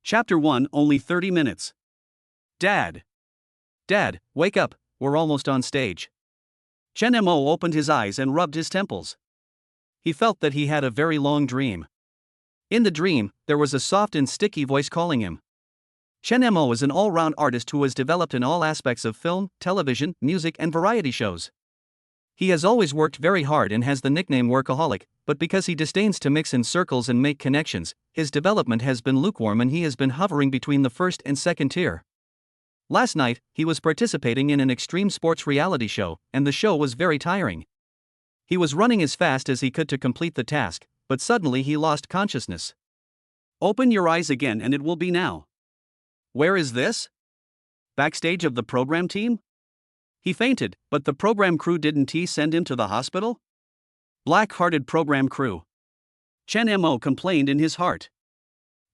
Chapter 1, only 30 minutes. Dad. Dad, wake up, we're almost on stage. Chen Mo opened his eyes and rubbed his temples. He felt that he had a very long dream. In the dream, there was a soft and sticky voice calling him. Chen Mo is an all-round artist who has developed in all aspects of film, television, music and variety shows. He has always worked very hard and has the nickname workaholic, but because he disdains to mix in circles and make connections, his development has been lukewarm and he has been hovering between the first and second tier. Last night, he was participating in an extreme sports reality show, and the show was very tiring. He was running as fast as he could to complete the task, but suddenly he lost consciousness. Open your eyes again and it will be now. Where is this? Backstage of the program team? He fainted, but the program crew didn't send him to the hospital? Black-hearted program crew. Chen Mo complained in his heart.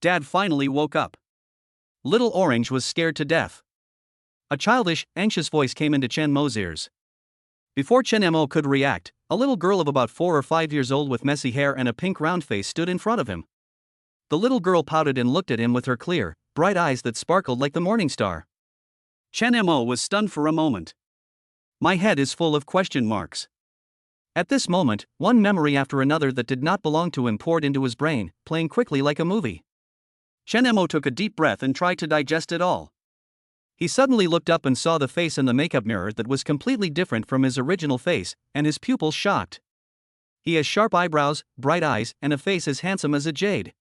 Dad finally woke up. Little Orange was scared to death. A childish, anxious voice came into Chen Mo's ears. Before Chen Mo could react, a little girl of about 4 or 5 years old with messy hair and a pink round face stood in front of him. The little girl pouted and looked at him with her clear, bright eyes that sparkled like the morning star. Chen Mo was stunned for a moment. My head is full of question marks. At this moment, one memory after another that did not belong to him poured into his brain, playing quickly like a movie. Chen Mo took a deep breath and tried to digest it all. He suddenly looked up and saw the face in the makeup mirror that was completely different from his original face, and his pupils shocked. He has sharp eyebrows, bright eyes, and a face as handsome as a jade.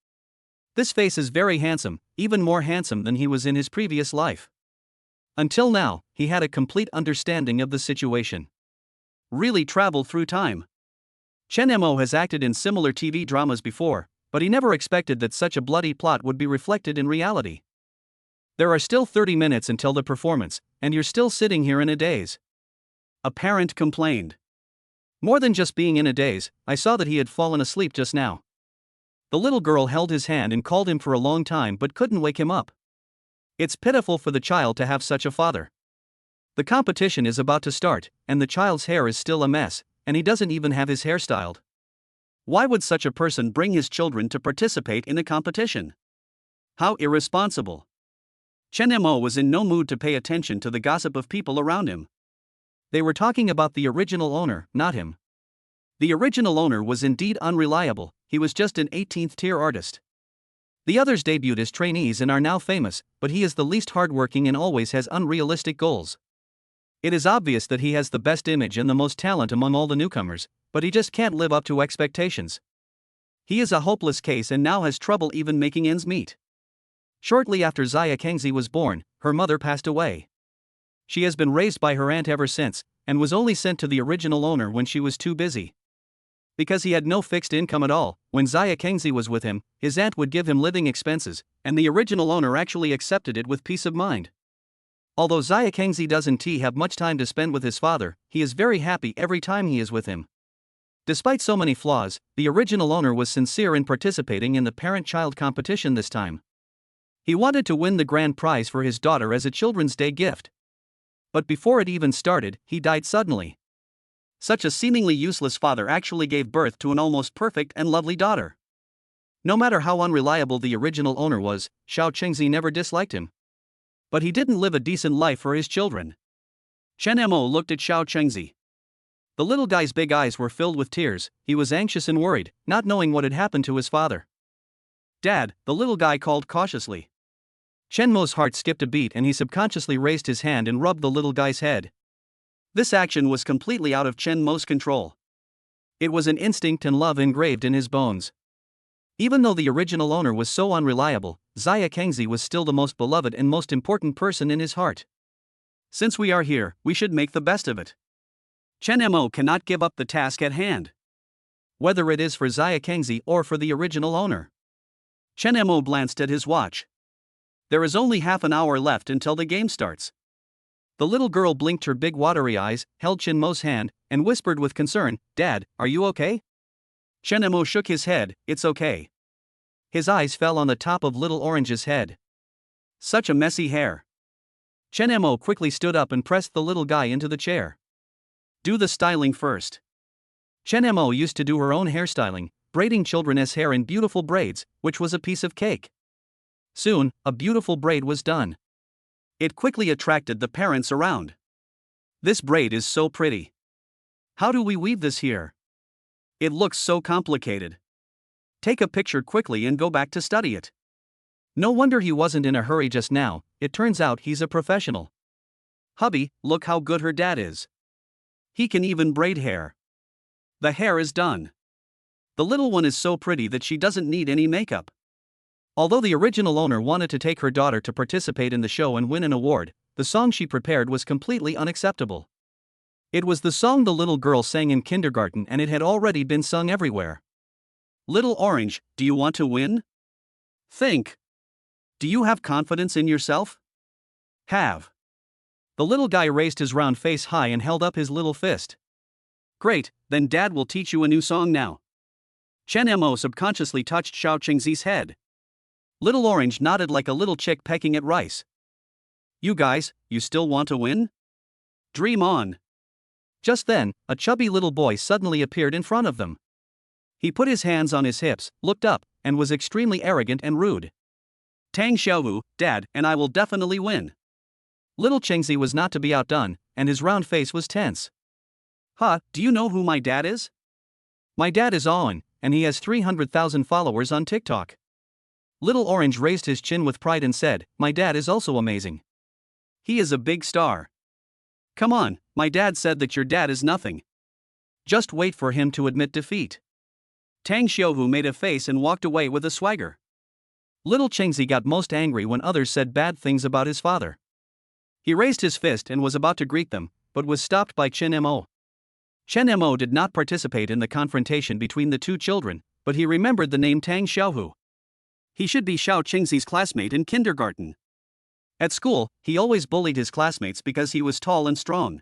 This face is very handsome, even more handsome than he was in his previous life. Until now, he had a complete understanding of the situation. Really traveled through time. Chen Mo has acted in similar TV dramas before, but he never expected that such a bloody plot would be reflected in reality. There are still 30 minutes until the performance, and you're still sitting here in a daze. A parent complained. More than just being in a daze, I saw that he had fallen asleep just now. The little girl held his hand and called him for a long time but couldn't wake him up. It's pitiful for the child to have such a father. The competition is about to start, and the child's hair is still a mess, and he doesn't even have his hair styled. Why would such a person bring his children to participate in a competition? How irresponsible. Chen Mo was in no mood to pay attention to the gossip of people around him. They were talking about the original owner, not him. The original owner was indeed unreliable, he was just an 18th tier artist. The others debuted as trainees and are now famous, but he is the least hardworking and always has unrealistic goals. It is obvious that he has the best image and the most talent among all the newcomers, but he just can't live up to expectations. He is a hopeless case and now has trouble even making ends meet. Shortly after Xia Kengzi was born, her mother passed away. She has been raised by her aunt ever since, and was only sent to the original owner when she was too busy. Because he had no fixed income at all, when Xia Kengzi was with him, his aunt would give him living expenses, and the original owner actually accepted it with peace of mind. Although Xia Kengzi doesn't have much time to spend with his father, he is very happy every time he is with him. Despite so many flaws, the original owner was sincere in participating in the parent-child competition this time. He wanted to win the grand prize for his daughter as a Children's Day gift. But before it even started, he died suddenly. Such a seemingly useless father actually gave birth to an almost perfect and lovely daughter. No matter how unreliable the original owner was, Xiao Chengzi never disliked him. But he didn't live a decent life for his children. Chen Mo looked at Xiao Chengzi. The little guy's big eyes were filled with tears, he was anxious and worried, not knowing what had happened to his father. Dad, the little guy called cautiously. Chen Mo's heart skipped a beat and he subconsciously raised his hand and rubbed the little guy's head. This action was completely out of Chen Mo's control. It was an instinct and love engraved in his bones. Even though the original owner was so unreliable, Xia Kengzi was still the most beloved and most important person in his heart. Since we are here, we should make the best of it. Chen Mo cannot give up the task at hand. Whether it is for Xia Kengzi or for the original owner. Chen Mo glanced at his watch. There is only half an hour left until the game starts. The little girl blinked her big watery eyes, held Chen Mo's hand, and whispered with concern, "Dad, are you okay?" Chen Mo shook his head, "It's okay." His eyes fell on the top of little Orange's head. Such a messy hair. Chen Mo quickly stood up and pressed the little guy into the chair. Do the styling first. Chen Mo used to do her own hairstyling, braiding children's hair in beautiful braids, which was a piece of cake. Soon, a beautiful braid was done. It quickly attracted the parents around. This braid is so pretty. How do we weave this here? It looks so complicated. Take a picture quickly and go back to study it. No wonder he wasn't in a hurry just now, it turns out he's a professional. Hubby, look how good her dad is. He can even braid hair. The hair is done. The little one is so pretty that she doesn't need any makeup. Although the original owner wanted to take her daughter to participate in the show and win an award, the song she prepared was completely unacceptable. It was the song the little girl sang in kindergarten and it had already been sung everywhere. Little Orange, do you want to win? Think. Do you have confidence in yourself? Have. The little guy raised his round face high and held up his little fist. Great, then Dad will teach you a new song now. Chen Mo subconsciously touched Xiao Qingzi's head. Little Orange nodded like a little chick pecking at rice. You guys, you still want to win? Dream on. Just then, a chubby little boy suddenly appeared in front of them. He put his hands on his hips, looked up, and was extremely arrogant and rude. Tang Xiaohu, Dad, and I will definitely win. Little Qingzi was not to be outdone, and his round face was tense. Do you know who my dad is? My dad is Owen, and he has 300,000 followers on TikTok. Little Orange raised his chin with pride and said, my dad is also amazing. He is a big star. Come on, my dad said that your dad is nothing. Just wait for him to admit defeat. Tang Xiaohu made a face and walked away with a swagger. Little Qingzi got most angry when others said bad things about his father. He raised his fist and was about to greet them, but was stopped by Chen Mo. Chen Mo did not participate in the confrontation between the two children, but he remembered the name Tang Xiaohu. He should be Xiao Qingzi's classmate in kindergarten. At school, he always bullied his classmates because he was tall and strong.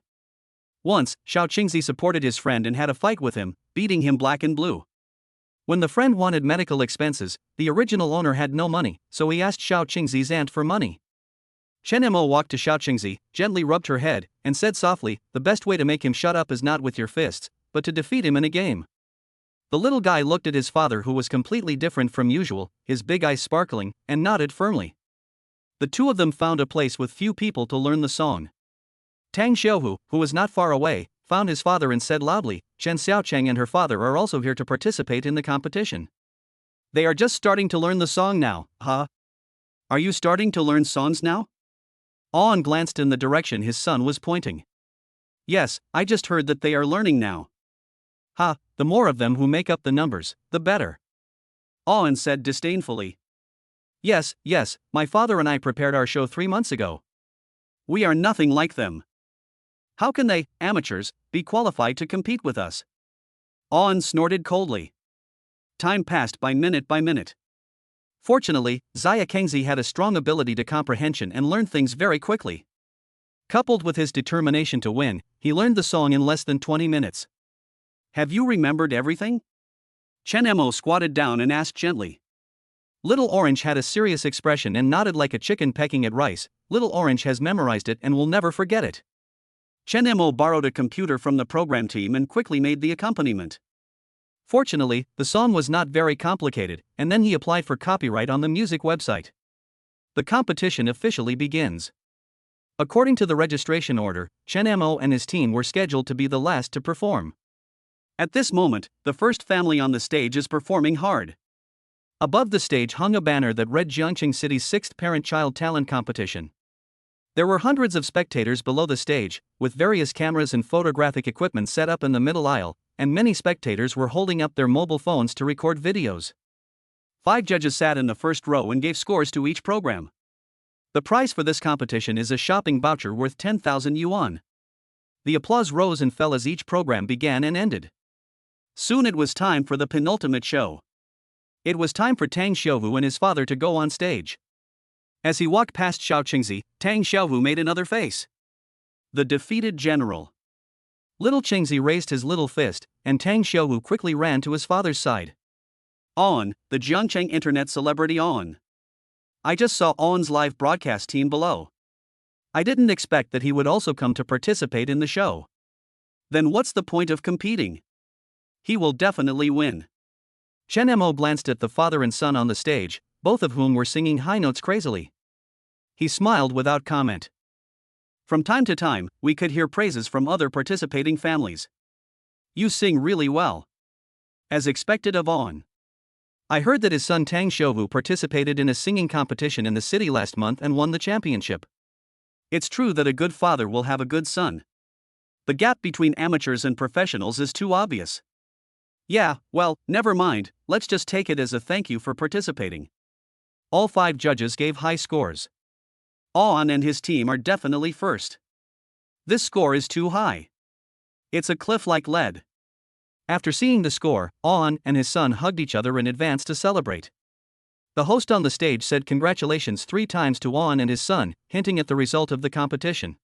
Once, Xiao Qingzi supported his friend and had a fight with him, beating him black and blue. When the friend wanted medical expenses, the original owner had no money, so he asked Xiao Qingzi's aunt for money. Chen Mo walked to Xiao Qingzi, gently rubbed her head, and said softly, the best way to make him shut up is not with your fists, but to defeat him in a game. The little guy looked at his father who was completely different from usual, his big eyes sparkling, and nodded firmly. The two of them found a place with few people to learn the song. Tang Xiaohu, who was not far away, found his father and said loudly, Chen Xiaocheng and her father are also here to participate in the competition. They are just starting to learn the song now, huh? Are you starting to learn songs now? Owen glanced in the direction his son was pointing. Yes, I just heard that they are learning now. The more of them who make up the numbers, the better. Owen said disdainfully. Yes, my father and I prepared our show 3 months ago. We are nothing like them. How can they, amateurs, be qualified to compete with us? Owen snorted coldly. Time passed by minute. Fortunately, Xia Kengzi had a strong ability to comprehension and learned things very quickly. Coupled with his determination to win, he learned the song in less than 20 minutes. Have you remembered everything? Chen Mo squatted down and asked gently. Little Orange had a serious expression and nodded like a chicken pecking at rice. Little Orange has memorized it and will never forget it. Chen Mo borrowed a computer from the program team and quickly made the accompaniment. Fortunately, the song was not very complicated, and then he applied for copyright on the music website. The competition officially begins. According to the registration order, Chen Mo and his team were scheduled to be the last to perform. At this moment, the first family on the stage is performing hard. Above the stage hung a banner that read Jiangqing City's 6th Parent-Child Talent Competition. There were hundreds of spectators below the stage, with various cameras and photographic equipment set up in the middle aisle, and many spectators were holding up their mobile phones to record videos. 5 judges sat in the first row and gave scores to each program. The prize for this competition is a shopping voucher worth 10,000 yuan. The applause rose and fell as each program began and ended. Soon it was time for the penultimate show. It was time for Tang Xiaohu and his father to go on stage. As he walked past Xiao Qingzi, Tang Xiaohu made another face. The defeated general. Little Qingzi raised his little fist, and Tang Xiaohu quickly ran to his father's side. Owen, the Jiangcheng internet celebrity Owen. I just saw Owen's live broadcast team below. I didn't expect that he would also come to participate in the show. Then what's the point of competing? He will definitely win. Chen Mo glanced at the father and son on the stage, both of whom were singing high notes crazily. He smiled without comment. From time to time, we could hear praises from other participating families. You sing really well. As expected of On. I heard that his son Tang Shouvu participated in a singing competition in the city last month and won the championship. It's true that a good father will have a good son. The gap between amateurs and professionals is too obvious. Yeah, well, never mind, let's just take it as a thank you for participating. All 5 judges gave high scores. On and his team are definitely first. This score is too high. It's a cliff like lead. After seeing the score, On and his son hugged each other in advance to celebrate. The host on the stage said congratulations 3 times to On and his son, hinting at the result of the competition.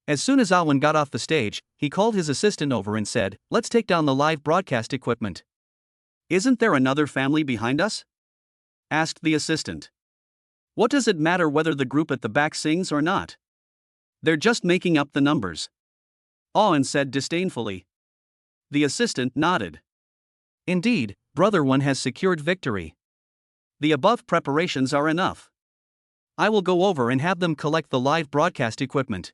As soon as Awan got off the stage, he called his assistant over and said, "Let's take down the live broadcast equipment." "Isn't there another family behind us?" asked the assistant. "What does it matter whether the group at the back sings or not? They're just making up the numbers," Awan said disdainfully. The assistant nodded. "Indeed, Brother One has secured victory. The above preparations are enough. I will go over and have them collect the live broadcast equipment.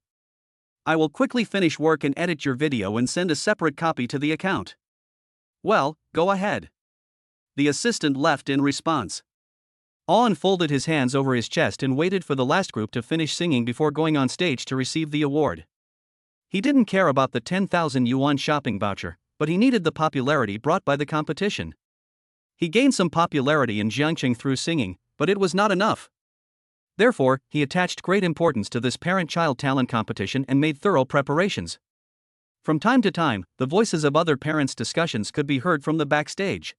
I will quickly finish work and edit your video and send a separate copy to the account." "Well, go ahead." The assistant left in response. Awan folded his hands over his chest and waited for the last group to finish singing before going on stage to receive the award. He didn't care about the 10,000 yuan shopping voucher, but he needed the popularity brought by the competition. He gained some popularity in Jiangqing through singing, but it was not enough. Therefore, he attached great importance to this parent-child talent competition and made thorough preparations. From time to time, the voices of other parents' discussions could be heard from the backstage.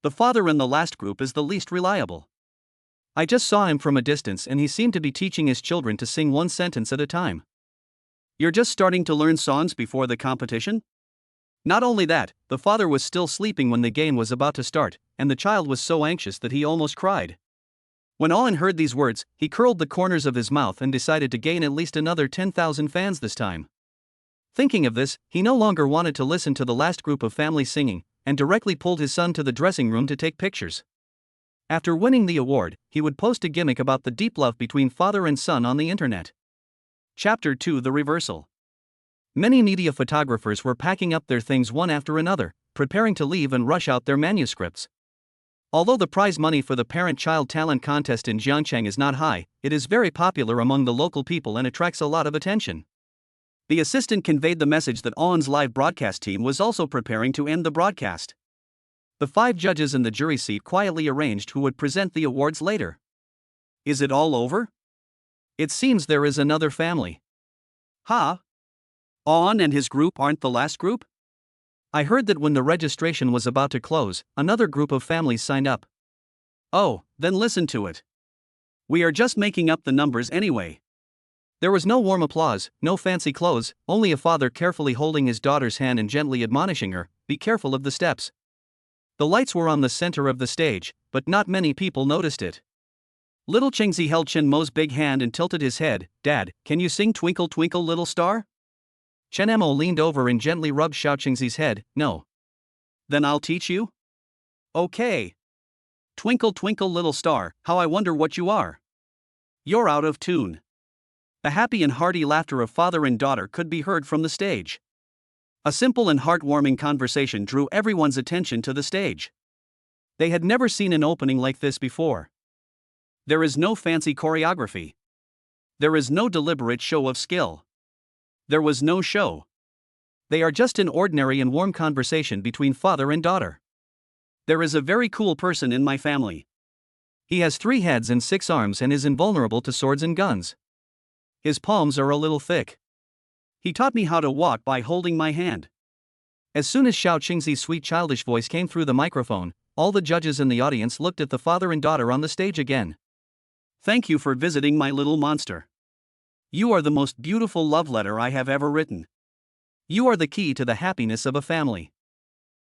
The father in the last group is the least reliable. I just saw him from a distance and he seemed to be teaching his children to sing 1 sentence at a time. You're just starting to learn songs before the competition? Not only that, the father was still sleeping when the game was about to start, and the child was so anxious that he almost cried. When Awan heard these words, he curled the corners of his mouth and decided to gain at least another 10,000 fans this time. Thinking of this, he no longer wanted to listen to the last group of family singing, and directly pulled his son to the dressing room to take pictures. After winning the award, he would post a gimmick about the deep love between father and son on the internet. Chapter 2: The Reversal. Many media photographers were packing up their things one after another, preparing to leave and rush out their manuscripts. Although the prize money for the parent-child talent contest in Jiangcheng is not high, it is very popular among the local people and attracts a lot of attention. The assistant conveyed the message that Awan's live broadcast team was also preparing to end the broadcast. The 5 judges in the jury seat quietly arranged who would present the awards later. Is it all over? It seems there is another family. Huh? Awan and his group aren't the last group? I heard that when the registration was about to close, another group of families signed up. Oh, then listen to it. We are just making up the numbers anyway. There was no warm applause, no fancy clothes, only a father carefully holding his daughter's hand and gently admonishing her, "Be careful of the steps." The lights were on the center of the stage, but not many people noticed it. Little Chengzi held Chen Mo's big hand and tilted his head. "Dad, can you sing Twinkle Twinkle Little Star?" Chen Mo leaned over and gently rubbed Xiao Chengzi's head. "No." "Then I'll teach you." "Okay. Twinkle Twinkle Little Star, how I wonder what you are. You're out of tune." The happy and hearty laughter of father and daughter could be heard from the stage. A simple and heartwarming conversation drew everyone's attention to the stage. They had never seen an opening like this before. There is no fancy choreography. There is no deliberate show of skill. There was no show. They are just an ordinary and warm conversation between father and daughter. There is a very cool person in my family. He has 3 heads and 6 arms and is invulnerable to swords and guns. His palms are a little thick. He taught me how to walk by holding my hand. As soon as Xiao Qingzi's sweet childish voice came through the microphone, all the judges in the audience looked at the father and daughter on the stage again. "Thank you for visiting my little monster. You are the most beautiful love letter I have ever written. You are the key to the happiness of a family.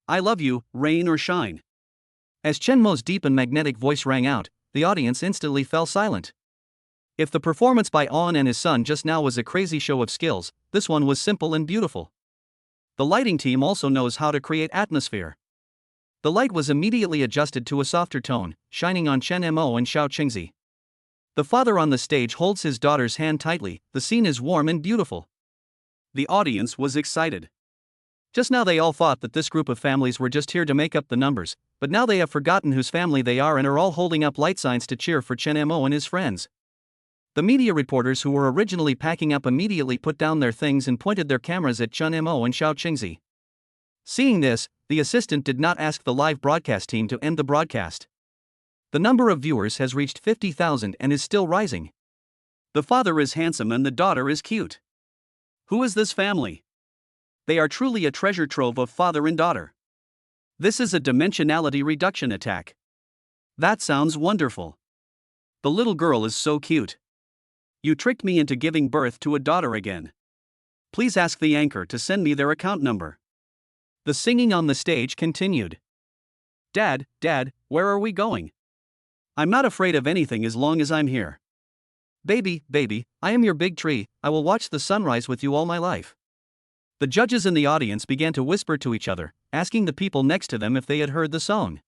I love you, rain or shine." As Chen Mo's deep and magnetic voice rang out, the audience instantly fell silent. If the performance by Awan and his son just now was a crazy show of skills, this one was simple and beautiful. The lighting team also knows how to create atmosphere. The light was immediately adjusted to a softer tone, shining on Chen Mo and Xiao Qingzi. The father on the stage holds his daughter's hand tightly. The scene is warm and beautiful. The audience was excited. Just now they all thought that this group of families were just here to make up the numbers, but now they have forgotten whose family they are and are all holding up light signs to cheer for Chen Mo and his friends. The media reporters who were originally packing up immediately put down their things and pointed their cameras at Chen Mo and Xiao Qingzi. Seeing this, the assistant did not ask the live broadcast team to end the broadcast. The number of viewers has reached 50,000 and is still rising. The father is handsome and the daughter is cute. Who is this family? They are truly a treasure trove of father and daughter. This is a dimensionality reduction attack. That sounds wonderful. The little girl is so cute. You tricked me into giving birth to a daughter again. Please ask the anchor to send me their account number. The singing on the stage continued. Dad, where are we going? I'm not afraid of anything as long as I'm here. Baby, I am your big tree, I will watch the sunrise with you all my life. The judges in the audience began to whisper to each other, asking the people next to them if they had heard the song.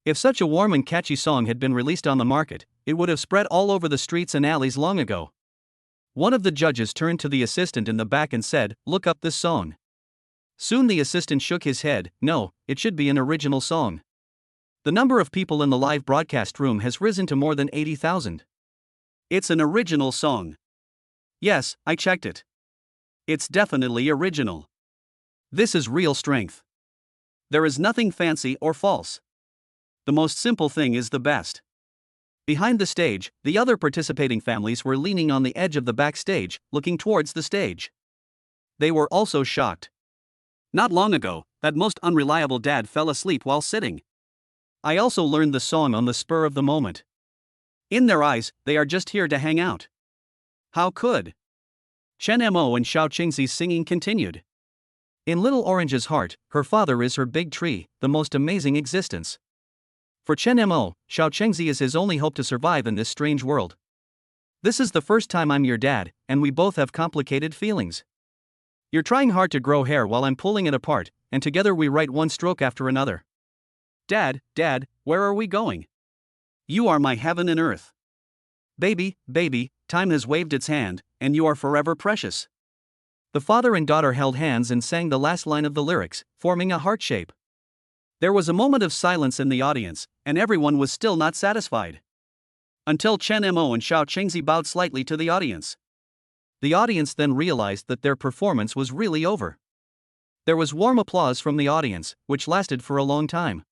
If such a warm and catchy song had been released on the market, it would have spread all over the streets and alleys long ago. One of the judges turned to the assistant in the back and said, "Look up this song." Soon the assistant shook his head. No, it should be an original song. The number of people in the live broadcast room has risen to more than 80,000. It's an original song. Yes, I checked it. It's definitely original. This is real strength. There is nothing fancy or false. The most simple thing is the best. Behind the stage, the other participating families were leaning on the edge of the backstage, looking towards the stage. They were also shocked. Not long ago, that most unreliable dad fell asleep while sitting. I also learned the song on the spur of the moment. In their eyes, they are just here to hang out. How could? Chen Mo and Xiao Qingzi's singing continued. In Little Orange's heart, her father is her big tree, the most amazing existence. For Chen Mo, Xiao Qingzi is his only hope to survive in this strange world. This is the first time I'm your dad, and we both have complicated feelings. You're trying hard to grow hair while I'm pulling it apart, and together we write one stroke after another. Dad, where are we going? You are my heaven and earth. Baby, time has waved its hand, and you are forever precious. The father and daughter held hands and sang the last line of the lyrics, forming a heart shape. There was a moment of silence in the audience, and everyone was still not satisfied. Until Chen Mo and Xiao Qingzi bowed slightly to the audience. The audience then realized that their performance was really over. There was warm applause from the audience, which lasted for a long time.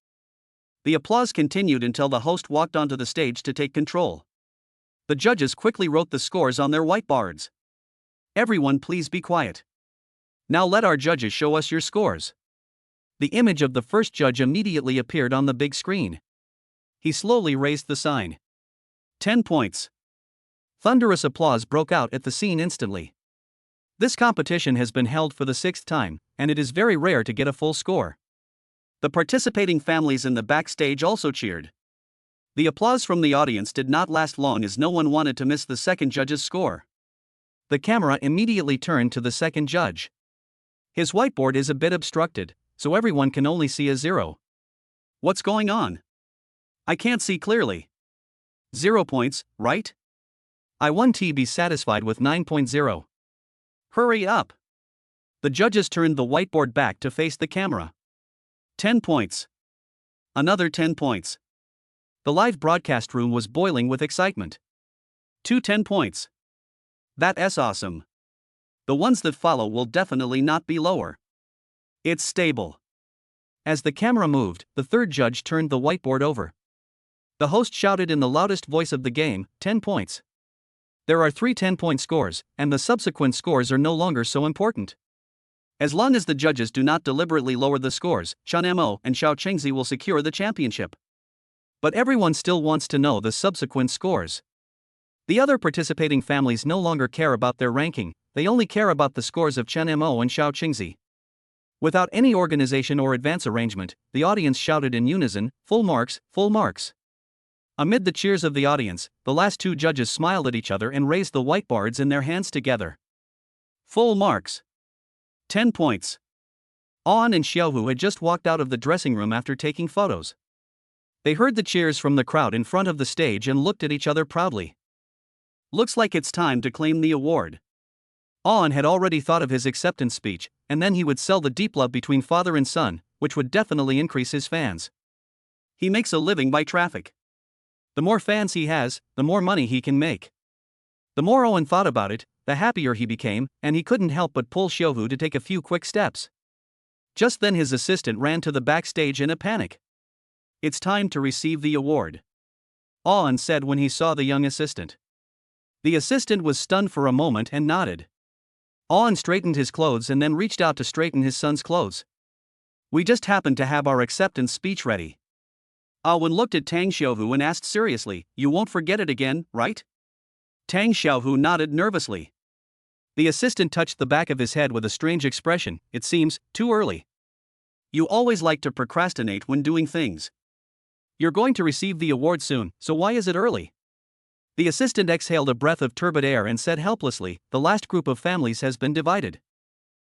The applause continued until the host walked onto the stage to take control. The judges quickly wrote the scores on their whiteboards. Everyone please be quiet. Now let our judges show us your scores. The image of the first judge immediately appeared on the big screen. He slowly raised the sign. 10 points. Thunderous applause broke out at the scene instantly. This competition has been held for the 6th time, and it is very rare to get a full score. The participating families in the backstage also cheered. The applause from the audience did not last long as no one wanted to miss the second judge's score. The camera immediately turned to the second judge. His whiteboard is a bit obstructed, so everyone can only see a 0. What's going on? I can't see clearly. 0 points, right? I want to be satisfied with 9.0. Hurry up. The judges turned the whiteboard back to face the camera. 10 points. Another 10 points. The live broadcast room was boiling with excitement. 10 points. That's awesome. The ones that follow will definitely not be lower. It's stable. As the camera moved, the third judge turned the whiteboard over. The host shouted in the loudest voice of the game, 10 points. There are 3 10-point scores, and the subsequent scores are no longer so important. As long as the judges do not deliberately lower the scores, Chen Mo and Xiao Qingzi will secure the championship. But everyone still wants to know the subsequent scores. The other participating families no longer care about their ranking, they only care about the scores of Chen Mo and Xiao Qingzi. Without any organization or advance arrangement, the audience shouted in unison, "Full marks, full marks." Amid the cheers of the audience, the last 2 judges smiled at each other and raised the whiteboards in their hands together. Full marks. 10 points. On and Xiaohu had just walked out of the dressing room after taking photos. They heard the cheers from the crowd in front of the stage and looked at each other proudly. Looks like it's time to claim the award. On had already thought of his acceptance speech, and then he would sell the deep love between father and son, which would definitely increase his fans. He makes a living by traffic. The more fans he has, the more money he can make. The more Owen thought about it, the happier he became, and he couldn't help but pull Xiaohu to take a few quick steps. Just then his assistant ran to the backstage in a panic. It's time to receive the award, Owen said when he saw the young assistant. The assistant was stunned for a moment and nodded. Owen straightened his clothes and then reached out to straighten his son's clothes. We just happened to have our acceptance speech ready. Owen looked at Tang Xiaohu and asked seriously, you won't forget it again, right? Tang Xiaohu nodded nervously. The assistant touched the back of his head with a strange expression. It seems too early. You always like to procrastinate when doing things. You're going to receive the award soon, so why is it early? The assistant exhaled a breath of turbid air and said helplessly, the last group of families has been divided.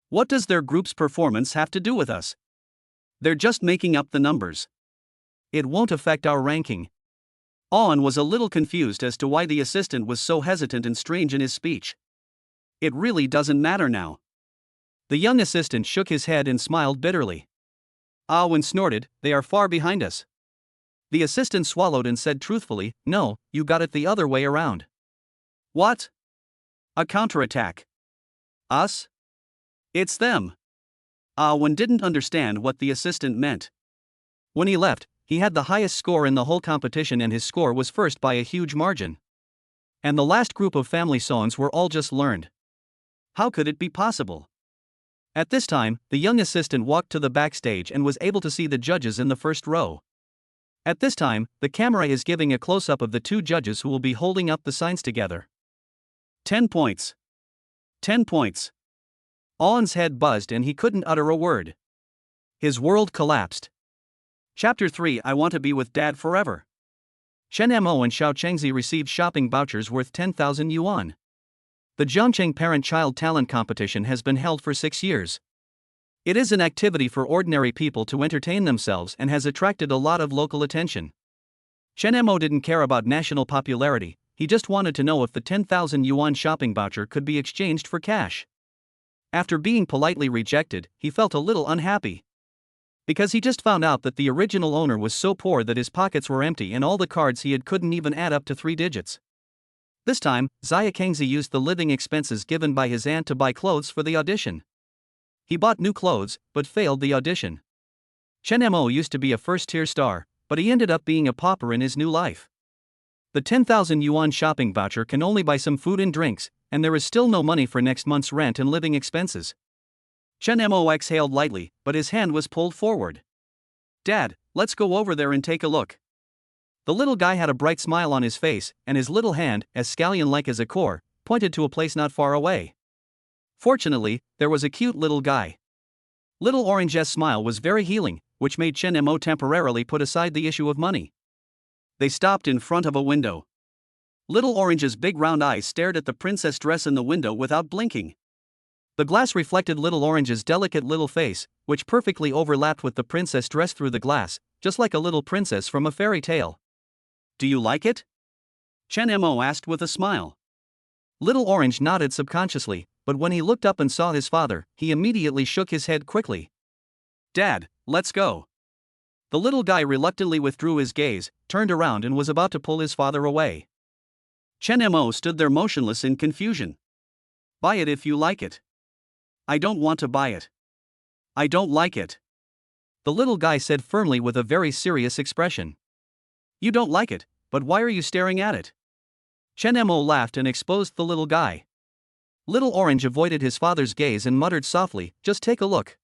What does their group's performance have to do with us? They're just making up the numbers. It won't affect our ranking. Owen was a little confused as to why the assistant was so hesitant and strange in his speech. It really doesn't matter now. The young assistant shook his head and smiled bitterly. Owen snorted, they are far behind us. The assistant swallowed and said truthfully, no, you got it the other way around. What? A counterattack. Us? It's them. Owen didn't understand what the assistant meant. When he left, he had the highest score in the whole competition and his score was first by a huge margin. And the last group of family songs were all just learned. How could it be possible? At this time, the young assistant walked to the backstage and was able to see the judges in the first row. At this time, the camera is giving a close-up of the two judges who will be holding up the signs together. 10 points. 10 points. Owen's head buzzed and he couldn't utter a word. His world collapsed. Chapter 3 I Want to Be with Dad Forever. Chen Mo and Xiao Chengzi received shopping vouchers worth 10,000 yuan. The Zhongcheng Parent-Child Talent Competition has been held for 6 years. It is an activity for ordinary people to entertain themselves and has attracted a lot of local attention. Chen Mo didn't care about national popularity, he just wanted to know if the 10,000 yuan shopping voucher could be exchanged for cash. After being politely rejected, he felt a little unhappy. Because he just found out that the original owner was so poor that his pockets were empty and all the cards he had couldn't even add up to 3 digits. This time, Xia Kengzi used the living expenses given by his aunt to buy clothes for the audition. He bought new clothes, but failed the audition. Chen Mo used to be a first-tier star, but he ended up being a pauper in his new life. The 10,000 yuan shopping voucher can only buy some food and drinks, and there is still no money for next month's rent and living expenses. Chen Mo exhaled lightly, but his hand was pulled forward. Dad, let's go over there and take a look. The little guy had a bright smile on his face, and his little hand, as scallion-like as a core, pointed to a place not far away. Fortunately, there was a cute little guy. Little Orange's smile was very healing, which made Chen Mo temporarily put aside the issue of money. They stopped in front of a window. Little Orange's big round eyes stared at the princess dress in the window without blinking. The glass reflected Little Orange's delicate little face, which perfectly overlapped with the princess dress through the glass, just like a little princess from a fairy tale. Do you like it? Chen Mo asked with a smile. Little Orange nodded subconsciously, but when he looked up and saw his father, he immediately shook his head quickly. Dad, let's go. The little guy reluctantly withdrew his gaze, turned around and was about to pull his father away. Chen Mo stood there motionless in confusion. Buy it if you like it. I don't want to buy it. I don't like it. The little guy said firmly with a very serious expression. You don't like it, but why are you staring at it? Chen Mo laughed and exposed the little guy. Little Orange avoided his father's gaze and muttered softly, just take a look.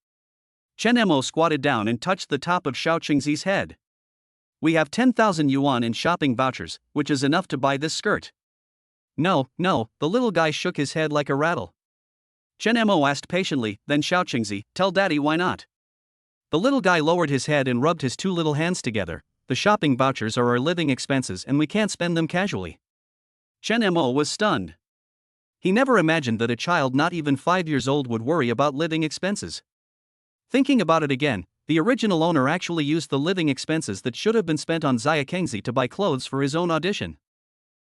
Chen Mo squatted down and touched the top of Xiao Qingzi's head. We have 10,000 yuan in shopping vouchers, which is enough to buy this skirt. No, the little guy shook his head like a rattle. Chen Mo asked patiently, then Xiao Qingzi, tell daddy why not. The little guy lowered his head and rubbed his two little hands together. The shopping vouchers are our living expenses and we can't spend them casually. Chen Mo was stunned. He never imagined that a child not even 5 years old would worry about living expenses. Thinking about it again, the original owner actually used the living expenses that should have been spent on Xia Kengzi to buy clothes for his own audition.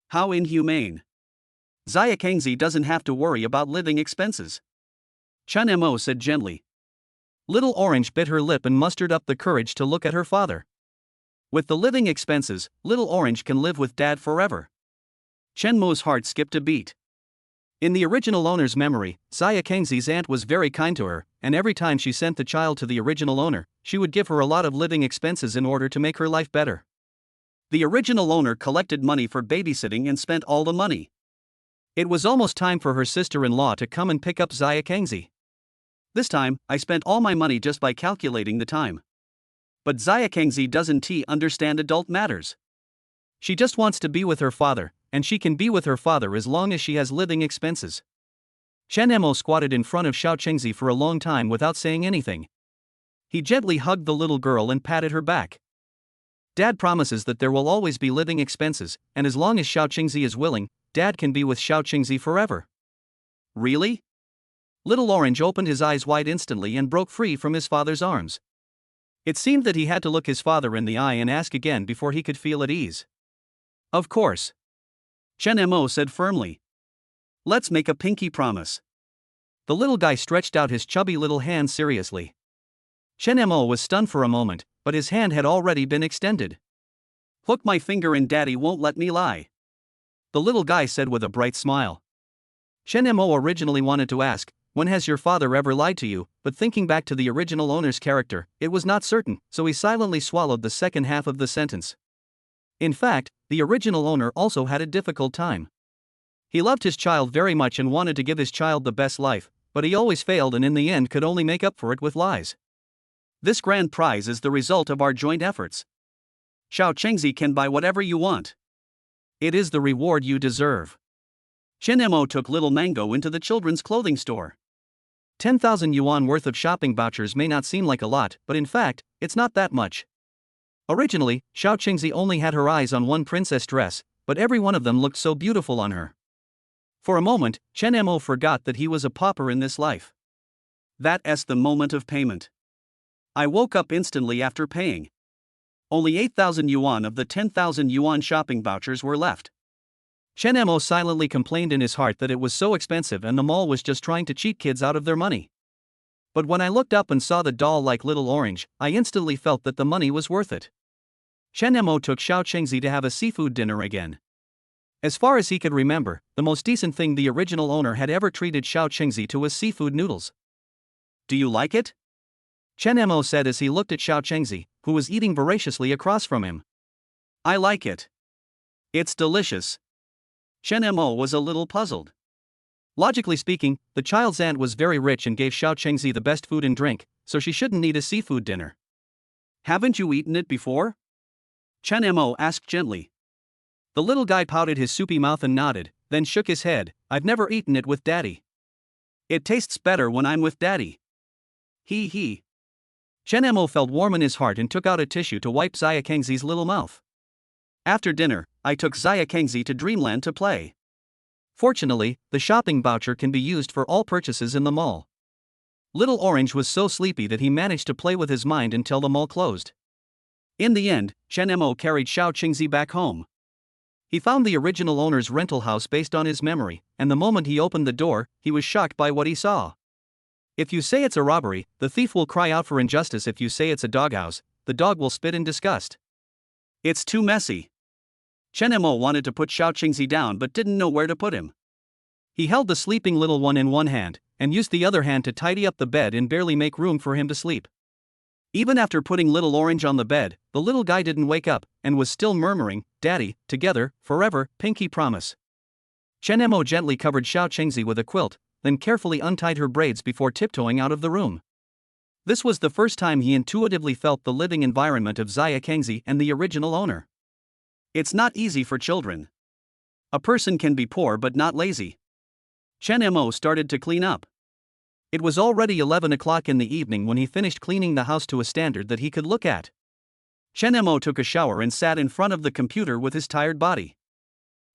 How inhumane. Xia Kengzi doesn't have to worry about living expenses. Chen Mo said gently. Little Orange bit her lip and mustered up the courage to look at her father. With the living expenses, Little Orange can live with Dad forever. Chen Mo's heart skipped a beat. In the original owner's memory, Xia Kengzi's aunt was very kind to her, and every time she sent the child to the original owner, she would give her a lot of living expenses in order to make her life better. The original owner collected money for babysitting and spent all the money. It was almost time for her sister-in-law to come and pick up Xia Kengzi. This time, I spent all my money just by calculating the time. But Xia Kengzi doesn't understand adult matters. She just wants to be with her father, and she can be with her father as long as she has living expenses. Chen Mo squatted in front of Xiao Chengzi for a long time without saying anything. He gently hugged the little girl and patted her back. Dad promises that there will always be living expenses, and as long as Xiao Chengzi is willing, Dad can be with Xiao Chengzi forever. Really? Little Orange opened his eyes wide instantly and broke free from his father's arms. It seemed that he had to look his father in the eye and ask again before he could feel at ease. Of course. Chen Mo said firmly. Let's make a pinky promise. The little guy stretched out his chubby little hand seriously. Chen Mo was stunned for a moment, but his hand had already been extended. Hook my finger and Daddy won't let me lie. The little guy said with a bright smile. Chen Mo originally wanted to ask, when has your father ever lied to you, but thinking back to the original owner's character, it was not certain, so he silently swallowed the second half of the sentence. In fact, the original owner also had a difficult time. He loved his child very much and wanted to give his child the best life, but he always failed and in the end could only make up for it with lies. This grand prize is the result of our joint efforts. Xiao Chengzi can buy whatever you want. It is the reward you deserve. Chen Mo took Little Mango into the children's clothing store. 10,000 yuan worth of shopping vouchers may not seem like a lot, but in fact, it's not that much. Originally, Xiao Chengzi only had her eyes on one princess dress, but every one of them looked so beautiful on her. For a moment, Chen Mo forgot that he was a pauper in this life. That's the moment of payment. I woke up instantly after paying. Only 8,000 yuan of the 10,000 yuan shopping vouchers were left. Chen Mo silently complained in his heart that it was so expensive and the mall was just trying to cheat kids out of their money. But when I looked up and saw the doll like Little Orange, I instantly felt that the money was worth it. Chen Mo took Xiao Chengzi to have a seafood dinner again. As far as he could remember, the most decent thing the original owner had ever treated Xiao Chengzi to was seafood noodles. Do you like it? Chen Mo said as he looked at Xiao Chengzi, who was eating voraciously across from him. I like it. It's delicious. Chen Mo was a little puzzled. Logically speaking, the child's aunt was very rich and gave Xiao Chengzi the best food and drink, so she shouldn't need a seafood dinner. Haven't you eaten it before? Chen Mo asked gently. The little guy pouted his soupy mouth and nodded, then shook his head. I've never eaten it with Daddy. It tastes better when I'm with Daddy. He. Chen Mo felt warm in his heart and took out a tissue to wipe Xia Kengzi's little mouth. After dinner, I took Xia Kengzi to Dreamland to play. Fortunately, the shopping voucher can be used for all purchases in the mall. Little Orange was so sleepy that he managed to play with his mind until the mall closed. In the end, Chen Mo carried Xiao Chengzi back home. He found the original owner's rental house based on his memory, and the moment he opened the door, he was shocked by what he saw. If you say it's a robbery, the thief will cry out for injustice. If you say it's a doghouse, the dog will spit in disgust. It's too messy. Chen Mo wanted to put Xiao Chengzi down but didn't know where to put him. He held the sleeping little one in one hand, and used the other hand to tidy up the bed and barely make room for him to sleep. Even after putting Little Orange on the bed, the little guy didn't wake up, and was still murmuring, Daddy, together, forever, pinky promise. Chen Mo gently covered Xiao Chengzi with a quilt, then carefully untied her braids before tiptoeing out of the room. This was the first time he intuitively felt the living environment of Xia Kengzi and the original owner. It's not easy for children. A person can be poor but not lazy. Chen Mo started to clean up. It was already 11 o'clock in the evening when he finished cleaning the house to a standard that he could look at. Chen Mo took a shower and sat in front of the computer with his tired body.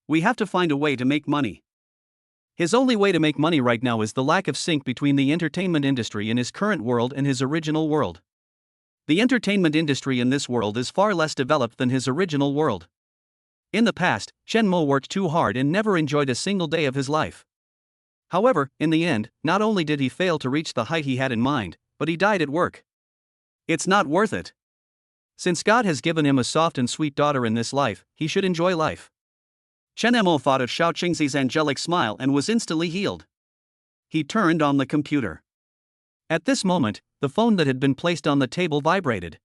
We have to find a way to make money. His only way to make money right now is the lack of sync between the entertainment industry in his current world and his original world. The entertainment industry in this world is far less developed than his original world. In the past, Chen Mo worked too hard and never enjoyed a single day of his life. However, in the end, not only did he fail to reach the height he had in mind, but he died at work. It's not worth it. Since God has given him a soft and sweet daughter in this life, he should enjoy life. Chen Mo thought of Xiao Qingzi's angelic smile and was instantly healed. He turned on the computer. At this moment, the phone that had been placed on the table vibrated.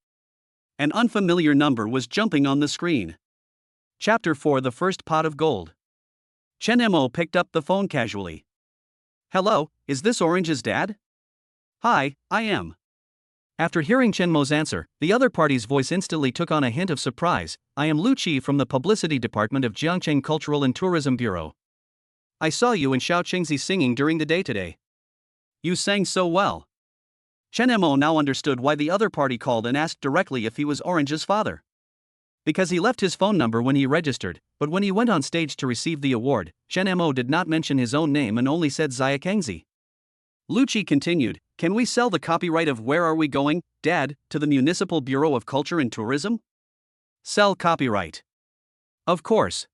An unfamiliar number was jumping on the screen. Chapter 4: The First Pot of Gold. Chen Mo picked up the phone casually. Hello, is this Orange's dad? Hi, I am. After hearing Chen Mo's answer, the other party's voice instantly took on a hint of surprise. I am Lu Qi from the publicity department of Jiangcheng Cultural and Tourism Bureau. I saw you and Xiao Qingzi singing during the day today. You sang so well. Chen Mo now understood why the other party called and asked directly if he was Orange's father. Because he left his phone number when he registered, but when he went on stage to receive the award, Chen Mo did not mention his own name and only said Xia Kengzi. Lu Qi continued, can we sell the copyright of Where Are We Going, Dad, to the Municipal Bureau of Culture and Tourism? Sell copyright. Of course.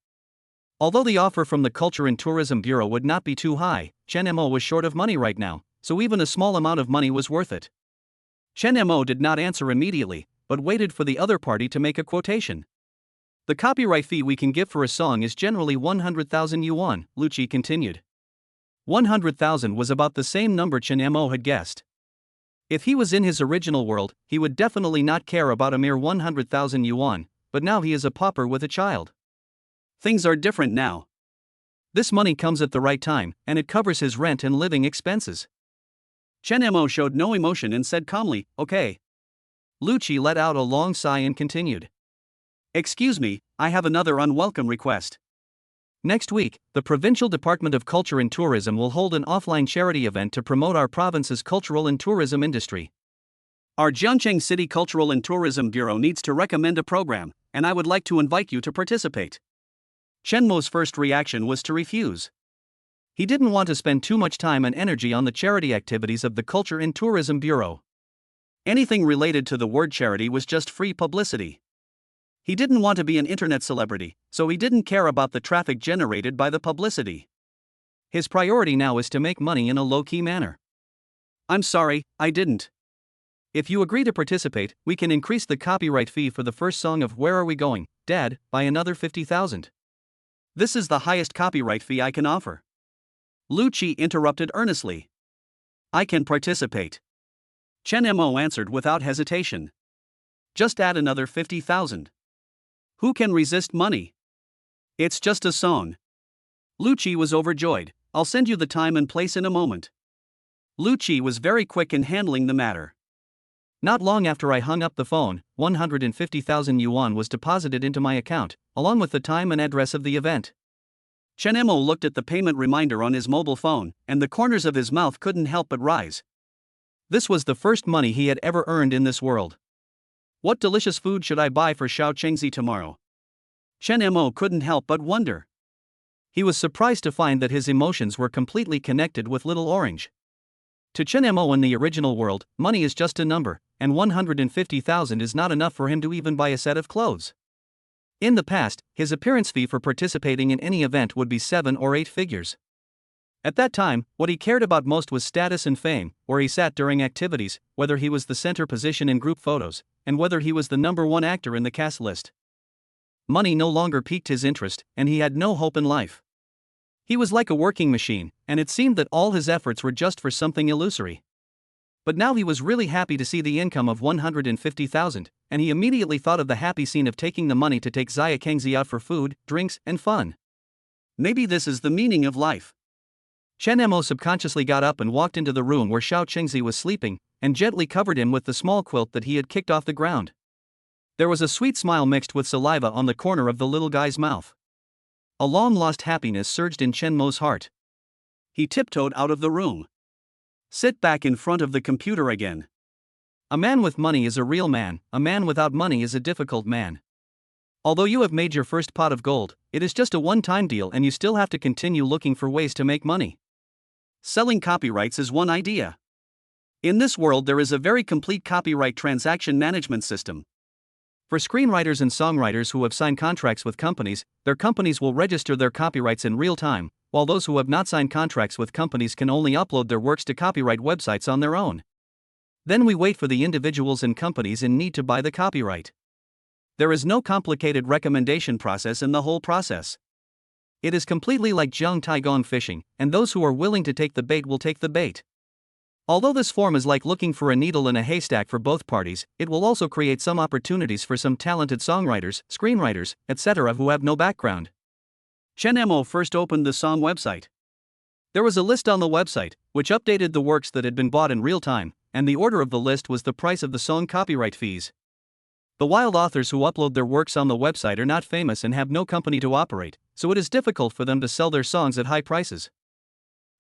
Although the offer from the Culture and Tourism Bureau would not be too high, Chen Mo was short of money right now, so even a small amount of money was worth it. Chen Mo did not answer immediately, but waited for the other party to make a quotation. The copyright fee we can give for a song is generally 100,000 yuan, Lu Qi continued. 100,000 was about the same number Chen Mo had guessed. If he was in his original world, he would definitely not care about a mere 100,000 yuan, but now he is a pauper with a child. Things are different now. This money comes at the right time, and it covers his rent and living expenses. Chen Mo showed no emotion and said calmly, okay. Lu Qi let out a long sigh and continued. Excuse me, I have another unwelcome request. Next week, the Provincial Department of Culture and Tourism will hold an offline charity event to promote our province's cultural and tourism industry. Our Jiangcheng City Cultural and Tourism Bureau needs to recommend a program, and I would like to invite you to participate. Chen Mo's first reaction was to refuse. He didn't want to spend too much time and energy on the charity activities of the Culture and Tourism Bureau. Anything related to the word charity was just free publicity. He didn't want to be an internet celebrity, so he didn't care about the traffic generated by the publicity. His priority now is to make money in a low-key manner. I'm sorry, I didn't. If you agree to participate, we can increase the copyright fee for the first song of Where Are We Going, Dad, by another 50,000. This is the highest copyright fee I can offer. Lu Qi interrupted earnestly. I can participate. Chen Mo answered without hesitation. Just add another 50,000. Who can resist money? It's just a song. Lu Qi was overjoyed. I'll send you the time and place in a moment. Lu Qi was very quick in handling the matter. Not long after I hung up the phone, 150,000 yuan was deposited into my account, along with the time and address of the event. Chen Mo looked at the payment reminder on his mobile phone, and the corners of his mouth couldn't help but rise. This was the first money he had ever earned in this world. What delicious food should I buy for Xiao Qingzi tomorrow? Chen Mo couldn't help but wonder. He was surprised to find that his emotions were completely connected with Little Orange. To Chen Mo in the original world, money is just a number, and 150,000 is not enough for him to even buy a set of clothes. In the past, his appearance fee for participating in any event would be 7 or 8 figures. At that time, what he cared about most was status and fame, where he sat during activities, whether he was the center position in group photos, and whether he was the #1 actor in the cast list. Money no longer piqued his interest, and he had no hope in life. He was like a working machine, and it seemed that all his efforts were just for something illusory. But now he was really happy to see the income of 150,000, and he immediately thought of the happy scene of taking the money to take Xia Kengzi out for food, drinks, and fun. Maybe this is the meaning of life. Chen Mo subconsciously got up and walked into the room where Xiao Qingzi was sleeping, and gently covered him with the small quilt that he had kicked off the ground. There was a sweet smile mixed with saliva on the corner of the little guy's mouth. A long-lost happiness surged in Chen Mo's heart. He tiptoed out of the room. Sit back in front of the computer again. A man with money is a real man, a man without money is a difficult man. Although you have made your first pot of gold, it is just a one-time deal and you still have to continue looking for ways to make money. Selling copyrights is one idea. In this world, there is a very complete copyright transaction management system. For screenwriters and songwriters who have signed contracts with companies, their companies will register their copyrights in real time, while those who have not signed contracts with companies can only upload their works to copyright websites on their own. Then we wait for the individuals and companies in need to buy the copyright. There is no complicated recommendation process in the whole process. It is completely like Zhang Taigong fishing, and those who are willing to take the bait will take the bait. Although this form is like looking for a needle in a haystack for both parties, it will also create some opportunities for some talented songwriters, screenwriters, etc. who have no background. Chen Mo first opened the song website. There was a list on the website, which updated the works that had been bought in real time, and the order of the list was the price of the song copyright fees. The wild authors who upload their works on the website are not famous and have no company to operate, so it is difficult for them to sell their songs at high prices.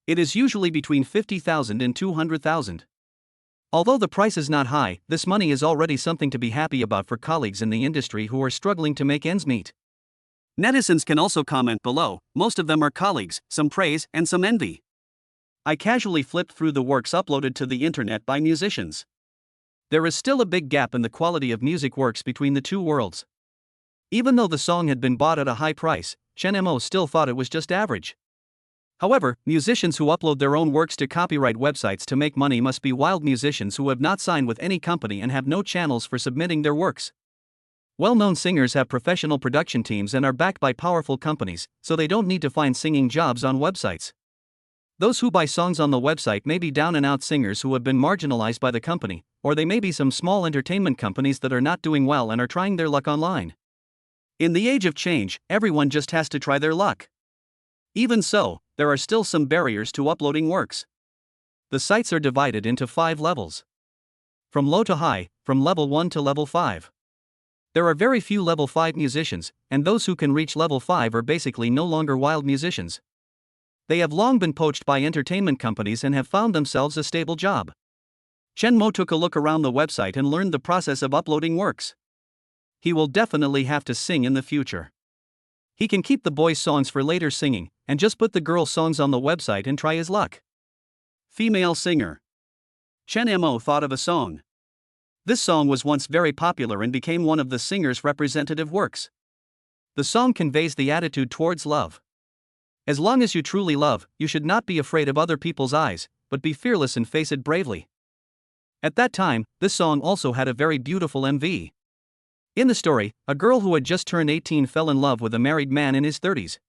It is usually between 50,000 and 200,000. Although the price is not high, this money is already something to be happy about for colleagues in the industry who are struggling to make ends meet. Netizens can also comment below, most of them are colleagues, some praise and some envy. I casually flipped through the works uploaded to the internet by musicians. There is still a big gap in the quality of music works between the two worlds. Even though the song had been bought at a high price, Chen Mo still thought it was just average. However, musicians who upload their own works to copyright websites to make money must be wild musicians who have not signed with any company and have no channels for submitting their works. Well-known singers have professional production teams and are backed by powerful companies, so they don't need to find singing jobs on websites. Those who buy songs on the website may be down-and-out singers who have been marginalized by the company, or they may be some small entertainment companies that are not doing well and are trying their luck online. In the age of change, everyone just has to try their luck. Even so, there are still some barriers to uploading works. The sites are divided into 5 levels. From low to high, from level 1 to level 5. There are very few level 5 musicians, and those who can reach level 5 are basically no longer wild musicians. They have long been poached by entertainment companies and have found themselves a stable job. Chen Mo took a look around the website and learned the process of uploading works. He will definitely have to sing in the future. He can keep the boys' songs for later singing, and just put the girls' songs on the website and try his luck. Female singer. Chen Mo thought of a song. This song was once very popular and became one of the singer's representative works. The song conveys the attitude towards love. As long as you truly love, you should not be afraid of other people's eyes, but be fearless and face it bravely. At that time, this song also had a very beautiful MV. In the story, a girl who had just turned 18 fell in love with a married man in his 30s.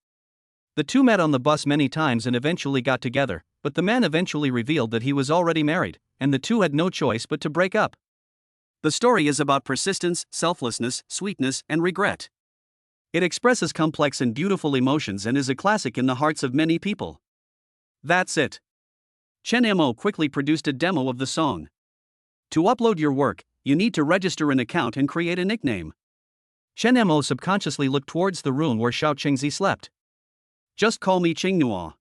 The two met on the bus many times and eventually got together, but the man eventually revealed that he was already married, and the two had no choice but to break up. The story is about persistence, selflessness, sweetness, and regret. It expresses complex and beautiful emotions and is a classic in the hearts of many people. That's it. Chen Mo quickly produced a demo of the song. To upload your work, you need to register an account and create a nickname. Chen Mo subconsciously looked towards the room where Xiao Qingzi slept. Just call me Qingnua.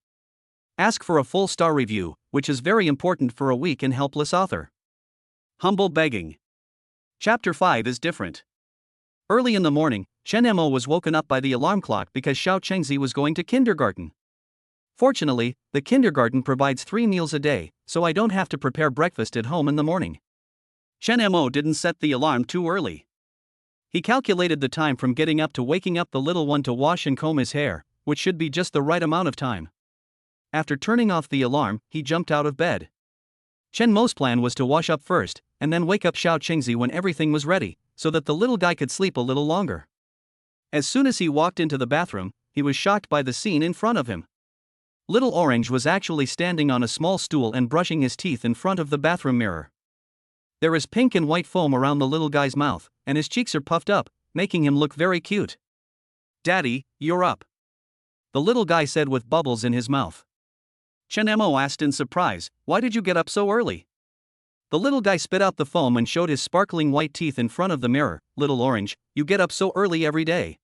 Ask for a full star review, which is very important for a weak and helpless author. Humble begging. Chapter 5 is different. Early in the morning, Chen Mo was woken up by the alarm clock because Xiao Qingzi was going to kindergarten. Fortunately, the kindergarten provides 3 meals a day, so I don't have to prepare breakfast at home in the morning. Chen Mo didn't set the alarm too early. He calculated the time from getting up to waking up the little one to wash and comb his hair, which should be just the right amount of time. After turning off the alarm, he jumped out of bed. Chen Mo's plan was to wash up first, and then wake up Xiao Qingzi when everything was ready, so that the little guy could sleep a little longer. As soon as he walked into the bathroom, he was shocked by the scene in front of him. Little Orange was actually standing on a small stool and brushing his teeth in front of the bathroom mirror. There is pink and white foam around the little guy's mouth, and his cheeks are puffed up, making him look very cute. "Daddy, you're up," the little guy said with bubbles in his mouth. Chen Mo asked in surprise, "Why did you get up so early?" The little guy spit out the foam and showed his sparkling white teeth in front of the mirror. "Little Orange, you get up so early every day."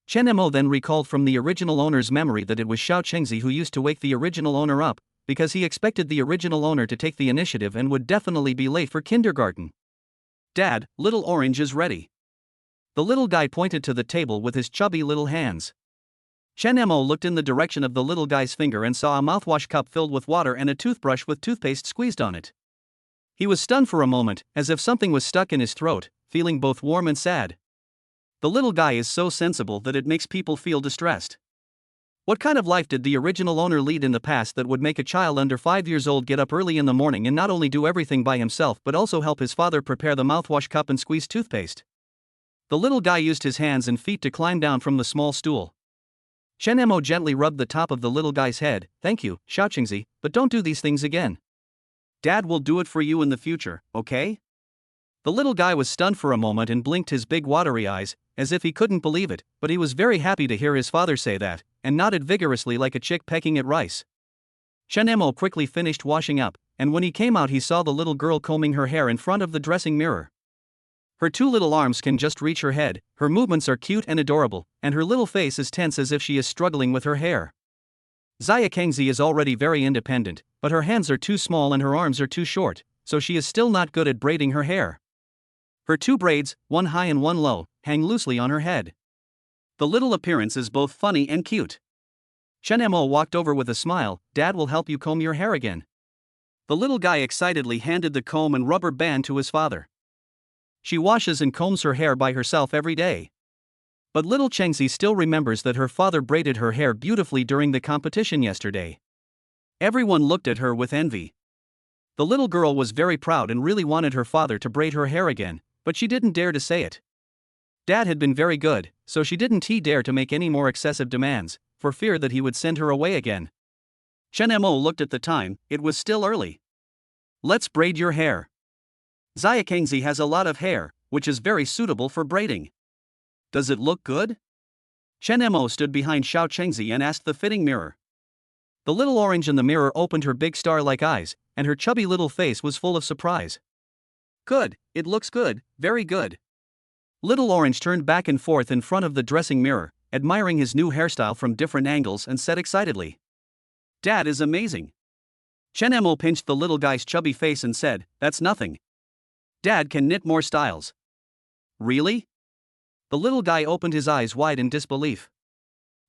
Chen Mo then recalled from the original owner's memory that it was Xiao Qingzi who used to wake the original owner up, because he expected the original owner to take the initiative and would definitely be late for kindergarten. "Dad, Little Orange is ready." The little guy pointed to the table with his chubby little hands. Chen Mo looked in the direction of the little guy's finger and saw a mouthwash cup filled with water and a toothbrush with toothpaste squeezed on it. He was stunned for a moment, as if something was stuck in his throat, feeling both warm and sad. The little guy is so sensible that it makes people feel distressed. What kind of life did the original owner lead in the past that would make a child under 5 years old get up early in the morning and not only do everything by himself but also help his father prepare the mouthwash cup and squeeze toothpaste? The little guy used his hands and feet to climb down from the small stool. Chen Mo gently rubbed the top of the little guy's head. "Thank you, Xiao Qingzi, but don't do these things again. Dad will do it for you in the future, okay?" The little guy was stunned for a moment and blinked his big watery eyes, as if he couldn't believe it, but he was very happy to hear his father say that, and nodded vigorously like a chick pecking at rice. Chen Mo quickly finished washing up, and when he came out he saw the little girl combing her hair in front of the dressing mirror. Her two little arms can just reach her head, her movements are cute and adorable, and her little face is tense as if she is struggling with her hair. Xia Kengzi is already very independent, but her hands are too small and her arms are too short, so she is still not good at braiding her hair. Her two braids, one high and one low, hang loosely on her head. The little appearance is both funny and cute. Chen Mo walked over with a smile. "Dad will help you comb your hair again." The little guy excitedly handed the comb and rubber band to his father. She washes and combs her hair by herself every day. But little Chengzi still remembers that her father braided her hair beautifully during the competition yesterday. Everyone looked at her with envy. The little girl was very proud and really wanted her father to braid her hair again, but she didn't dare to say it. Dad had been very good, so she didn't dare to make any more excessive demands, for fear that he would send her away again. Chen Mo looked at the time. It was still early. "Let's braid your hair. Xia Kengzi has a lot of hair, which is very suitable for braiding. Does it look good?" Chen Mo stood behind Xiao Chengzi and asked the fitting mirror. The little orange in the mirror opened her big star-like eyes, and her chubby little face was full of surprise. "Good, it looks good, very good." Little Orange turned back and forth in front of the dressing mirror, admiring his new hairstyle from different angles and said excitedly, "Dad is amazing." Chen Mo pinched the little guy's chubby face and said, "That's nothing. Dad can knit more styles." "Really?" The little guy opened his eyes wide in disbelief.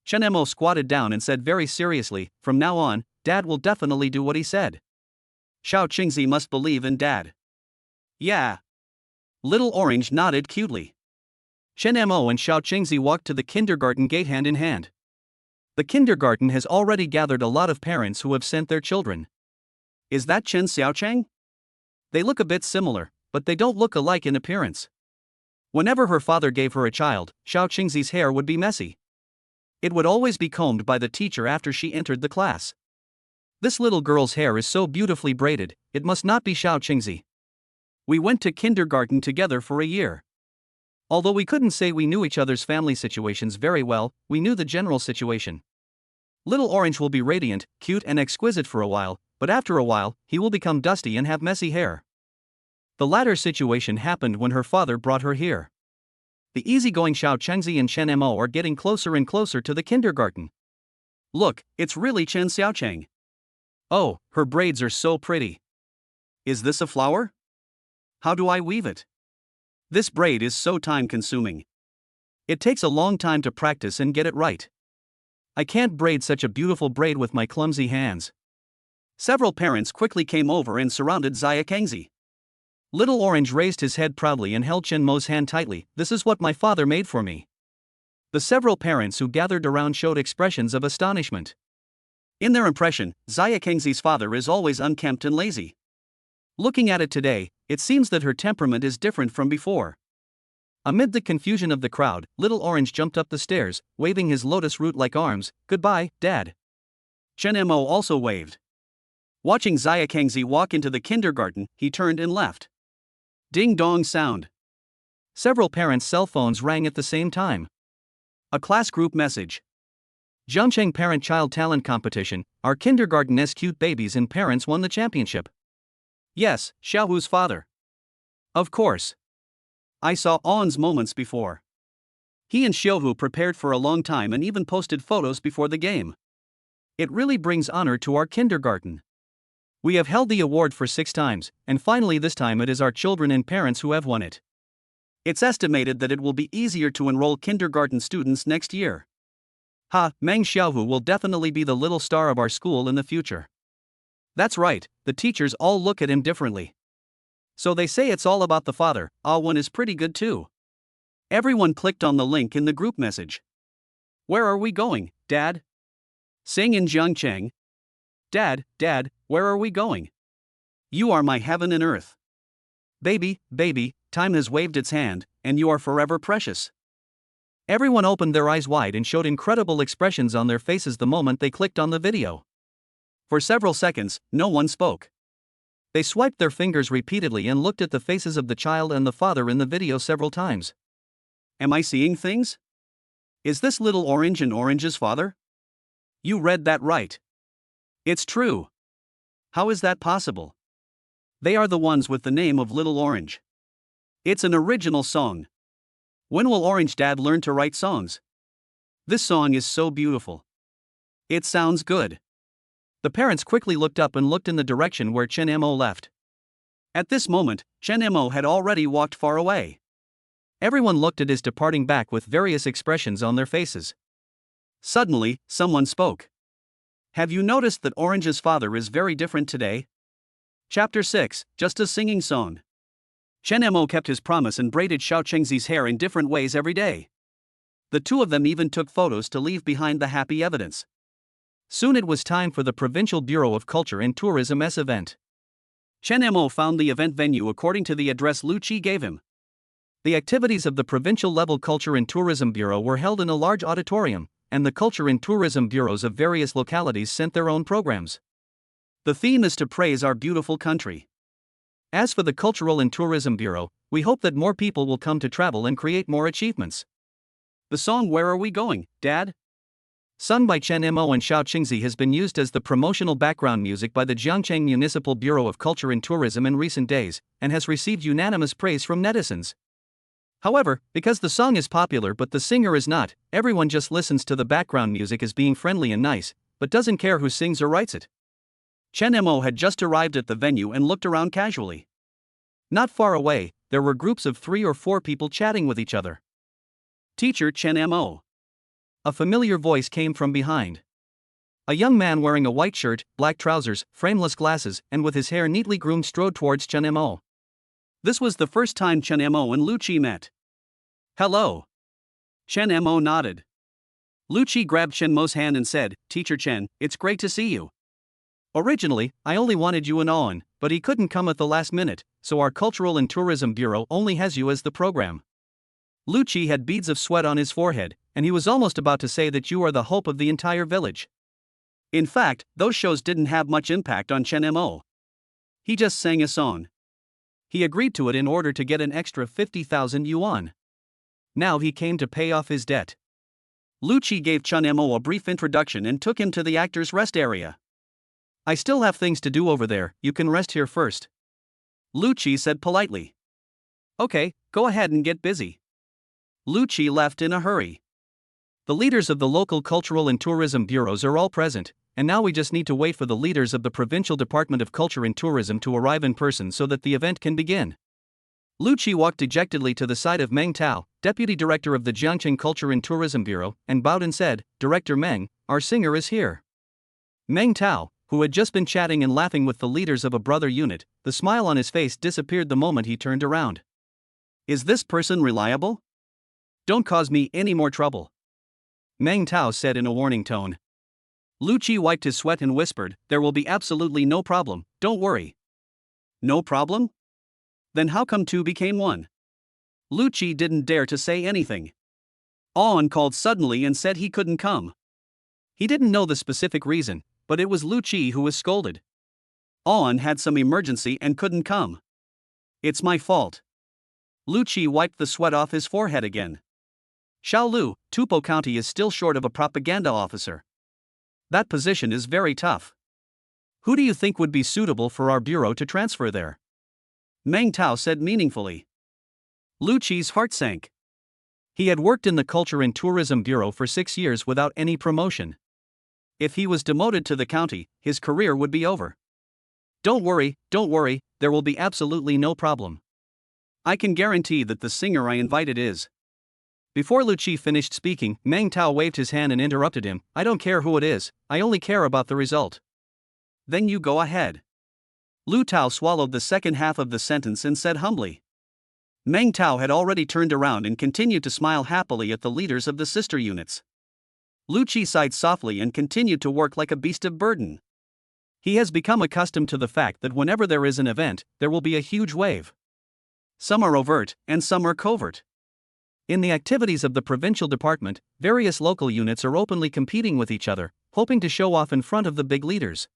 Chen Mo squatted down and said very seriously, "From now on, Dad will definitely do what he said. Xiao Qingzi must believe in Dad." "Yeah." Little Orange nodded cutely. Chen Mo and Xiao Qingzi walked to the kindergarten gate hand in hand. The kindergarten has already gathered a lot of parents who have sent their children. "Is that Chen Xiaocheng?" They look a bit similar, but they don't look alike in appearance. Whenever her father gave her a child, Xiao Qingzi's hair would be messy. It would always be combed by the teacher after she entered the class. This little girl's hair is so beautifully braided, it must not be Xiao Qingzi. We went to kindergarten together for a year. Although we couldn't say we knew each other's family situations very well, we knew the general situation. Little Orange will be radiant, cute and exquisite for a while, but after a while, he will become dusty and have messy hair. The latter situation happened when her father brought her here. The easygoing Xiao Chengzi and Chen Mo are getting closer and closer to the kindergarten. "Look, it's really Chen Xiaocheng. Oh, her braids are so pretty. Is this a flower? How do I weave it? This braid is so time-consuming. It takes a long time to practice and get it right. I can't braid such a beautiful braid with my clumsy hands." Several parents quickly came over and surrounded Xia Kengzi. Little Orange raised his head proudly and held Chen Mo's hand tightly. "This is what my father made for me." The several parents who gathered around showed expressions of astonishment. In their impression, Xia Kengzi's father is always unkempt and lazy. Looking at it today, it seems that her temperament is different from before. Amid the confusion of the crowd, Little Orange jumped up the stairs, waving his lotus root-like arms. "Goodbye, Dad." Chen Mo also waved. Watching Xia Kengzi walk into the kindergarten, he turned and left. Ding-dong sound. Several parents' cell phones rang at the same time. A class group message. Zhengcheng Parent-Child Talent Competition. Our kindergarten's cute babies and parents won the championship. Yes, Xiaohu's father. Of course. I saw On's moments before. He and Xiaohu prepared for a long time and even posted photos before the game. It really brings honor to our kindergarten. We have held the award for 6 times, and finally this time it is our children and parents who have won it. It's estimated that it will be easier to enroll kindergarten students next year. Meng Xiaohu will definitely be the little star of our school in the future. That's right, the teachers all look at him differently. So they say it's all about the father. Wen is pretty good too. Everyone clicked on the link in the group message. Where are we going, Dad? Sing in Jiangcheng. Dad, where are we going? You are my heaven and earth. Baby, time has waved its hand, and you are forever precious. Everyone opened their eyes wide and showed incredible expressions on their faces the moment they clicked on the video. For several seconds, no one spoke. They swiped their fingers repeatedly and looked at the faces of the child and the father in the video several times. Am I seeing things? Is this little orange and Orange's father? You read that right. It's true. How is that possible? They are the ones with the name of Little Orange. It's an original song. When will Orange Dad learn to write songs? This song is so beautiful. It sounds good. The parents quickly looked up and looked in the direction where Chen Mo left. At this moment, Chen Mo had already walked far away. Everyone looked at his departing back with various expressions on their faces. Suddenly, someone spoke. Have you noticed that Orange's father is very different today? Chapter 6, Just a Singing Song. Chen Mo kept his promise and braided Xiao Chengzi's hair in different ways every day. The two of them even took photos to leave behind the happy evidence. Soon it was time for the Provincial Bureau of Culture and Tourism's event. Chen Mo found the event venue according to the address Lu Qi gave him. The activities of the Provincial-level Culture and Tourism Bureau were held in a large auditorium, and the Culture and Tourism Bureaus of various localities sent their own programs. The theme is to praise our beautiful country. As for the Cultural and Tourism Bureau, we hope that more people will come to travel and create more achievements. The song Where Are We Going, Dad? Sung by Chen Mo and Xiao Qingzi has been used as the promotional background music by the Jiangcheng Municipal Bureau of Culture and Tourism in recent days, and has received unanimous praise from netizens. However, because the song is popular but the singer is not, everyone just listens to the background music as being friendly and nice, but doesn't care who sings or writes it. Chen Mo had just arrived at the venue and looked around casually. Not far away, there were groups of 3 or 4 people chatting with each other. Teacher Chen Mo. A familiar voice came from behind. A young man wearing a white shirt, black trousers, frameless glasses, and with his hair neatly groomed strode towards Chen Mo. This was the first time Chen Mo and Lu Qi met. Hello. Chen Mo nodded. Lu Qi grabbed Chen Mo's hand and said, Teacher Chen, it's great to see you. Originally, I only wanted you and Owen, but he couldn't come at the last minute, so our Cultural and Tourism Bureau only has you as the program. Lu Qi had beads of sweat on his forehead, and he was almost about to say that you are the hope of the entire village. In fact, those shows didn't have much impact on Chen Mo. He just sang a song. He agreed to it in order to get an extra 50,000 yuan. Now he came to pay off his debt. Lu Qi gave Chen Mo a brief introduction and took him to the actor's rest area. I still have things to do over there, you can rest here first. Lu Qi said politely. Okay, go ahead and get busy. Lu Qi left in a hurry. The leaders of the local cultural and tourism bureaus are all present, and now we just need to wait for the leaders of the Provincial Department of Culture and Tourism to arrive in person so that the event can begin. Lu Qi walked dejectedly to the side of Meng Tao, deputy director of the Jiangcheng Culture and Tourism Bureau, and bowed and said, Director Meng, our singer is here. Meng Tao, who had just been chatting and laughing with the leaders of a brother unit, the smile on his face disappeared the moment he turned around. Is this person reliable? Don't cause me any more trouble. Meng Tao said in a warning tone. Lu Qi wiped his sweat and whispered, There will be absolutely no problem, don't worry. No problem? Then how come 2 became 1? Lu Qi didn't dare to say anything. Owen called suddenly and said he couldn't come. He didn't know the specific reason, but it was Lu Qi who was scolded. Owen had some emergency and couldn't come. It's my fault. Lu Qi wiped the sweat off his forehead again. Shaolu, Tupo County is still short of a propaganda officer. That position is very tough. Who do you think would be suitable for our bureau to transfer there? Meng Tao said meaningfully. Lu Qi's heart sank. He had worked in the Culture and Tourism Bureau for 6 years without any promotion. If he was demoted to the county, his career would be over. Don't worry, there will be absolutely no problem. I can guarantee that the singer I invited is. Before Lu Qi finished speaking, Meng Tao waved his hand and interrupted him. I don't care who it is, I only care about the result. Then you go ahead. Lu Tao swallowed the second half of the sentence and said humbly. Meng Tao had already turned around and continued to smile happily at the leaders of the sister units. Lu Qi sighed softly and continued to work like a beast of burden. He has become accustomed to the fact that whenever there is an event, there will be a huge wave. Some are overt, and some are covert. In the activities of the provincial department, various local units are openly competing with each other, hoping to show off in front of the big leaders.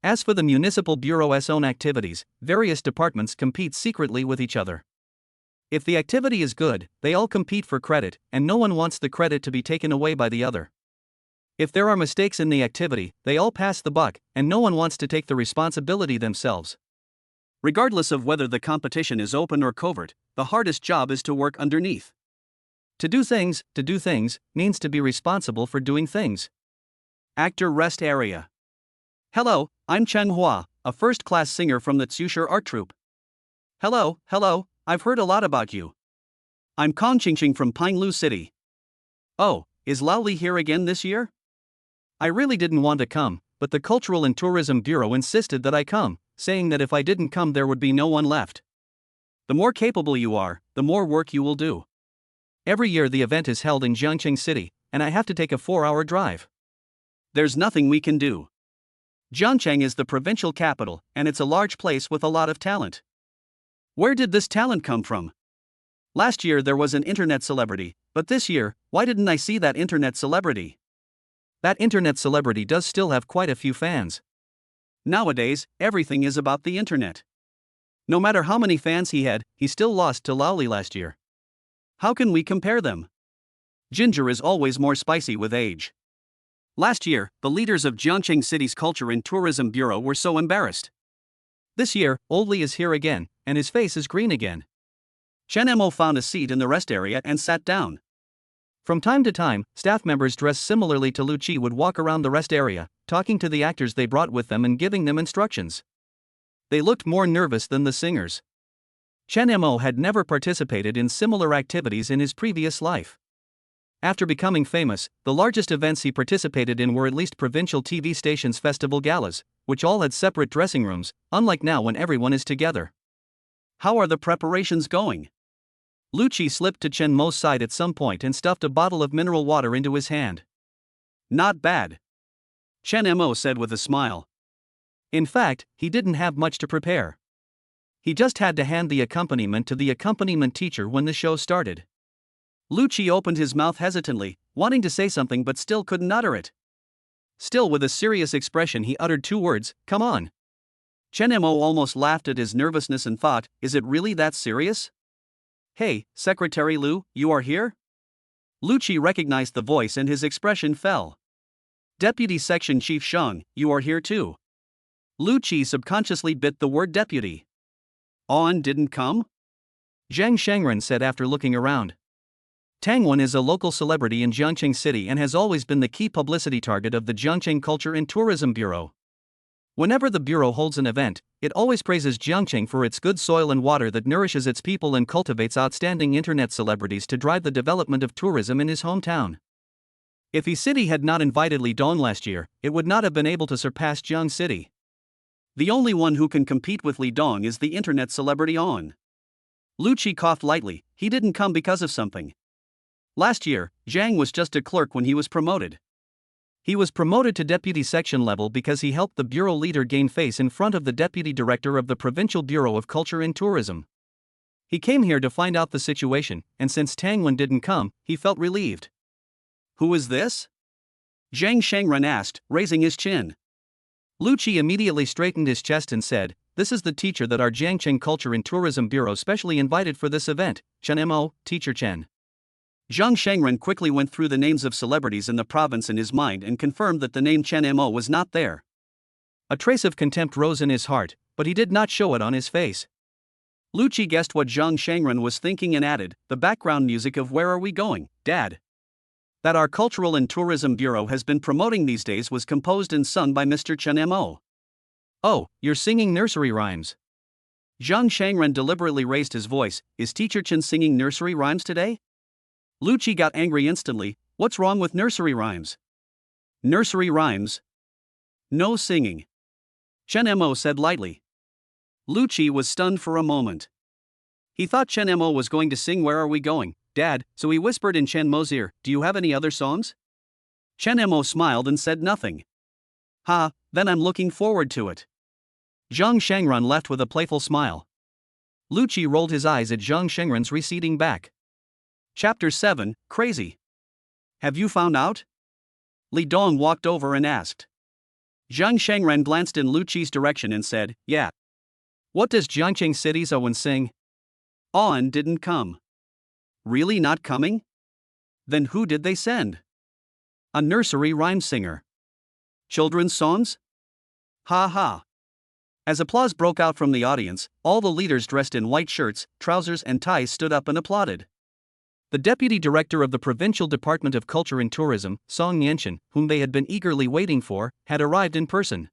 As for the municipal bureau's own activities, various departments compete secretly with each other. If the activity is good, they all compete for credit, and no one wants the credit to be taken away by the other. If there are mistakes in the activity, they all pass the buck, and no one wants to take the responsibility themselves. Regardless of whether the competition is open or covert, the hardest job is to work underneath. To do things, means to be responsible for doing things. Actor Rest Area. Hello, I'm Cheng Hua, a first-class singer from the Tsusher art troupe. Hello, I've heard a lot about you. I'm Kong Qingqing from Pinglu City. Oh, is Lao Li here again this year? I really didn't want to come, but the Cultural and Tourism Bureau insisted that I come, saying that if I didn't come there would be no one left. The more capable you are, the more work you will do. Every year the event is held in Jiangqing City, and I have to take a 4-hour drive. There's nothing we can do. Jiangqing is the provincial capital, and it's a large place with a lot of talent. Where did this talent come from? Last year there was an internet celebrity, but this year, why didn't I see that internet celebrity? That internet celebrity does still have quite a few fans. Nowadays, everything is about the internet. No matter how many fans he had, he still lost to Lao Li last year. How can we compare them? Ginger is always more spicy with age. Last year, the leaders of Jiangqing City's Culture and Tourism Bureau were so embarrassed. This year, Old Li is here again, and his face is green again. Chen Mo found a seat in the rest area and sat down. From time to time, staff members dressed similarly to Lu Qi would walk around the rest area, talking to the actors they brought with them and giving them instructions. They looked more nervous than the singers. Chen Mo had never participated in similar activities in his previous life. After becoming famous, the largest events he participated in were at least provincial TV stations' festival galas, which all had separate dressing rooms, unlike now when everyone is together. How are the preparations going? Lu Qi slipped to Chen Mo's side at some point and stuffed a bottle of mineral water into his hand. Not bad. Chen Mo said with a smile. In fact, he didn't have much to prepare. He just had to hand the accompaniment to the accompaniment teacher when the show started. Lu Qi opened his mouth hesitantly, wanting to say something but still couldn't utter it. Still with a serious expression he uttered 2 words, come on. Chen Mo almost laughed at his nervousness and thought, is it really that serious? Hey, Secretary Lu, you are here? Lu Qi recognized the voice and his expression fell. Deputy Section Chief Shang, you are here too. Lu Qi subconsciously bit the word deputy. On didn't come? Zhang Shengren said after looking around. Tang Wen is a local celebrity in Jiangqing City and has always been the key publicity target of the Jiangqing Culture and Tourism Bureau. Whenever the bureau holds an event, it always praises Jiangqing for its good soil and water that nourishes its people and cultivates outstanding internet celebrities to drive the development of tourism in his hometown. If Yi City had not invited Li Dong last year, it would not have been able to surpass Jiang City. The only one who can compete with Li Dong is the internet celebrity On. Lu Qi coughed lightly, he didn't come because of something. Last year, Zhang was just a clerk when he was promoted. He was promoted to deputy section level because he helped the bureau leader gain face in front of the deputy director of the Provincial Bureau of Culture and Tourism. He came here to find out the situation, and since Tang Wen didn't come, he felt relieved. Who is this? Zhang Shengren asked, raising his chin. Lu Qi immediately straightened his chest and said, this is the teacher that our Jiangqing Culture and Tourism Bureau specially invited for this event, Chen Mo, Teacher Chen. Zhang Shengren quickly went through the names of celebrities in the province in his mind and confirmed that the name Chen Mo was not there. A trace of contempt rose in his heart, but he did not show it on his face. Lu Qi guessed what Zhang Shengren was thinking and added, the background music of Where Are We Going, Dad? That our Cultural and Tourism Bureau has been promoting these days was composed and sung by Mr. Chen Mo. Oh, you're singing nursery rhymes. Zhang Shangren deliberately raised his voice. Is Teacher Chen singing nursery rhymes today? Lu Qi got angry instantly. What's wrong with nursery rhymes? Nursery rhymes? No singing. Chen Mo said lightly. Lu Qi was stunned for a moment. He thought Chen Mo was going to sing Where Are We Going, Dad, so he whispered in Chen Mo's ear, Do you have any other songs? Chen Mo smiled and said nothing. Ha, then I'm looking forward to it. Zhang Shangren left with a playful smile. Lu Qi rolled his eyes at Zhang Shangren's receding back. Chapter 7, Crazy. Have you found out? Li Dong walked over and asked. Zhang Shangren glanced in Lu Qi's direction and said, Yeah. What does Jiangqing City's Owen sing? Owen didn't come. Really not coming? Then who did they send? A nursery rhyme singer. Children's songs? Ha ha. As applause broke out from the audience, all the leaders dressed in white shirts, trousers and ties stood up and applauded. The deputy director of the Provincial Department of Culture and Tourism, Song Yanchen, whom they had been eagerly waiting for, had arrived in person.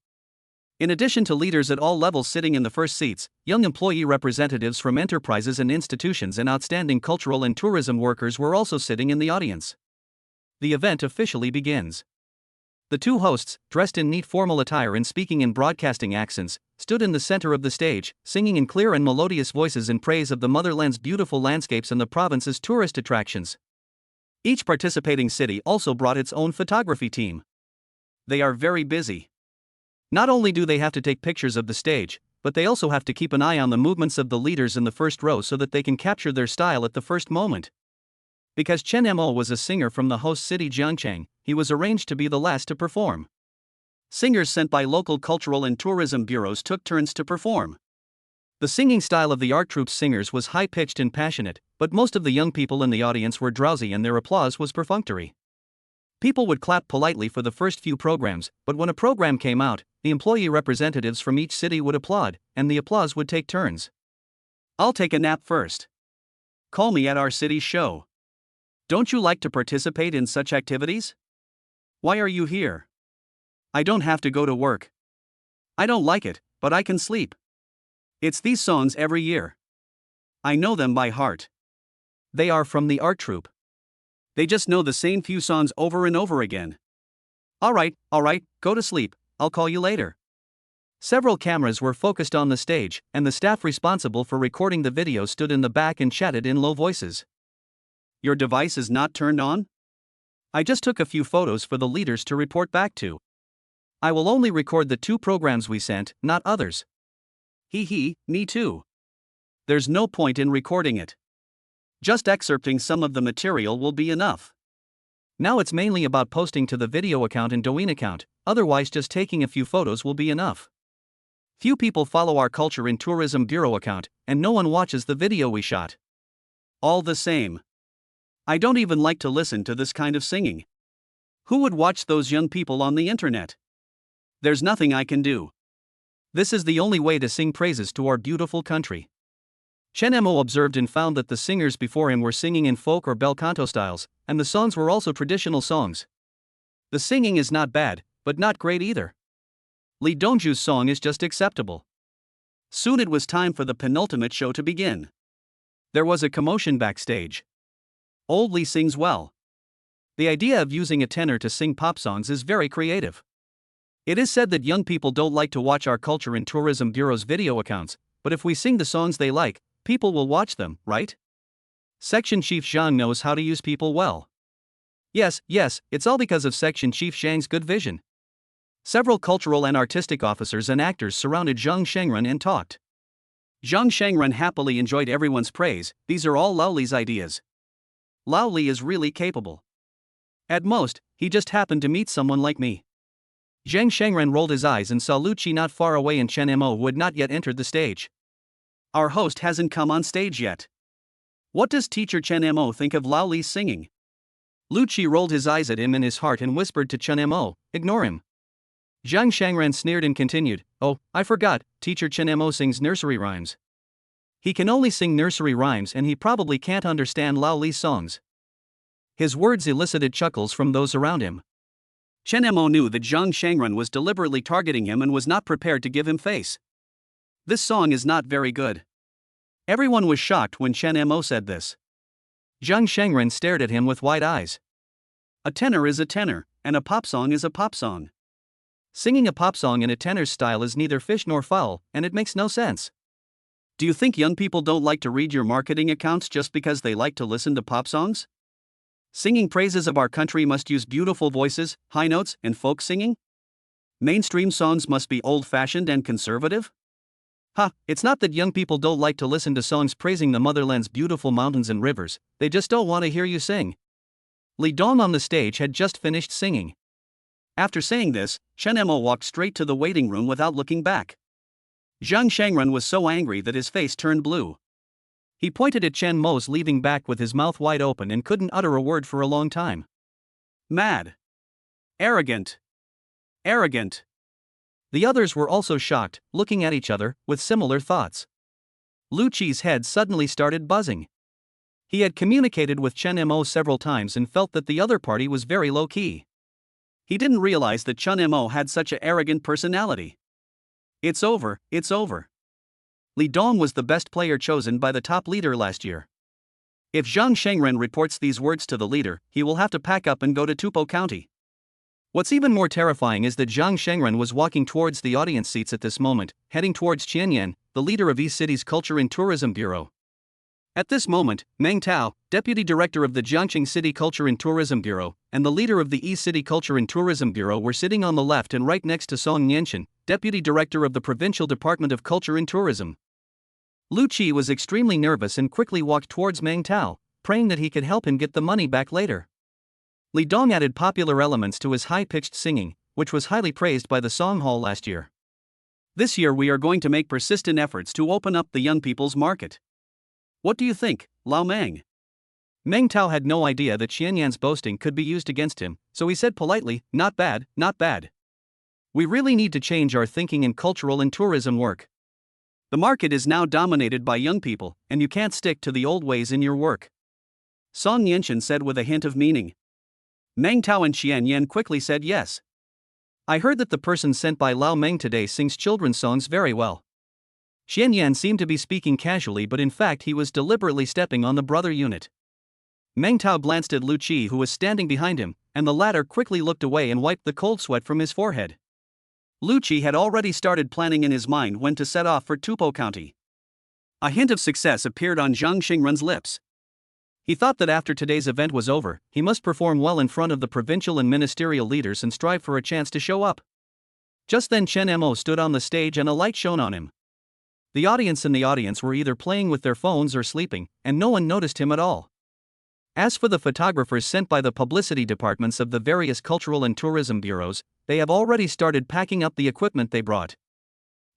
In addition to leaders at all levels sitting in the first seats, young employee representatives from enterprises and institutions and outstanding cultural and tourism workers were also sitting in the audience. The event officially begins. The two hosts, dressed in neat formal attire and speaking in broadcasting accents, stood in the center of the stage, singing in clear and melodious voices in praise of the motherland's beautiful landscapes and the province's tourist attractions. Each participating city also brought its own photography team. They are very busy. Not only do they have to take pictures of the stage, but they also have to keep an eye on the movements of the leaders in the first row so that they can capture their style at the first moment. Because Chen Mo was a singer from the host city Jiangcheng, he was arranged to be the last to perform. Singers sent by local cultural and tourism bureaus took turns to perform. The singing style of the art troupe's singers was high-pitched and passionate, but most of the young people in the audience were drowsy and their applause was perfunctory. People would clap politely for the first few programs, but when a program came out, the employee representatives from each city would applaud, and the applause would take turns. I'll take a nap first. Call me at our city's show. Don't you like to participate in such activities? Why are you here? I don't have to go to work. I don't like it, but I can sleep. It's these songs every year. I know them by heart. They are from the art troupe. They just know the same few songs over and over again. All right, go to sleep, I'll call you later. Several cameras were focused on the stage, and the staff responsible for recording the video stood in the back and chatted in low voices. Your device is not turned on? I just took a few photos for the leaders to report back to. I will only record the 2 programs we sent, not others. Me too. There's no point in recording it. Just excerpting some of the material will be enough. Now it's mainly about posting to the video account and Douyin account, otherwise just taking a few photos will be enough. Few people follow our Culture and Tourism Bureau account, and no one watches the video we shot. All the same. I don't even like to listen to this kind of singing. Who would watch those young people on the internet? There's nothing I can do. This is the only way to sing praises to our beautiful country. Chen Mo observed and found that the singers before him were singing in folk or bel canto styles, and the songs were also traditional songs. The singing is not bad, but not great either. Li Dongju's song is just acceptable. Soon it was time for the penultimate show to begin. There was a commotion backstage. Old Li sings well. The idea of using a tenor to sing pop songs is very creative. It is said that young people don't like to watch our Culture and Tourism Bureau's video accounts, but if we sing the songs they like, people will watch them, right? Section Chief Zhang knows how to use people well. Yes, it's all because of Section Chief Zhang's good vision. Several cultural and artistic officers and actors surrounded Zhang Shengren and talked. Zhang Shengren happily enjoyed everyone's praise. These are all Lao Li's ideas. Lao Li is really capable. At most, he just happened to meet someone like me. Zhang Shengren rolled his eyes and saw Lu Qi not far away and Chen Mo who had not yet entered the stage. Our host hasn't come on stage yet. What does teacher Chen Mo think of Lao Li's singing? Lu Qi rolled his eyes at him in his heart and whispered to Chen Mo, Ignore him. Zhang Shangren sneered and continued, Oh, I forgot, teacher Chen Mo sings nursery rhymes. He can only sing nursery rhymes and he probably can't understand Lao Li's songs. His words elicited chuckles from those around him. Chen Mo knew that Zhang Shangren was deliberately targeting him and was not prepared to give him face. This song is not very good. Everyone was shocked when Chen Mo said this. Zhang Shengren stared at him with wide eyes. A tenor is a tenor, and a pop song is a pop song. Singing a pop song in a tenor's style is neither fish nor fowl, and it makes no sense. Do you think young people don't like to read your marketing accounts just because they like to listen to pop songs? Singing praises of our country must use beautiful voices, high notes, and folk singing? Mainstream songs must be old-fashioned and conservative? It's not that young people don't like to listen to songs praising the motherland's beautiful mountains and rivers, they just don't want to hear you sing. Li Dong on the stage had just finished singing. After saying this, Chen Mo walked straight to the waiting room without looking back. Zhang Shengren was so angry that his face turned blue. He pointed at Chen Mo's leaving back with his mouth wide open and couldn't utter a word for a long time. Mad. Arrogant. Arrogant. The others were also shocked, looking at each other, with similar thoughts. Lu Qi's head suddenly started buzzing. He had communicated with Chen Mo several times and felt that the other party was very low-key. He didn't realize that Chen Mo had such an arrogant personality. It's over, it's over. Li Dong was the best player chosen by the top leader last year. If Zhang Shengren reports these words to the leader, he will have to pack up and go to Tupo County. What's even more terrifying is that Zhang Shengren was walking towards the audience seats at this moment, heading towards Qianyan, the leader of East City's Culture and Tourism Bureau. At this moment, Meng Tao, deputy director of the Jiangqing City Culture and Tourism Bureau, and the leader of the East City Culture and Tourism Bureau were sitting on the left and right next to Song Nianchen, deputy director of the Provincial Department of Culture and Tourism. Lu Qi was extremely nervous and quickly walked towards Meng Tao, praying that he could help him get the money back later. Li Dong added popular elements to his high-pitched singing, which was highly praised by the Song Hall last year. This year we are going to make persistent efforts to open up the young people's market. What do you think, Lao Meng? Meng Tao had no idea that Qianyan's boasting could be used against him, so he said politely, not bad, not bad. We really need to change our thinking in cultural and tourism work. The market is now dominated by young people, and you can't stick to the old ways in your work. Song Nianchen said with a hint of meaning. Meng Tao and Qianyan quickly said yes. I heard that the person sent by Lao Meng today sings children's songs very well. Qianyan seemed to be speaking casually, but in fact he was deliberately stepping on the brother unit. Meng Tao glanced at Lu Qi, who was standing behind him, and the latter quickly looked away and wiped the cold sweat from his forehead. Lu Qi had already started planning in his mind when to set off for Tupo County. A hint of success appeared on Zhang Xingren's lips. He thought that after today's event was over, he must perform well in front of the provincial and ministerial leaders and strive for a chance to show up. Just then Chen Mo stood on the stage and a light shone on him. The audience were either playing with their phones or sleeping, and no one noticed him at all. As for the photographers sent by the publicity departments of the various cultural and tourism bureaus, they have already started packing up the equipment they brought.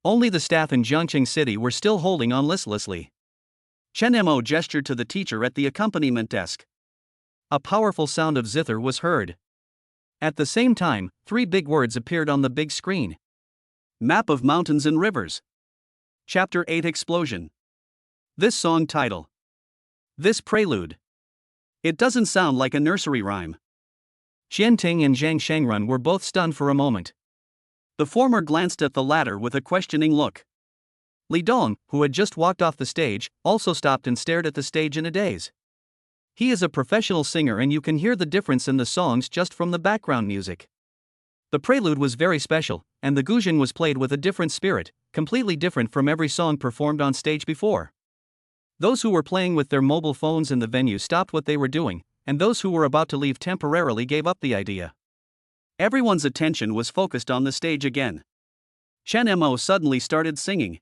Only the staff in Jiangqing City were still holding on listlessly. Chen Mo gestured to the teacher at the accompaniment desk. A powerful sound of zither was heard. At the same time, 3 big words appeared on the big screen. Map of Mountains and Rivers. Chapter 8 Explosion. This song title. This prelude. It doesn't sound like a nursery rhyme. Qian Ting and Zhang Shengren were both stunned for a moment. The former glanced at the latter with a questioning look. Li Dong, who had just walked off the stage, also stopped and stared at the stage in a daze. He is a professional singer and you can hear the difference in the songs just from the background music. The prelude was very special, and the guzheng was played with a different spirit, completely different from every song performed on stage before. Those who were playing with their mobile phones in the venue stopped what they were doing, and those who were about to leave temporarily gave up the idea. Everyone's attention was focused on the stage again. Chen Mo suddenly started singing.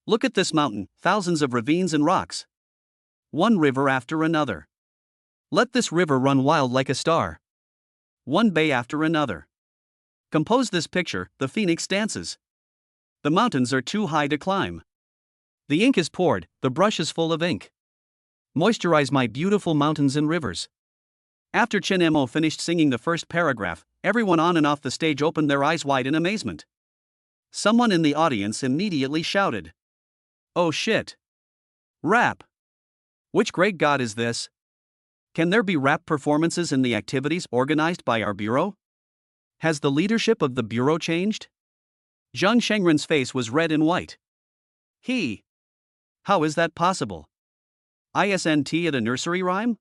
Look at this mountain, thousands of ravines and rocks. One river after another. Let this river run wild like a star. One bay after another. Compose this picture, the phoenix dances. The mountains are too high to climb. The ink is poured, the brush is full of ink. Moisturize my beautiful mountains and rivers. After Chen Mo finished singing the first paragraph, everyone on and off the stage opened their eyes wide in amazement. Someone in the audience immediately shouted. Oh shit! Rap! Which great god is this? Can there be rap performances in the activities organized by our bureau? Has the leadership of the bureau changed? Zhang Shengren's face was red and white. He. How is that possible? Isn't at a nursery rhyme?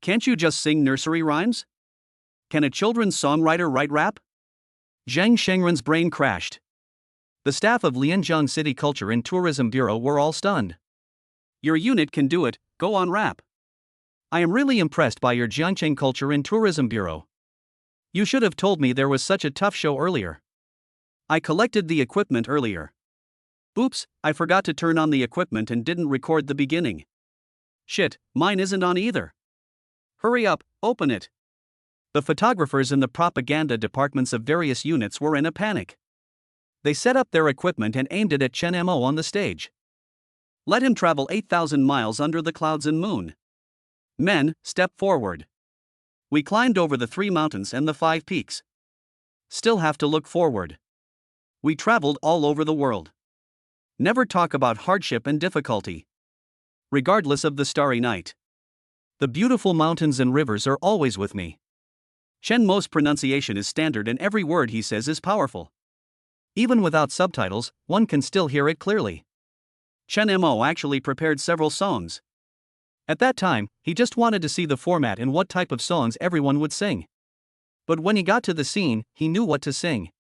Can't you just sing nursery rhymes? Can a children's songwriter write rap? Zhang Shengren's brain crashed. The staff of Lianjiang City Culture and Tourism Bureau were all stunned. Your unit can do it, go on rap. I am really impressed by your Jiangcheng Culture and Tourism Bureau. You should have told me there was such a tough show earlier. I collected the equipment earlier. Oops, I forgot to turn on the equipment and didn't record the beginning. Shit, mine isn't on either. Hurry up, open it. The photographers in the propaganda departments of various units were in a panic. They set up their equipment and aimed it at Chen Mo on the stage. Let him travel 8,000 miles under the clouds and moon. Men, step forward. We climbed over the 3 mountains and the 5 peaks. Still have to look forward. We traveled all over the world. Never talk about hardship and difficulty. Regardless of the starry night. The beautiful mountains and rivers are always with me. Chen Mo's pronunciation is standard and every word he says is powerful. Even without subtitles, one can still hear it clearly. Chen Mo actually prepared several songs. At that time, he just wanted to see the format and what type of songs everyone would sing. But when he got to the scene, he knew what to sing.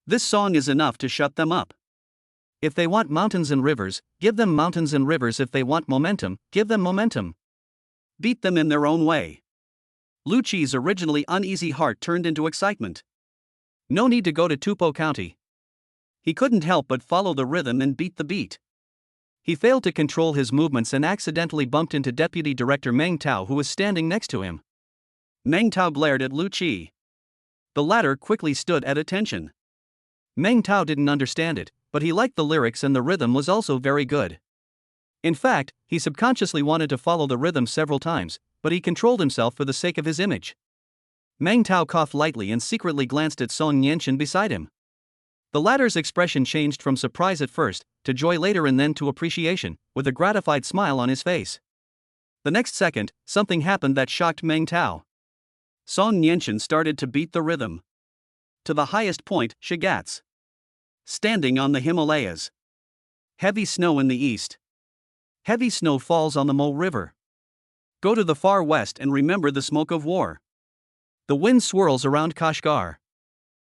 This song is enough to shut them up. If they want mountains and rivers, give them mountains and rivers. If they want momentum, give them momentum. Beat them in their own way. Lu Qi's originally uneasy heart turned into excitement. No need to go to Tupo County. He couldn't help but follow the rhythm and beat the beat. He failed to control his movements and accidentally bumped into Deputy Director Meng Tao, who was standing next to him. Meng Tao glared at Lu Qi. The latter quickly stood at attention. Meng Tao didn't understand it, but he liked the lyrics and the rhythm was also very good. In fact, he subconsciously wanted to follow the rhythm several times, but he controlled himself for the sake of his image. Meng Tao coughed lightly and secretly glanced at Song Nianchen beside him. The latter's expression changed from surprise at first, to joy later and then to appreciation, with a gratified smile on his face. The next second, something happened that shocked Meng Tao. Song Nianchen started to beat the rhythm. To the highest point, Shigatsu. Standing on the Himalayas. Heavy snow in the east. Heavy snow falls on the Mo River. Go to the far west and remember the smoke of war. The wind swirls around Kashgar.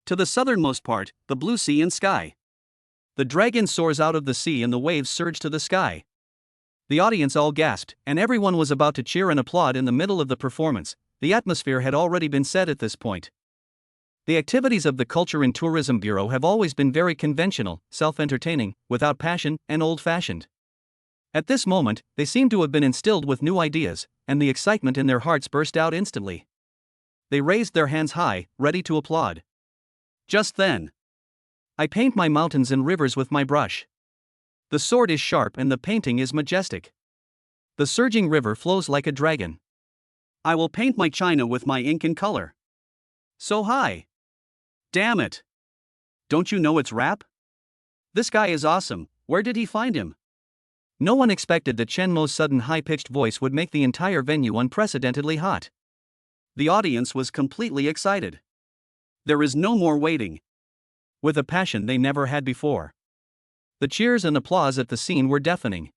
To the southernmost part, the blue sea and sky. The dragon soars out of the sea and the waves surge to the sky. The audience all gasped, and everyone was about to cheer and applaud in the middle of the performance. The atmosphere had already been set at this point. The activities of the Culture and Tourism Bureau have always been very conventional, self-entertaining, without passion, and old-fashioned. At this moment, they seemed to have been instilled with new ideas, and the excitement in their hearts burst out instantly. They raised their hands high, ready to applaud. Just then, I paint my mountains and rivers with my brush. The sword is sharp and the painting is majestic. The surging river flows like a dragon. I will paint my China with my ink and color. So high. Damn it. Don't you know it's rap? This guy is awesome, where did he find him? No one expected that Chen Mo's sudden high-pitched voice would make the entire venue unprecedentedly hot. The audience was completely excited. There is no more waiting. With a passion they never had before. The cheers and applause at the scene were deafening.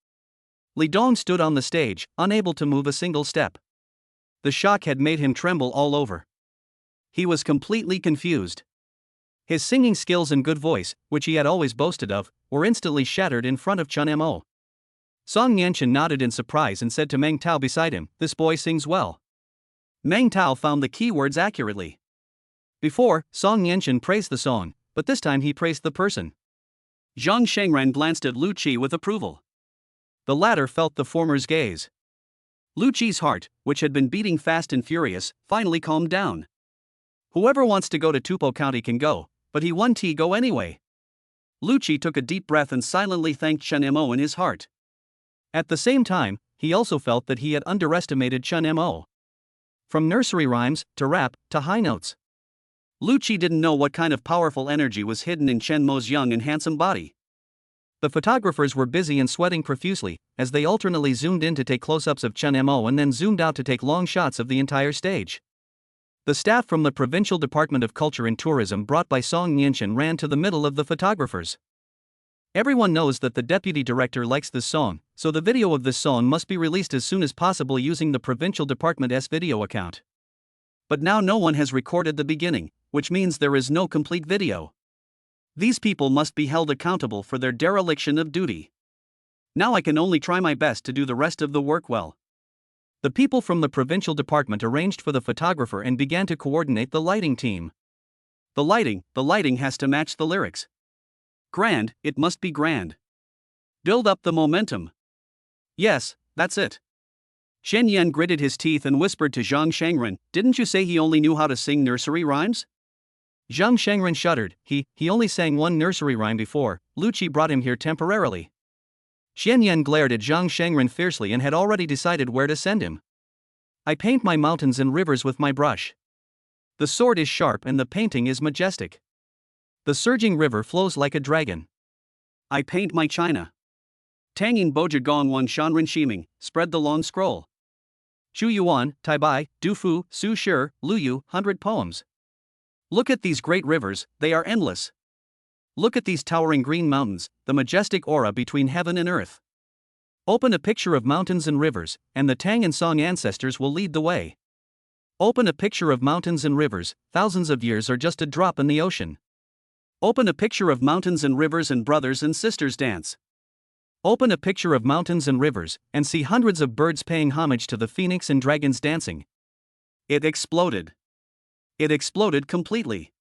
Li Dong stood on the stage, unable to move a single step. The shock had made him tremble all over. He was completely confused. His singing skills and good voice, which he had always boasted of, were instantly shattered in front of Chen Mo. Song Nianchen nodded in surprise and said to Meng Tao beside him, "This boy sings well." Meng Tao found the key words accurately. Before, Song Nianchen praised the song, but this time he praised the person. Zhang Shengren glanced at Lu Qi with approval. The latter felt the former's gaze. Lu Qi's heart, which had been beating fast and furious, finally calmed down. Whoever wants to go to Tupo County can go, but he won to go anyway. Lu Qi took a deep breath and silently thanked Chen Mo in his heart. At the same time, he also felt that he had underestimated Chen Mo. From nursery rhymes, to rap, to high notes. Lu Qi didn't know what kind of powerful energy was hidden in Chen Mo's young and handsome body. The photographers were busy and sweating profusely, as they alternately zoomed in to take close-ups of Chen Mo and then zoomed out to take long shots of the entire stage. The staff from the Provincial Department of Culture and Tourism brought by Song Nianchen ran to the middle of the photographers. Everyone knows that the deputy director likes this song, so the video of this song must be released as soon as possible using the provincial department's video account. But now no one has recorded the beginning, which means there is no complete video. These people must be held accountable for their dereliction of duty. Now I can only try my best to do the rest of the work well. The people from the provincial department arranged for the photographer and began to coordinate the lighting team. The lighting has to match the lyrics. Grand, it must be grand. Build up the momentum. Yes, that's it. Shen Yan gritted his teeth and whispered to Zhang Shangren, "Didn't you say he only knew how to sing nursery rhymes?" Zhang Shangren shuddered. He only sang one nursery rhyme before. Lucci brought him here temporarily. Shen Yan glared at Zhang Shangren fiercely and had already decided where to send him. I paint my mountains and rivers with my brush. The sword is sharp and the painting is majestic. The surging river flows like a dragon. I paint my China. Tanging Boja Gong Wan Shanren Shiming, spread the long scroll. Zhu Yuan, Tai Bai, Du Fu, Su Shi, Lu Yu, 100 poems. Look at these great rivers, they are endless. Look at these towering green mountains, the majestic aura between heaven and earth. Open a picture of mountains and rivers, and the Tang and Song ancestors will lead the way. Open a picture of mountains and rivers, thousands of years are just a drop in the ocean. Open a picture of mountains and rivers and brothers and sisters dance. Open a picture of mountains and rivers, and see hundreds of birds paying homage to the phoenix and dragons dancing. It exploded. It exploded completely.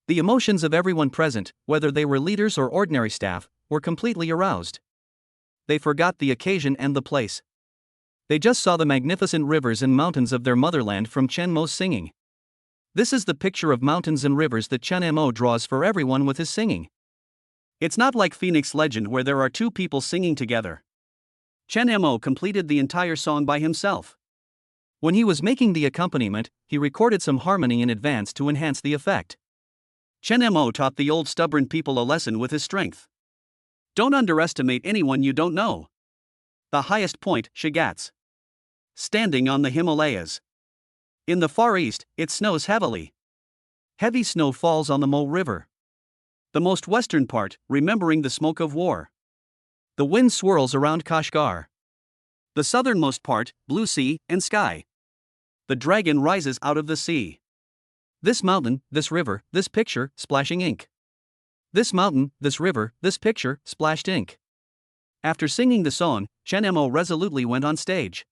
The emotions of everyone present, whether they were leaders or ordinary staff, were completely aroused. They forgot the occasion and the place. They just saw the magnificent rivers and mountains of their motherland from Chen Mo's singing. This is the picture of mountains and rivers that Chen Mo draws for everyone with his singing. It's not like Phoenix Legend where there are two people singing together. Chen Mo completed the entire song by himself. When he was making the accompaniment, he recorded some harmony in advance to enhance the effect. Chen Mo taught the old stubborn people a lesson with his strength. Don't underestimate anyone you don't know. The highest point, Shigatse. Standing on the Himalayas. In the Far East, it snows heavily. Heavy snow falls on the Mo River. The most western part, remembering the smoke of war. The wind swirls around Kashgar. The southernmost part, blue sea and sky. The dragon rises out of the sea. This mountain, this river, this picture, splashing ink. This mountain, this river, this picture, splashed ink. After singing the song, Chen Mo resolutely went on stage.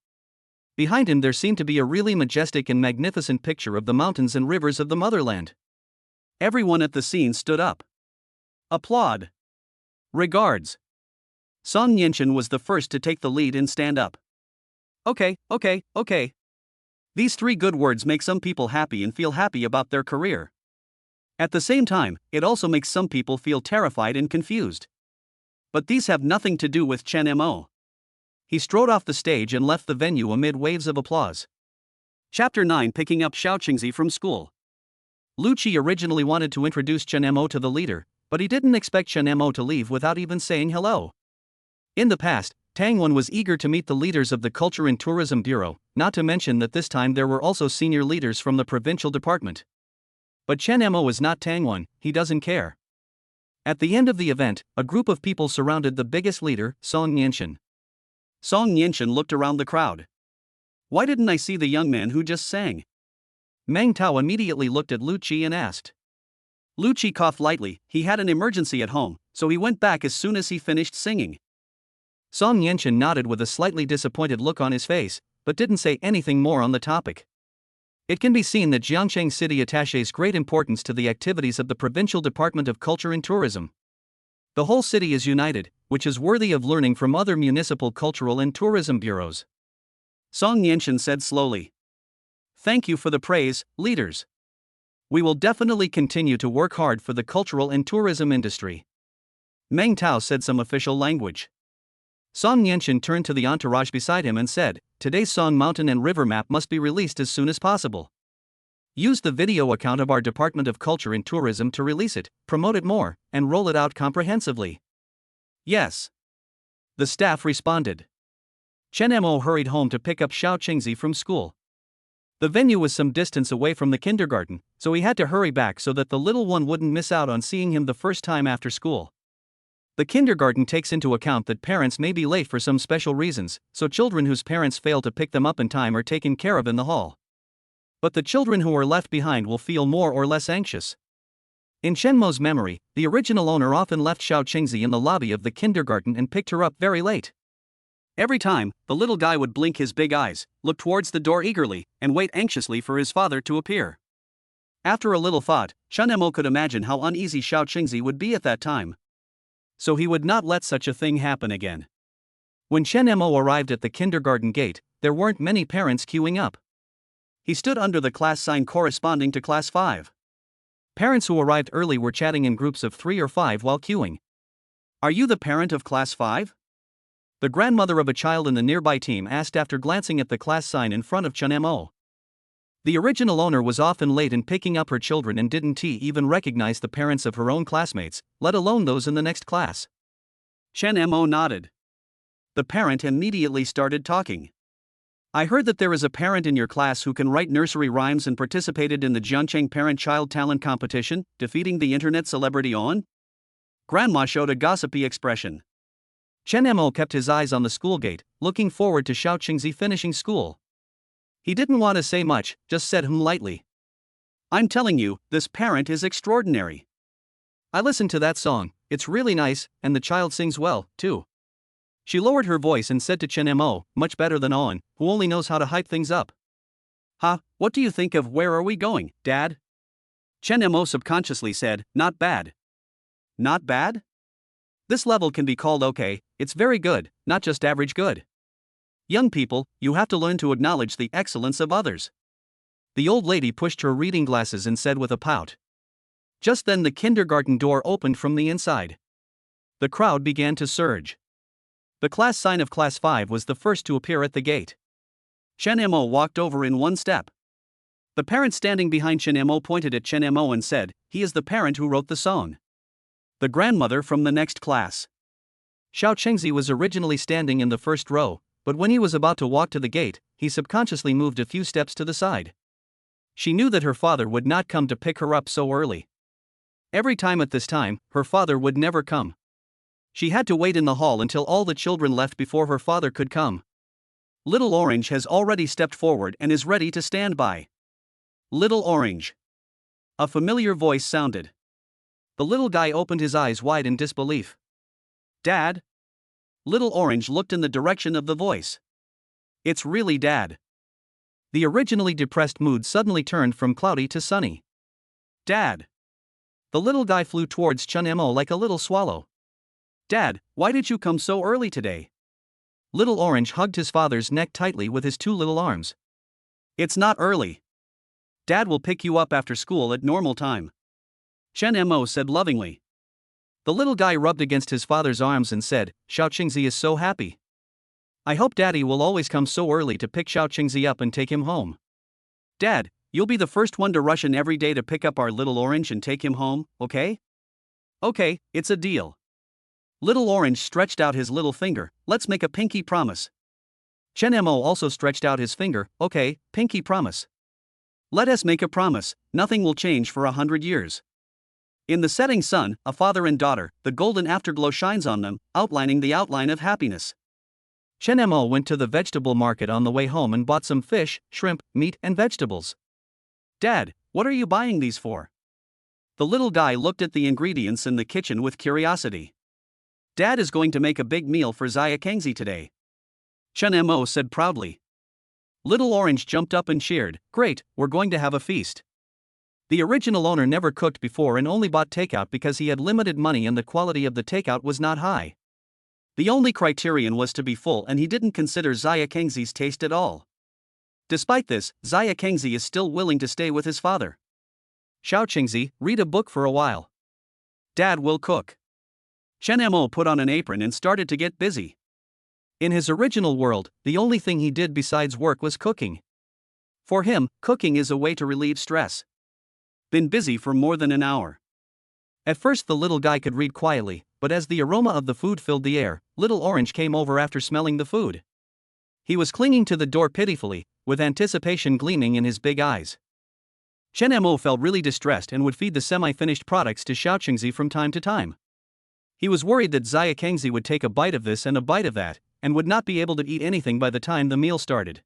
Behind him there seemed to be a really majestic and magnificent picture of the mountains and rivers of the motherland. Everyone at the scene stood up. Applaud. Regards. Song Yenshin was the first to take the lead and stand up. Okay. These three good words make some people happy and feel happy about their career. At the same time, it also makes some people feel terrified and confused. But these have nothing to do with Chen Mo. He strode off the stage and left the venue amid waves of applause. Chapter 9: Picking up Xiao Qingzi from school. Lucci originally wanted to introduce Chen Mo to the leader, but he didn't expect Chen Mo to leave without even saying hello. In the past, Tang Wen was eager to meet the leaders of the Culture and Tourism Bureau, not to mention that this time there were also senior leaders from the provincial department. But Chen Mo is not Tang Wen, he doesn't care. At the end of the event, a group of people surrounded the biggest leader, Song Yenshin. Song Yenshin looked around the crowd. Why didn't I see the young man who just sang? Meng Tao immediately looked at Lucci and asked. Lucci coughed lightly. He had an emergency at home, so he went back as soon as he finished singing. Song Yenshin nodded with a slightly disappointed look on his face, but didn't say anything more on the topic. It can be seen that Jiangsheng City attaches great importance to the activities of the Provincial Department of Culture and Tourism. The whole city is united, which is worthy of learning from other municipal cultural and tourism bureaus. Song Yenshin said slowly. Thank you for the praise, leaders. We will definitely continue to work hard for the cultural and tourism industry. Meng Tao said some official language. Song Yenshin turned to the entourage beside him and said, today's Song Mountain and River map must be released as soon as possible. Use the video account of our Department of Culture and Tourism to release it, promote it more, and roll it out comprehensively. Yes. The staff responded. Chen Mo hurried home to pick up Xiao Qingzi from school. The venue was some distance away from the kindergarten, so he had to hurry back so that the little one wouldn't miss out on seeing him the first time after school. The kindergarten takes into account that parents may be late for some special reasons, so children whose parents fail to pick them up in time are taken care of in the hall. But the children who are left behind will feel more or less anxious. In Shenmo's memory, the original owner often left Xiao Qingzi in the lobby of the kindergarten and picked her up very late. Every time, the little guy would blink his big eyes, look towards the door eagerly, and wait anxiously for his father to appear. After a little thought, Shenmo could imagine how uneasy Xiao Qingzi would be at that time. So he would not let such a thing happen again. When Shenmo arrived at the kindergarten gate, there weren't many parents queuing up. He stood under the class sign corresponding to class 5. Parents who arrived early were chatting in groups of 3 or 5 while queuing. Are you the parent of class 5? The grandmother of a child in the nearby team asked after glancing at the class sign in front of Shenmo. The original owner was often late in picking up her children and didn't even recognize the parents of her own classmates, let alone those in the next class. Shenmo nodded. The parent immediately started talking. I heard that there is a parent in your class who can write nursery rhymes and participated in the Jiancheng Parent-Child Talent Competition, defeating the internet celebrity On. Grandma showed a gossipy expression. Shenmo kept his eyes on the school gate, looking forward to Xiao Qingzi finishing school. He didn't want to say much, just said lightly. I'm telling you, this parent is extraordinary. I listened to that song, it's really nice, and the child sings well, too. She lowered her voice and said to Shenmo, much better than Owen, who only knows how to hype things up. What do you think of Where Are We Going, Dad? Shenmo subconsciously said, not bad. Not bad? This level can be called okay, it's very good, not just average good. Young people, you have to learn to acknowledge the excellence of others. The old lady pushed her reading glasses and said with a pout. Just then the kindergarten door opened from the inside. The crowd began to surge. The class sign of class 5 was the first to appear at the gate. Shenmo walked over in one step. The parent standing behind Shenmo pointed at Shenmo and said, he is the parent who wrote the song. The grandmother from the next class. Xiao Qingzi was originally standing in the first row, but when he was about to walk to the gate, he subconsciously moved a few steps to the side. She knew that her father would not come to pick her up so early. Every time at this time, her father would never come. She had to wait in the hall until all the children left before her father could come. Little Orange has already stepped forward and is ready to stand by. Little Orange. A familiar voice sounded. The little guy opened his eyes wide in disbelief. Dad? Little Orange looked in the direction of the voice. It's really Dad. The originally depressed mood suddenly turned from cloudy to sunny. Dad. The little guy flew towards Shenmo like a little swallow. Dad, why did you come so early today? Little Orange hugged his father's neck tightly with his 2 little arms. It's not early. Dad will pick you up after school at normal time. Shenmo said lovingly. The little guy rubbed against his father's arms and said, Xiao Qingzi is so happy. I hope Daddy will always come so early to pick Xiao Qingzi up and take him home. Dad, you'll be the first one to rush in every day to pick up our little Orange and take him home, okay? Okay, it's a deal. Little Orange stretched out his little finger, let's make a pinky promise. Shenmo also stretched out his finger, okay, pinky promise. Let us make a promise, nothing will change for 100 years. In the setting sun, a father and daughter, the golden afterglow shines on them, outlining the outline of happiness. Shenmo went to the vegetable market on the way home and bought some fish, shrimp, meat, and vegetables. Dad, what are you buying these for? The little guy looked at the ingredients in the kitchen with curiosity. Dad is going to make a big meal for Xiao Qingzi today. Shenmo said proudly. Little Orange jumped up and cheered, great, we're going to have a feast. The original owner never cooked before and only bought takeout because he had limited money and the quality of the takeout was not high. The only criterion was to be full and he didn't consider Xiao Qingzi's taste at all. Despite this, Xiao Qingzi is still willing to stay with his father. Xiao Qingzi, read a book for a while. Dad will cook. Shenmo put on an apron and started to get busy. In his original world, the only thing he did besides work was cooking. For him, cooking is a way to relieve stress. Been busy for more than an hour. At first the little guy could read quietly, but as the aroma of the food filled the air, Little Orange came over after smelling the food. He was clinging to the door pitifully, with anticipation gleaming in his big eyes. Shenmo felt really distressed and would feed the semi-finished products to Xiao Qingzi from time to time. He was worried that Zaya Kengzi would take a bite of this and a bite of that, and would not be able to eat anything by the time the meal started.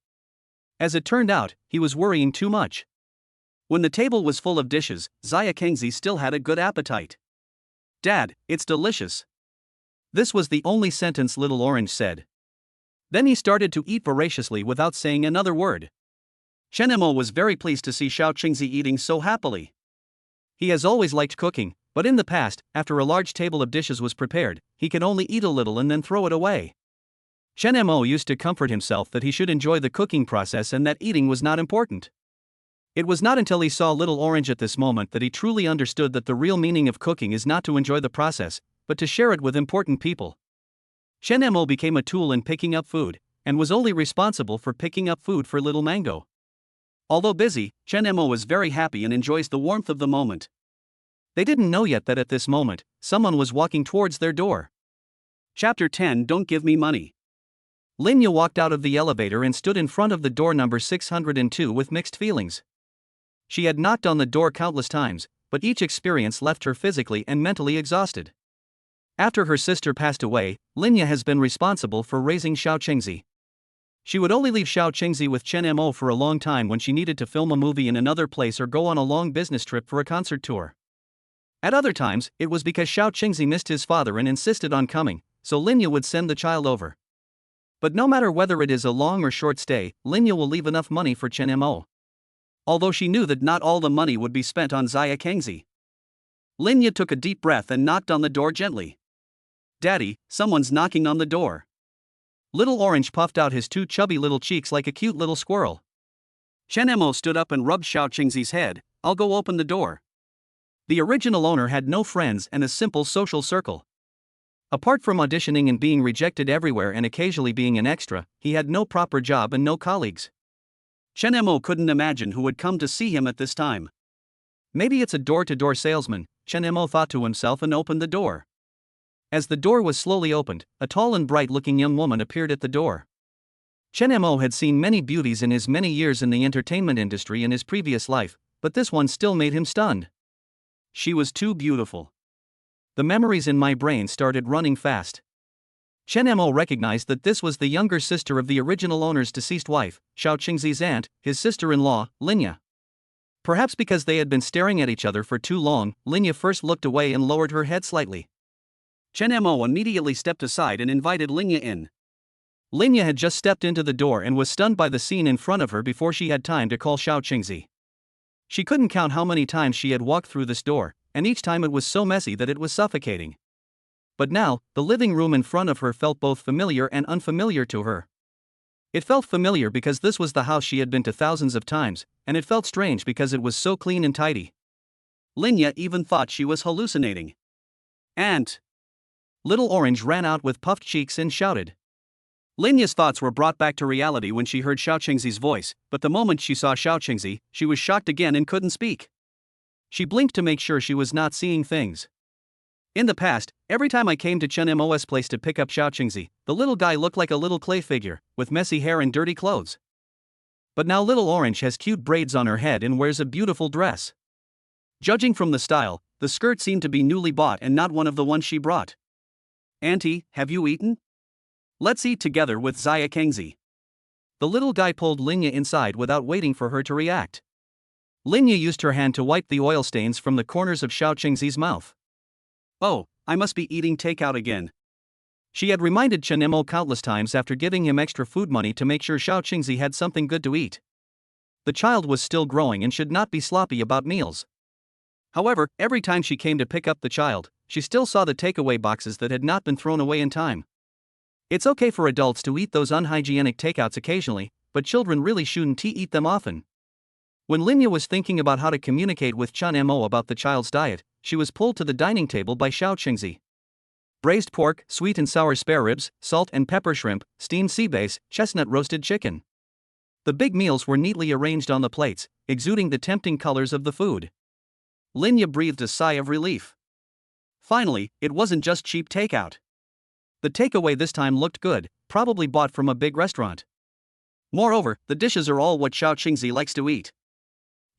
As it turned out, he was worrying too much. When the table was full of dishes, Zaya Kengzi still had a good appetite. "Dad, it's delicious." This was the only sentence Little Orange said. Then he started to eat voraciously without saying another word. Chenemo was very pleased to see Xiao Qingzi eating so happily. He has always liked cooking, but in the past, after a large table of dishes was prepared, he could only eat a little and then throw it away. Chenemo used to comfort himself that he should enjoy the cooking process and that eating was not important. It was not until he saw Little Orange at this moment that he truly understood that the real meaning of cooking is not to enjoy the process, but to share it with important people. Chenemo became a tool in picking up food, and was only responsible for picking up food for Little Mango. Although busy, Chenemo was very happy and enjoys the warmth of the moment. They didn't know yet that at this moment, someone was walking towards their door. Chapter 10. Don't Give Me Money. Linya walked out of the elevator and stood in front of the door number 602 with mixed feelings. She had knocked on the door countless times, but each experience left her physically and mentally exhausted. After her sister passed away, Linya has been responsible for raising Xiao Qingzi. She would only leave Xiao Qingzi with Chen Mo for a long time when she needed to film a movie in another place or go on a long business trip for a concert tour. At other times, it was because Xiao Qingzi missed his father and insisted on coming, so Linya would send the child over. But no matter whether it is a long or short stay, Linya will leave enough money for Chen Mo. Although she knew that not all the money would be spent on Zaya Kengzi. Linya took a deep breath and knocked on the door gently. "Daddy, someone's knocking on the door." Little Orange puffed out his two chubby little cheeks like a cute little squirrel. Chen Mo stood up and rubbed Xiao Qingzi's head. "I'll go open the door." The original owner had no friends and a simple social circle. Apart from auditioning and being rejected everywhere and occasionally being an extra, he had no proper job and no colleagues. Chen Mo couldn't imagine who would come to see him at this time. Maybe it's a door-to-door salesman, Chen Mo thought to himself and opened the door. As the door was slowly opened, a tall and bright-looking young woman appeared at the door. Chen Mo had seen many beauties in his many years in the entertainment industry in his previous life, but this one still made him stunned. She was too beautiful. The memories in my brain started running fast. Chen Mo recognized that this was the younger sister of the original owner's deceased wife, Xiao Qingzi's aunt, his sister-in-law, Linya. Perhaps because they had been staring at each other for too long, Linya first looked away and lowered her head slightly. Chen Mo immediately stepped aside and invited Linya in. Linya had just stepped into the door and was stunned by the scene in front of her before she had time to call Xiao Qingzi. She couldn't count how many times she had walked through this door, and each time it was so messy that it was suffocating. But now, the living room in front of her felt both familiar and unfamiliar to her. It felt familiar because this was the house she had been to thousands of times, and it felt strange because it was so clean and tidy. Linya even thought she was hallucinating. "Aunt!" Little Orange ran out with puffed cheeks and shouted. Linya's thoughts were brought back to reality when she heard Xiao Qingzi's voice, but the moment she saw Xiao Qingzi, she was shocked again and couldn't speak. She blinked to make sure she was not seeing things. "In the past, every time I came to Chen Mo's place to pick up Xiao Qingzi, the little guy looked like a little clay figure, with messy hair and dirty clothes. But now Little Orange has cute braids on her head and wears a beautiful dress. Judging from the style, the skirt seemed to be newly bought and not one of the ones she brought. Auntie, have you eaten? Let's eat together with Zaya Kengzi." The little guy pulled Linya inside without waiting for her to react. Linya used her hand to wipe the oil stains from the corners of Xiao Qingzi's mouth. "Oh, I must be eating takeout again." She had reminded Chen Mo countless times after giving him extra food money to make sure Xiao Qingzi had something good to eat. The child was still growing and should not be sloppy about meals. However, every time she came to pick up the child, she still saw the takeaway boxes that had not been thrown away in time. It's okay for adults to eat those unhygienic takeouts occasionally, but children really shouldn't eat them often. When Linya was thinking about how to communicate with Chen Mo about the child's diet, she was pulled to the dining table by Xiao Qingzi. Braised pork, sweet and sour spare ribs, salt and pepper shrimp, steamed sea bass, chestnut roasted chicken. The big meals were neatly arranged on the plates, exuding the tempting colors of the food. Linya breathed a sigh of relief. Finally, it wasn't just cheap takeout. The takeaway this time looked good, probably bought from a big restaurant. Moreover, the dishes are all what Xiao Qingzi likes to eat.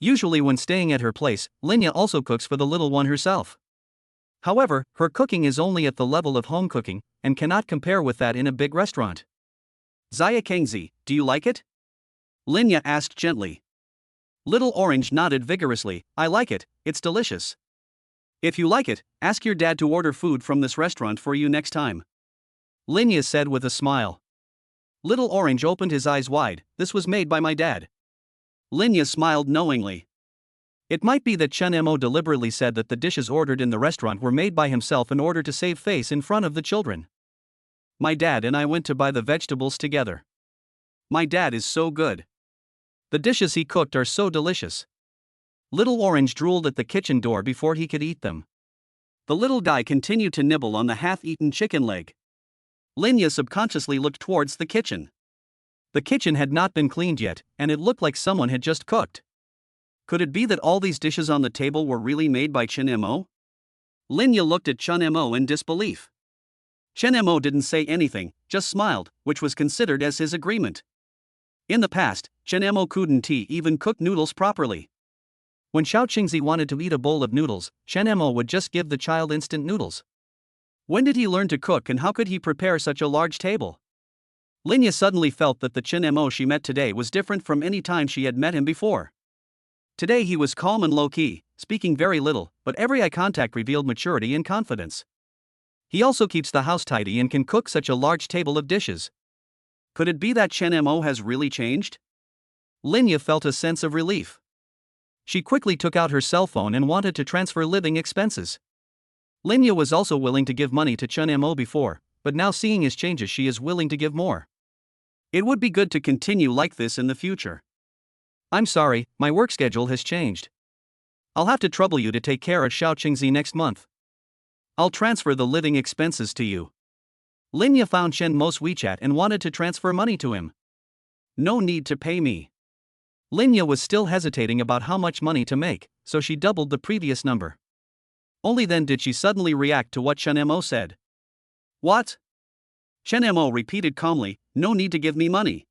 Usually when staying at her place, Linya also cooks for the little one herself. However, her cooking is only at the level of home cooking, and cannot compare with that in a big restaurant. Xiaokengzi, do you like it? Linya asked gently. Little Orange nodded vigorously. I like it, it's delicious. If you like it, ask your dad to order food from this restaurant for you next time. Linya said with a smile. Little Orange opened his eyes wide. This was made by my dad. Linya smiled knowingly. It might be that Chen Mo deliberately said that the dishes ordered in the restaurant were made by himself in order to save face in front of the children. My dad and I went to buy the vegetables together. My dad is so good. The dishes he cooked are so delicious. Little Orange drooled at the kitchen door before he could eat them. The little guy continued to nibble on the half-eaten chicken leg. Linya subconsciously looked towards the kitchen. The kitchen had not been cleaned yet, and it looked like someone had just cooked. Could it be that all these dishes on the table were really made by Chen Mo? Linya looked at Chen Mo in disbelief. Chen Mo didn't say anything, just smiled, which was considered as his agreement. In the past, Chen Mo couldn't even cook noodles properly. When Xiao Qingzi wanted to eat a bowl of noodles, Chen Mo would just give the child instant noodles. When did he learn to cook and how could he prepare such a large table? Linya suddenly felt that the Chen Mo she met today was different from any time she had met him before. Today he was calm and low-key, speaking very little, but every eye contact revealed maturity and confidence. He also keeps the house tidy and can cook such a large table of dishes. Could it be that Chen Mo has really changed? Linya felt a sense of relief. She quickly took out her cell phone and wanted to transfer living expenses. Linya was also willing to give money to Chen Mo before, but now seeing his changes she is willing to give more. It would be good to continue like this in the future. I'm sorry, my work schedule has changed. I'll have to trouble you to take care of Xiao Qingzi next month. I'll transfer the living expenses to you. Linya found Chen Mo's WeChat and wanted to transfer money to him. No need to pay me. Linya was still hesitating about how much money to make, so she doubled the previous number. Only then did she suddenly react to what Chen Mo said. What? Chen Mo repeated calmly, no need to give me money.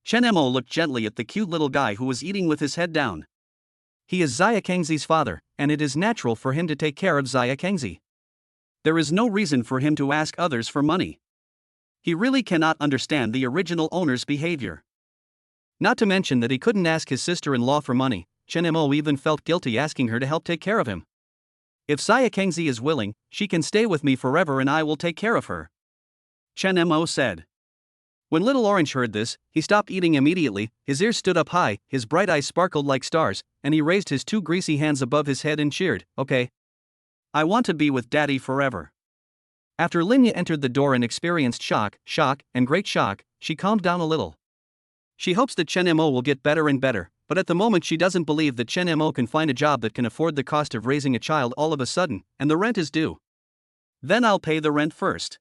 Chen Mo looked gently at the cute little guy who was eating with his head down. He is Xiaokengzi's father, and it is natural for him to take care of Xiaokengzi. There is no reason for him to ask others for money. He really cannot understand the original owner's behavior. Not to mention that he couldn't ask his sister-in-law for money. Chen Mo even felt guilty asking her to help take care of him. If Xiaokengzi is willing, she can stay with me forever and I will take care of her. Chen Mo said. When Little Orange heard this, he stopped eating immediately, his ears stood up high, his bright eyes sparkled like stars, and he raised his two greasy hands above his head and cheered, okay. I want to be with Daddy forever. After Linya entered the door and experienced shock, and great shock, she calmed down a little. She hopes that Chen Mo will get better and better, but at the moment she doesn't believe that Chen Mo can find a job that can afford the cost of raising a child all of a sudden, and the rent is due. Then I'll pay the rent first.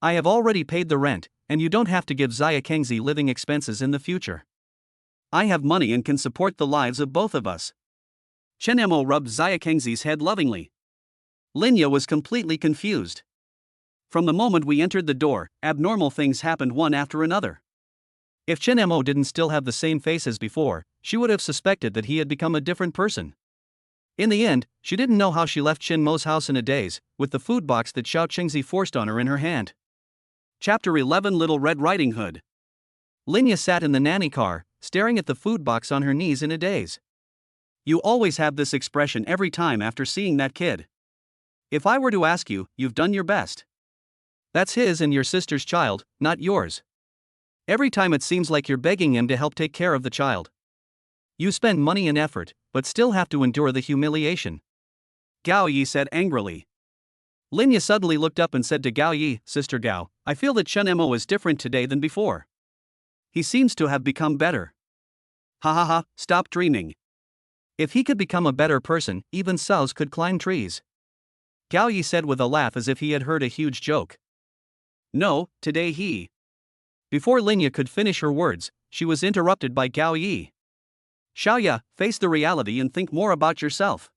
I have already paid the rent, and you don't have to give Xiaokengzi living expenses in the future. I have money and can support the lives of both of us. Chen Mo rubbed Xiaokengzi's head lovingly. Linya was completely confused. From the moment we entered the door, abnormal things happened one after another. If Chen Mo didn't still have the same face as before, she would have suspected that he had become a different person. In the end, she didn't know how she left Chen Mo's house in a daze, with the food box that Xiao Qingzi forced on her in her hand. Chapter 11 Little Red Riding Hood. Linya sat in the nanny car, staring at the food box on her knees in a daze. You always have this expression every time after seeing that kid. If I were to ask you, you've done your best. That's his and your sister's child, not yours. Every time it seems like you're begging him to help take care of the child. You spend money and effort, but still have to endure the humiliation. Gao Yi said angrily. Linya suddenly looked up and said to Gao Yi, Sister Gao, I feel that Chen Mo is different today than before. He seems to have become better. Ha ha ha, stop dreaming. If he could become a better person, even Saos could climb trees. Gao Yi said with a laugh as if he had heard a huge joke. No, today he. Before Linya could finish her words, she was interrupted by Gao Yi. Xiaoya, face the reality and think more about yourself.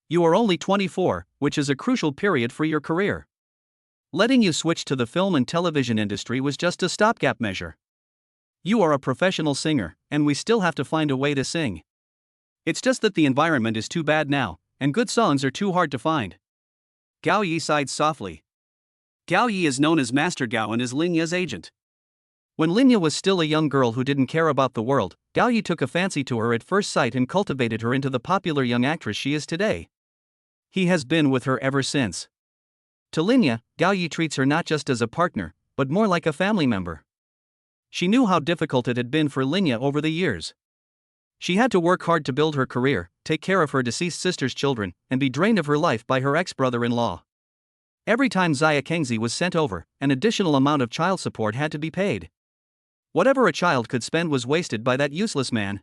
You are only 24, which is a crucial period for your career. Letting you switch to the film and television industry was just a stopgap measure. You are a professional singer, and we still have to find a way to sing. It's just that the environment is too bad now, and good songs are too hard to find. Gao Yi sighed softly. Gao Yi is known as Master Gao and is Linya's agent. When Linya was still a young girl who didn't care about the world, Gao Yi took a fancy to her at first sight and cultivated her into the popular young actress she is today. He has been with her ever since. To Linya, Gao Yi treats her not just as a partner, but more like a family member. She knew how difficult it had been for Linya over the years. She had to work hard to build her career, take care of her deceased sister's children, and be drained of her life by her ex-brother-in-law. Every time Xia Kengzi was sent over, an additional amount of child support had to be paid. Whatever a child could spend was wasted by that useless man.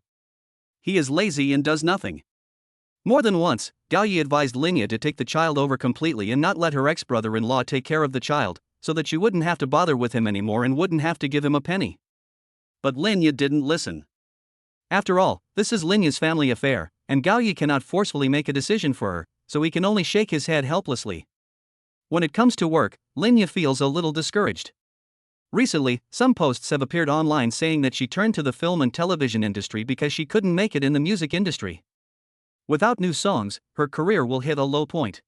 He is lazy and does nothing. More than once, Gao Yi advised Linya to take the child over completely and not let her ex-brother-in-law take care of the child, so that she wouldn't have to bother with him anymore and wouldn't have to give him a penny. But Linya didn't listen. After all, this is Linya's family affair, and Gao Yi cannot forcefully make a decision for her, so he can only shake his head helplessly. When it comes to work, Linya feels a little discouraged. Recently, some posts have appeared online saying that she turned to the film and television industry because she couldn't make it in the music industry. Without new songs, her career will hit a low point.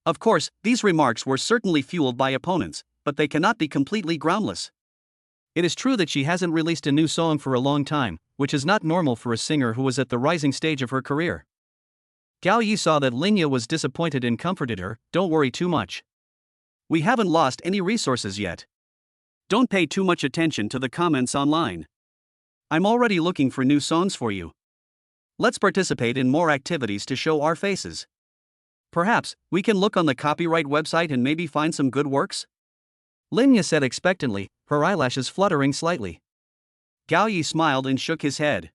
Of course, these remarks were certainly fueled by opponents, but they cannot be completely groundless. It is true that she hasn't released a new song for a long time, which is not normal for a singer who is at the rising stage of her career. Gao Yi saw that Linya was disappointed and comforted her. Don't worry too much. We haven't lost any resources yet. Don't pay too much attention to the comments online. I'm already looking for new songs for you. Let's participate in more activities to show our faces. Perhaps, we can look on the copyright website and maybe find some good works? Linya said expectantly, her eyelashes fluttering slightly. Gao Yi smiled and shook his head.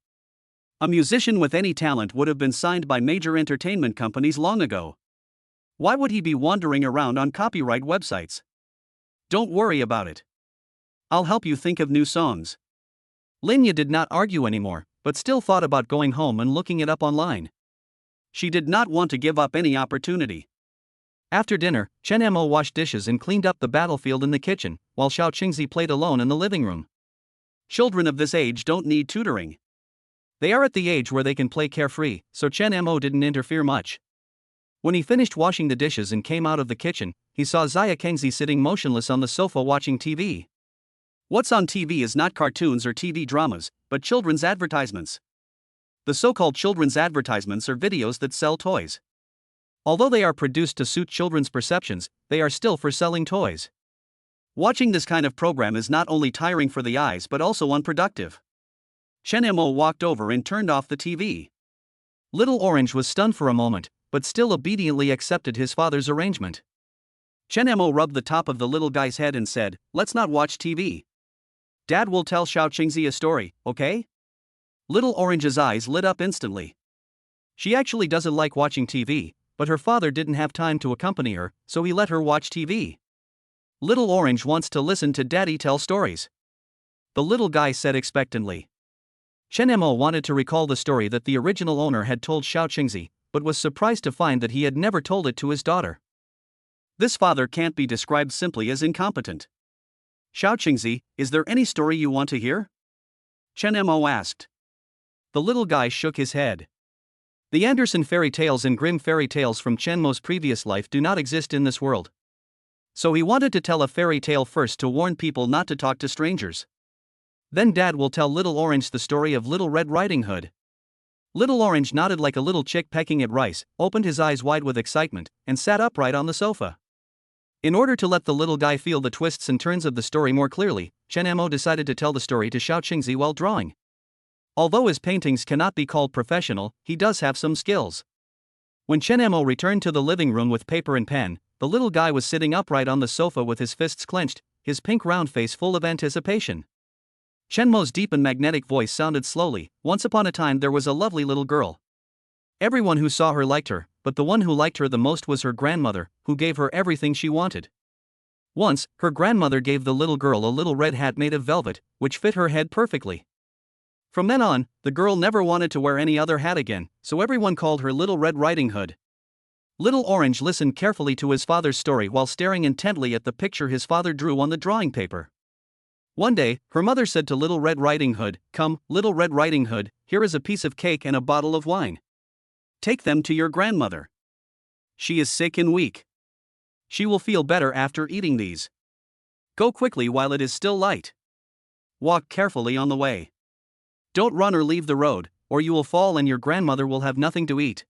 A musician with any talent would have been signed by major entertainment companies long ago. Why would he be wandering around on copyright websites? Don't worry about it. I'll help you think of new songs. Linya did not argue anymore, but still thought about going home and looking it up online. She did not want to give up any opportunity. After dinner, Chen Mo washed dishes and cleaned up the battlefield in the kitchen, while Xiao Qingzi played alone in the living room. Children of this age don't need tutoring. They are at the age where they can play carefree, so Chen Mo didn't interfere much. When he finished washing the dishes and came out of the kitchen, he saw Xia Kengzi sitting motionless on the sofa watching TV. What's on TV is not cartoons or TV dramas, but children's advertisements. The so-called children's advertisements are videos that sell toys. Although they are produced to suit children's perceptions, they are still for selling toys. Watching this kind of program is not only tiring for the eyes but also unproductive. Chen Mo walked over and turned off the TV. Little Orange was stunned for a moment, but still obediently accepted his father's arrangement. Chen Mo rubbed the top of the little guy's head and said, "Let's not watch TV. Dad will tell Xiao Qingzi a story, okay?" Little Orange's eyes lit up instantly. She actually doesn't like watching TV, but her father didn't have time to accompany her, so he let her watch TV. Little Orange wants to listen to Daddy tell stories. The little guy said expectantly. Chen Mo wanted to recall the story that the original owner had told Xiao Qingzi, but was surprised to find that he had never told it to his daughter. This father can't be described simply as incompetent. "Xiao Qingzi, is there any story you want to hear?" Chen Mo asked. The little guy shook his head. The Andersen fairy tales and Grimm fairy tales from Chen Mo's previous life do not exist in this world. So he wanted to tell a fairy tale first to warn people not to talk to strangers. Then Dad will tell Little Orange the story of Little Red Riding Hood. Little Orange nodded like a little chick pecking at rice, opened his eyes wide with excitement, and sat upright on the sofa. In order to let the little guy feel the twists and turns of the story more clearly, Chen Mo decided to tell the story to Xiao Qingzi while drawing. Although his paintings cannot be called professional, he does have some skills. When Chen Mo returned to the living room with paper and pen, the little guy was sitting upright on the sofa with his fists clenched, his pink round face full of anticipation. Chen Mo's deep and magnetic voice sounded slowly. "Once upon a time there was a lovely little girl. Everyone who saw her liked her, but the one who liked her the most was her grandmother, who gave her everything she wanted. Once, her grandmother gave the little girl a little red hat made of velvet, which fit her head perfectly. From then on, the girl never wanted to wear any other hat again, so everyone called her Little Red Riding Hood." Little Orange listened carefully to his father's story while staring intently at the picture his father drew on the drawing paper. One day, her mother said to Little Red Riding Hood, "Come, Little Red Riding Hood, here is a piece of cake and a bottle of wine. Take them to your grandmother. She is sick and weak. She will feel better after eating these. Go quickly while it is still light. Walk carefully on the way. Don't run or leave the road, or you will fall and your grandmother will have nothing to eat.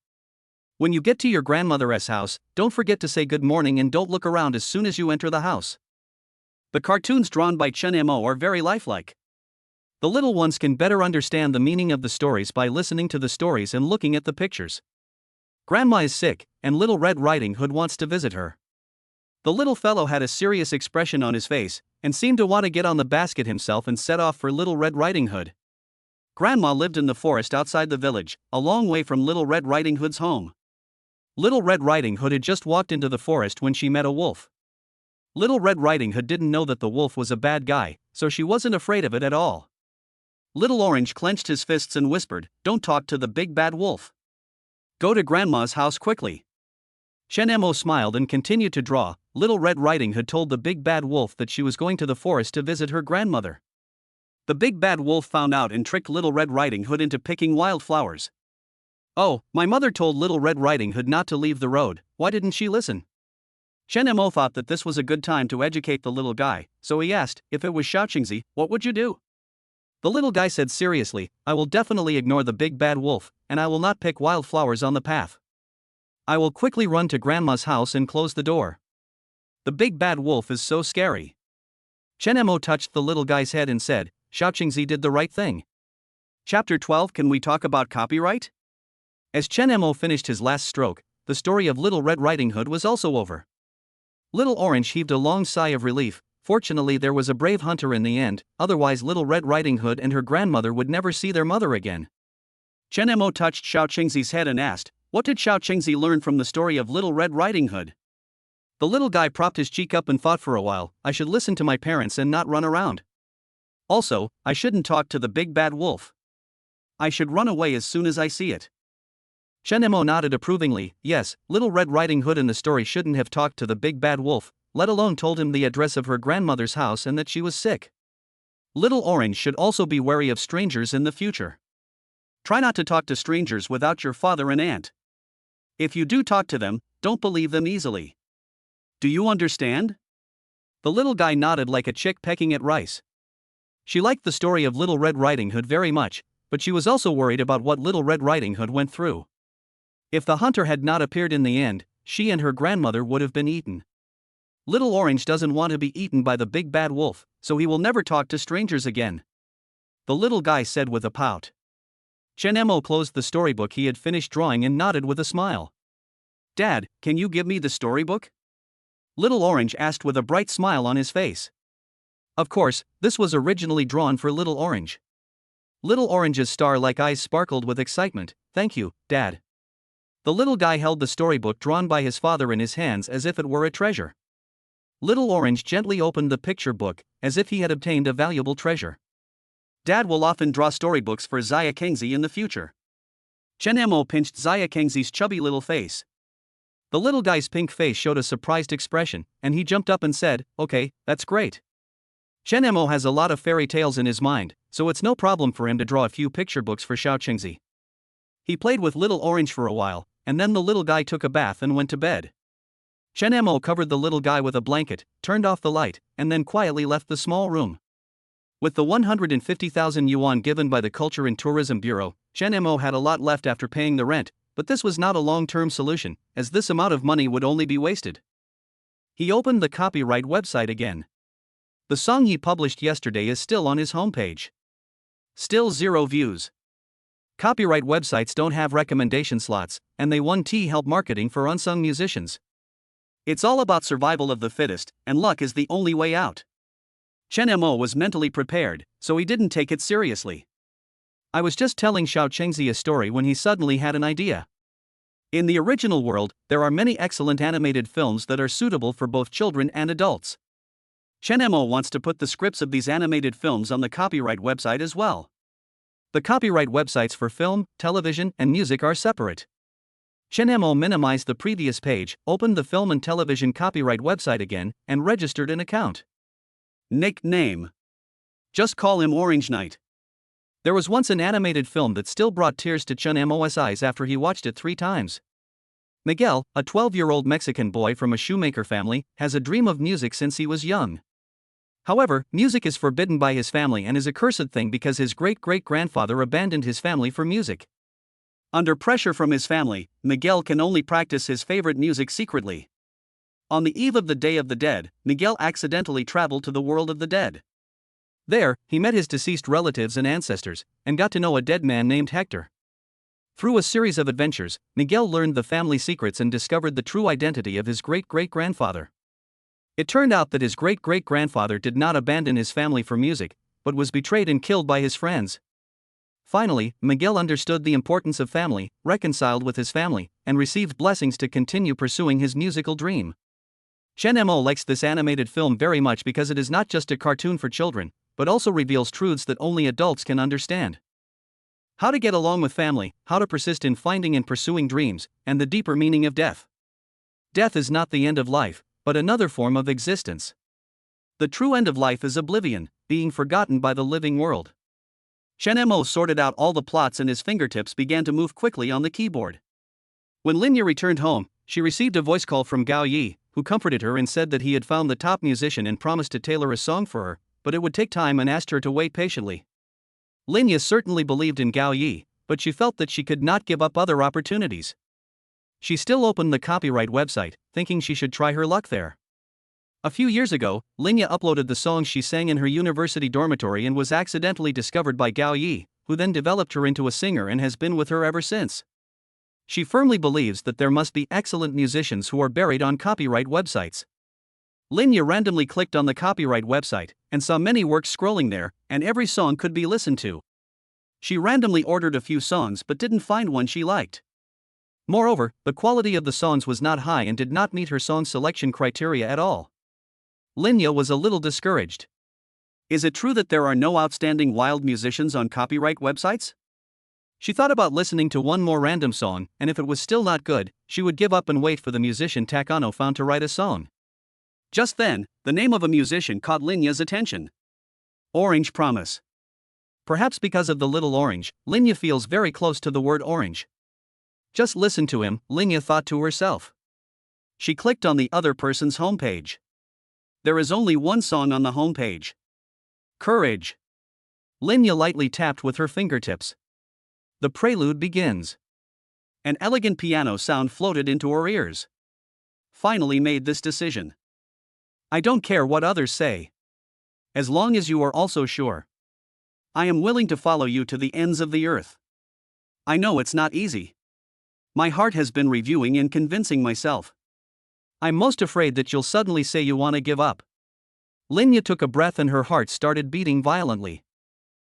When you get to your grandmother's house, don't forget to say good morning and don't look around as soon as you enter the house. The cartoons drawn by Chen Mo are very lifelike. The little ones can better understand the meaning of the stories by listening to the stories and looking at the pictures. Grandma is sick, and Little Red Riding Hood wants to visit her. The little fellow had a serious expression on his face, and seemed to want to get on the basket himself and set off for Little Red Riding Hood. Grandma lived in the forest outside the village, a long way from Little Red Riding Hood's home. Little Red Riding Hood had just walked into the forest when she met a wolf. Little Red Riding Hood didn't know that the wolf was a bad guy, so she wasn't afraid of it at all. Little Orange clenched his fists and whispered, "Don't talk to the big bad wolf. Go to Grandma's house quickly." Chen Mo smiled and continued to draw. Little Red Riding Hood told the big bad wolf that she was going to the forest to visit her grandmother. The big bad wolf found out and tricked Little Red Riding Hood into picking wildflowers. "Oh, my mother told Little Red Riding Hood not to leave the road, why didn't she listen?" Chen Mo thought that this was a good time to educate the little guy, so he asked, "If it was Xiaoqingzi, what would you do?" The little guy said seriously, "I will definitely ignore the big bad wolf, and I will not pick wildflowers on the path. I will quickly run to Grandma's house and close the door. The big bad wolf is so scary." Chen Mo touched the little guy's head and said, "Xiaoqingzi did the right thing." Chapter 12. Can we talk about copyright? As Chen Mo finished his last stroke, the story of Little Red Riding Hood was also over. Little Orange heaved a long sigh of relief. Fortunately, there was a brave hunter in the end, otherwise Little Red Riding Hood and her grandmother would never see their mother again. Chen Mo touched Xiaoqingzi's head and asked, "What did Xiaoqingzi learn from the story of Little Red Riding Hood?" The little guy propped his cheek up and thought for a while, "I should listen to my parents and not run around. Also, I shouldn't talk to the big bad wolf. I should run away as soon as I see it." Chen Mo nodded approvingly. Yes, Little Red Riding Hood in the story shouldn't have talked to the big bad wolf, let alone told him the address of her grandmother's house and that she was sick. Little Orange should also be wary of strangers in the future. Try not to talk to strangers without your father and aunt. If you do talk to them, don't believe them easily. Do you understand? The little guy nodded like a chick pecking at rice. She liked the story of Little Red Riding Hood very much, but she was also worried about what Little Red Riding Hood went through. If the hunter had not appeared in the end, she and her grandmother would have been eaten. Little Orange doesn't want to be eaten by the big bad wolf, so he will never talk to strangers again. The little guy said with a pout. Chen Mo closed the storybook he had finished drawing and nodded with a smile. "Dad, can you give me the storybook?" Little Orange asked with a bright smile on his face. Of course, this was originally drawn for Little Orange. Little Orange's star-like eyes sparkled with excitement. "Thank you, Dad." The little guy held the storybook drawn by his father in his hands as if it were a treasure. Little Orange gently opened the picture book, as if he had obtained a valuable treasure. "Dad will often draw storybooks for Xiaoqingzi in the future." Chen Mo pinched Xiaoqingzi's chubby little face. The little guy's pink face showed a surprised expression, and he jumped up and said, "Okay, that's great." Chen Mo has a lot of fairy tales in his mind, so it's no problem for him to draw a few picture books for Xiaoqingzi. He played with Little Orange for a while, and then the little guy took a bath and went to bed. Chen Mo covered the little guy with a blanket, turned off the light, and then quietly left the small room. With the 150,000 yuan given by the Culture and Tourism Bureau, Chen Mo had a lot left after paying the rent, but this was not a long-term solution, as this amount of money would only be wasted. He opened the copyright website again. The song he published yesterday is still on his homepage. Still 0 views. Copyright websites don't have recommendation slots, and they 1T help marketing for unsung musicians. It's all about survival of the fittest, and luck is the only way out. Chen Mo was mentally prepared, so he didn't take it seriously. I was just telling Xiaoqingzi a story when he suddenly had an idea. In the original world, there are many excellent animated films that are suitable for both children and adults. Chen Mo wants to put the scripts of these animated films on the copyright website as well. The copyright websites for film, television, and music are separate. Chen Mo minimized the previous page, opened the film and television copyright website again, and registered an account. Nickname. Just call him Orange Knight. There was once an animated film that still brought tears to Chen Mo's eyes after he watched it 3 times. Miguel, a 12-year-old Mexican boy from a shoemaker family, has a dream of music since he was young. However, music is forbidden by his family and is a cursed thing because his great-great-grandfather abandoned his family for music. Under pressure from his family, Miguel can only practice his favorite music secretly. On the eve of the Day of the Dead, Miguel accidentally traveled to the world of the dead. There, he met his deceased relatives and ancestors, and got to know a dead man named Hector. Through a series of adventures, Miguel learned the family secrets and discovered the true identity of his great-great-grandfather. It turned out that his great-great-grandfather did not abandon his family for music, but was betrayed and killed by his friends. Finally, Miguel understood the importance of family, reconciled with his family, and received blessings to continue pursuing his musical dream. Chen Mo likes this animated film very much because it is not just a cartoon for children, but also reveals truths that only adults can understand. How to get along with family, how to persist in finding and pursuing dreams, and the deeper meaning of death. Death is not the end of life, but another form of existence. The true end of life is oblivion, being forgotten by the living world. Chen Mo sorted out all the plots and his fingertips began to move quickly on the keyboard. When Linya returned home, she received a voice call from Gao Yi, who comforted her and said that he had found the top musician and promised to tailor a song for her, but it would take time and asked her to wait patiently. Linya certainly believed in Gao Yi, but she felt that she could not give up other opportunities. She still opened the copyright website, thinking she should try her luck there. A few years ago, Linya uploaded the songs she sang in her university dormitory and was accidentally discovered by Gao Yi, who then developed her into a singer and has been with her ever since. She firmly believes that there must be excellent musicians who are buried on copyright websites. Linya randomly clicked on the copyright website and saw many works scrolling there, and every song could be listened to. She randomly ordered a few songs but didn't find one she liked. Moreover, the quality of the songs was not high and did not meet her song selection criteria at all. Linya was a little discouraged. Is it true that there are no outstanding wild musicians on copyright websites? She thought about listening to one more random song, and if it was still not good, she would give up and wait for the musician Takano found to write a song. Just then, the name of a musician caught Linya's attention. Orange Promise. Perhaps because of the little orange, Linya feels very close to the word orange. Just listen to him, Linya thought to herself. She clicked on the other person's homepage. There is only one song on the homepage. Courage. Linya lightly tapped with her fingertips. The prelude begins. An elegant piano sound floated into her ears. Finally made this decision. I don't care what others say. As long as you are also sure. I am willing to follow you to the ends of the earth. I know it's not easy. My heart has been reviewing and convincing myself. I'm most afraid that you'll suddenly say you want to give up. Linya took a breath and her heart started beating violently.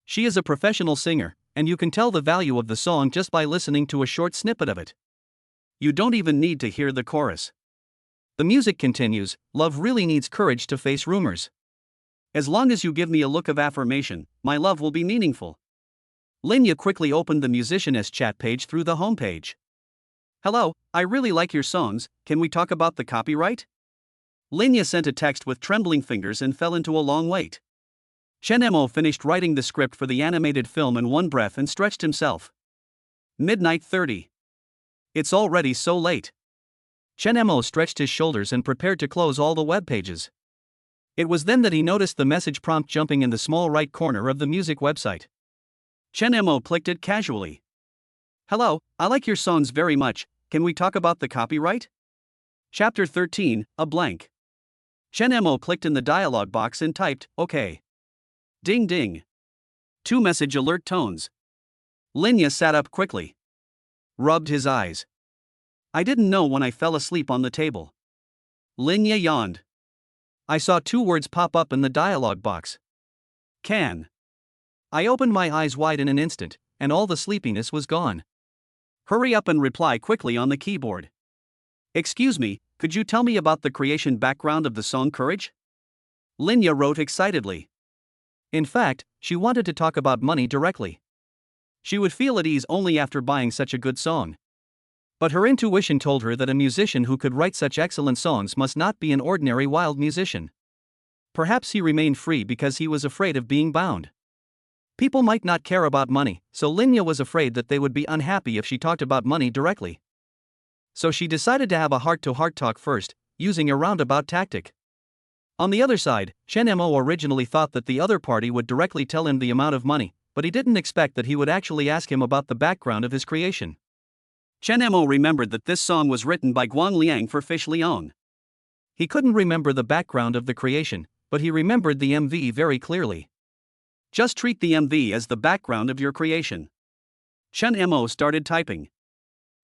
She is a professional singer, and you can tell the value of the song just by listening to a short snippet of it. You don't even need to hear the chorus. The music continues, love really needs courage to face rumors. As long as you give me a look of affirmation, my love will be meaningful. Linya quickly opened the musician's chat page through the homepage. Hello, I really like your songs, can we talk about the copyright? Linya sent a text with trembling fingers and fell into a long wait. Chen Mo finished writing the script for the animated film in one breath and stretched himself. Midnight 30. It's already so late. Chen Mo stretched his shoulders and prepared to close all the web pages. It was then that he noticed the message prompt jumping in the small right corner of the music website. Chen Mo clicked it casually. Hello, I like your songs very much, can we talk about the copyright? Chapter 13, a blank. Chen Mo clicked in the dialog box and typed, OK. Ding ding. 2 message alert tones. Linya sat up quickly. Rubbed his eyes. I didn't know when I fell asleep on the table. Linya yawned. I saw 2 words pop up in the dialog box. Can. I opened my eyes wide in an instant, and all the sleepiness was gone. Hurry up and reply quickly on the keyboard. Excuse me, could you tell me about the creation background of the song Courage? Linya wrote excitedly. In fact, she wanted to talk about money directly. She would feel at ease only after buying such a good song. But her intuition told her that a musician who could write such excellent songs must not be an ordinary wild musician. Perhaps he remained free because he was afraid of being bound. People might not care about money, so Linya was afraid that they would be unhappy if she talked about money directly. So she decided to have a heart-to-heart talk first, using a roundabout tactic. On the other side, Chen Mo originally thought that the other party would directly tell him the amount of money, but he didn't expect that he would actually ask him about the background of his creation. Chen Mo remembered that this song was written by Guang Liang for Fish Liang. He couldn't remember the background of the creation, but he remembered the MV very clearly. Just treat the MV as the background of your creation. Chen Mo started typing.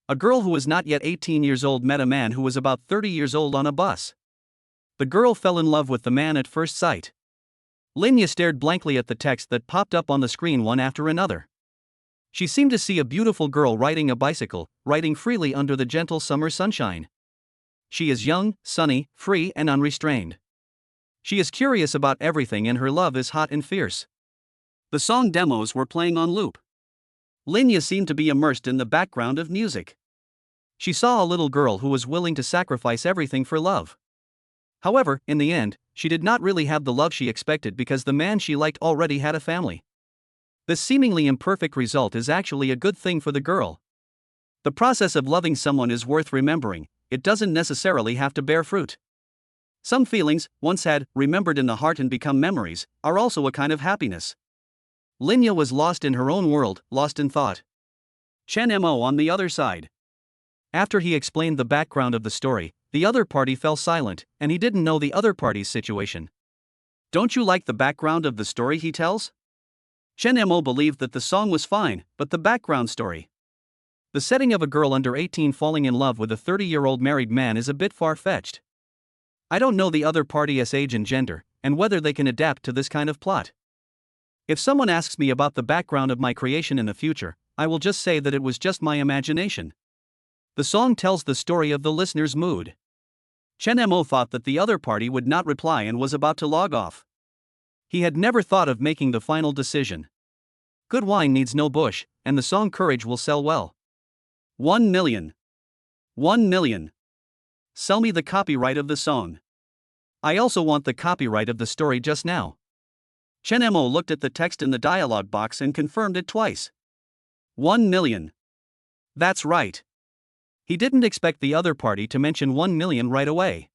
A girl who was not yet 18 years old met a man who was about 30 years old on a bus. The girl fell in love with the man at first sight. Linya stared blankly at the text that popped up on the screen one after another. She seemed to see a beautiful girl riding a bicycle, riding freely under the gentle summer sunshine. She is young, sunny, free and unrestrained. She is curious about everything and her love is hot and fierce. The song demos were playing on loop. Linya seemed to be immersed in the background of music. She saw a little girl who was willing to sacrifice everything for love. However, in the end, she did not really have the love she expected because the man she liked already had a family. This seemingly imperfect result is actually a good thing for the girl. The process of loving someone is worth remembering, it doesn't necessarily have to bear fruit. Some feelings, once had, remembered in the heart and become memories, are also a kind of happiness. Linya was lost in her own world, lost in thought. Chen Mo on the other side. After he explained the background of the story, the other party fell silent, and he didn't know the other party's situation. Don't you like the background of the story he tells? Chen Mo believed that the song was fine, but the background story. The setting of a girl under 18 falling in love with a 30-year-old married man is a bit far-fetched. I don't know the other party's age and gender, and whether they can adapt to this kind of plot. If someone asks me about the background of my creation in the future, I will just say that it was just my imagination. The song tells the story of the listener's mood. Chen Mo thought that the other party would not reply and was about to log off. He had never thought of making the final decision. Good wine needs no bush, and the song Courage will sell well. 1 million. 1 million. Sell me the copyright of the song. I also want the copyright of the story just now. Chen Mo looked at the text in the dialog box and confirmed it twice. 1 million. That's right. He didn't expect the other party to mention 1 million right away.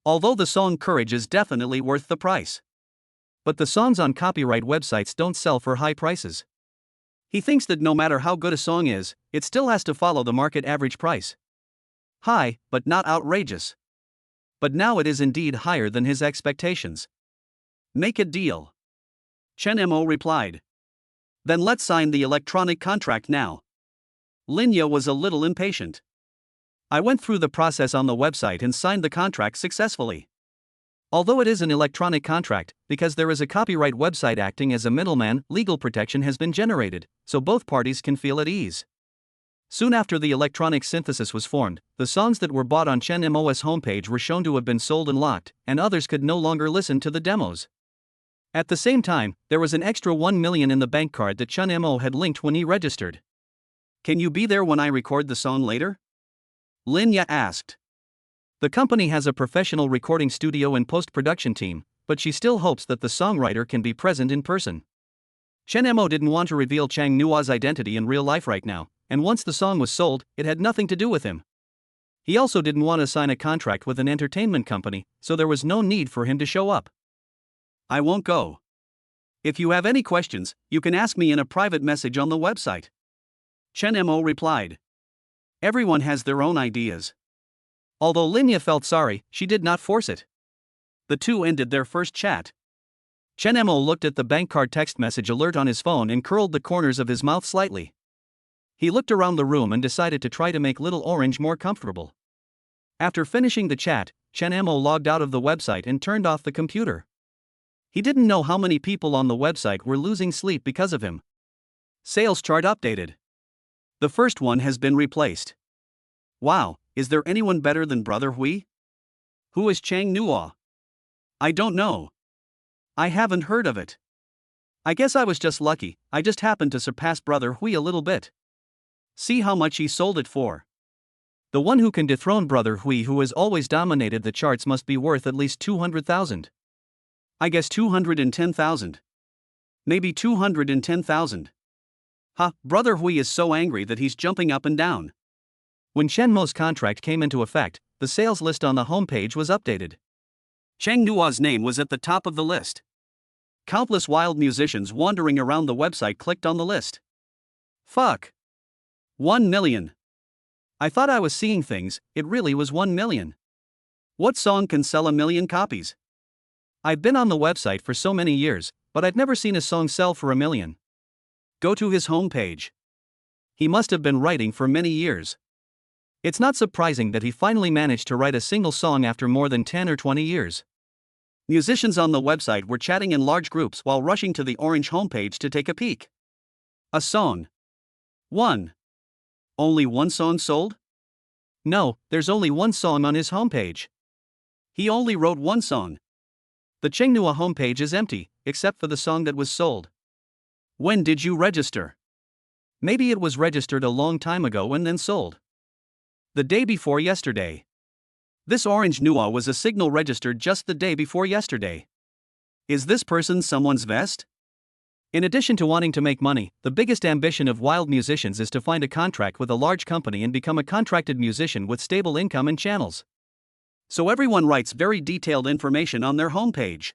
Although the song Courage is definitely worth the price. But the songs on copyright websites don't sell for high prices. He thinks that no matter how good a song is, it still has to follow the market average price. High, but not outrageous. But now it is indeed higher than his expectations. Make a deal. Chen Mo replied. Then let's sign the electronic contract now. Linya was a little impatient. I went through the process on the website and signed the contract successfully. Although it is an electronic contract, because there is a copyright website acting as a middleman, legal protection has been generated, so both parties can feel at ease. Soon after the electronic synthesis was formed, the songs that were bought on Chen Mo's homepage were shown to have been sold and locked, and others could no longer listen to the demos. At the same time, there was an extra 1 million in the bank card that Chen Mo had linked when he registered. Can you be there when I record the song later? Linya asked. The company has a professional recording studio and post-production team, but she still hopes that the songwriter can be present in person. Chen Mo didn't want to reveal Chang Nua's identity in real life right now, and once the song was sold, it had nothing to do with him. He also didn't want to sign a contract with an entertainment company, so there was no need for him to show up. I won't go. If you have any questions, you can ask me in a private message on the website. Chen Mo replied. Everyone has their own ideas. Although Linya felt sorry, she did not force it. The two ended their first chat. Chen Mo looked at the bank card text message alert on his phone and curled the corners of his mouth slightly. He looked around the room and decided to try to make Little Orange more comfortable. After finishing the chat, Chen Mo logged out of the website and turned off the computer. He didn't know how many people on the website were losing sleep because of him. Sales chart updated. The first one has been replaced. Wow, is there anyone better than Brother Hui? Who is Chang Nua? I don't know. I haven't heard of it. I guess I was just lucky, I just happened to surpass Brother Hui a little bit. See how much he sold it for. The one who can dethrone Brother Hui, who has always dominated the charts, must be worth at least 200,000. I guess 210,000. Maybe 210,000. Brother Hui is so angry that he's jumping up and down. When Chen Mo's contract came into effect, the sales list on the homepage was updated. Cheng Nua's name was at the top of the list. Countless wild musicians wandering around the website clicked on the list. Fuck. 1 million. I thought I was seeing things, it really was 1 million. What song can sell 1 million copies? I've been on the website for so many years, but I've never seen a song sell for 1 million. Go to his homepage. He must have been writing for many years. It's not surprising that he finally managed to write a single song after more than 10 or 20 years. Musicians on the website were chatting in large groups while rushing to the orange homepage to take a peek. A song. 1. Only one song sold? No, there's only one song on his homepage. He only wrote one song. The Chengnua homepage is empty, except for the song that was sold. When did you register? Maybe it was registered a long time ago and then sold. The day before yesterday. This orange Nua was a signal registered just the day before yesterday. Is this person someone's vest? In addition to wanting to make money, the biggest ambition of wild musicians is to find a contract with a large company and become a contracted musician with stable income and channels. So everyone writes very detailed information on their homepage.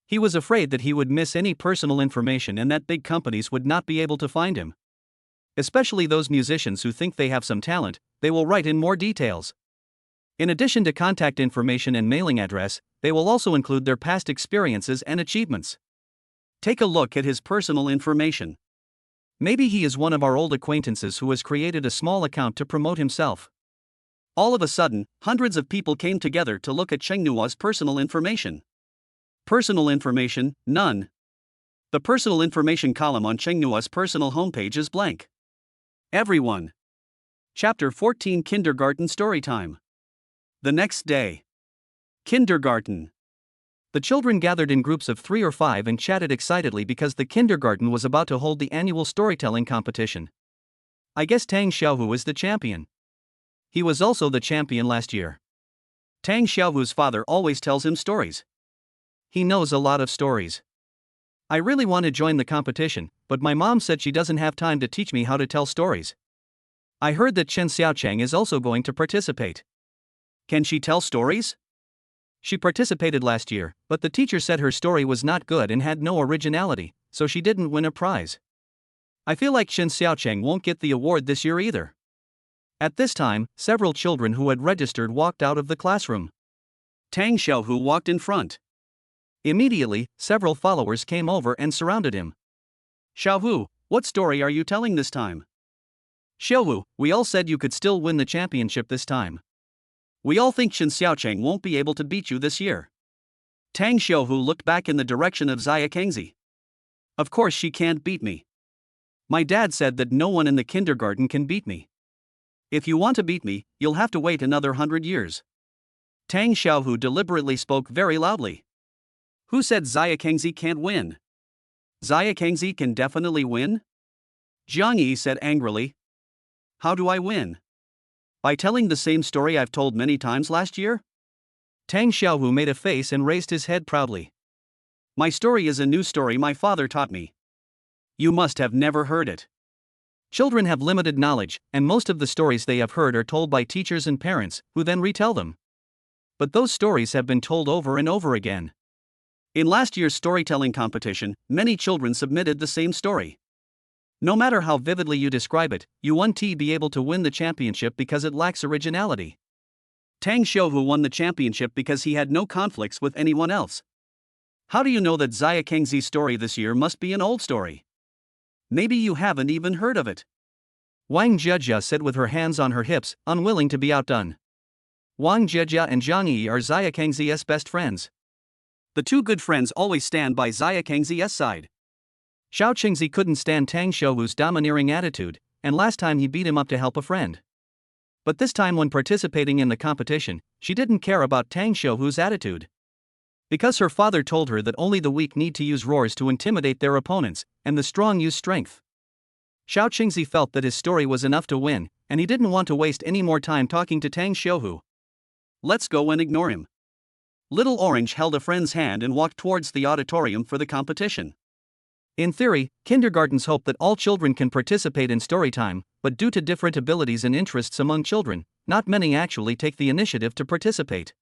He was afraid that he would miss any personal information and that big companies would not be able to find him. Especially those musicians who think they have some talent, they will write in more details. In addition to contact information and mailing address, they will also include their past experiences and achievements. Take a look at his personal information. Maybe he is one of our old acquaintances who has created a small account to promote himself. All of a sudden, hundreds of people came together to look at Chengnua's personal information. Personal information, none. The personal information column on Chengnua's personal homepage is blank. Everyone. Chapter 14 Kindergarten Storytime. The next day. Kindergarten. The children gathered in groups of 3 or 5 and chatted excitedly because the kindergarten was about to hold the annual storytelling competition. I guess Tang Xiaohu is the champion. He was also the champion last year. Tang Xiaohu's father always tells him stories. He knows a lot of stories. I really want to join the competition, but my mom said she doesn't have time to teach me how to tell stories. I heard that Chen Xiaocheng is also going to participate. Can she tell stories? She participated last year, but the teacher said her story was not good and had no originality, so she didn't win a prize. I feel like Chen Xiaocheng won't get the award this year either. At this time, several children who had registered walked out of the classroom. Tang Xiaohu walked in front. Immediately, several followers came over and surrounded him. Xiaohu, what story are you telling this time? Xiaohu, we all said you could still win the championship this time. We all think Chen Xiaocheng won't be able to beat you this year. Tang Xiaohu looked back in the direction of Xia Kengzi. Of course she can't beat me. My dad said that no one in the kindergarten can beat me. If you want to beat me, you'll have to wait another 100 years. Tang Xiaohu deliberately spoke very loudly. Who said Xia Kengzi can't win? Xia Kengzi can definitely win? Jiang Yi said angrily. How do I win? By telling the same story I've told many times last year? Tang Xiaohu made a face and raised his head proudly. My story is a new story my father taught me. You must have never heard it. Children have limited knowledge, and most of the stories they have heard are told by teachers and parents, who then retell them. But those stories have been told over and over again. In last year's storytelling competition, many children submitted the same story. No matter how vividly you describe it, you won't be able to win the championship because it lacks originality. Tang Xiaohu won the championship because he had no conflicts with anyone else. How do you know that Xia Kengzi's story this year must be an old story? Maybe you haven't even heard of it. Wang Jiejia sat with her hands on her hips, unwilling to be outdone. Wang Jiejia and Jiang Yi are Xia Kengzi's best friends. The two good friends always stand by Xia Kengzi's side. Xiao Qingzi couldn't stand Tang Xiaohu's domineering attitude, and last time he beat him up to help a friend. But this time when participating in the competition, she didn't care about Tang Xiaohu's attitude. Because her father told her that only the weak need to use roars to intimidate their opponents, and the strong use strength. Xiao Qingzi felt that his story was enough to win, and he didn't want to waste any more time talking to Tang Xiaohu. Let's go and ignore him. Little Orange held a friend's hand and walked towards the auditorium for the competition. In theory, kindergartens hope that all children can participate in story time, but due to different abilities and interests among children, not many actually take the initiative to participate.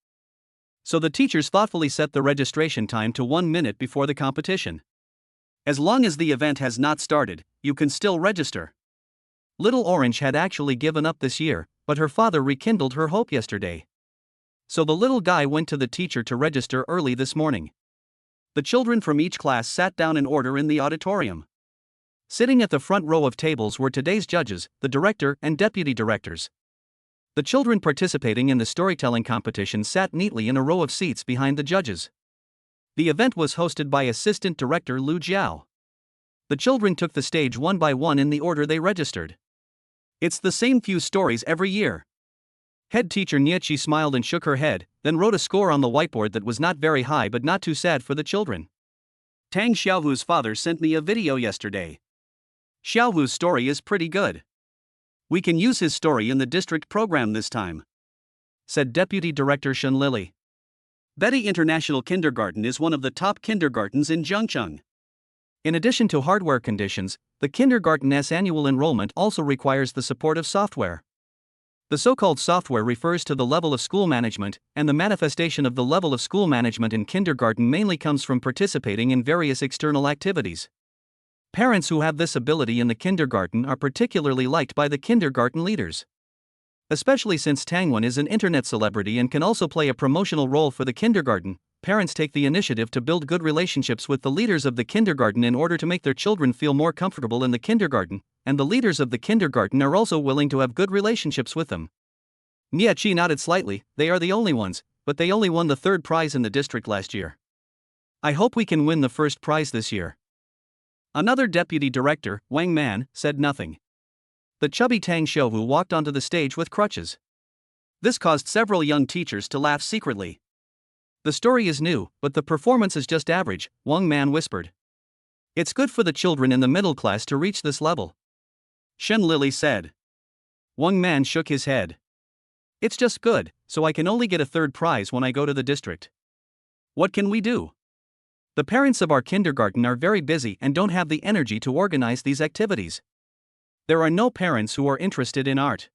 So the teachers thoughtfully set the registration time to 1 minute before the competition. As long as the event has not started, you can still register. Little Orange had actually given up this year, but her father rekindled her hope yesterday. So the little guy went to the teacher to register early this morning. The children from each class sat down in order in the auditorium. Sitting at the front row of tables were today's judges, the director and deputy directors. The children participating in the storytelling competition sat neatly in a row of seats behind the judges. The event was hosted by Assistant Director Lu Jiao. The children took the stage one by one in the order they registered. It's the same few stories every year. Head teacher Niechi smiled and shook her head, then wrote a score on the whiteboard that was not very high but not too sad for the children. Tang Xiaohu's father sent me a video yesterday. Xiaohu's story is pretty good. We can use his story in the district program this time, said Deputy Director Shen Lili. Betty International Kindergarten is one of the top kindergartens in Zhengcheng. In addition to hardware conditions, the kindergarten's annual enrollment also requires the support of software. The so-called software refers to the level of school management, and the manifestation of the level of school management in kindergarten mainly comes from participating in various external activities. Parents who have this ability in the kindergarten are particularly liked by the kindergarten leaders. Especially since Tangwen is an internet celebrity and can also play a promotional role for the kindergarten, parents take the initiative to build good relationships with the leaders of the kindergarten in order to make their children feel more comfortable in the kindergarten, and the leaders of the kindergarten are also willing to have good relationships with them. Nia Chi nodded slightly. They are the only ones, but they only won the third prize in the district last year. I hope we can win the first prize this year. Another deputy director, Wang Man, said nothing. The chubby Tang Xiaohu walked onto the stage with crutches. This caused several young teachers to laugh secretly. The story is new, but the performance is just average, Wang Man whispered. It's good for the children in the middle class to reach this level, Shen Lili said. Wang Man shook his head. It's just good, so I can only get a third prize when I go to the district. What can we do? The parents of our kindergarten are very busy and don't have the energy to organize these activities. There are no parents who are interested in art.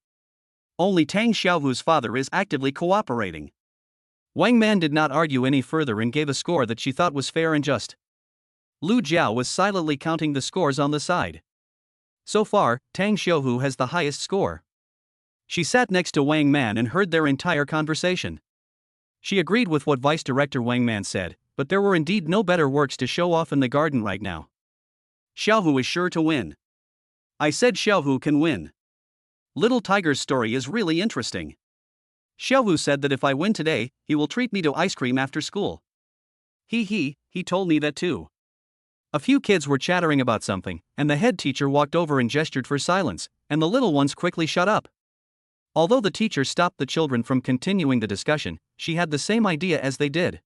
Only Tang Xiaohu's father is actively cooperating. Wang Man did not argue any further and gave a score that she thought was fair and just. Lu Jiao was silently counting the scores on the side. So far, Tang Xiaohu has the highest score. She sat next to Wang Man and heard their entire conversation. She agreed with what Vice Director Wang Man said, but there were indeed no better works to show off in the garden right now. Xiaohu is sure to win. I said Xiaohu can win. Little Tiger's story is really interesting. Xiaohu said that if I win today, he will treat me to ice cream after school. He told me that too. A few kids were chattering about something, and the head teacher walked over and gestured for silence, and the little ones quickly shut up. Although the teacher stopped the children from continuing the discussion, she had the same idea as they did.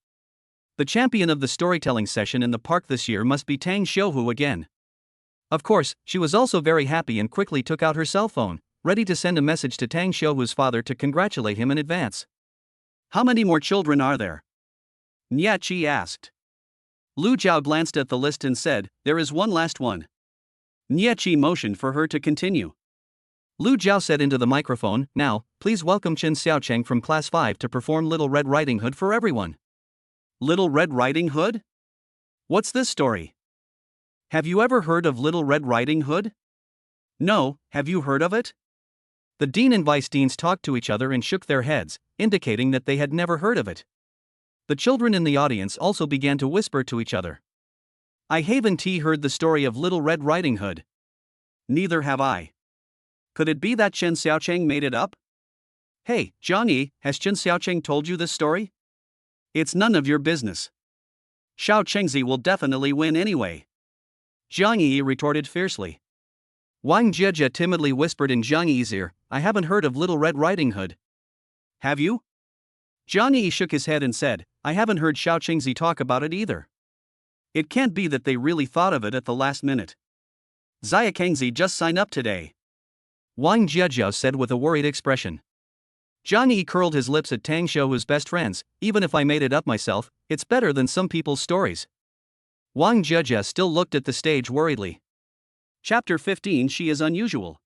The champion of the storytelling session in the park this year must be Tang Xiaohu again. Of course, she was also very happy and quickly took out her cell phone, ready to send a message to Tang Xiaohu's father to congratulate him in advance. How many more children are there? Nia Chi asked. Lu Jiao glanced at the list and said, there is one last one. Nia Chi motioned for her to continue. Lu Jiao said into the microphone, now, please welcome Chen Xiaocheng from Class 5 to perform Little Red Riding Hood for everyone. Little Red Riding Hood? What's this story? Have you ever heard of Little Red Riding Hood? No, have you heard of it? The dean and vice deans talked to each other and shook their heads, indicating that they had never heard of it. The children in the audience also began to whisper to each other. I haven't heard the story of Little Red Riding Hood. Neither have I. Could it be that Chen Xiaocheng made it up? Hey, Zhang Yi, has Chen Xiaocheng told you this story? It's none of your business. Xiao Chengzi will definitely win anyway. Zhang Yi retorted fiercely. Wang Jiejie timidly whispered in Zhang Yi's ear, I haven't heard of Little Red Riding Hood. Have you? Zhang Yi shook his head and said, I haven't heard Xiao Chengzi talk about it either. It can't be that they really thought of it at the last minute. Xia Kengzi just signed up today. Wang Jiejie said with a worried expression. Zhang Yi curled his lips at Tang Xiaohu's best friends, even if I made it up myself, it's better than some people's stories. Wang Jie still looked at the stage worriedly. Chapter 15. She is unusual.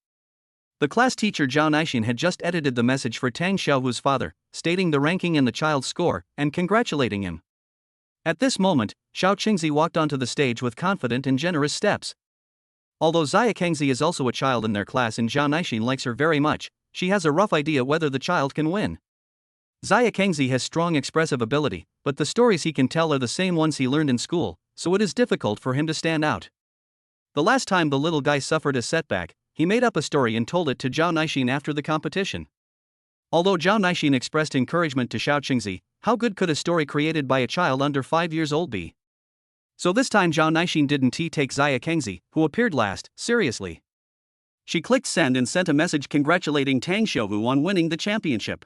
The class teacher Zhao Naixin had just edited the message for Tang Xiaohu's father, stating the ranking and the child's score, and congratulating him. At this moment, Xiao Qingzi walked onto the stage with confident and generous steps. Although Xia Kengzi is also a child in their class and Zhao Naixin likes her very much, she has a rough idea whether the child can win. Xia Kengzi has strong expressive ability, but the stories he can tell are the same ones he learned in school, so it is difficult for him to stand out. The last time the little guy suffered a setback, he made up a story and told it to Zhao Naixin after the competition. Although Zhao Naixin expressed encouragement to Xiao Qingzi, how good could a story created by a child under 5 years old be? So this time Zhao Naixin didn't take Xia Kengzi, who appeared last, seriously. She clicked send and sent a message congratulating Tang Xiaohu on winning the championship.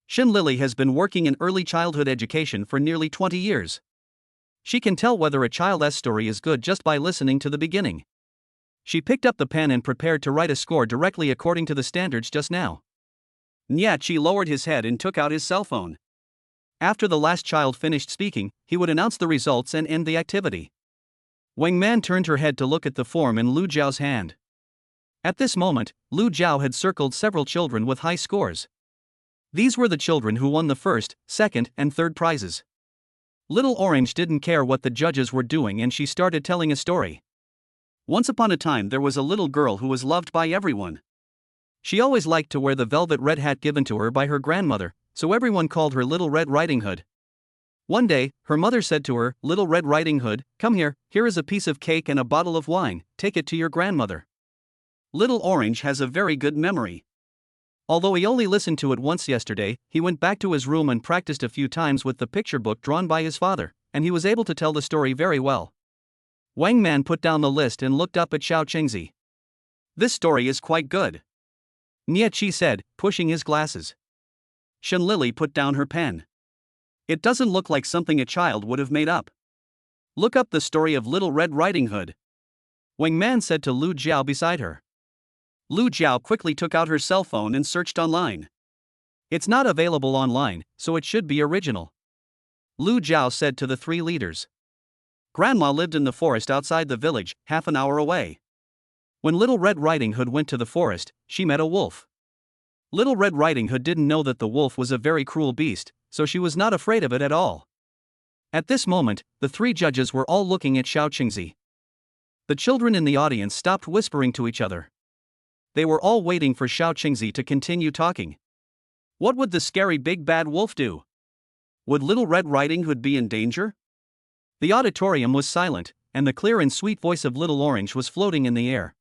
Xin Lily has been working in early childhood education for nearly 20 years. She can tell whether a child's story is good just by listening to the beginning. She picked up the pen and prepared to write a score directly according to the standards just now. Nyachi lowered his head and took out his cell phone. After the last child finished speaking, he would announce the results and end the activity. Wang Man turned her head to look at the form in Lu Zhao's hand. At this moment, Lu Zhao had circled several children with high scores. These were the children who won the first, second, and third prizes. Little Orange didn't care what the judges were doing and she started telling a story. Once upon a time there was a little girl who was loved by everyone. She always liked to wear the velvet red hat given to her by her grandmother, so everyone called her Little Red Riding Hood. One day, her mother said to her, "Little Red Riding Hood, come here, here is a piece of cake and a bottle of wine, take it to your grandmother." Little Orange has a very good memory. Although he only listened to it once yesterday, he went back to his room and practiced a few times with the picture book drawn by his father, and he was able to tell the story very well. Wang Man put down the list and looked up at Xiao Qingzi. "This story is quite good," Nie Chi said, pushing his glasses. Xin Lily put down her pen. "It doesn't look like something a child would have made up. Look up the story of Little Red Riding Hood," Wang Man said to Lu Jiao beside her. Lu Jiao quickly took out her cell phone and searched online. "It's not available online, so it should be original," Lu Jiao said to the three leaders. Grandma lived in the forest outside the village, half an hour away. When Little Red Riding Hood went to the forest, she met a wolf. Little Red Riding Hood didn't know that the wolf was a very cruel beast, so she was not afraid of it at all. At this moment, the three judges were all looking at Xiao Qingzi. The children in the audience stopped whispering to each other. They were all waiting for Xiao Qingzi to continue talking. What would the scary big bad wolf do? Would Little Red Riding Hood be in danger? The auditorium was silent, and the clear and sweet voice of Little Orange was floating in the air.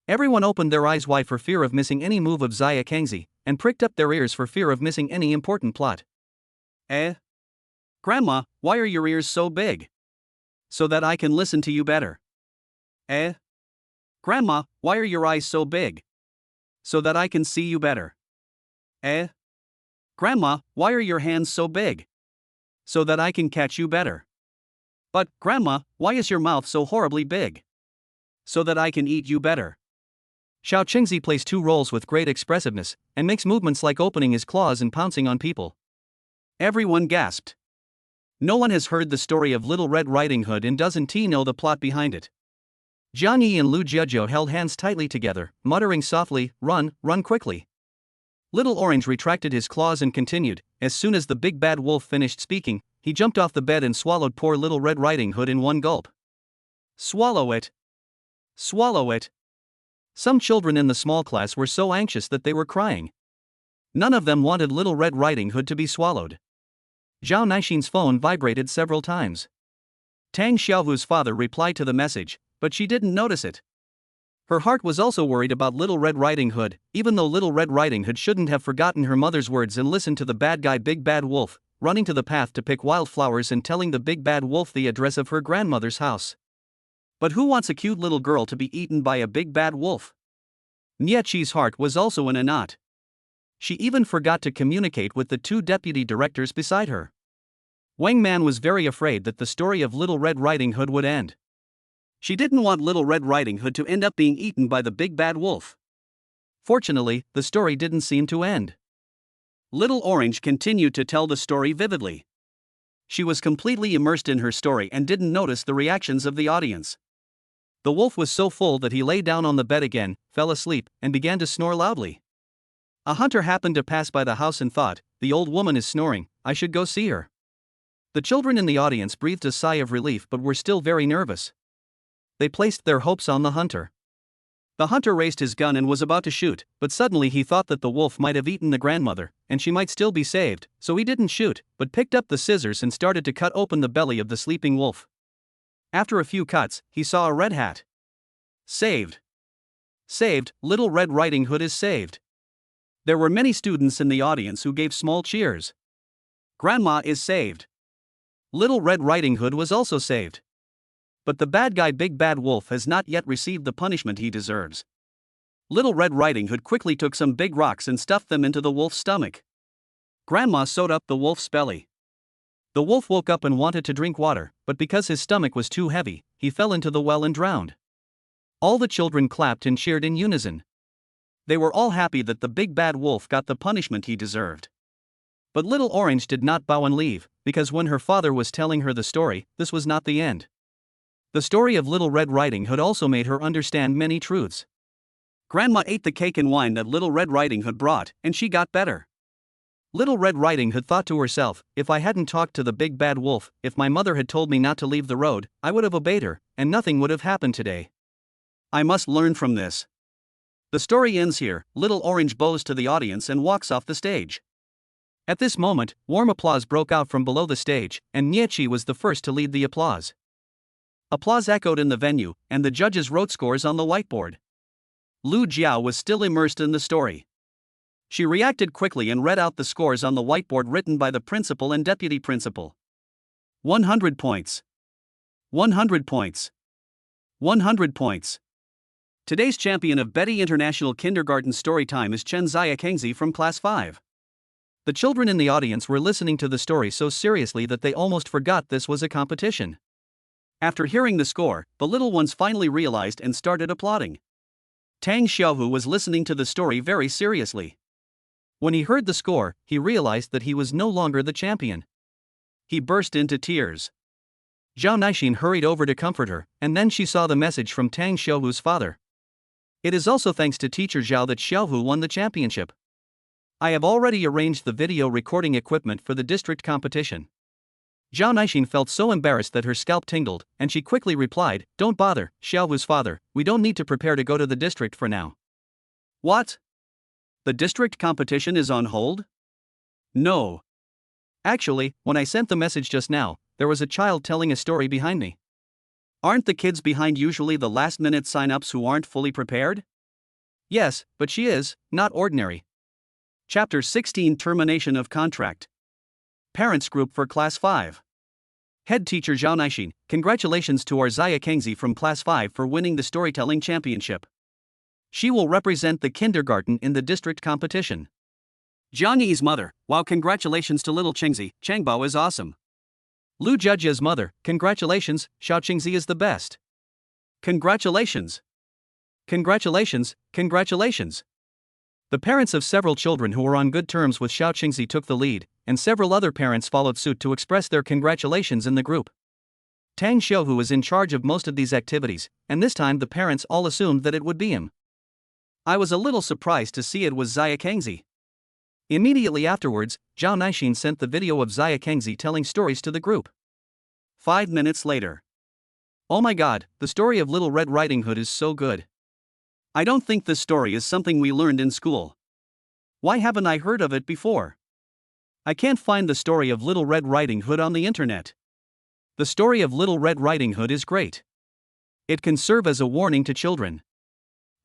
Everyone opened their eyes wide for fear of missing any move of Xia Kengzi, and pricked up their ears for fear of missing any important plot. Grandma, why are your ears so big? So that I can listen to you better. Grandma, why are your eyes so big? So that I can see you better. Grandma, why are your hands so big? So that I can catch you better. But, Grandma, why is your mouth so horribly big? So that I can eat you better. Xiao Qingzi plays two roles with great expressiveness, and makes movements like opening his claws and pouncing on people. Everyone gasped. No one has heard the story of Little Red Riding Hood and doesn't know the plot behind it. Jiang Yi and Lu Jiazhou held hands tightly together, muttering softly, "Run, run quickly." Little Orange retracted his claws and continued. As soon as the big bad wolf finished speaking, he jumped off the bed and swallowed poor Little Red Riding Hood in one gulp. "Swallow it! Swallow it!" Some children in the small class were so anxious that they were crying. None of them wanted Little Red Riding Hood to be swallowed. Zhao Naixin's phone vibrated several times. Tang Xiaohu's father replied to the message, but she didn't notice it. Her heart was also worried about Little Red Riding Hood, even though Little Red Riding Hood shouldn't have forgotten her mother's words and listened to the bad guy Big Bad Wolf, running to the path to pick wildflowers and telling the Big Bad Wolf the address of her grandmother's house. But who wants a cute little girl to be eaten by a big bad wolf? Nie Chi's heart was also in a knot. She even forgot to communicate with the two deputy directors beside her. Wang Man was very afraid that the story of Little Red Riding Hood would end. She didn't want Little Red Riding Hood to end up being eaten by the big bad wolf. Fortunately, the story didn't seem to end. Little Orange continued to tell the story vividly. She was completely immersed in her story and didn't notice the reactions of the audience. The wolf was so full that he lay down on the bed again, fell asleep, and began to snore loudly. A hunter happened to pass by the house and thought, "The old woman is snoring, I should go see her." The children in the audience breathed a sigh of relief but were still very nervous. They placed their hopes on the hunter. The hunter raised his gun and was about to shoot, but suddenly he thought that the wolf might have eaten the grandmother, and she might still be saved, so he didn't shoot, but picked up the scissors and started to cut open the belly of the sleeping wolf. After a few cuts, he saw a red hat. Saved. Saved, Little Red Riding Hood is saved. There were many students in the audience who gave small cheers. Grandma is saved. Little Red Riding Hood was also saved. But the bad guy Big Bad Wolf has not yet received the punishment he deserves. Little Red Riding Hood quickly took some big rocks and stuffed them into the wolf's stomach. Grandma sewed up the wolf's belly. The wolf woke up and wanted to drink water, but because his stomach was too heavy, he fell into the well and drowned. All the children clapped and cheered in unison. They were all happy that the Big Bad Wolf got the punishment he deserved. But Little Orange did not bow and leave, because when her father was telling her the story, this was not the end. The story of Little Red Riding Hood also made her understand many truths. Grandma ate the cake and wine that Little Red Riding Hood brought, and she got better. Little Red Riding Hood thought to herself, if I hadn't talked to the Big Bad Wolf, if my mother had told me not to leave the road, I would have obeyed her, and nothing would have happened today. I must learn from this. The story ends here. Little Orange bows to the audience and walks off the stage. At this moment, warm applause broke out from below the stage, and Nietzsche was the first to lead the applause. Applause echoed in the venue, and the judges wrote scores on the whiteboard. Lu Jiao was still immersed in the story. She reacted quickly and read out the scores on the whiteboard written by the principal and deputy principal. 100 points. 100 points. 100 points. Today's champion of Betty International Kindergarten Storytime is Chen Xiakengzi from Class 5. The children in the audience were listening to the story so seriously that they almost forgot this was a competition. After hearing the score, the little ones finally realized and started applauding. Tang Xiaohu was listening to the story very seriously. When he heard the score, he realized that he was no longer the champion. He burst into tears. Zhao Naixin hurried over to comfort her, and then she saw the message from Tang Xiaohu's father. It is also thanks to teacher Zhao that Xiaohu won the championship. I have already arranged the video recording equipment for the district competition. Zhao Naixin felt so embarrassed that her scalp tingled, and she quickly replied, "Don't bother, Xiaohu's father, we don't need to prepare to go to the district for now." What? The district competition is on hold? No. Actually, when I sent the message just now, there was a child telling a story behind me. Aren't the kids behind usually the last-minute sign-ups who aren't fully prepared? Yes, but she is, not ordinary. Chapter 16 Termination of Contract. Parents Group for Class 5. Head Teacher Zhao Naixin, congratulations to our Xiakengzi from Class 5 for winning the storytelling championship. She will represent the kindergarten in the district competition. Jiang Yi's mother, wow, congratulations to little Chengzi, Changbao is awesome. Lu Jiajia's mother, congratulations, Xiao Chengzi is the best. Congratulations. Congratulations, congratulations. The parents of several children who were on good terms with Xiao Chengzi took the lead, and several other parents followed suit to express their congratulations in the group. Tang Xiaohu was in charge of most of these activities, and this time the parents all assumed that it would be him. I was a little surprised to see it was Xiakengzi. Immediately afterwards, Zhao Naixin sent the video of Xiakengzi telling stories to the group. 5 minutes later. Oh my god, the story of Little Red Riding Hood is so good. I don't think this story is something we learned in school. Why haven't I heard of it before? I can't find the story of Little Red Riding Hood on the internet. The story of Little Red Riding Hood is great. It can serve as a warning to children.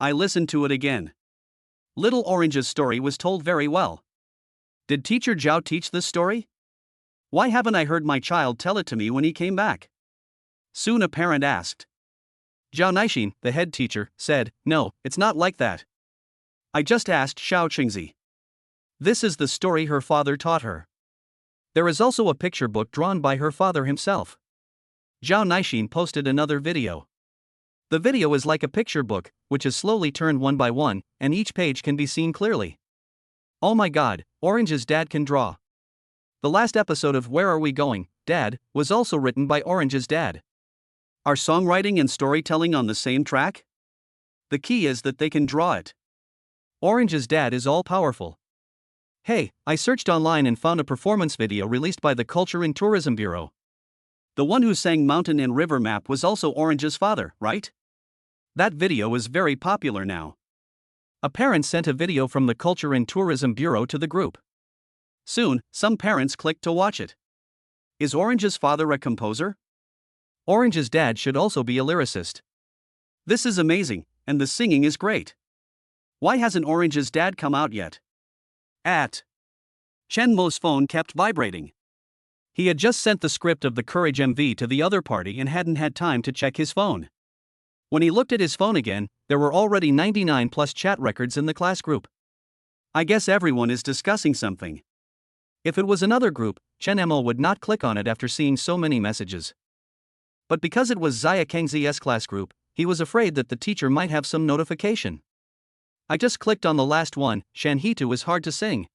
I listened to it again. Little Orange's story was told very well. Did Teacher Zhao teach this story? Why haven't I heard my child tell it to me when he came back? Soon a parent asked. Zhao Naixin, the head teacher, said, "No, it's not like that. I just asked Xiao Chengzi. This is the story her father taught her." There is also a picture book drawn by her father himself. Zhao Naixin posted another video. The video is like a picture book, which is slowly turned one by one, and each page can be seen clearly. Oh my god, Orange's dad can draw. The last episode of Where Are We Going? Dad, was also written by Orange's dad. Are songwriting and storytelling on the same track? The key is that they can draw it. Orange's dad is all-powerful. Hey, I searched online and found a performance video released by the Culture and Tourism Bureau. The one who sang Mountain and River Map was also Orange's father, right? That video is very popular now. A parent sent a video from the Culture and Tourism Bureau to the group. Soon, some parents clicked to watch it. Is Orange's father a composer? Orange's dad should also be a lyricist. This is amazing, and the singing is great. Why hasn't Orange's dad come out yet? Chen Mo's phone kept vibrating. He had just sent the script of the Courage MV to the other party and hadn't had time to check his phone. When he looked at his phone again, there were already 99 plus chat records in the class group. I guess everyone is discussing something. If it was another group, Chen Mo would not click on it after seeing so many messages. But because it was Xia Kengzi's class group, he was afraid that the teacher might have some notification. I just clicked on the last one. Shanhitu is hard to sing.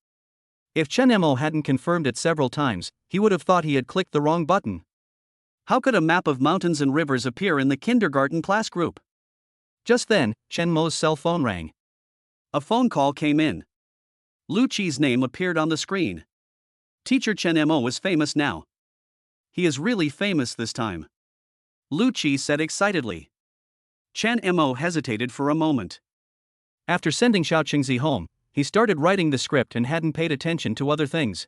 If Chen Mo hadn't confirmed it several times, he would have thought he had clicked the wrong button. How could a map of mountains and rivers appear in the kindergarten class group? Just then, Chen Mo's cell phone rang. A phone call came in. Lu Qi's name appeared on the screen. Teacher Chen Mo is famous now. He is really famous this time. Lu Qi said excitedly. Chen Mo hesitated for a moment. After sending Xiao Qingzi home, he started writing the script and hadn't paid attention to other things.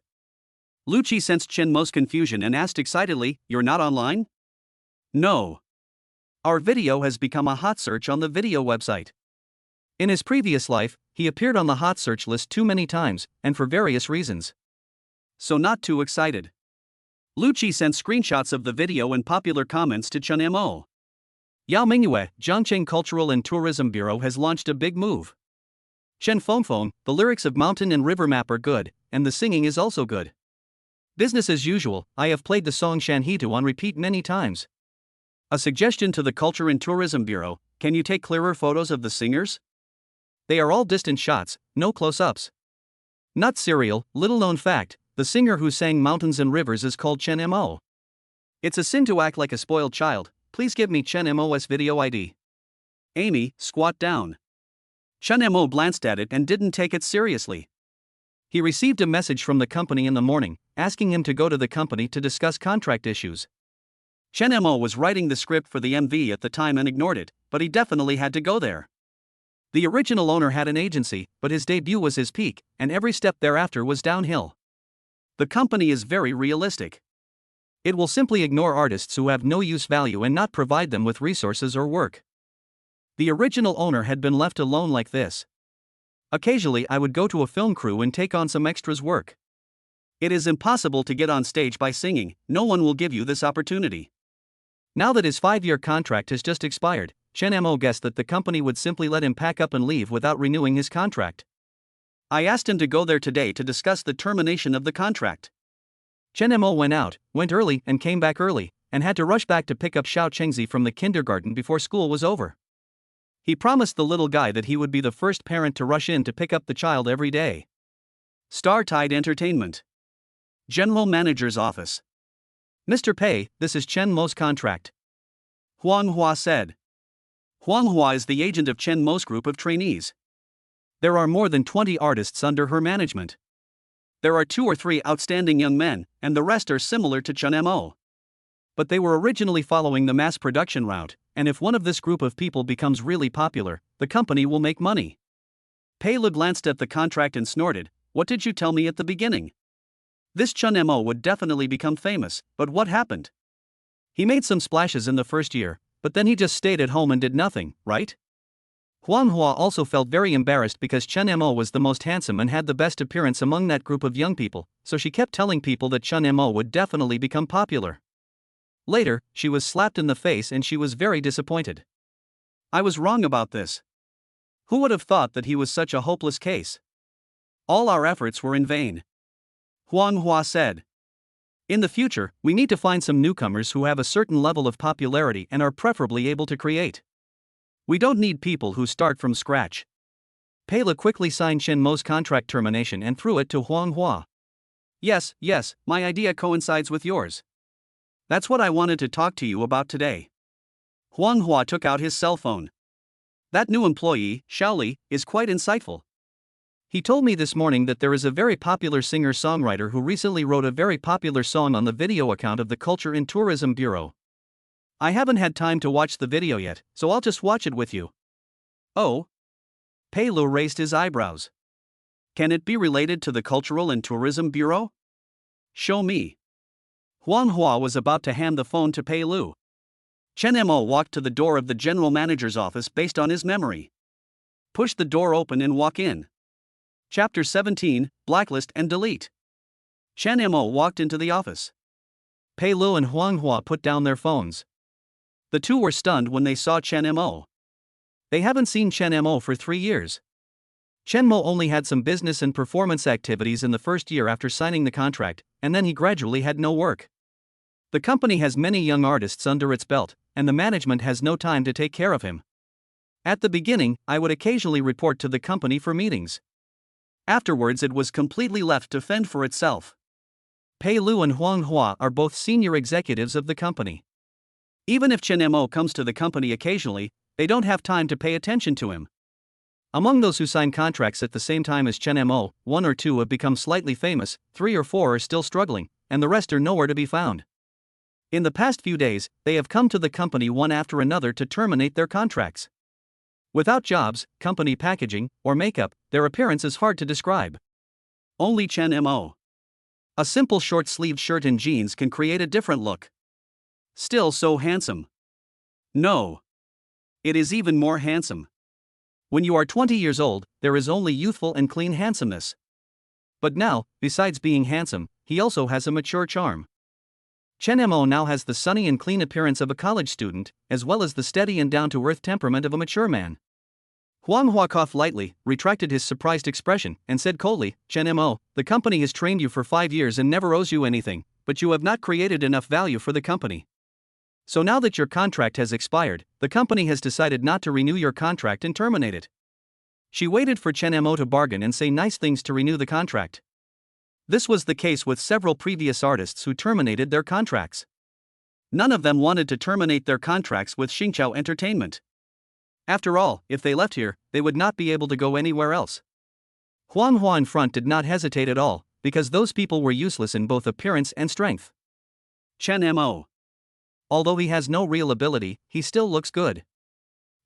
Lu Qi sensed Chen Mo's confusion and asked excitedly, "You're not online?" "No. Our video has become a hot search on the video website." In his previous life, he appeared on the hot search list too many times, and for various reasons. So not too excited. Lu Qi sent screenshots of the video and popular comments to Chen Mo. Yao Mingyue, Zhangcheng Cultural and Tourism Bureau has launched a big move. Chen Fengfeng, the lyrics of Mountain and River Map are good, and the singing is also good. Business as usual, I have played the song Shanhitu on repeat many times. A suggestion to the Culture and Tourism Bureau, can you take clearer photos of the singers? They are all distant shots, no close-ups. Not serial, little-known fact, the singer who sang Mountains and Rivers is called Chen Mo. It's a sin to act like a spoiled child, please give me Chen Mo's video ID. Amy, squat down. Chen Mo glanced at it and didn't take it seriously. He received a message from the company in the morning, asking him to go to the company to discuss contract issues. Chen Mo was writing the script for the MV at the time and ignored it, but he definitely had to go there. The original owner had an agency, but his debut was his peak, and every step thereafter was downhill. The company is very realistic. It will simply ignore artists who have no use value and not provide them with resources or work. The original owner had been left alone like this. Occasionally I would go to a film crew and take on some extras work. It is impossible to get on stage by singing, no one will give you this opportunity. Now that his 5-year contract has just expired, Chen Mo guessed that the company would simply let him pack up and leave without renewing his contract. I asked him to go there today to discuss the termination of the contract. Chen Mo went early and came back early, and had to rush back to pick up Xiao Qingzi from the kindergarten before school was over. He promised the little guy that he would be the first parent to rush in to pick up the child every day. Star Tide Entertainment. General Manager's Office. Mr. Pei, this is Chen Mo's contract. Huang Hua said. Huang Hua is the agent of Chen Mo's group of trainees. There are more than 20 artists under her management. There are 2 or 3 outstanding young men, and the rest are similar to Chen Mo. But they were originally following the mass production route, and if one of this group of people becomes really popular, the company will make money. Pei Le glanced at the contract and snorted, "What did you tell me at the beginning? This Chen Mo would definitely become famous, but what happened? He made some splashes in the first year, but then he just stayed at home and did nothing, right?" Huang Hua also felt very embarrassed because Chen Mo was the most handsome and had the best appearance among that group of young people, so she kept telling people that Chen Mo would definitely become popular. Later, she was slapped in the face and she was very disappointed. I was wrong about this. Who would have thought that he was such a hopeless case? All our efforts were in vain. Huang Hua said. In the future, we need to find some newcomers who have a certain level of popularity and are preferably able to create. We don't need people who start from scratch. Pei Le quickly signed Chen Mo's contract termination and threw it to Huang Hua. Yes, my idea coincides with yours. That's what I wanted to talk to you about today. Huang Hua took out his cell phone. That new employee, Xiaoli, is quite insightful. He told me this morning that there is a very popular singer-songwriter who recently wrote a very popular song on the video account of the Culture and Tourism Bureau. I haven't had time to watch the video yet, so I'll just watch it with you. Oh? Pei Lu raised his eyebrows. Can it be related to the Cultural and Tourism Bureau? Show me. Huang Hua was about to hand the phone to Pei Lu. Chen Mo walked to the door of the general manager's office based on his memory. Push the door open and walk in. Chapter 17, Blacklist and Delete. Chen Mo walked into the office. Pei Lu and Huang Hua put down their phones. The two were stunned when they saw Chen Mo. They haven't seen Chen Mo for 3 years. Chen Mo only had some business and performance activities in the first year after signing the contract, and then he gradually had no work. The company has many young artists under its belt, and the management has no time to take care of him. At the beginning, I would occasionally report to the company for meetings. Afterwards, it was completely left to fend for itself. Pei Lu and Huang Hua are both senior executives of the company. Even if Chen Mo comes to the company occasionally, they don't have time to pay attention to him. Among those who sign contracts at the same time as Chen Mo, 1 or 2 have become slightly famous, 3 or 4 are still struggling, and the rest are nowhere to be found. In the past few days, they have come to the company one after another to terminate their contracts. Without jobs, company packaging, or makeup, their appearance is hard to describe. Only Chen Mo. A simple short-sleeved shirt and jeans can create a different look. Still so handsome. No. It is even more handsome. When you are 20 years old, there is only youthful and clean handsomeness. But now, besides being handsome, he also has a mature charm. Chen Mo now has the sunny and clean appearance of a college student, as well as the steady and down-to-earth temperament of a mature man. Huang Hua coughed lightly, retracted his surprised expression, and said coldly, Chen Mo, the company has trained you for 5 years and never owes you anything, but you have not created enough value for the company. So now that your contract has expired, the company has decided not to renew your contract and terminate it. She waited for Chen Mo to bargain and say nice things to renew the contract. This was the case with several previous artists who terminated their contracts. None of them wanted to terminate their contracts with Xingqiao Entertainment. After all, if they left here, they would not be able to go anywhere else. Huang Hua in front did not hesitate at all, because those people were useless in both appearance and strength. Chen Mo. Although he has no real ability, he still looks good.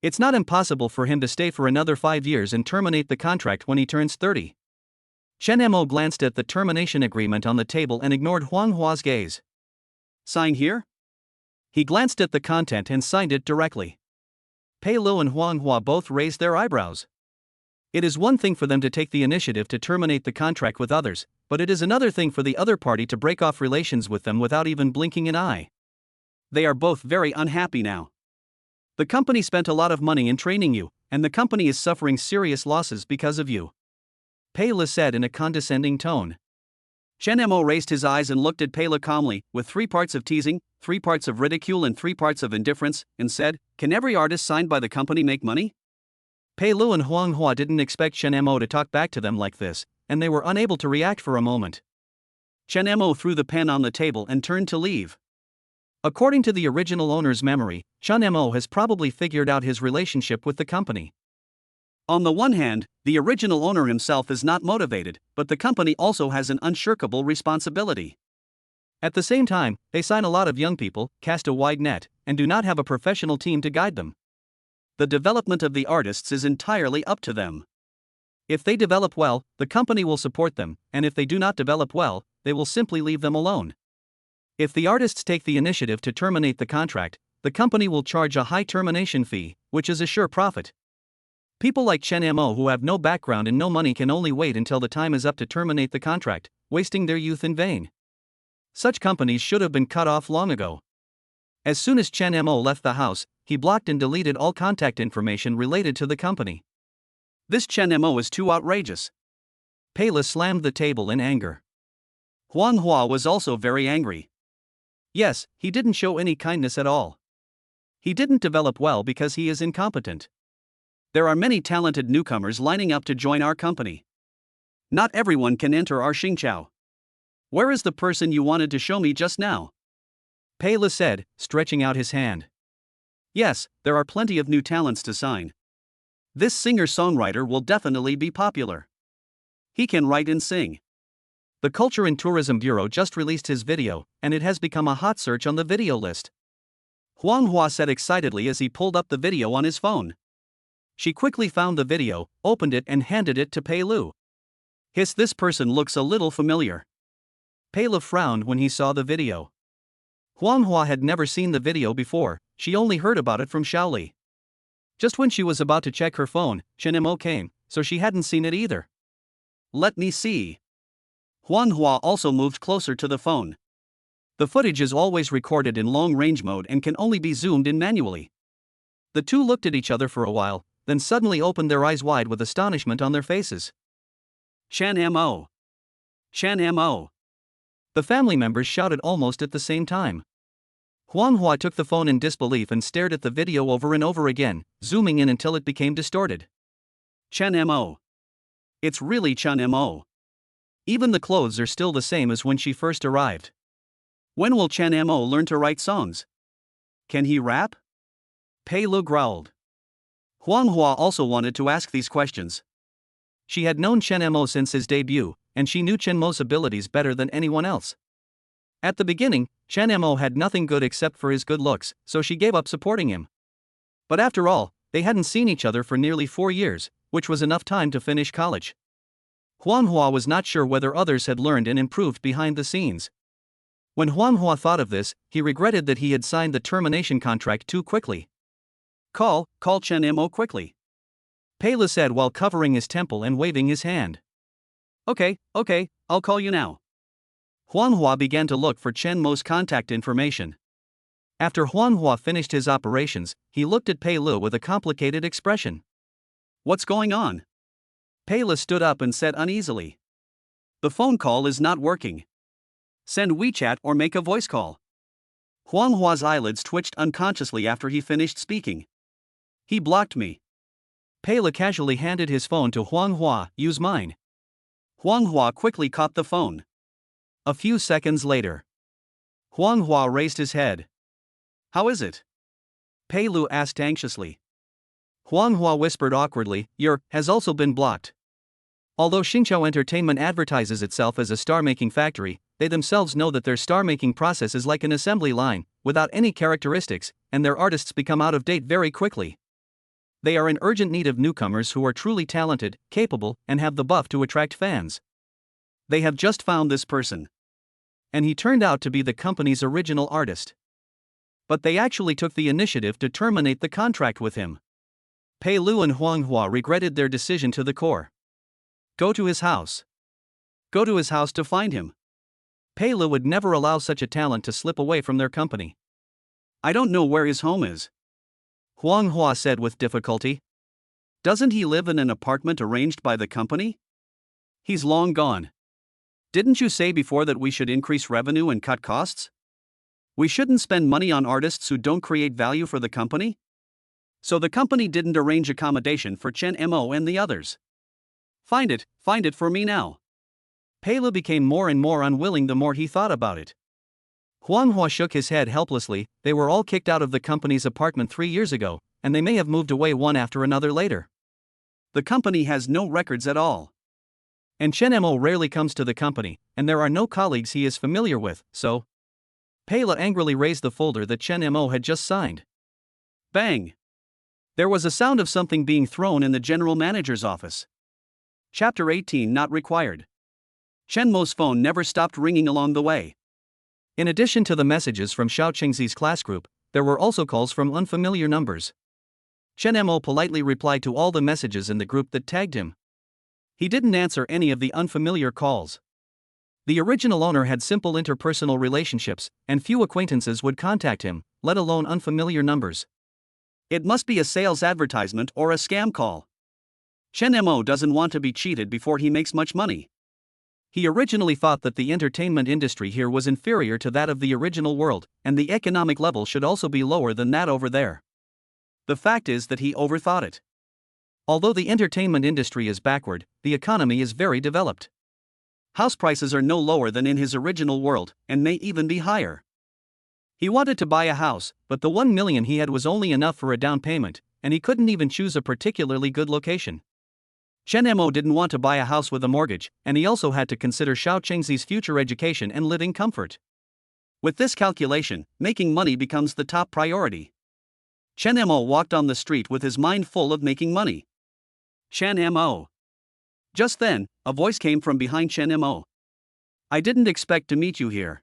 It's not impossible for him to stay for another 5 years and terminate the contract when he turns 30. Chen Mo glanced at the termination agreement on the table and ignored Huang Hua's gaze. Sign here? He glanced at the content and signed it directly. Pei Lu and Huang Hua both raised their eyebrows. It is one thing for them to take the initiative to terminate the contract with others, but it is another thing for the other party to break off relations with them without even blinking an eye. They are both very unhappy now. The company spent a lot of money in training you, and the company is suffering serious losses because of you. Pei Lu said in a condescending tone. Chen Mo raised his eyes and looked at Pei Lu calmly, with 3 parts of teasing, 3 parts of ridicule and 3 parts of indifference, and said, Can every artist signed by the company make money? Pei Lu and Huang Hua didn't expect Chen Mo to talk back to them like this, and they were unable to react for a moment. Chen Mo threw the pen on the table and turned to leave. According to the original owner's memory, Chen Mo has probably figured out his relationship with the company. On the one hand, the original owner himself is not motivated, but the company also has an unshirkable responsibility. At the same time, they sign a lot of young people, cast a wide net, and do not have a professional team to guide them. The development of the artists is entirely up to them. If they develop well, the company will support them, and if they do not develop well, they will simply leave them alone. If the artists take the initiative to terminate the contract, the company will charge a high termination fee, which is a sure profit. People like Chen Mo who have no background and no money can only wait until the time is up to terminate the contract, wasting their youth in vain. Such companies should have been cut off long ago. As soon as Chen Mo left the house, he blocked and deleted all contact information related to the company. This Chen Mo is too outrageous. Pei Lu slammed the table in anger. Huang Hua was also very angry. Yes, he didn't show any kindness at all. He didn't develop well because he is incompetent. There are many talented newcomers lining up to join our company. Not everyone can enter our Xingqiao. Where is the person you wanted to show me just now? Pela said, stretching out his hand. Yes, there are plenty of new talents to sign. This singer-songwriter will definitely be popular. He can write and sing. The Culture and Tourism Bureau just released his video, and it has become a hot search on the video list. Huanghua said excitedly as he pulled up the video on his phone. She quickly found the video, opened it and handed it to Pei Lu. This person looks a little familiar. Pei Lu frowned when he saw the video. Huanghua had never seen the video before, she only heard about it from Xiaoli. Just when she was about to check her phone, Chen Mo came, so she hadn't seen it either. Let me see. Huanghua also moved closer to the phone. The footage is always recorded in long-range mode and can only be zoomed in manually. The two looked at each other for a while, then suddenly opened their eyes wide with astonishment on their faces. Chen Mo! Chen Mo! The family members shouted almost at the same time. Huanghua took the phone in disbelief and stared at the video over and over again, zooming in until it became distorted. Chen Mo! It's really Chen Mo! Even the clothes are still the same as when she first arrived. When will Chen Mo learn to write songs? Can he rap? Pei Lu growled. Huanghua also wanted to ask these questions. She had known Chen Mo since his debut, and she knew Chen Mo's abilities better than anyone else. At the beginning, Chen Mo had nothing good except for his good looks, so she gave up supporting him. But after all, they hadn't seen each other for nearly 4 years, which was enough time to finish college. Huanghua was not sure whether others had learned and improved behind the scenes. When Huanghua thought of this, he regretted that he had signed the termination contract too quickly. Call Chen Mo quickly. Pei Lu said while covering his temple and waving his hand. Okay, I'll call you now. Huanghua began to look for Chen Mo's contact information. After Huanghua finished his operations, he looked at Pei Lu with a complicated expression. What's going on? Pei Lu stood up and said uneasily. The phone call is not working. Send WeChat or make a voice call. Huanghua's eyelids twitched unconsciously after he finished speaking. He blocked me. Pei Lu casually handed his phone to Huanghua. Use mine. Huanghua quickly caught the phone. A few seconds later, Huanghua raised his head. How is it? Pei Lu asked anxiously. Huanghua whispered awkwardly, Your has also been blocked. Although Xingqiao Entertainment advertises itself as a star-making factory, they themselves know that their star-making process is like an assembly line, without any characteristics, and their artists become out of date very quickly. They are in urgent need of newcomers who are truly talented, capable, and have the buff to attract fans. They have just found this person. And he turned out to be the company's original artist. But they actually took the initiative to terminate the contract with him. Pei Lu and Huanghua regretted their decision to the core. Go to his house. Go to his house to find him. Pei Lu would never allow such a talent to slip away from their company. I don't know where his home is. Huanghua said with difficulty. Doesn't he live in an apartment arranged by the company? He's long gone. Didn't you say before that we should increase revenue and cut costs? We shouldn't spend money on artists who don't create value for the company? So the company didn't arrange accommodation for Chen Mo and the others. Find it for me now. Pei Lu became more and more unwilling the more he thought about it. Huanghua shook his head helplessly. They were all kicked out of the company's apartment 3 years ago, and they may have moved away one after another later. The company has no records at all. And Chen Mo rarely comes to the company, and there are no colleagues he is familiar with, so... Pei Lu angrily raised the folder that Chen Mo had just signed. Bang! There was a sound of something being thrown in the general manager's office. Chapter 18 Not Required. Chen Mo's phone never stopped ringing along the way. In addition to the messages from Xiao Qingzi's class group, there were also calls from unfamiliar numbers. Chen Mo politely replied to all the messages in the group that tagged him. He didn't answer any of the unfamiliar calls. The original owner had simple interpersonal relationships, and few acquaintances would contact him, let alone unfamiliar numbers. It must be a sales advertisement or a scam call. Chen Mo doesn't want to be cheated before he makes much money. He originally thought that the entertainment industry here was inferior to that of the original world, and the economic level should also be lower than that over there. The fact is that he overthought it. Although the entertainment industry is backward, the economy is very developed. House prices are no lower than in his original world, and may even be higher. He wanted to buy a house, but the 1 million he had was only enough for a down payment, and he couldn't even choose a particularly good location. Chen Mo didn't want to buy a house with a mortgage, and he also had to consider Xiao Chengzi's future education and living comfort. With this calculation, making money becomes the top priority. Chen Mo walked on the street with his mind full of making money. Chen Mo. Just then, a voice came from behind Chen Mo. I didn't expect to meet you here.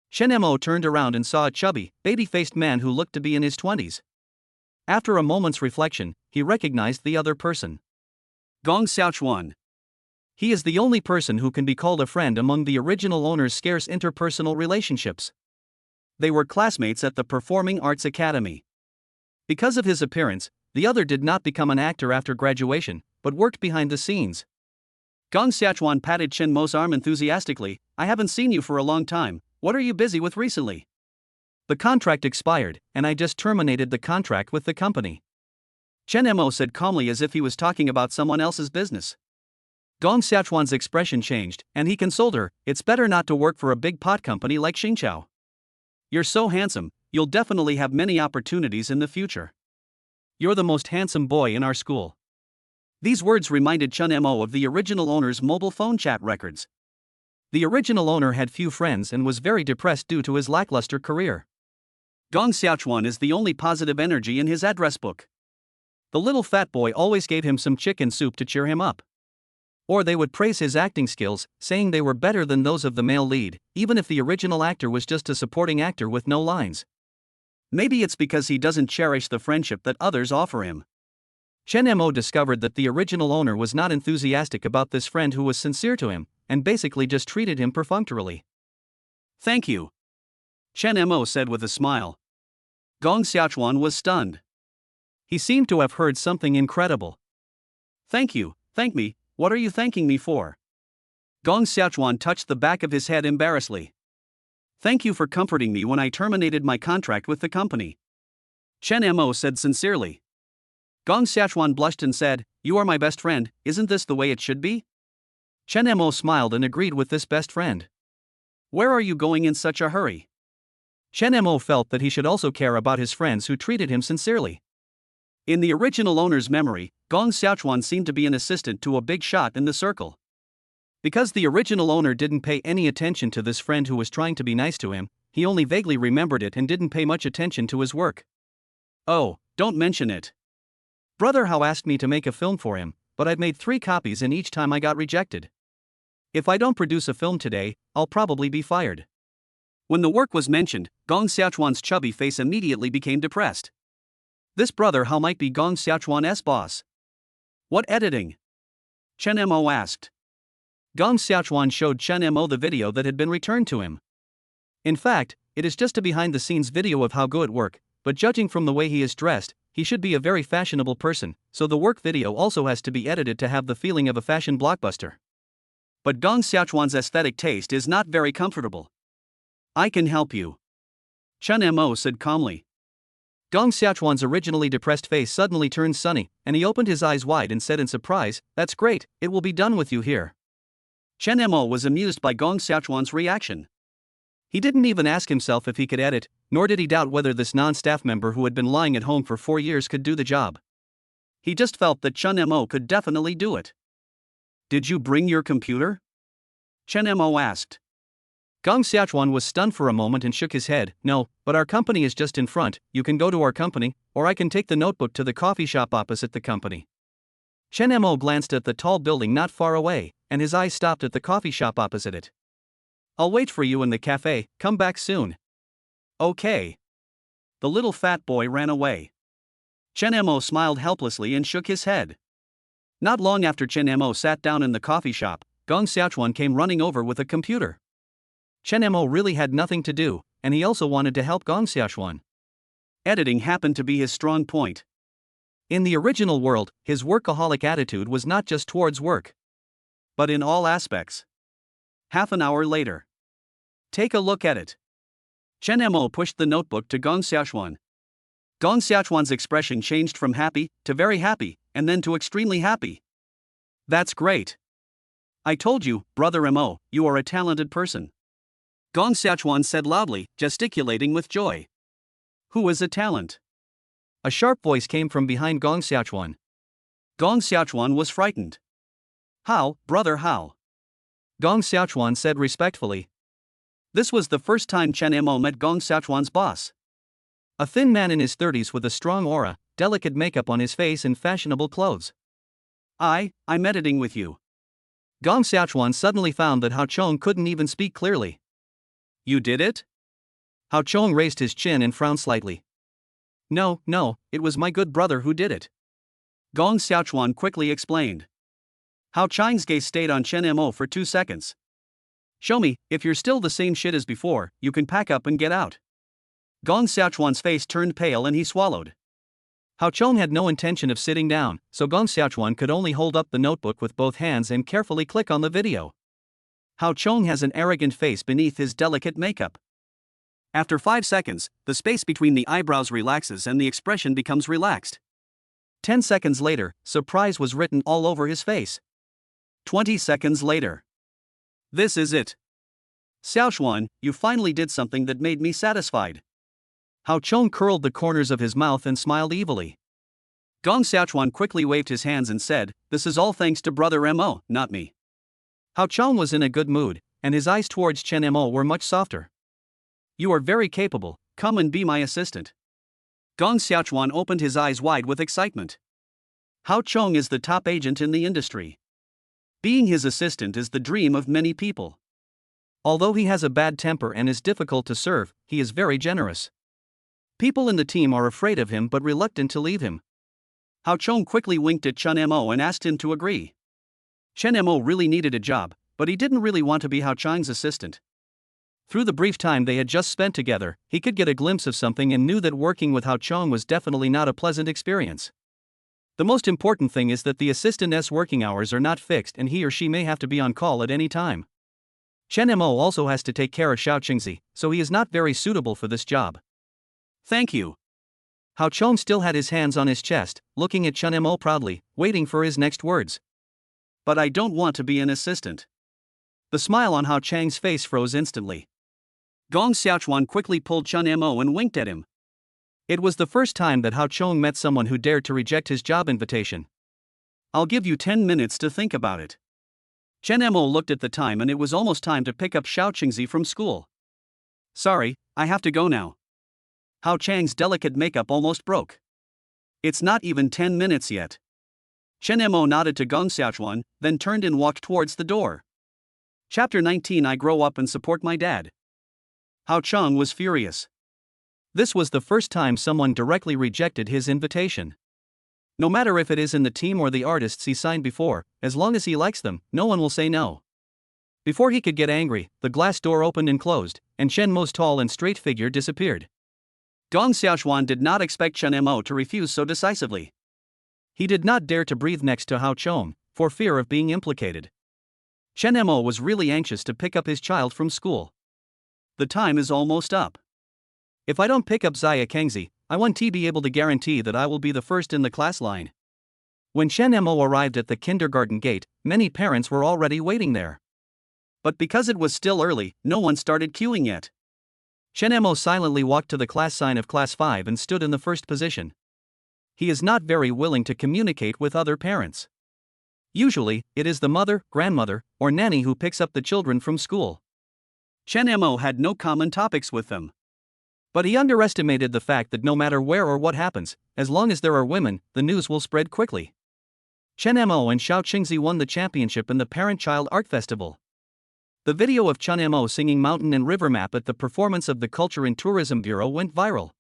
Chen Mo turned around and saw a chubby, baby-faced man who looked to be in his 20s. After a moment's reflection, he recognized the other person. Gong Xiaochuan. He is the only person who can be called a friend among the original owner's scarce interpersonal relationships. They were classmates at the Performing Arts Academy. Because of his appearance, the other did not become an actor after graduation, but worked behind the scenes. Gong Xiaochuan patted Chen Mo's arm enthusiastically. I haven't seen you for a long time. What are you busy with recently? The contract expired, and I just terminated the contract with the company. Chen Mo said calmly as if he was talking about someone else's business. Gong Xiaochuan's expression changed, and he consoled her. It's better not to work for a big pot company like Xingqiao. You're so handsome, you'll definitely have many opportunities in the future. You're the most handsome boy in our school. These words reminded Chen Mo of the original owner's mobile phone chat records. The original owner had few friends and was very depressed due to his lackluster career. Gong Xiaochuan is the only positive energy in his address book. The little fat boy always gave him some chicken soup to cheer him up. Or they would praise his acting skills, saying they were better than those of the male lead, even if the original actor was just a supporting actor with no lines. Maybe it's because he doesn't cherish the friendship that others offer him. Chen Mo discovered that the original owner was not enthusiastic about this friend who was sincere to him, and basically just treated him perfunctorily. Thank you. Chen Mo said with a smile. Gong Xiaochuan was stunned. He seemed to have heard something incredible. Thank you, thank me, what are you thanking me for? Gong Xiaochuan touched the back of his head embarrassedly. Thank you for comforting me when I terminated my contract with the company. Chen Mo said sincerely. Gong Xiaochuan blushed and said, You are my best friend, isn't this the way it should be? Chen Mo smiled and agreed with this best friend. Where are you going in such a hurry? Chen Mo felt that he should also care about his friends who treated him sincerely. In the original owner's memory, Gong Xiaochuan seemed to be an assistant to a big shot in the circle. Because the original owner didn't pay any attention to this friend who was trying to be nice to him, he only vaguely remembered it and didn't pay much attention to his work. Oh, don't mention it. Brother Hao asked me to make a film for him, but I've made 3 copies and each time I got rejected. If I don't produce a film today, I'll probably be fired. When the work was mentioned, Gong Xiaochuan's chubby face immediately became depressed. This brother Hao might be Gong Xiaochuan's boss. What editing? Chen Mo asked. Gong Xiaochuan showed Chen Mo the video that had been returned to him. In fact, it is just a behind-the-scenes video of how good at work, but judging from the way he is dressed, he should be a very fashionable person, so the work video also has to be edited to have the feeling of a fashion blockbuster. But Gong Xiaochuan's aesthetic taste is not very comfortable. I can help you. Chen Mo said calmly. Gong Xiaochuan's originally depressed face suddenly turned sunny, and he opened his eyes wide and said in surprise, That's great, it will be done with you here. Chen Mo was amused by Gong Xiaochuan's reaction. He didn't even ask himself if he could edit, nor did he doubt whether this non-staff member who had been lying at home for 4 years could do the job. He just felt that Chen Mo could definitely do it. Did you bring your computer? Chen Mo asked. Gong Xiaochuan was stunned for a moment and shook his head. No, but our company is just in front, you can go to our company, or I can take the notebook to the coffee shop opposite the company. Chen Mo glanced at the tall building not far away, and his eyes stopped at the coffee shop opposite it. I'll wait for you in the cafe, come back soon. Okay. The little fat boy ran away. Chen Mo smiled helplessly and shook his head. Not long after Chen Mo sat down in the coffee shop, Gong Xiaochuan came running over with a computer. Chen Mo really had nothing to do, and he also wanted to help Gong Xiaochuan. Editing happened to be his strong point. In the original world, his workaholic attitude was not just towards work, but in all aspects. Half an hour later. Take a look at it. Chen Mo pushed the notebook to Gong Xiaochuan. Gong Xiaochuan's expression changed from happy to very happy, and then to extremely happy. That's great. I told you, Brother Mo, you are a talented person. Gong Xiaochuan said loudly, gesticulating with joy. Who is a talent? A sharp voice came from behind Gong Xiaochuan. Gong Xiaochuan was frightened. How, brother, how? Gong Xiaochuan said respectfully. This was the first time Chen Mo met Gong Xiaochuan's boss. A thin man in his 30s with a strong aura, delicate makeup on his face and fashionable clothes. I'm editing with you. Gong Xiaochuan suddenly found that Hao Chong couldn't even speak clearly. You did it? Hao Chong raised his chin and frowned slightly. No, it was my good brother who did it. Gong Xiaochuan quickly explained. Hao Chang's gaze stayed on Chen Mo for 2 seconds. Show me, if you're still the same shit as before, you can pack up and get out. Gong Xiaochuan's face turned pale and he swallowed. Hao Chong had no intention of sitting down, so Gong Xiaochuan could only hold up the notebook with both hands and carefully click on the video. Hao Chong has an arrogant face beneath his delicate makeup. After 5 seconds, the space between the eyebrows relaxes and the expression becomes relaxed. 10 seconds later, surprise was written all over his face. 20 seconds later. This is it. Xiaochuan, you finally did something that made me satisfied. Hao Chong curled the corners of his mouth and smiled evilly. Gong Xiaochuan quickly waved his hands and said, this is all thanks to brother Mo, not me. Hao Chong was in a good mood, and his eyes towards Chen Mo were much softer. You are very capable, come and be my assistant. Gong Xiaochuan opened his eyes wide with excitement. Hao Chong is the top agent in the industry. Being his assistant is the dream of many people. Although he has a bad temper and is difficult to serve, he is very generous. People in the team are afraid of him but reluctant to leave him. Hao Chong quickly winked at Chen Mo and asked him to agree. Chen Mo really needed a job, but he didn't really want to be Hao Chang's assistant. Through the brief time they had just spent together, he could get a glimpse of something and knew that working with Hao Chong was definitely not a pleasant experience. The most important thing is that the assistant's working hours are not fixed and he or she may have to be on call at any time. Chen Mo also has to take care of Xiao Qingzi, so he is not very suitable for this job. Thank you. Hao Chong still had his hands on his chest, looking at Chen Mo proudly, waiting for his next words. But I don't want to be an assistant. The smile on Hao Chang's face froze instantly. Gong Xiaochuan quickly pulled Chen Mo and winked at him. It was the first time that Hao Chong met someone who dared to reject his job invitation. I'll give you 10 minutes to think about it. Chen Mo looked at the time and it was almost time to pick up Xiao Qingzi from school. Sorry, I have to go now. Hao Chang's delicate makeup almost broke. It's not even 10 minutes yet. Chen Mo nodded to Gong Xiaochuan, then turned and walked towards the door. Chapter 19 I grow up and support my dad. Hao Chong was furious. This was the first time someone directly rejected his invitation. No matter if it is in the team or the artists he signed before, as long as he likes them, no one will say no. Before he could get angry, the glass door opened and closed, and Chen Mo's tall and straight figure disappeared. Gong Xiaochuan did not expect Chen Mo to refuse so decisively. He did not dare to breathe next to Hao Chong, for fear of being implicated. Chen Mo was really anxious to pick up his child from school. The time is almost up. If I don't pick up Xia Kengzi, I won't be able to guarantee that I will be the first in the class line. When Chen Mo arrived at the kindergarten gate, many parents were already waiting there. But because it was still early, no one started queuing yet. Chen Mo silently walked to the class sign of class 5 and stood in the first position. He is not very willing to communicate with other parents. Usually, it is the mother, grandmother, or nanny who picks up the children from school. Chen Mo had no common topics with them. But he underestimated the fact that no matter where or what happens, as long as there are women, the news will spread quickly. Chen Mo and Xiao Qingzi won the championship in the Parent-Child Art Festival. The video of Chen Mo singing Mountain and River Map at the performance of the Culture and Tourism Bureau went viral.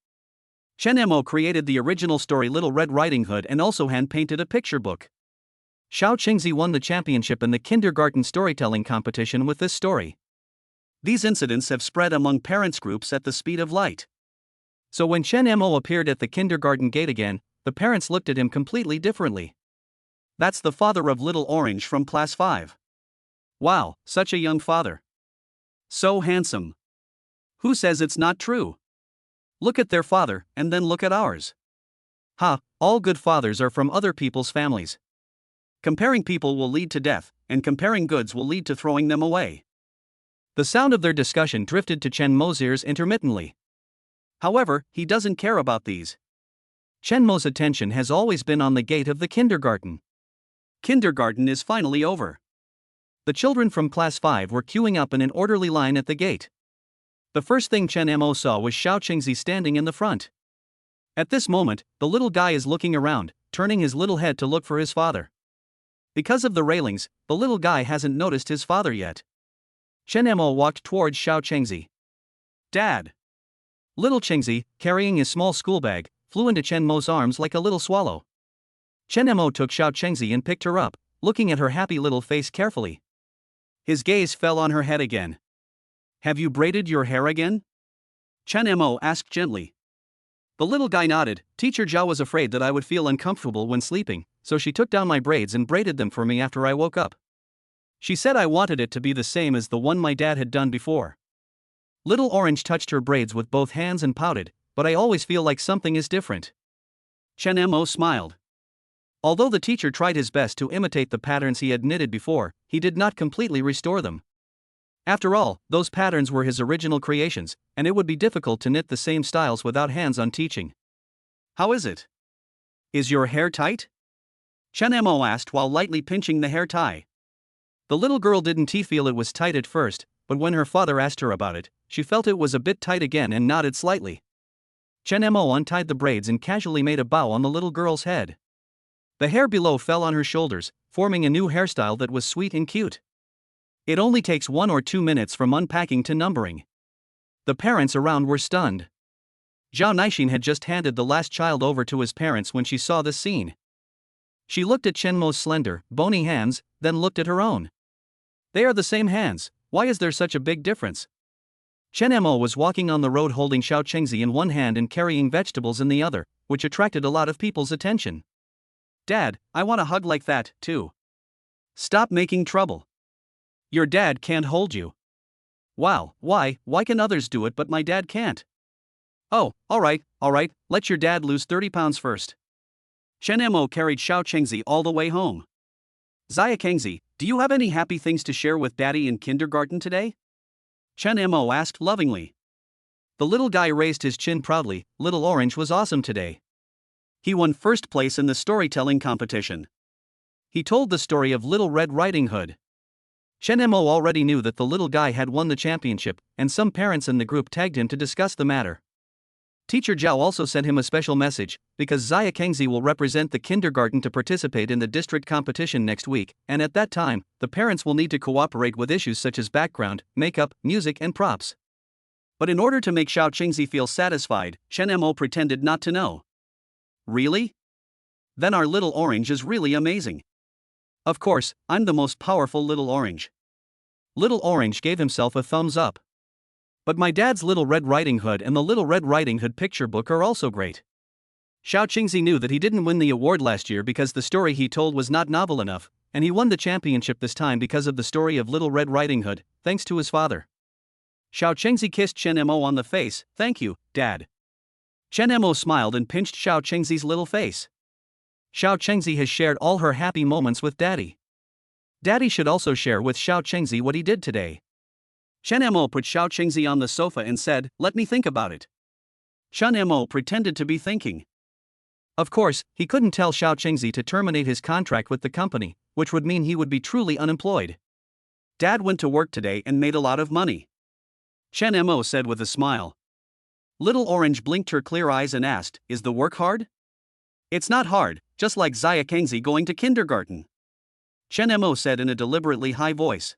Chen Mo created the original story Little Red Riding Hood and also hand-painted a picture book. Xiao Qingzi won the championship in the kindergarten storytelling competition with this story. These incidents have spread among parents' groups at the speed of light. So when Chen Mo appeared at the kindergarten gate again, the parents looked at him completely differently. That's the father of Little Orange from class 5. Wow, such a young father. So handsome. Who says it's not true? Look at their father, and then look at ours. All good fathers are from other people's families. Comparing people will lead to death, and comparing goods will lead to throwing them away. The sound of their discussion drifted to Chen Mo's ears intermittently. However, he doesn't care about these. Chen Mo's attention has always been on the gate of the kindergarten. Kindergarten is finally over. The children from class 5 were queuing up in an orderly line at the gate. The first thing Chen Mo saw was Xiao Qingzi standing in the front. At this moment, the little guy is looking around, turning his little head to look for his father. Because of the railings, the little guy hasn't noticed his father yet. Chen Mo walked towards Xiao Qingzi. Dad! Little Qingzi, carrying his small school bag, flew into Chen Mo's arms like a little swallow. Chen Mo took Xiao Qingzi and picked her up, looking at her happy little face carefully. His gaze fell on her head again. Have you braided your hair again? Chen Mo asked gently. The little guy nodded. Teacher Zhao was afraid that I would feel uncomfortable when sleeping, so she took down my braids and braided them for me after I woke up. She said I wanted it to be the same as the one my dad had done before. Little Orange touched her braids with both hands and pouted, but I always feel like something is different. Chen Mo smiled. Although the teacher tried his best to imitate the patterns he had knitted before, he did not completely restore them. After all, those patterns were his original creations, and it would be difficult to knit the same styles without hands-on teaching. How is it? Is your hair tight? Chen Mo asked while lightly pinching the hair tie. The little girl didn't feel it was tight at first, but when her father asked her about it, she felt it was a bit tight again and nodded slightly. Chen Mo untied the braids and casually made a bow on the little girl's head. The hair below fell on her shoulders, forming a new hairstyle that was sweet and cute. It only takes 1 or 2 minutes from unpacking to numbering. The parents around were stunned. Zhao Naixin had just handed the last child over to his parents when she saw this scene. She looked at Chen Mo's slender, bony hands, then looked at her own. They are the same hands, why is there such a big difference? Chen Mo was walking on the road holding Xiao Qingzi in one hand and carrying vegetables in the other, which attracted a lot of people's attention. Dad, I want a hug like that, too. Stop making trouble. Your dad can't hold you. Wow, why can others do it but my dad can't? Oh, alright, let your dad lose 30 pounds first. Chen Mo carried Xiao Qingzi all the way home. Zaya Kingzi, do you have any happy things to share with Daddy in kindergarten today? Chen Mo asked lovingly. The little guy raised his chin proudly. Little Orange was awesome today. He won first place in the storytelling competition. He told the story of Little Red Riding Hood. Chen Mo already knew that the little guy had won the championship, and some parents in the group tagged him to discuss the matter. Teacher Zhao also sent him a special message, because Zaya Kingzi will represent the kindergarten to participate in the district competition next week, and at that time, the parents will need to cooperate with issues such as background, makeup, music and props. But in order to make Xiao Qingzi feel satisfied, Chen Mo pretended not to know. Really? Then our little orange is really amazing. Of course, I'm the most powerful little orange. Little Orange gave himself a thumbs up. But my dad's Little Red Riding Hood and the Little Red Riding Hood picture book are also great. Xiao Qingzi knew that he didn't win the award last year because the story he told was not novel enough, and he won the championship this time because of the story of Little Red Riding Hood, thanks to his father. Xiao Qingzi kissed Chen Mo on the face. Thank you, Dad. Chen Mo smiled and pinched Xiao Qingzi's little face. Xiao Qingzi has shared all her happy moments with Daddy. Daddy should also share with Xiao Qingzi what he did today. Chen Mo put Xiao Qingzi on the sofa and said, "Let me think about it." Chen Mo pretended to be thinking. Of course, he couldn't tell Xiao Qingzi to terminate his contract with the company, which would mean he would be truly unemployed. Dad went to work today and made a lot of money. Chen Mo said with a smile. Little Orange blinked her clear eyes and asked, "Is the work hard?" "It's not hard, just like Zaya Kingzi going to kindergarten," Chen Mo said in a deliberately high voice.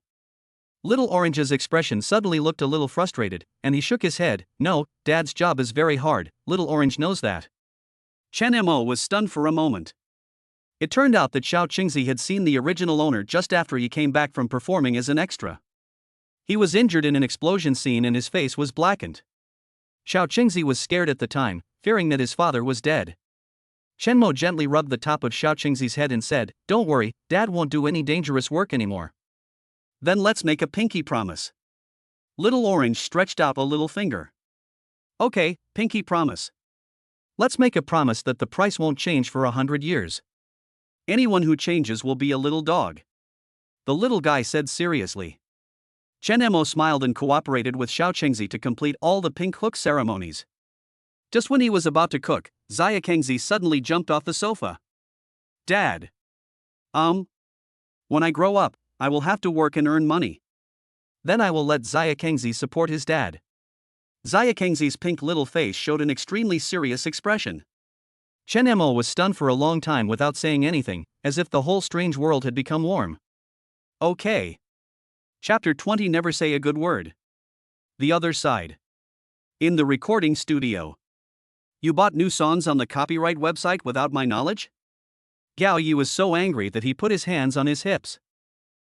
Little Orange's expression suddenly looked a little frustrated, and he shook his head. "No, Dad's job is very hard, Little Orange knows that." Chen Mo was stunned for a moment. It turned out that Xiao Qingzi had seen the original owner just after he came back from performing as an extra. He was injured in an explosion scene and his face was blackened. Xiao Qingzi was scared at the time, fearing that his father was dead. Chen Mo gently rubbed the top of Xiao Qingzi's head and said, "Don't worry, Dad won't do any dangerous work anymore." "Then let's make a pinky promise." Little Orange stretched out a little finger. "Okay, pinky promise. Let's make a promise that the price won't change for 100 years. Anyone who changes will be a little dog," the little guy said seriously. Chen Mo smiled and cooperated with Xiao Chengzi to complete all the pink hook ceremonies. Just when he was about to cook, Xia Kengzi suddenly jumped off the sofa. Dad. When I grow up, I will have to work and earn money. Then I will let Xia Kengzi support his dad. Xia Kengzi's pink little face showed an extremely serious expression. Chen Mo was stunned for a long time without saying anything, as if the whole strange world had become warm. Okay. Chapter 20. Never say a good word. The other side. In the recording studio. You bought new songs on the copyright website without my knowledge? Gao Yi was so angry that he put his hands on his hips.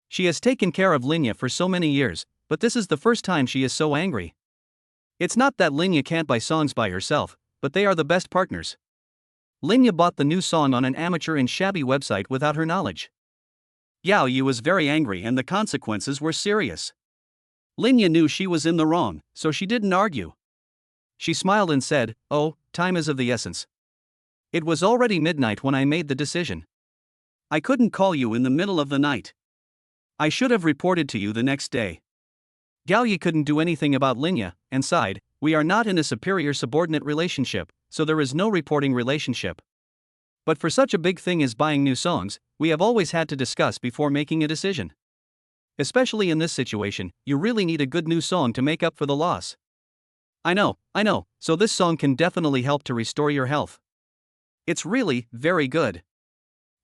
She has taken care of Linya for so many years, but this is the first time she is so angry. It's not that Linya can't buy songs by herself, but they are the best partners. Linya bought the new song on an amateur and shabby website without her knowledge. Yao Yi was very angry and the consequences were serious. Linya knew she was in the wrong, so she didn't argue. She smiled and said, "Oh, time is of the essence. It was already midnight when I made the decision. I couldn't call you in the middle of the night. I should have reported to you the next day." Gao Yi couldn't do anything about Linya, and sighed, "We are not in a superior-subordinate relationship, so there is no reporting relationship. But for such a big thing as buying new songs, we have always had to discuss before making a decision. Especially in this situation, you really need a good new song to make up for the loss." I know, so this song can definitely help to restore your health. It's really, very good."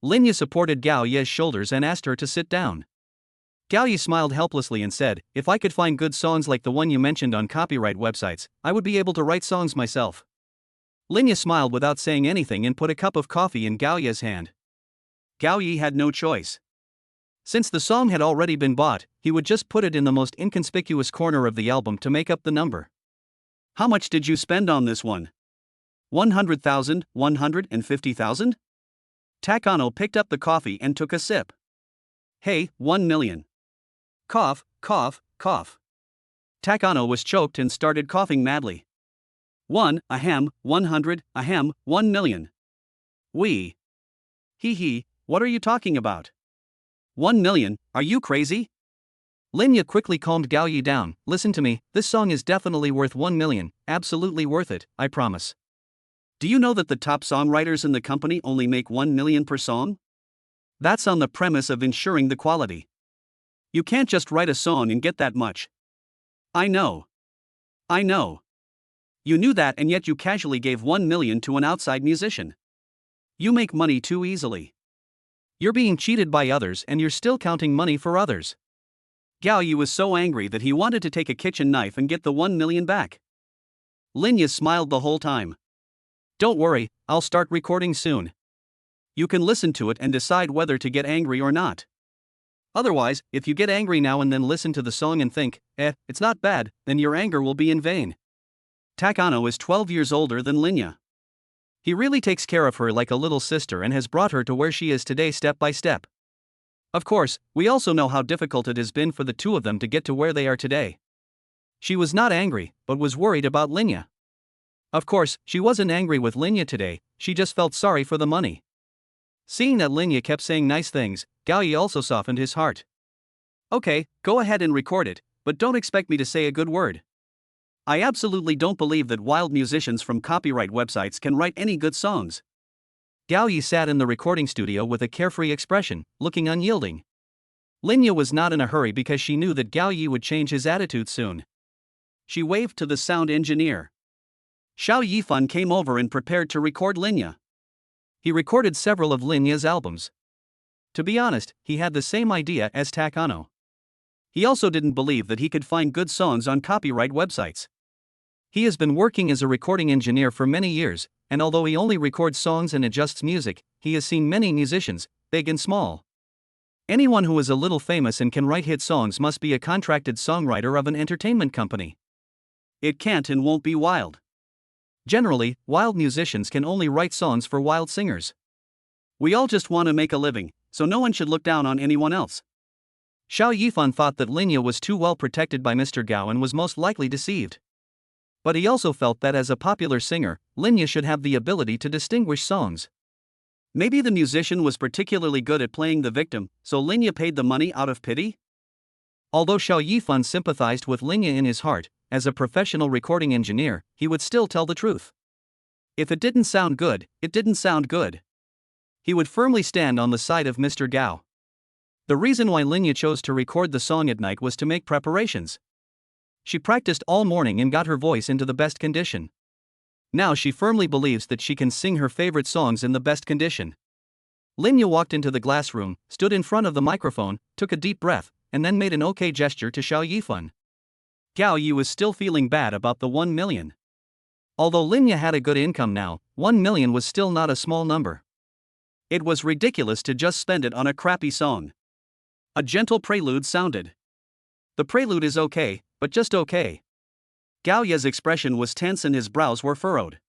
Linya supported Gao Yi's shoulders and asked her to sit down. Gao Yi smiled helplessly and said, "If I could find good songs like the one you mentioned on copyright websites, I would be able to write songs myself." Linya smiled without saying anything and put a cup of coffee in Gao Yi's hand. Gao Yi had no choice. Since the song had already been bought, he would just put it in the most inconspicuous corner of the album to make up the number. "How much did you spend on this one?" 100,000, 150,000? Takano picked up the coffee and took a sip. "Hey, 1 million. Cough, cough, cough." Takano was choked and started coughing madly. 100, 1 million. We. Hee, what are you talking about? 1 million, are you crazy? Linya quickly calmed Gao Yi down. "Listen to me, this song is definitely worth 1 million, absolutely worth it, I promise. Do you know that the top songwriters in the company only make 1 million per song? That's on the premise of ensuring the quality. You can't just write a song and get that much." I know. You knew that and yet you casually gave 1 million to an outside musician. You make money too easily. You're being cheated by others and you're still counting money for others." Gao Yi was so angry that he wanted to take a kitchen knife and get the 1 million back. Linya smiled the whole time. "Don't worry, I'll start recording soon. You can listen to it and decide whether to get angry or not. Otherwise, if you get angry now and then listen to the song and think, it's not bad, then your anger will be in vain." Takano is 12 years older than Linya. He really takes care of her like a little sister and has brought her to where she is today step by step. Of course, we also know how difficult it has been for the two of them to get to where they are today. She was not angry, but was worried about Linya. Of course, she wasn't angry with Linya today, she just felt sorry for the money. Seeing that Linya kept saying nice things, Gao Yi also softened his heart. "Okay, go ahead and record it, but don't expect me to say a good word. I absolutely don't believe that wild musicians from copyright websites can write any good songs." Gao Yi sat in the recording studio with a carefree expression, looking unyielding. Linya was not in a hurry because she knew that Gao Yi would change his attitude soon. She waved to the sound engineer. Xiao Yifan came over and prepared to record Linya. He recorded several of Linya's albums. To be honest, he had the same idea as Takano. He also didn't believe that he could find good songs on copyright websites. He has been working as a recording engineer for many years, and although he only records songs and adjusts music, he has seen many musicians, big and small. Anyone who is a little famous and can write hit songs must be a contracted songwriter of an entertainment company. It can't and won't be wild. Generally, wild musicians can only write songs for wild singers. We all just want to make a living, so no one should look down on anyone else. Xiao Yifan thought that Linya was too well protected by Mr. Gao and was most likely deceived. But he also felt that as a popular singer, Linya should have the ability to distinguish songs. Maybe the musician was particularly good at playing the victim, so Linya paid the money out of pity? Although Xiao Yifan sympathized with Lingya in his heart, as a professional recording engineer, he would still tell the truth. If it didn't sound good, it didn't sound good. He would firmly stand on the side of Mr. Gao. The reason why Lingya chose to record the song at night was to make preparations. She practiced all morning and got her voice into the best condition. Now she firmly believes that she can sing her favorite songs in the best condition. Lingya walked into the glass room, stood in front of the microphone, took a deep breath, and then made an okay gesture to Xiao Yifan. Gao Yi was still feeling bad about the 1 million. Although Lingya had a good income now, 1 million was still not a small number. It was ridiculous to just spend it on a crappy song. A gentle prelude sounded. The prelude is okay, but just okay. Gao Yi's expression was tense and his brows were furrowed.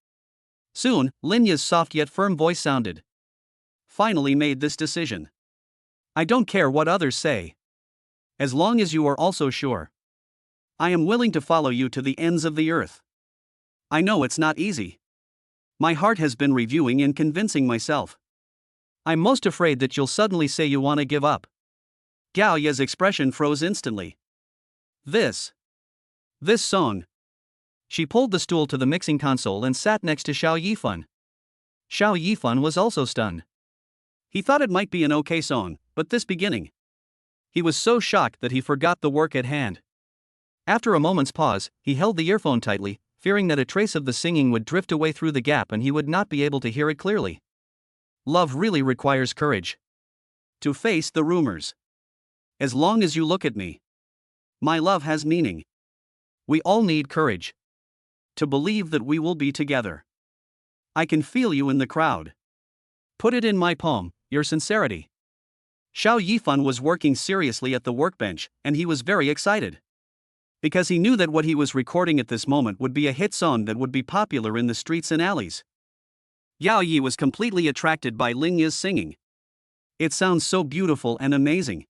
Soon, Lingya's soft yet firm voice sounded. Finally made this decision. I don't care what others say. As long as you are also sure. I am willing to follow you to the ends of the earth. I know it's not easy. My heart has been reviewing and convincing myself. I'm most afraid that you'll suddenly say you want to give up. Gao Yi's expression froze instantly. This song. She pulled the stool to the mixing console and sat next to Xiao Yifan. Xiao Yifan was also stunned. He thought it might be an okay song, but this beginning. He was so shocked that he forgot the work at hand. After a moment's pause, he held the earphone tightly, fearing that a trace of the singing would drift away through the gap and he would not be able to hear it clearly. Love really requires courage. To face the rumors. As long as you look at me. My love has meaning. We all need courage. To believe that we will be together. I can feel you in the crowd. Put it in my palm, your sincerity. Xiao Yifan was working seriously at the workbench, and he was very excited. Because he knew that what he was recording at this moment would be a hit song that would be popular in the streets and alleys. Yao Yi was completely attracted by Lingya's singing. It sounds so beautiful and amazing.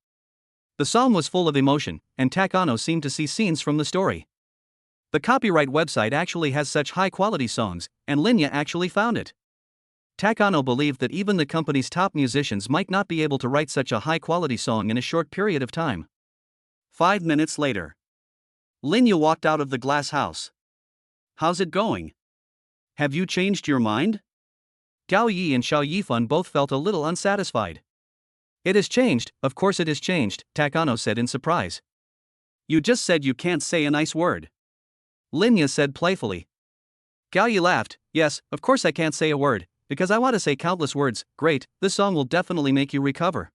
The song was full of emotion, and Takano seemed to see scenes from the story. The copyright website actually has such high-quality songs, and Lingya actually found it. Takano believed that even the company's top musicians might not be able to write such a high-quality song in a short period of time. 5 minutes later. Lingya walked out of the glass house. How's it going? Have you changed your mind? Gao Yi and Xiao Yifan both felt a little unsatisfied. It has changed, of course it has changed, Takano said in surprise. You just said you can't say a nice word. Lingya said playfully. Gao Yi laughed. Yes, of course I can't say a word, because I want to say countless words. Great, this song will definitely make you recover.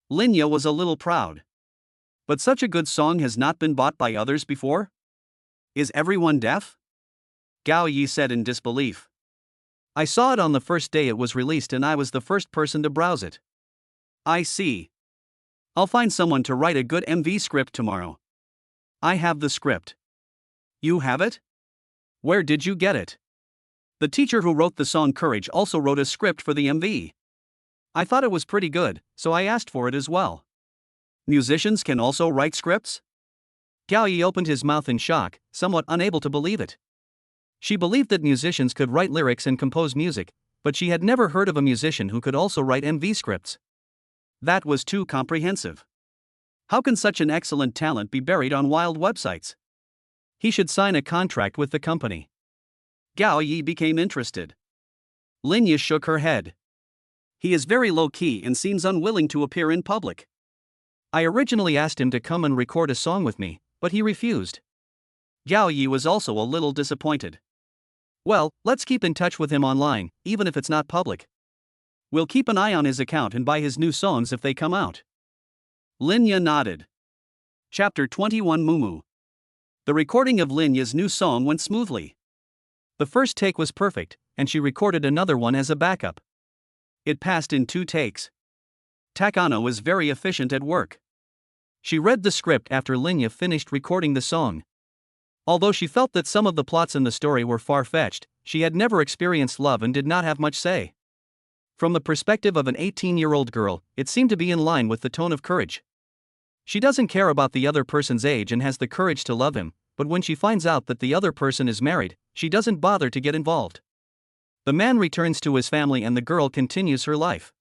Lingya was a little proud. But such a good song has not been bought by others before? Is everyone deaf? Gao Yi said in disbelief. I saw it on the first day it was released and I was the first person to browse it. I see. I'll find someone to write a good MV script tomorrow. I have the script. You have it? Where did you get it? The teacher who wrote the song Courage also wrote a script for the MV. I thought it was pretty good, so I asked for it as well. Musicians can also write scripts? Gao Yi opened his mouth in shock, somewhat unable to believe it. She believed that musicians could write lyrics and compose music, but she had never heard of a musician who could also write MV scripts. That was too comprehensive. How can such an excellent talent be buried on wild websites? He should sign a contract with the company. Gao Yi became interested. Lingya shook her head. He is very low-key and seems unwilling to appear in public. I originally asked him to come and record a song with me, but he refused. Gao Yi was also a little disappointed. Well, let's keep in touch with him online, even if it's not public. We'll keep an eye on his account and buy his new songs if they come out. Lingya nodded. Chapter 21 Mumu. The recording of Lingya's new song went smoothly. The first take was perfect, and she recorded another one as a backup. It passed in 2 takes. Takano was very efficient at work. She read the script after Lingya finished recording the song. Although she felt that some of the plots in the story were far-fetched, she had never experienced love and did not have much say. From the perspective of an 18-year-old girl, it seemed to be in line with the tone of Courage. She doesn't care about the other person's age and has the courage to love him, but when she finds out that the other person is married, she doesn't bother to get involved. The man returns to his family and the girl continues her life.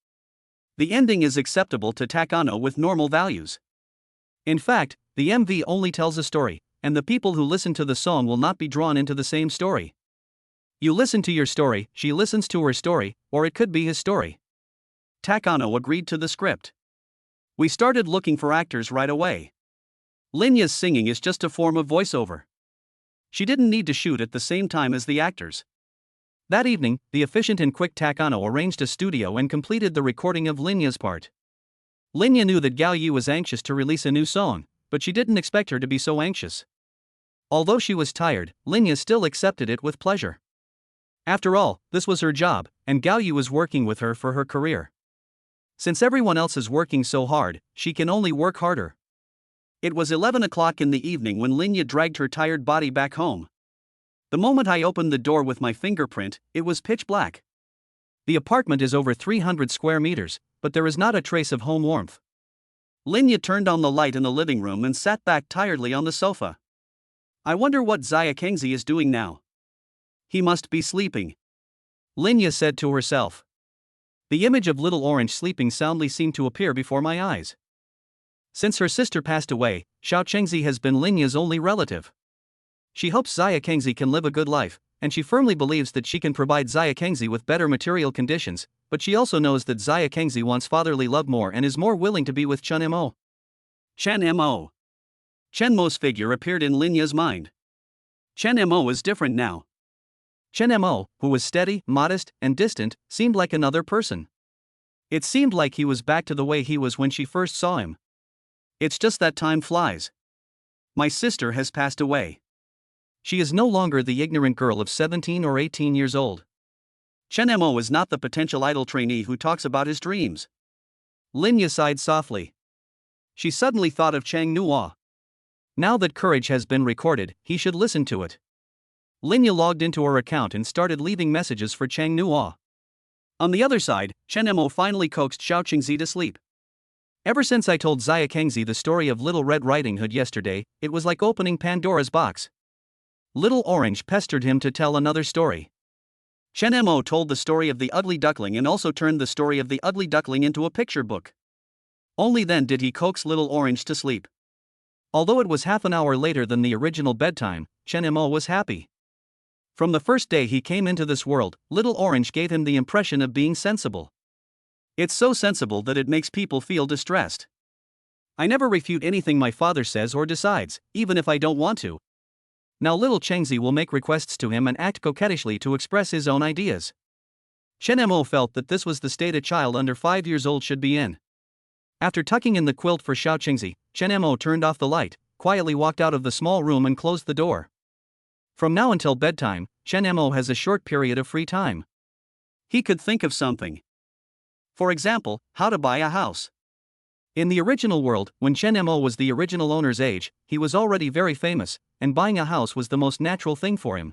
The ending is acceptable to Takano with normal values. In fact, the MV only tells a story, and the people who listen to the song will not be drawn into the same story. You listen to your story, she listens to her story, or it could be his story. Takano agreed to the script. We started looking for actors right away. Linya's singing is just a form of voiceover. She didn't need to shoot at the same time as the actors. That evening, the efficient and quick Takano arranged a studio and completed the recording of Linya's part. Linya knew that Gao Yu was anxious to release a new song, but she didn't expect her to be so anxious. Although she was tired, Linya still accepted it with pleasure. After all, this was her job, and Gao Yu was working with her for her career. Since everyone else is working so hard, she can only work harder. It was 11 o'clock in the evening when Linya dragged her tired body back home. The moment I opened the door with my fingerprint, it was pitch black. The apartment is over 300 square meters, but there is not a trace of home warmth. Linya turned on the light in the living room and sat back tiredly on the sofa. I wonder what Zaya Kengzi is doing now. He must be sleeping, Linya said to herself. The image of Little Orange sleeping soundly seemed to appear before my eyes. Since her sister passed away, Xiao Chengzi has been Linya's only relative. She hopes Zaya Kengzi can live a good life, and she firmly believes that she can provide Zaya Kengzi with better material conditions, but she also knows that Zaya Kengzi wants fatherly love more and is more willing to be with Chen Mo. Chen Mo. Chen Mo's figure appeared in Linya's mind. Chen Mo is different now. Chen Mo, who was steady, modest, and distant, seemed like another person. It seemed like he was back to the way he was when she first saw him. It's just that time flies. My sister has passed away. She is no longer the ignorant girl of 17 or 18 years old. Chen Mo is not the potential idol trainee who talks about his dreams. Linya sighed softly. She suddenly thought of Chang Nuo. Now that Courage has been recorded, he should listen to it. Linya logged into her account and started leaving messages for Chang Nuo. On the other side, Chen Mo finally coaxed Xiao Qingzi to sleep. Ever since I told Zaya Kengzi the story of Little Red Riding Hood yesterday, it was like opening Pandora's box. Little Orange pestered him to tell another story. Chen Mo told the story of the ugly duckling and also turned the story of the ugly duckling into a picture book. Only then did he coax Little Orange to sleep. Although it was half an hour later than the original bedtime, Chen Mo was happy. From the first day he came into this world, Little Orange gave him the impression of being sensible. It's so sensible that it makes people feel distressed. I never refute anything my father says or decides, even if I don't want to. Now Little Chengzi will make requests to him and act coquettishly to express his own ideas. Chen Mo felt that this was the state a child under 5 years old should be in. After tucking in the quilt for Xiao Chengzi, Chen Mo turned off the light, quietly walked out of the small room and closed the door. From now until bedtime, Chen Mo has a short period of free time. He could think of something. For example, how to buy a house. In the original world, when Chen Mo was the original owner's age, he was already very famous, and buying a house was the most natural thing for him.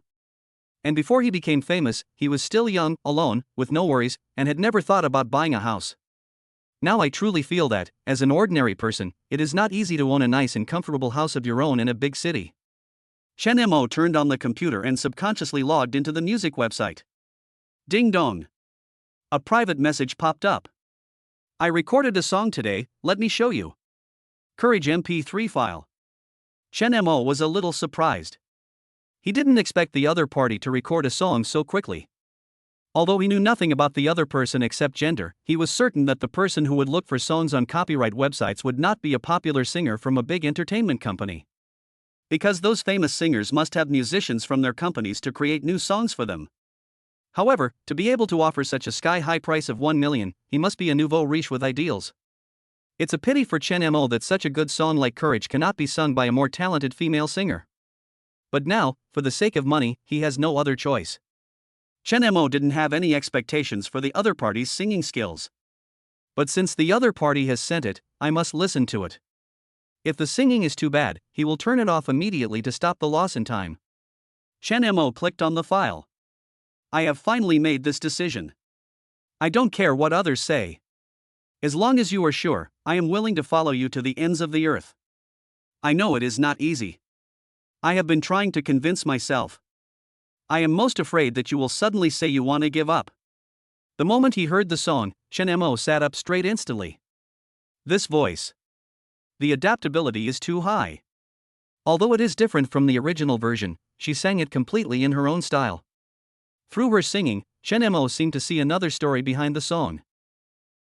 And before he became famous, he was still young, alone, with no worries, and had never thought about buying a house. Now I truly feel that, as an ordinary person, it is not easy to own a nice and comfortable house of your own in a big city. Chen Mo turned on the computer and subconsciously logged into the music website. Ding dong. A private message popped up. I recorded a song today, let me show you. Courage MP3 file. Chen Mo was a little surprised. He didn't expect the other party to record a song so quickly. Although he knew nothing about the other person except gender, he was certain that the person who would look for songs on copyright websites would not be a popular singer from a big entertainment company. Because those famous singers must have musicians from their companies to create new songs for them. However, to be able to offer such a sky-high price of 1 million, he must be a nouveau riche with ideals. It's a pity for Chen Mo that such a good song like Courage cannot be sung by a more talented female singer. But now, for the sake of money, he has no other choice. Chen Mo didn't have any expectations for the other party's singing skills. But since the other party has sent it, I must listen to it. If the singing is too bad, he will turn it off immediately to stop the loss in time. Chen Mo clicked on the file. I have finally made this decision. I don't care what others say. As long as you are sure, I am willing to follow you to the ends of the earth. I know it is not easy. I have been trying to convince myself. I am most afraid that you will suddenly say you want to give up. The moment he heard the song, Chen Mo sat up straight instantly. This voice. The adaptability is too high. Although it is different from the original version, she sang it completely in her own style. Through her singing, Chen Mo seemed to see another story behind the song.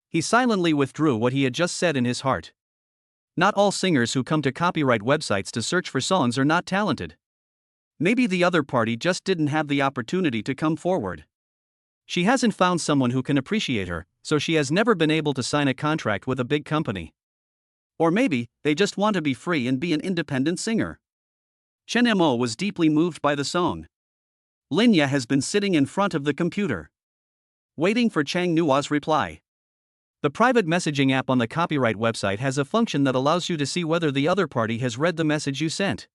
He silently withdrew what he had just said in his heart. Not all singers who come to copyright websites to search for songs are not talented. Maybe the other party just didn't have the opportunity to come forward. She hasn't found someone who can appreciate her, so she has never been able to sign a contract with a big company. Or maybe, they just want to be free and be an independent singer. Chen Mo was deeply moved by the song. Linya has been sitting in front of the computer, waiting for Chang Nua's reply. The private messaging app on the copyright website has a function that allows you to see whether the other party has read the message you sent.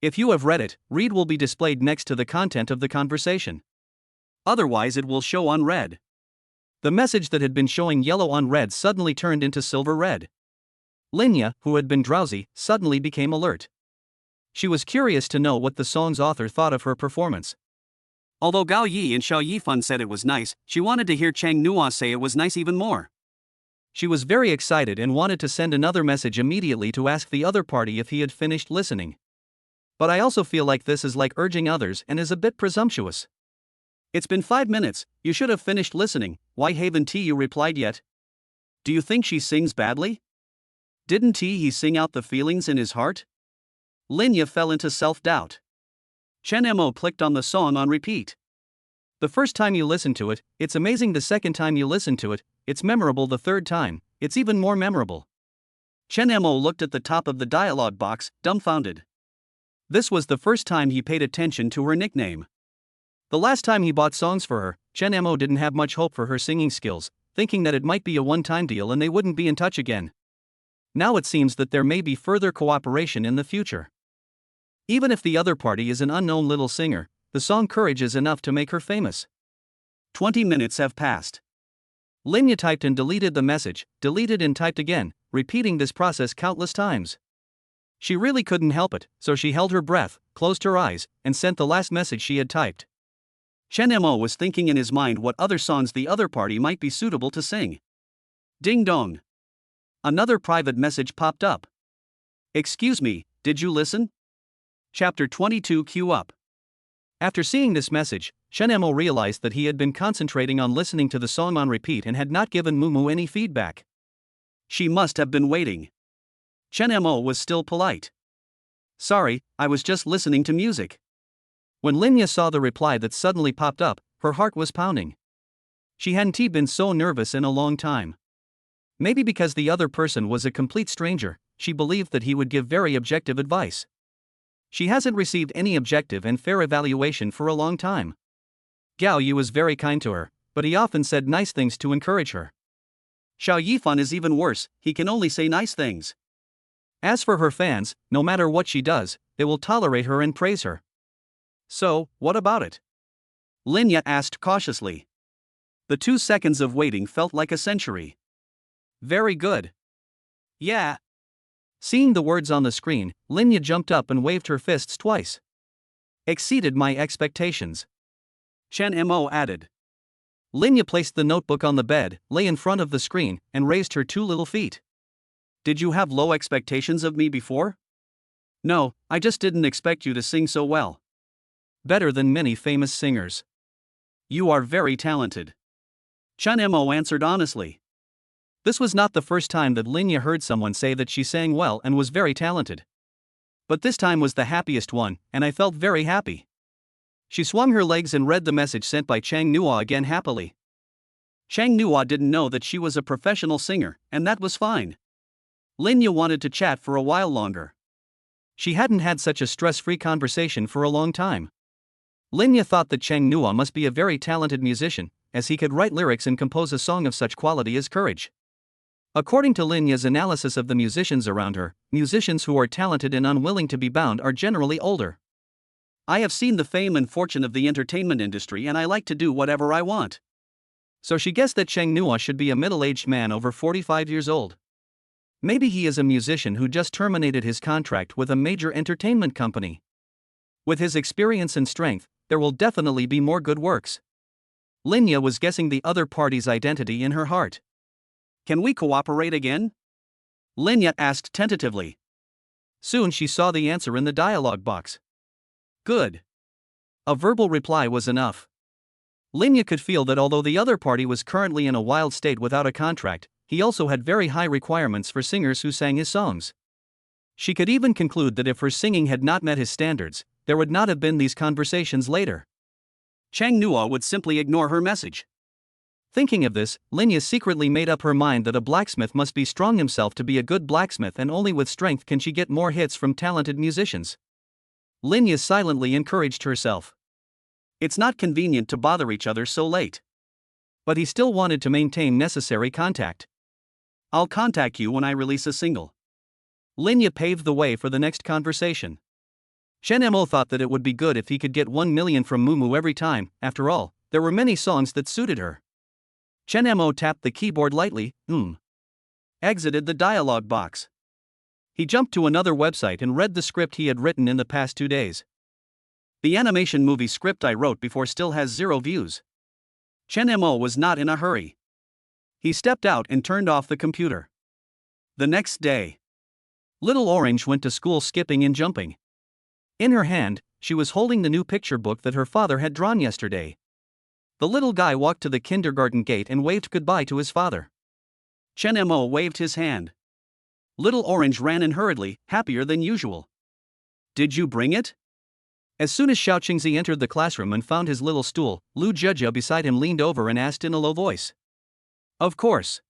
If you have read it, read will be displayed next to the content of the conversation. Otherwise, it will show unread. The message that had been showing yellow on red suddenly turned into silver red. Linya, who had been drowsy, suddenly became alert. She was curious to know what the song's author thought of her performance. Although Gao Yi and Xiao Yifan said it was nice, she wanted to hear Chang Nua say it was nice even more. She was very excited and wanted to send another message immediately to ask the other party if he had finished listening. But I also feel like this is like urging others and is a bit presumptuous. It's been 5 minutes, you should have finished listening, why haven't you replied yet? Do you think she sings badly? Didn't he sing out the feelings in his heart? Linya fell into self-doubt. Chen Mo clicked on the song on repeat. The first time you listen to it, it's amazing. The second time you listen to it, it's memorable. The third time, it's even more memorable. Chen Mo looked at the top of the dialogue box, dumbfounded. This was the first time he paid attention to her nickname. The last time he bought songs for her, Chen Mo didn't have much hope for her singing skills, thinking that it might be a one-time deal and they wouldn't be in touch again. Now it seems that there may be further cooperation in the future. Even if the other party is an unknown little singer, the song Courage is enough to make her famous. 20 minutes have passed. Linya typed and deleted the message, deleted and typed again, repeating this process countless times. She really couldn't help it, so she held her breath, closed her eyes, and sent the last message she had typed. Chen Mo was thinking in his mind what other songs the other party might be suitable to sing. Ding dong. Another private message popped up. Excuse me, did you listen? Chapter 22 Queue up. After seeing this message, Chen Mo realized that he had been concentrating on listening to the song on repeat and had not given Mumu any feedback. She must have been waiting. Chen Mo was still polite. Sorry, I was just listening to music. When Linya saw the reply that suddenly popped up, her heart was pounding. She hadn't been so nervous in a long time. Maybe because the other person was a complete stranger, she believed that he would give very objective advice. She hasn't received any objective and fair evaluation for a long time. Gao Yu was very kind to her, but he often said nice things to encourage her. Xiao Yifan is even worse, he can only say nice things. As for her fans, no matter what she does, they will tolerate her and praise her. So, what about it? Linya asked cautiously. The 2 seconds of waiting felt like a century. Very good. Yeah. Seeing the words on the screen, Linya jumped up and waved her fists twice. Exceeded my expectations. Chen Mo added. Linya placed the notebook on the bed, lay in front of the screen, and raised her 2 little feet. Did you have low expectations of me before? No, I just didn't expect you to sing so well. Better than many famous singers. You are very talented. Chen Mo answered honestly. This was not the first time that Linya heard someone say that she sang well and was very talented. But this time was the happiest one, and I felt very happy. She swung her legs and read the message sent by Chang Nua again happily. Chang Nua didn't know that she was a professional singer, and that was fine. Linya wanted to chat for a while longer. She hadn't had such a stress-free conversation for a long time. Linya thought that Chang Nua must be a very talented musician, as he could write lyrics and compose a song of such quality as Courage. According to Linya's analysis of the musicians around her, musicians who are talented and unwilling to be bound are generally older. I have seen the fame and fortune of the entertainment industry and I like to do whatever I want. So she guessed that Chang Nua should be a middle-aged man over 45 years old. Maybe he is a musician who just terminated his contract with a major entertainment company. With his experience and strength, there will definitely be more good works. Linya was guessing the other party's identity in her heart. Can we cooperate again? Linya asked tentatively. Soon she saw the answer in the dialogue box. Good. A verbal reply was enough. Linya could feel that although the other party was currently in a wild state without a contract, he also had very high requirements for singers who sang his songs. She could even conclude that if her singing had not met his standards, there would not have been these conversations later. Chang Nua would simply ignore her message. Thinking of this, Linya secretly made up her mind that a blacksmith must be strong himself to be a good blacksmith, and only with strength can she get more hits from talented musicians. Linya silently encouraged herself. It's not convenient to bother each other so late. But he still wanted to maintain necessary contact. I'll contact you when I release a single. Linya paved the way for the next conversation. Chen Mo thought that it would be good if he could get 1 million from Mumu every time. After all, there were many songs that suited her. Chen Mo tapped the keyboard lightly, exited the dialogue box. He jumped to another website and read the script he had written in the past 2 days. The animation movie script I wrote before still has 0 views. Chen Mo was not in a hurry. He stepped out and turned off the computer. The next day, Little Orange went to school skipping and jumping. In her hand, she was holding the new picture book that her father had drawn yesterday. The little guy walked to the kindergarten gate and waved goodbye to his father. Chen Mo waved his hand. Little Orange ran in hurriedly, happier than usual. Did you bring it? As soon as Xiao Qingzi entered the classroom and found his little stool, Lu Jejia beside him leaned over and asked in a low voice. Of course.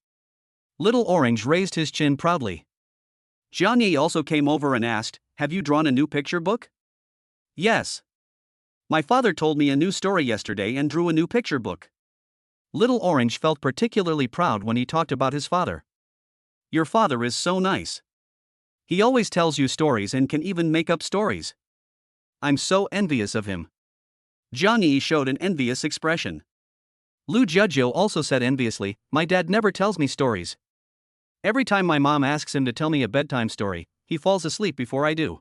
Little Orange raised his chin proudly. Jian Yi also came over and asked, have you drawn a new picture book? Yes. My father told me a new story yesterday and drew a new picture book. Little Orange felt particularly proud when he talked about his father. Your father is so nice. He always tells you stories and can even make up stories. I'm so envious of him. Jiang Yi showed an envious expression. Lu Jejio also said enviously, my dad never tells me stories. Every time my mom asks him to tell me a bedtime story, he falls asleep before I do.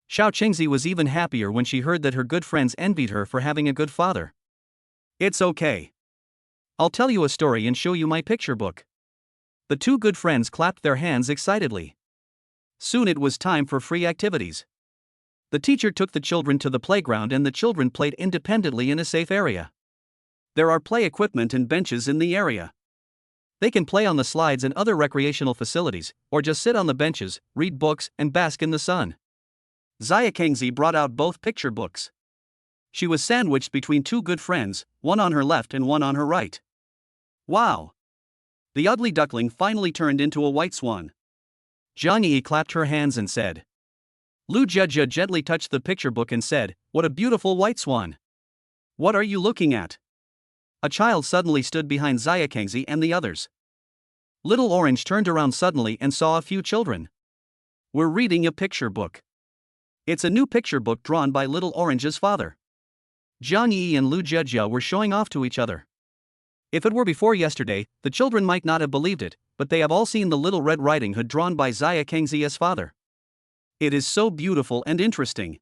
Xiao Qingzi was even happier when she heard that her good friends envied her for having a good father. It's okay. I'll tell you a story and show you my picture book. The two good friends clapped their hands excitedly. Soon it was time for free activities. The teacher took the children to the playground and the children played independently in a safe area. There are play equipment and benches in the area. They can play on the slides and other recreational facilities, or just sit on the benches, read books, and bask in the sun. Xia Kengzi brought out both picture books. She was sandwiched between two good friends, one on her left and one on her right. Wow! The ugly duckling finally turned into a white swan. Jiang Yi clapped her hands and said. Lu Jejia gently touched the picture book and said, what a beautiful white swan! What are you looking at? A child suddenly stood behind Xia Kengzi and the others. Little Orange turned around suddenly and saw a few children. We're reading a picture book. It's a new picture book drawn by Little Orange's father. Jiang Yi and Lu Jejia were showing off to each other. If it were before yesterday, the children might not have believed it, but they have all seen the Little Red Riding Hood drawn by Xia Kengzi's father. It is so beautiful and interesting.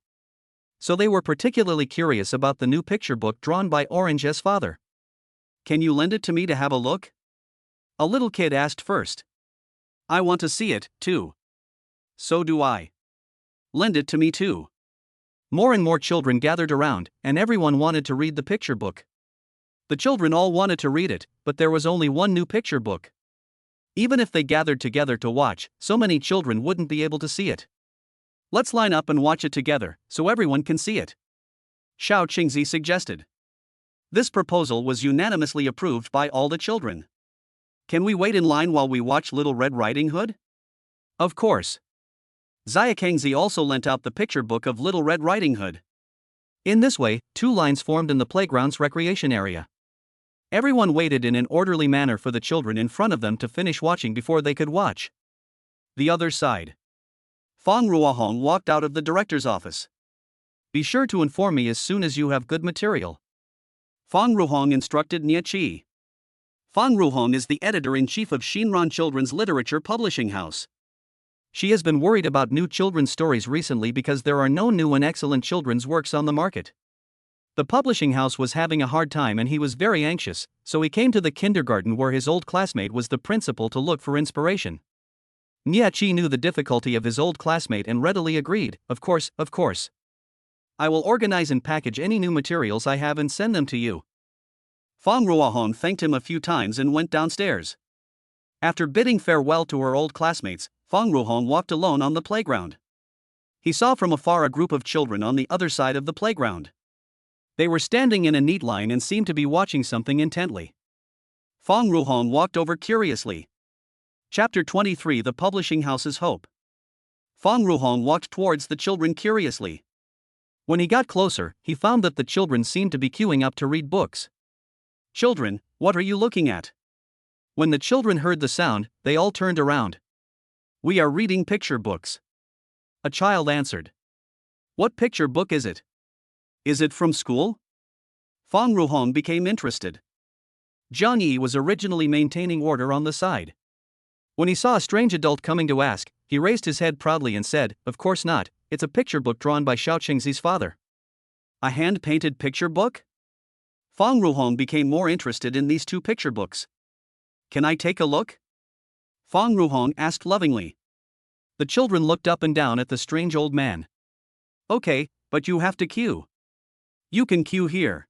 So they were particularly curious about the new picture book drawn by Orange's father. Can you lend it to me to have a look? A little kid asked first. I want to see it, too. So do I. Lend it to me too. More and more children gathered around, and everyone wanted to read the picture book. The children all wanted to read it, but there was only one new picture book. Even if they gathered together to watch, so many children wouldn't be able to see it. Let's line up and watch it together, so everyone can see it. Xiao Qingzi suggested. This proposal was unanimously approved by all the children. Can we wait in line while we watch Little Red Riding Hood? Of course. Xia Kengzi also lent out the picture book of Little Red Riding Hood. In this way, two lines formed in the playground's recreation area. Everyone waited in an orderly manner for the children in front of them to finish watching before they could watch. The other side. Fang Ruohong walked out of the director's office. Be sure to inform me as soon as you have good material. Fang Ruohong instructed Nye Qi. Fang Ruohong is the editor-in-chief of Shinran Children's Literature Publishing House. She has been worried about new children's stories recently because there are no new and excellent children's works on the market. The publishing house was having a hard time and he was very anxious, so he came to the kindergarten where his old classmate was the principal to look for inspiration. Niachi knew the difficulty of his old classmate and readily agreed, of course. I will organize and package any new materials I have and send them to you. Fang Ruohong thanked him a few times and went downstairs. After bidding farewell to her old classmates, Fang Ruohong walked alone on the playground. He saw from afar a group of children on the other side of the playground. They were standing in a neat line and seemed to be watching something intently. Fang Ruohong walked over curiously. Chapter 23: The Publishing House's Hope. Fang Ruohong walked towards the children curiously. When he got closer, he found that the children seemed to be queuing up to read books. Children, what are you looking at? When the children heard the sound, they all turned around. We are reading picture books. A child answered. What picture book is it? Is it from school? Fang Ruohong became interested. Zhang Yi was originally maintaining order on the side. When he saw a strange adult coming to ask, he raised his head proudly and said, of course not, it's a picture book drawn by Xiao Qingzi's father. A hand-painted picture book? Fang Ruohong became more interested in these two picture books. Can I take a look? Fang Ruohong asked lovingly. The children looked up and down at the strange old man. Okay, but you have to queue. You can queue here.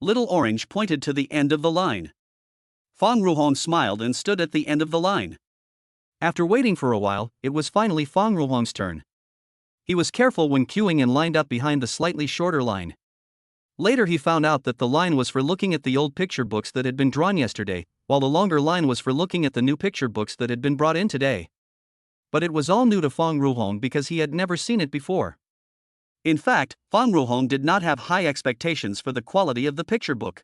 Little Orange pointed to the end of the line. Fang Ruohong smiled and stood at the end of the line. After waiting for a while, it was finally Fang Ruohong's turn. He was careful when queuing and lined up behind the slightly shorter line. Later he found out that the line was for looking at the old picture books that had been drawn yesterday, while the longer line was for looking at the new picture books that had been brought in today. But it was all new to Fang Ruohong because he had never seen it before. In fact, Fang Ruohong did not have high expectations for the quality of the picture book.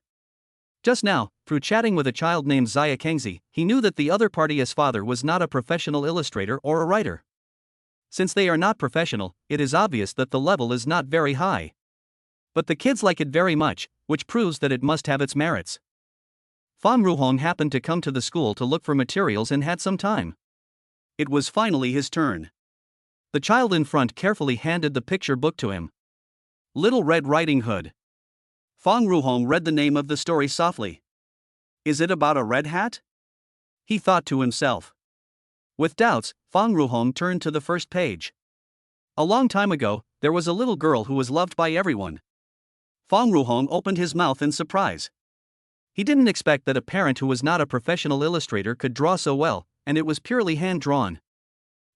Just now, through chatting with a child named Xia Kengzi, he knew that the other party's father was not a professional illustrator or a writer. Since they are not professional, it is obvious that the level is not very high. But the kids like it very much, which proves that it must have its merits. Fang Ruohong happened to come to the school to look for materials and had some time. It was finally his turn. The child in front carefully handed the picture book to him. Little Red Riding Hood. Fang Ruohong read the name of the story softly. Is it about a red hat? He thought to himself. With doubts, Fang Ruohong turned to the first page. A long time ago, there was a little girl who was loved by everyone. Fang Ruohong opened his mouth in surprise. He didn't expect that a parent who was not a professional illustrator could draw so well, and it was purely hand-drawn.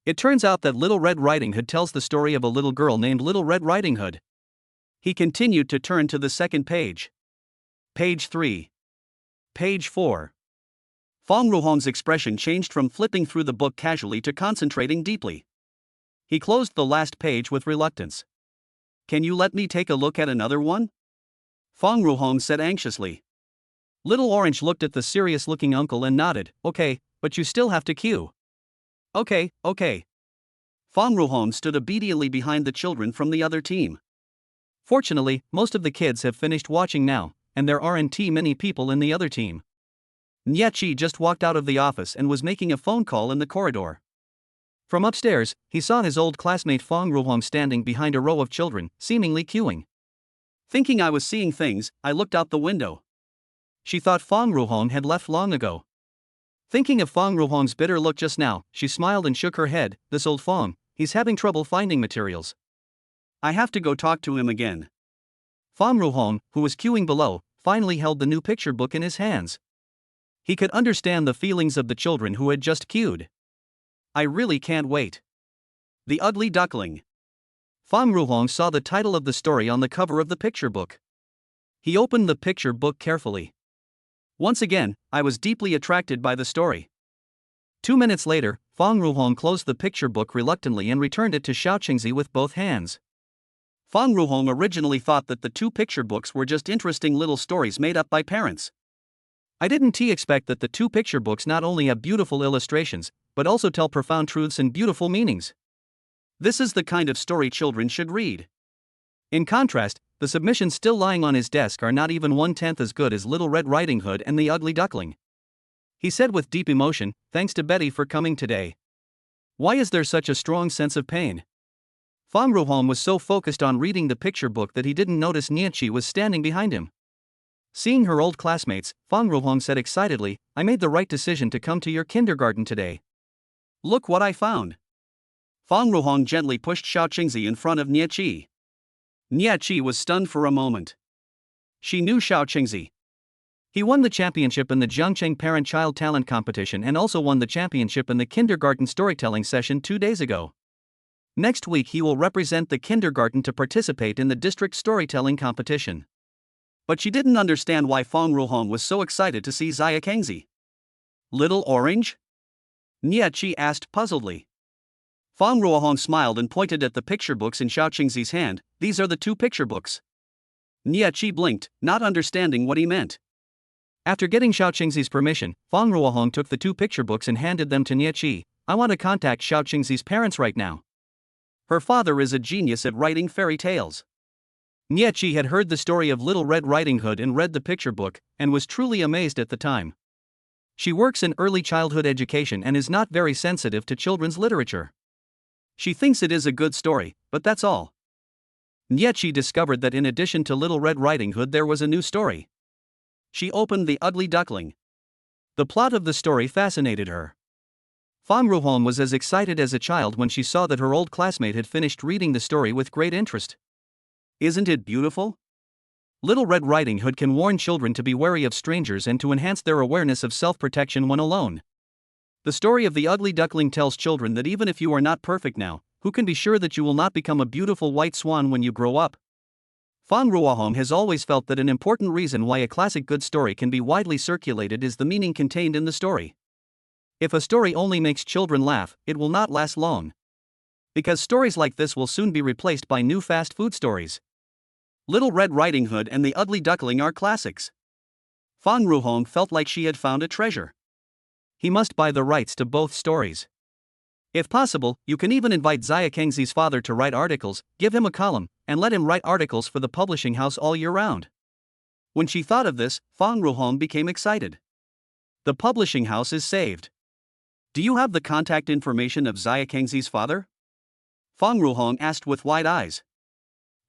It turns out that Little Red Riding Hood tells the story of a little girl named Little Red Riding Hood. He continued to turn to the second page. Page 3. Page 4. Fang Ruohong's expression changed from flipping through the book casually to concentrating deeply. He closed the last page with reluctance. Can you let me take a look at another one? Fang Ruohong said anxiously. Little Orange looked at the serious-looking uncle and nodded. Okay, but you still have to queue. Okay. Fang Ruohong stood obediently behind the children from the other team. Fortunately, most of the kids have finished watching now, and there aren't many people in the other team. Niachi just walked out of the office and was making a phone call in the corridor. From upstairs, he saw his old classmate Fang Ruohong standing behind a row of children, seemingly queuing. Thinking I was seeing things, I looked out the window. She thought Fang Ruohong had left long ago. Thinking of Fang Ruohong's bitter look just now, she smiled and shook her head. This old Fang, he's having trouble finding materials. I have to go talk to him again. Fang Ruohong, who was queuing below, finally held the new picture book in his hands. He could understand the feelings of the children who had just queued. I really can't wait. The Ugly Duckling. Fang Ruohong saw the title of the story on the cover of the picture book. He opened the picture book carefully. Once again, I was deeply attracted by the story. 2 minutes later, Fang Ruohong closed the picture book reluctantly and returned it to Xiao Qingzi with both hands. Fang Ruohong originally thought that the two picture books were just interesting little stories made up by parents. I didn't expect that the two picture books not only have beautiful illustrations, but also tell profound truths and beautiful meanings. This is the kind of story children should read. In contrast, the submissions still lying on his desk are not even 1/10 as good as Little Red Riding Hood and The Ugly Duckling. He said with deep emotion, thanks to Betty for coming today. Why is there such a strong sense of pain? Fang Ruohong was so focused on reading the picture book that he didn't notice Niachi was standing behind him. Seeing her old classmates, Fang Ruohong said excitedly, I made the right decision to come to your kindergarten today. Look what I found. Fang Ruhong gently pushed Xiao Qingzi in front of Nie Qi. Nie Qi was stunned for a moment. She knew Xiao Qingzi. He won the championship in the Jiangcheng Parent-Child Talent Competition and also won the championship in the kindergarten storytelling session 2 days ago. Next week he will represent the kindergarten to participate in the district storytelling competition. But she didn't understand why Fang Ruhong was so excited to see Xia Kengzi. Little Orange? Nie Qi asked puzzledly. Fang Ruohong smiled and pointed at the picture books in Xiao Qingzi's hand. These are the 2 picture books. Nie Qi blinked, not understanding what he meant. After getting Xiao Qingzi's permission, Fang Ruohong took the 2 picture books and handed them to Nie Qi. I want to contact Xiao Qingzi's parents right now. Her father is a genius at writing fairy tales. Nie Qi had heard the story of Little Red Riding Hood and read the picture book, and was truly amazed at the time. She works in early childhood education and is not very sensitive to children's literature. She thinks it is a good story, but that's all. Nie Qi discovered that in addition to Little Red Riding Hood there was a new story. She opened The Ugly Duckling. The plot of the story fascinated her. Fang Ruhong was as excited as a child when she saw that her old classmate had finished reading the story with great interest. Isn't it beautiful? Little Red Riding Hood can warn children to be wary of strangers and to enhance their awareness of self-protection when alone. The story of The Ugly Duckling tells children that even if you are not perfect now, who can be sure that you will not become a beautiful white swan when you grow up? Fang Ruohong has always felt that an important reason why a classic good story can be widely circulated is the meaning contained in the story. If a story only makes children laugh, it will not last long. Because stories like this will soon be replaced by new fast food stories. Little Red Riding Hood and The Ugly Duckling are classics. Fang Ruhong felt like she had found a treasure. He must buy the rights to both stories. If possible, you can even invite Xia Kengzi's father to write articles, give him a column, and let him write articles for the publishing house all year round. When she thought of this, Fang Ruhong became excited. The publishing house is saved. Do you have the contact information of Xia Kengzi's father? Fang Ruhong asked with wide eyes.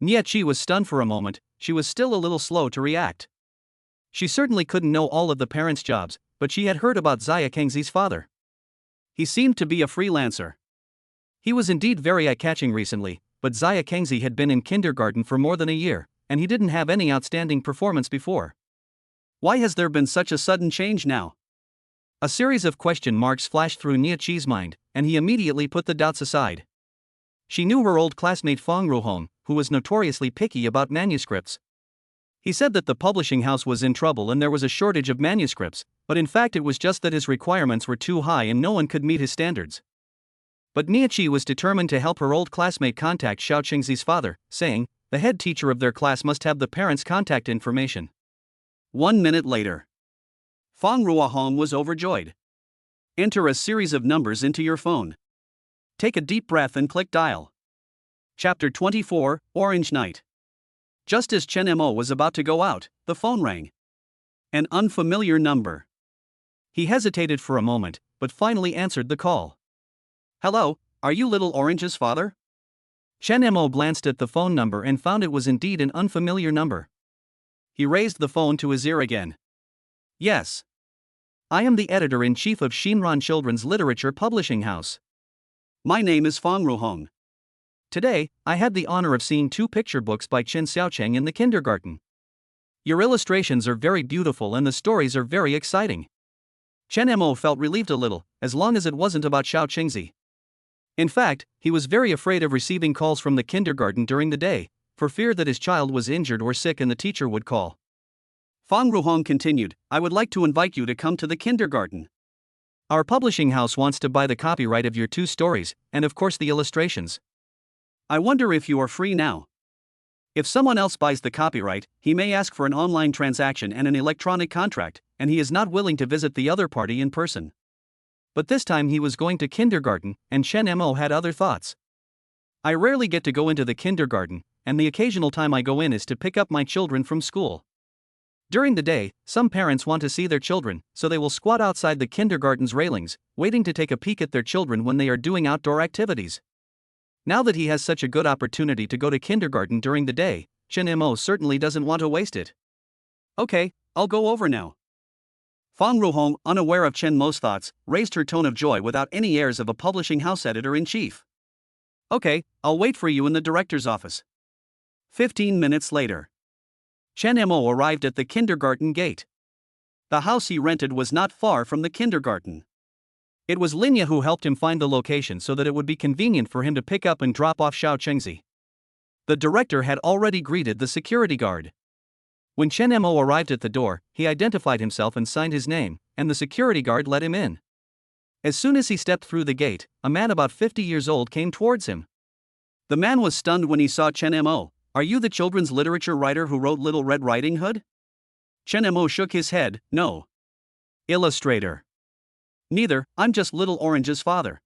Nie Qi was stunned for a moment. She was still a little slow to react. She certainly couldn't know all of the parents' jobs, but she had heard about Xia Kengzi's father. He seemed to be a freelancer. He was indeed very eye-catching recently, but Xia Kengzi had been in kindergarten for more than a year, and he didn't have any outstanding performance before. Why has there been such a sudden change now? A series of question marks flashed through Nie Qi's mind, and he immediately put the doubts aside. She knew her old classmate Fang Ruhong, who was notoriously picky about manuscripts. He said that the publishing house was in trouble and there was a shortage of manuscripts, but in fact it was just that his requirements were too high and no one could meet his standards. But Nie Qi was determined to help her old classmate contact Xiao Qingzi's father, saying, the head teacher of their class must have the parents' contact information. 1 minute later. Fang Ruohong was overjoyed. Enter a series of numbers into your phone. Take a deep breath and click dial. Chapter 24, Orange Night. Just as Chen Mo was about to go out, the phone rang. An unfamiliar number. He hesitated for a moment, but finally answered the call. Hello, are you Little Orange's father? Chen Mo glanced at the phone number and found it was indeed an unfamiliar number. He raised the phone to his ear again. Yes. I am the editor-in-chief of Shinran Children's Literature Publishing House. My name is Fang Ruhong. Today, I had the honor of seeing 2 picture books by Qin Xiaocheng in the kindergarten. Your illustrations are very beautiful and the stories are very exciting. Chen Mo felt relieved a little, as long as it wasn't about Xiao Qingzi. In fact, he was very afraid of receiving calls from the kindergarten during the day, for fear that his child was injured or sick and the teacher would call. Fang Ruhong continued, I would like to invite you to come to the kindergarten. Our publishing house wants to buy the copyright of your 2 stories, and of course the illustrations. I wonder if you are free now. If someone else buys the copyright, he may ask for an online transaction and an electronic contract, and he is not willing to visit the other party in person. But this time he was going to kindergarten, and Chen Mo had other thoughts. I rarely get to go into the kindergarten, and the occasional time I go in is to pick up my children from school. During the day, some parents want to see their children, so they will squat outside the kindergarten's railings, waiting to take a peek at their children when they are doing outdoor activities. Now that he has such a good opportunity to go to kindergarten during the day, Chen Mo certainly doesn't want to waste it. Okay, I'll go over now. Fang Ruhong, unaware of Chen Mo's thoughts, raised her tone of joy without any airs of a publishing house editor-in-chief. Okay, I'll wait for you in the director's office. 15 minutes later. Chen Mo arrived at the kindergarten gate. The house he rented was not far from the kindergarten. It was Linya who helped him find the location so that it would be convenient for him to pick up and drop off Xiao Chengzi. The director had already greeted the security guard. When Chen Mo arrived at the door, he identified himself and signed his name, and the security guard let him in. As soon as he stepped through the gate, a man about 50 years old came towards him. The man was stunned when he saw Chen Mo. Are you the children's literature writer who wrote Little Red Riding Hood? Chen Mo shook his head, no. Illustrator. Neither, I'm just Little Orange's father.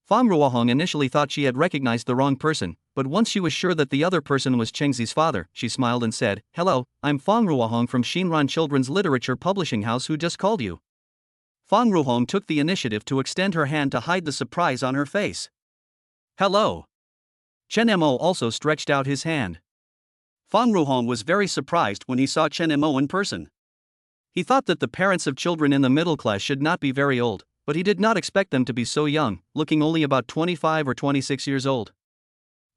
Fang Ruohong initially thought she had recognized the wrong person, but once she was sure that the other person was Chengzi's father, she smiled and said, Hello, I'm Fang Ruohong from Xinran Children's Literature Publishing House who just called you. Fang Ruohong took the initiative to extend her hand to hide the surprise on her face. Hello. Chen Mo also stretched out his hand. Fang Ruohong was very surprised when he saw Chen Mo in person. He thought that the parents of children in the middle class should not be very old, but he did not expect them to be so young, looking only about 25 or 26 years old.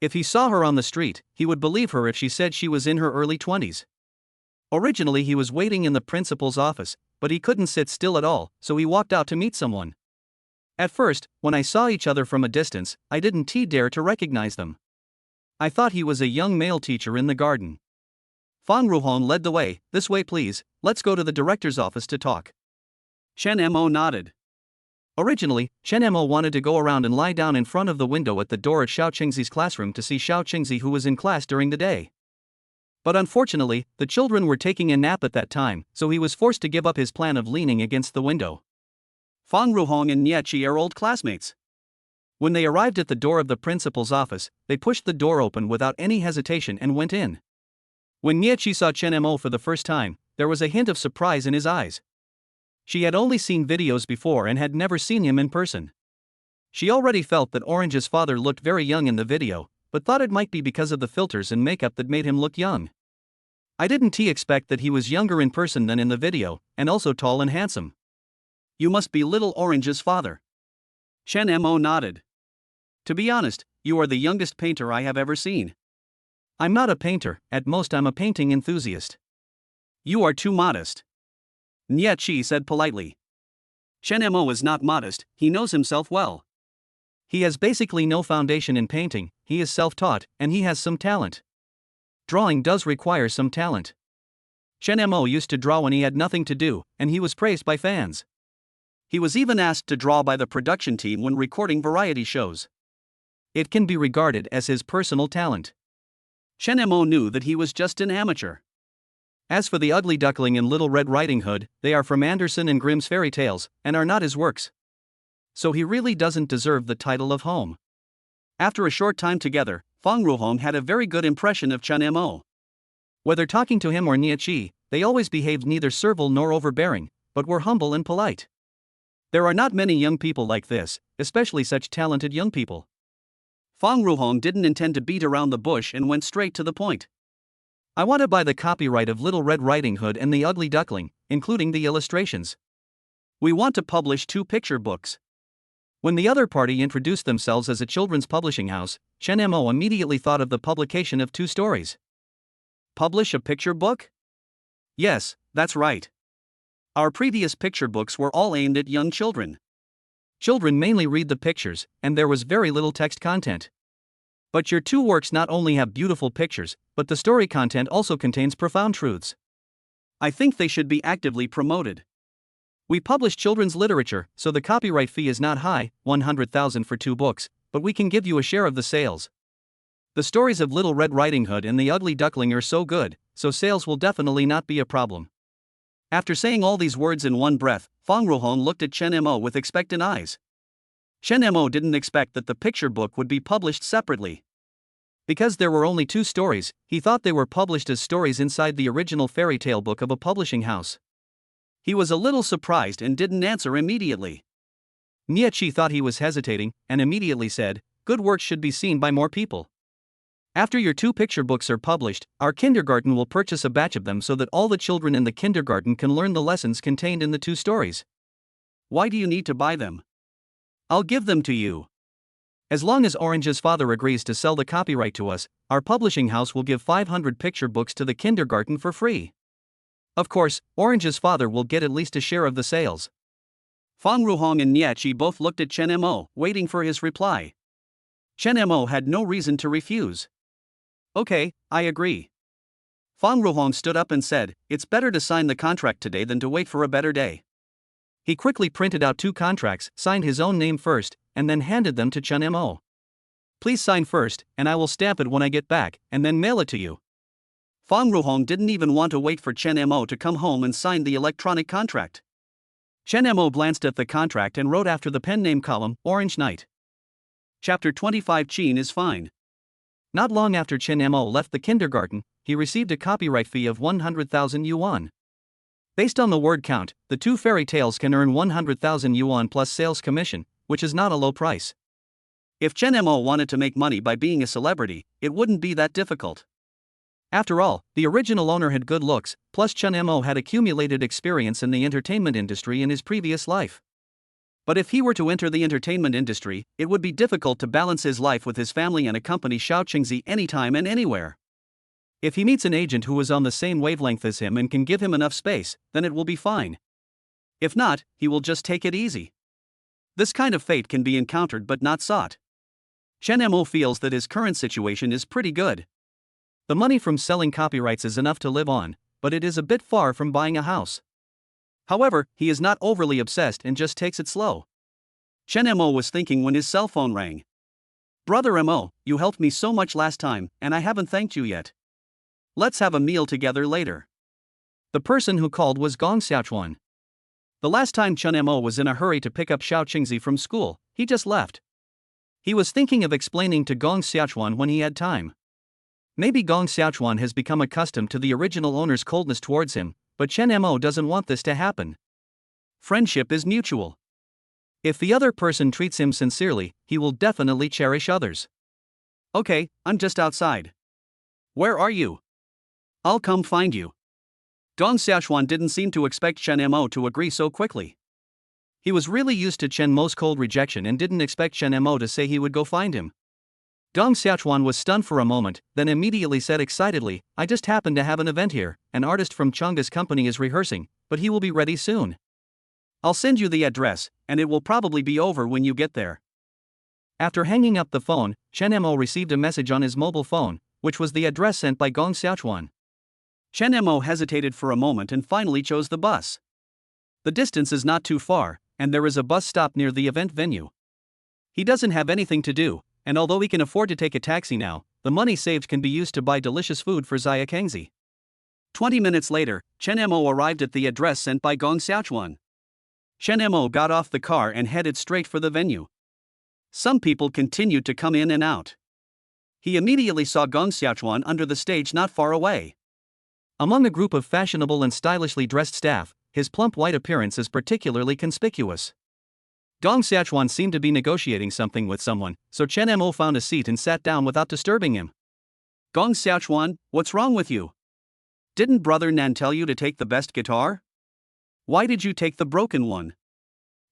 If he saw her on the street, he would believe her if she said she was in her early 20s. Originally he was waiting in the principal's office, but he couldn't sit still at all, so he walked out to meet someone. At first, when I saw each other from a distance, I didn't dare to recognize them. I thought he was a young male teacher in the garden. Fang Ruohong led the way. This way please, let's go to the director's office to talk. Chen Mo nodded. Originally, Chen Mo wanted to go around and lie down in front of the window at the door at Xiao Chengzi's classroom to see Xiao Chengzi who was in class during the day. But unfortunately, the children were taking a nap at that time, so he was forced to give up his plan of leaning against the window. Fang Ruohong and Niechi are old classmates. When they arrived at the door of the principal's office, they pushed the door open without any hesitation and went in. When Niechi saw Chen Mo for the first time, there was a hint of surprise in his eyes. She had only seen videos before and had never seen him in person. She already felt that Orange's father looked very young in the video, but thought it might be because of the filters and makeup that made him look young. I didn't expect that he was younger in person than in the video, and also tall and handsome. You must be Little Orange's father. Chen Mo nodded. To be honest, you are the youngest painter I have ever seen. I'm not a painter, at most I'm a painting enthusiast. You are too modest. Niechi said politely. Chen Mo is not modest, he knows himself well. He has basically no foundation in painting, he is self-taught, and he has some talent. Drawing does require some talent. Chen Mo used to draw when he had nothing to do, and he was praised by fans. He was even asked to draw by the production team when recording variety shows. It can be regarded as his personal talent. Chen Mo knew that he was just an amateur. As for The Ugly Duckling and Little Red Riding Hood, they are from Andersen and Grimm's fairy tales, and are not his works. So he really doesn't deserve the title of home. After a short time together, Fang Ruohong had a very good impression of Chen Mo. Whether talking to him or Niechi, they always behaved neither servile nor overbearing, but were humble and polite. There are not many young people like this, especially such talented young people. Fang Ruohong didn't intend to beat around the bush and went straight to the point. I want to buy the copyright of Little Red Riding Hood and The Ugly Duckling, including the illustrations. We want to publish 2 picture books. When the other party introduced themselves as a children's publishing house, Chen Mo immediately thought of the publication of 2 stories. Publish a picture book? Yes, that's right. Our previous picture books were all aimed at young children. Children mainly read the pictures, and there was very little text content. But your 2 works not only have beautiful pictures, but the story content also contains profound truths. I think they should be actively promoted. We publish children's literature, so the copyright fee is not high, 100,000 for 2 books, but we can give you a share of the sales. The stories of Little Red Riding Hood and The Ugly Duckling are so good, so sales will definitely not be a problem. After saying all these words in one breath, Fang Ruohong looked at Chen Mo with expectant eyes. Chen Mo didn't expect that the picture book would be published separately. Because there were only 2 stories, he thought they were published as stories inside the original fairy tale book of a publishing house. He was a little surprised and didn't answer immediately. Niechi thought he was hesitating, and immediately said, good work should be seen by more people. After your 2 picture books are published, our kindergarten will purchase a batch of them so that all the children in the kindergarten can learn the lessons contained in the 2 stories. Why do you need to buy them? I'll give them to you. As long as Orange's father agrees to sell the copyright to us, our publishing house will give 500 picture books to the kindergarten for free. Of course, Orange's father will get at least a share of the sales. Fang Ruhong and Niachi both looked at Chen Mo, waiting for his reply. Chen Mo had no reason to refuse. Okay, I agree. Fang Ruhong stood up and said, it's better to sign the contract today than to wait for a better day. He quickly printed out 2 contracts, signed his own name first, and then handed them to Chen Mo. Please sign first, and I will stamp it when I get back, and then mail it to you. Fang Ruhong didn't even want to wait for Chen Mo to come home and sign the electronic contract. Chen Mo glanced at the contract and wrote after the pen name column, Orange Knight. Chapter 25 Qin is fine. Not long after Chen Mo left the kindergarten, he received a copyright fee of 100,000 yuan. Based on the word count, the 2 fairy tales can earn 100,000 yuan plus sales commission, which is not a low price. If Chen Mo wanted to make money by being a celebrity, it wouldn't be that difficult. After all, the original owner had good looks, plus Chen Mo had accumulated experience in the entertainment industry in his previous life. But if he were to enter the entertainment industry, it would be difficult to balance his life with his family and accompany Xiao Qingzi anytime and anywhere. If he meets an agent who is on the same wavelength as him and can give him enough space, then it will be fine. If not, he will just take it easy. This kind of fate can be encountered but not sought. Chen Mo feels that his current situation is pretty good. The money from selling copyrights is enough to live on, but it is a bit far from buying a house. However, he is not overly obsessed and just takes it slow. Chen Mo was thinking when his cell phone rang. Brother Mo, you helped me so much last time, and I haven't thanked you yet. Let's have a meal together later. The person who called was Gong Xiaochuan. The last time Chen Mo was in a hurry to pick up Xiao Qingzi from school, he just left. He was thinking of explaining to Gong Xiaochuan when he had time. Maybe Gong Xiaochuan has become accustomed to the original owner's coldness towards him, but Chen Mo doesn't want this to happen. Friendship is mutual. If the other person treats him sincerely, he will definitely cherish others. Okay, I'm just outside. Where are you? I'll come find you. Gong Xiaochuan didn't seem to expect Chen Mo to agree so quickly. He was really used to Chen Mo's cold rejection and didn't expect Chen Mo to say he would go find him. Gong Xiaochuan was stunned for a moment, then immediately said excitedly, I just happened to have an event here, an artist from Chang's company is rehearsing, but he will be ready soon. I'll send you the address, and it will probably be over when you get there. After hanging up the phone, Chen Mo received a message on his mobile phone, which was the address sent by Gong Xiaochuan. Chen Mo hesitated for a moment and finally chose the bus. The distance is not too far, and there is a bus stop near the event venue. He doesn't have anything to do, and although he can afford to take a taxi now, the money saved can be used to buy delicious food for Xia Kengzi. 20 minutes later, Chen Mo arrived at the address sent by Gong Xiaochuan. Chen Mo got off the car and headed straight for the venue. Some people continued to come in and out. He immediately saw Gong Xiaochuan under the stage not far away. Among a group of fashionable and stylishly dressed staff, his plump white appearance is particularly conspicuous. Gong Xiaochuan seemed to be negotiating something with someone, so Chen Mo found a seat and sat down without disturbing him. Gong Xiaochuan, what's wrong with you? Didn't Brother Nan tell you to take the best guitar? Why did you take the broken one?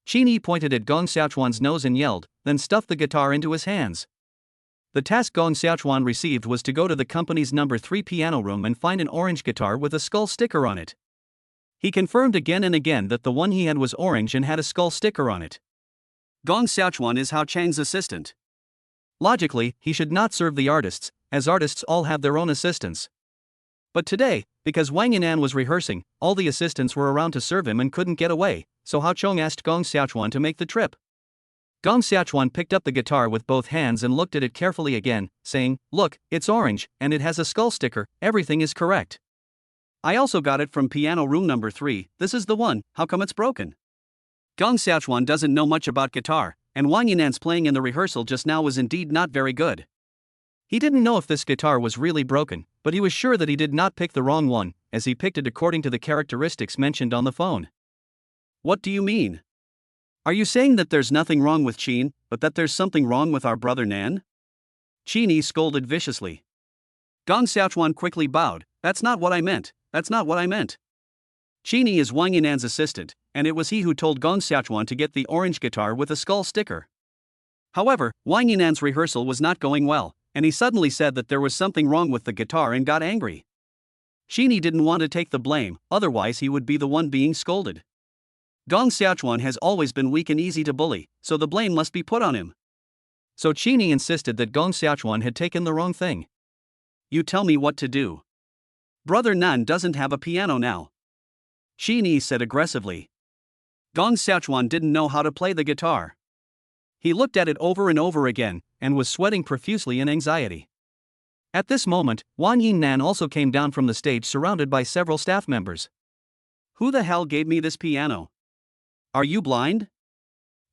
Qin Yi pointed at Gong Xiaochuan's nose and yelled, then stuffed the guitar into his hands. The task Gong Xiaochuan received was to go to the company's number 3 piano room and find an orange guitar with a skull sticker on it. He confirmed again and again that the one he had was orange and had a skull sticker on it. Gong Xiaochuan is Hao Chang's assistant. Logically, he should not serve the artists, as artists all have their own assistants. But today, because Wang Yinan was rehearsing, all the assistants were around to serve him and couldn't get away, so Hao Chong asked Gong Xiaochuan to make the trip. Gong Xiaochuan picked up the guitar with both hands and looked at it carefully again, saying, Look, it's orange, and it has a skull sticker, everything is correct. I also got it from piano room number 3, this is the one, how come it's broken? Gong Xiaochuan doesn't know much about guitar, and Wang Yinan's playing in the rehearsal just now was indeed not very good. He didn't know if this guitar was really broken, but he was sure that he did not pick the wrong one, as he picked it according to the characteristics mentioned on the phone. What do you mean? Are you saying that there's nothing wrong with Qin, but that there's something wrong with our brother Nan? Qin Yi scolded viciously. Gong Xiaochuan quickly bowed. That's not what I meant, that's not what I meant. Qini is Wang Yinan's assistant, and it was he who told Gong Xiaochuan to get the orange guitar with a skull sticker. However, Wang Yinan's rehearsal was not going well, and he suddenly said that there was something wrong with the guitar and got angry. Qini didn't want to take the blame, otherwise he would be the one being scolded. Gong Xiaochuan has always been weak and easy to bully, so the blame must be put on him. So Qini insisted that Gong Xiaochuan had taken the wrong thing. You tell me what to do. Brother Nan doesn't have a piano now. Qini said aggressively. Gong Xiaochuan didn't know how to play the guitar. He looked at it over and over again, and was sweating profusely in anxiety. At this moment, Wang Yinnan also came down from the stage surrounded by several staff members. Who the hell gave me this piano? Are you blind?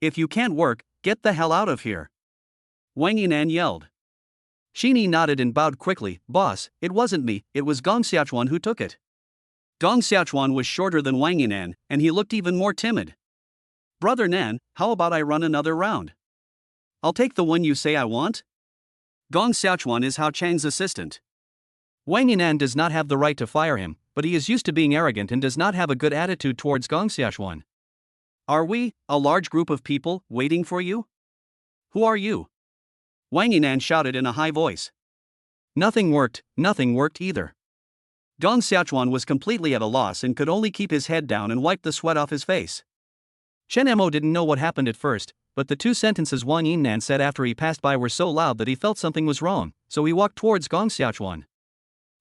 If you can't work, get the hell out of here. Wang Yinnan yelled. Qini nodded and bowed quickly. Boss, it wasn't me, it was Gong Xiaochuan who took it. Gong Xiaochuan was shorter than Wang Yinnan, and he looked even more timid. Brother Nan, how about I run another round? I'll take the one you say I want. Gong Xiaochuan is Hao Chang's assistant. Wang Yinnan does not have the right to fire him, but he is used to being arrogant and does not have a good attitude towards Gong Xiaochuan. Are we, a large group of people, waiting for you? Who are you? Wang Yinnan shouted in a high voice. Nothing worked either. Gong Xiaochuan was completely at a loss and could only keep his head down and wipe the sweat off his face. Chen Mo didn't know what happened at first, but the two sentences Wang Yinnan said after he passed by were so loud that he felt something was wrong, so he walked towards Gong Xiaochuan.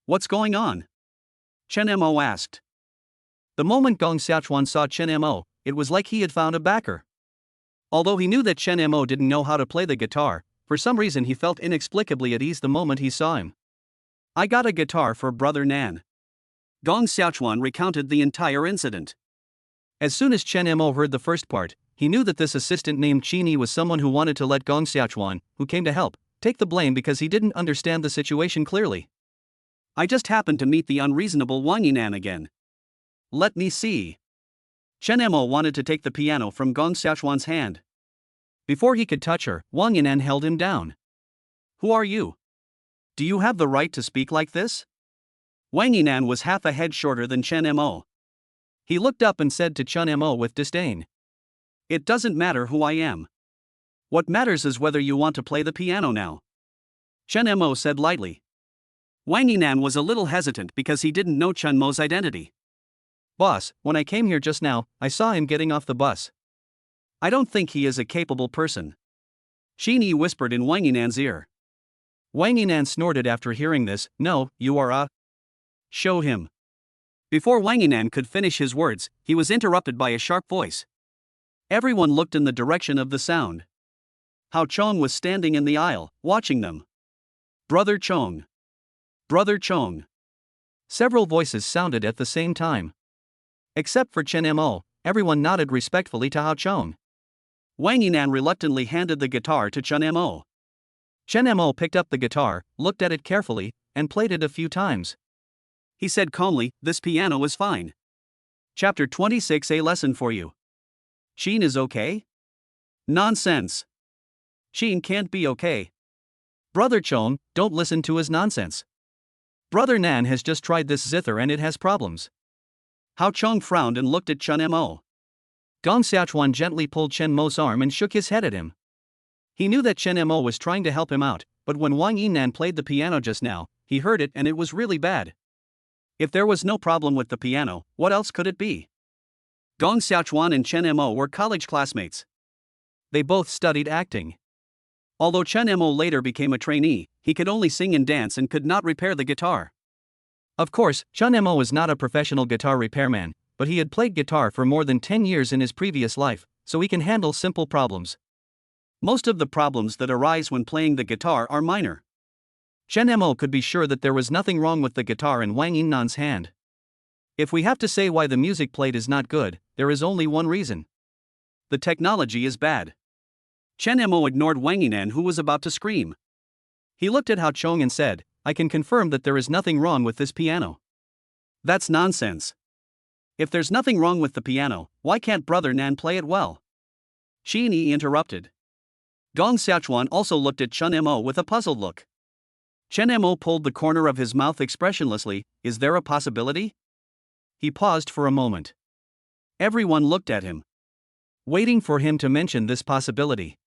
What's going on? Chen Mo asked. The moment Gong Xiaochuan saw Chen Mo, it was like he had found a backer. Although he knew that Chen Mo didn't know how to play the guitar, for some reason he felt inexplicably at ease the moment he saw him. I got a guitar for Brother Nan. Gong Xiaochuan recounted the entire incident. As soon as Chen Mo heard the first part, he knew that this assistant named Qini was someone who wanted to let Gong Xiaochuan, who came to help, take the blame because he didn't understand the situation clearly. I just happened to meet the unreasonable Wang Yinnan again. Let me see. Chen Mo wanted to take the piano from Gong Xiaochuan's hand. Before he could touch her, Wang Yinnan held him down. Who are you? Do you have the right to speak like this? Wang Yinnan was half a head shorter than Chen Mo. He looked up and said to Chen Mo with disdain. It doesn't matter who I am. What matters is whether you want to play the piano now. Chen Mo said lightly. Wang Yinnan was a little hesitant because he didn't know Chen Mo's identity. Boss, when I came here just now, I saw him getting off the bus. I don't think he is a capable person. Qini whispered in Wang Yinan's ear. Wang Yinnan snorted after hearing this. No, you are a... Show him. Before Wang Yinnan could finish his words, he was interrupted by a sharp voice. Everyone looked in the direction of the sound. Hao Chong was standing in the aisle, watching them. Brother Chong. Brother Chong. Several voices sounded at the same time. Except for Chen Mo, everyone nodded respectfully to Hao Chong. Wang Yinnan reluctantly handed the guitar to Chen Mo. Chen Mo picked up the guitar, looked at it carefully, and played it a few times. He said calmly, this piano is fine. Chapter 26, a lesson for you. Qin is okay? Nonsense. Qin can't be okay. Brother Chong, don't listen to his nonsense. Brother Nan has just tried this zither and it has problems. Hao Chong frowned and looked at Chen Mo. Gong Xiaochuan gently pulled Chen Mo's arm and shook his head at him. He knew that Chen Mo was trying to help him out, but when Wang Yinnan played the piano just now, he heard it and it was really bad. If there was no problem with the piano, what else could it be? Gong Xiaochuan and Chen Mo were college classmates. They both studied acting. Although Chen Mo later became a trainee, he could only sing and dance and could not repair the guitar. Of course, Chen Mo was not a professional guitar repairman, but he had played guitar for more than 10 years in his previous life, so he can handle simple problems. Most of the problems that arise when playing the guitar are minor. Chen Mo could be sure that there was nothing wrong with the guitar in Wang Yinnan's hand. If we have to say why the music played is not good, there is only one reason. The technology is bad. Chen Mo ignored Wang Yinnan, who was about to scream. He looked at Hao Chong and said, I can confirm that there is nothing wrong with this piano. That's nonsense. If there's nothing wrong with the piano, why can't Brother Nan play it well? Qini interrupted. Gong Xiaochuan also looked at Chen Mo with a puzzled look. Chen Mo pulled the corner of his mouth expressionlessly. Is there a possibility? He paused for a moment. Everyone looked at him, waiting for him to mention this possibility.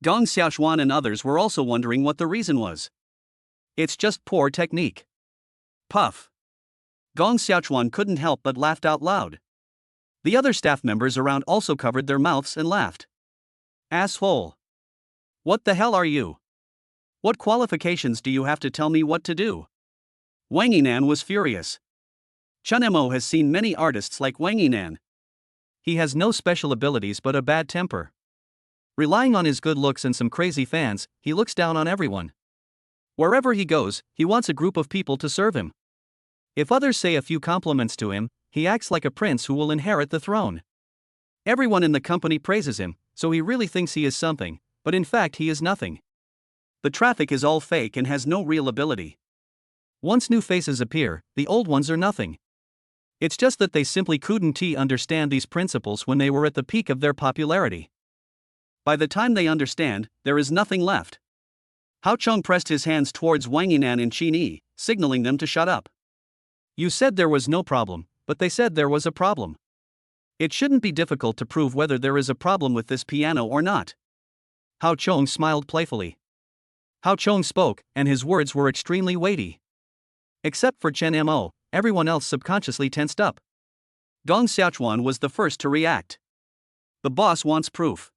Gong Xiaochuan and others were also wondering what the reason was. It's just poor technique. Puff. Gong Xiaochuan couldn't help but laughed out loud. The other staff members around also covered their mouths and laughed. Asshole. What the hell are you? What qualifications do you have to tell me what to do? Wang Yinan was furious. Chen Mo has seen many artists like Wang Yinan. He has no special abilities but a bad temper. Relying on his good looks and some crazy fans, he looks down on everyone. Wherever he goes, he wants a group of people to serve him. If others say a few compliments to him, he acts like a prince who will inherit the throne. Everyone in the company praises him, so he really thinks he is something, but in fact he is nothing. The traffic is all fake and has no real ability. Once new faces appear, the old ones are nothing. It's just that they simply couldn't understand these principles when they were at the peak of their popularity. By the time they understand, there is nothing left. Hao Cheng pressed his hands towards Wang Yinan and Qin Yi, signaling them to shut up. You said there was no problem, but they said there was a problem. It shouldn't be difficult to prove whether there is a problem with this piano or not. Hao Cheng smiled playfully. Hao Cheng spoke, and his words were extremely weighty. Except for Chen Mo, everyone else subconsciously tensed up. Gong Xiaochuan was the first to react. The boss wants proof.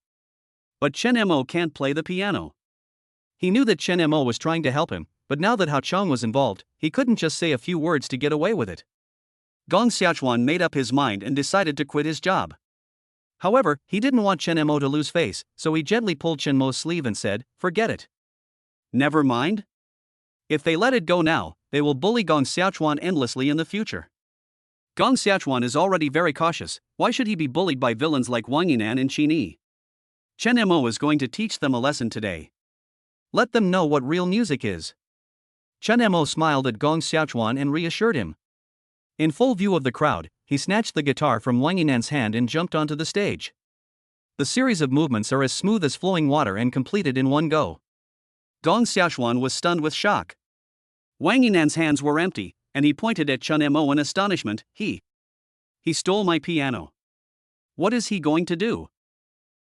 But Chen Mo can't play the piano. He knew that Chen Mo was trying to help him, but now that Hao Cheng was involved, he couldn't just say a few words to get away with it. Gong Xiaochuan made up his mind and decided to quit his job. However, he didn't want Chen Mo to lose face, so he gently pulled Chen Mo's sleeve and said, "Forget it. Never mind? If they let it go now, they will bully Gong Xiaochuan endlessly in the future. Gong Xiaochuan is already very cautious, why should he be bullied by villains like Wang Yinan and Qin Yi? Chen Mo is going to teach them a lesson today. Let them know what real music is." Chen Mo smiled at Gong Xiaochuan and reassured him. In full view of the crowd, he snatched the guitar from Wang Yinan's hand and jumped onto the stage. The series of movements are as smooth as flowing water and completed in one go. Gong Xiaochuan was stunned with shock. Wang Yinan's hands were empty, and he pointed at Chen Mo in astonishment. He stole my piano. What is he going to do?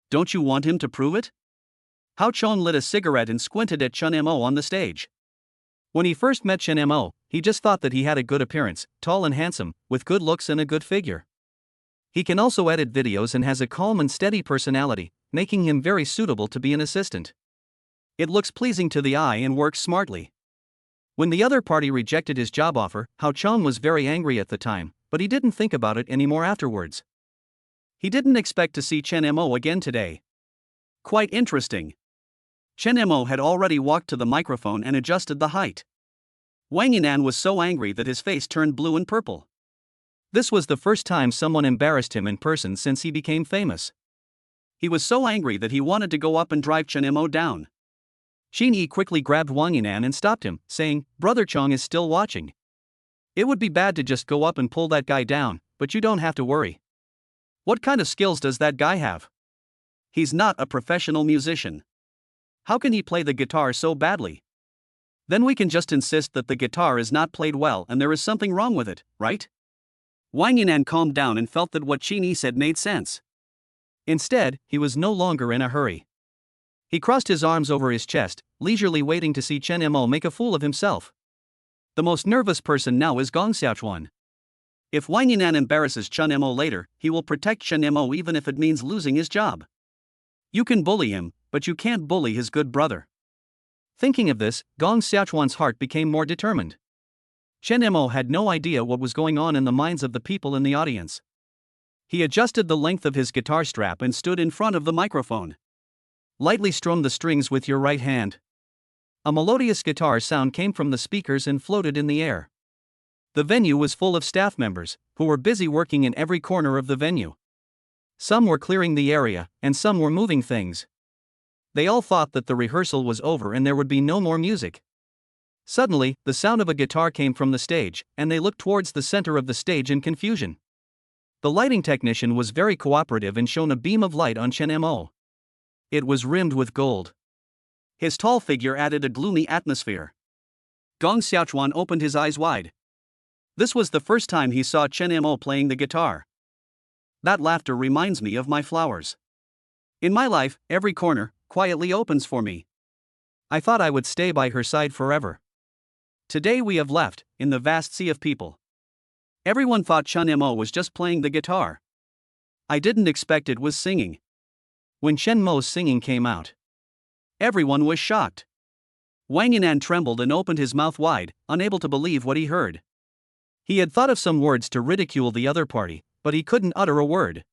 Don't you want him to prove it? Hao Cheng lit a cigarette and squinted at Chen Mo on the stage. When he first met Chen Mo, he just thought that he had a good appearance, tall and handsome, with good looks and a good figure. He can also edit videos and has a calm and steady personality, making him very suitable to be an assistant. It looks pleasing to the eye and works smartly. When the other party rejected his job offer, Hao Cheng was very angry at the time, but he didn't think about it anymore afterwards. He didn't expect to see Chen Mo again today. Quite interesting. Chen Mo had already walked to the microphone and adjusted the height. Wang Yinan was so angry that his face turned blue and purple. This was the first time someone embarrassed him in person since he became famous. He was so angry that he wanted to go up and drive Chen Mo down. Qin Yi quickly grabbed Wang Yinan and stopped him, saying, "Brother Cheng is still watching. It would be bad to just go up and pull that guy down, but you don't have to worry. What kind of skills does that guy have? He's not a professional musician. How can he play the guitar so badly? Then we can just insist that the guitar is not played well and there is something wrong with it, right?" Wang Yinan calmed down and felt that what Qin Yi said made sense. Instead, he was no longer in a hurry. He crossed his arms over his chest, leisurely waiting to see Chen Mo make a fool of himself. The most nervous person now is Gong Xiaochuan. If Wang Yinan embarrasses Chen Mo later, he will protect Chen Mo even if it means losing his job. You can bully him, but you can't bully his good brother. Thinking of this, Gong Xiaochuan's heart became more determined. Chen Mo had no idea what was going on in the minds of the people in the audience. He adjusted the length of his guitar strap and stood in front of the microphone. Lightly strum the strings with your right hand. A melodious guitar sound came from the speakers and floated in the air. The venue was full of staff members, who were busy working in every corner of the venue. Some were clearing the area, and some were moving things. They all thought that the rehearsal was over and there would be no more music. Suddenly, the sound of a guitar came from the stage, and they looked towards the center of the stage in confusion. The lighting technician was very cooperative and shone a beam of light on Chen Mo. It was rimmed with gold. His tall figure added a gloomy atmosphere. Gong Xiaochuan opened his eyes wide. This was the first time he saw Chen Mo playing the guitar. That laughter reminds me of my flowers. In my life, every corner quietly opens for me. I thought I would stay by her side forever. Today we have left, in the vast sea of people. Everyone thought Chen Mo was just playing the guitar. I didn't expect it was singing. When Chen Mo's singing came out, everyone was shocked. Wang Yinan trembled and opened his mouth wide, unable to believe what he heard. He had thought of some words to ridicule the other party, but he couldn't utter a word.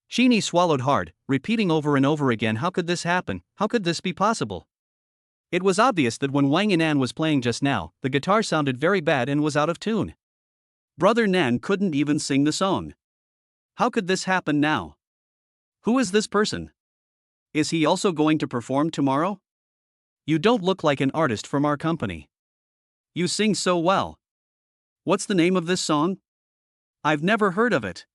Sheeny swallowed hard, repeating over and over again, how could this happen, how could this be possible? It was obvious that when Wang Yinan was playing just now, the guitar sounded very bad and was out of tune. Brother Nan couldn't even sing the song. How could this happen now? Who is this person? Is he also going to perform tomorrow? You don't look like an artist from our company. You sing so well. What's the name of this song? I've never heard of it.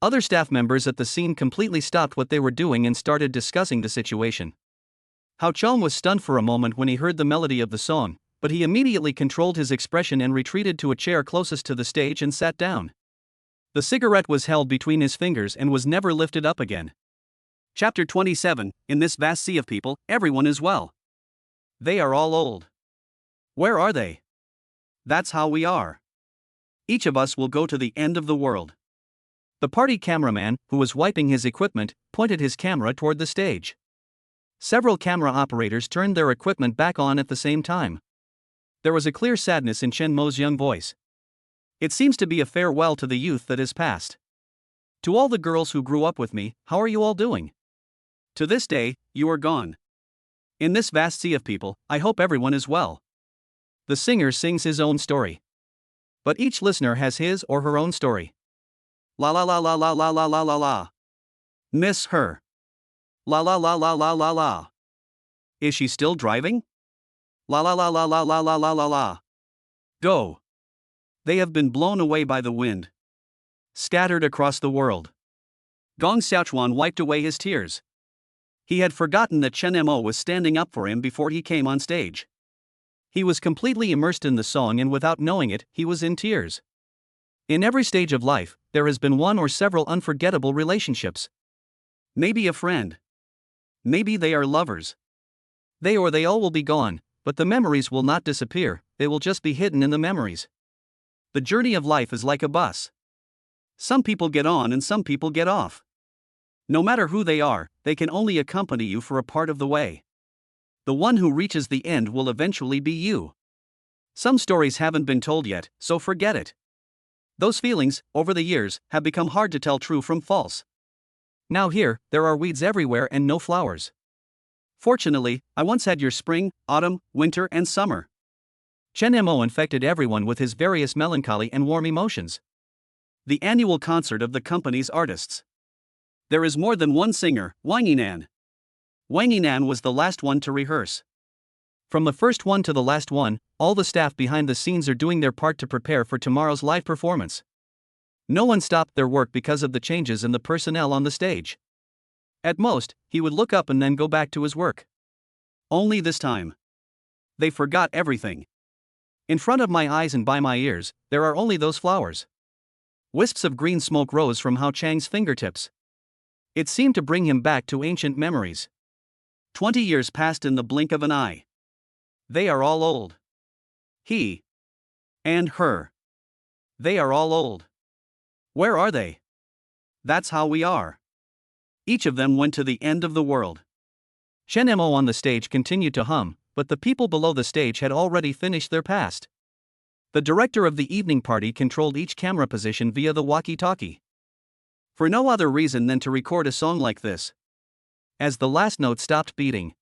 Other staff members at the scene completely stopped what they were doing and started discussing the situation. Hao Chong was stunned for a moment when he heard the melody of the song, but he immediately controlled his expression and retreated to a chair closest to the stage and sat down. The cigarette was held between his fingers and was never lifted up again. Chapter 27. In this vast sea of people, everyone is well. They are all old. Where are they? That's how we are. Each of us will go to the end of the world. The party cameraman, who was wiping his equipment, pointed his camera toward the stage. Several camera operators turned their equipment back on at the same time. There was a clear sadness in Chen Mo's young voice. It seems to be a farewell to the youth that has passed. To all the girls who grew up with me, how are you all doing? To this day, you are gone. In this vast sea of people, I hope everyone is well. The singer sings his own story. But each listener has his or her own story. La la la la la la la la la la. Miss her. La la la la la la la. Is she still driving? La la la la la la la la la la. Go. They have been blown away by the wind. Scattered across the world. Gong Xiaochuan wiped away his tears. He had forgotten that Chen Mo was standing up for him before he came on stage. He was completely immersed in the song and without knowing it, he was in tears. In every stage of life, there has been one or several unforgettable relationships. Maybe a friend. Maybe they are lovers. They or they all will be gone, but the memories will not disappear, they will just be hidden in the memories. The journey of life is like a bus. Some people get on and some people get off. No matter who they are, they can only accompany you for a part of the way. The one who reaches the end will eventually be you. Some stories haven't been told yet, so forget it. Those feelings, over the years, have become hard to tell true from false. Now here, there are weeds everywhere and no flowers. Fortunately, I once had your spring, autumn, winter and summer. Chen Mo infected everyone with his various melancholy and warm emotions. The annual concert of the company's artists. There is more than one singer, Wang Yinan. Wang Yinan was the last one to rehearse. From the first one to the last one, all the staff behind the scenes are doing their part to prepare for tomorrow's live performance. No one stopped their work because of the changes in the personnel on the stage. At most, he would look up and then go back to his work. Only this time. They forgot everything. In front of my eyes and by my ears, there are only those flowers. Wisps of green smoke rose from Hao Chang's fingertips. It seemed to bring him back to ancient memories. 20 years passed in the blink of an eye. They are all old. He. And her. They are all old. Where are they? That's how we are. Each of them went to the end of the world. Chen Mo on the stage continued to hum, but the people below the stage had already finished their past. The director of the evening party controlled each camera position via the walkie-talkie. For no other reason than to record a song like this. As the last note stopped beating,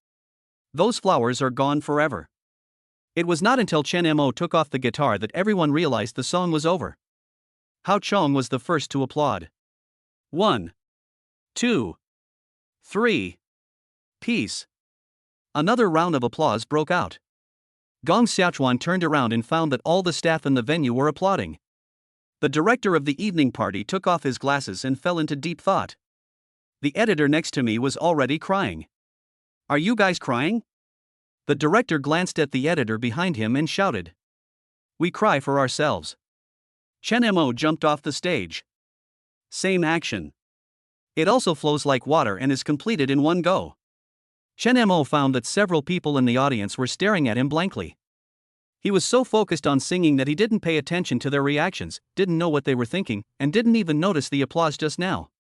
those flowers are gone forever. It was not until Chen Mo took off the guitar that everyone realized the song was over. Hao Chong was the first to applaud. 1, 2, 3. Peace. Another round of applause broke out. Gong Xiaochuan turned around and found that all the staff in the venue were applauding. The director of the evening party took off his glasses and fell into deep thought. The editor next to me was already crying. Are you guys crying? The director glanced at the editor behind him and shouted, "We cry for ourselves." Chen Mo jumped off the stage. Same action. It also flows like water and is completed in one go. Chen Mo found that several people in the audience were staring at him blankly. He was so focused on singing that he didn't pay attention to their reactions, didn't know what they were thinking, and didn't even notice the applause just now.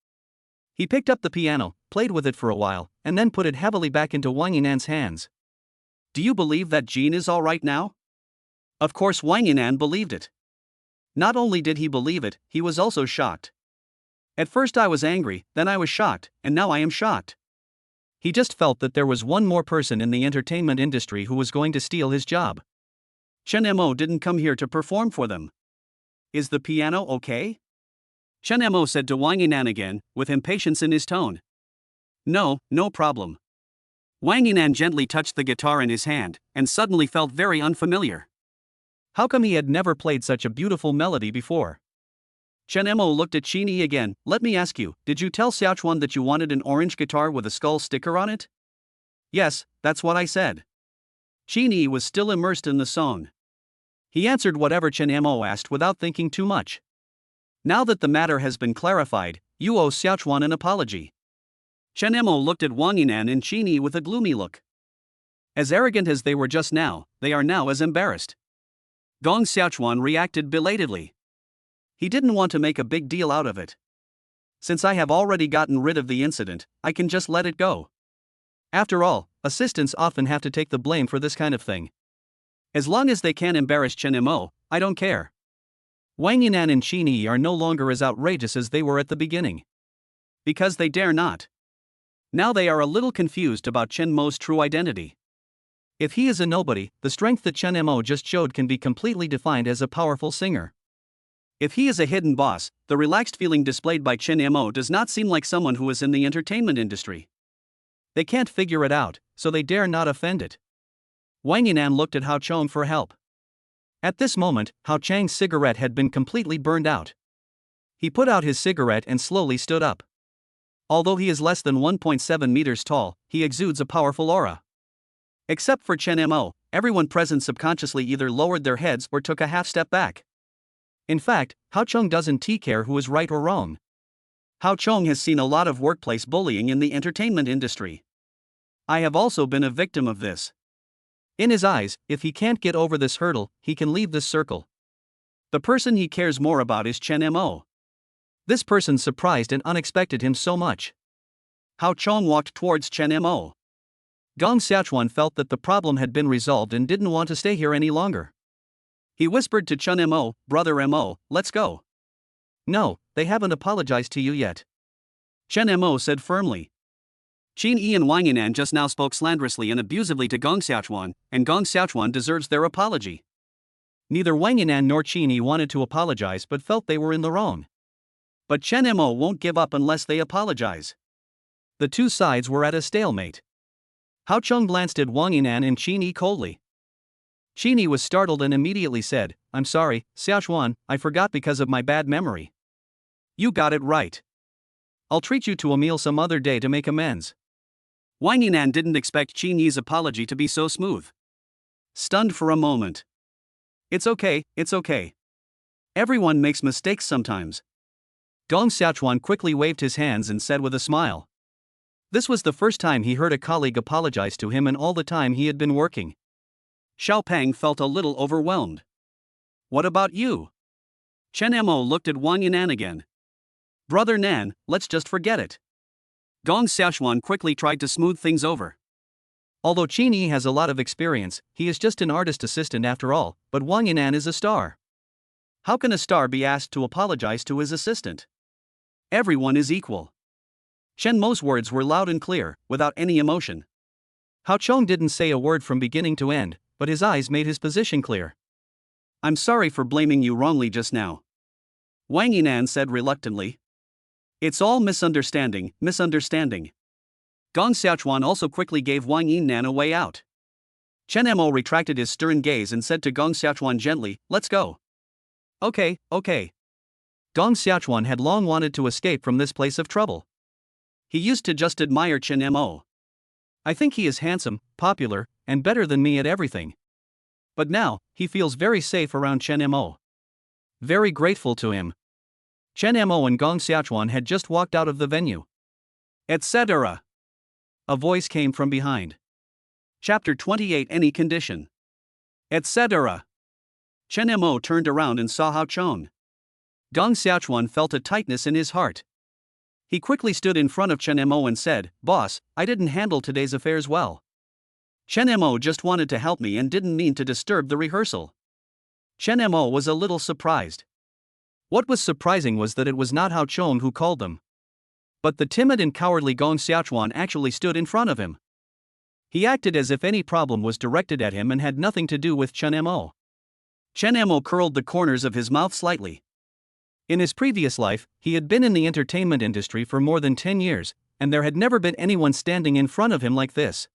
He picked up the piano, played with it for a while, and then put it heavily back into Wang Yinan's hands. "Do you believe that Jean is alright now?" Of course Wang Yinan believed it. Not only did he believe it, he was also shocked. "At first I was angry, then I was shocked, and now I am shocked." He just felt that there was one more person in the entertainment industry who was going to steal his job. Chen Mo didn't come here to perform for them. "Is the piano okay?" Chen Mo said to Wang Yinan again, with impatience in his tone. "No, no problem." Wang Yinan gently touched the guitar in his hand, and suddenly felt very unfamiliar. How come he had never played such a beautiful melody before? Chen Mo looked at Qin Yi again. "Let me ask you, did you tell Xiaochuan that you wanted an orange guitar with a skull sticker on it?" "Yes, that's what I said." Qin Yi was still immersed in the song. He answered whatever Chen Mo asked without thinking too much. "Now that the matter has been clarified, you owe Xiaochuan an apology." Chen Mo looked at Wang Yinan and Qin Yi with a gloomy look. As arrogant as they were just now, they are now as embarrassed. Gong Xiaochuan reacted belatedly. He didn't want to make a big deal out of it. "Since I have already gotten rid of the incident, I can just let it go. After all, assistants often have to take the blame for this kind of thing. As long as they can't embarrass Chen Mo, I don't care." Wang Yinan and Qin Yi are no longer as outrageous as they were at the beginning. Because they dare not. Now they are a little confused about Chen Mo's true identity. If he is a nobody, the strength that Chen Mo just showed can be completely defined as a powerful singer. If he is a hidden boss, the relaxed feeling displayed by Chen Mo does not seem like someone who is in the entertainment industry. They can't figure it out, so they dare not offend it. Wang Yinan looked at Hao Chong for help. At this moment, Hao Chang's cigarette had been completely burned out. He put out his cigarette and slowly stood up. Although he is less than 1.7 meters tall, he exudes a powerful aura. Except for Chen Mo, everyone present subconsciously either lowered their heads or took a half step back. In fact, Hao Chong doesn't care who is right or wrong. Hao Chong has seen a lot of workplace bullying in the entertainment industry. "I have also been a victim of this." In his eyes, if he can't get over this hurdle, he can leave this circle. The person he cares more about is Chen Mo. This person surprised and unexpected him so much. Hao Chong walked towards Chen Mo. Gong Xiaochuan felt that the problem had been resolved and didn't want to stay here any longer. He whispered to Chen Mo, "Brother Mo, let's go." "No, they haven't apologized to you yet," Chen Mo said firmly. Qin Yi and Wang Yinan just now spoke slanderously and abusively to Gong Xiaochuan, and Gong Xiaochuan deserves their apology. Neither Wang Yinan nor Qin Yi wanted to apologize but felt they were in the wrong. But Chen Mo won't give up unless they apologize. The two sides were at a stalemate. Hao Chong glanced at Wang Yinan and Qin Yi coldly. Qin Yi was startled and immediately said, "I'm sorry, Xiaochuan, I forgot because of my bad memory." "You got it right. I'll treat you to a meal some other day to make amends." Wang Yinan didn't expect Qin Yi's apology to be so smooth. Stunned for a moment. It's okay. Everyone makes mistakes sometimes." Gong Xiaochuan quickly waved his hands and said with a smile. This was the first time he heard a colleague apologize to him in all the time he had been working. Xiao Peng felt a little overwhelmed. "What about you?" Chen Mo looked at Wang Yinan again. "Brother Nan, let's just forget it." Gong Xiaochuan quickly tried to smooth things over. Although Qin Yi has a lot of experience, he is just an artist assistant after all, but Wang Yinan is a star. How can a star be asked to apologize to his assistant? Everyone is equal. Chen Mo's words were loud and clear, without any emotion. Hao Chong didn't say a word from beginning to end, but his eyes made his position clear. "I'm sorry for blaming you wrongly just now," Wang Yinan said reluctantly. "It's all misunderstanding. Gong Xiaochuan also quickly gave Wang Yinan a way out. Chen Mo retracted his stern gaze and said to Gong Xiaochuan gently, "Let's go." Okay. Gong Xiaochuan had long wanted to escape from this place of trouble. He used to just admire Chen Mo. I think he is handsome, popular, and better than me at everything. But now, he feels very safe around Chen Mo. Very grateful to him. Chen Mo and Gong Xiaochuan had just walked out of the venue. Etc. A voice came from behind. Chapter 28 Any Condition. Etc. Chen Mo turned around and saw Hao Chong. Gong Xiaochuan felt a tightness in his heart. He quickly stood in front of Chen Mo and said, "Boss, I didn't handle today's affairs well. Chen Mo just wanted to help me and didn't mean to disturb the rehearsal." Chen Mo was a little surprised. What was surprising was that it was not Hao Chong who called them. But the timid and cowardly Gong Xiaochuan actually stood in front of him. He acted as if any problem was directed at him and had nothing to do with Chen Mo. Chen Mo curled the corners of his mouth slightly. In his previous life, he had been in the entertainment industry for more than 10 years, and there had never been anyone standing in front of him like this.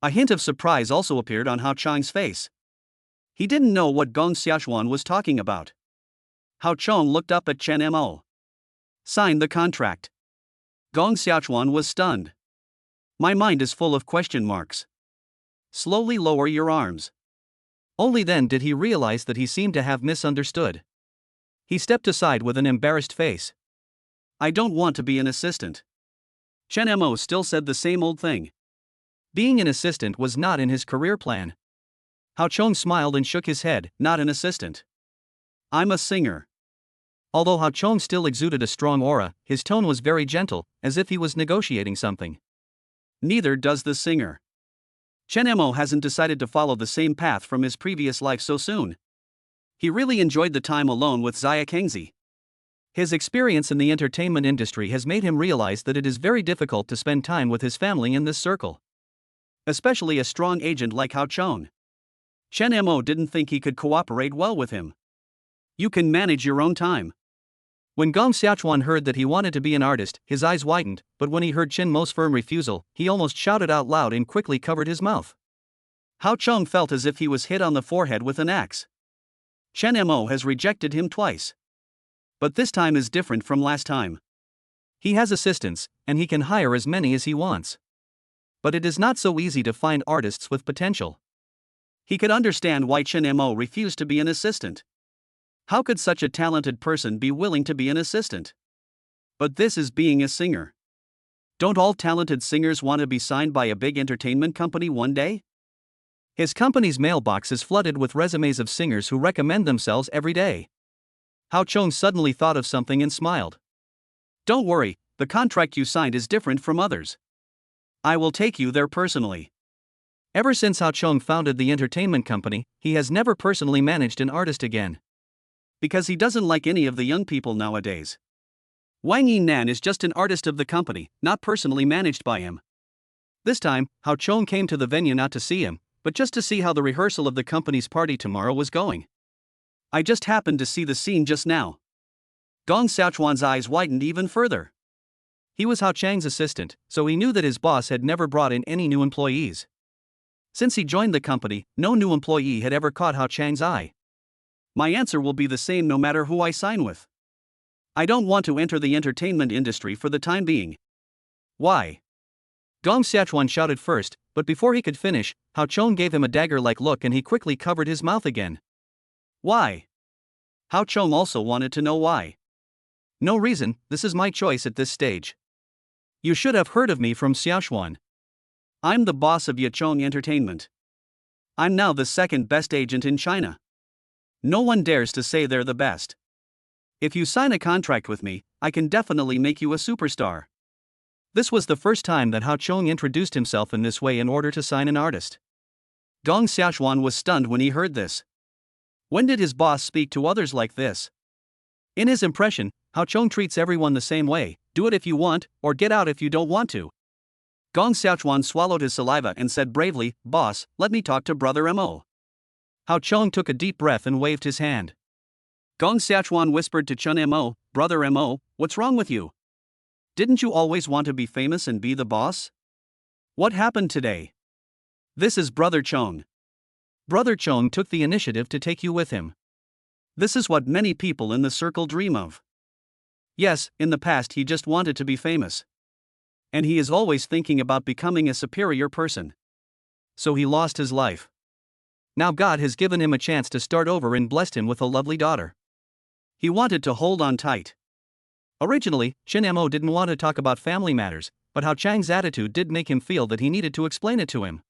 A hint of surprise also appeared on Hao Chong's face. He didn't know what Gong Xiaochuan was talking about. Hao Chong looked up at Chen Mo. "Sign the contract." Gong Xiaochuan was stunned. "My mind is full of question marks." "Slowly lower your arms." Only then did he realize that he seemed to have misunderstood. He stepped aside with an embarrassed face. "I don't want to be an assistant." Chen Mo still said the same old thing. Being an assistant was not in his career plan. Hao Chong smiled and shook his head. "Not an assistant. I'm a singer." Although Hao Chong still exuded a strong aura, his tone was very gentle, as if he was negotiating something. "Neither does the singer. Chen Mo hasn't decided to follow the same path from his previous life so soon. He really enjoyed the time alone with Xia Kengzi. His experience in the entertainment industry has made him realize that it is very difficult to spend time with his family in this circle. Especially a strong agent like Hao Chong. Chen Mo didn't think he could cooperate well with him. "You can manage your own time." When Gong Xiaochuan heard that he wanted to be an artist, his eyes widened, but when he heard Chen Mo's firm refusal, he almost shouted out loud and quickly covered his mouth. Hao Chong felt as if he was hit on the forehead with an axe. Chen Mo has rejected him twice. But this time is different from last time. He has assistants, and he can hire as many as he wants. But it is not so easy to find artists with potential. He could understand why Chen Mo refused to be an assistant. How could such a talented person be willing to be an assistant? But this is being a singer. Don't all talented singers want to be signed by a big entertainment company one day? His company's mailbox is flooded with resumes of singers who recommend themselves every day. Hao Chong suddenly thought of something and smiled. "Don't worry, the contract you signed is different from others. I will take you there personally." Ever since Hao Chong founded the entertainment company, he has never personally managed an artist again. Because he doesn't like any of the young people nowadays. Wang Yinan is just an artist of the company, not personally managed by him. This time, Hao Chong came to the venue not to see him, but just to see how the rehearsal of the company's party tomorrow was going. "I just happened to see the scene just now." Gong Xiaochuan's eyes widened even further. He was Hao Chang's assistant, so he knew that his boss had never brought in any new employees. Since he joined the company, no new employee had ever caught Hao Chang's eye. "My answer will be the same no matter who I sign with. I don't want to enter the entertainment industry for the time being." "Why?" Gong Xiaochuan shouted first, but before he could finish, Hao Chong gave him a dagger-like look and he quickly covered his mouth again. "Why?" Hao Chong also wanted to know why. "No reason, this is my choice at this stage. You should have heard of me from Xiaochuan. I'm the boss of Yachong Entertainment. I'm now the second best agent in China. No one dares to say they're the best. If you sign a contract with me, I can definitely make you a superstar." This was the first time that Hao Chong introduced himself in this way in order to sign an artist. Gong Xiaochuan was stunned when he heard this. When did his boss speak to others like this? In his impression, Hao Chong treats everyone the same way: do it if you want, or get out if you don't want to. Gong Xiaochuan swallowed his saliva and said bravely, "Boss, let me talk to Brother Mo." Hao Chong took a deep breath and waved his hand. Gong Xiaochuan whispered to Chen Mo, "Brother Mo, what's wrong with you? Didn't you always want to be famous and be the boss? What happened today?" "This is Brother Chong. Brother Chong took the initiative to take you with him. This is what many people in the circle dream of. Yes, in the past he just wanted to be famous. And he is always thinking about becoming a superior person. so he lost his life. Now God has given him a chance to start over and blessed him with a lovely daughter. He wanted to hold on tight. Originally, Chen Mo didn't want to talk about family matters, but Hao Chang's attitude did make him feel that he needed to explain it to him.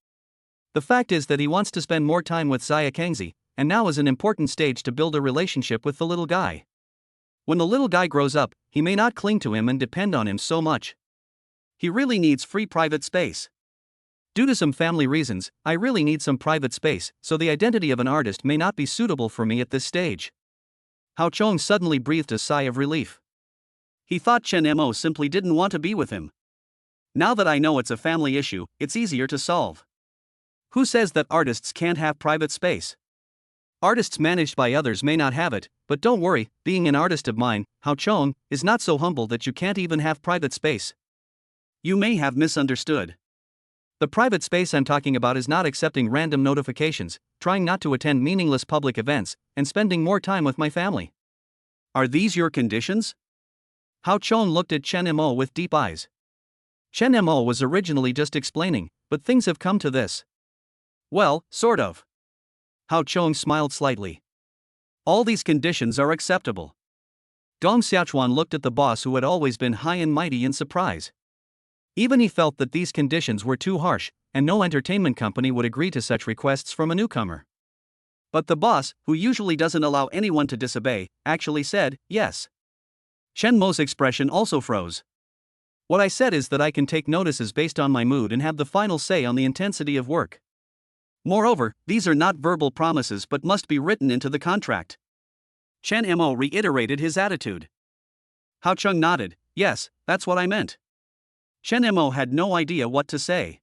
The fact is that he wants to spend more time with Xia Kangzi, and now is an important stage to build a relationship with the little guy. When the little guy grows up, he may not cling to him and depend on him so much. He really needs free private space. Due to some family reasons, I really need some private space, so the identity of an artist may not be suitable for me at this stage. Hao Chong suddenly breathed a sigh of relief. He thought Chen Mo simply didn't want to be with him. Now that I know it's a family issue, it's easier to solve. Who says that artists can't have private space? Artists managed by others may not have it, but don't worry, being an artist of mine, Hao Chong, is not so humble that you can't even have private space. You may have misunderstood. The private space I'm talking about is not accepting random notifications, trying not to attend meaningless public events, and spending more time with my family. Are these your conditions? Hao Chong looked at Chen Mo with deep eyes. Chen Mo was originally just explaining, but things have come to this. Well, sort of. Hao Chong smiled slightly. All these conditions are acceptable. Gong Xiaochuan looked at the boss who had always been high and mighty in surprise. Even he felt that these conditions were too harsh, and no entertainment company would agree to such requests from a newcomer. But the boss, who usually doesn't allow anyone to disobey, actually said, yes. Chen Mo's expression also froze. What I said is that I can take notices based on my mood and have the final say on the intensity of work. Moreover, these are not verbal promises but must be written into the contract. Chen Mo reiterated his attitude. Hao Chong nodded, yes, that's what I meant. Chen Mo had no idea what to say.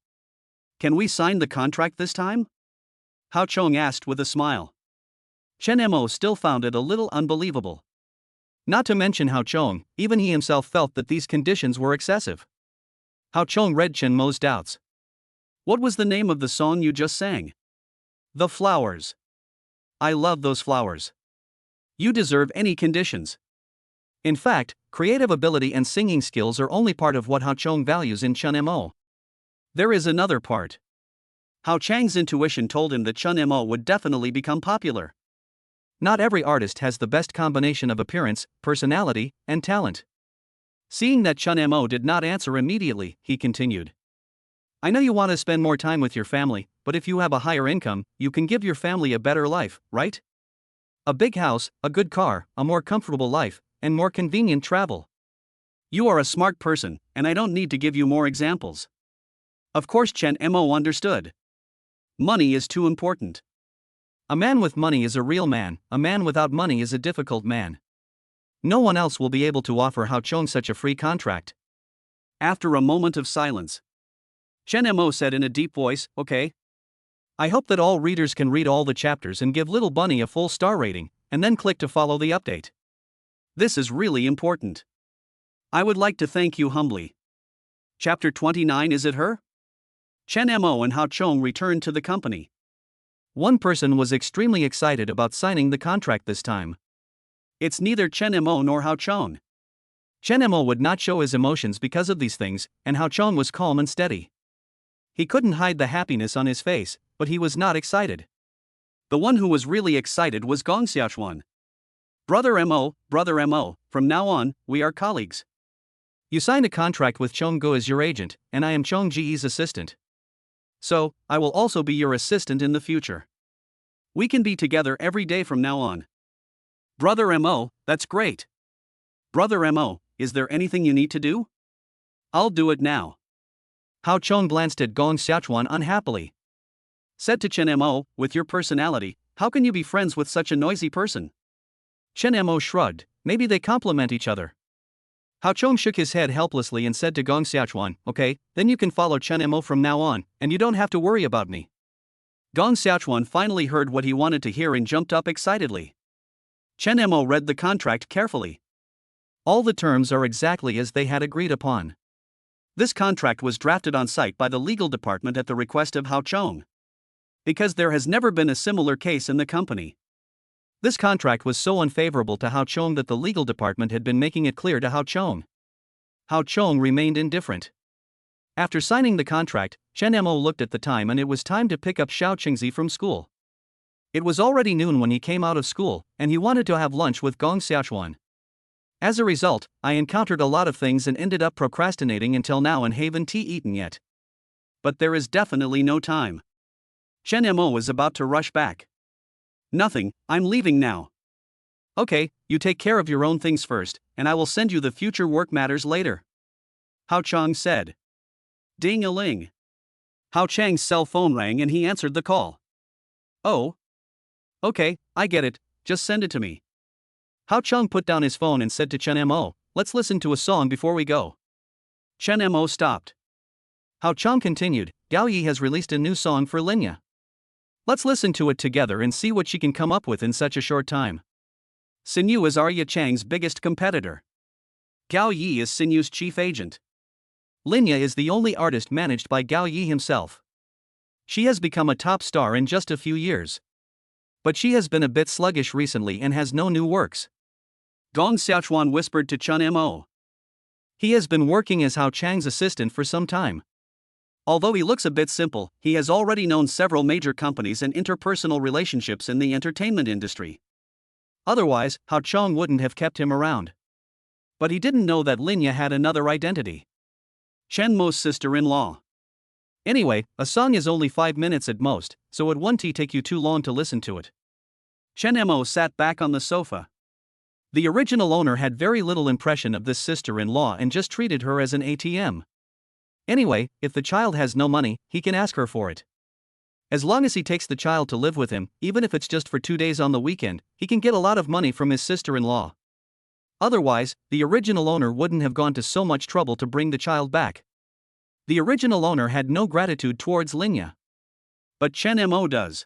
Can we sign the contract this time? Hao Chong asked with a smile. Chen Mo still found it a little unbelievable. Not to mention Hao Chong, even he himself felt that these conditions were excessive. Hao Chong read Chen Mo's doubts. What was the name of the song you just sang? The Flowers. I love those flowers. You deserve any conditions. In fact, creative ability and singing skills are only part of what Hao Chong values in Chen Mo. There is another part. Hao Chang's intuition told him that Chen Mo would definitely become popular. Not every artist has the best combination of appearance, personality, and talent. Seeing that Chen Mo did not answer immediately, he continued. I know you want to spend more time with your family, but if you have a higher income, you can give your family a better life, right? A big house, a good car, a more comfortable life, and more convenient travel. You are a smart person, and I don't need to give you more examples. Of course Chen Mo understood. Money is too important. A man with money is a real man, a man without money is a difficult man. No one else will be able to offer Hao Chong such a free contract. After a moment of silence, Chen Mo said in a deep voice, okay. I hope that all readers can read all the chapters and give Little Bunny a full star rating, and then click to follow the update. This is really important. I would like to thank you humbly. Chapter 29. Is it her? Chen Mo and Hao Chong returned to the company. One person was extremely excited about signing the contract this time. It's neither Chen Mo nor Hao Chong. Chen Mo would not show his emotions because of these things, and Hao Chong was calm and steady. He couldn't hide the happiness on his face, but he was not excited. The one who was really excited was Gong Xiaochuan. Brother Mo, from now on, we are colleagues. You signed a contract with Chong Go as your agent, and I am Chong Ji's assistant. So, I will also be your assistant in the future. We can be together every day from now on. Brother Mo, that's great. Brother Mo, is there anything you need to do? I'll do it now. Hao Chong glanced at Gong Xiaochuan unhappily. Said to Chen Mo, with your personality, how can you be friends with such a noisy person? Chen Mo shrugged, maybe they complement each other. Hao Chong shook his head helplessly and said to Gong Xiaochuan, okay, then you can follow Chen Mo from now on, and you don't have to worry about me. Gong Xiaochuan finally heard what he wanted to hear and jumped up excitedly. Chen Mo read the contract carefully. All the terms are exactly as they had agreed upon. This contract was drafted on site by the legal department at the request of Hao Chong. Because there has never been a similar case in the company. This contract was so unfavorable to Hao Chong that the legal department had been making it clear to Hao Chong. Hao Chong remained indifferent. After signing the contract, Chen Mo looked at the time and it was time to pick up Xiao Qingzi from school. It was already noon when he came out of school, and he wanted to have lunch with Gong Xiaochuan. As a result, I encountered a lot of things and ended up procrastinating until now and haven't eaten yet. But there is definitely no time. Chen Mo was about to rush back. Nothing, I'm leaving now. Okay, you take care of your own things first, and I will send you the future work matters later. Hao Chang said. Ding-a-ling. Hao Chang's cell phone rang and he answered the call. Oh. Okay, I get it, just send it to me. Hao Chang put down his phone and said to Chen Mo, let's listen to a song before we go. Chen Mo stopped. Hao Chang continued, Gao Yi has released a new song for Linya. Let's listen to it together and see what she can come up with in such a short time. Xinyu is Arya Chang's biggest competitor. Gao Yi is Xinyu's chief agent. Linya is the only artist managed by Gao Yi himself. She has become a top star in just a few years. But she has been a bit sluggish recently and has no new works. Gong Xiaochuan whispered to Chen Mo. He has been working as Hao Chang's assistant for some time. Although he looks a bit simple, he has already known several major companies and interpersonal relationships in the entertainment industry. Otherwise, Hao Chang wouldn't have kept him around. But he didn't know that Linya had another identity. Chen Mo's sister-in-law. Anyway, a song is only 5 minutes at most, so it won't take you too long to listen to it. Chen Mo sat back on the sofa. The original owner had very little impression of this sister-in-law and just treated her as an ATM. Anyway, if the child has no money, he can ask her for it. As long as he takes the child to live with him, even if it's just for 2 days on the weekend, he can get a lot of money from his sister-in-law. Otherwise, the original owner wouldn't have gone to so much trouble to bring the child back. The original owner had no gratitude towards Linya. But Chen Mo does.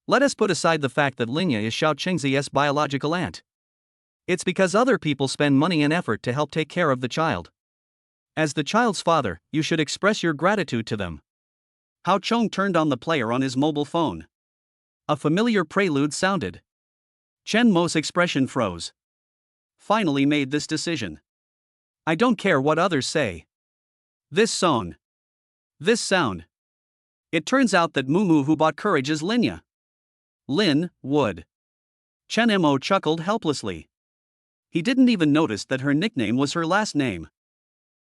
Let us put aside the fact that Linya is Xiao Qingzi's biological aunt. It's because other people spend money and effort to help take care of the child. As the child's father, you should express your gratitude to them. Hao Chang turned on the player on his mobile phone. A familiar prelude sounded. Chen Mo's expression froze. Finally made this decision. I don't care what others say. This song. This sound. It turns out that Mumu who bought courage is Linya. Lin Wood. Chen Mo chuckled helplessly. He didn't even notice that her nickname was her last name.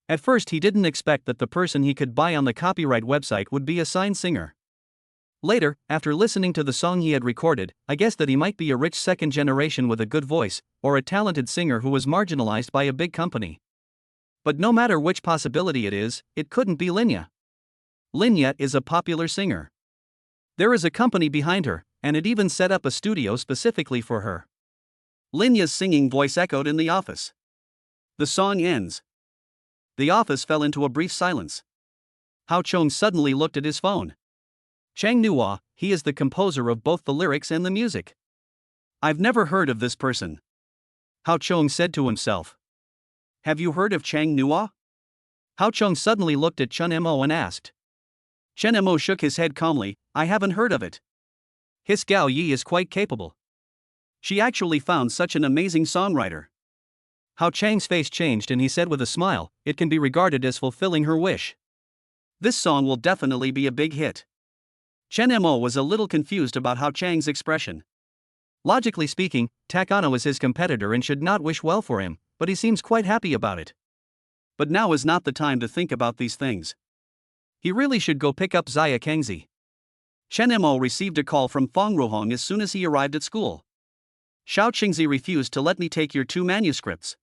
At first he didn't expect that the person he could buy on the copyright website would be a signed singer. Later, after listening to the song he had recorded, I guessed that he might be a rich second generation with a good voice, or a talented singer who was marginalized by a big company. But no matter which possibility it is, it couldn't be Linya. Linya is a popular singer. There is a company behind her, and it even set up a studio specifically for her. Linya's singing voice echoed in the office. The song ends. The office fell into a brief silence. Hao Chang suddenly looked at his phone. Chang Nuo, he is the composer of both the lyrics and the music. I've never heard of this person. Hao Chang said to himself. Have you heard of Chang Nuo? Hao Chang suddenly looked at Chen Mo and asked. Chen Mo shook his head calmly, I haven't heard of it. His Gao Yi is quite capable. She actually found such an amazing songwriter. Hao Chang's face changed and he said with a smile, it can be regarded as fulfilling her wish. This song will definitely be a big hit. Chen Mo was a little confused about Hao Chang's expression. Logically speaking, Takano is his competitor and should not wish well for him, but he seems quite happy about it. But now is not the time to think about these things. He really should go pick up Xia Kengzi. Chen Mo received a call from Fang Ruhong as soon as he arrived at school. Xiao Qingzi refused to let me take your 2 manuscripts.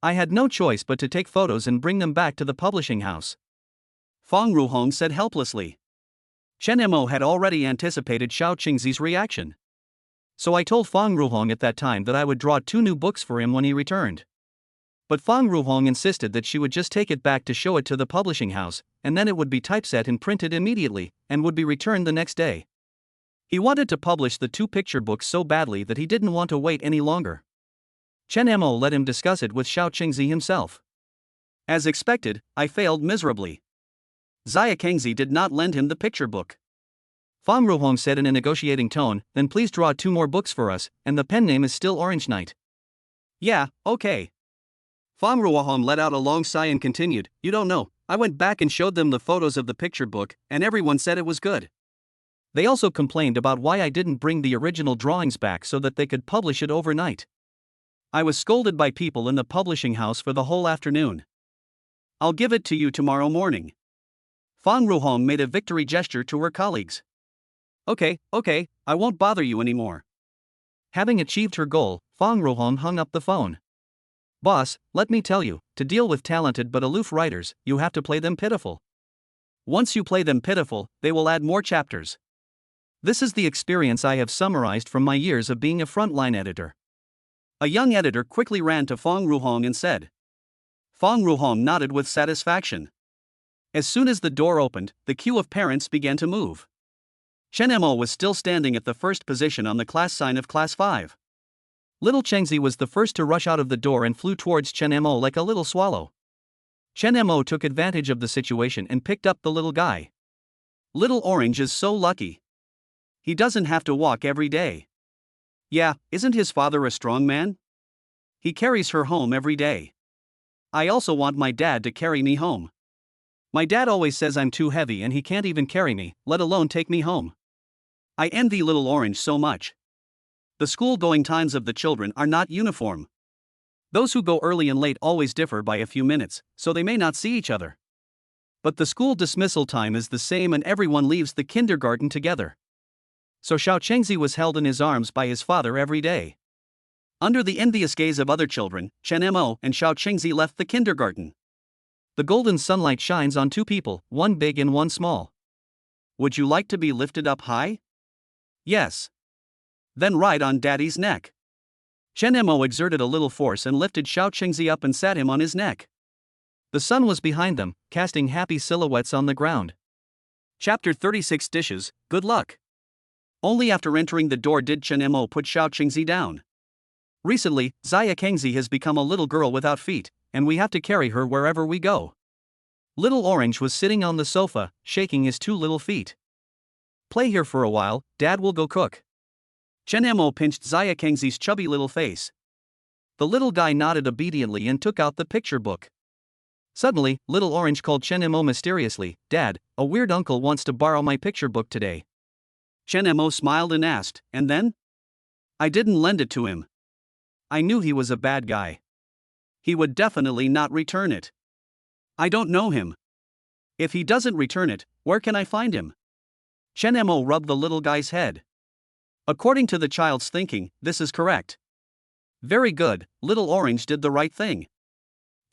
I had no choice but to take photos and bring them back to the publishing house. Fang Ruhong said helplessly. Chen Mo had already anticipated Xiao Qingzi's reaction. So I told Fang Ruhong at that time that I would draw 2 new books for him when he returned. But Fang Ruhong insisted that she would just take it back to show it to the publishing house, and then it would be typeset and printed immediately, and would be returned the next day. He wanted to publish the 2 picture books so badly that he didn't want to wait any longer. Chen Mo let him discuss it with Xiao Qingzi himself. As expected, I failed miserably. Xia Kengzi did not lend him the picture book. Fang Ruhong said in a negotiating tone, then please draw 2 more books for us, and the pen name is still Orange Knight. Yeah, okay. Fang Ruohong let out a long sigh and continued, you don't know, I went back and showed them the photos of the picture book, and everyone said it was good. They also complained about why I didn't bring the original drawings back so that they could publish it overnight. I was scolded by people in the publishing house for the whole afternoon. I'll give it to you tomorrow morning. Fang Ruhong made a victory gesture to her colleagues. Okay, I won't bother you anymore. Having achieved her goal, Fang Ruhong hung up the phone. Boss, let me tell you, to deal with talented but aloof writers, you have to play them pitiful. Once you play them pitiful, they will add more chapters. This is the experience I have summarized from my years of being a frontline editor. A young editor quickly ran to Fang Ruhong and said. Fang Ruhong nodded with satisfaction. As soon as the door opened, the queue of parents began to move. Chen Mo was still standing at the first position on the class sign of Class 5. Little Chengzi was the first to rush out of the door and flew towards Chen Mo like a little swallow. Chen Mo took advantage of the situation and picked up the little guy. Little Orange is so lucky. He doesn't have to walk every day. Yeah, isn't his father a strong man? He carries her home every day. I also want my dad to carry me home. My dad always says I'm too heavy and he can't even carry me, let alone take me home. I envy Little Orange so much. The school-going times of the children are not uniform. Those who go early and late always differ by a few minutes, so they may not see each other. But the school dismissal time is the same and everyone leaves the kindergarten together. So Xiao Chengzi was held in his arms by his father every day. Under the envious gaze of other children, Chen Mo and Xiao Chengzi left the kindergarten. The golden sunlight shines on two people, one big and one small. Would you like to be lifted up high? Yes. Then ride on Daddy's neck. Chen Mo exerted a little force and lifted Xiao Chengzi up and sat him on his neck. The sun was behind them, casting happy silhouettes on the ground. Chapter 36 Dishes, Good Luck. Only after entering the door did Chen Mo put Xiao Chengzi down. Recently, Zaya Kengzi has become a little girl without feet, and we have to carry her wherever we go. Little Orange was sitting on the sofa, shaking his two little feet. Play here for a while, Dad will go cook. Chen Mo pinched Zaya Kengzi's chubby little face. The little guy nodded obediently and took out the picture book. Suddenly, Little Orange called Chen Mo mysteriously, Dad, a weird uncle wants to borrow my picture book today. Chen Mo smiled and asked, and then? I didn't lend it to him. I knew he was a bad guy. He would definitely not return it. I don't know him. If he doesn't return it, where can I find him? Chen Mo rubbed the little guy's head. According to the child's thinking, this is correct. Very good, Little Orange did the right thing.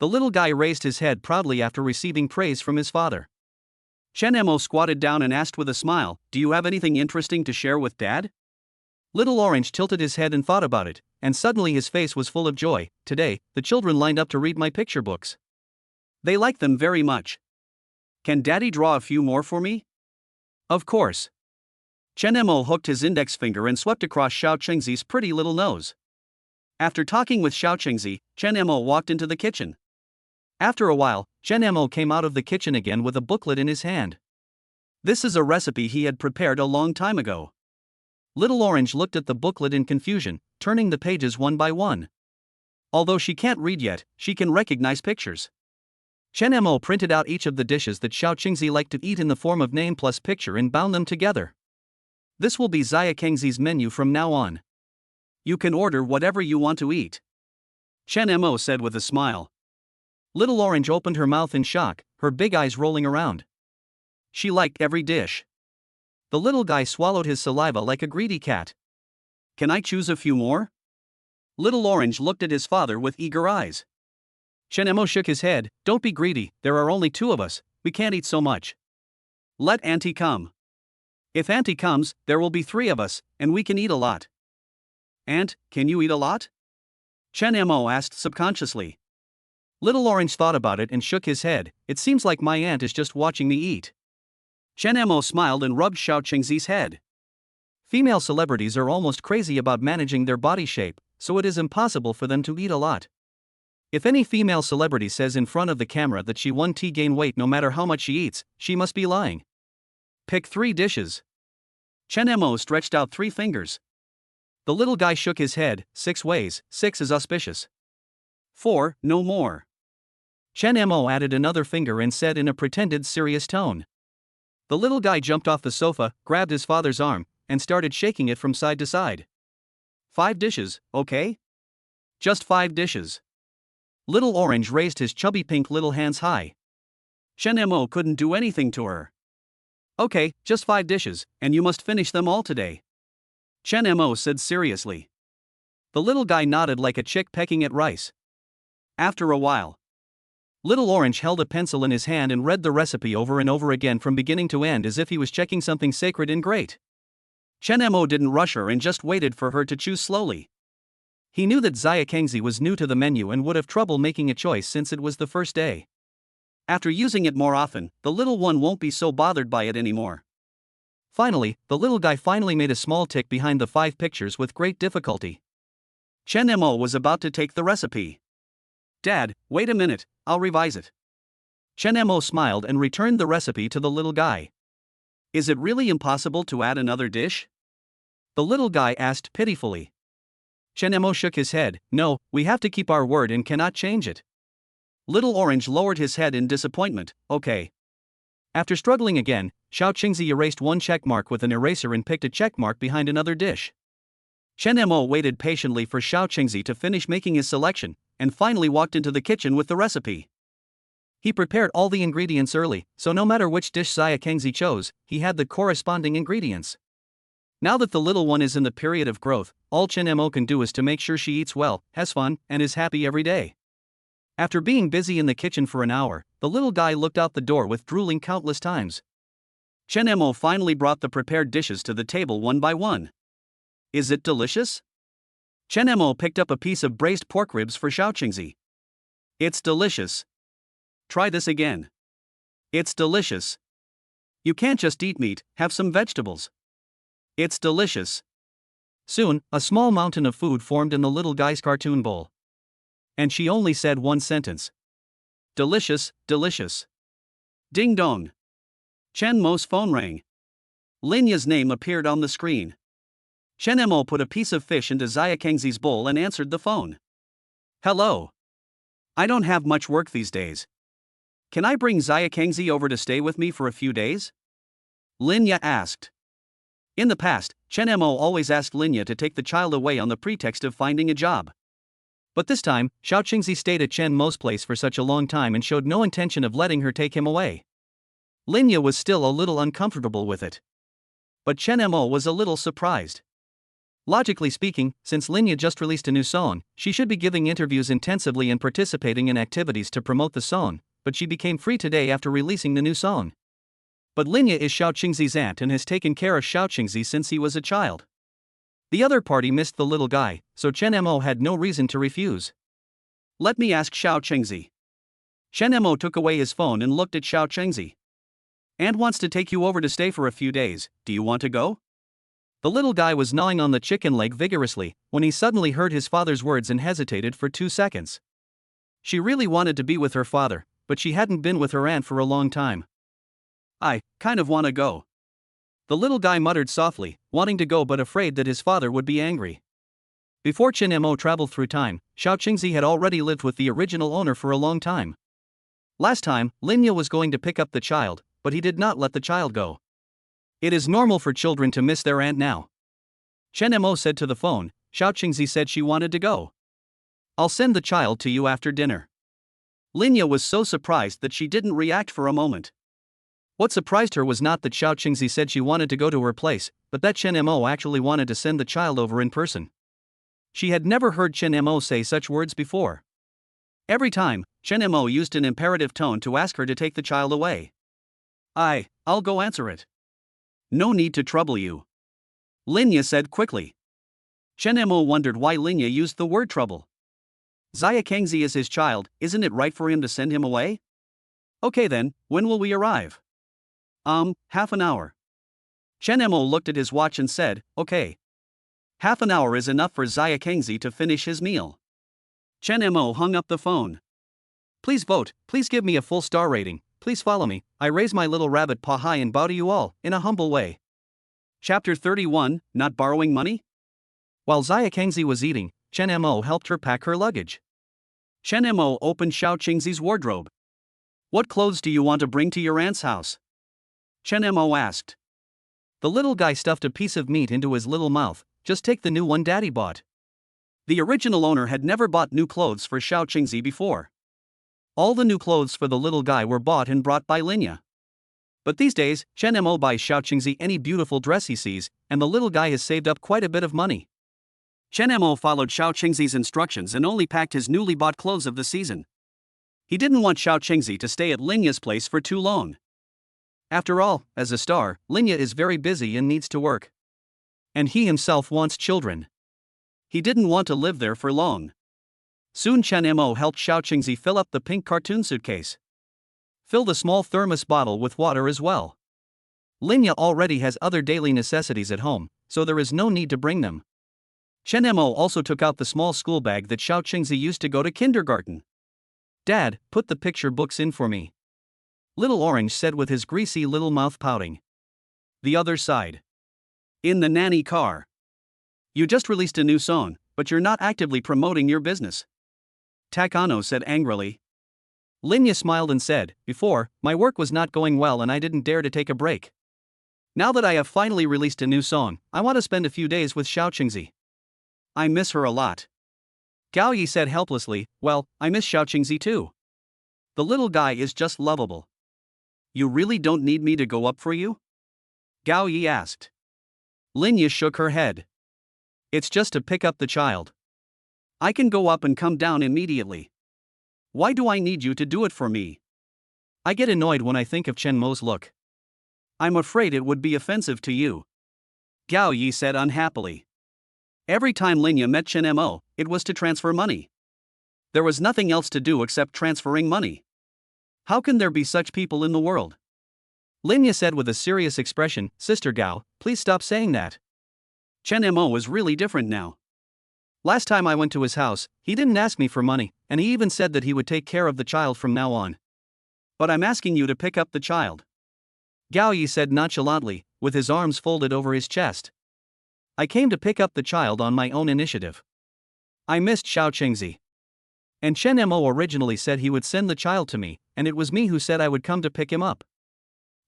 The little guy raised his head proudly after receiving praise from his father. Chen Mo squatted down and asked with a smile, Do you have anything interesting to share with Dad? Little Orange tilted his head and thought about it, and suddenly his face was full of joy. Today, the children lined up to read my picture books. They like them very much. Can Daddy draw a few more for me? Of course. Chen Mo hooked his index finger and swept across Xiao Chengzi's pretty little nose. After talking with Xiao Chengzi, Chen Mo walked into the kitchen. After a while, Chen Mo came out of the kitchen again with a booklet in his hand. This is a recipe he had prepared a long time ago. Little Orange looked at the booklet in confusion, turning the pages one by one. Although she can't read yet, she can recognize pictures. Chen Mo printed out each of the dishes that Xiao Chengzi liked to eat in the form of name plus picture and bound them together. This will be Zaya Kengzi's menu from now on. You can order whatever you want to eat. Chen Mo said with a smile. Little Orange opened her mouth in shock, her big eyes rolling around. She liked every dish. The little guy swallowed his saliva like a greedy cat. Can I choose a few more? Little Orange looked at his father with eager eyes. Chen Mo shook his head, Don't be greedy, there are only two of us, we can't eat so much. Let Auntie come. If Auntie comes, there will be three of us, and we can eat a lot. Aunt, can you eat a lot? Chen Mo asked subconsciously. Little Orange thought about it and shook his head, It seems like my aunt is just watching me eat. Chen Mo smiled and rubbed Xiao Chengzi's head. Female celebrities are almost crazy about managing their body shape, so it is impossible for them to eat a lot. If any female celebrity says in front of the camera that she won't gain weight no matter how much she eats, she must be lying. Pick 3 dishes. Chen Mo stretched out 3 fingers. The little guy shook his head, 6 ways, 6 is auspicious. 4, no more. Chen Mo added another finger and said in a pretended serious tone. The little guy jumped off the sofa, grabbed his father's arm, and started shaking it from side to side. 5 dishes, okay? Just 5 dishes. Little Orange raised his chubby pink little hands high. Chen Mo couldn't do anything to her. Okay, just 5 dishes, and you must finish them all today. Chen Mo said seriously. The little guy nodded like a chick pecking at rice. After a while, Little Orange held a pencil in his hand and read the recipe over and over again from beginning to end as if he was checking something sacred and great. Chen Mo didn't rush her and just waited for her to choose slowly. He knew that Xia Kengzi was new to the menu and would have trouble making a choice since it was the first day. After using it more often, the little one won't be so bothered by it anymore. Finally, the little guy finally made a small tick behind the 5 pictures with great difficulty. Chen Mo was about to take the recipe. Dad, wait a minute, I'll revise it. Chen Mo smiled and returned the recipe to the little guy. Is it really impossible to add another dish? The little guy asked pitifully. Chen Mo shook his head. No, we have to keep our word and cannot change it. Little Orange lowered his head in disappointment. Okay. After struggling again, Xiao Qingzi erased one check mark with an eraser and picked a check mark behind another dish. Chen Mo waited patiently for Xiao Qingzi to finish making his selection, and finally walked into the kitchen with the recipe. He prepared all the ingredients early, so no matter which dish Xia Kengzi chose, he had the corresponding ingredients. Now that the little one is in the period of growth, all Chen Mo can do is to make sure she eats well, has fun, and is happy every day. After being busy in the kitchen for an hour, the little guy looked out the door with drooling countless times. Chen Mo finally brought the prepared dishes to the table one by one. Is it delicious? Chen Mo picked up a piece of braised pork ribs for Xiao Qingzi. It's delicious. Try this again. It's delicious. You can't just eat meat, have some vegetables. It's delicious. Soon, a small mountain of food formed in the little guy's cartoon bowl. And she only said one sentence. Delicious, delicious. Ding dong. Chen Mo's phone rang. Linya's name appeared on the screen. Chen Mo put a piece of fish into Xia Kengzi's bowl and answered the phone. Hello. I don't have much work these days. Can I bring Xia Kengzi over to stay with me for a few days? Linya asked. In the past, Chen Mo always asked Linya to take the child away on the pretext of finding a job. But this time, Xiao Qingzi stayed at Chen Mo's place for such a long time and showed no intention of letting her take him away. Linya was still a little uncomfortable with it. But Chen Mo was a little surprised. Logically speaking, since Linya just released a new song, she should be giving interviews intensively and participating in activities to promote the song, but she became free today after releasing the new song. But Linya is Xiao Qingzi's aunt and has taken care of Xiao Qingzi since he was a child. The other party missed the little guy, so Chen Mo had no reason to refuse. Let me ask Xiao Qingzi. Chen Mo took away his phone and looked at Xiao Qingzi. Aunt wants to take you over to stay for a few days, do you want to go? The little guy was gnawing on the chicken leg vigorously, when he suddenly heard his father's words and hesitated for 2 seconds. She really wanted to be with her father, but she hadn't been with her aunt for a long time. I kind of want to go. The little guy muttered softly, wanting to go but afraid that his father would be angry. Before Chen Mo traveled through time, Xiao Qingzi had already lived with the original owner for a long time. Last time, Linya was going to pick up the child, but he did not let the child go. It is normal for children to miss their aunt now. Chen Mo said to the phone. Xiao Qingzi said she wanted to go. I'll send the child to you after dinner. Linya was so surprised that she didn't react for a moment. What surprised her was not that Xiao Qingzi said she wanted to go to her place, but that Chen Mo actually wanted to send the child over in person. She had never heard Chen Mo say such words before. Every time, Chen Mo used an imperative tone to ask her to take the child away. I'll go answer it. No need to trouble you. Linya said quickly. Chen Mo wondered why Linya used the word trouble. Xia Kengzi is his child, isn't it right for him to send him away? Okay then, when will we arrive? Half an hour. Chen Mo looked at his watch and said, okay. Half an hour is enough for Xia Kengzi to finish his meal. Chen Mo hung up the phone. Please vote, please give me a full star rating, please follow me, I raise my little rabbit paw high and bow to you all, in a humble way. Chapter 31, Not Borrowing Money? While Xia Kengzi was eating, Chen Mo helped her pack her luggage. Chen Mo opened Xiao Qingzi's wardrobe. What clothes do you want to bring to your aunt's house? Chen Mo asked. The little guy stuffed a piece of meat into his little mouth. Just take the new one Daddy bought. The original owner had never bought new clothes for Xiao Qingzi before. All the new clothes for the little guy were bought and brought by Linya. But these days, Chen Mo buys Xiao Qingzi any beautiful dress he sees, and the little guy has saved up quite a bit of money. Chen Mo followed Xiao Qingzi's instructions and only packed his newly bought clothes of the season. He didn't want Xiao Qingzi to stay at Linya's place for too long. After all, as a star, Linya is very busy and needs to work. And he himself wants children. He didn't want to live there for long. Soon Chen Mo helped Xiao Qingzi fill up the pink cartoon suitcase. Fill the small thermos bottle with water as well. Linya already has other daily necessities at home, so there is no need to bring them. Chen Mo also took out the small school bag that Xiao Qingzi used to go to kindergarten. Dad, put the picture books in for me. Little Orange said with his greasy little mouth pouting. The other side. In the nanny car. You just released a new song, but you're not actively promoting your business. Takano said angrily. Linya smiled and said, before, my work was not going well and I didn't dare to take a break. Now that I have finally released a new song, I want to spend a few days with Xiao Qingzi. I miss her a lot. Gao Yi said helplessly, well, I miss Xiao Qingzi too. The little guy is just lovable. You really don't need me to go up for you? Gao Yi asked. Linya shook her head. It's just to pick up the child. I can go up and come down immediately. Why do I need you to do it for me? I get annoyed when I think of Chen Mo's look. I'm afraid it would be offensive to you. Gao Yi said unhappily. Every time Linya met Chen Mo, it was to transfer money. There was nothing else to do except transferring money. How can there be such people in the world? Linya said with a serious expression, Sister Gao, please stop saying that. Chen Mo is really different now. Last time I went to his house, he didn't ask me for money, and he even said that he would take care of the child from now on. But I'm asking you to pick up the child. Gao Yi said nonchalantly, with his arms folded over his chest. I came to pick up the child on my own initiative. I missed Xiao Qingzi. And Chen Mo originally said he would send the child to me, and it was me who said I would come to pick him up.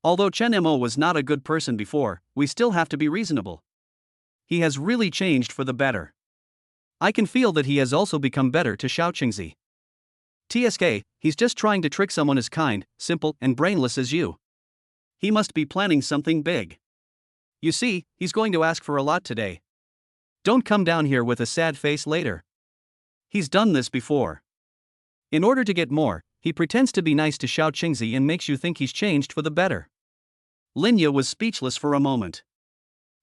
Although Chen Mo was not a good person before, we still have to be reasonable. He has really changed for the better. I can feel that he has also become better to Xiao Qingzi. TSK, he's just trying to trick someone as kind, simple, and brainless as you. He must be planning something big. You see, he's going to ask for a lot today. Don't come down here with a sad face later. He's done this before. In order to get more, he pretends to be nice to Xiao Qingzi and makes you think he's changed for the better. Linya was speechless for a moment.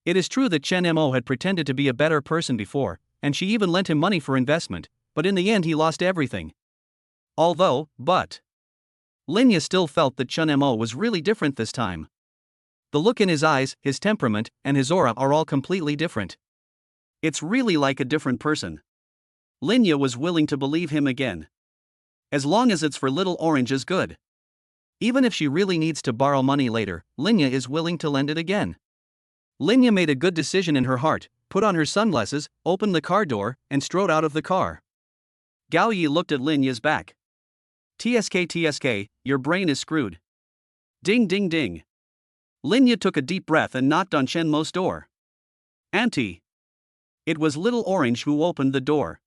It is true that Chen Mo had pretended to be a better person before, and she even lent him money for investment, but in the end he lost everything. But Linya still felt that Chen Mo was really different this time. The look in his eyes, his temperament, and his aura are all completely different. It's really like a different person. Linya was willing to believe him again. As long as it's for Little Orange is good. Even if she really needs to borrow money later, Linya is willing to lend it again. Linya made a good decision in her heart, put on her sunglasses, opened the car door, and strode out of the car. Gao Yi looked at Linya's back. TSK, your brain is screwed. Ding ding ding. Linya took a deep breath and knocked on Chen Mo's door. Auntie. It was Little Orange who opened the door.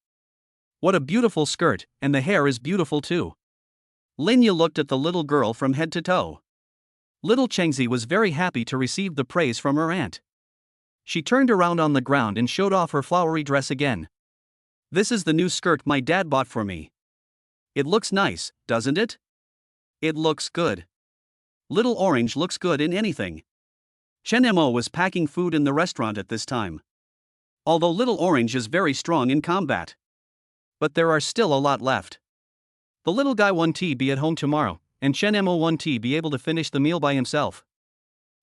What a beautiful skirt, and the hair is beautiful too. Linya looked at the little girl from head to toe. Little Qingzi was very happy to receive the praise from her aunt. She turned around on the ground and showed off her flowery dress again. This is the new skirt my dad bought for me. It looks nice, doesn't it? It looks good. Little Orange looks good in anything. Chen Mo was packing food in the restaurant at this time. Although Little Orange is very strong in combat. But there are still a lot left. The little guy won't be at home tomorrow, and Chen Mo won't be able to finish the meal by himself.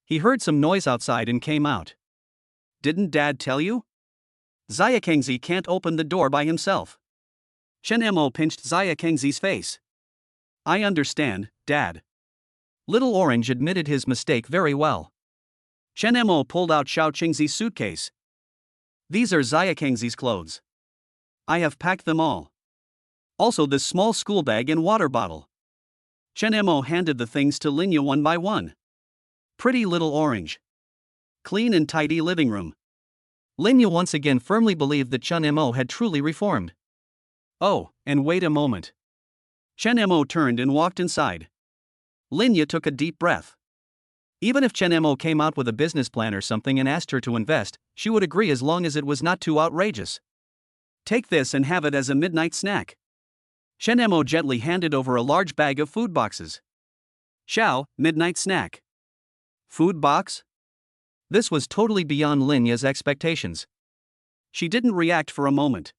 He heard some noise outside and came out. Didn't Dad tell you? Xia Kengzi can't open the door by himself. Chen Mo pinched Xia Kengzi's face. I understand, Dad. Little Orange admitted his mistake very well. Chen Mo pulled out Xiao Qingzi's suitcase. These are Xia Kengzi's clothes. I have packed them all. Also this small school bag and water bottle. Chen Mo handed the things to Linya one by one. Pretty little orange. Clean and tidy living room. Linya once again firmly believed that Chen Mo had truly reformed. Oh, and wait a moment. Chen Mo turned and walked inside. Linya took a deep breath. Even if Chen Mo came out with a business plan or something and asked her to invest, she would agree as long as it was not too outrageous. Take this and have it as a midnight snack. Chen Mo gently handed over a large bag of food boxes. Xiao, midnight snack. Food box? This was totally beyond Linya's expectations. She didn't react for a moment.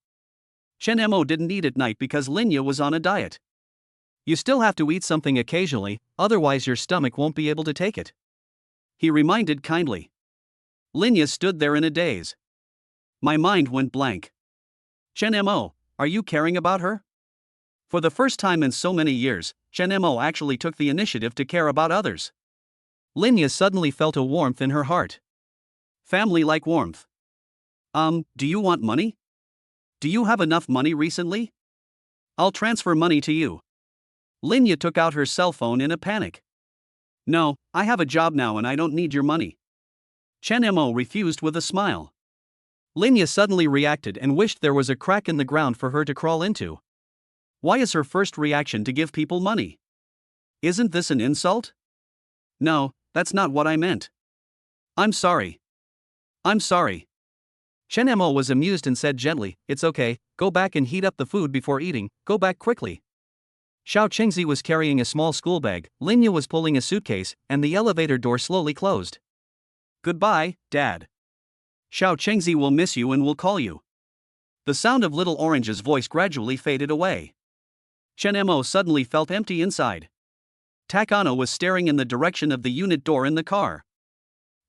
Chen Mo didn't eat at night because Linya was on a diet. You still have to eat something occasionally, otherwise your stomach won't be able to take it. He reminded kindly. Linya stood there in a daze. My mind went blank. Chen Mo, are you caring about her? For the first time in so many years, Chen Mo actually took the initiative to care about others. Linya suddenly felt a warmth in her heart. Family-like warmth. Do you want money? Do you have enough money recently? I'll transfer money to you. Linya took out her cell phone in a panic. No, I have a job now and I don't need your money. Chen Mo refused with a smile. Linya suddenly reacted and wished there was a crack in the ground for her to crawl into. Why is her first reaction to give people money? Isn't this an insult? No, that's not what I meant. I'm sorry. I'm sorry. Chen Mo was amused and said gently, it's okay, go back and heat up the food before eating, go back quickly. Xiao Qingzi was carrying a small school bag, Linya was pulling a suitcase, and the elevator door slowly closed. Goodbye, Dad. Xiao Qingzi will miss you and will call you. The sound of Little Orange's voice gradually faded away. Chen Mo suddenly felt empty inside. Takano was staring in the direction of the unit door in the car.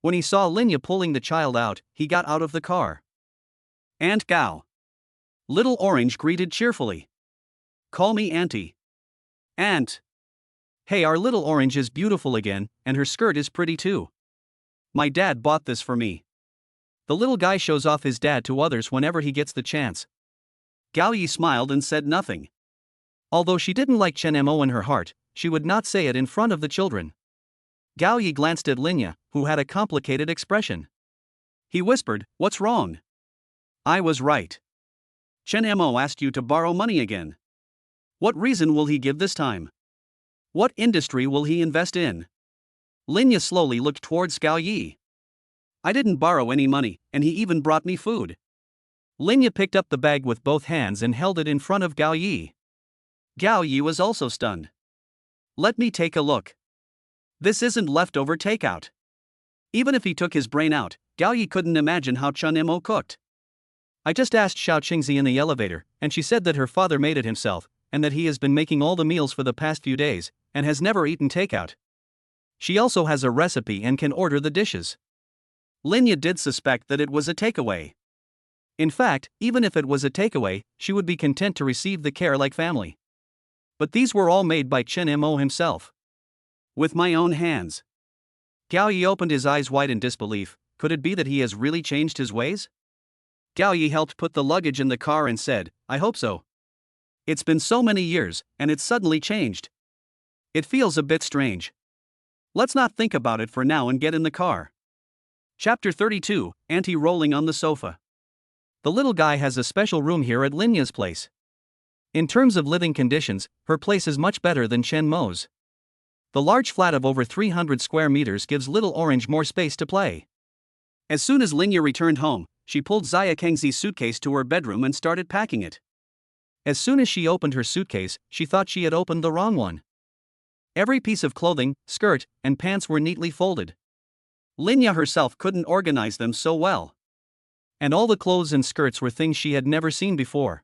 When he saw Linya pulling the child out, he got out of the car. Aunt Gao. Little Orange greeted cheerfully. Call me Auntie. Aunt. Hey, our Little Orange is beautiful again, and her skirt is pretty too. My dad bought this for me. The little guy shows off his dad to others whenever he gets the chance. Gao Yi smiled and said nothing. Although she didn't like Chen Mo in her heart, she would not say it in front of the children. Gao Yi glanced at Linya, who had a complicated expression. He whispered, what's wrong? I was right. Chen Mo asked you to borrow money again. What reason will he give this time? What industry will he invest in? Linya slowly looked towards Gao Yi. I didn't borrow any money, and he even brought me food. Linya picked up the bag with both hands and held it in front of Gao Yi. Gao Yi was also stunned. Let me take a look. This isn't leftover takeout. Even if he took his brain out, Gao Yi couldn't imagine how Chen Mo cooked. I just asked Xiao Qingzi in the elevator, and she said that her father made it himself, and that he has been making all the meals for the past few days, and has never eaten takeout. She also has a recipe and can order the dishes. Linya did suspect that it was a takeaway. In fact, even if it was a takeaway, she would be content to receive the care like family. But these were all made by Chen Mo himself. With my own hands. Gao Yi opened his eyes wide in disbelief. Could it be that he has really changed his ways? Gao Yi helped put the luggage in the car and said, I hope so. It's been so many years, and it's suddenly changed. It feels a bit strange. Let's not think about it for now and get in the car. Chapter 32, Auntie rolling on the sofa. The little guy has a special room here at Linya's place. In terms of living conditions, her place is much better than Chen Mo's. The large flat of over 300 square meters gives Little Orange more space to play. As soon as Linya returned home, she pulled Xia Kengzi's suitcase to her bedroom and started packing it. As soon as she opened her suitcase, she thought she had opened the wrong one. Every piece of clothing, skirt, and pants were neatly folded. Linya herself couldn't organize them so well. And all the clothes and skirts were things she had never seen before.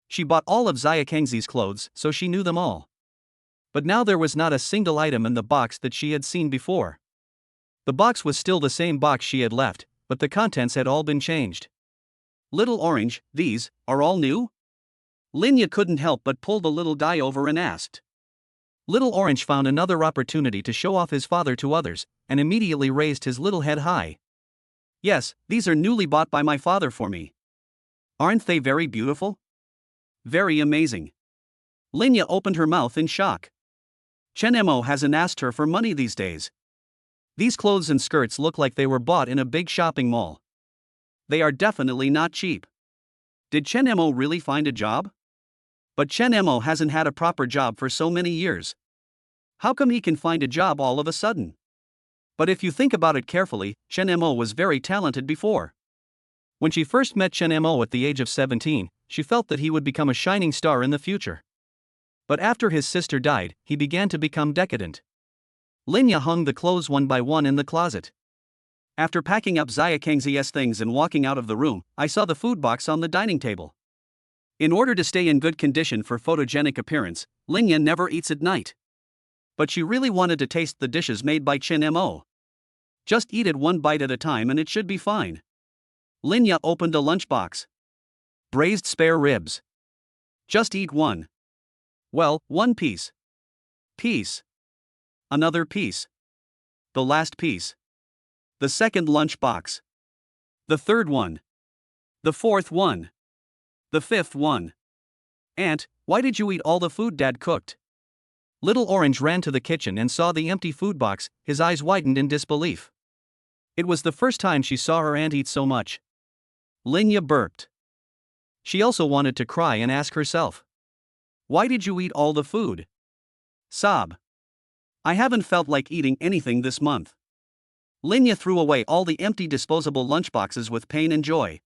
She bought all of Xia Kengzi's clothes, so she knew them all. But now there was not a single item in the box that she had seen before. The box was still the same box she had left, but the contents had all been changed. Little Orange, these are all new? Linya couldn't help but pull the little guy over and asked. Little Orange found another opportunity to show off his father to others, and immediately raised his little head high. Yes, these are newly bought by my father for me. Aren't they very beautiful? Very amazing. Linya opened her mouth in shock. Chen Mo hasn't asked her for money these days. These clothes and skirts look like they were bought in a big shopping mall. They are definitely not cheap. Did Chen Mo really find a job? But Chen Mo hasn't had a proper job for so many years. How come he can find a job all of a sudden? But if you think about it carefully, Chen Mo was very talented before. When she first met Chen Mo at the age of 17, she felt that he would become a shining star in the future. But after his sister died, he began to become decadent. Linya hung the clothes one by one in the closet. After packing up Xia Kangxi's things and walking out of the room, I saw the food box on the dining table. In order to stay in good condition for photogenic appearance, Linya never eats at night. But she really wanted to taste the dishes made by Chen Mo. Just eat it one bite at a time and it should be fine. Linya opened a lunchbox. Braised spare ribs. Just eat one. Well, one piece. Piece. Another piece. The last piece. The second lunchbox. The third one. The fourth one. The fifth one. Aunt, why did you eat all the food Dad cooked? Little Orange ran to the kitchen and saw the empty food box, his eyes widened in disbelief. It was the first time she saw her aunt eat so much. Linya burped. She also wanted to cry and ask herself. Why did you eat all the food? Sob. I haven't felt like eating anything this month. Linya threw away all the empty disposable lunchboxes with pain and joy.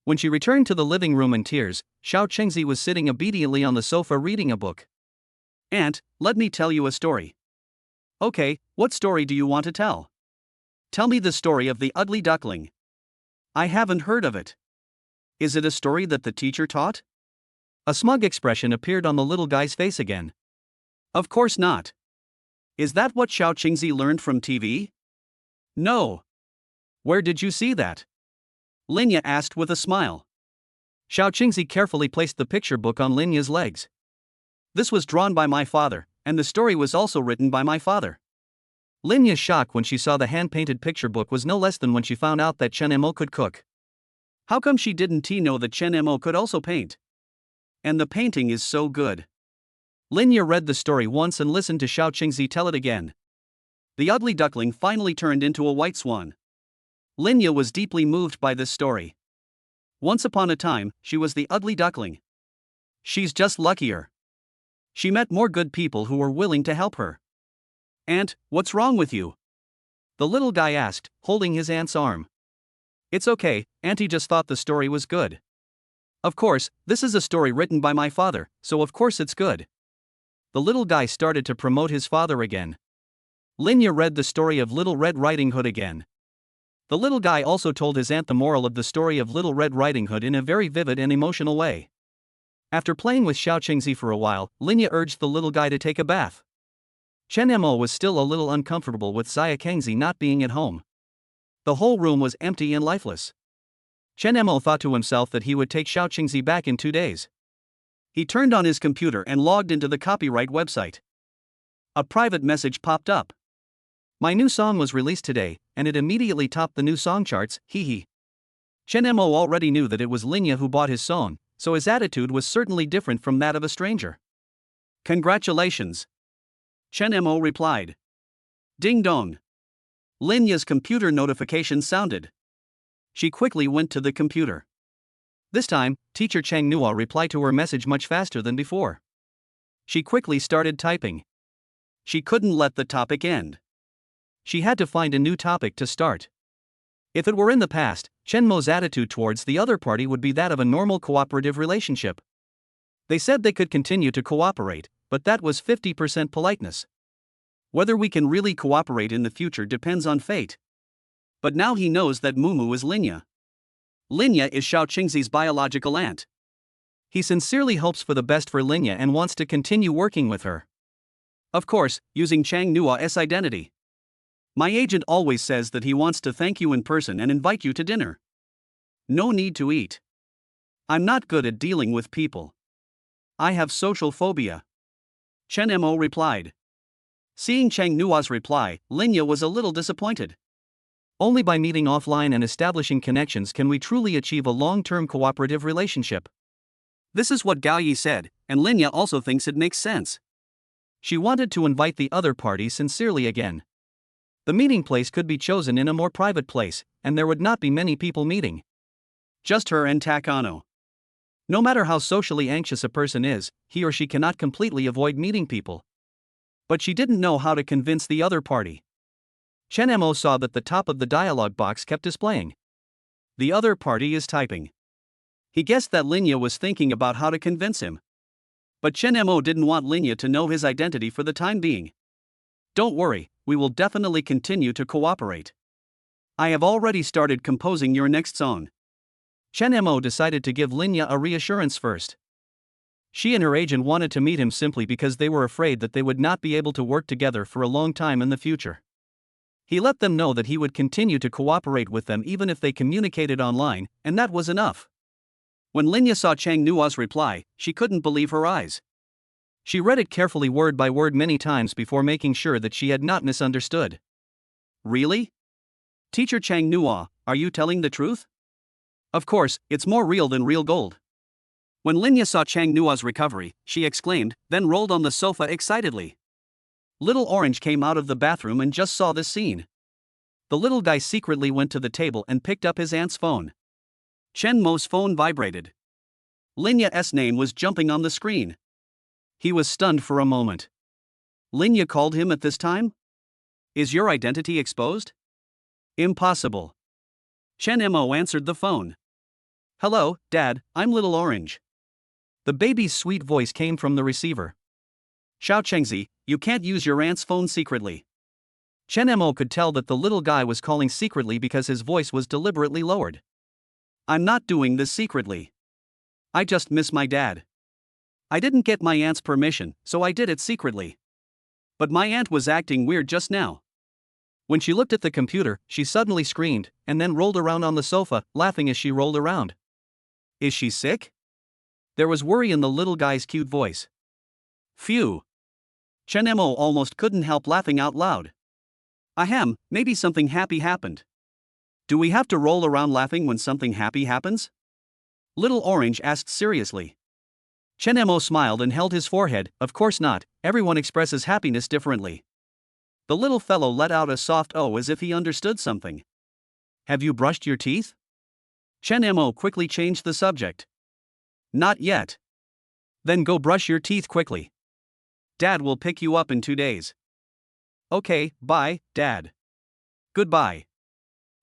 When she returned to the living room in tears, Xiao Chengzi was sitting obediently on the sofa reading a book. Aunt, let me tell you a story. Okay, what story do you want to tell? Tell me the story of the ugly duckling. I haven't heard of it. Is it a story that the teacher taught? A smug expression appeared on the little guy's face again. Of course not. Is that what Xiao Qingzi learned from TV? No. Where did you see that? Linya asked with a smile. Xiao Qingzi carefully placed the picture book on Linya's legs. This was drawn by my father, and the story was also written by my father. Linya's shock when she saw the hand-painted picture book was no less than when she found out that Chen Mo could cook. How come she didn't know that Chen Mo could also paint? And the painting is so good. Linya read the story once and listened to Xiao Qingzi tell it again. The ugly duckling finally turned into a white swan. Linya was deeply moved by this story. Once upon a time, she was the ugly duckling. She's just luckier. She met more good people who were willing to help her. Aunt, what's wrong with you? The little guy asked, holding his aunt's arm. It's okay, Auntie just thought the story was good. Of course, this is a story written by my father, so of course it's good. The little guy started to promote his father again. Linya read the story of Little Red Riding Hood again. The little guy also told his aunt the moral of the story of Little Red Riding Hood in a very vivid and emotional way. After playing with Xiao Qingzi for a while, Linya urged the little guy to take a bath. Chen Mo was still a little uncomfortable with Xia Kangxi not being at home. The whole room was empty and lifeless. Chen Mo thought to himself that he would take Xiao Qingzi back in 2 days. He turned on his computer and logged into the copyright website. A private message popped up. My new song was released today, and it immediately topped the new song charts, hee. Chen Mo already knew that it was Linya who bought his song, so his attitude was certainly different from that of a stranger. Congratulations. Chen Mo replied. Ding dong. Linya's computer notification sounded. She quickly went to the computer. This time, teacher Chang Nua replied to her message much faster than before. She quickly started typing. She couldn't let the topic end. She had to find a new topic to start. If it were in the past, Chen Mo's attitude towards the other party would be that of a normal cooperative relationship. They said they could continue to cooperate, but that was 50% politeness. Whether we can really cooperate in the future depends on fate. But now he knows that Mumu is Linya. Linya is Xiao Qingzi's biological aunt. He sincerely hopes for the best for Linya and wants to continue working with her. Of course, using Chang Nua's identity. My agent always says that he wants to thank you in person and invite you to dinner. No need to eat. I'm not good at dealing with people. I have social phobia. Chen Mo replied. Seeing Chang Nua's reply, Linya was a little disappointed. Only by meeting offline and establishing connections can we truly achieve a long-term cooperative relationship. This is what Gao Yi said, and Linya also thinks it makes sense. She wanted to invite the other party sincerely again. The meeting place could be chosen in a more private place, and there would not be many people meeting. Just her and Takano. No matter how socially anxious a person is, he or she cannot completely avoid meeting people. But she didn't know how to convince the other party. Chen Mo saw that the top of the dialogue box kept displaying. The other party is typing. He guessed that Linya was thinking about how to convince him. But Chen Mo didn't want Linya to know his identity for the time being. Don't worry, we will definitely continue to cooperate. I have already started composing your next song. Chen Mo decided to give Linya a reassurance first. She and her agent wanted to meet him simply because they were afraid that they would not be able to work together for a long time in the future. He let them know that he would continue to cooperate with them even if they communicated online, and that was enough. When Linya saw Chang Nua's reply, she couldn't believe her eyes. She read it carefully word by word many times before making sure that she had not misunderstood. Really? Teacher Chang Nua, are you telling the truth? Of course, it's more real than real gold. When Linya saw Chang Nua's recovery, she exclaimed, then rolled on the sofa excitedly. Little Orange came out of the bathroom and just saw this scene. The little guy secretly went to the table and picked up his aunt's phone. Chen Mo's phone vibrated. Linya's name was jumping on the screen. He was stunned for a moment. Linya called him at this time? Is your identity exposed? Impossible. Chen Mo answered the phone. Hello, Dad, I'm Little Orange. The baby's sweet voice came from the receiver. Xiao Chengzi, you can't use your aunt's phone secretly. Chen Mo could tell that the little guy was calling secretly because his voice was deliberately lowered. I'm not doing this secretly. I just miss my dad. I didn't get my aunt's permission, so I did it secretly. But my aunt was acting weird just now. When she looked at the computer, she suddenly screamed, and then rolled around on the sofa, laughing as she rolled around. Is she sick? There was worry in the little guy's cute voice. Phew. Chen Mo almost couldn't help laughing out loud. Ahem, maybe something happy happened. Do we have to roll around laughing when something happy happens? Little Orange asked seriously. Chen Mo smiled and held his forehead. Of course not, everyone expresses happiness differently. The little fellow let out a soft "oh" as if he understood something. Have you brushed your teeth? Chen Mo quickly changed the subject. Not yet. Then go brush your teeth quickly. Dad will pick you up in 2 days. Okay, bye, Dad. Goodbye.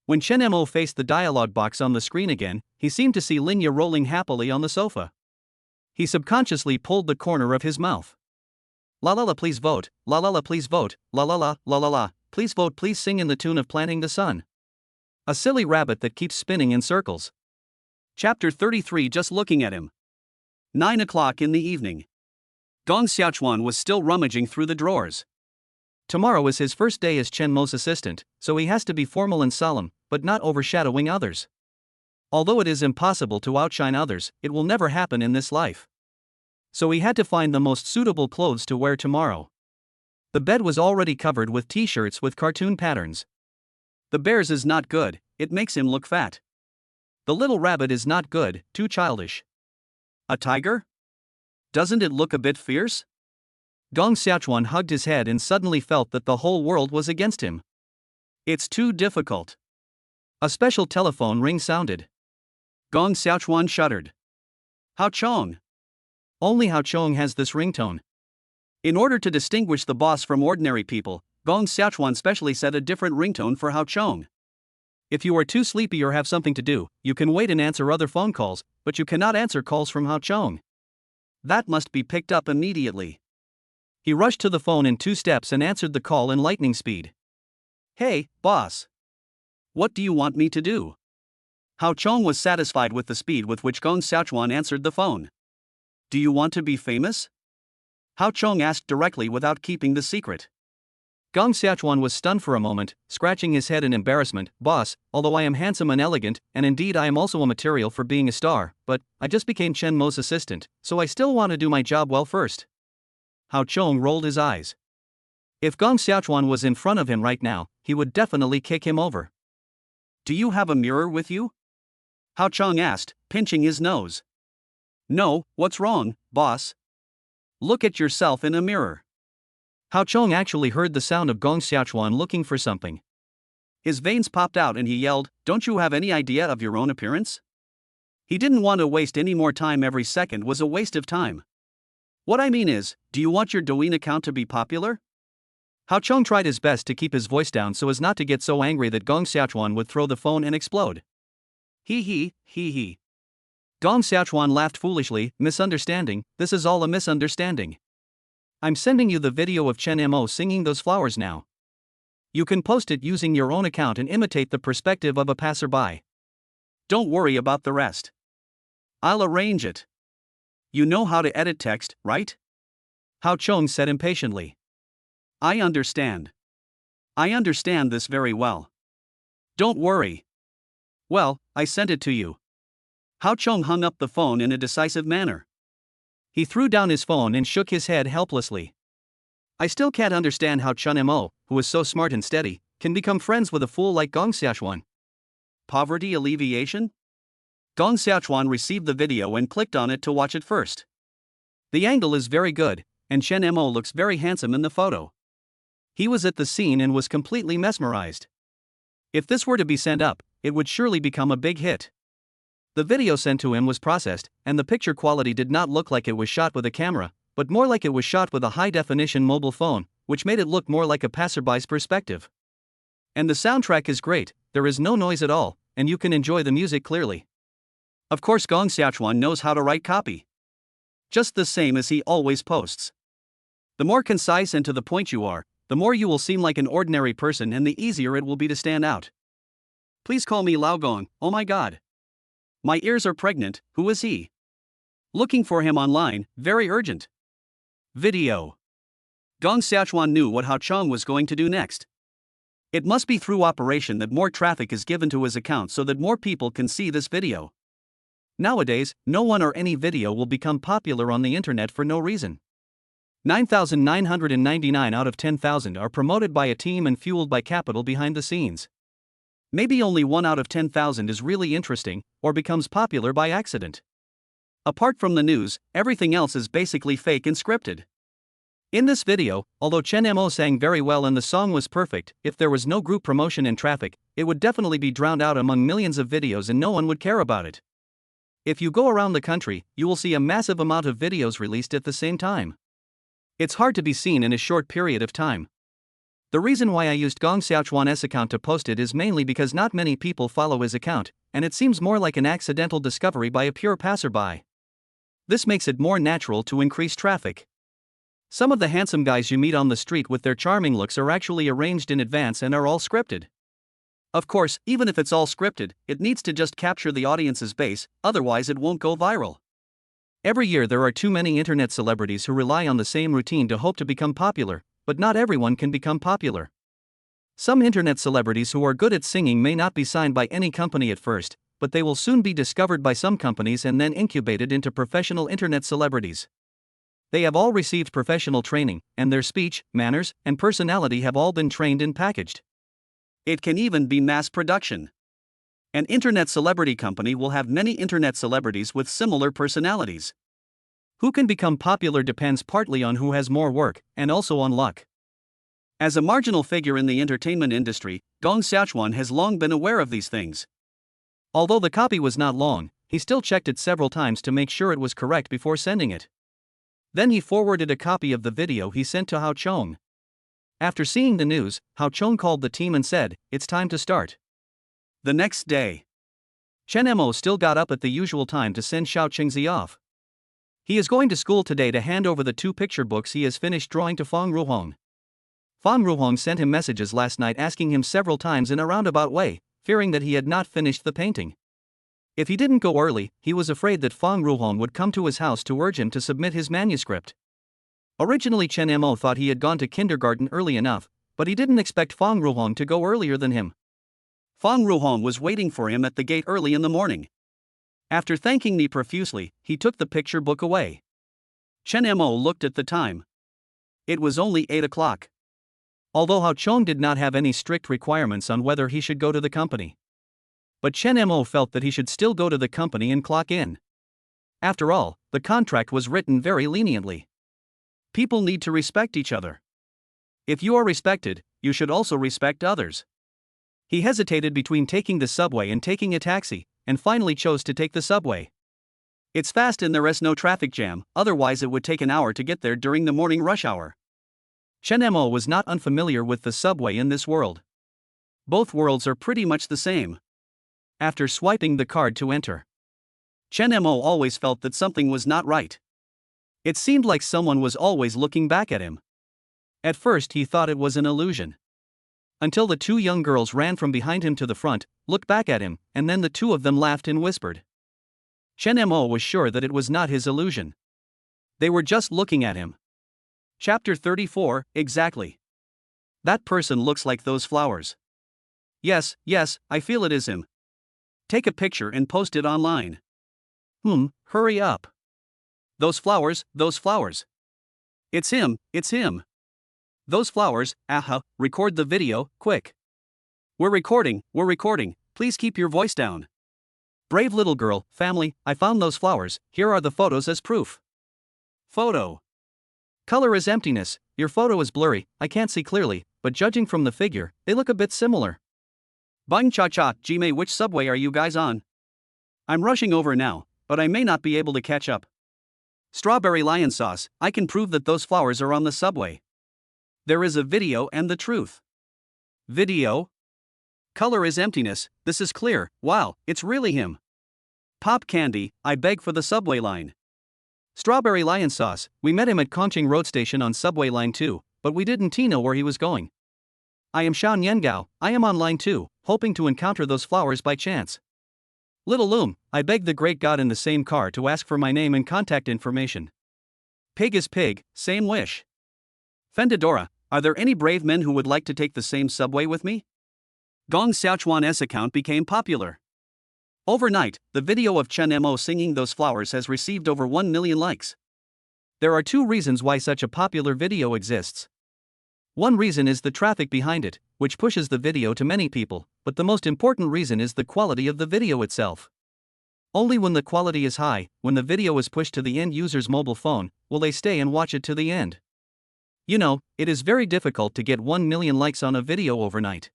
When Chen Mo faced the dialogue box on the screen again, he seemed to see Linya rolling happily on the sofa. He subconsciously pulled the corner of his mouth. La la la, please vote, la la la, please vote, la la la, la la la, please vote, please sing in the tune of Planting the Sun. A silly rabbit that keeps spinning in circles. Chapter 33. Just looking at him. 9 o'clock in the evening. Gong Xiaochuan was still rummaging through the drawers. Tomorrow is his first day as Chen Mo's assistant, so he has to be formal and solemn, but not overshadowing others. Although it is impossible to outshine others, it will never happen in this life. So he had to find the most suitable clothes to wear tomorrow. The bed was already covered with t-shirts with cartoon patterns. The bear's is not good, it makes him look fat. The little rabbit is not good, too childish. A tiger? Doesn't it look a bit fierce? Gong Xiaochuan hugged his head and suddenly felt that the whole world was against him. It's too difficult. A special telephone ring sounded. Gong Xiaochuan shuddered. Hao Chong. Only Hao Chong has this ringtone. In order to distinguish the boss from ordinary people, Gong Xiaochuan specially set a different ringtone for Hao Chong. If you are too sleepy or have something to do, you can wait and answer other phone calls, but you cannot answer calls from Hao Chong. That must be picked up immediately. He rushed to the phone in 2 steps and answered the call in lightning speed. Hey, boss. What do you want me to do? Hao Chong was satisfied with the speed with which Gong Xiaochuan answered the phone. Do you want to be famous? Hao Chong asked directly without keeping the secret. Gong Xiaochuan was stunned for a moment, scratching his head in embarrassment. Boss, although I am handsome and elegant, and indeed I am also a material for being a star, but I just became Chen Mo's assistant, so I still want to do my job well first. Hao Chong rolled his eyes. If Gong Xiaochuan was in front of him right now, he would definitely kick him over. Do you have a mirror with you? Hao Chong asked, pinching his nose. No, what's wrong, boss? Look at yourself in a mirror. Hao Chong actually heard the sound of Gong Xiaochuan looking for something. His veins popped out and he yelled, "Don't you have any idea of your own appearance?" He didn't want to waste any more time. Every second was a waste of time. What I mean is, do you want your Douyin account to be popular? Hao Chong tried his best to keep his voice down so as not to get so angry that Gong Xiaochuan would throw the phone and explode. He. Gong Xiaochuan laughed foolishly, misunderstanding, this is all a misunderstanding. I'm sending you the video of Chen Mo singing those flowers now. You can post it using your own account and imitate the perspective of a passerby. Don't worry about the rest. I'll arrange it. You know how to edit text, right? Hao Chong said impatiently. I understand. I understand this very well. Don't worry. Well, I sent it to you. Hao Chong hung up the phone in a decisive manner. He threw down his phone and shook his head helplessly. I still can't understand how Chen Mo, who is so smart and steady, can become friends with a fool like Gong Xiaochuan. Poverty alleviation? Gong Xiaochuan received the video and clicked on it to watch it first. The angle is very good, and Chen Mo looks very handsome in the photo. He was at the scene and was completely mesmerized. If this were to be sent up, it would surely become a big hit. The video sent to him was processed, and the picture quality did not look like it was shot with a camera, but more like it was shot with a high-definition mobile phone, which made it look more like a passerby's perspective. And the soundtrack is great, there is no noise at all, and you can enjoy the music clearly. Of course Gong Xiaochuan knows how to write copy. Just the same as he always posts. The more concise and to the point you are, the more you will seem like an ordinary person and the easier it will be to stand out. Please call me Lao Gong, oh my god. My ears are pregnant, who is he? Looking for him online, very urgent. Video. Gong Xiaochuan knew what Hao Chong was going to do next. It must be through operation that more traffic is given to his account so that more people can see this video. Nowadays, no one or any video will become popular on the internet for no reason. 9,999 out of 10,000 are promoted by a team and fueled by capital behind the scenes. Maybe only 1 out of 10,000 is really interesting, or becomes popular by accident. Apart from the news, everything else is basically fake and scripted. In this video, although Chen Mo sang very well and the song was perfect, if there was no group promotion and traffic, it would definitely be drowned out among millions of videos and no one would care about it. If you go around the country, you will see a massive amount of videos released at the same time. It's hard to be seen in a short period of time. The reason why I used Gong Xiaochuan's account to post it is mainly because not many people follow his account, and it seems more like an accidental discovery by a pure passerby. This makes it more natural to increase traffic. Some of the handsome guys you meet on the street with their charming looks are actually arranged in advance and are all scripted. Of course, even if it's all scripted, it needs to just capture the audience's base, otherwise it won't go viral. Every year there are too many internet celebrities who rely on the same routine to hope to become popular, but not everyone can become popular. Some internet celebrities who are good at singing may not be signed by any company at first, but they will soon be discovered by some companies and then incubated into professional internet celebrities. They have all received professional training, and their speech, manners, and personality have all been trained and packaged. It can even be mass production. An internet celebrity company will have many internet celebrities with similar personalities. Who can become popular depends partly on who has more work, and also on luck. As a marginal figure in the entertainment industry, Gong Xiaochuan has long been aware of these things. Although the copy was not long, he still checked it several times to make sure it was correct before sending it. Then he forwarded a copy of the video he sent to Hao Chong. After seeing the news, Hao Chong called the team and said, "It's time to start." The next day, Chen Mo still got up at the usual time to send Xiao Qingzi off. He is going to school today to hand over the 2 picture books he has finished drawing to Fang Ruhong. Fang Ruhong sent him messages last night asking him several times in a roundabout way, fearing that he had not finished the painting. If he didn't go early, he was afraid that Fang Ruhong would come to his house to urge him to submit his manuscript. Originally Chen Mo thought he had gone to kindergarten early enough, but he didn't expect Fang Ruhong to go earlier than him. Fang Ruhong was waiting for him at the gate early in the morning. After thanking me profusely, he took the picture book away. Chen Mo looked at the time. It was only 8 o'clock. Although Hao Chong did not have any strict requirements on whether he should go to the company. But Chen Mo felt that he should still go to the company and clock in. After all, the contract was written very leniently. People need to respect each other. If you are respected, you should also respect others. He hesitated between taking the subway and taking a taxi, and finally chose to take the subway. It's fast and there is no traffic jam, otherwise it would take an hour to get there during the morning rush hour. Chen Mo was not unfamiliar with the subway in this world. Both worlds are pretty much the same. After swiping the card to enter, Chen Mo always felt that something was not right. It seemed like someone was always looking back at him. At first he thought it was an illusion. Until the two young girls ran from behind him to the front, looked back at him, and then the two of them laughed and whispered. Chen Mo was sure that it was not his illusion. They were just looking at him. Chapter 34, exactly. That person looks like those flowers. Yes, I feel it is him. Take a picture and post it online. Hurry up. Those flowers. It's him. Those flowers, record the video, quick. We're recording, please keep your voice down. Brave little girl, family, I found those flowers, here are the photos as proof. Photo. Color is emptiness, your photo is blurry, I can't see clearly, but judging from the figure, they look a bit similar. Bang cha cha, Jime, which subway are you guys on? I'm rushing over now, but I may not be able to catch up. Strawberry lion sauce, I can prove that those flowers are on the subway. There is a video and the truth. Video? Color is emptiness, this is clear, wow, it's really him. Pop candy, I beg for the subway line. Strawberry lion sauce, we met him at Kongqing Road Station on subway line 2, but we didn't know where he was going. I am Xiao Niangao, I am on line 2, hoping to encounter those flowers by chance. Little Loom, I beg the great God in the same car to ask for my name and contact information. Pig is pig, same wish. Fendadora, are there any brave men who would like to take the same subway with me? Gong Xiaochuan's account became popular. Overnight, the video of Chen Mo singing those flowers has received over 1 million likes. There are two reasons why such a popular video exists. One reason is the traffic behind it, which pushes the video to many people, but the most important reason is the quality of the video itself. Only when the quality is high, when the video is pushed to the end user's mobile phone, will they stay and watch it to the end. You know, it is very difficult to get 1 million likes on a video overnight.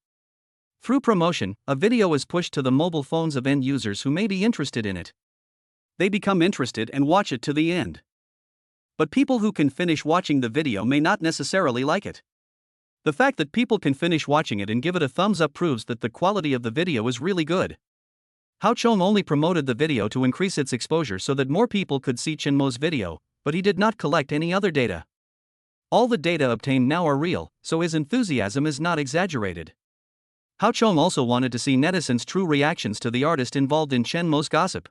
Through promotion, a video is pushed to the mobile phones of end users who may be interested in it. They become interested and watch it to the end. But people who can finish watching the video may not necessarily like it. The fact that people can finish watching it and give it a thumbs up proves that the quality of the video is really good. Hao Chong only promoted the video to increase its exposure so that more people could see Chen Mo's video, but he did not collect any other data. All the data obtained now are real, so his enthusiasm is not exaggerated. Hao Chong also wanted to see netizens' true reactions to the artist involved in Chen Mo's gossip.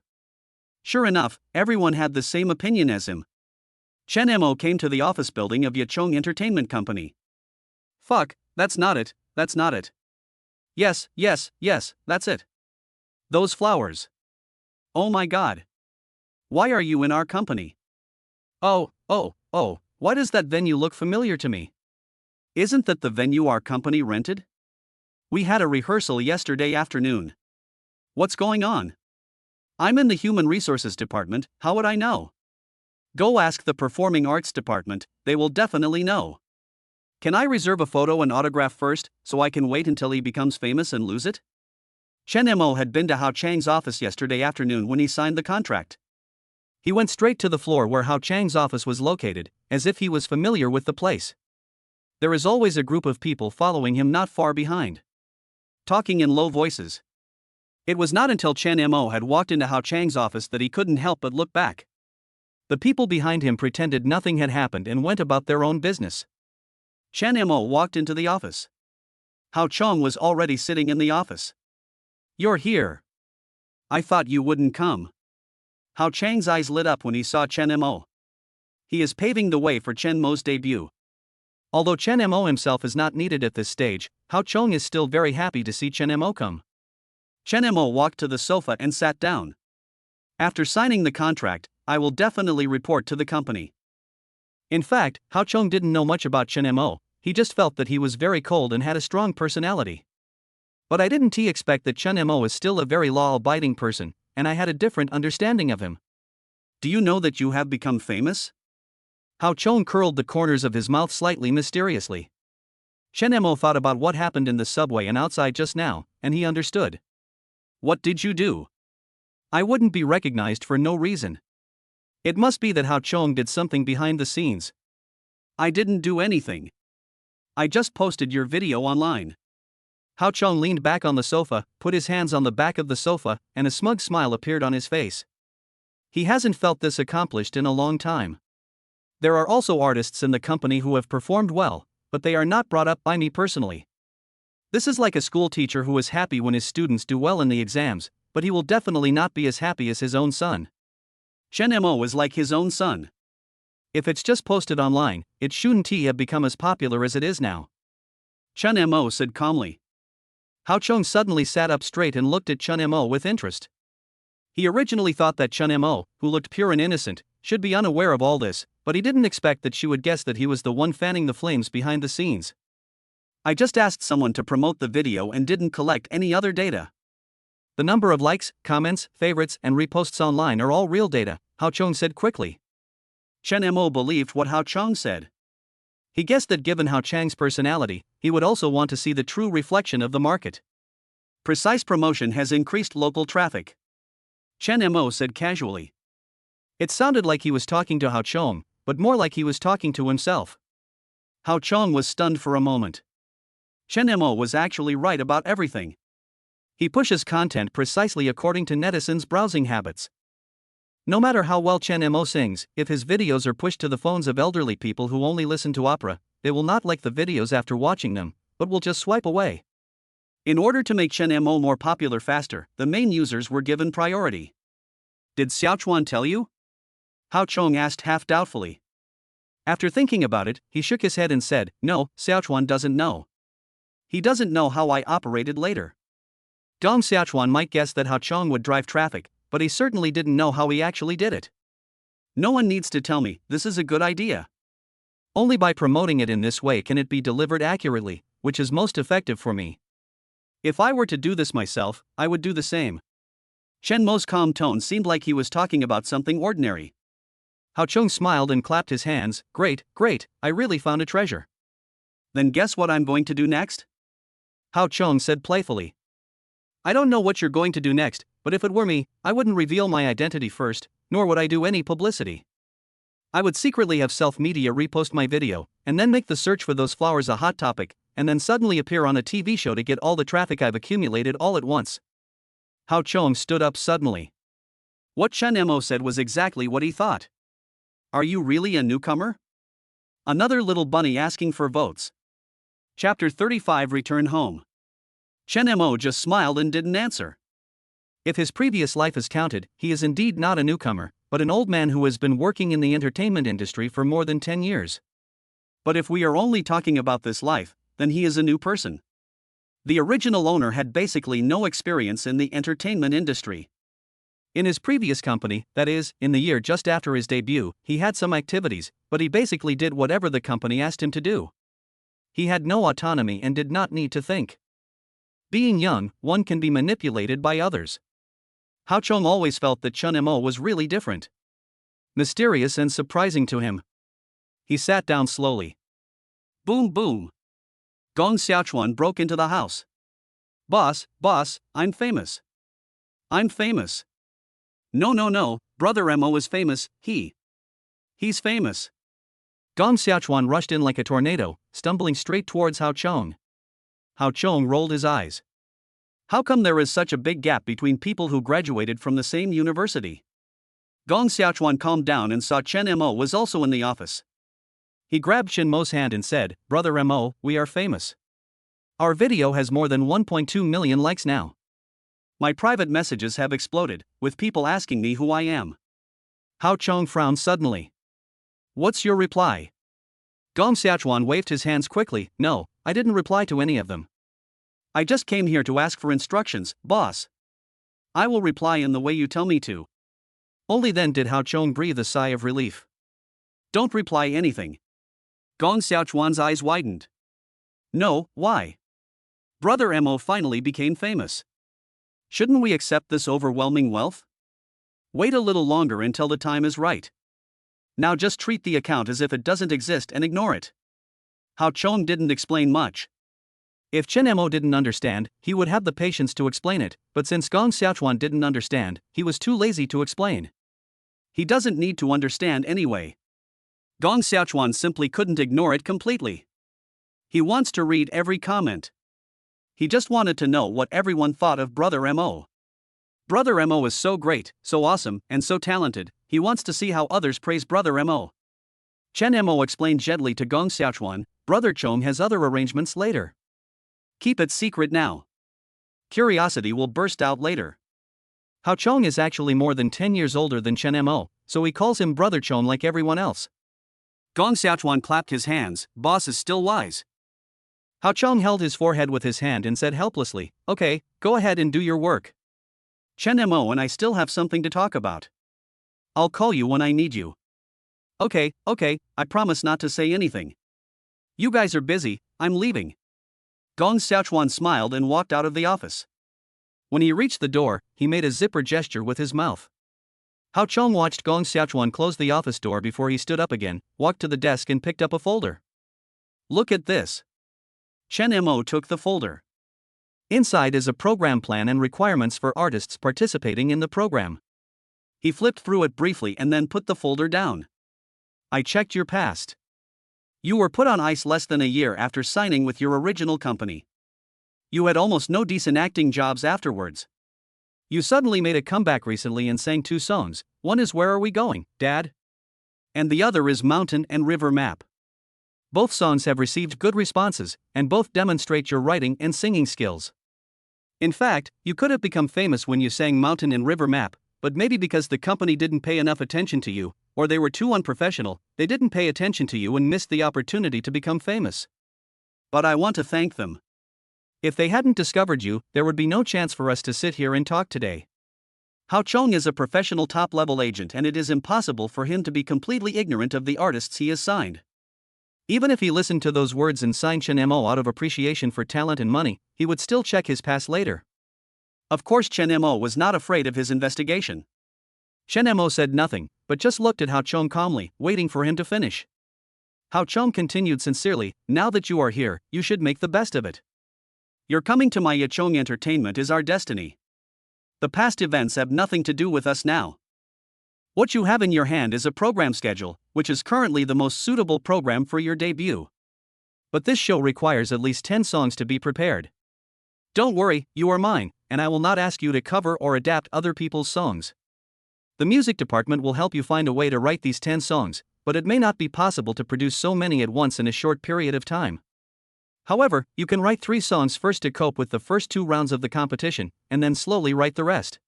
Sure enough, everyone had the same opinion as him. Chen Mo came to the office building of Yachong Entertainment Company. Fuck, that's not it. Yes, that's it. Those flowers. Oh my god. Why are you in our company? Oh, why does that venue look familiar to me? Isn't that the venue our company rented? We had a rehearsal yesterday afternoon. What's going on? I'm in the Human Resources Department, how would I know? Go ask the Performing Arts Department, they will definitely know. Can I reserve a photo and autograph first, so I can wait until he becomes famous and lose it? Chen Mo had been to Hao Chang's office yesterday afternoon when he signed the contract. He went straight to the floor where Hao Chang's office was located, as if he was familiar with the place. There is always a group of people following him not far behind, talking in low voices. It was not until Chen Mo had walked into Hao Chang's office that he couldn't help but look back. The people behind him pretended nothing had happened and went about their own business. Chen Mo walked into the office. Hao Chong was already sitting in the office. You're here. I thought you wouldn't come. Hao Chang's eyes lit up when he saw Chen Mo. He is paving the way for Chen Mo's debut. Although Chen Mo himself is not needed at this stage, Hao Chong is still very happy to see Chen Mo come. Chen Mo walked to the sofa and sat down. After signing the contract, I will definitely report to the company. In fact, Hao Chong didn't know much about Chen Mo, he just felt that he was very cold and had a strong personality. But I didn't expect that Chen Mo is still a very law-abiding person, and I had a different understanding of him. Do you know that you have become famous? Hao Chong curled the corners of his mouth slightly mysteriously. Chen Mo thought about what happened in the subway and outside just now, and he understood. What did you do? I wouldn't be recognized for no reason. It must be that Hao Chong did something behind the scenes. I didn't do anything. I just posted your video online. Hao Chong leaned back on the sofa, put his hands on the back of the sofa, and a smug smile appeared on his face. He hasn't felt this accomplished in a long time. There are also artists in the company who have performed well, but they are not brought up by me personally. This is like a school teacher who is happy when his students do well in the exams, but he will definitely not be as happy as his own son. Chen Mo is like his own son. If it's just posted online, it shouldn't have become as popular as it is now. Chen Mo said calmly. Hao Chong suddenly sat up straight and looked at Chen Mo with interest. He originally thought that Chen Mo, who looked pure and innocent, should be unaware of all this, but he didn't expect that she would guess that he was the one fanning the flames behind the scenes. I just asked someone to promote the video and didn't collect any other data. The number of likes, comments, favorites, and reposts online are all real data, Hao Chong said quickly. Chen Mo believed what Hao Chong said. He guessed that given Hao Chang's personality, he would also want to see the true reflection of the market. Precise promotion has increased local traffic. Chen Mo said casually. It sounded like he was talking to Hao Chong, but more like he was talking to himself. Hao Chong was stunned for a moment. Chen Mo was actually right about everything. He pushes content precisely according to netizens' browsing habits. No matter how well Chen Mo sings, if his videos are pushed to the phones of elderly people who only listen to opera, they will not like the videos after watching them, but will just swipe away. In order to make Chen Mo more popular faster, the main users were given priority. Did Xiaochuan tell you? Hao Chong asked half doubtfully. After thinking about it, he shook his head and said, "No, Xiaochuan doesn't know. He doesn't know how I operated later." Dong Xiaochuan might guess that Hao Chong would drive traffic, but he certainly didn't know how he actually did it. No one needs to tell me, this is a good idea. Only by promoting it in this way can it be delivered accurately, which is most effective for me. If I were to do this myself, I would do the same. Chen Mo's calm tone seemed like he was talking about something ordinary. Hao Chong smiled and clapped his hands. Great, great, I really found a treasure. Then guess what I'm going to do next? Hao Chong said playfully. I don't know what you're going to do next, but if it were me, I wouldn't reveal my identity first, nor would I do any publicity. I would secretly have self-media repost my video, and then make the search for those flowers a hot topic, and then suddenly appear on a TV show to get all the traffic I've accumulated all at once. Hao Chong stood up suddenly. What Chen Mo said was exactly what he thought. Are you really a newcomer? Another little bunny asking for votes. Chapter 35 Return Home. Chen Mo just smiled and didn't answer. If his previous life is counted, he is indeed not a newcomer, but an old man who has been working in the entertainment industry for more than 10 years. But if we are only talking about this life, then he is a new person. The original owner had basically no experience in the entertainment industry. In his previous company, that is, in the year just after his debut, he had some activities, but he basically did whatever the company asked him to do. He had no autonomy and did not need to think. Being young, one can be manipulated by others. Hao Chong always felt that Chen Mo was really different. Mysterious and surprising to him. He sat down slowly. Boom boom. Gong Xiaochuan broke into the house. Boss, I'm famous. I'm famous. No, Brother Mo is famous, he's famous. Gong Xiaochuan rushed in like a tornado, stumbling straight towards Hao Chong. Hao Chong rolled his eyes. How come there is such a big gap between people who graduated from the same university? Gong Xiaochuan calmed down and saw Chen Mo was also in the office. He grabbed Chen Mo's hand and said, Brother Mo, we are famous. Our video has more than 1.2 million likes now. My private messages have exploded, with people asking me who I am. Hao Chong frowned suddenly. What's your reply? Gong Xiaochuan waved his hands quickly. No, I didn't reply to any of them. I just came here to ask for instructions, boss. I will reply in the way you tell me to. Only then did Hao Chong breathe a sigh of relief. Don't reply anything. Gong Xiaochuan's eyes widened. No, why? Brother Mo finally became famous. Shouldn't we accept this overwhelming wealth? Wait a little longer until the time is right. Now just treat the account as if it doesn't exist and ignore it. Hao Chong didn't explain much. If Chen Mo didn't understand, he would have the patience to explain it, but since Gong Xiaochuan didn't understand, he was too lazy to explain. He doesn't need to understand anyway. Gong Xiaochuan simply couldn't ignore it completely. He wants to read every comment. He just wanted to know what everyone thought of Brother Mo. Brother Mo is so great, so awesome, and so talented, he wants to see how others praise Brother Mo. Chen Mo explained gently to Gong Xiaochuan, Brother Chong has other arrangements later. Keep it secret now. Curiosity will burst out later. Hao Chong is actually more than 10 years older than Chen Mo, so he calls him Brother Chong like everyone else. Gong Xiaochuan clapped his hands, boss is still wise. Hao Chong held his forehead with his hand and said helplessly, okay, go ahead and do your work. Chen Mo and I still have something to talk about. I'll call you when I need you. Okay, I promise not to say anything. You guys are busy, I'm leaving. Gong Xiaochuan smiled and walked out of the office. When he reached the door, he made a zipper gesture with his mouth. Hao Chong watched Gong Xiaochuan close the office door before he stood up again, walked to the desk and picked up a folder. Look at this. Chen Mo took the folder. Inside is a program plan and requirements for artists participating in the program. He flipped through it briefly and then put the folder down. I checked your past. You were put on ice less than a year after signing with your original company. You had almost no decent acting jobs afterwards. You suddenly made a comeback recently and sang 2 songs, one is Where Are We Going, Dad? And the other is Mountain and River Map. Both songs have received good responses, and both demonstrate your writing and singing skills. In fact, you could have become famous when you sang Mountain and River Map, but maybe because the company didn't pay enough attention to you, or they were too unprofessional, they didn't pay attention to you and missed the opportunity to become famous. But I want to thank them. If they hadn't discovered you, there would be no chance for us to sit here and talk today. Hao Chong is a professional top-level agent and it is impossible for him to be completely ignorant of the artists he has signed. Even if he listened to those words and signed Chen Mo out of appreciation for talent and money, he would still check his past later. Of course Chen Mo was not afraid of his investigation. Chen Mo said nothing, but just looked at Hao Chong calmly, waiting for him to finish. Hao Chong continued sincerely, now that you are here, you should make the best of it. Your coming to my Yachong entertainment is our destiny. The past events have nothing to do with us now. What you have in your hand is a program schedule, which is currently the most suitable program for your debut. But this show requires at least 10 songs to be prepared. Don't worry, you are mine, and I will not ask you to cover or adapt other people's songs. The music department will help you find a way to write these 10 songs, but it may not be possible to produce so many at once in a short period of time. However, you can write 3 songs first to cope with the first 2 rounds of the competition, and then slowly write the rest.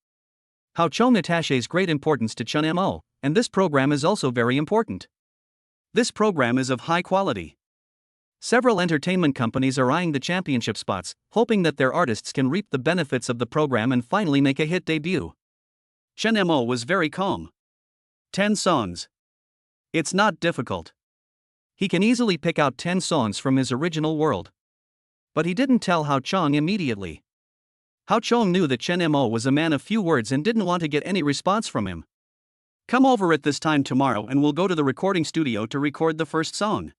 Hao Chong attaches great importance to Chen Mo, and this program is also very important. This program is of high quality. Several entertainment companies are eyeing the championship spots, hoping that their artists can reap the benefits of the program and finally make a hit debut. Chen Mo was very calm. 10 songs. It's not difficult. He can easily pick out 10 songs from his original world. But he didn't tell Hao Chong immediately. Hao Chong knew that Chen Mo was a man of few words and didn't want to get any response from him. Come over at this time tomorrow and we'll go to the recording studio to record the first song.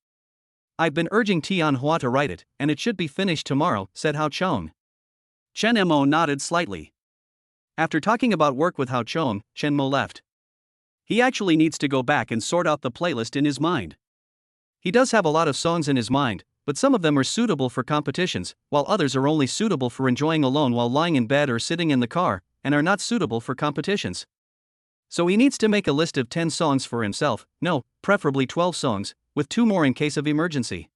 I've been urging Tian Hua to write it, and it should be finished tomorrow, said Hao Chong. Chen Mo nodded slightly. After talking about work with Hao Chong, Chen Mo left. He actually needs to go back and sort out the playlist in his mind. He does have a lot of songs in his mind, but some of them are suitable for competitions, while others are only suitable for enjoying alone while lying in bed or sitting in the car, and are not suitable for competitions. So he needs to make a list of 10 songs for himself, no, preferably 12 songs, with 2 more in case of emergency.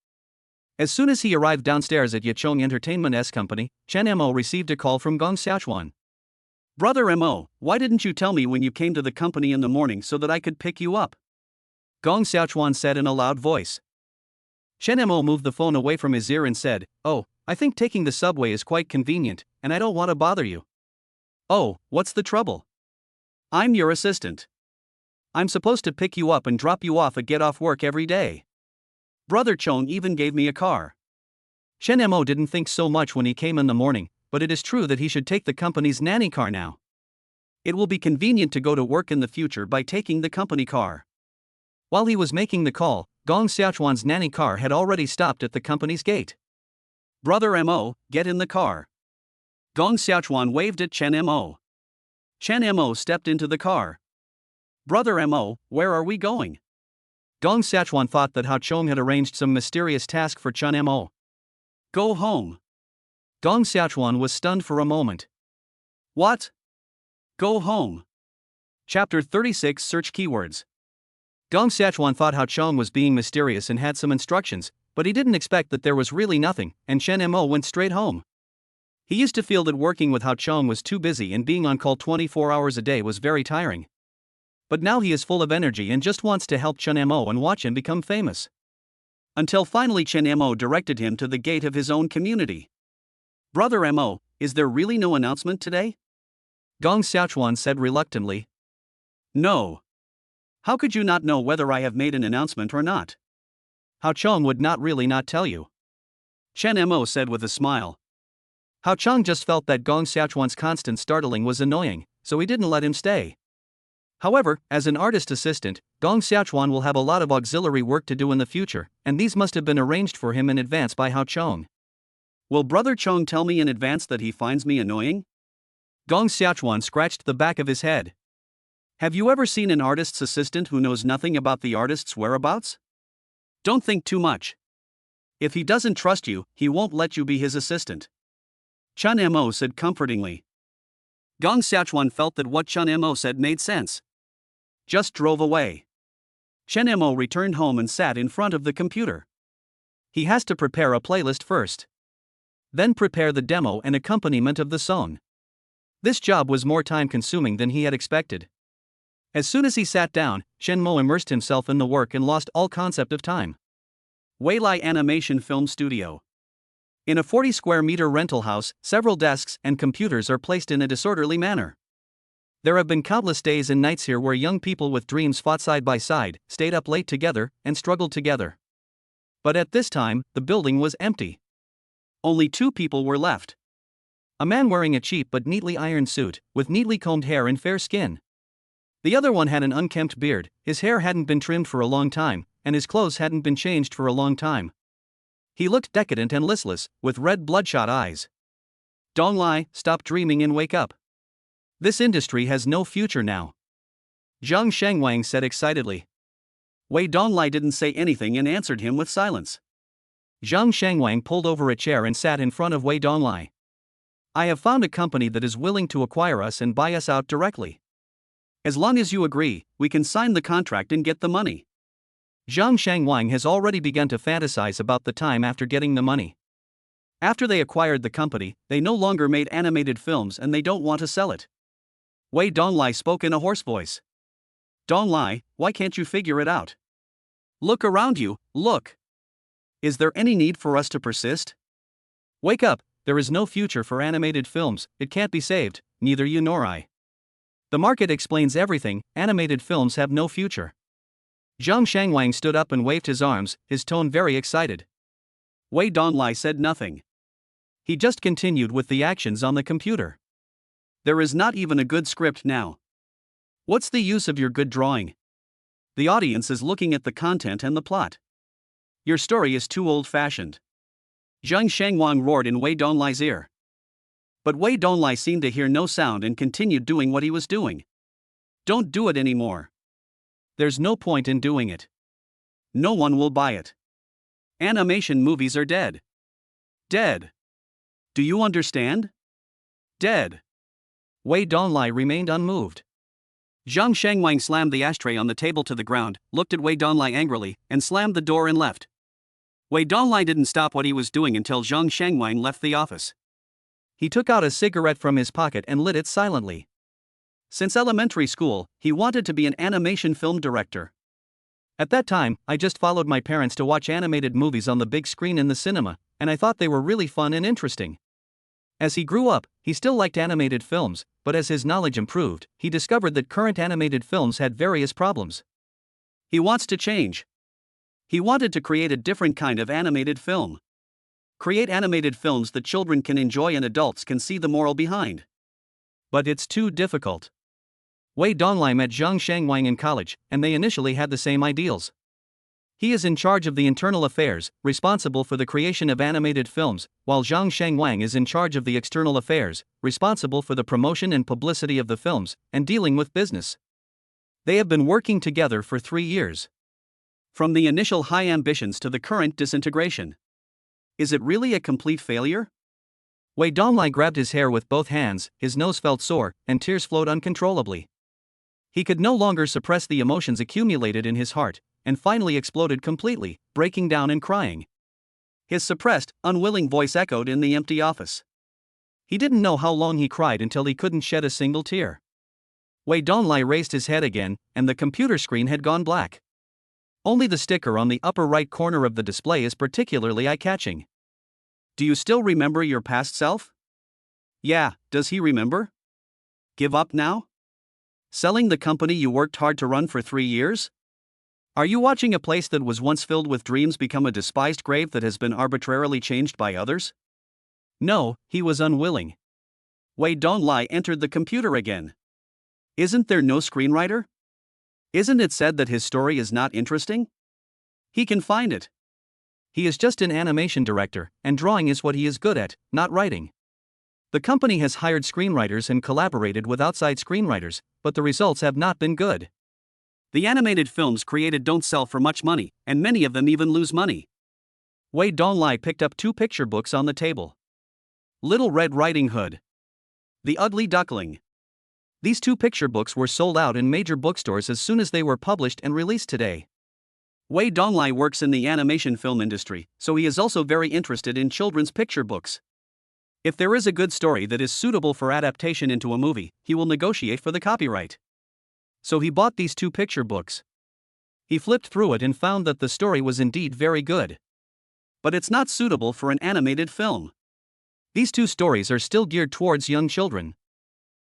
As soon as he arrived downstairs at Yachong Entertainment's company, Chen Mo received a call from Gong Xiaochuan. Brother Mo, why didn't you tell me when you came to the company in the morning so that I could pick you up? Gong Xiaochuan said in a loud voice. Chen Mo moved the phone away from his ear and said, oh, I think taking the subway is quite convenient, and I don't want to bother you. Oh, what's the trouble? I'm your assistant. I'm supposed to pick you up and drop you off at get off work every day. Brother Chong even gave me a car. Chen Mo didn't think so much when he came in the morning, but it is true that he should take the company's nanny car now. It will be convenient to go to work in the future by taking the company car. While he was making the call, Gong Xiaochuan's nanny car had already stopped at the company's gate. Brother Mo, get in the car. Gong Xiaochuan waved at Chen Mo. Chen Mo stepped into the car. Brother Mo, where are we going? Gong Xiaochuan thought that Hao Chong had arranged some mysterious task for Chen Mo. Go home. Gong Xiaochuan was stunned for a moment. What? Go home. Chapter 36 Search Keywords. Gong Xiaochuan thought Hao Chong was being mysterious and had some instructions, but he didn't expect that there was really nothing, and Chen Mo went straight home. He used to feel that working with Hao Chong was too busy and being on call 24 hours a day was very tiring. But now he is full of energy and just wants to help Chen Mo and watch him become famous. Until finally Chen Mo directed him to the gate of his own community. Brother Mo, is there really no announcement today? Gong Xiaochuan said reluctantly. No. How could you not know whether I have made an announcement or not? Hao Chong would not really not tell you. Chen Mo said with a smile. Hao Chong just felt that Gong Xiaochuan's constant startling was annoying, so he didn't let him stay. However, as an artist assistant, Gong Xiaochuan will have a lot of auxiliary work to do in the future, and these must have been arranged for him in advance by Hao Chong. Will Brother Chong tell me in advance that he finds me annoying? Gong Xiaochuan scratched the back of his head. Have you ever seen an artist's assistant who knows nothing about the artist's whereabouts? Don't think too much. If he doesn't trust you, he won't let you be his assistant. Chen Mo said comfortingly. Gong Xiaochuan felt that what Chen Mo said made sense. Just drove away. Chen Mo returned home and sat in front of the computer. He has to prepare a playlist first. Then prepare the demo and accompaniment of the song. This job was more time-consuming than he had expected. As soon as he sat down, Chen Mo immersed himself in the work and lost all concept of time. Weilai Animation Film Studio. In a 40-square-meter rental house, several desks and computers are placed in a disorderly manner. There have been countless days and nights here where young people with dreams fought side by side, stayed up late together, and struggled together. But at this time, the building was empty. Only 2 people were left. A man wearing a cheap but neatly ironed suit, with neatly combed hair and fair skin. The other one had an unkempt beard, his hair hadn't been trimmed for a long time, and his clothes hadn't been changed for a long time. He looked decadent and listless, with red bloodshot eyes. Dong Lai, stop dreaming and wake up. This industry has no future now. Zhang Shengwang said excitedly. Wei Donglai didn't say anything and answered him with silence. Zhang Shengwang pulled over a chair and sat in front of Wei Donglai. I have found a company that is willing to acquire us and buy us out directly. As long as you agree, we can sign the contract and get the money. Zhang Shengwang has already begun to fantasize about the time after getting the money. After they acquired the company, they no longer made animated films and they don't want to sell it. Wei Donglai spoke in a hoarse voice. Donglai, why can't you figure it out? Look around you, look. Is there any need for us to persist? Wake up, there is no future for animated films, it can't be saved, neither you nor I. The market explains everything, animated films have no future. Zhang Shangwang stood up and waved his arms, his tone very excited. Wei Donglai said nothing. He just continued with the actions on the computer. There is not even a good script now. What's the use of your good drawing? The audience is looking at the content and the plot. Your story is too old-fashioned. Zhang Shangwang roared in Wei Donglai's ear. But Wei Donglai seemed to hear no sound and continued doing what he was doing. Don't do it anymore. There's no point in doing it. No one will buy it. Animation movies are dead. Dead. Do you understand? Dead. Wei Donglai remained unmoved. Zhang Shangwang slammed the ashtray on the table to the ground, looked at Wei Donglai angrily, and slammed the door and left. Wei Donglai didn't stop what he was doing until Zhang Shangwang left the office. He took out a cigarette from his pocket and lit it silently. Since elementary school, he wanted to be an animation film director. At that time, I just followed my parents to watch animated movies on the big screen in the cinema, and I thought they were really fun and interesting. As he grew up, he still liked animated films, but as his knowledge improved, he discovered that current animated films had various problems. He wants to change. He wanted to create a different kind of animated film. Create animated films that children can enjoy and adults can see the moral behind. But it's too difficult. Wei Donglai met Zhang Shangwang in college, and they initially had the same ideals. He is in charge of the internal affairs, responsible for the creation of animated films, while Zhang Shangwang is in charge of the external affairs, responsible for the promotion and publicity of the films, and dealing with business. They have been working together for 3 years. From the initial high ambitions to the current disintegration. Is it really a complete failure? Wei Donglai grabbed his hair with both hands, his nose felt sore, and tears flowed uncontrollably. He could no longer suppress the emotions accumulated in his heart, and finally exploded completely, breaking down and crying. His suppressed, unwilling voice echoed in the empty office. He didn't know how long he cried until he couldn't shed a single tear. Wei Donglai raised his head again, and the computer screen had gone black. Only the sticker on the upper right corner of the display is particularly eye-catching. Do you still remember your past self? Yeah, does he remember? Give up now? Selling the company you worked hard to run for 3 years? Are you watching a place that was once filled with dreams become a despised grave that has been arbitrarily changed by others? No, he was unwilling. Wei Donglai entered the computer again. Isn't there no screenwriter? Isn't it said that his story is not interesting? He can find it. He is just an animation director, and drawing is what he is good at, not writing. The company has hired screenwriters and collaborated with outside screenwriters, but the results have not been good. The animated films created don't sell for much money, and many of them even lose money. Wei Donglai picked up 2 picture books on the table. Little Red Riding Hood. The Ugly Duckling. These 2 picture books were sold out in major bookstores as soon as they were published and released today. Wei Donglai works in the animation film industry, so he is also very interested in children's picture books. If there is a good story that is suitable for adaptation into a movie, he will negotiate for the copyright. So he bought these 2 picture books. He flipped through it and found that the story was indeed very good. But it's not suitable for an animated film. These 2 stories are still geared towards young children.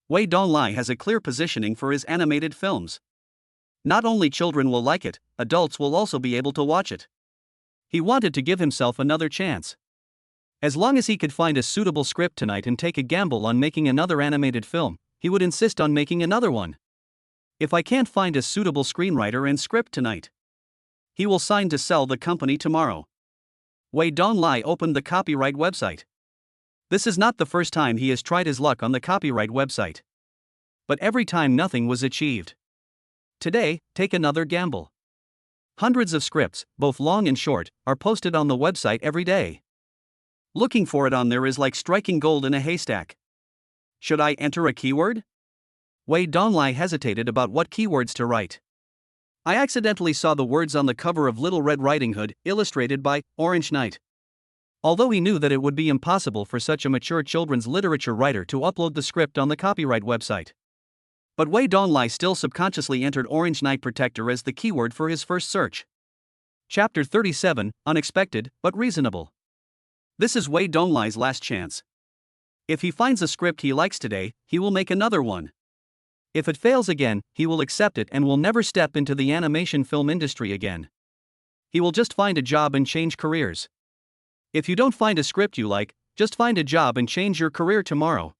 Wei Donglai has a clear positioning for his animated films. Not only children will like it, adults will also be able to watch it. He wanted to give himself another chance. As long as he could find a suitable script tonight and take a gamble on making another animated film, he would insist on making another one. If I can't find a suitable screenwriter and script tonight, he will sign to sell the company tomorrow. Wei Donglai opened the copyright website. This is not the first time he has tried his luck on the copyright website. But every time nothing was achieved. Today, take another gamble. Hundreds of scripts, both long and short, are posted on the website every day. Looking for it on there is like striking gold in a haystack. Should I enter a keyword? Wei Donglai hesitated about what keywords to write. I accidentally saw the words on the cover of Little Red Riding Hood, illustrated by Orange Knight. Although he knew that it would be impossible for such a mature children's literature writer to upload the script on the copyright website. But Wei Donglai still subconsciously entered Orange Knight Protector as the keyword for his first search. Chapter 37, Unexpected, but Reasonable. This is Wei Donglai's last chance. If he finds a script he likes today, he will make another one. If it fails again, he will accept it and will never step into the animation film industry again. He will just find a job and change careers. If you don't find a script you like, just find a job and change your career tomorrow.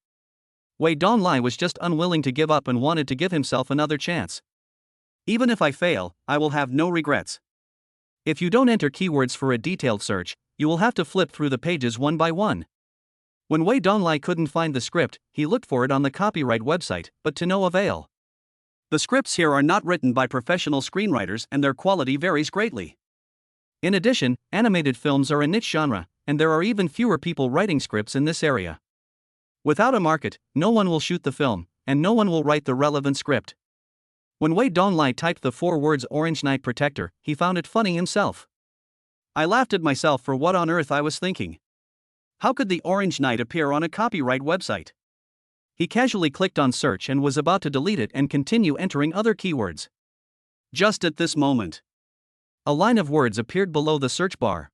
Wei Donglai was just unwilling to give up and wanted to give himself another chance. Even if I fail, I will have no regrets. If you don't enter keywords for a detailed search, you will have to flip through the pages one by one. When Wei Donglai couldn't find the script, he looked for it on the copyright website, but to no avail. The scripts here are not written by professional screenwriters and their quality varies greatly. In addition, animated films are a niche genre, and there are even fewer people writing scripts in this area. Without a market, no one will shoot the film, and no one will write the relevant script. When Wei Donglai typed the 4 words Orange Knight Protector, he found it funny himself. I laughed at myself for what on earth I was thinking. How could the Orange Knight appear on a copyright website? He casually clicked on search and was about to delete it and continue entering other keywords. Just at this moment, a line of words appeared below the search bar.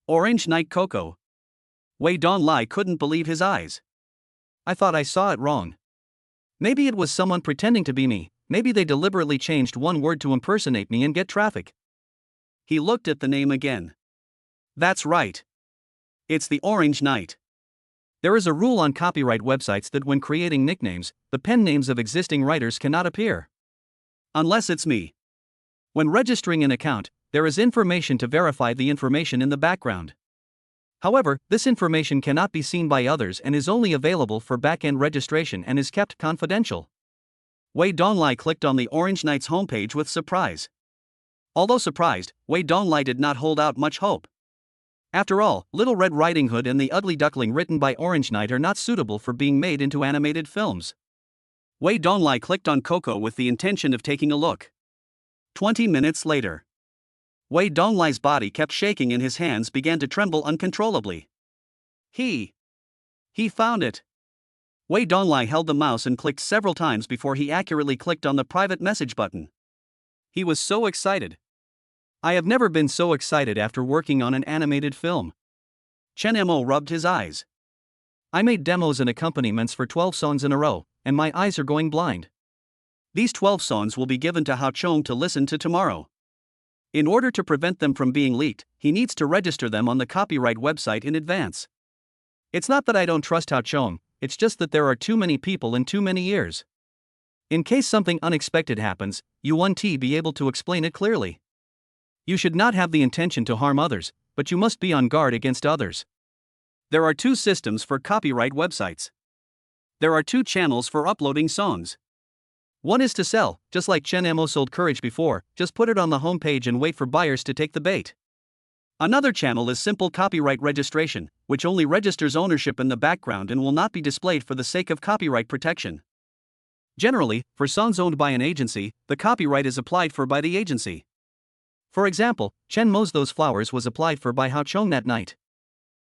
Orange Knight Coco. Wei Donglai couldn't believe his eyes. I thought I saw it wrong. Maybe it was someone pretending to be me, maybe they deliberately changed one word to impersonate me and get traffic. He looked at the name again. That's right. It's the Orange Knight. There is a rule on copyright websites that when creating nicknames, the pen names of existing writers cannot appear. Unless it's me. When registering an account, there is information to verify the information in the background. However, this information cannot be seen by others and is only available for back-end registration and is kept confidential. Wei Donglai clicked on the Orange Knight's homepage with surprise. Although surprised, Wei Donglai did not hold out much hope. After all, Little Red Riding Hood and the Ugly Duckling written by Orange Knight are not suitable for being made into animated films. Wei Donglai clicked on Coco with the intention of taking a look. 20 minutes later. Wei Donglai's body kept shaking and his hands began to tremble uncontrollably. He found it. Wei Donglai held the mouse and clicked several times before he accurately clicked on the private message button. He was so excited. I have never been so excited after working on an animated film. Chen Mo rubbed his eyes. I made demos and accompaniments for 12 songs in a row, and my eyes are going blind. These 12 songs will be given to Hao Chong to listen to tomorrow. In order to prevent them from being leaked, he needs to register them on the copyright website in advance. It's not that I don't trust Hao Chong, it's just that there are too many people in too many ears. In case something unexpected happens, you won't be able to explain it clearly. You should not have the intention to harm others, but you must be on guard against others. There are two systems for copyright websites. There are two channels for uploading songs. One is to sell, just like Chen Mo sold Courage before, just put it on the homepage and wait for buyers to take the bait. Another channel is simple copyright registration, which only registers ownership in the background and will not be displayed for the sake of copyright protection. Generally, for songs owned by an agency, the copyright is applied for by the agency. For example, Chen Mo's Those Flowers was applied for by Hao Chong that night.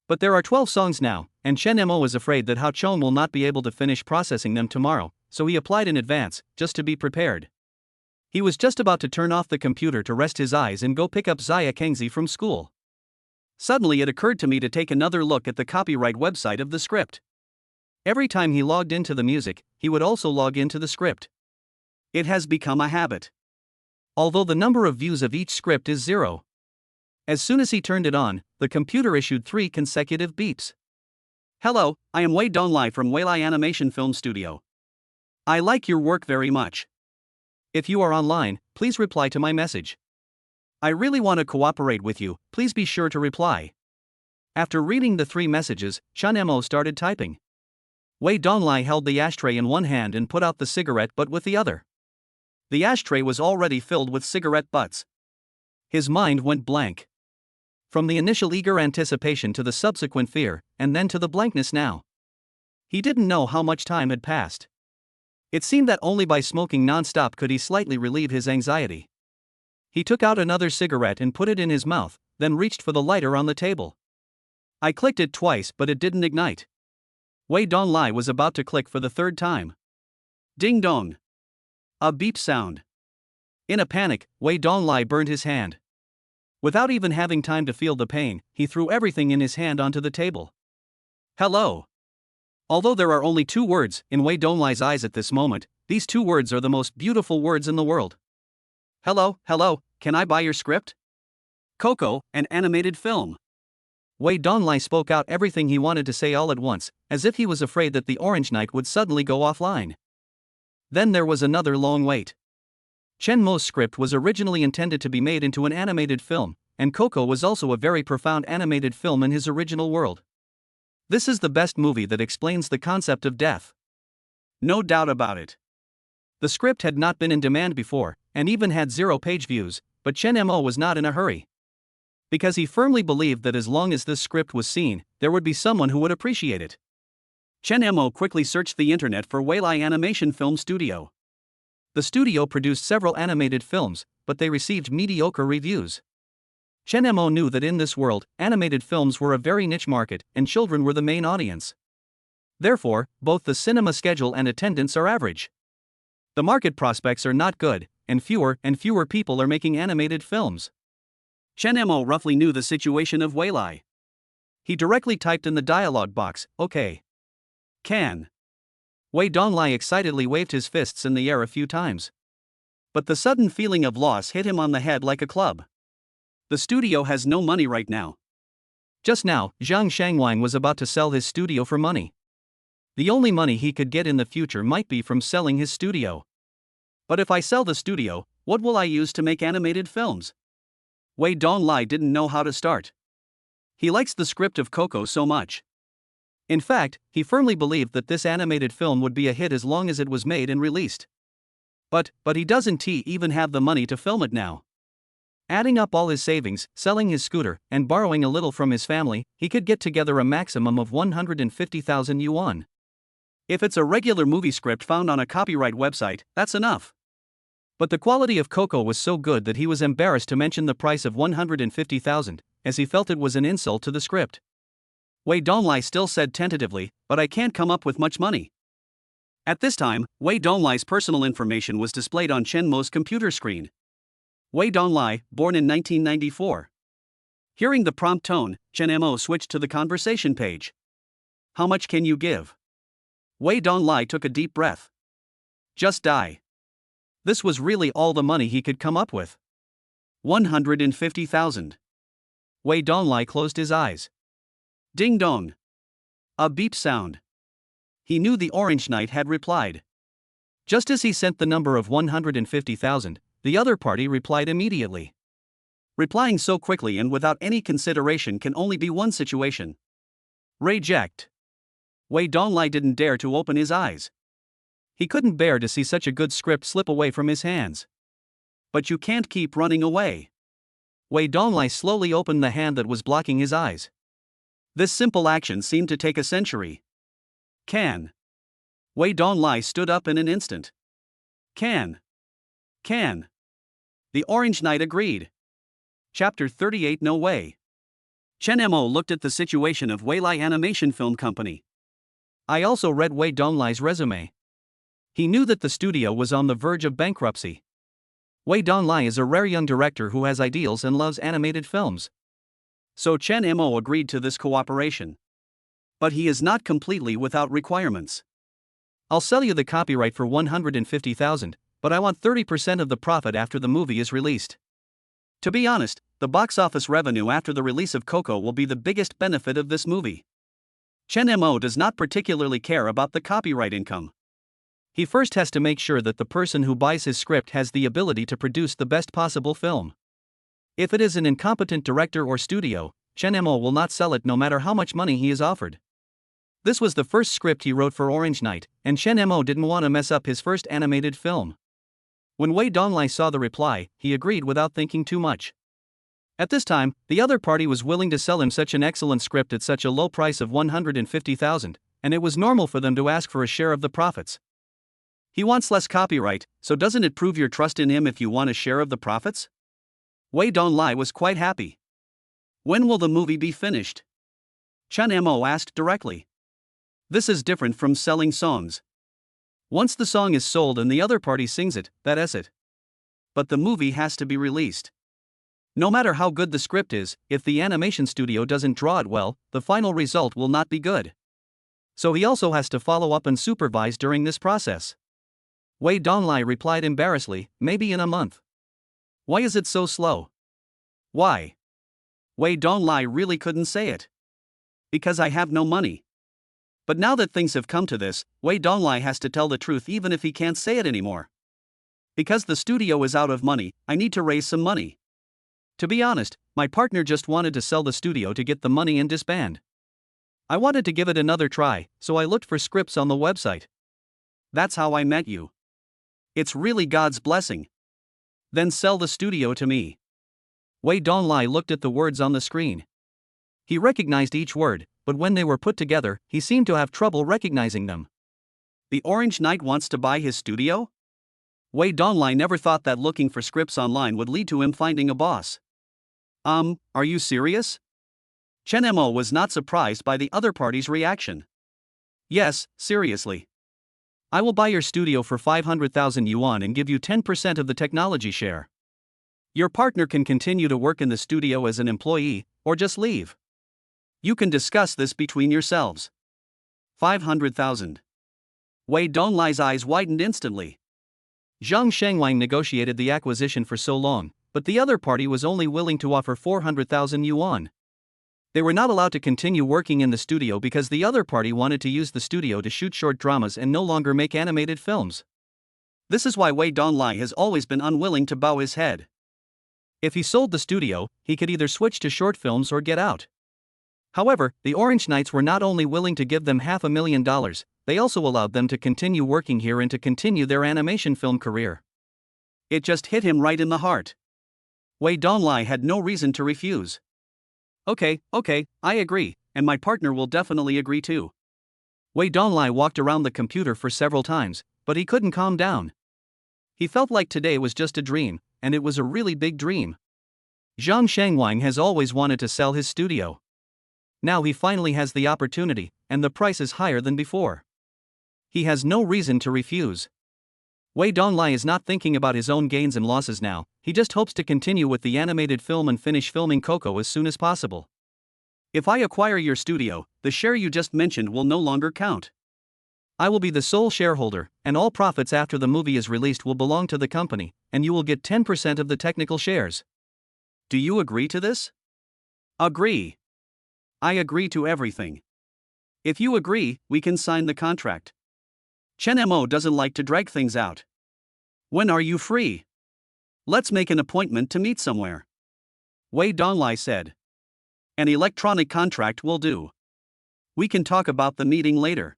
But there are 12 songs now, and Chen Mo is afraid that Hao Chong will not be able to finish processing them tomorrow, so he applied in advance, just to be prepared. He was just about to turn off the computer to rest his eyes and go pick up Zaya Kengzi from school. Suddenly it occurred to me to take another look at the copyright website of the script. Every time he logged into the music, he would also log into the script. It has become a habit. Although the number of views of each script is 0. As soon as he turned it on, the computer issued 3 consecutive beeps. Hello, I am Wei Donglai from Weilai Animation Film Studio. I like your work very much. If you are online, please reply to my message. I really want to cooperate with you, please be sure to reply. After reading the 3 messages, Chen Mo started typing. Wei Donglai held the ashtray in one hand and put out the cigarette butt with the other. The ashtray was already filled with cigarette butts. His mind went blank. From the initial eager anticipation to the subsequent fear, and then to the blankness now. He didn't know how much time had passed. It seemed that only by smoking non-stop could he slightly relieve his anxiety. He took out another cigarette and put it in his mouth, then reached for the lighter on the table. I clicked it twice but it didn't ignite. Wei Donglai was about to click for the 3rd time. Ding dong. A beep sound. In a panic, Wei Donglai burned his hand. Without even having time to feel the pain, he threw everything in his hand onto the table. Hello. Although there are only 2 words in Wei Donglai's eyes at this moment, these 2 words are the most beautiful words in the world. Hello, can I buy your script? Coco, an animated film. Wei Donglai spoke out everything he wanted to say all at once, as if he was afraid that the Orange Knight would suddenly go offline. Then there was another long wait. Chen Mo's script was originally intended to be made into an animated film, and Coco was also a very profound animated film in his original world. This is the best movie that explains the concept of death. No doubt about it. The script had not been in demand before, and even had 0 page views, but Chen Mo was not in a hurry. Because he firmly believed that as long as this script was seen, there would be someone who would appreciate it. Chen Mo quickly searched the internet for Weilai Animation Film Studio. The studio produced several animated films, but they received mediocre reviews. Chen Mo knew that in this world, animated films were a very niche market, and children were the main audience. Therefore, both the cinema schedule and attendance are average. The market prospects are not good, and fewer people are making animated films. Chen Mo roughly knew the situation of Weilai. He directly typed in the dialog box, "Okay. Can." Wei Donglai excitedly waved his fists in the air a few times. But the sudden feeling of loss hit him on the head like a club. The studio has no money right now. Just now, Zhang Shangwang was about to sell his studio for money. The only money he could get in the future might be from selling his studio. But if I sell the studio, what will I use to make animated films? Wei Donglai didn't know how to start. He likes the script of Coco so much. In fact, he firmly believed that this animated film would be a hit as long as it was made and released. But he doesn't even have the money to film it now. Adding up all his savings, selling his scooter, and borrowing a little from his family, he could get together a maximum of 150,000 yuan. If it's a regular movie script found on a copyright website, that's enough. But the quality of Coco was so good that he was embarrassed to mention the price of 150,000, as he felt it was an insult to the script. Wei Donglai still said tentatively, "But I can't come up with much money." At this time, Wei Donglai's personal information was displayed on Chen Mo's computer screen. Wei Donglai, born in 1994. Hearing the prompt tone, Chen Mo switched to the conversation page. "How much can you give?" Wei Donglai took a deep breath. "Just die." This was really all the money he could come up with. 150,000. Wei Donglai closed his eyes. Ding dong. A beep sound. He knew the Orange Knight had replied. Just as he sent the number of 150,000, the other party replied immediately. Replying so quickly and without any consideration can only be one situation. Reject. Wei Donglai didn't dare to open his eyes. He couldn't bear to see such a good script slip away from his hands. But you can't keep running away. Wei Donglai slowly opened the hand that was blocking his eyes. This simple action seemed to take a century. Can. Wei Donglai stood up in an instant. Can. The Orange Knight agreed. Chapter 38. No way. Chen Mo looked at the situation of Weilai Animation Film Company. I also read Wei Donglai's resume. He knew that the studio was on the verge of bankruptcy. Wei Donglai is a rare young director who has ideals and loves animated films. So Chen Mo agreed to this cooperation. But he is not completely without requirements. I'll sell you the copyright for 150,000, but I want 30% of the profit after the movie is released. To be honest, the box office revenue after the release of Coco will be the biggest benefit of this movie. Chen Mo does not particularly care about the copyright income. He first has to make sure that the person who buys his script has the ability to produce the best possible film. If it is an incompetent director or studio, Chen Mo will not sell it no matter how much money he is offered. This was the first script he wrote for Orange Knight, and Chen Mo didn't want to mess up his first animated film. When Wei Donglai saw the reply, he agreed without thinking too much. At this time, the other party was willing to sell him such an excellent script at such a low price of 150,000, and it was normal for them to ask for a share of the profits. He wants less copyright, so doesn't it prove your trust in him if you want a share of the profits? Wei Donglai was quite happy. When will the movie be finished? Chen Mo asked directly. This is different from selling songs. Once the song is sold and the other party sings it, that is it. But the movie has to be released. No matter how good the script is, if the animation studio doesn't draw it well, the final result will not be good. So he also has to follow up and supervise during this process. Wei Donglai replied embarrassedly, maybe in a month. Why is it so slow? Why? Wei Donglai really couldn't say it. Because I have no money. But now that things have come to this, Wei Donglai has to tell the truth even if he can't say it anymore. Because the studio is out of money, I need to raise some money. To be honest, my partner just wanted to sell the studio to get the money and disband. I wanted to give it another try, so I looked for scripts on the website. That's how I met you. It's really God's blessing. Then sell the studio to me. Wei Donglai looked at the words on the screen. He recognized each word, but when they were put together, he seemed to have trouble recognizing them. The Orange Knight wants to buy his studio? Wei Donglai never thought that looking for scripts online would lead to him finding a boss. Are you serious? Chen Mo was not surprised by the other party's reaction. Yes, seriously. I will buy your studio for 500,000 yuan and give you 10% of the technology share. Your partner can continue to work in the studio as an employee, or just leave. You can discuss this between yourselves. 500,000. Wei Donglai's eyes widened instantly. Zhang Shangwang negotiated the acquisition for so long, but the other party was only willing to offer 400,000 yuan. They were not allowed to continue working in the studio because the other party wanted to use the studio to shoot short dramas and no longer make animated films. This is why Wei Donglai has always been unwilling to bow his head. If he sold the studio, he could either switch to short films or get out. However, the Orange Knights were not only willing to give them $500,000, they also allowed them to continue working here and to continue their animation film career. It just hit him right in the heart. Wei Donglai had no reason to refuse. Okay, I agree, and my partner will definitely agree too. Wei Donglai walked around the computer for several times, but he couldn't calm down. He felt like today was just a dream, and it was a really big dream. Zhang Shangwang has always wanted to sell his studio. Now he finally has the opportunity, and the price is higher than before. He has no reason to refuse. Wei Donglai is not thinking about his own gains and losses now, he just hopes to continue with the animated film and finish filming Coco as soon as possible. If I acquire your studio, the share you just mentioned will no longer count. I will be the sole shareholder, and all profits after the movie is released will belong to the company, and you will get 10% of the technical shares. Do you agree to this? Agree. I agree to everything. If you agree, we can sign the contract. Chen Mo doesn't like to drag things out. When are you free? Let's make an appointment to meet somewhere. Wei Donglai said. An electronic contract will do. We can talk about the meeting later.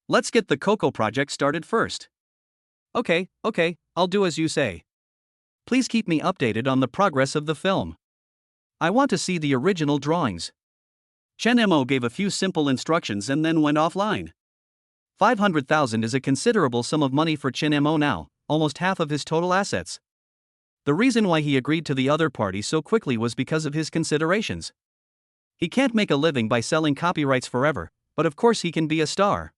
Let's get the Coco project started first. Okay, I'll do as you say. Please keep me updated on the progress of the film. I want to see the original drawings. Chen Mo gave a few simple instructions and then went offline. 500,000 is a considerable sum of money for Chen Mo now, almost half of his total assets. The reason why he agreed to the other party so quickly was because of his considerations. He can't make a living by selling copyrights forever, but of course he can be a star.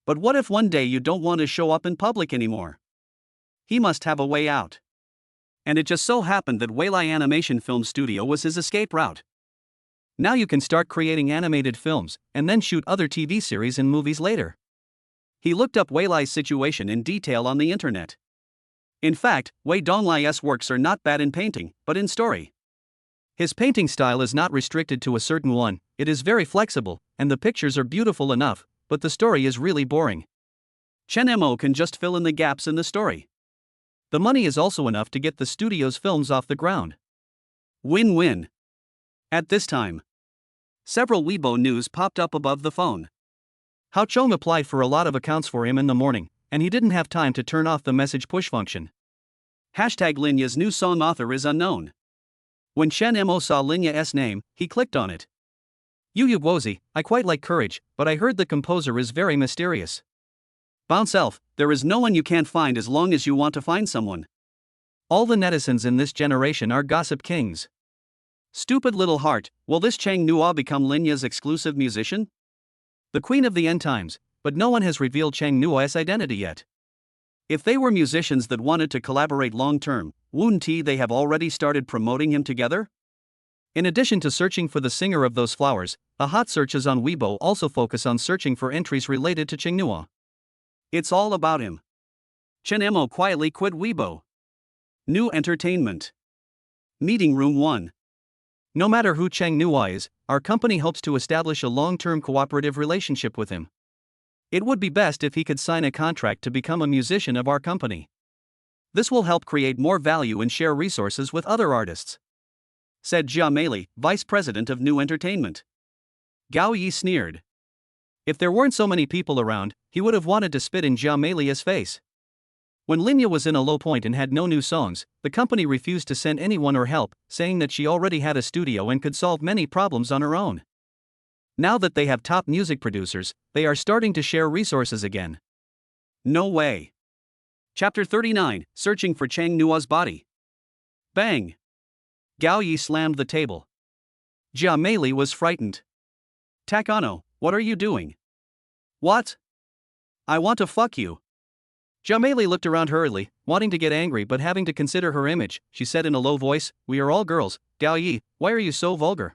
But what if one day you don't want to show up in public anymore? He must have a way out. And it just so happened that Weilai Animation Film Studio was his escape route. Now you can start creating animated films, and then shoot other TV series and movies later. He looked up Weilai's situation in detail on the internet. In fact, Wei Donglai's works are not bad in painting, but in story. His painting style is not restricted to a certain one, it is very flexible, and the pictures are beautiful enough, but the story is really boring. Chen Mo can just fill in the gaps in the story. The money is also enough to get the studio's films off the ground. Win-win. At this time, several Weibo news popped up above the phone. Hao Chong applied for a lot of accounts for him in the morning, and he didn't have time to turn off the message push function. #Linya's new song author is unknown. When Chen Mo saw Linya's name, he clicked on it. Yu Guozi, I quite like Courage, but I heard the composer is very mysterious. Bounce Elf, there is no one you can't find as long as you want to find someone. All the netizens in this generation are gossip kings. Stupid little heart, will this Chang Nua become Linya's exclusive musician? The queen of the end times, but no one has revealed Chang Nua's identity yet. If they were musicians that wanted to collaborate long-term, wouldn't they have already started promoting him together? In addition to searching for the singer of those flowers, the hot searches on Weibo also focus on searching for entries related to Chang Nua. It's all about him. Chen Mo quietly quit Weibo. New entertainment. Meeting Room 1. No matter who Chang Nua is, our company hopes to establish a long-term cooperative relationship with him. It would be best if he could sign a contract to become a musician of our company. This will help create more value and share resources with other artists, said Jia Meili, vice president of New Entertainment. Gao Yi sneered. If there weren't so many people around, he would have wanted to spit in Jia Meili's face. When Linya was in a low point and had no new songs, the company refused to send anyone or help, saying that she already had a studio and could solve many problems on her own. Now that they have top music producers, they are starting to share resources again. No way. Chapter 39, Searching for Chang Nua's Body. Bang! Gao Yi slammed the table. Jia Meili was frightened. Takano, what are you doing? What? I want to fuck you. Jia Meili looked around hurriedly, wanting to get angry but having to consider her image. She said in a low voice, "We are all girls. Gao Yi, why are you so vulgar?"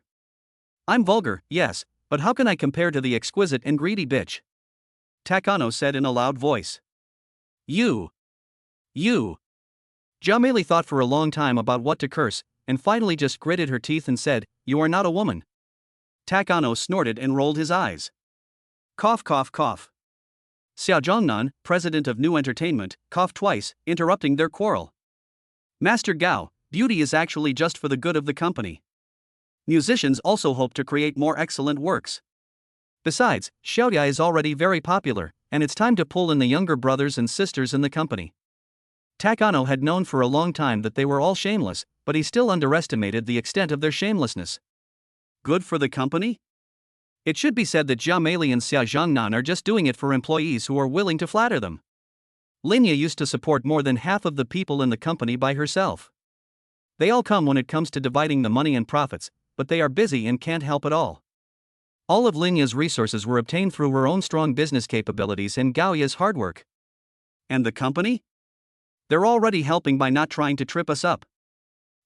I'm vulgar, yes, but how can I compare to the exquisite and greedy bitch? Takano said in a loud voice. You. Jia Meili thought for a long time about what to curse, and finally just gritted her teeth and said, "You are not a woman." Takano snorted and rolled his eyes. Cough, cough, cough. Xiao Zhongnan, president of New Entertainment, coughed twice, interrupting their quarrel. Master Gao, beauty is actually just for the good of the company. Musicians also hope to create more excellent works. Besides, Xiaoya is already very popular, and it's time to pull in the younger brothers and sisters in the company. Takano had known for a long time that they were all shameless, but he still underestimated the extent of their shamelessness. Good for the company? It should be said that Jia Meili and Xia Zhongnan are just doing it for employees who are willing to flatter them. Linya used to support more than half of the people in the company by herself. They all come when it comes to dividing the money and profits, but they are busy and can't help at all. All of Linya's resources were obtained through her own strong business capabilities and Gaoya's hard work. And the company? They're already helping by not trying to trip us up.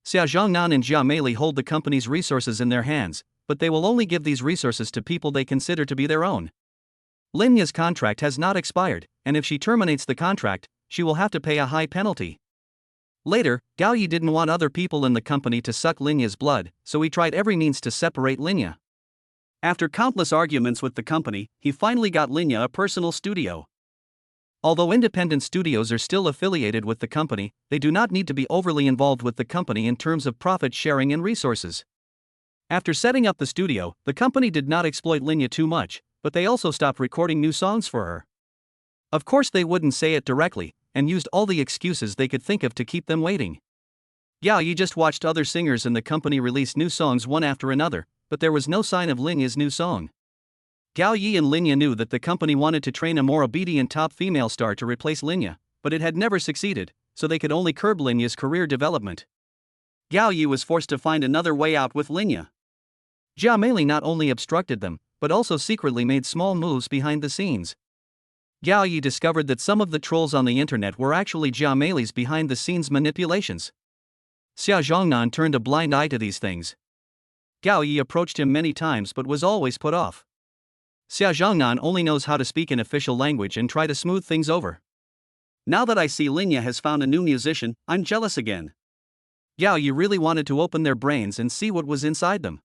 Xia Zhongnan and Jia Meili hold the company's resources in their hands, but they will only give these resources to people they consider to be their own. Linya's contract has not expired, and if she terminates the contract, she will have to pay a high penalty. Later, Gao Yi didn't want other people in the company to suck Linya's blood, so he tried every means to separate Linya. After countless arguments with the company, he finally got Linya a personal studio. Although independent studios are still affiliated with the company, they do not need to be overly involved with the company in terms of profit sharing and resources. After setting up the studio, the company did not exploit Linya too much, but they also stopped recording new songs for her. Of course, they wouldn't say it directly, and used all the excuses they could think of to keep them waiting. Gao Yi just watched other singers in the company release new songs one after another, but there was no sign of Linya's new song. Gao Yi and Linya knew that the company wanted to train a more obedient top female star to replace Linya, but it had never succeeded, so they could only curb Linya's career development. Gao Yi was forced to find another way out with Linya. Jia Meili not only obstructed them, but also secretly made small moves behind the scenes. Gao Yi discovered that some of the trolls on the internet were actually Jia Meili's behind-the-scenes manipulations. Xia Zhongnan turned a blind eye to these things. Gao Yi approached him many times but was always put off. Xia Zhongnan only knows how to speak in official language and try to smooth things over. Now that I see Linya has found a new musician, I'm jealous again. Gao Yi really wanted to open their brains and see what was inside them.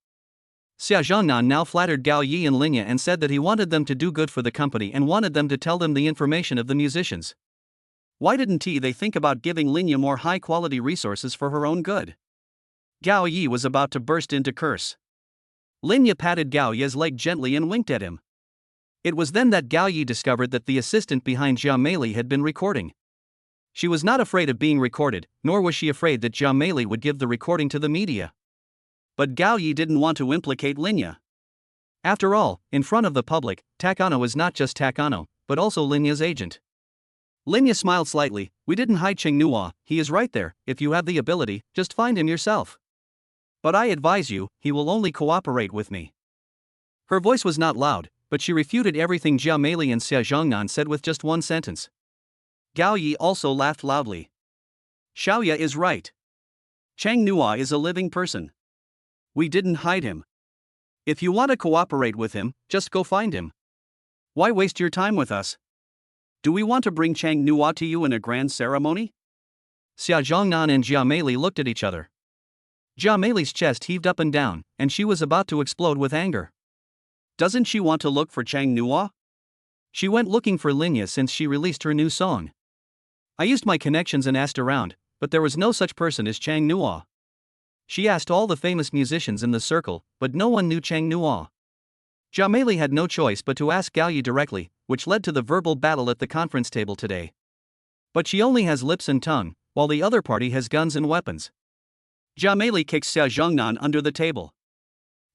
Xia Zhongnan now flattered Gao Yi and Linya and said that he wanted them to do good for the company and wanted them to tell them the information of the musicians. Why didn't they think about giving Linya more high-quality resources for her own good? Gao Yi was about to burst into curse. Linya patted Gao Yi's leg gently and winked at him. It was then that Gao Yi discovered that the assistant behind Jia Meili had been recording. She was not afraid of being recorded, nor was she afraid that Jia Meili would give the recording to the media. But Gao Yi didn't want to implicate Linya. After all, in front of the public, Takano is not just Takano, but also Linya's agent. Linya smiled slightly. We didn't hide Cheng Nuo, he is right there. If you have the ability, just find him yourself. But I advise you, he will only cooperate with me. Her voice was not loud, but she refuted everything Jia Meili and Xia Zhongnan said with just one sentence. Gao Yi also laughed loudly. Xiaoya is right. Cheng Nuo is a living person. We didn't hide him. If you want to cooperate with him, just go find him. Why waste your time with us? Do we want to bring Cheng Nuo to you in a grand ceremony? Xia Zhongnan and Jia Meili looked at each other. Jia Meili's chest heaved up and down, and she was about to explode with anger. Doesn't she want to look for Cheng Nuo? She went looking for Linya since she released her new song. I used my connections and asked around, but there was no such person as Cheng Nuo. She asked all the famous musicians in the circle, but no one knew Cheng Nuo. Jia Meili had no choice but to ask Gao Yi directly, which led to the verbal battle at the conference table today. But she only has lips and tongue, while the other party has guns and weapons. Jia Meili kicked Xia Zhongnan under the table.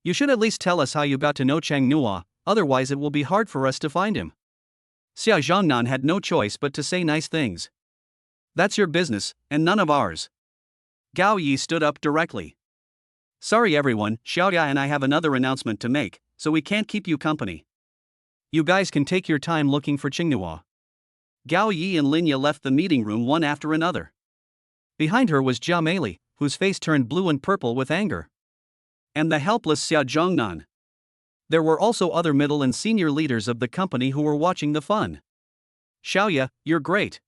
You should at least tell us how you got to know Cheng Nuo, otherwise it will be hard for us to find him. Xia Zhongnan had no choice but to say nice things. That's your business, and none of ours. Gao Yi stood up directly. Sorry everyone, Xiaoya and I have another announcement to make, so we can't keep you company. You guys can take your time looking for Cheng Nuo. Gao Yi and Linya left the meeting room one after another. Behind her was Jia Meili, whose face turned blue and purple with anger. And the helpless Xia Zhongnan. There were also other middle and senior leaders of the company who were watching the fun. Xiaoya, you're great.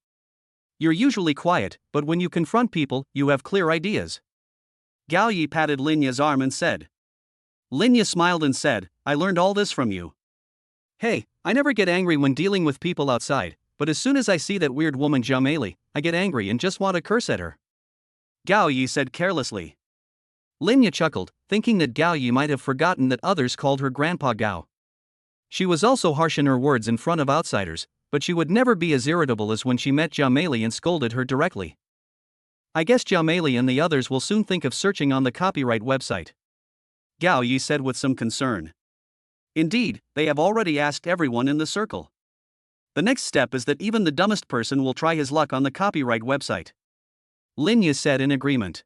You're usually quiet, but when you confront people, you have clear ideas. Gao Yi patted Linya's arm and said. Linya smiled and said, I learned all this from you. Hey, I never get angry when dealing with people outside, but as soon as I see that weird woman Jia Meili, I get angry and just want to curse at her. Gao Yi said carelessly. Linya chuckled, thinking that Gao Yi might have forgotten that others called her Grandpa Gao. She was also harsh in her words in front of outsiders, but she would never be as irritable as when she met Jia Meili and scolded her directly. I guess Jia Meili and the others will soon think of searching on the copyright website, Gao Yi said with some concern. Indeed, they have already asked everyone in the circle. The next step is that even the dumbest person will try his luck on the copyright website, Linya said in agreement.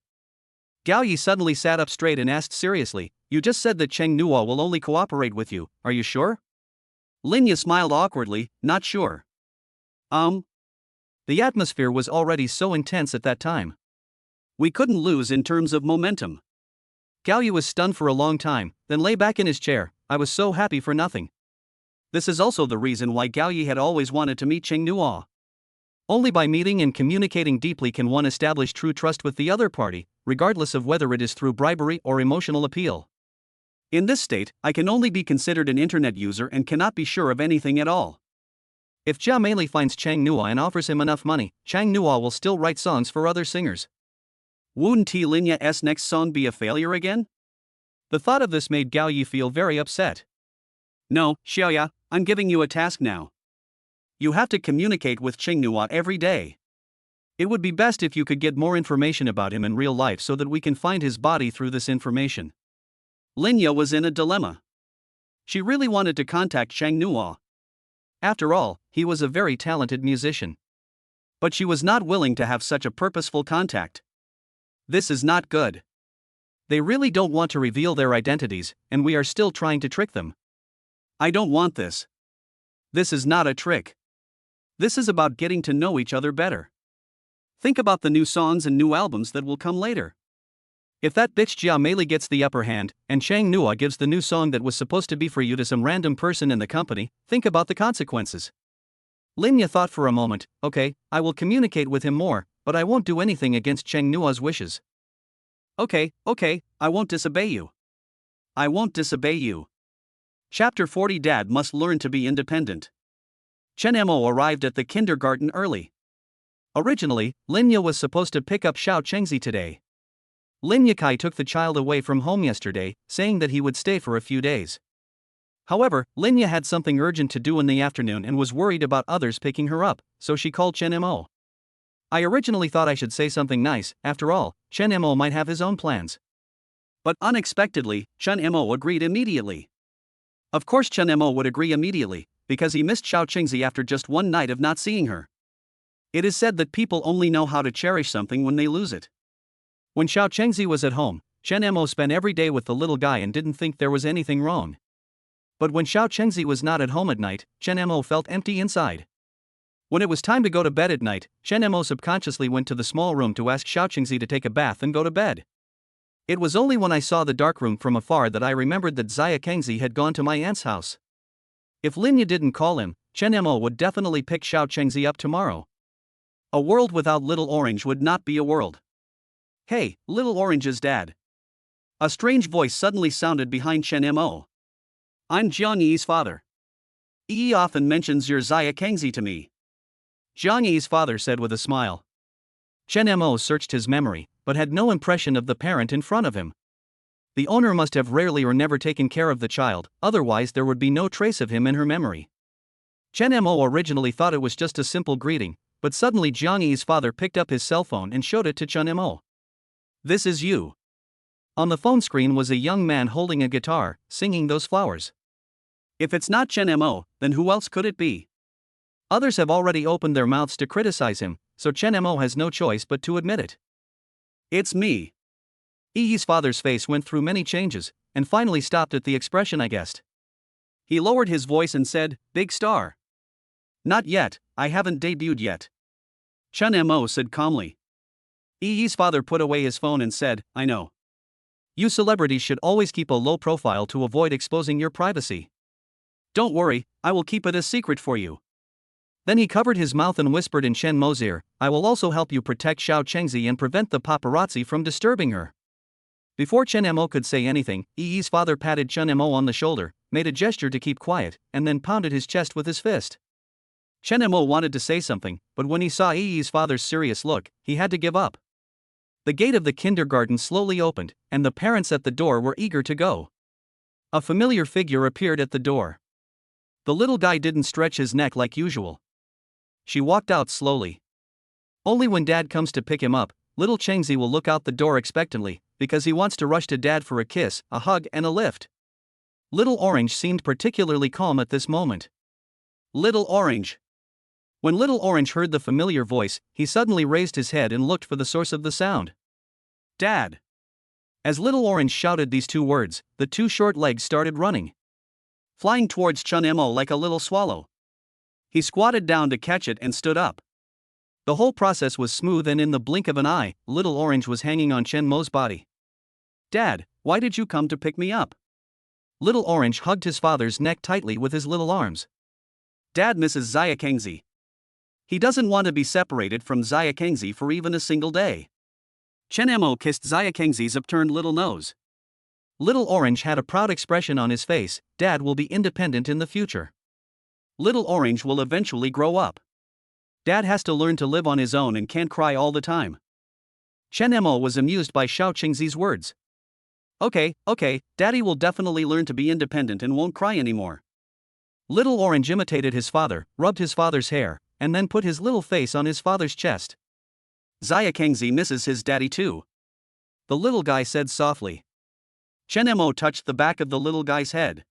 Gao Yi suddenly sat up straight and asked seriously, You just said that Cheng Nuo will only cooperate with you, are you sure? Linya smiled awkwardly, not sure. The atmosphere was already so intense at that time. We couldn't lose in terms of momentum. Gao Yi was stunned for a long time, then lay back in his chair. I was so happy for nothing. This is also the reason why Gao Yi had always wanted to meet Cheng Nuo. Only by meeting and communicating deeply can one establish true trust with the other party, regardless of whether it is through bribery or emotional appeal. In this state, I can only be considered an internet user and cannot be sure of anything at all. If Jia Meili finds Cheng Nuo and offers him enough money, Cheng Nuo will still write songs for other singers. Wouldn't Linya's next song be a failure again? The thought of this made Gao Yi feel very upset. No, Xiaoya, I'm giving you a task now. You have to communicate with Cheng Nuo every day. It would be best if you could get more information about him in real life so that we can find his body through this information. Linya was in a dilemma. She really wanted to contact Cheng Nuo. After all, he was a very talented musician. But she was not willing to have such a purposeful contact. This is not good. They really don't want to reveal their identities, and we are still trying to trick them. I don't want this. This is not a trick. This is about getting to know each other better. Think about the new songs and new albums that will come later. If that bitch Jia Meili gets the upper hand, and Cheng Nuo gives the new song that was supposed to be for you to some random person in the company, think about the consequences. Linya thought for a moment, okay, I will communicate with him more, but I won't do anything against Cheng Nuo's wishes. Okay, I won't disobey you. I won't disobey you. Chapter 40 Dad must learn to be independent. Chen Mo arrived at the kindergarten early. Originally, Linya was supposed to pick up Xiao Chengzi today. Linya Kai took the child away from home yesterday, saying that he would stay for a few days. However, Linya had something urgent to do in the afternoon and was worried about others picking her up, so she called Chen Mo. I originally thought I should say something nice, after all, Chen Mo might have his own plans. But unexpectedly, Chen Mo agreed immediately. Of course Chen Mo would agree immediately, because he missed Xiao Chengzi after just one night of not seeing her. It is said that people only know how to cherish something when they lose it. When Xiao Chengzi was at home, Chen Mo spent every day with the little guy and didn't think there was anything wrong. But when Xiao Chengzi was not at home at night, Chen Mo felt empty inside. When it was time to go to bed at night, Chen Mo subconsciously went to the small room to ask Xiao Chengzi to take a bath and go to bed. It was only when I saw the dark room from afar that I remembered that Xia Kengzi had gone to my aunt's house. If Linya didn't call him, Chen Mo would definitely pick Xiao Chengzi up tomorrow. A world without Little Orange would not be a world. Hey, Little Orange's dad. A strange voice suddenly sounded behind Chen Mo. I'm Jiang Yi's father. Yi often mentions your Xia Kengzi to me, Jiang Yi's father said with a smile. Chen Mo searched his memory, but had no impression of the parent in front of him. The owner must have rarely or never taken care of the child, otherwise there would be no trace of him in her memory. Chen Mo originally thought it was just a simple greeting, but suddenly Jiang Yi's father picked up his cell phone and showed it to Chen Mo. This is you. On the phone screen was a young man holding a guitar, singing Those Flowers. If it's not Chen Mo, then who else could it be? Others have already opened their mouths to criticize him, so Chen Mo has no choice but to admit it. It's me. Yi's father's face went through many changes, and finally stopped at the expression I guessed. He lowered his voice and said, Big star. Not yet, I haven't debuted yet. Chen Mo said calmly. Yi's father put away his phone and said, I know. You celebrities should always keep a low profile to avoid exposing your privacy. Don't worry, I will keep it a secret for you. Then he covered his mouth and whispered in Chen Mo's ear, I will also help you protect Xiao Chengzi and prevent the paparazzi from disturbing her. Before Chen Mo could say anything, Yi's father patted Chen Mo on the shoulder, made a gesture to keep quiet, and then pounded his chest with his fist. Chen Mo wanted to say something, but when he saw Yi's father's serious look, he had to give up. The gate of the kindergarten slowly opened, and the parents at the door were eager to go. A familiar figure appeared at the door. The little guy didn't stretch his neck like usual. She walked out slowly. Only when Dad comes to pick him up, little Chengzi will look out the door expectantly, because he wants to rush to Dad for a kiss, a hug, and a lift. Little Orange seemed particularly calm at this moment. Little Orange. When Little Orange heard the familiar voice, he suddenly raised his head and looked for the source of the sound. Dad. As Little Orange shouted these two words, the two short legs started running, flying towards Chen Mo like a little swallow. He squatted down to catch it and stood up. The whole process was smooth, and in the blink of an eye, Little Orange was hanging on Chen Mo's body. Dad, why did you come to pick me up? Little Orange hugged his father's neck tightly with his little arms. Dad misses Xia Kengzi. He doesn't want to be separated from Xia Kengzi for even a single day. Chen Mo kissed Xia Kengzi's upturned little nose. Little Orange had a proud expression on his face. Dad will be independent in the future. Little Orange will eventually grow up. Dad has to learn to live on his own and can't cry all the time. Chen Mo was amused by Xiao Qingzi's words. Okay, Daddy will definitely learn to be independent and won't cry anymore. Little Orange imitated his father, rubbed his father's hair, and then put his little face on his father's chest. Xia Kengzi misses his daddy too, the little guy said softly. Chen Mo touched the back of the little guy's head.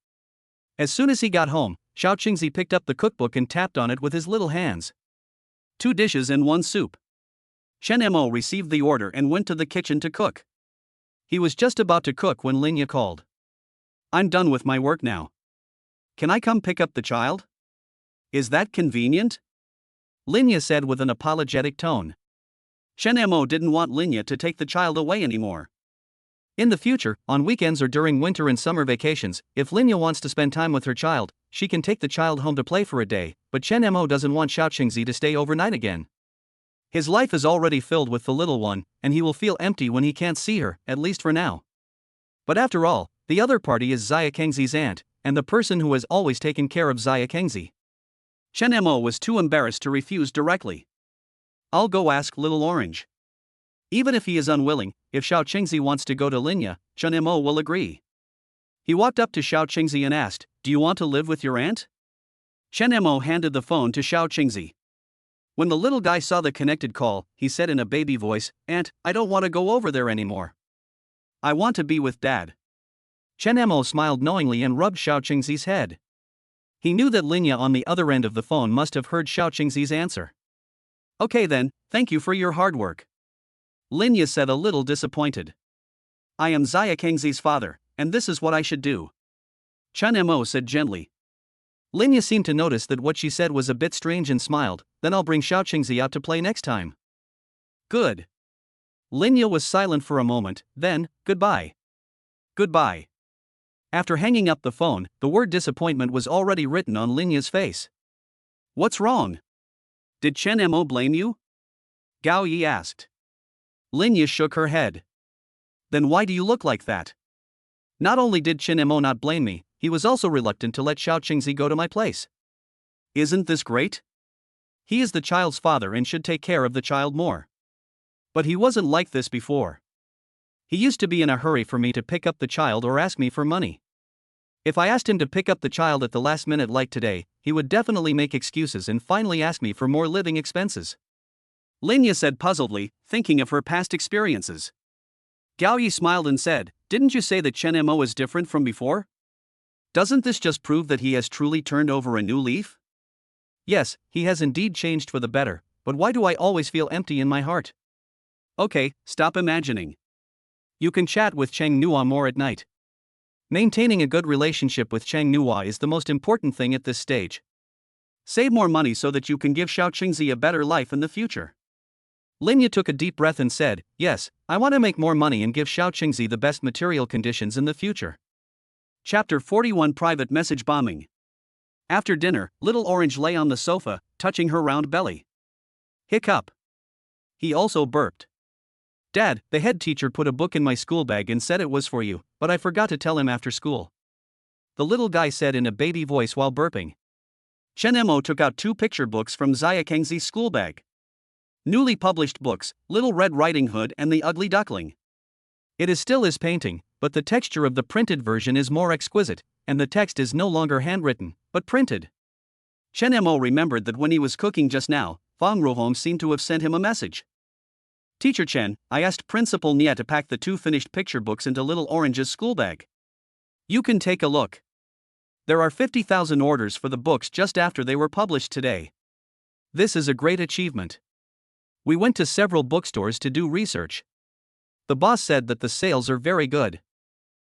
As soon as he got home, Xiao Qingzi picked up the cookbook and tapped on it with his little hands. 2 dishes and 1 soup. Chen Mo received the order and went to the kitchen to cook. He was just about to cook when Linya called. I'm done with my work now. Can I come pick up the child? Is that convenient? Linya said with an apologetic tone. Chen Mo didn't want Linya to take the child away anymore. In the future, on weekends or during winter and summer vacations, if Linya wants to spend time with her child, she can take the child home to play for a day, but Chen Mo doesn't want Xiao Qingzi to stay overnight again. His life is already filled with the little one, and he will feel empty when he can't see her, at least for now. But after all, the other party is Xia Kengzi's aunt, and the person who has always taken care of Xia Kengzi. Chen Mo was too embarrassed to refuse directly. I'll go ask Little Orange. Even if he is unwilling, if Xiao Qingzi wants to go to Linya, Chen Mo will agree. He walked up to Xiao Qingzi and asked, "Do you want to live with your aunt?" Chen Mo handed the phone to Xiao Qingzi. When the little guy saw the connected call, he said in a baby voice, "Aunt, I don't want to go over there anymore. I want to be with Dad." Chen Mo smiled knowingly and rubbed Xiao Qingzi's head. He knew that Linya on the other end of the phone must have heard Xiao Qingzi's answer. Okay then, thank you for your hard work. Linya said a little disappointed. I am Xia Kengzi's father, and this is what I should do. Chen Mo said gently. Linya seemed to notice that what she said was a bit strange and smiled. Then I'll bring Xiao Qingzi out to play next time. Good. Linya was silent for a moment, then, goodbye. Goodbye. After hanging up the phone, the word disappointment was already written on Linya's face. What's wrong? Did Chen Mo blame you? Gao Yi asked. Linya shook her head. Then why do you look like that? Not only did Chen Mo not blame me, he was also reluctant to let Xiao Qingzi go to my place. Isn't this great? He is the child's father and should take care of the child more. But he wasn't like this before. He used to be in a hurry for me to pick up the child or ask me for money. If I asked him to pick up the child at the last minute like today, he would definitely make excuses and finally ask me for more living expenses. Linya said puzzledly, thinking of her past experiences. Gao Yi smiled and said, "Didn't you say that Chen Mo is different from before? Doesn't this just prove that he has truly turned over a new leaf?" Yes, he has indeed changed for the better, but why do I always feel empty in my heart? Okay, stop imagining. You can chat with Cheng Nua more at night. Maintaining a good relationship with Cheng Nua is the most important thing at this stage. Save more money so that you can give Xiao Qingzi a better life in the future. Linya took a deep breath and said, "Yes, I want to make more money and give Xiao Qingzi the best material conditions in the future." Chapter 41 Private Message Bombing. After dinner, Little Orange lay on the sofa, touching her round belly. Hiccup. He also burped. Dad, the head teacher put a book in my school bag and said it was for you, but I forgot to tell him after school. The little guy said in a baby voice while burping. Chen Mo took out 2 picture books from Xia Kengzi's school bag. Newly published books, Little Red Riding Hood and The Ugly Duckling. It is still his painting, but the texture of the printed version is more exquisite, and the text is no longer handwritten, but printed. Chen Mo remembered that when he was cooking just now, Fang Ruhong seemed to have sent him a message. Teacher Chen, I asked Principal Nia to pack the 2 finished picture books into Little Orange's school bag. You can take a look. There are 50,000 orders for the books just after they were published today. This is a great achievement. We went to several bookstores to do research. The boss said that the sales are very good.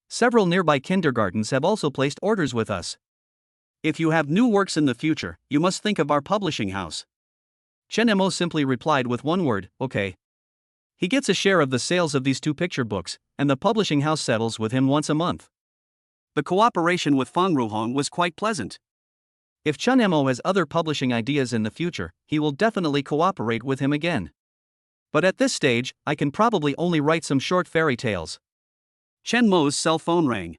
Several nearby kindergartens have also placed orders with us. If you have new works in the future, you must think of our publishing house. Chen Mo simply replied with one word, okay. He gets a share of the sales of these 2 picture books, and the publishing house settles with him once a month. The cooperation with Fang Ruhong was quite pleasant. If Chen Mo has other publishing ideas in the future, he will definitely cooperate with him again. But at this stage, I can probably only write some short fairy tales. Chen Mo's cell phone rang.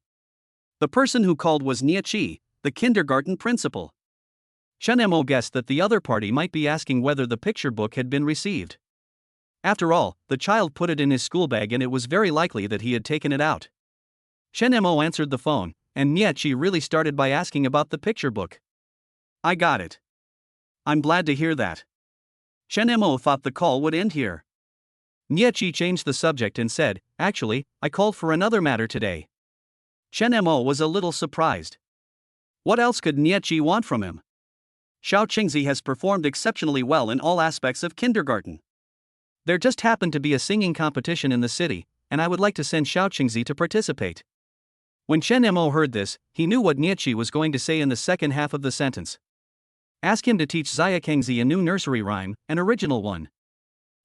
The person who called was Nia Chi, the kindergarten principal. Chen Mo guessed that the other party might be asking whether the picture book had been received. After all, the child put it in his school bag and it was very likely that he had taken it out. Chen Mo answered the phone, and Nia Chi really started by asking about the picture book. I got it. I'm glad to hear that. Chen Mo thought the call would end here. Nia Chi changed the subject and said, actually, I called for another matter today. Chen Mo was a little surprised. What else could Nia Chi want from him? Xiao Qingzi has performed exceptionally well in all aspects of kindergarten. There just happened to be a singing competition in the city, and I would like to send Xiao Qingzi to participate. When Chen Mo heard this, he knew what Nia Chi was going to say in the second half of the sentence. Ask him to teach Xia Kengzi a new nursery rhyme, an original one.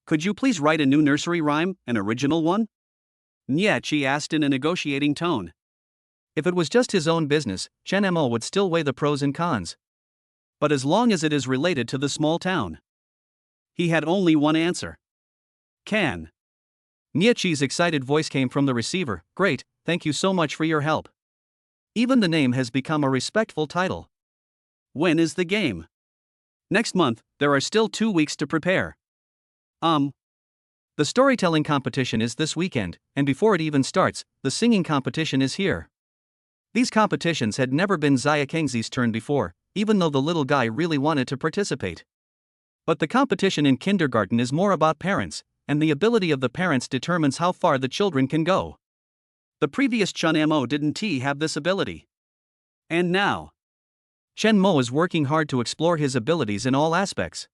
Could you please write a new nursery rhyme, an original one? Nia Chi asked in a negotiating tone. If it was just his own business, Chen Mo would still weigh the pros and cons. But as long as it is related to the small town. He had only one answer. Can. Nia Chi's excited voice came from the receiver, great, thank you so much for your help. Even the name has become a respectful title. When is the game? Next month, there are still 2 weeks to prepare. The storytelling competition is this weekend, and before it even starts, the singing competition is here. These competitions had never been Xia Kengzi's turn before, even though the little guy really wanted to participate. But the competition in kindergarten is more about parents, and the ability of the parents determines how far the children can go. The previous Chen Mo didn't have this ability. And now, Chen Mo is working hard to explore his abilities in all aspects.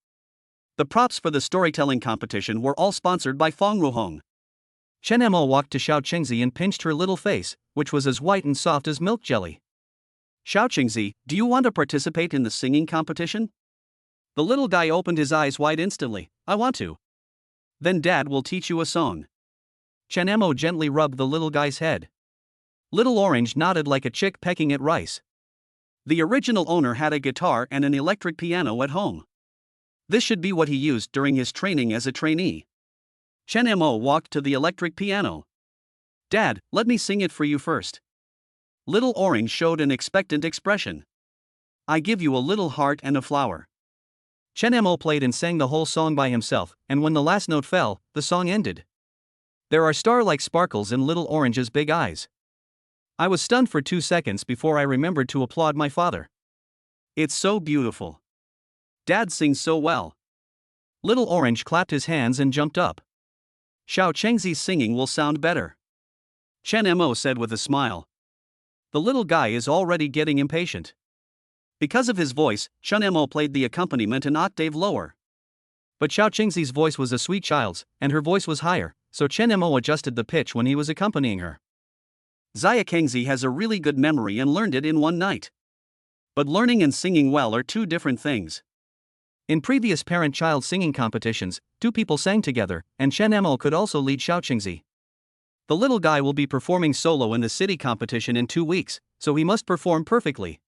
The props for the storytelling competition were all sponsored by Fang Ruhong. Chen Mo walked to Xiao Qingzi and pinched her little face, which was as white and soft as milk jelly. Xiao Qingzi, do you want to participate in the singing competition? The little guy opened his eyes wide instantly. I want to. Then Dad will teach you a song. Chen Mo gently rubbed the little guy's head. Little Orange nodded like a chick pecking at rice. The original owner had a guitar and an electric piano at home. This should be what he used during his training as a trainee. Chen Mo walked to the electric piano. Dad, let me sing it for you first. Little Orange showed an expectant expression. I give you a little heart and a flower. Chen Mo played and sang the whole song by himself, and when the last note fell, the song ended. There are star-like sparkles in Little Orange's big eyes. I was stunned for 2 seconds before I remembered to applaud my father. It's so beautiful. Dad sings so well. Little Orange clapped his hands and jumped up. Xiao Qingzi's singing will sound better. Chen Mo said with a smile. The little guy is already getting impatient. Because of his voice, Chen Mo played the accompaniment an octave lower. But Xiao Qingzi's voice was a sweet child's, and her voice was higher, so Chen Mo adjusted the pitch when he was accompanying her. Xia Kengzi has a really good memory and learned it in one night. But learning and singing well are 2 different things. In previous parent-child singing competitions, 2 people sang together, and Chen Mo could also lead Xiao Qingzi. The little guy will be performing solo in the city competition in 2 weeks, so he must perform perfectly.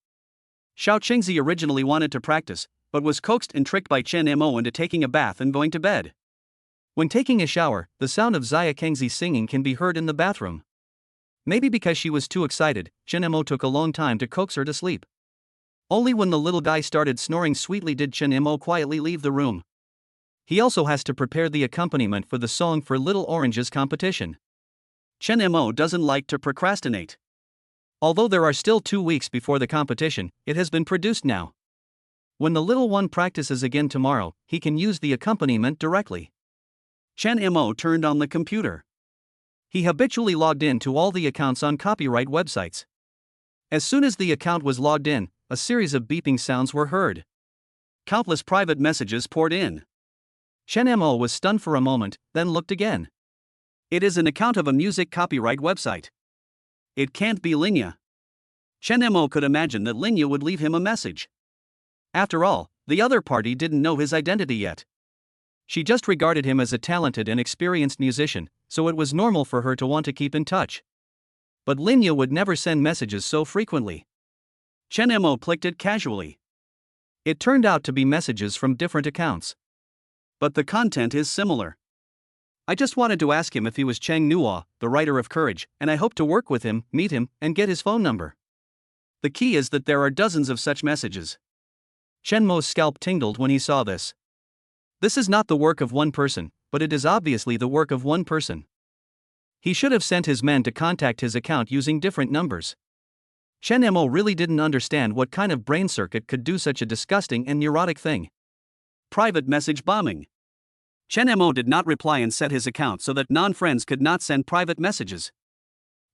Xiao Qingzi originally wanted to practice, but was coaxed and tricked by Chen Mo into taking a bath and going to bed. When taking a shower, the sound of Xia Kengzi singing can be heard in the bathroom. Maybe because she was too excited, Chen Mo took a long time to coax her to sleep. Only when the little guy started snoring sweetly did Chen Mo quietly leave the room. He also has to prepare the accompaniment for the song for Little Orange's competition. Chen Mo doesn't like to procrastinate. Although there are still 2 weeks before the competition, it has been produced now. When the little one practices again tomorrow, he can use the accompaniment directly. Chen Mo turned on the computer. He habitually logged in to all the accounts on copyright websites. As soon as the account was logged in, a series of beeping sounds were heard. Countless private messages poured in. Chen Mo was stunned for a moment, then looked again. It is an account of a music copyright website. It can't be Linya. Chen Mo could imagine that Linya would leave him a message. After all, the other party didn't know his identity yet. She just regarded him as a talented and experienced musician, so it was normal for her to want to keep in touch. But Linya would never send messages so frequently. Chen Mo clicked it casually. It turned out to be messages from different accounts. But the content is similar. I just wanted to ask him if he was Chang Nuo, the writer of Courage, and I hope to work with him, meet him, and get his phone number. The key is that there are dozens of such messages. Chen Mo's scalp tingled when he saw this. This is not the work of one person, but it is obviously the work of one person. He should have sent his men to contact his account using different numbers. Chen Mo really didn't understand what kind of brain circuit could do such a disgusting and neurotic thing. Private message bombing. Chen Mo did not reply and set his account so that non-friends could not send private messages.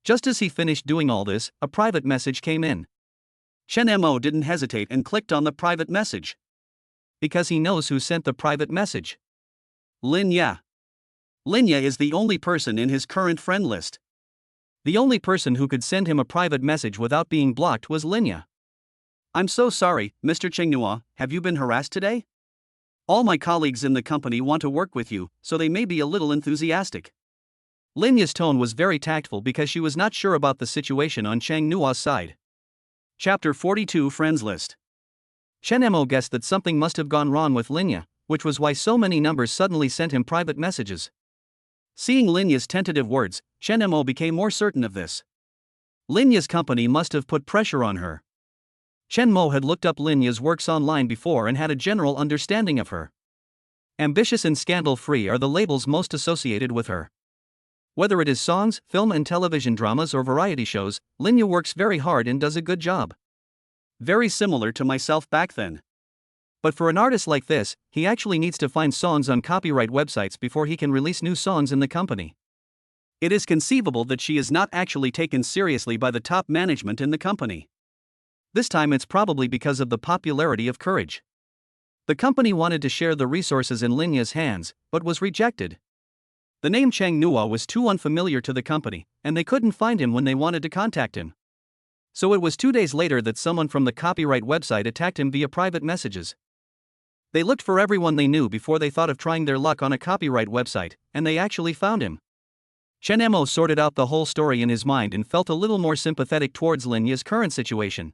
Just as he finished doing all this, a private message came in. Chen Mo didn't hesitate and clicked on the private message. Because he knows who sent the private message. Linya. Linya is the only person in his current friend list. The only person who could send him a private message without being blocked was Linya. I'm so sorry, Mr. Chengnua, have you been harassed today? All my colleagues in the company want to work with you, so they may be a little enthusiastic. Linya's tone was very tactful because she was not sure about the situation on Chang Nua's side. Chapter 42 Friends List. Chen Mo guessed that something must have gone wrong with Linya, which was why so many numbers suddenly sent him private messages. Seeing Linya's tentative words, Chen Mo became more certain of this. Linya's company must have put pressure on her. Chen Mo had looked up Linya's works online before and had a general understanding of her. Ambitious and scandal-free are the labels most associated with her. Whether it is songs, film and television dramas or variety shows, Linya works very hard and does a good job. Very similar to myself back then. But for an artist like this, he actually needs to find songs on copyright websites before he can release new songs in the company. It is conceivable that she is not actually taken seriously by the top management in the company. This time it's probably because of the popularity of Courage. The company wanted to share the resources in Linya's hands, but was rejected. The name Chang Nuo was too unfamiliar to the company, and they couldn't find him when they wanted to contact him. So it was 2 days later that someone from the copyright website attacked him via private messages. They looked for everyone they knew before they thought of trying their luck on a copyright website, and they actually found him. Chen Mo sorted out the whole story in his mind and felt a little more sympathetic towards Linya's current situation.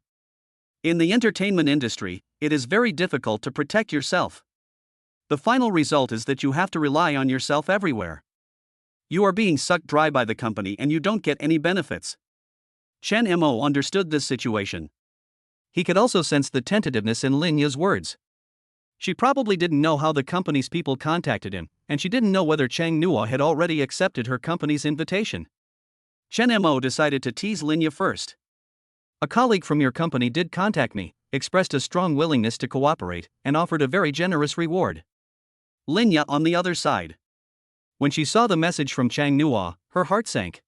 In the entertainment industry, it is very difficult to protect yourself. The final result is that you have to rely on yourself everywhere. You are being sucked dry by the company and you don't get any benefits. Chen Mo understood this situation. He could also sense the tentativeness in Linya's words. She probably didn't know how the company's people contacted him, and she didn't know whether Chang Nuo had already accepted her company's invitation. Chen Mo decided to tease Linya first. A colleague from your company did contact me, expressed a strong willingness to cooperate, and offered a very generous reward. Linya on the other side. When she saw the message from Chang Nuo, her heart sank.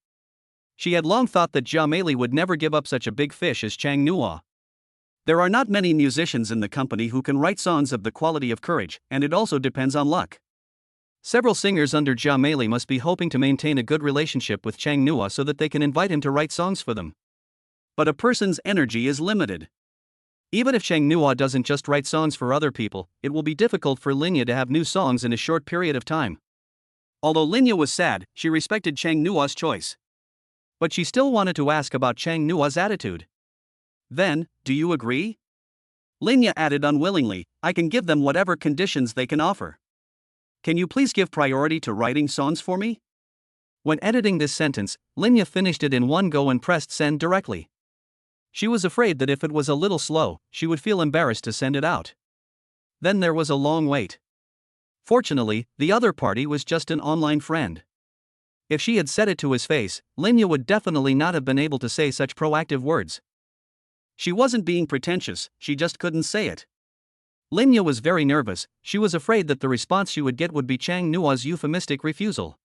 She had long thought that Jia Meili would never give up such a big fish as Chang Nuo. There are not many musicians in the company who can write songs of the quality of Courage, and it also depends on luck. Several singers under Jia Meili must be hoping to maintain a good relationship with Chang Nuo so that they can invite him to write songs for them. But a person's energy is limited. Even if Chang Nuo doesn't just write songs for other people, it will be difficult for Linya to have new songs in a short period of time. Although Linya was sad, she respected Chang Nuo's choice. But she still wanted to ask about Chang Nuo's attitude. Then, do you agree? Linya added unwillingly, I can give them whatever conditions they can offer. Can you please give priority to writing songs for me? When editing this sentence, Linya finished it in one go and pressed send directly. She was afraid that if it was a little slow, she would feel embarrassed to send it out. Then there was a long wait. Fortunately, the other party was just an online friend. If she had said it to his face, Linya would definitely not have been able to say such proactive words. She wasn't being pretentious, she just couldn't say it. Linya was very nervous. She was afraid that the response she would get would be Chang Nua's euphemistic refusal.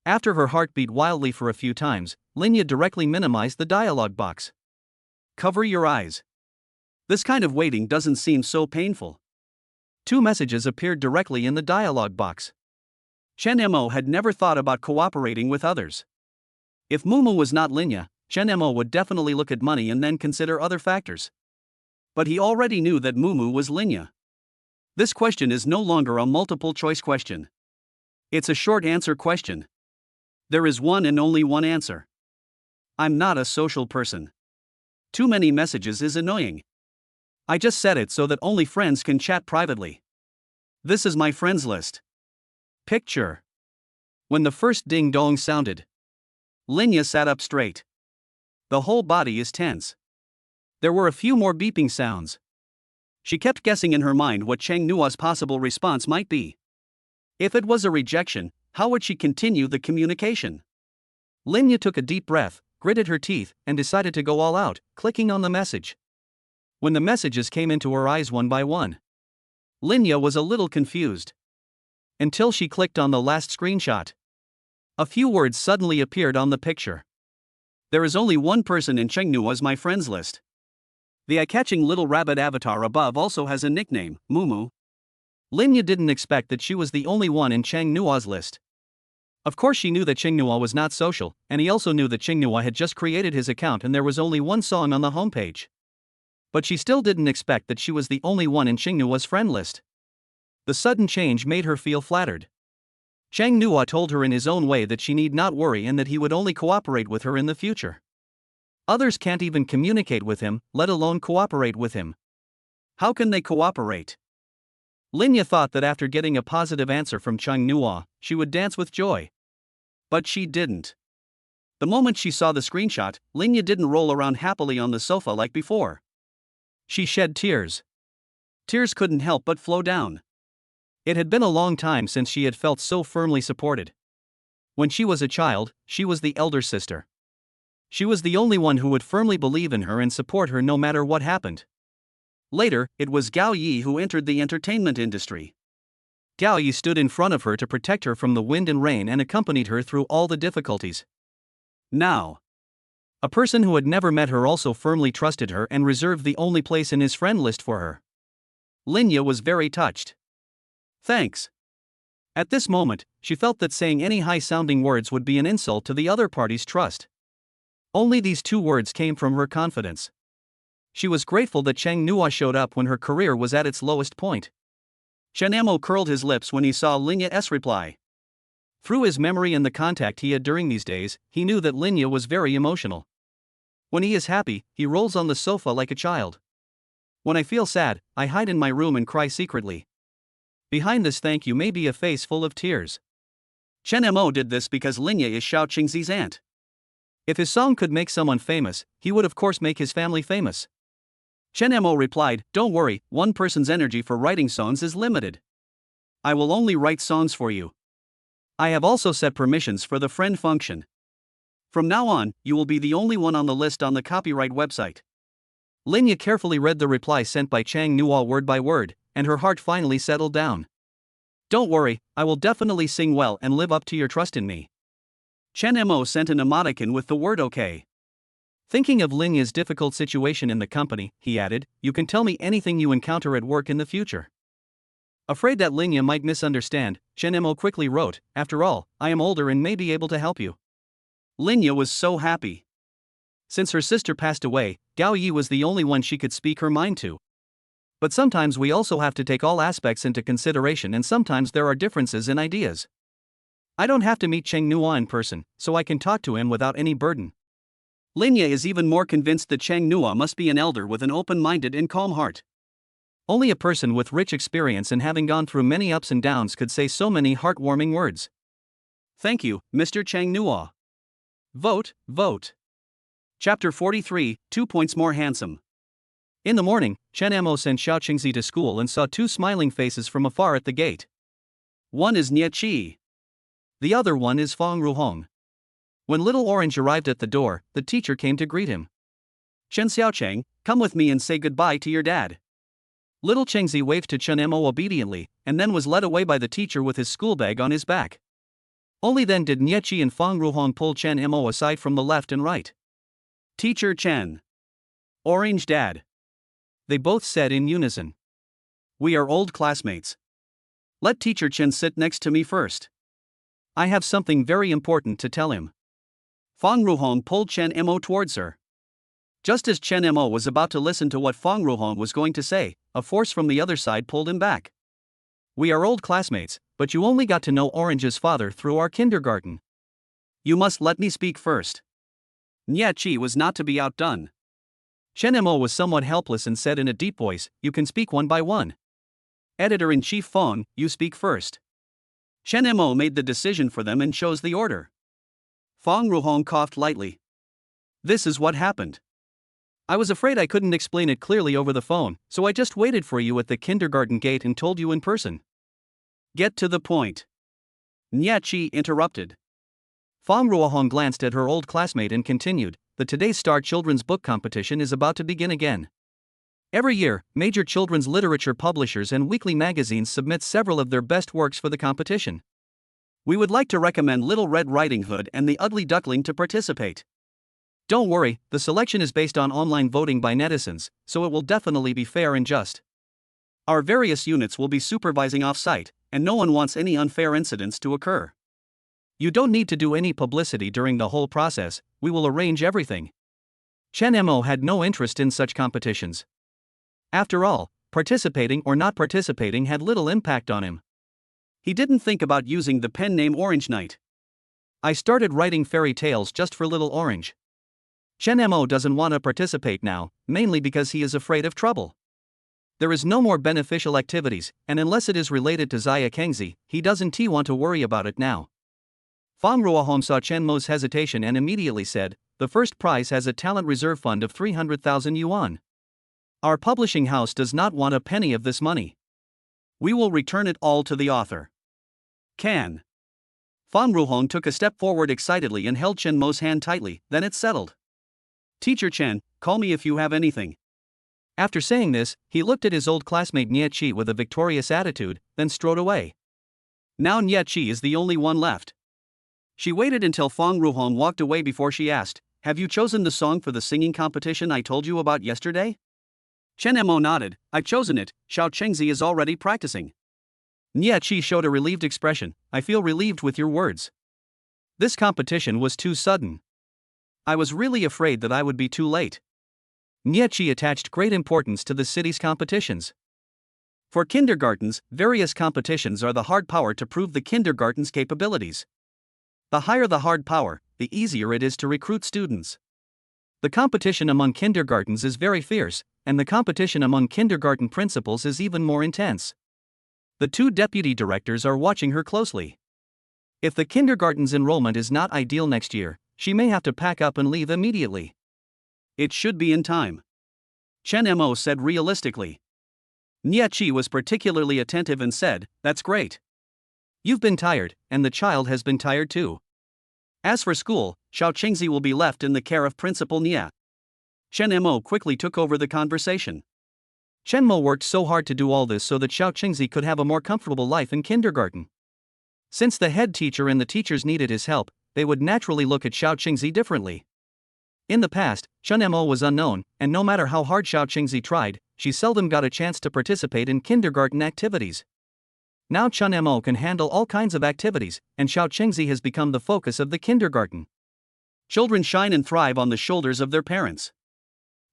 After her heart beat wildly for a few times, Linya directly minimized the dialog box. Cover your eyes. This kind of waiting doesn't seem so painful. 2 messages appeared directly in the dialog box. Chen Mo had never thought about cooperating with others. If Mumu was not Linya, Chen Mo would definitely look at money and then consider other factors. But he already knew that Mumu was Linya. This question is no longer a multiple choice question. It's a short answer question. There is one and only one answer. I'm not a social person. Too many messages is annoying. I just said it so that only friends can chat privately. This is my friends list. Picture. When the first ding-dong sounded, Linya sat up straight. The whole body is tense. There were a few more beeping sounds. She kept guessing in her mind what Chang Nua's possible response might be. If it was a rejection, how would she continue the communication? Linya took a deep breath, gritted her teeth, and decided to go all out, clicking on the message. When the messages came into her eyes one by one, Linya was a little confused. Until she clicked on the last screenshot. A few words suddenly appeared on the picture. There is only one person in Cheng Nua's my friends list. The eye-catching little rabbit avatar above also has a nickname, Mumu. Linya didn't expect that she was the only one in Cheng Nua's list. Of course she knew that Cheng Nua was not social, and he also knew that Cheng Nua had just created his account and there was only one song on the homepage. But she still didn't expect that she was the only one in Cheng Nua's friend list. The sudden change made her feel flattered. Cheng Nua told her in his own way that she need not worry and that he would only cooperate with her in the future. Others can't even communicate with him, let alone cooperate with him. How can they cooperate? Linya thought that after getting a positive answer from Cheng Nua, she would dance with joy. But she didn't. The moment she saw the screenshot, Linya didn't roll around happily on the sofa like before. She shed tears. Tears couldn't help but flow down. It had been a long time since she had felt so firmly supported. When she was a child, she was the elder sister. She was the only one who would firmly believe in her and support her no matter what happened. Later, it was Gao Yi who entered the entertainment industry. Gao Yi stood in front of her to protect her from the wind and rain and accompanied her through all the difficulties. Now, a person who had never met her also firmly trusted her and reserved the only place in his friend list for her. Linya was very touched. Thanks. At this moment, she felt that saying any high-sounding words would be an insult to the other party's trust. Only these 2 words came from her confidence. She was grateful that Cheng Nua showed up when her career was at its lowest point. Chen Mo curled his lips when he saw Linya's reply. Through his memory and the contact he had during these days, he knew that Linya was very emotional. When he is happy, he rolls on the sofa like a child. When I feel sad, I hide in my room and cry secretly. Behind this thank you may be a face full of tears. Chen Mo did this because Linya is Xiao Qingzi's aunt. If his song could make someone famous, he would of course make his family famous. Chen Mo replied, "Don't worry, one person's energy for writing songs is limited. I will only write songs for you. I have also set permissions for the friend function. From now on, you will be the only one on the list on the copyright website." Linya carefully read the reply sent by Chang Nua word by word, and her heart finally settled down. "Don't worry, I will definitely sing well and live up to your trust in me." Chen Mo sent an emoticon with the word OK. Thinking of Linya's difficult situation in the company, he added, "You can tell me anything you encounter at work in the future." Afraid that Linya might misunderstand, Chen Mo quickly wrote, "After all, I am older and may be able to help you." Linya was so happy. Since her sister passed away, Gao Yi was the only one she could speak her mind to. But sometimes we also have to take all aspects into consideration and sometimes there are differences in ideas. I don't have to meet Cheng Nua in person, so I can talk to him without any burden. Linya is even more convinced that Cheng Nua must be an elder with an open-minded and calm heart. Only a person with rich experience and having gone through many ups and downs could say so many heartwarming words. Thank you, Mr. Chang Nuo. Vote, vote. Chapter 43, 2 points more handsome. In the morning, Chen Mo sent Xiao Qingzi to school and saw two smiling faces from afar at the gate. One is Nie Qi. The other one is Fang Ruhong. When little Orange arrived at the door, the teacher came to greet him. Chen Xiaocheng, come with me and say goodbye to your dad. Little Chengzi waved to Chen Mo obediently, and then was led away by the teacher with his school bag on his back. Only then did Nie Qi and Fang Ruhong pull Chen Mo aside from the left and right. Teacher Chen. Orange Dad. They both said in unison. We are old classmates. Let Teacher Chen sit next to me first. I have something very important to tell him. Fang Ruhong pulled Chen Mo towards her. Just as Chen Mo was about to listen to what Fang Ruhong was going to say, a force from the other side pulled him back. We are old classmates, but you only got to know Orange's father through our kindergarten. You must let me speak first. Nie Qi was not to be outdone. Chen Mo was somewhat helpless and said in a deep voice, you can speak one by one. Editor-in-Chief Fang, you speak first. Chen Mo made the decision for them and chose the order. Fang Ruhong coughed lightly. This is what happened. I was afraid I couldn't explain it clearly over the phone, so I just waited for you at the kindergarten gate and told you in person. Get to the point. Nie Qi interrupted. Fang Ruohong glanced at her old classmate and continued, the Today's Star Children's Book Competition is about to begin again. Every year, major children's literature publishers and weekly magazines submit several of their best works for the competition. We would like to recommend Little Red Riding Hood and The Ugly Duckling to participate. Don't worry, the selection is based on online voting by netizens, so it will definitely be fair and just. Our various units will be supervising off-site, and no one wants any unfair incidents to occur. You don't need to do any publicity during the whole process, we will arrange everything. Chen Mo had no interest in such competitions. After all, participating or not participating had little impact on him. He didn't think about using the pen name Orange Knight. I started writing fairy tales just for little Orange. Chen Mo doesn't want to participate now, mainly because he is afraid of trouble. There is no more beneficial activities, and unless it is related to Xia Kengzi, he doesn't want to worry about it now. Fang Ruohong saw Chen Mo's hesitation and immediately said, the first prize has a talent reserve fund of 300,000 yuan. Our publishing house does not want a penny of this money. We will return it all to the author. Can. Fang Ruohong took a step forward excitedly and held Chen Mo's hand tightly, then it settled. Teacher Chen, call me if you have anything. After saying this, he looked at his old classmate Nie Qi with a victorious attitude, then strode away. Now Nie Qi is the only one left. She waited until Fang Ruhong walked away before she asked, have you chosen the song for the singing competition I told you about yesterday? Chen Mo nodded, I've chosen it, Xiao Chengzi is already practicing. Nie Qi showed a relieved expression, I feel relieved with your words. This competition was too sudden. I was really afraid that I would be too late. Nie Qi attached great importance to the city's competitions. For kindergartens, various competitions are the hard power to prove the kindergarten's capabilities. The higher the hard power, the easier it is to recruit students. The competition among kindergartens is very fierce, and the competition among kindergarten principals is even more intense. The two deputy directors are watching her closely. If the kindergarten's enrollment is not ideal next year, she may have to pack up and leave immediately. It should be in time. Chen Mo said realistically. Nie Qi was particularly attentive and said, that's great. You've been tired, and the child has been tired too. As for school, Xiao Chengzi will be left in the care of Principal Nie. Chen Mo quickly took over the conversation. Chen Mo worked so hard to do all this so that Xiao Chengzi could have a more comfortable life in kindergarten. Since the head teacher and the teachers needed his help, they would naturally look at Xiao Chengzi differently. In the past, Chen Mo was unknown, and no matter how hard Xiao Chengzi tried, she seldom got a chance to participate in kindergarten activities. Now Chen Mo can handle all kinds of activities, and Xiao Chengzi has become the focus of the kindergarten. Children shine and thrive on the shoulders of their parents.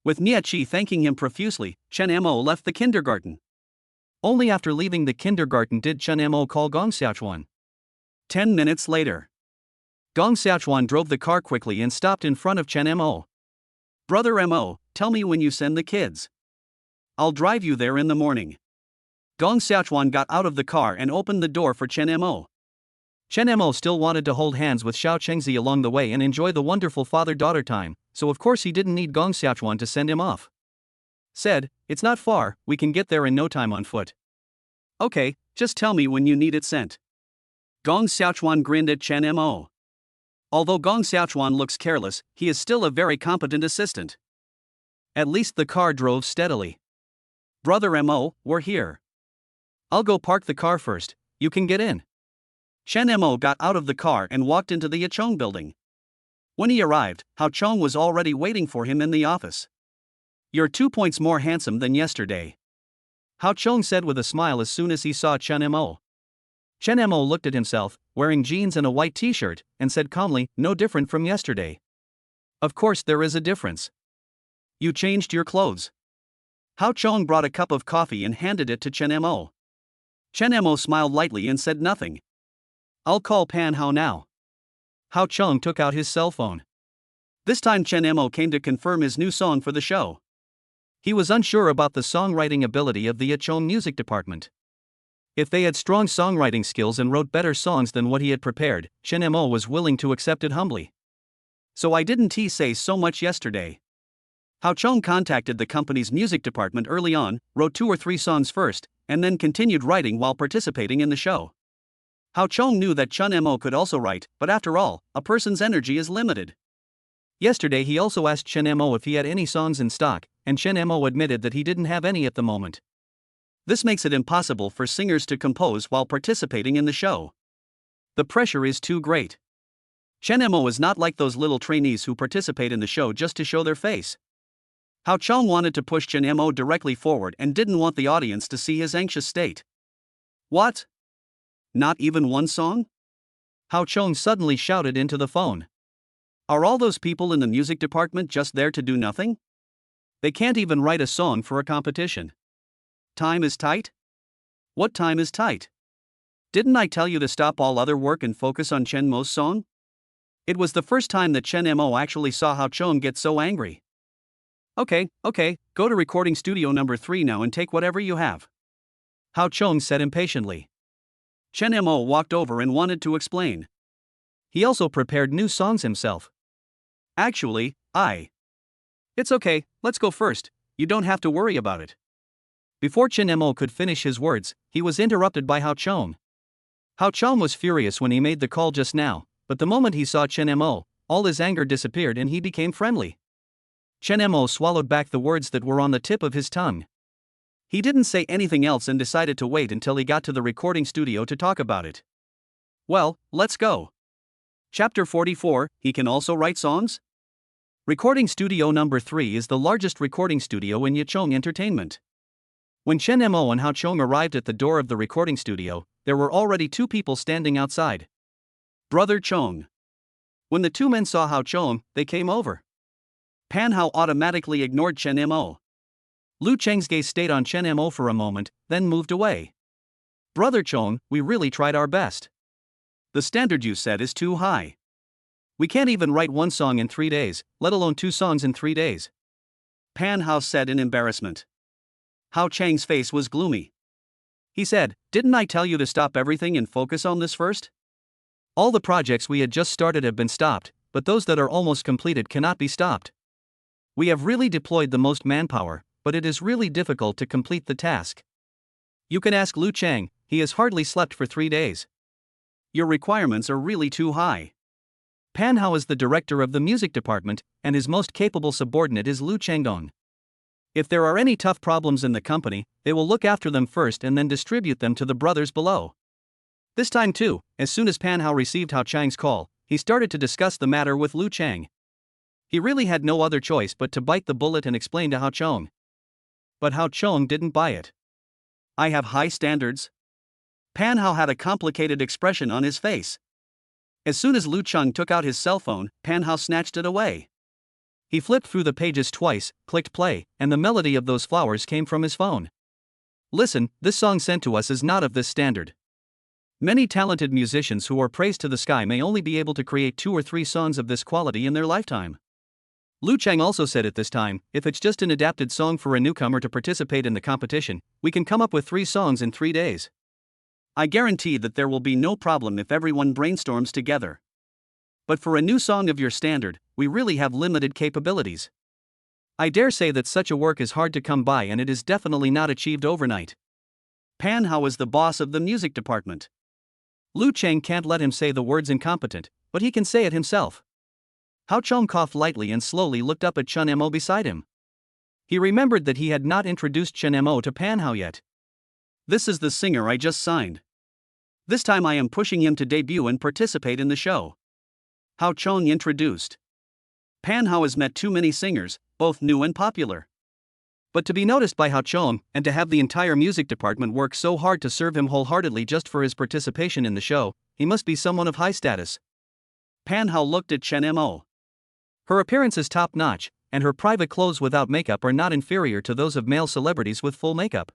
With Nie Qi thanking him profusely, Chen Mo left the kindergarten. Only after leaving the kindergarten did Chen Mo call Gong Xiaochuan. 10 minutes later. Gong Xiaochuan drove the car quickly and stopped in front of Chen Mo. Brother Mo, tell me when you send the kids. I'll drive you there in the morning. Gong Xiaochuan got out of the car and opened the door for Chen Mo. Chen Mo still wanted to hold hands with Xiao Chengzi along the way and enjoy the wonderful father-daughter time, so of course he didn't need Gong Xiaochuan to send him off. Said, "It's not far, we can get there in no time on foot." Okay, just tell me when you need it sent. Gong Xiaochuan grinned at Chen Mo. Although Gong Xiaochuan looks careless, he is still a very competent assistant. At least the car drove steadily. Brother Mo, we're here. I'll go park the car first, you can get in. Chen Mo got out of the car and walked into the Yachong building. When he arrived, Hao Chong was already waiting for him in the office. You're 2 points more handsome than yesterday, Hao Chong said with a smile as soon as he saw Chen Mo. Chen Mo looked at himself, wearing jeans and a white t-shirt, and said calmly, "No different from yesterday." Of course there is a difference. You changed your clothes. Hao Chong brought a cup of coffee and handed it to Chen Mo. Chen Mo smiled lightly and said nothing. I'll call Pan Hao now. Hao Chong took out his cell phone. This time Chen Mo came to confirm his new song for the show. He was unsure about the songwriting ability of the Yachong music department. If they had strong songwriting skills and wrote better songs than what he had prepared, Chen Mo was willing to accept it humbly. So I didn't say so much yesterday. Hao Chong contacted the company's music department early on, wrote 2 or 3 songs first, and then continued writing while participating in the show. Hao Chong knew that Chen Mo could also write, but after all, a person's energy is limited. Yesterday he also asked Chen Mo if he had any songs in stock, and Chen Mo admitted that he didn't have any at the moment. This makes it impossible for singers to compose while participating in the show. The pressure is too great. Chen Mo is not like those little trainees who participate in the show just to show their face. Hao Chong wanted to push Chen Mo directly forward and didn't want the audience to see his anxious state. What? Not even one song? Hao Chong suddenly shouted into the phone. Are all those people in the music department just there to do nothing? They can't even write a song for a competition. Time is tight? What time is tight? Didn't I tell you to stop all other work and focus on Chen Mo's song? It was the first time that Chen Mo actually saw Hao Chong get so angry. Okay, go to recording studio number 3 now and take whatever you have, Hao Chong said impatiently. Chen Mo walked over and wanted to explain. He also prepared new songs himself. Actually, It's okay, let's go first, you don't have to worry about it. Before Chen Mo could finish his words, he was interrupted by Hao Chong. Hao Chong was furious when he made the call just now, but the moment he saw Chen Mo, all his anger disappeared and he became friendly. Chen Mo swallowed back the words that were on the tip of his tongue. He didn't say anything else and decided to wait until he got to the recording studio to talk about it. Well, let's go. Chapter 44, He Can Also Write Songs? Recording studio number 3 is the largest recording studio in Yachong Entertainment. When Chen Mo and Hao Chong arrived at the door of the recording studio, there were already 2 people standing outside. Brother Chong. When the 2 men saw Hao Chong, they came over. Pan Hao automatically ignored Chen Mo. Lu Cheng's gaze stayed on Chen Mo for a moment, then moved away. Brother Chong, we really tried our best. The standard you set is too high. We can't even write 1 song in 3 days, let alone 2 songs in 3 days, Pan Hao said in embarrassment. Hao Chang's face was gloomy. He said, "Didn't I tell you to stop everything and focus on this first?" All the projects we had just started have been stopped, but those that are almost completed cannot be stopped. We have really deployed the most manpower, but it is really difficult to complete the task. You can ask Lu Chang, he has hardly slept for 3 days. Your requirements are really too high. Pan Hao is the director of the music department, and his most capable subordinate is Lu Changdong. If there are any tough problems in the company, they will look after them first and then distribute them to the brothers below. This time too, as soon as Pan Hao received Hao Chang's call, he started to discuss the matter with Lu Chang. He really had no other choice but to bite the bullet and explain to Hao Chong. But Hao Chong didn't buy it. I have high standards. Pan Hao had a complicated expression on his face. As soon as Lu Cheng took out his cell phone, Pan Hao snatched it away. He flipped through the pages twice, clicked play, and the melody of those flowers came from his phone. Listen, this song sent to us is not of this standard. Many talented musicians who are praised to the sky may only be able to create 2 or 3 songs of this quality in their lifetime. Lu Chang also said at this time, if it's just an adapted song for a newcomer to participate in the competition, we can come up with 3 songs in 3 days. I guarantee that there will be no problem if everyone brainstorms together. But for a new song of your standard, we really have limited capabilities. I dare say that such a work is hard to come by and it is definitely not achieved overnight. Pan Hao is the boss of the music department. Lu Chang can't let him say the words incompetent, but he can say it himself. Hao Chong coughed lightly and slowly looked up at Chen Mo beside him. He remembered that he had not introduced Chen Mo to Pan Hao yet. This is the singer I just signed. This time I am pushing him to debut and participate in the show. Hao Chong introduced. Pan Hao has met too many singers, both new and popular. But to be noticed by Hao Chong, and to have the entire music department work so hard to serve him wholeheartedly just for his participation in the show, he must be someone of high status. Pan Hao looked at Chen Mo. Her appearance is top-notch, and her private clothes without makeup are not inferior to those of male celebrities with full makeup.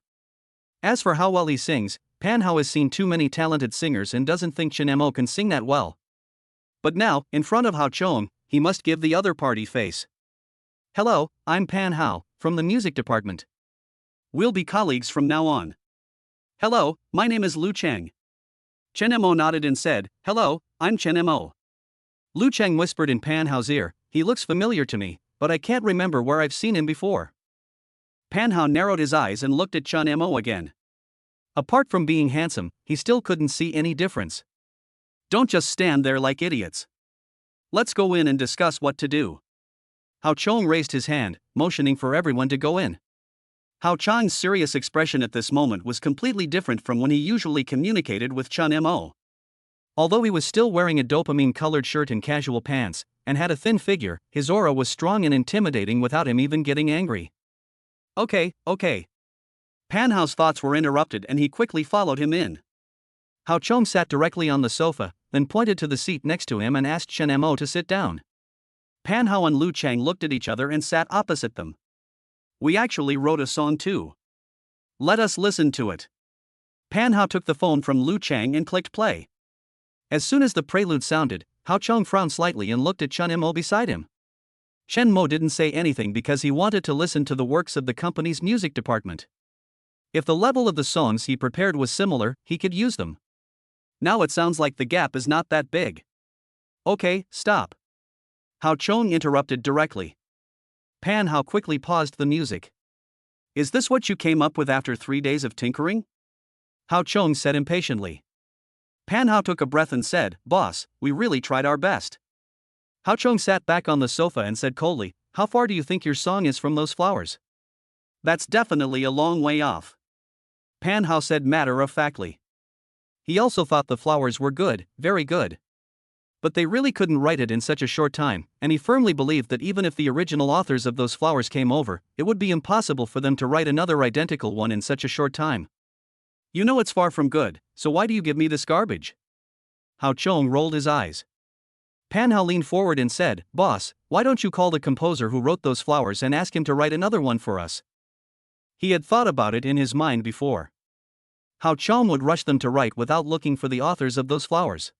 As for how well he sings, Pan Hao has seen too many talented singers and doesn't think Chen Mo can sing that well. But now, in front of Hao Chong, he must give the other party face. Hello, I'm Pan Hao, from the music department. We'll be colleagues from now on. Hello, my name is Lu Chang. Chen Mo nodded and said, hello, I'm Chen Mo. Lu Chang whispered in Pan Hao's ear, he looks familiar to me, but I can't remember where I've seen him before. Pan Hao narrowed his eyes and looked at Chen Mo again. Apart from being handsome, he still couldn't see any difference. Don't just stand there like idiots. Let's go in and discuss what to do. Hao Chong raised his hand, motioning for everyone to go in. Hao Chong's serious expression at this moment was completely different from when he usually communicated with Chen Mo. Although he was still wearing a dopamine-colored shirt and casual pants, and had a thin figure, his aura was strong and intimidating without him even getting angry. Okay. Pan Hao's thoughts were interrupted and he quickly followed him in. Hao Chong sat directly on the sofa, then pointed to the seat next to him and asked Chen Mo to sit down. Pan Hao and Lu Chang looked at each other and sat opposite them. We actually wrote a song too. Let us listen to it. Pan Hao took the phone from Lu Chang and clicked play. As soon as the prelude sounded, Hao Chong frowned slightly and looked at Chen Mo beside him. Chen Mo didn't say anything because he wanted to listen to the works of the company's music department. If the level of the songs he prepared was similar, he could use them. Now it sounds like the gap is not that big. Okay, stop. Hao Chong interrupted directly. Pan Hao quickly paused the music. Is this what you came up with after 3 days of tinkering? Hao Chong said impatiently. Pan Hao took a breath and said, Boss, we really tried our best. Hao Chong sat back on the sofa and said coldly, how far do you think your song is from those flowers? That's definitely a long way off. Pan Hao said matter-of-factly. He also thought the flowers were good, very good. But they really couldn't write it in such a short time, and he firmly believed that even if the original authors of those flowers came over, it would be impossible for them to write another identical one in such a short time. You know it's far from good, so why do you give me this garbage? Hao Chong rolled his eyes. Pan Hao leaned forward and said, Boss, why don't you call the composer who wrote those flowers and ask him to write another one for us? He had thought about it in his mind before. Hao Chong would rush them to write without looking for the authors of those flowers.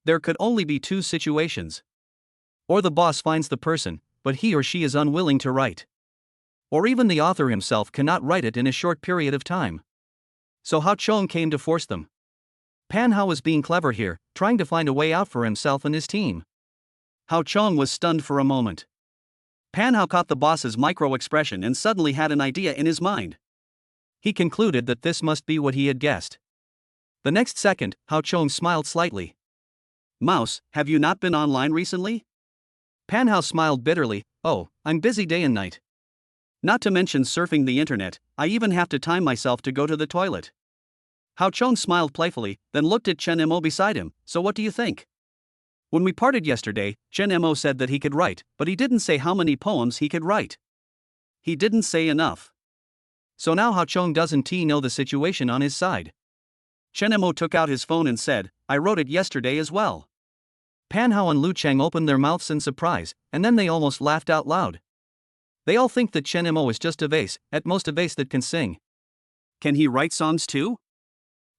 There could only be 2 situations. Or the boss finds the person, but he or she is unwilling to write. Or even the author himself cannot write it in a short period of time. So Hao Chong came to force them. Pan Hao was being clever here, trying to find a way out for himself and his team. Hao Chong was stunned for a moment. Pan Hao caught the boss's micro-expression and suddenly had an idea in his mind. He concluded that this must be what he had guessed. The next second, Hao Chong smiled slightly. Mouse, have you not been online recently? Pan Hao smiled bitterly, oh, I'm busy day and night. Not to mention surfing the internet, I even have to time myself to go to the toilet. Hao Chong smiled playfully, then looked at Chen Mo beside him, so what do you think? When we parted yesterday, Chen Mo said that he could write, but he didn't say how many poems he could write. He didn't say enough. So now Hao Chong doesn't know the situation on his side. Chen Mo took out his phone and said, I wrote it yesterday as well. Pan Hao and Lu Chang opened their mouths in surprise, and then they almost laughed out loud. They all think that Chen Mo is just a vase, at most a vase that can sing. Can he write songs too?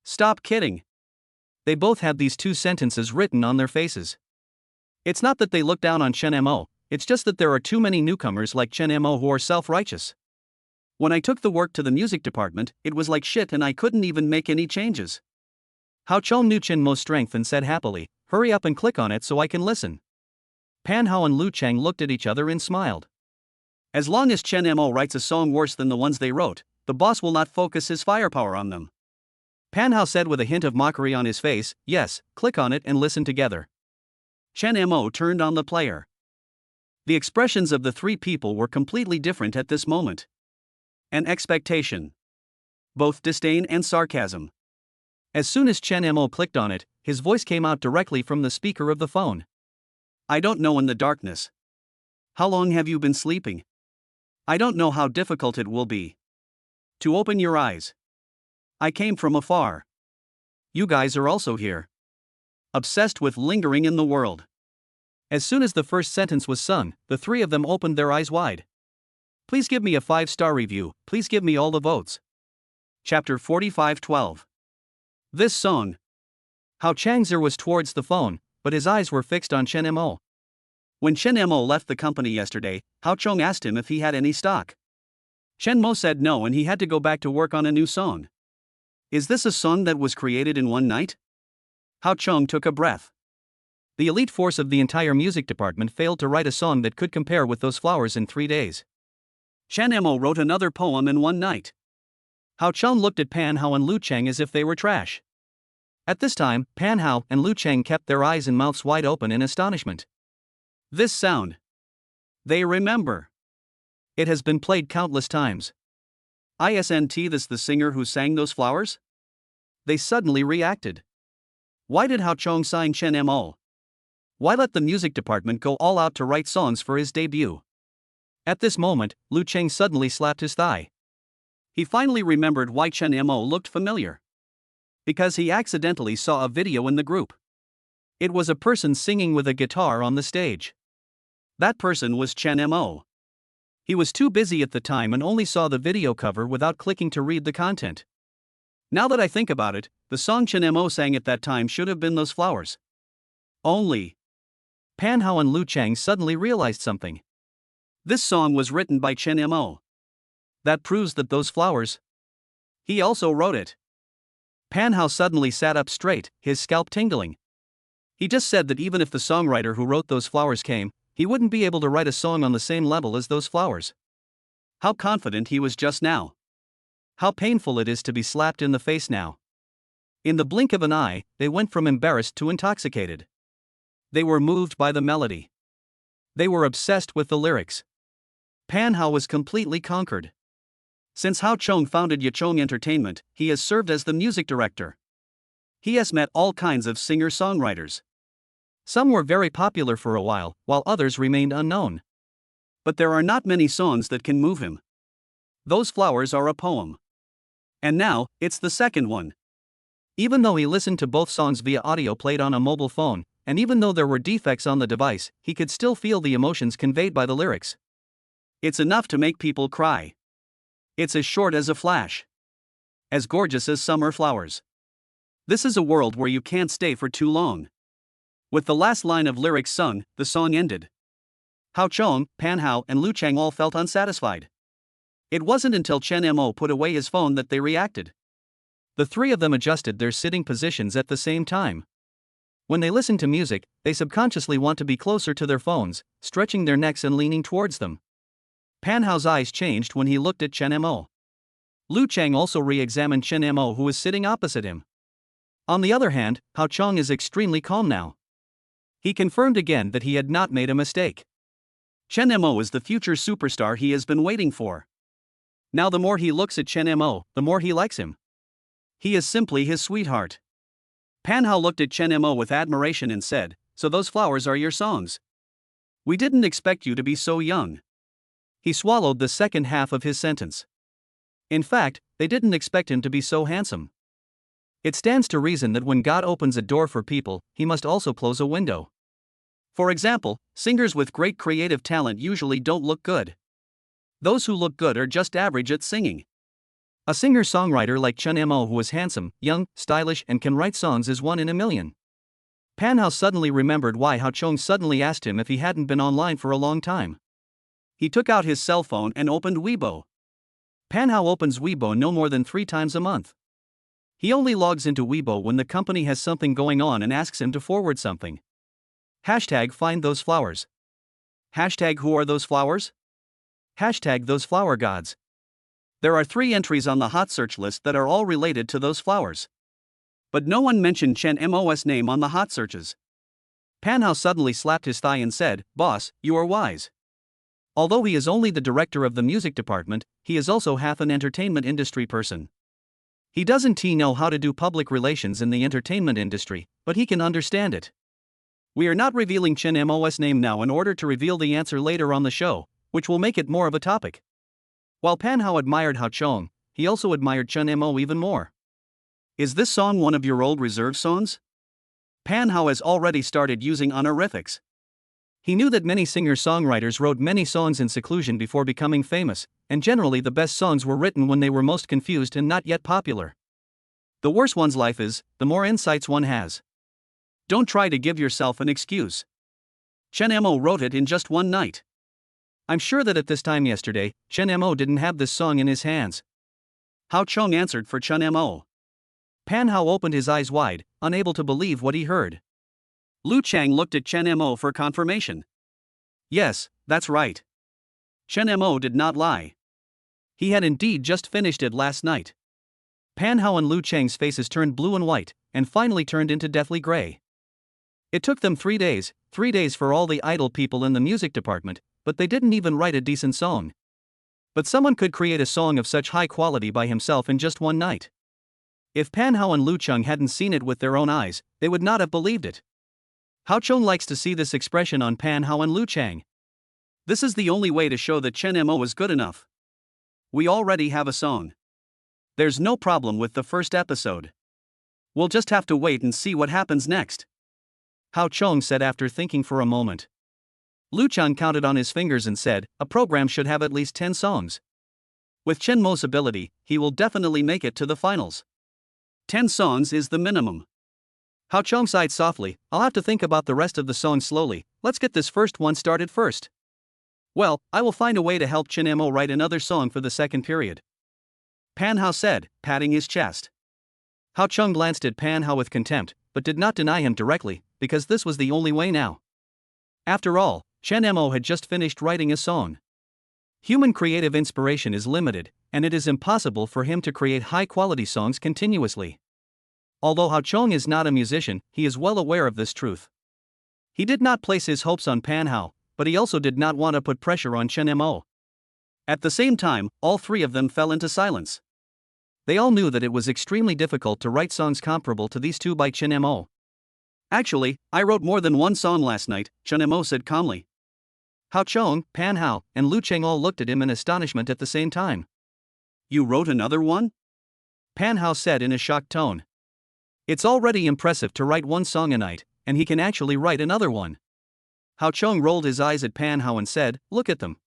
Stop kidding. They both had these 2 sentences written on their faces. It's not that they look down on Chen Mo, it's just that there are too many newcomers like Chen Mo who are self-righteous. When I took the work to the music department, it was like shit and I couldn't even make any changes. Hao Chong knew Chen Mo's strength and said happily, hurry up and click on it so I can listen. Pan Hao and Lu Chang looked at each other and smiled. As long as Chen Mo writes a song worse than the ones they wrote, the boss will not focus his firepower on them. Pan Hao said with a hint of mockery on his face, yes, click on it and listen together. Chen Mo turned on the player. The expressions of the three people were completely different at this moment. An expectation. Both disdain and sarcasm. As soon as Chen Mo clicked on it, his voice came out directly from the speaker of the phone. I don't know in the darkness. How long have you been sleeping? I don't know how difficult it will be to open your eyes. I came from afar. You guys are also here. Obsessed with lingering in the world. As soon as the first sentence was sung, the three of them opened their eyes wide. Please give me a 5-star review, please give me all the votes. Chapter 45:12. This song. Hao Chang'er was towards the phone, but his eyes were fixed on Chen Mo. When Chen Mo left the company yesterday, Hao Chong asked him if he had any stock. Chen Mo said no and he had to go back to work on a new song. Is this a song that was created in one night? Hao Chong took a breath. The elite force of the entire music department failed to write a song that could compare with those flowers in 3 days. Chen Mo wrote another poem in one night. Hao Chong looked at Pan Hao and Lu Chang as if they were trash. At this time, Pan Hao and Lu Chang kept their eyes and mouths wide open in astonishment. This sound. They remember. It has been played countless times. Isn't this the singer who sang those flowers? They suddenly reacted. Why did Hao Chong sign Chen Mo? Why let the music department go all out to write songs for his debut? At this moment, Lu Chang suddenly slapped his thigh. He finally remembered why Chen Mo looked familiar. Because he accidentally saw a video in the group. It was a person singing with a guitar on the stage. That person was Chen Mo. He was too busy at the time and only saw the video cover without clicking to read the content. Now that I think about it, the song Chen Mo sang at that time should have been those flowers. Only. Pan Hao and Lu Chang suddenly realized something. This song was written by Chen Mo. That proves that those flowers. He also wrote it. Pan Hao suddenly sat up straight, his scalp tingling. He just said that even if the songwriter who wrote those flowers came, he wouldn't be able to write a song on the same level as those flowers. How confident he was just now. How painful it is to be slapped in the face now. In the blink of an eye, they went from embarrassed to intoxicated. They were moved by the melody. They were obsessed with the lyrics. Pan Hao was completely conquered. Since Hao Chong founded Yachong Entertainment, he has served as the music director. He has met all kinds of singer-songwriters. Some were very popular for a while others remained unknown. But there are not many songs that can move him. Those flowers are a poem. And now, it's the second one. Even though he listened to both songs via audio played on a mobile phone, and even though there were defects on the device, he could still feel the emotions conveyed by the lyrics. It's enough to make people cry. It's as short as a flash. As gorgeous as summer flowers. This is a world where you can't stay for too long. With the last line of lyrics sung, the song ended. Hao Chong, Pan Hao, and Lu Chang all felt unsatisfied. It wasn't until Chen Mo put away his phone that they reacted. The three of them adjusted their sitting positions at the same time. When they listen to music, they subconsciously want to be closer to their phones, stretching their necks and leaning towards them. Pan Hao's eyes changed when he looked at Chen Mo. Lu Chang also re-examined Chen Mo, who was sitting opposite him. On the other hand, Hao Chong is extremely calm now. He confirmed again that he had not made a mistake. Chen Mo is the future superstar he has been waiting for. Now the more he looks at Chen Mo, the more he likes him. He is simply his sweetheart. Pan Hao looked at Chen Mo with admiration and said, "So those flowers are your songs? We didn't expect you to be so young." He swallowed the second half of his sentence. In fact, they didn't expect him to be so handsome. It stands to reason that when God opens a door for people, he must also close a window. For example, singers with great creative talent usually don't look good. Those who look good are just average at singing. A singer-songwriter like Chen Mo, who is handsome, young, stylish, and can write songs, is one in a million. Pan Hao suddenly remembered why Hao Chong suddenly asked him if he hadn't been online for a long time. He took out his cell phone and opened Weibo. Pan Hao opens Weibo no more than 3 times a month. He only logs into Weibo when the company has something going on and asks him to forward something. Hashtag find those flowers. Hashtag who are those flowers? Hashtag those flower gods. There are 3 entries on the hot search list that are all related to those flowers. But no one mentioned Chen Mo's name on the hot searches. Pan Hao suddenly slapped his thigh and said, "Boss, you are wise." Although he is only the director of the music department, he is also half an entertainment industry person. He doesn't know how to do public relations in the entertainment industry, but he can understand it. We are not revealing Chen Mo's name now in order to reveal the answer later on the show, which will make it more of a topic. While Pan Hao admired Hao Chong, he also admired Chen Mo even more. Is this song one of your old reserve songs? Pan Hao has already started using honorifics. He knew that many singer-songwriters wrote many songs in seclusion before becoming famous, and generally the best songs were written when they were most confused and not yet popular. The worse one's life is, the more insights one has. Don't try to give yourself an excuse. Chen Mo wrote it in just one night. I'm sure that at this time yesterday, Chen Mo didn't have this song in his hands. Hao Chong answered for Chen Mo. Pan Hao opened his eyes wide, unable to believe what he heard. Lu Chang looked at Chen Mo for confirmation. Yes, that's right. Chen Mo did not lie. He had indeed just finished it last night. Pan Hao and Lu Chang's faces turned blue and white, and finally turned into deathly gray. It took them 3 days for all the idle people in the music department, but they didn't even write a decent song. But someone could create a song of such high quality by himself in just one night. If Pan Hao and Lu Chang hadn't seen it with their own eyes, they would not have believed it. Hao Chong likes to see this expression on Pan Hao and Lu Chang. This is the only way to show that Chen Mo is good enough. We already have a song. There's no problem with the first episode. We'll just have to wait and see what happens next. Hao Chong said after thinking for a moment. Lu Chang counted on his fingers and said, a program should have at least 10 songs. With Chen Mo's ability, he will definitely make it to the finals. 10 songs is the minimum. Hao Chong sighed softly, I'll have to think about the rest of the song slowly, let's get this first one started first. Well, I will find a way to help Chen Mo write another song for the second period. Pan Hao said, patting his chest. Hao Chong glanced at Pan Hao with contempt, but did not deny him directly, because this was the only way now. After all, Chen Mo had just finished writing a song. Human creative inspiration is limited, and it is impossible for him to create high-quality songs continuously. Although Hao Chong is not a musician, he is well aware of this truth. He did not place his hopes on Pan Hao, but he also did not want to put pressure on Chen Mo. At the same time, all 3 of them fell into silence. They all knew that it was extremely difficult to write songs comparable to these 2 by Chen Mo. Actually, I wrote more than one song last night, Chen Mo said calmly. Hao Chong, Pan Hao, and Lu Chang all looked at him in astonishment at the same time. You wrote another one? Pan Hao said in a shocked tone. It's already impressive to write one song a night, and he can actually write another one. Hao Chong rolled his eyes at Pan Hao and said, look at them.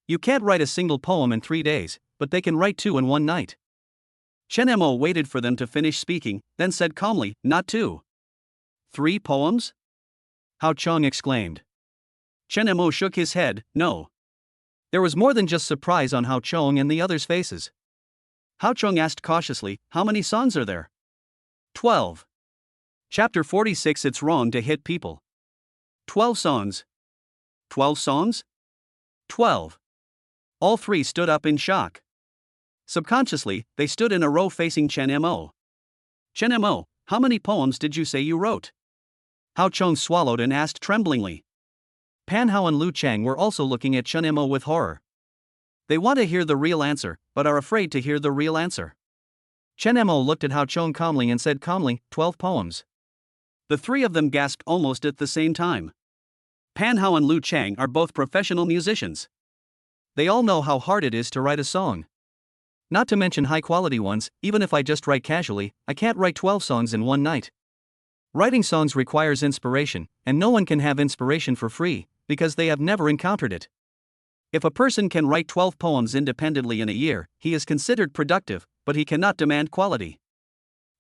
You can't write a single poem in 3 days, but they can write 2 in one night. Chen Mo waited for them to finish speaking, then said calmly, not 2. 3 poems? Hao Chong exclaimed. Chen Mo shook his head, no. There was more than just surprise on Hao Chong and the others' faces. Hao Chong asked cautiously, how many songs are there? 12. Chapter 46 It's wrong to hit people. 12 songs. 12 songs? 12. All 3 stood up in shock. Subconsciously, they stood in a row facing Chen Mo. Chen Mo, how many poems did you say you wrote? Hao Chong swallowed and asked tremblingly. Pan Hao and Lu Chang were also looking at Chen Mo with horror. They want to hear the real answer, but are afraid to hear the real answer. Chen Mo looked at Hao Chong calmly and said calmly, 12 poems. The 3 of them gasped almost at the same time. Pan Hao and Lu Chang are both professional musicians. They all know how hard it is to write a song. Not to mention high-quality ones, even if I just write casually, I can't write 12 songs in one night. Writing songs requires inspiration, and no one can have inspiration for free, because they have never encountered it. If a person can write 12 poems independently in a year, he is considered productive, but he cannot demand quality.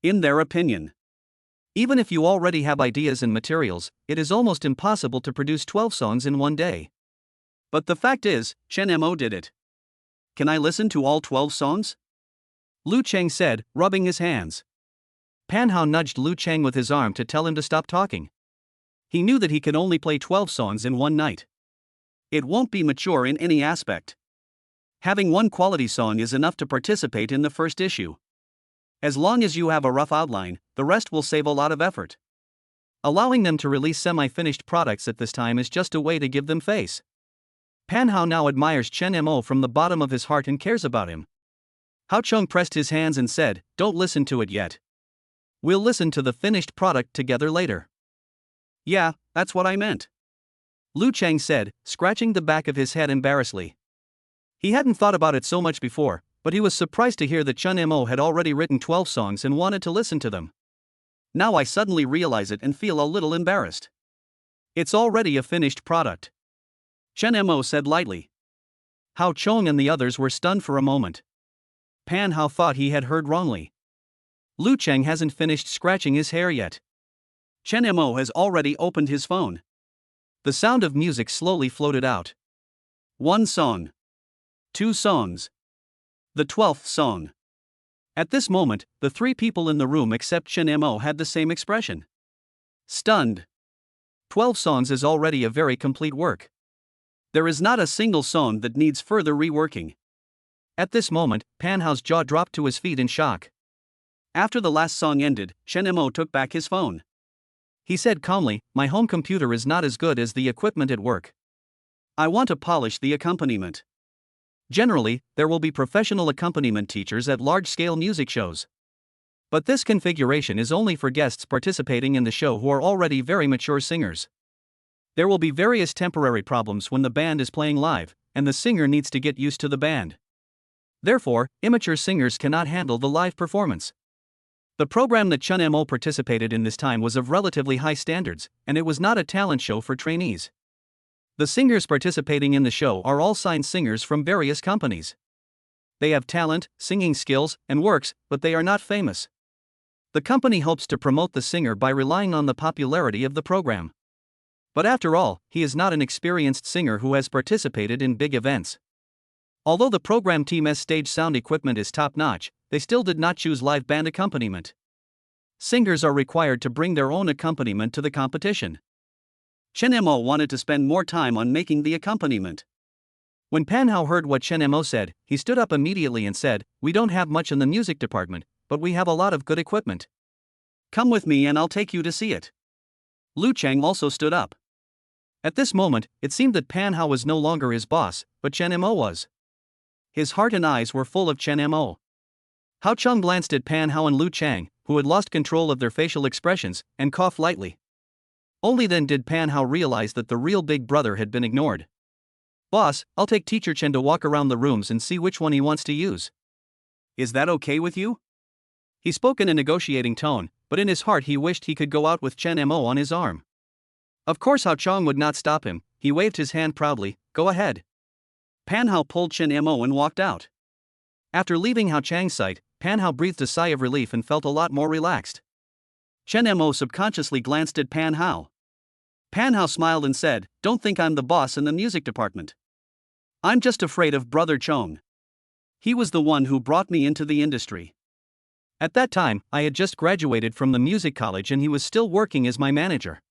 In their opinion. Even if you already have ideas and materials, it is almost impossible to produce 12 songs in one day. But the fact is, Chen Mo did it. Can I listen to all 12 songs? Lu Cheng said, rubbing his hands. Pan Hao nudged Lu Cheng with his arm to tell him to stop talking. He knew that he could only play 12 songs in one night. It won't be mature in any aspect. Having one quality song is enough to participate in the first issue. As long as you have a rough outline, the rest will save a lot of effort. Allowing them to release semi-finished products at this time is just a way to give them face. Pan Hao now admires Chen Mo from the bottom of his heart and cares about him. Hao Chung pressed his hands and said, "Don't listen to it yet. We'll listen to the finished product together later." "Yeah, that's what I meant," Lu Cheng said, scratching the back of his head embarrassedly. He hadn't thought about it so much before, but he was surprised to hear that Chen Mo had already written 12 songs and wanted to listen to them. "Now I suddenly realize it and feel a little embarrassed." "It's already a finished product," Chen Mo said lightly. Hao Chung and the others were stunned for a moment. Pan Hao thought he had heard wrongly. Lu Cheng hasn't finished scratching his hair yet. Chen Mo has already opened his phone. The sound of music slowly floated out. 1 song. 2 songs. The 12th song. At this moment, the 3 people in the room except Chen Mo had the same expression. Stunned. 12 songs is already a very complete work. There is not a single song that needs further reworking. At this moment, Pan Hao's jaw dropped to his feet in shock. After the last song ended, Chen Mo took back his phone. He said calmly, "My home computer is not as good as the equipment at work. I want to polish the accompaniment." Generally, there will be professional accompaniment teachers at large-scale music shows. But this configuration is only for guests participating in the show who are already very mature singers. There will be various temporary problems when the band is playing live, and the singer needs to get used to the band. Therefore, immature singers cannot handle the live performance. The program that Chen Mo participated in this time was of relatively high standards, and it was not a talent show for trainees. The singers participating in the show are all signed singers from various companies. They have talent, singing skills, and works, but they are not famous. The company hopes to promote the singer by relying on the popularity of the program. But after all, he is not an experienced singer who has participated in big events. Although the program team's stage sound equipment is top-notch, they still did not choose live band accompaniment. Singers are required to bring their own accompaniment to the competition. Chen Mo wanted to spend more time on making the accompaniment. When Pan Hao heard what Chen Mo said, he stood up immediately and said, "We don't have much in the music department, but we have a lot of good equipment. Come with me and I'll take you to see it." Lu Cheng also stood up. At this moment, it seemed that Pan Hao was no longer his boss, but Chen Mo was. His heart and eyes were full of Chen Mo. Hao Chung glanced at Pan Hao and Lu Cheng, who had lost control of their facial expressions, and coughed lightly. Only then did Pan Hao realize that the real big brother had been ignored. "Boss, I'll take Teacher Chen to walk around the rooms and see which one he wants to use. Is that okay with you?" He spoke in a negotiating tone, but in his heart he wished he could go out with Chen Mo on his arm. Of course Hao Chung would not stop him. He waved his hand proudly. "Go ahead." Pan Hao pulled Chen Mo and walked out. After leaving Hao Chang's sight, Pan Hao breathed a sigh of relief and felt a lot more relaxed. Chen Mo subconsciously glanced at Pan Hao. Pan Hao smiled and said, "Don't think I'm the boss in the music department. I'm just afraid of Brother Chong. He was the one who brought me into the industry. At that time, I had just graduated from the music college and he was still working as my manager."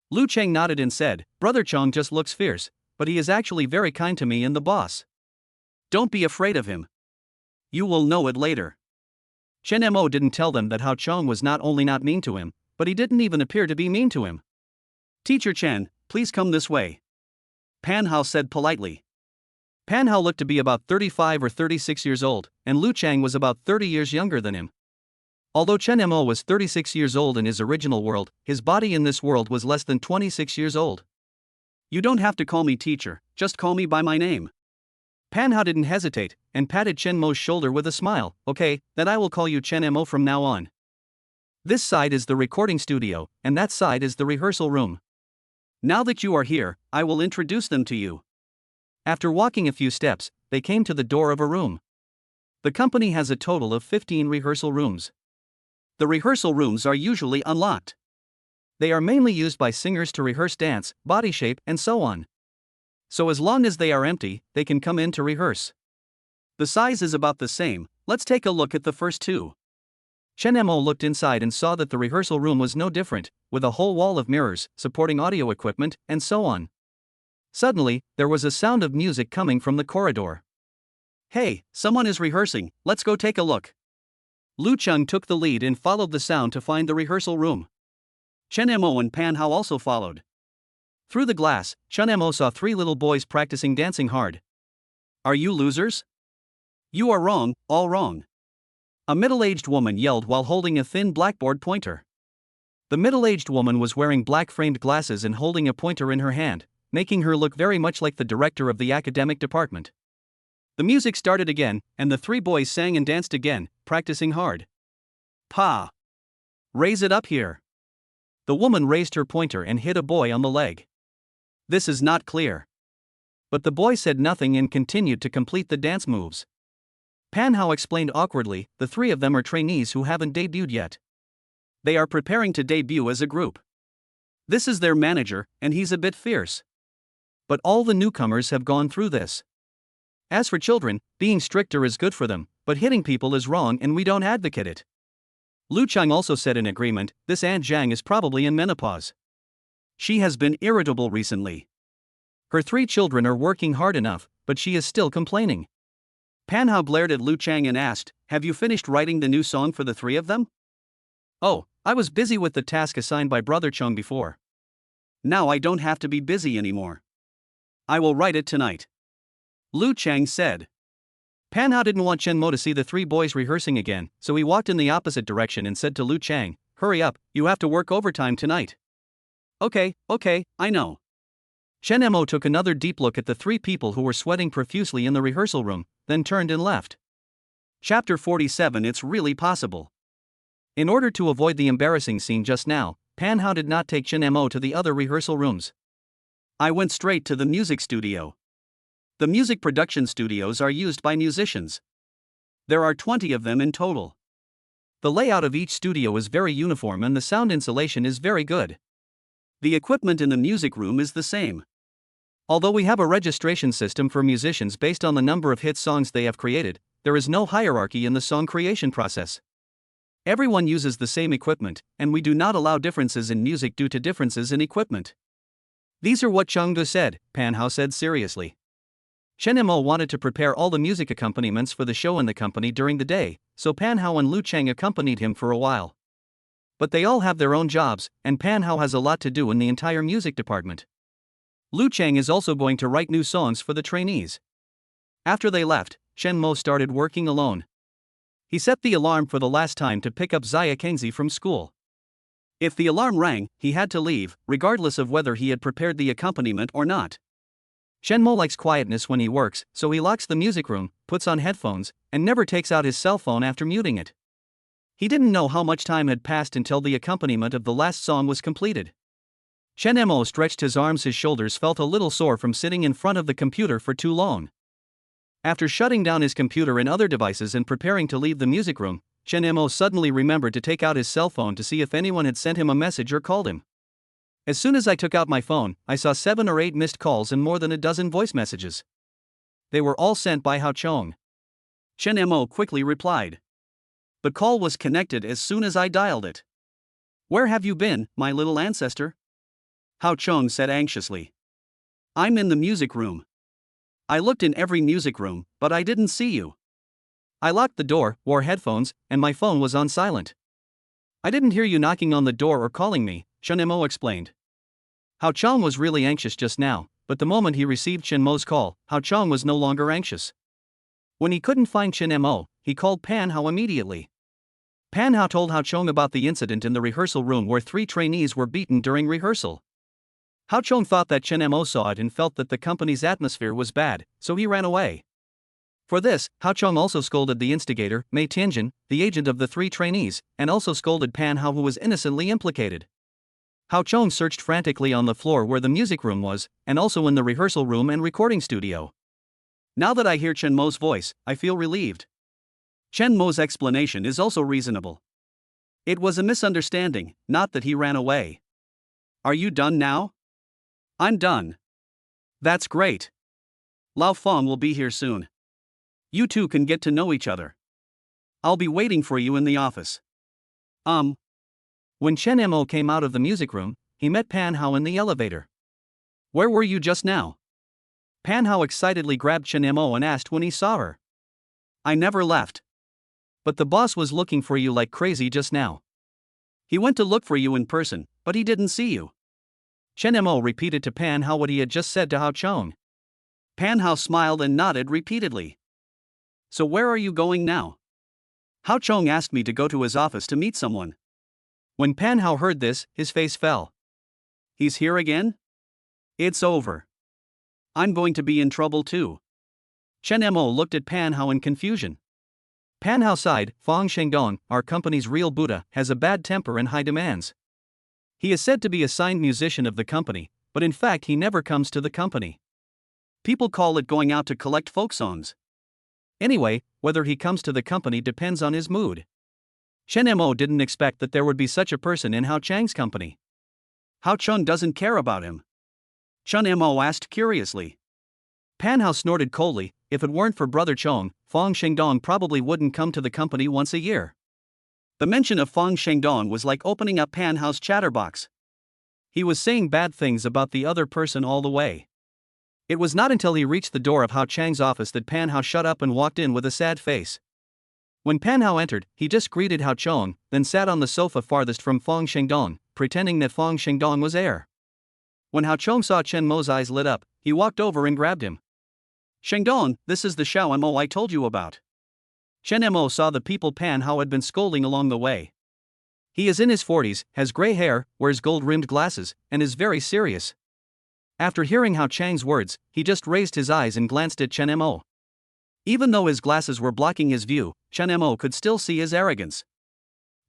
Lu Cheng nodded and said, "Brother Chong just looks fierce, but he is actually very kind to me and the boss. Don't be afraid of him. You will know it later." Chen Mo didn't tell them that Hao Chung was not only not mean to him, but he didn't even appear to be mean to him. "Teacher Chen, please come this way," Pan Hao said politely. Pan Hao looked to be about 35 or 36 years old, and Lu Cheng was about 30 years younger than him. Although Chen Mo was 36 years old in his original world, his body in this world was less than 26 years old. "You don't have to call me teacher, just call me by my name." Pan Hao didn't hesitate, and patted Chen Mo's shoulder with a smile. "Okay, then I will call you Chen Mo from now on. This side is the recording studio, and that side is the rehearsal room. Now that you are here, I will introduce them to you." After walking a few steps, they came to the door of a room. The company has a total of 15 rehearsal rooms. the rehearsal rooms are usually unlocked. They are mainly used by singers to rehearse dance, body shape, and so on. So as long as they are empty, they can come in to rehearse. The size is about the same. Let's take a look at the first two. Chen Mo looked inside and saw that the rehearsal room was no different, with a whole wall of mirrors, supporting audio equipment, and so on. Suddenly, there was a sound of music coming from the corridor. Hey, someone is rehearsing, let's go take a look. Lu Cheng took the lead and followed the sound to find the rehearsal room. Chen Mo and Pan Hao also followed. Through the glass, Chen Mo saw three little boys practicing dancing hard. Are you losers? You are wrong, all wrong. A middle-aged woman yelled while holding a thin blackboard pointer. The middle-aged woman was wearing black-framed glasses and holding a pointer in her hand, making her look very much like the director of the academic department. The music started again, and the three boys sang and danced again, practicing hard. Pa! Raise it up here. The woman raised her pointer and hit a boy on the leg. This is not clear. But the boy said nothing and continued to complete the dance moves. Pan Hao explained awkwardly, the three of them are trainees who haven't debuted yet. They are preparing to debut as a group. This is their manager, and he's a bit fierce. But all the newcomers have gone through this. As for children, being stricter is good for them, but hitting people is wrong and we don't advocate it. Lu Cheng also said in agreement, this Aunt Zhang is probably in menopause. She has been irritable recently. Her three children are working hard enough, but she is still complaining. Pan Hao glared at Lu Cheng and asked, have you finished writing the new song for the three of them? Oh, I was busy with the task assigned by Brother Cheng before. Now I don't have to be busy anymore. I will write it tonight. Lu Cheng said. Pan Hao didn't want Chen Mo to see the three boys rehearsing again, so he walked in the opposite direction and said to Lu Cheng, hurry up, you have to work overtime tonight. Okay, I know. Chen Mo took another deep look at the three people who were sweating profusely in the rehearsal room, then turned and left. Chapter 47 It's really possible. In order to avoid the embarrassing scene just now, Pan Hao did not take Chen Mo to the other rehearsal rooms. I went straight to the music studio. The music production studios are used by musicians. There are 20 of them in total. The layout of each studio is very uniform and the sound insulation is very good. The equipment in the music room is the same. Although we have a registration system for musicians based on the number of hit songs they have created, there is no hierarchy in the song creation process. Everyone uses the same equipment, and we do not allow differences in music due to differences in equipment. These are what Chengde said, Pan Hao said seriously. Chen Mo wanted to prepare all the music accompaniments for the show in the company during the day, so Pan Hao and Lu Cheng accompanied him for a while. But they all have their own jobs, and Pan Hao has a lot to do in the entire music department. Lu Cheng is also going to write new songs for the trainees. After they left, Chen Mo started working alone. He set the alarm for the last time to pick up Xia Kengzi from school. If the alarm rang, he had to leave, regardless of whether he had prepared the accompaniment or not. Chen Mo likes quietness when he works, so he locks the music room, puts on headphones, and never takes out his cell phone after muting it. He didn't know how much time had passed until the accompaniment of the last song was completed. Chen Mo stretched his arms, his shoulders felt a little sore from sitting in front of the computer for too long. After shutting down his computer and other devices and preparing to leave the music room, Chen Mo suddenly remembered to take out his cell phone to see if anyone had sent him a message or called him. As soon as I took out my phone, I saw 7 or 8 missed calls and more than a dozen voice messages. They were all sent by Hao Chong. Chen Mo quickly replied. The call was connected as soon as I dialed it. Where have you been, my little ancestor? Hao Chong said anxiously. I'm in the music room. I looked in every music room, but I didn't see you. I locked the door, wore headphones, and my phone was on silent. I didn't hear you knocking on the door or calling me, Chen Mo explained. Hao Chong was really anxious just now, but the moment he received Chen Mo's call, Hao Chong was no longer anxious. When he couldn't find Chen Mo, he called Pan Hao immediately. Pan Hao told Hao Chong about the incident in the rehearsal room where 3 trainees were beaten during rehearsal. Hao Chong thought that Chen Mo saw it and felt that the company's atmosphere was bad, so he ran away. For this, Hao Chong also scolded the instigator, Mei Tianjin, the agent of the 3 trainees, and also scolded Pan Hao, who was innocently implicated. Hao Chong searched frantically on the floor where the music room was, and also in the rehearsal room and recording studio. Now that I hear Chen Mo's voice, I feel relieved. Chen Mo's explanation is also reasonable. It was a misunderstanding, not that he ran away. Are you done now? I'm done. That's great. Lao Fong will be here soon. You two can get to know each other. I'll be waiting for you in the office. When Chen Mo came out of the music room, he met Pan Hao in the elevator. Where were you just now? Pan Hao excitedly grabbed Chen Mo and asked when he saw her. I never left. But the boss was looking for you like crazy just now. He went to look for you in person, but he didn't see you. Chen Mo repeated to Pan Hao what he had just said to Hao Chong. Pan Hao smiled and nodded repeatedly. So where are you going now? Hao Chong asked me to go to his office to meet someone. When Pan Hao heard this, his face fell. He's here again? It's over. I'm going to be in trouble too. Chen Mo looked at Pan Hao in confusion. Pan Hao sighed. Fong Shengdong, our company's real Buddha, has a bad temper and high demands. He is said to be a signed musician of the company, but in fact he never comes to the company. People call it going out to collect folk songs. Anyway, whether he comes to the company depends on his mood. Chen Mo didn't expect that there would be such a person in Hao Chang's company. Hao Chong doesn't care about him? Chen Mo asked curiously. Pan Hao snorted coldly. If it weren't for Brother Chong, Fong Shengdong probably wouldn't come to the company once a year. The mention of Fong Shengdong was like opening up Pan Hao's chatterbox. He was saying bad things about the other person all the way. It was not until he reached the door of Hao Chang's office that Pan Hao shut up and walked in with a sad face. When Pan Hao entered, he just greeted Hao Chong, then sat on the sofa farthest from Fong Shengdong, pretending that Fong Shengdong was heir. When Hao Chong saw Chen Mo's eyes lit up, he walked over and grabbed him. Shengdong, this is the Xiao Mo I told you about. Chen Mo saw the people Pan Hao had been scolding along the way. He is in his 40s, has gray hair, wears gold-rimmed glasses, and is very serious. After hearing Hao Chang's words, he just raised his eyes and glanced at Chen Mo. Even though his glasses were blocking his view, Chen Mo could still see his arrogance.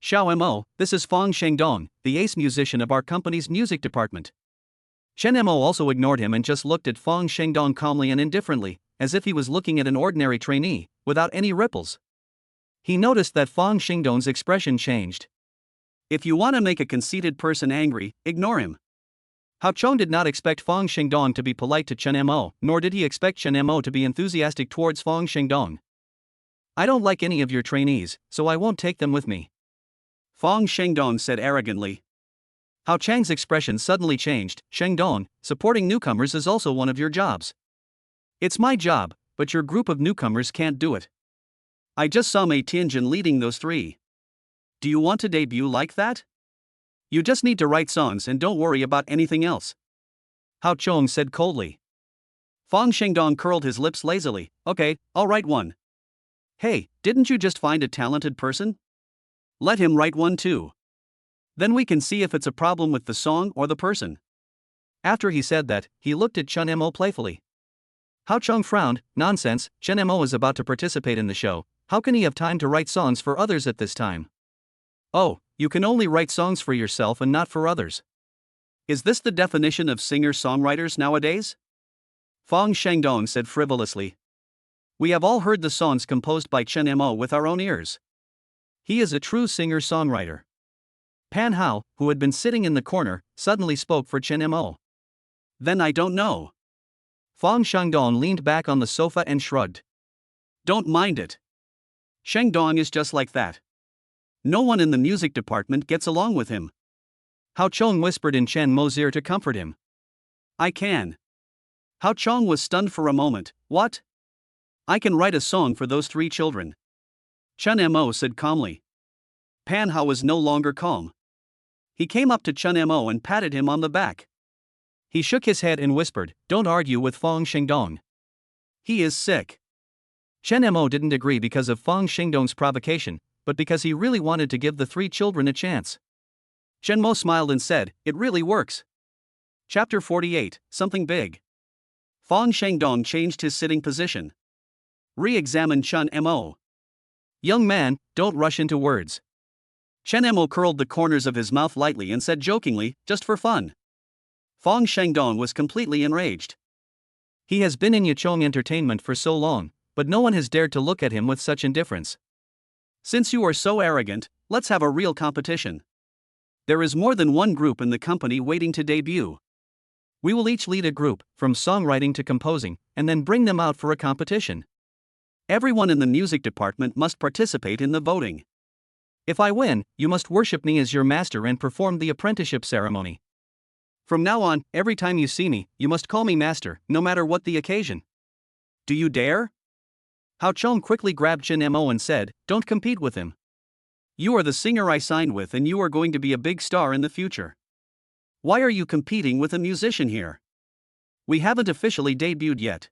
Xiao Mo, this is Fong Shengdong, the ace musician of our company's music department. Chen Mo also ignored him and just looked at Fong Shengdong calmly and indifferently, as if he was looking at an ordinary trainee, without any ripples. He noticed that Fong Shengdong's expression changed. If you want to make a conceited person angry, ignore him. Hao Chong did not expect Fong Shengdong to be polite to Chen Mo, nor did he expect Chen Mo to be enthusiastic towards Fong Shengdong. I don't like any of your trainees, so I won't take them with me, Fong Shengdong said arrogantly. Hao Chang's expression suddenly changed. Shengdong, supporting newcomers is also one of your jobs. It's my job, but your group of newcomers can't do it. I just saw Mei Tianjin leading those three. Do you want to debut like that? You just need to write songs and don't worry about anything else, Hao Chong said coldly. Fong Shengdong curled his lips lazily. Okay, I'll write one. Hey, didn't you just find a talented person? Let him write one too. Then we can see if it's a problem with the song or the person. After he said that, he looked at Chen Mo playfully. Hao Chong frowned. Nonsense, Chen Mo is about to participate in the show. How can he have time to write songs for others at this time? Oh, you can only write songs for yourself and not for others. Is this the definition of singer-songwriters nowadays? Fong Shengdong said frivolously. We have all heard the songs composed by Chen Mo with our own ears. He is a true singer-songwriter. Pan Hao, who had been sitting in the corner, suddenly spoke for Chen Mo. Then I don't know. Fong Shengdong leaned back on the sofa and shrugged. Don't mind it. Shengdong is just like that. No one in the music department gets along with him. Hao Chong whispered in Chen Mo's ear to comfort him. I can. Hao Chong was stunned for a moment. What? I can write a song for those three children, Chen Mo said calmly. Pan Hao was no longer calm. He came up to Chen Mo and patted him on the back. He shook his head and whispered, Don't argue with Fong Shengdong. He is sick. Chen Mo didn't agree because of Fong Shengdong's provocation, but because he really wanted to give the three children a chance. Chen Mo smiled and said, It really works. Chapter 48, Something Big. Fong Shengdong changed his sitting position. Re-examined Chen Mo. Young man, don't rush into words. Chen Mo curled the corners of his mouth lightly and said jokingly, just for fun. Fong Shengdong was completely enraged. He has been in Yachong Entertainment for so long, but no one has dared to look at him with such indifference. Since you are so arrogant, let's have a real competition. There is more than one group in the company waiting to debut. We will each lead a group, from songwriting to composing, and then bring them out for a competition. Everyone in the music department must participate in the voting. If I win, you must worship me as your master and perform the apprenticeship ceremony. From now on, every time you see me, you must call me master, no matter what the occasion. Do you dare? Hao Chong quickly grabbed Chen Mo and said, "Don't compete with him. You are the singer I signed with and you are going to be a big star in the future. Why are you competing with a musician here? We haven't officially debuted yet."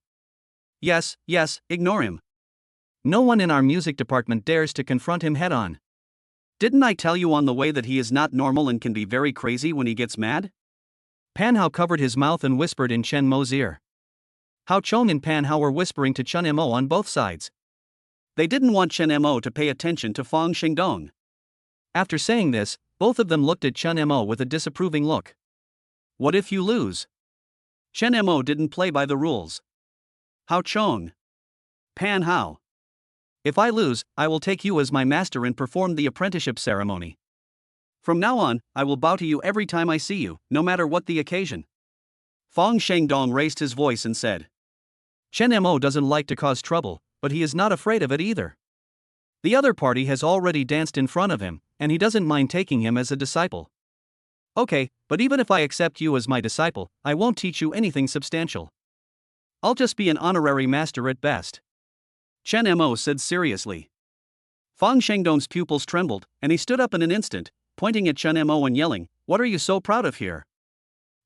Yes, ignore him. No one in our music department dares to confront him head on. Didn't I tell you on the way that he is not normal and can be very crazy when he gets mad? Pan Hao covered his mouth and whispered in Chen Mo's ear. Hao Chong and Pan Hao were whispering to Chen Mo on both sides. They didn't want Chen Mo to pay attention to Fang Xingdong. After saying this, both of them looked at Chen Mo with a disapproving look. What if you lose? Chen Mo didn't play by the rules. Hao Chong. Pan Hao. If I lose, I will take you as my master and perform the apprenticeship ceremony. From now on, I will bow to you every time I see you, no matter what the occasion. Fang Shengdong raised his voice and said. Chen Mo doesn't like to cause trouble, but he is not afraid of it either. The other party has already danced in front of him, and he doesn't mind taking him as a disciple. Okay, but even if I accept you as my disciple, I won't teach you anything substantial. I'll just be an honorary master at best. Chen Mo said seriously. Fang Shengdong's pupils trembled, and he stood up in an instant, pointing at Chen Mo and yelling, "What are you so proud of here?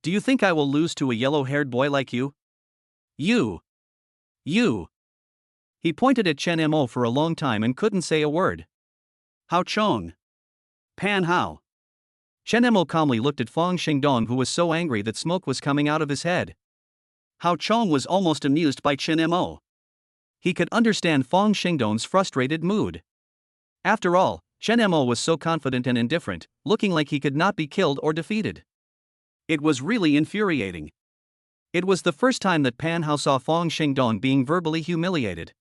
Do you think I will lose to a yellow-haired boy like you? You! He pointed at Chen Mo for a long time and couldn't say a word. Hao Chong. Pan Hao. Chen Mo calmly looked at Fang Shengdong, who was so angry that smoke was coming out of his head. Hao Chong was almost amused by Chen Mo. He could understand Fang Shengdong's frustrated mood. After all, Chen Mo was so confident and indifferent, looking like he could not be killed or defeated. It was really infuriating. It was the first time that Pan Hao saw Fang Shengdong being verbally humiliated.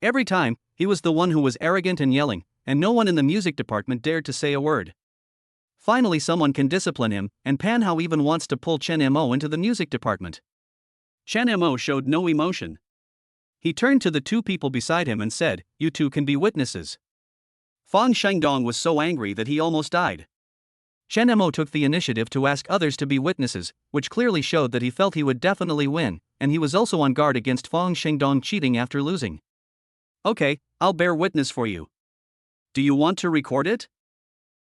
Every time, he was the one who was arrogant and yelling, and no one in the music department dared to say a word. Finally, someone can discipline him, and Pan Hao even wants to pull Chen Mo into the music department. Chen Mo showed no emotion. He turned to the two people beside him and said, "You two can be witnesses." Fang Shengdong was so angry that he almost died. Chen Mo took the initiative to ask others to be witnesses, which clearly showed that he felt he would definitely win, and he was also on guard against Fang Shengdong cheating after losing. Okay, I'll bear witness for you. Do you want to record it?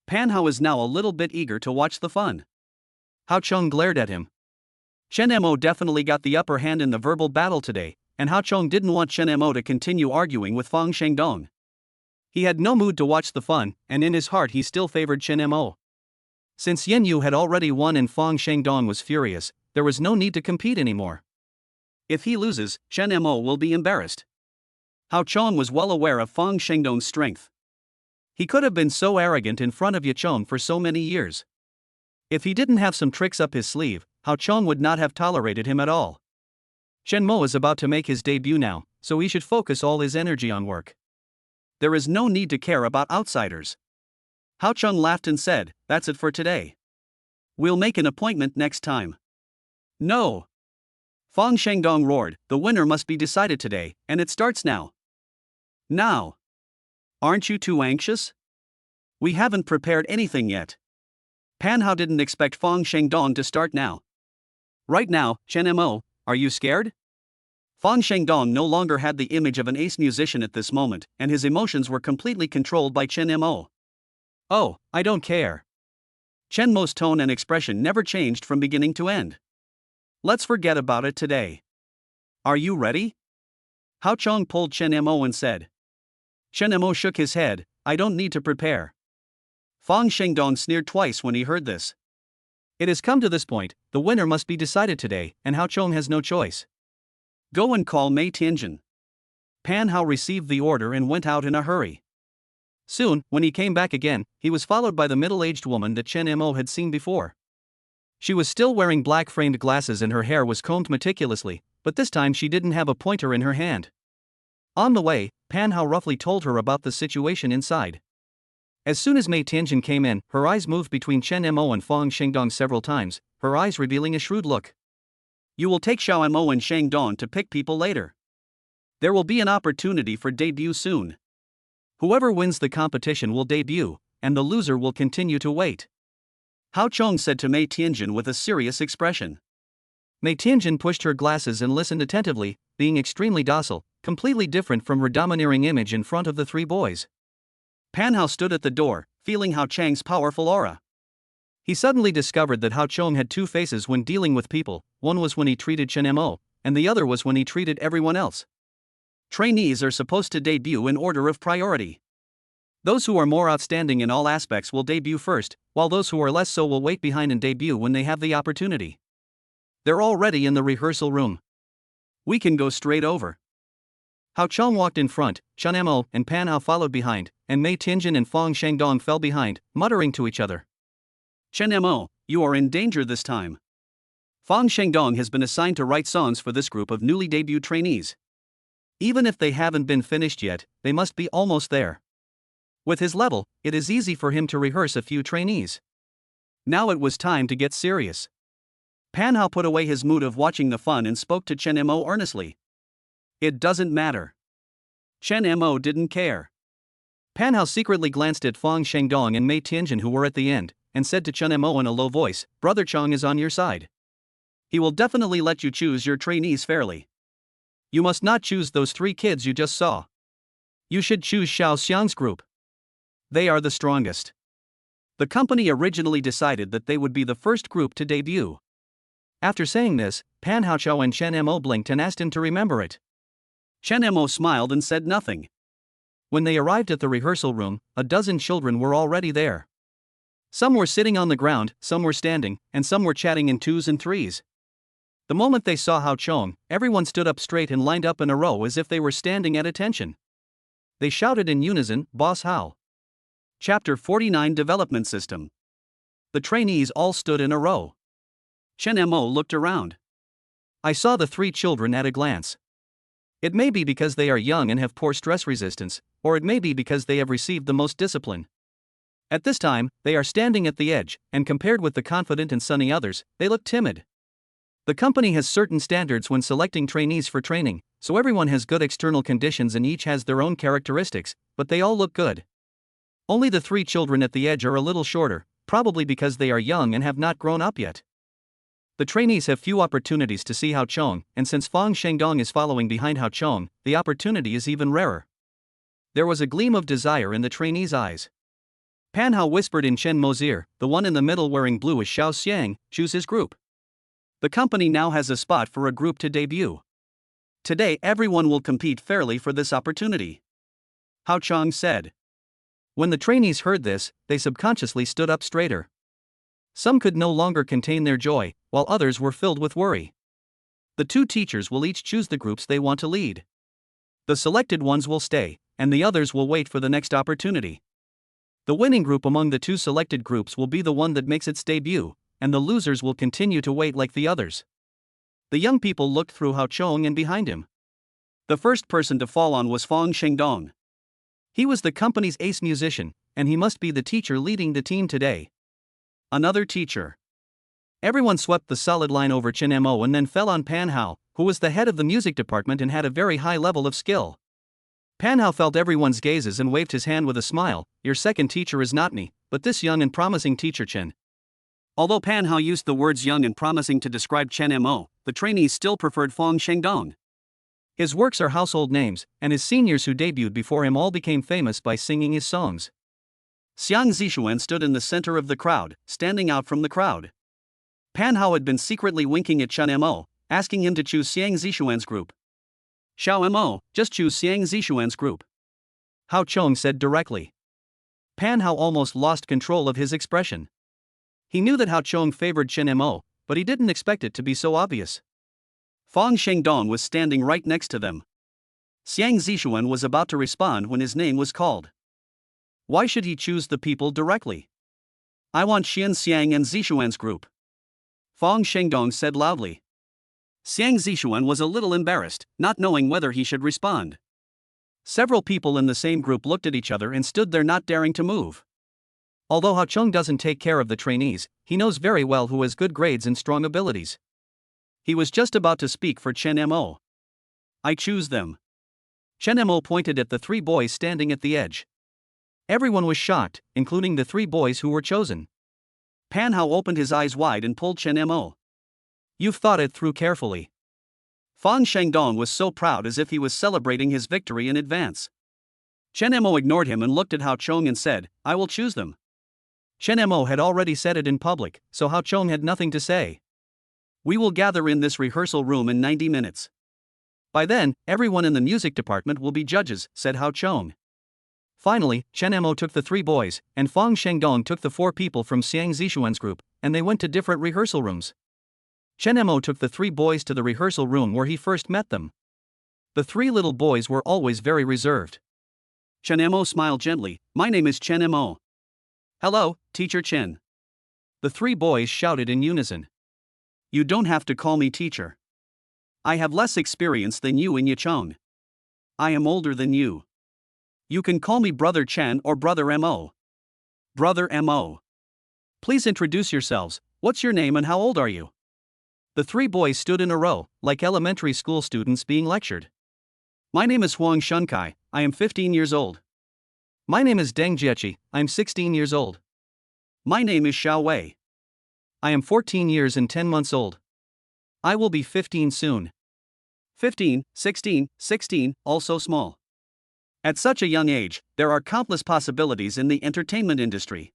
Pan Hao is now a little bit eager to watch the fun. Hao Chong glared at him. Chen Mo definitely got the upper hand in the verbal battle today, and Hao Chong didn't want Chen Mo to continue arguing with Fang Shengdong. He had no mood to watch the fun, and in his heart he still favored Chen Mo. Since Yen Yu had already won and Fang Shengdong was furious, there was no need to compete anymore. If he loses, Chen Mo will be embarrassed. Hao Chong was well aware of Fang Shengdong's strength. He could have been so arrogant in front of Yachong for so many years. If he didn't have some tricks up his sleeve, Hao Chong would not have tolerated him at all. Chen Mo is about to make his debut now, so he should focus all his energy on work. There is no need to care about outsiders. Hao Chong laughed and said, "That's it for today. We'll make an appointment next time." No! Fang Shengdong roared, "The winner must be decided today, and it starts now. Now! Aren't you too anxious? We haven't prepared anything yet." Pan Hao didn't expect Fang Shengdong to start now. Right now, Chen Mo, are you scared? Fang Shengdong no longer had the image of an ace musician at this moment, and his emotions were completely controlled by Chen Mo. Oh, I don't care. Chen Mo's tone and expression never changed from beginning to end. Let's forget about it today. Are you ready? Hao Chong pulled Chen Mo and said. Chen Mo shook his head, "I don't need to prepare." Fang Shengdong sneered twice when he heard this. It has come to this point, the winner must be decided today, and Hao Chong has no choice. Go and call Mei Tianjin. Pan Hao received the order and went out in a hurry. Soon, when he came back again, he was followed by the middle-aged woman that Chen Mo had seen before. She was still wearing black framed glasses and her hair was combed meticulously, but this time she didn't have a pointer in her hand. On the way, Pan Hao roughly told her about the situation inside. As soon as Mei Tianjin came in, her eyes moved between Chen Mo and Fang Shengdong several times, her eyes revealing a shrewd look. You will take Xiao Mo and Shang Dong to pick people later. There will be an opportunity for debut soon. Whoever wins the competition will debut, and the loser will continue to wait. Hao Chong said to Mei Tianjin with a serious expression. Mei Tianjin pushed her glasses and listened attentively, being extremely docile, completely different from her domineering image in front of the three boys. Pan Hao stood at the door, feeling Hao Chang's powerful aura. He suddenly discovered that Hao Chong had two faces when dealing with people, one was when he treated Chen Mo, and the other was when he treated everyone else. Trainees are supposed to debut in order of priority. Those who are more outstanding in all aspects will debut first, while those who are less so will wait behind and debut when they have the opportunity. They're already in the rehearsal room. We can go straight over. Hao Chong walked in front, Chen Mo and Pan Hao followed behind, and Mei Tianjin and Fang Shengdong fell behind, muttering to each other. Chen Mo, you are in danger this time. Fang Shengdong has been assigned to write songs for this group of newly debuted trainees. Even if they haven't been finished yet, they must be almost there. With his level, it is easy for him to rehearse a few trainees. Now it was time to get serious. Pan Hao put away his mood of watching the fun and spoke to Chen Mo earnestly. It doesn't matter. Chen Mo didn't care. Pan Hao secretly glanced at Fang Shengdong and Mei Tianjin, who were at the end, and said to Chen Mo in a low voice, Brother Chong is on your side. He will definitely let you choose your trainees fairly. You must not choose those three kids you just saw. You should choose Xiao Xiang's group. They are the strongest. The company originally decided that they would be the first group to debut. After saying this, Pan Haochao and Chen Mo blinked and asked him to remember it. Chen Mo smiled and said nothing. When they arrived at the rehearsal room, a dozen children were already there. Some were sitting on the ground, some were standing, and some were chatting in twos and threes. The moment they saw Hao Chong, everyone stood up straight and lined up in a row as if they were standing at attention. They shouted in unison, Boss Hao. Chapter 49 Development System. The trainees all stood in a row. Chen Mo looked around. I saw the three children at a glance. It may be because they are young and have poor stress resistance, or it may be because they have received the most discipline. At this time, they are standing at the edge, and compared with the confident and sunny others, they look timid. The company has certain standards when selecting trainees for training, so everyone has good external conditions and each has their own characteristics, but they all look good. Only the three children at the edge are a little shorter, probably because they are young and have not grown up yet. The trainees have few opportunities to see Hao Chong, and since Fang Shengdong is following behind Hao Chong, the opportunity is even rarer. There was a gleam of desire in the trainee's eyes. Pan Hao whispered in Chen Mo's ear, the one in the middle wearing blue is Xiao Xiang, choose his group. The company now has a spot for a group to debut. Today everyone will compete fairly for this opportunity. Hao Chong said. When the trainees heard this, they subconsciously stood up straighter. Some could no longer contain their joy, while others were filled with worry. The two teachers will each choose the groups they want to lead. The selected ones will stay, and the others will wait for the next opportunity. The winning group among the two selected groups will be the one that makes its debut, and the losers will continue to wait like the others. The young people looked through Hao Chong and behind him. The first person to fall on was Fang Shengdong. He was the company's ace musician, and he must be the teacher leading the team today. Another teacher. Everyone swept the solid line over Chen Mo and then fell on Pan Hao, who was the head of the music department and had a very high level of skill. Pan Hao felt everyone's gazes and waved his hand with a smile. Your second teacher is not me, but this young and promising teacher Chen. Although Pan Hao used the words young and promising to describe Chen Mo, the trainees still preferred Fang Shengdong. His works are household names, and his seniors who debuted before him all became famous by singing his songs. Xiang Zixuan stood in the center of the crowd, standing out from the crowd. Pan Hao had been secretly winking at Chen Mo, asking him to choose Xiang Zixuan's group. Xiao Mo, just choose Xiang Zixuan's group. Hao Chong said directly. Pan Hao almost lost control of his expression. He knew that Hao Chong favored Chen Mo, but he didn't expect it to be so obvious. Fang Shengdong was standing right next to them. Xiang Zixuan was about to respond when his name was called. Why should he choose the people directly? I want Xian Xiang and Zixuan's group. Fang Shengdong said loudly. Xiang Zixuan was a little embarrassed, not knowing whether he should respond. Several people in the same group looked at each other and stood there not daring to move. Although Hao Chong doesn't take care of the trainees, he knows very well who has good grades and strong abilities. He was just about to speak for Chen Mo. I choose them. Chen Mo pointed at the three boys standing at the edge. Everyone was shocked, including the three boys who were chosen. Pan Hao opened his eyes wide and pulled Chen Mo. You've thought it through carefully. Fang Shengdong was so proud as if he was celebrating his victory in advance. Chen Mo ignored him and looked at Hao Chong and said, I will choose them. Chen Mo had already said it in public, so Hao Chong had nothing to say. We will gather in this rehearsal room in 90 minutes. By then, everyone in the music department will be judges, said Hao Chong. Finally, Chen Mo took the three boys, and Fang Shengdong took the four people from Xiang Zixuan's group, and they went to different rehearsal rooms. Chen Mo took the three boys to the rehearsal room where he first met them. The three little boys were always very reserved. Chen Mo smiled gently. My name is Chen Mo. Hello, Teacher Chen. The three boys shouted in unison. You don't have to call me teacher. I have less experience than you in Yachong. I am older than you. You can call me Brother Chen or Brother Mo. Brother Mo. Please introduce yourselves. What's your name and how old are you? The three boys stood in a row, like elementary school students being lectured. My name is Huang Shunkai, I am 15 years old. My name is Deng Jiechi, I'm 16 years old. My name is Xiao Wei. I am 14 years and 10 months old. I will be 15 soon. 15, 16, 16, all so small. At such a young age, there are countless possibilities in the entertainment industry.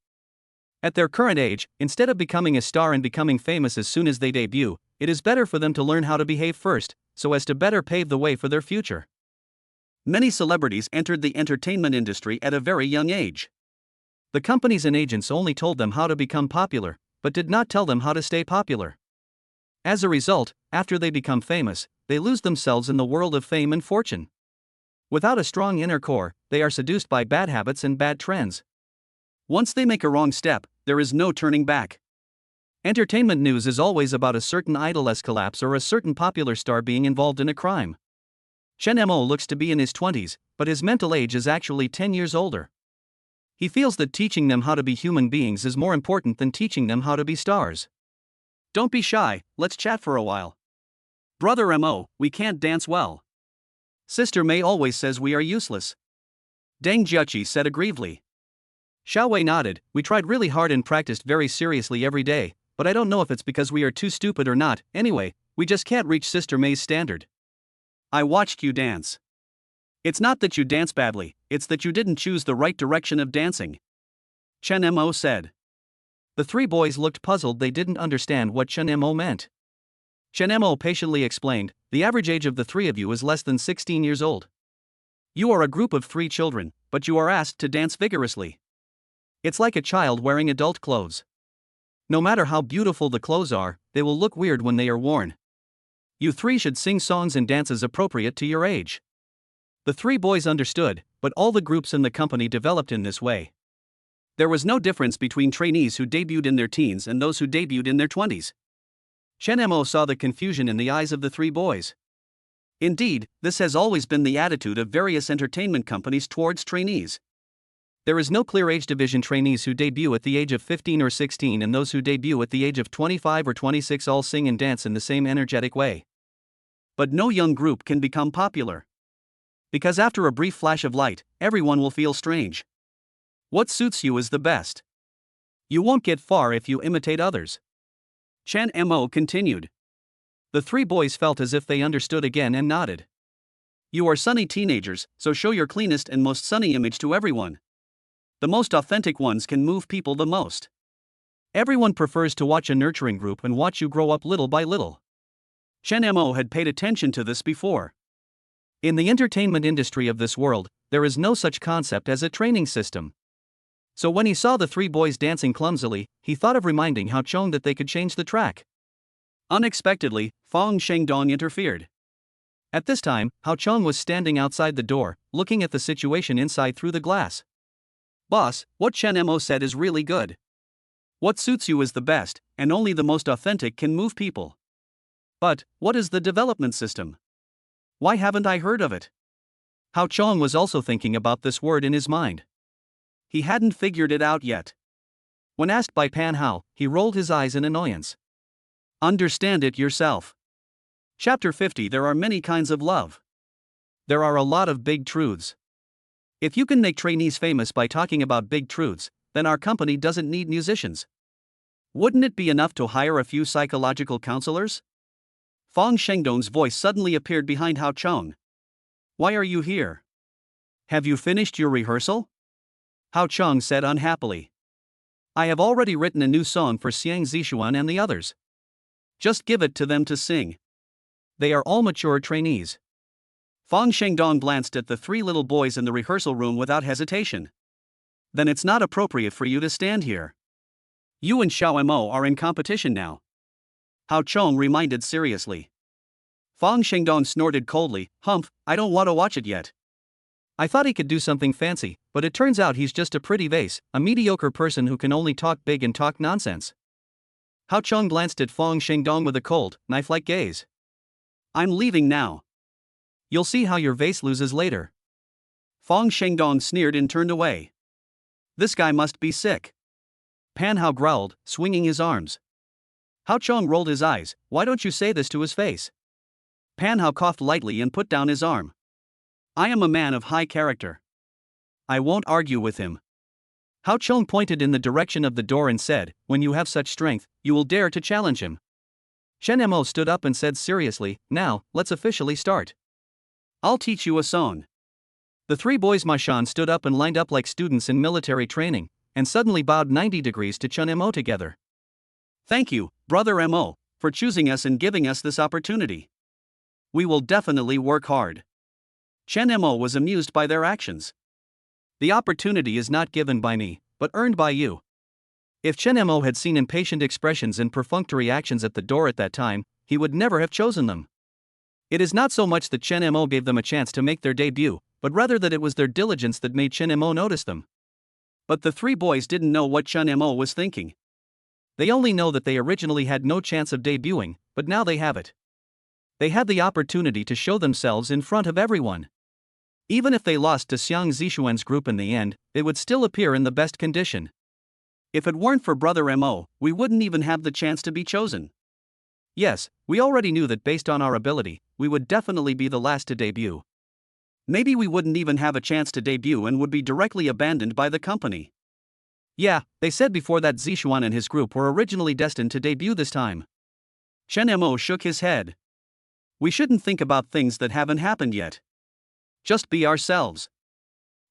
At their current age, instead of becoming a star and becoming famous as soon as they debut, it is better for them to learn how to behave first, so as to better pave the way for their future. Many celebrities entered the entertainment industry at a very young age. The companies and agents only told them how to become popular, but did not tell them how to stay popular. As a result, after they become famous, they lose themselves in the world of fame and fortune. Without a strong inner core, they are seduced by bad habits and bad trends. Once they make a wrong step, there is no turning back. Entertainment news is always about a certain idol's collapse or a certain popular star being involved in a crime. Chen Mo looks to be in his 20s, but his mental age is actually 10 years older. He feels that teaching them how to be human beings is more important than teaching them how to be stars. Don't be shy, let's chat for a while. Brother Mo, we can't dance well. Sister May always says we are useless. Deng Jiechi said aggrievedly. Xiao Wei nodded. We tried really hard and practiced very seriously every day, but I don't know if it's because we are too stupid or not. Anyway, we just can't reach Sister May's standard. I watched you dance. It's not that you dance badly, it's that you didn't choose the right direction of dancing. Chen Mo said. The three boys looked puzzled. They didn't understand what Chen Mo meant. Chen Mo patiently explained, the average age of the three of you is less than 16 years old. You are a group of 3 children, but you are asked to dance vigorously. It's like a child wearing adult clothes. No matter how beautiful the clothes are, they will look weird when they are worn. You three should sing songs and dances appropriate to your age. The three boys understood, but all the groups in the company developed in this way. There was no difference between trainees who debuted in their teens and those who debuted in their 20s. Chen Mo saw the confusion in the eyes of the three boys. Indeed, this has always been the attitude of various entertainment companies towards trainees. There is no clear age division. Trainees who debut at the age of 15 or 16 and those who debut at the age of 25 or 26 all sing and dance in the same energetic way. But no young group can become popular. Because after a brief flash of light, everyone will feel strange. What suits you is the best. You won't get far if you imitate others. Chen Mo continued. The three boys felt as if they understood again and nodded. You are sunny teenagers, so show your cleanest and most sunny image to everyone. The most authentic ones can move people the most. Everyone prefers to watch a nurturing group and watch you grow up little by little. Chen Mo had paid attention to this before. In the entertainment industry of this world, there is no such concept as a training system. So when he saw the three boys dancing clumsily, he thought of reminding Hao Chong that they could change the track. Unexpectedly, Fang Shengdong interfered. At this time, Hao Chong was standing outside the door, looking at the situation inside through the glass. Boss, what Chen Mo said is really good. What suits you is the best, and only the most authentic can move people. But, what is the development system? Why haven't I heard of it? Hao Chong was also thinking about this word in his mind. He hadn't figured it out yet. When asked by Pan Hao, he rolled his eyes in annoyance. Understand it yourself. Chapter 50. There are many kinds of love. There are a lot of big truths. If you can make trainees famous by talking about big truths, then our company doesn't need musicians. Wouldn't it be enough to hire a few psychological counselors? Fong Shengdong's voice suddenly appeared behind Hao Chong. Why are you here? Have you finished your rehearsal? Hao Chong said unhappily. I have already written a new song for Xiang Zishuan and the others. Just give it to them to sing. They are all mature trainees. Fong Shengdong glanced at the three little boys in the rehearsal room without hesitation. Then it's not appropriate for you to stand here. You and Xiao Mo are in competition now. Hao Chong reminded seriously. Fong Shengdong snorted coldly. Humph, I don't want to watch it yet. I thought he could do something fancy, but it turns out he's just a pretty vase, a mediocre person who can only talk big and talk nonsense. Hao Chong glanced at Fong Shengdong with a cold, knife-like gaze. I'm leaving now. You'll see how your vase loses later. Fong Shengdong sneered and turned away. This guy must be sick. Pan Hao growled, swinging his arms. Hao Chong rolled his eyes. Why don't you say this to his face? Pan Hao coughed lightly and put down his arm. I am a man of high character. I won't argue with him. Hao Chong pointed in the direction of the door and said, when you have such strength, you will dare to challenge him. Chen Mo stood up and said seriously, now, let's officially start. I'll teach you a song. The three boys Mashan stood up and lined up like students in military training, and suddenly bowed 90 degrees to Chen Mo together. Thank you, Brother Mo, for choosing us and giving us this opportunity. We will definitely work hard. Chen Mo was amused by their actions. The opportunity is not given by me, but earned by you. If Chen Mo had seen impatient expressions and perfunctory actions at the door at that time, he would never have chosen them. It is not so much that Chen Mo gave them a chance to make their debut, but rather that it was their diligence that made Chen Mo notice them. But the three boys didn't know what Chen Mo was thinking. They only know that they originally had no chance of debuting, but now they have it. They had the opportunity to show themselves in front of everyone. Even if they lost to Xiang Zishuan's group in the end, it would still appear in the best condition. If it weren't for Brother Mo, we wouldn't even have the chance to be chosen. Yes, we already knew that based on our ability, we would definitely be the last to debut. Maybe we wouldn't even have a chance to debut and would be directly abandoned by the company. Yeah, they said before that Zishuan and his group were originally destined to debut this time. Chen Mo shook his head. We shouldn't think about things that haven't happened yet. Just be ourselves.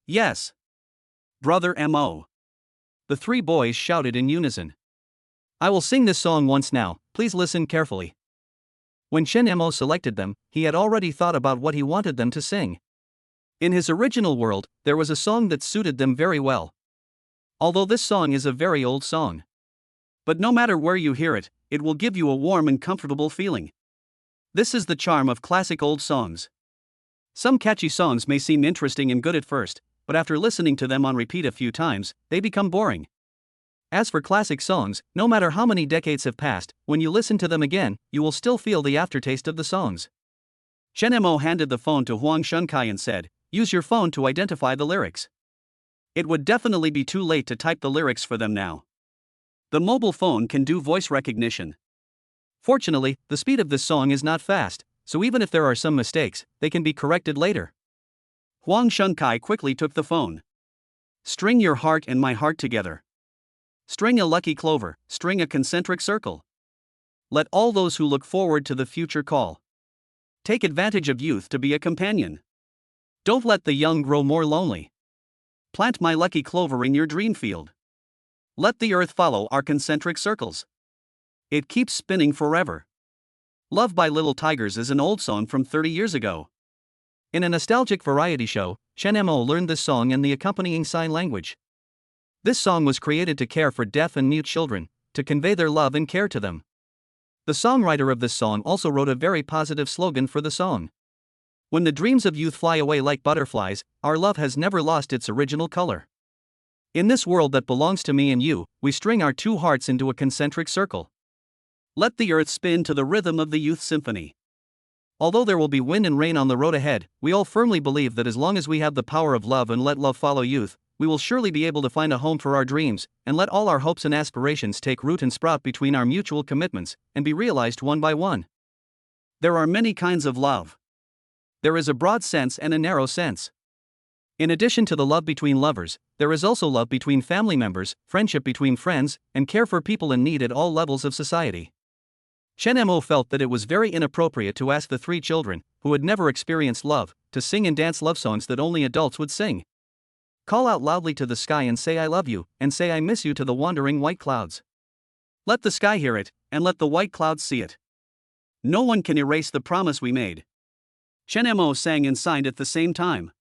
Yes. Brother Mo. The three boys shouted in unison. I will sing this song once now, please listen carefully. When Chen Mo selected them, he had already thought about what he wanted them to sing. In his original world, there was a song that suited them very well. Although this song is a very old song. But no matter where you hear it, it will give you a warm and comfortable feeling. This is the charm of classic old songs. Some catchy songs may seem interesting and good at first, but after listening to them on repeat a few times, they become boring. As for classic songs, no matter how many decades have passed, when you listen to them again, you will still feel the aftertaste of the songs. Chen Mo handed the phone to Huang Shunkai and said, use your phone to identify the lyrics. It would definitely be too late to type the lyrics for them now. The mobile phone can do voice recognition. Fortunately, the speed of this song is not fast, so even if there are some mistakes, they can be corrected later. Huang Shunkai quickly took the phone. String your heart and my heart together. String a lucky clover, string a concentric circle. Let all those who look forward to the future call. Take advantage of youth to be a companion. Don't let the young grow more lonely. Plant my lucky clover in your dream field. Let the earth follow our concentric circles. It keeps spinning forever. Love by Little Tigers is an old song from 30 years ago. In a nostalgic variety show, Chen Mo learned this song and the accompanying sign language. This song was created to care for deaf and mute children, to convey their love and care to them. The songwriter of this song also wrote a very positive slogan for the song. When the dreams of youth fly away like butterflies, our love has never lost its original color. In this world that belongs to me and you, we string our two hearts into a concentric circle. Let the earth spin to the rhythm of the youth symphony. Although there will be wind and rain on the road ahead, we all firmly believe that as long as we have the power of love and let love follow youth, we will surely be able to find a home for our dreams, and let all our hopes and aspirations take root and sprout between our mutual commitments, and be realized one by one. There are many kinds of love. There is a broad sense and a narrow sense. In addition to the love between lovers, there is also love between family members, friendship between friends, and care for people in need at all levels of society. Chen Mo felt that it was very inappropriate to ask the three children, who had never experienced love, to sing and dance love songs that only adults would sing. Call out loudly to the sky and say I love you, and say I miss you to the wandering white clouds. Let the sky hear it, and let the white clouds see it. No one can erase the promise we made. Chen Mo sang and signed at the same time.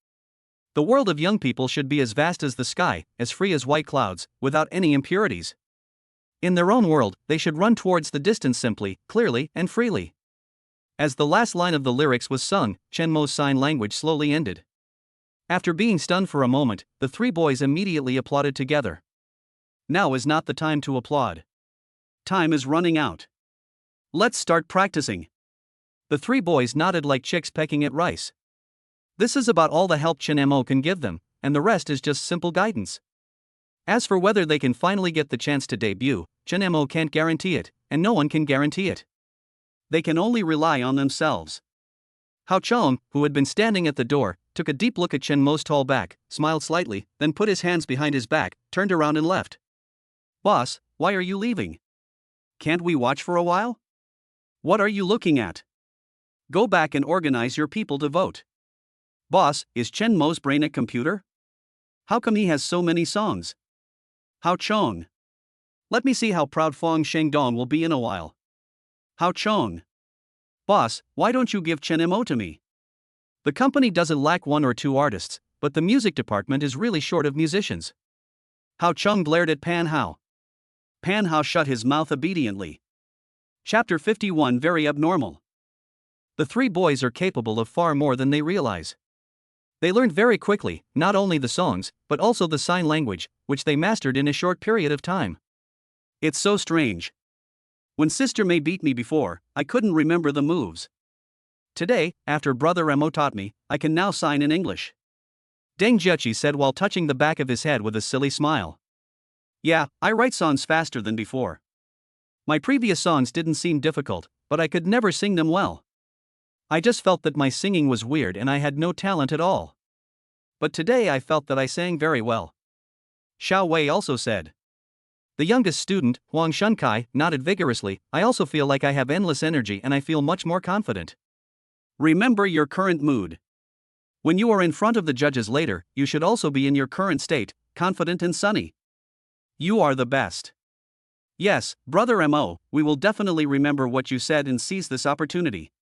The world of young people should be as vast as the sky, as free as white clouds, without any impurities. In their own world, they should run towards the distance simply, clearly, and freely. As the last line of the lyrics was sung, Chen Mo's sign language slowly ended. After being stunned for a moment, the three boys immediately applauded together. Now is not the time to applaud. Time is running out. Let's start practicing. The three boys nodded like chicks pecking at rice. This is about all the help Chen Mo can give them, and the rest is just simple guidance. As for whether they can finally get the chance to debut, Chen Mo can't guarantee it, and no one can guarantee it. They can only rely on themselves. Hao Chong, who had been standing at the door, took a deep look at Chen Mo's tall back, smiled slightly, then put his hands behind his back, turned around and left. Boss, why are you leaving? Can't we watch for a while? What are you looking at? Go back and organize your people to vote. Boss, is Chen Mo's brain a computer? How come he has so many songs? Hao Chong. Let me see how proud Fong Shengdong will be in a while. Hao Chong. Boss, why don't you give Chen Mo to me? The company doesn't lack one or two artists, but the music department is really short of musicians. Hao Chong glared at Pan Hao. Pan Hao shut his mouth obediently. Chapter 51 Very Abnormal. The three boys are capable of far more than they realize. They learned very quickly, not only the songs, but also the sign language, which they mastered in a short period of time. It's so strange. When Sister May beat me before, I couldn't remember the moves. Today, after Brother Mo taught me, I can now sign in English. Deng Jiaqi said while touching the back of his head with a silly smile. Yeah, I write songs faster than before. My previous songs didn't seem difficult, but I could never sing them well. I just felt that my singing was weird and I had no talent at all. But today I felt that I sang very well. Xiao Wei also said. The youngest student, Huang Shunkai, nodded vigorously. I also feel like I have endless energy and I feel much more confident. Remember your current mood. When you are in front of the judges later, you should also be in your current state, confident and sunny. You are the best. Yes, Brother Mo, we will definitely remember what you said and seize this opportunity.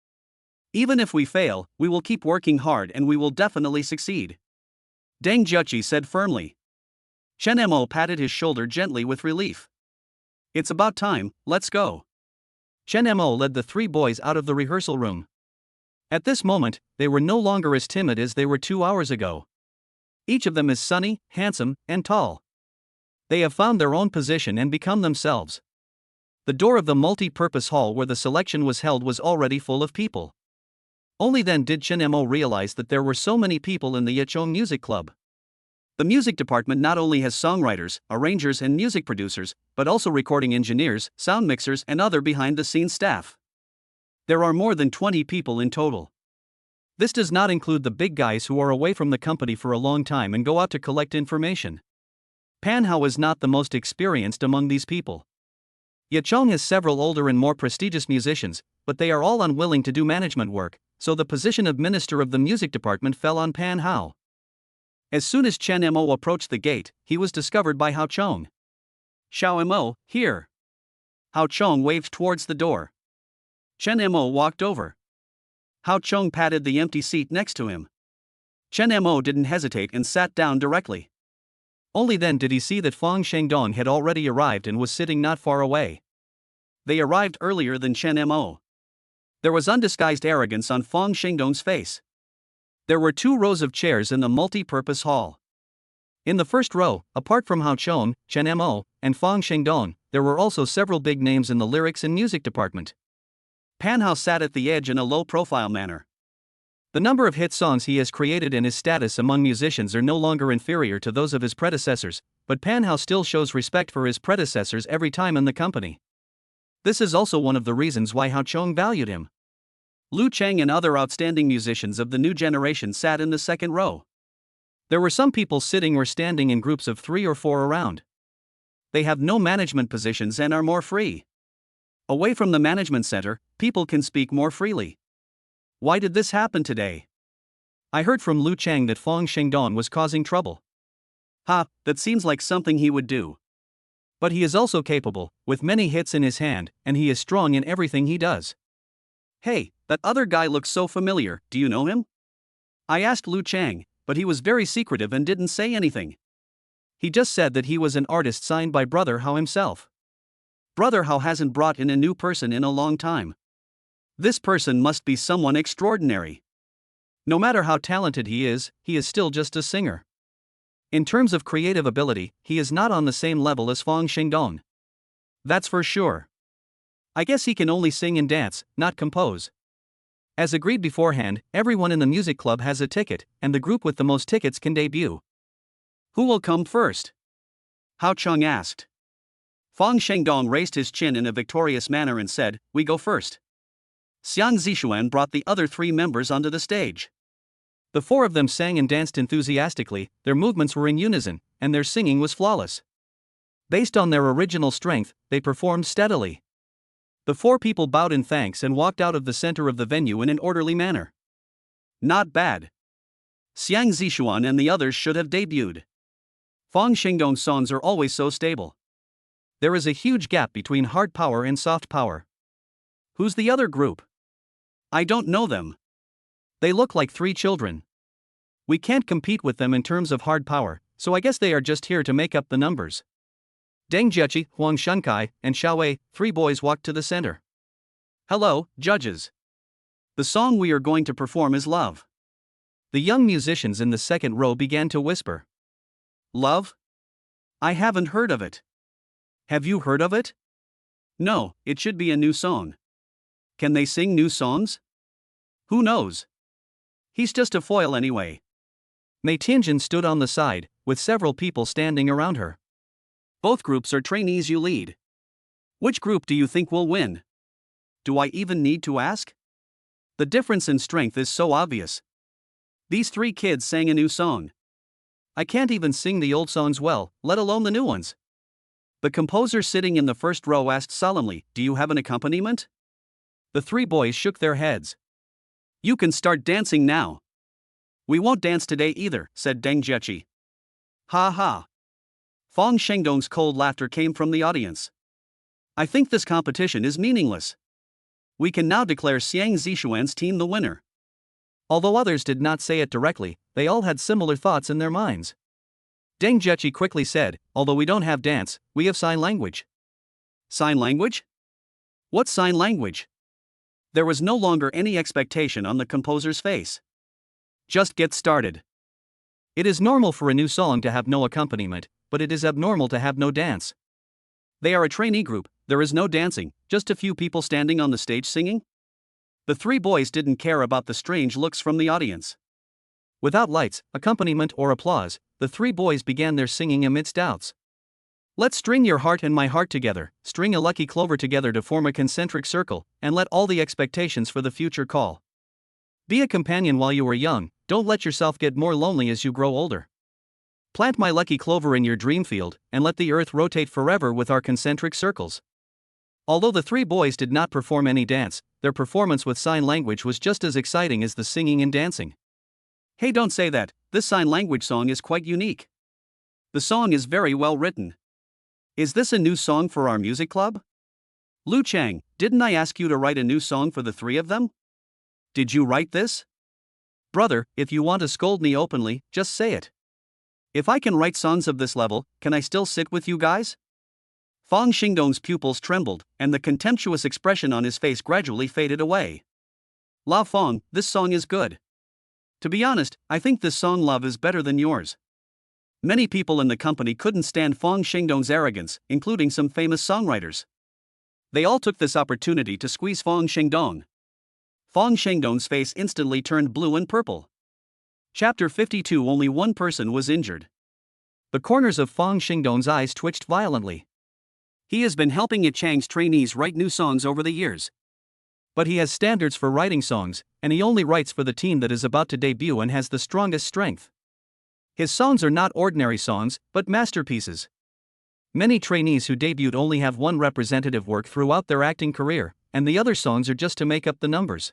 Even if we fail, we will keep working hard and we will definitely succeed. Deng Jiaqi said firmly. Chen Mo patted his shoulder gently with relief. It's about time, let's go. Chen Mo led the three boys out of the rehearsal room. At this moment, they were no longer as timid as they were 2 hours ago. Each of them is sunny, handsome, and tall. They have found their own position and become themselves. The door of the multi-purpose hall where the selection was held was already full of people. Only then did Chen Mo realize that there were so many people in the Yachong Music Club. The music department not only has songwriters, arrangers and music producers, but also recording engineers, sound mixers and other behind-the-scenes staff. There are more than 20 people in total. This does not include the big guys who are away from the company for a long time and go out to collect information. Pan Hao is not the most experienced among these people. Yachong has several older and more prestigious musicians, but they are all unwilling to do management work, so the position of Minister of the Music Department fell on Pan Hao. As soon as Chen Mo approached the gate, he was discovered by Hao Chong. Xiao Mo, here. Hao Chong waved towards the door. Chen Mo walked over. Hao Chong patted the empty seat next to him. Chen Mo didn't hesitate and sat down directly. Only then did he see that Fong Shengdong had already arrived and was sitting not far away. They arrived earlier than Chen Mo. There was undisguised arrogance on Fong Shengdong's face. There were 2 rows of chairs in the multi-purpose hall. In the first row, apart from Hao Chong, Chen Mo, and Fong Shengdong, there were also several big names in the lyrics and music department. Pan Hao sat at the edge in a low-profile manner. The number of hit songs he has created and his status among musicians are no longer inferior to those of his predecessors, but Pan Hao still shows respect for his predecessors every time in the company. This is also one of the reasons why Hao Chong valued him. Lu Cheng and other outstanding musicians of the new generation sat in the second row. There were some people sitting or standing in groups of 3 or 4 around. They have no management positions and are more free. Away from the management center, people can speak more freely. Why did this happen today? I heard from Lu Cheng that Fang Shengdong was causing trouble. That seems like something he would do. But he is also capable, with many hits in his hand, and he is strong in everything he does. Hey, that other guy looks so familiar, do you know him? I asked Lu Cheng, but he was very secretive and didn't say anything. He just said that he was an artist signed by Brother Hao himself. Brother Hao hasn't brought in a new person in a long time. This person must be someone extraordinary. No matter how talented he is still just a singer. In terms of creative ability, he is not on the same level as Fang Shengdong. That's for sure. I guess he can only sing and dance, not compose. As agreed beforehand, everyone in the music club has a ticket, and the group with the most tickets can debut. Who will come first? Hao Chong asked. Fang Shengdong raised his chin in a victorious manner and said, "We go first." Xiang Zixuan brought the other 3 members onto the stage. The 4 of them sang and danced enthusiastically, their movements were in unison, and their singing was flawless. Based on their original strength, they performed steadily. The 4 people bowed in thanks and walked out of the center of the venue in an orderly manner. Not bad. Xiang Zixuan and the others should have debuted. Fang Shengdong's songs are always so stable. There is a huge gap between hard power and soft power. Who's the other group? I don't know them. They look like 3 children. We can't compete with them in terms of hard power, so I guess they are just here to make up the numbers. Deng Jieqi, Huang Shunkai, and Xiaowei, 3 boys walked to the center. Hello, judges. The song we are going to perform is Love. The young musicians in the second row began to whisper. Love? I haven't heard of it. Have you heard of it? No, it should be a new song. Can they sing new songs? Who knows? He's just a foil anyway. Mei Tianjin stood on the side, with several people standing around her. Both groups are trainees you lead. Which group do you think will win? Do I even need to ask? The difference in strength is so obvious. These 3 kids sang a new song. I can't even sing the old songs well, let alone the new ones. The composer sitting in the first row asked solemnly, "Do you have an accompaniment?" The 3 boys shook their heads. You can start dancing now. We won't dance today either, said Deng Jieqi. Ha ha. Fang Shengdong's cold laughter came from the audience. I think this competition is meaningless. We can now declare Xiang Zixuan's team the winner. Although others did not say it directly, they all had similar thoughts in their minds. Deng Jieqi quickly said, "Although we don't have dance, we have sign language." Sign language? What sign language? There was no longer any expectation on the composer's face. Just get started. It is normal for a new song to have no accompaniment, but it is abnormal to have no dance. They are a trainee group, there is no dancing, just a few people standing on the stage singing? The 3 boys didn't care about the strange looks from the audience. Without lights, accompaniment, or applause, the 3 boys began their singing amidst doubts. Let's string your heart and my heart together, string a lucky clover together to form a concentric circle, and let all the expectations for the future call. Be a companion while you are young, don't let yourself get more lonely as you grow older. Plant my lucky clover in your dream field, and let the earth rotate forever with our concentric circles. Although the 3 boys did not perform any dance, their performance with sign language was just as exciting as the singing and dancing. Hey, don't say that, this sign language song is quite unique. The song is very well written. Is this a new song for our music club? Lu Cheng, didn't I ask you to write a new song for the 3 of them? Did you write this? Brother, if you want to scold me openly, just say it. If I can write songs of this level, can I still sit with you guys? Fang Shengdong's pupils trembled, and the contemptuous expression on his face gradually faded away. La Fang, this song is good. To be honest, I think this song Love is better than yours. Many people in the company couldn't stand Fang Shengdong's arrogance, including some famous songwriters. They all took this opportunity to squeeze Fang Shengdong. Fang Shengdong's face instantly turned blue and purple. Chapter 52. Only one person was injured. The corners of Fang Shengdong's eyes twitched violently. He has been helping Yi Chang's trainees write new songs over the years. But he has standards for writing songs, and he only writes for the team that is about to debut and has the strongest strength. His songs are not ordinary songs, but masterpieces. Many trainees who debuted only have one representative work throughout their acting career, and the other songs are just to make up the numbers.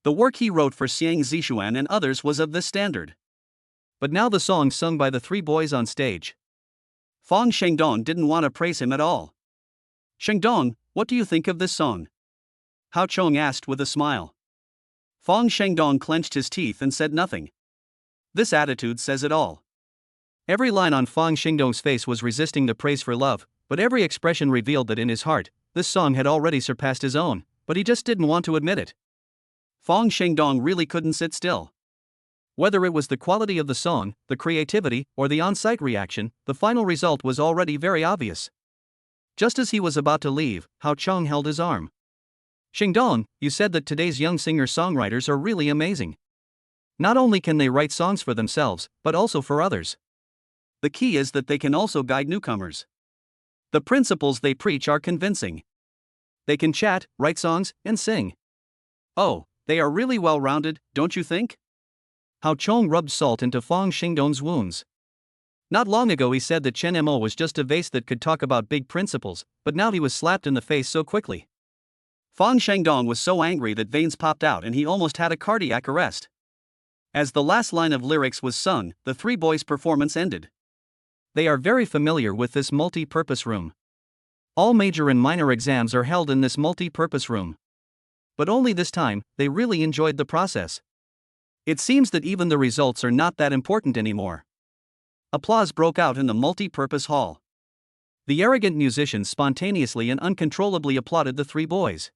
The work he wrote for Xiang Zishuan and others was of this standard. But now the song sung by the three boys on stage. Fang Shengdong didn't want to praise him at all. "Shengdong, what do you think of this song?" Hao Chong asked with a smile. Fang Shengdong clenched his teeth and said nothing. This attitude says it all. Every line on Fang Shengdong's face was resisting the praise for love, but every expression revealed that in his heart, this song had already surpassed his own, but he just didn't want to admit it. Fang Shengdong really couldn't sit still. Whether it was the quality of the song, the creativity, or the on-site reaction, the final result was already very obvious. Just as he was about to leave, Hao Chong held his arm. "Shengdong, you said that today's young singer-songwriters are really amazing. Not only can they write songs for themselves, but also for others. The key is that they can also guide newcomers. The principles they preach are convincing. They can chat, write songs, and sing. Oh, they are really well-rounded, don't you think?" Hao Chong rubbed salt into Fang Shengdong's wounds. Not long ago he said that Chen Mo was just a vase that could talk about big principles, but now he was slapped in the face so quickly. Fang Shengdong was so angry that veins popped out and he almost had a cardiac arrest. As the last line of lyrics was sung, the three boys' performance ended. They are very familiar with this multi-purpose room. All major and minor exams are held in this multi-purpose room. But only this time, they really enjoyed the process. It seems that even the results are not that important anymore. Applause broke out in the multi-purpose hall. The arrogant musicians spontaneously and uncontrollably applauded the three boys.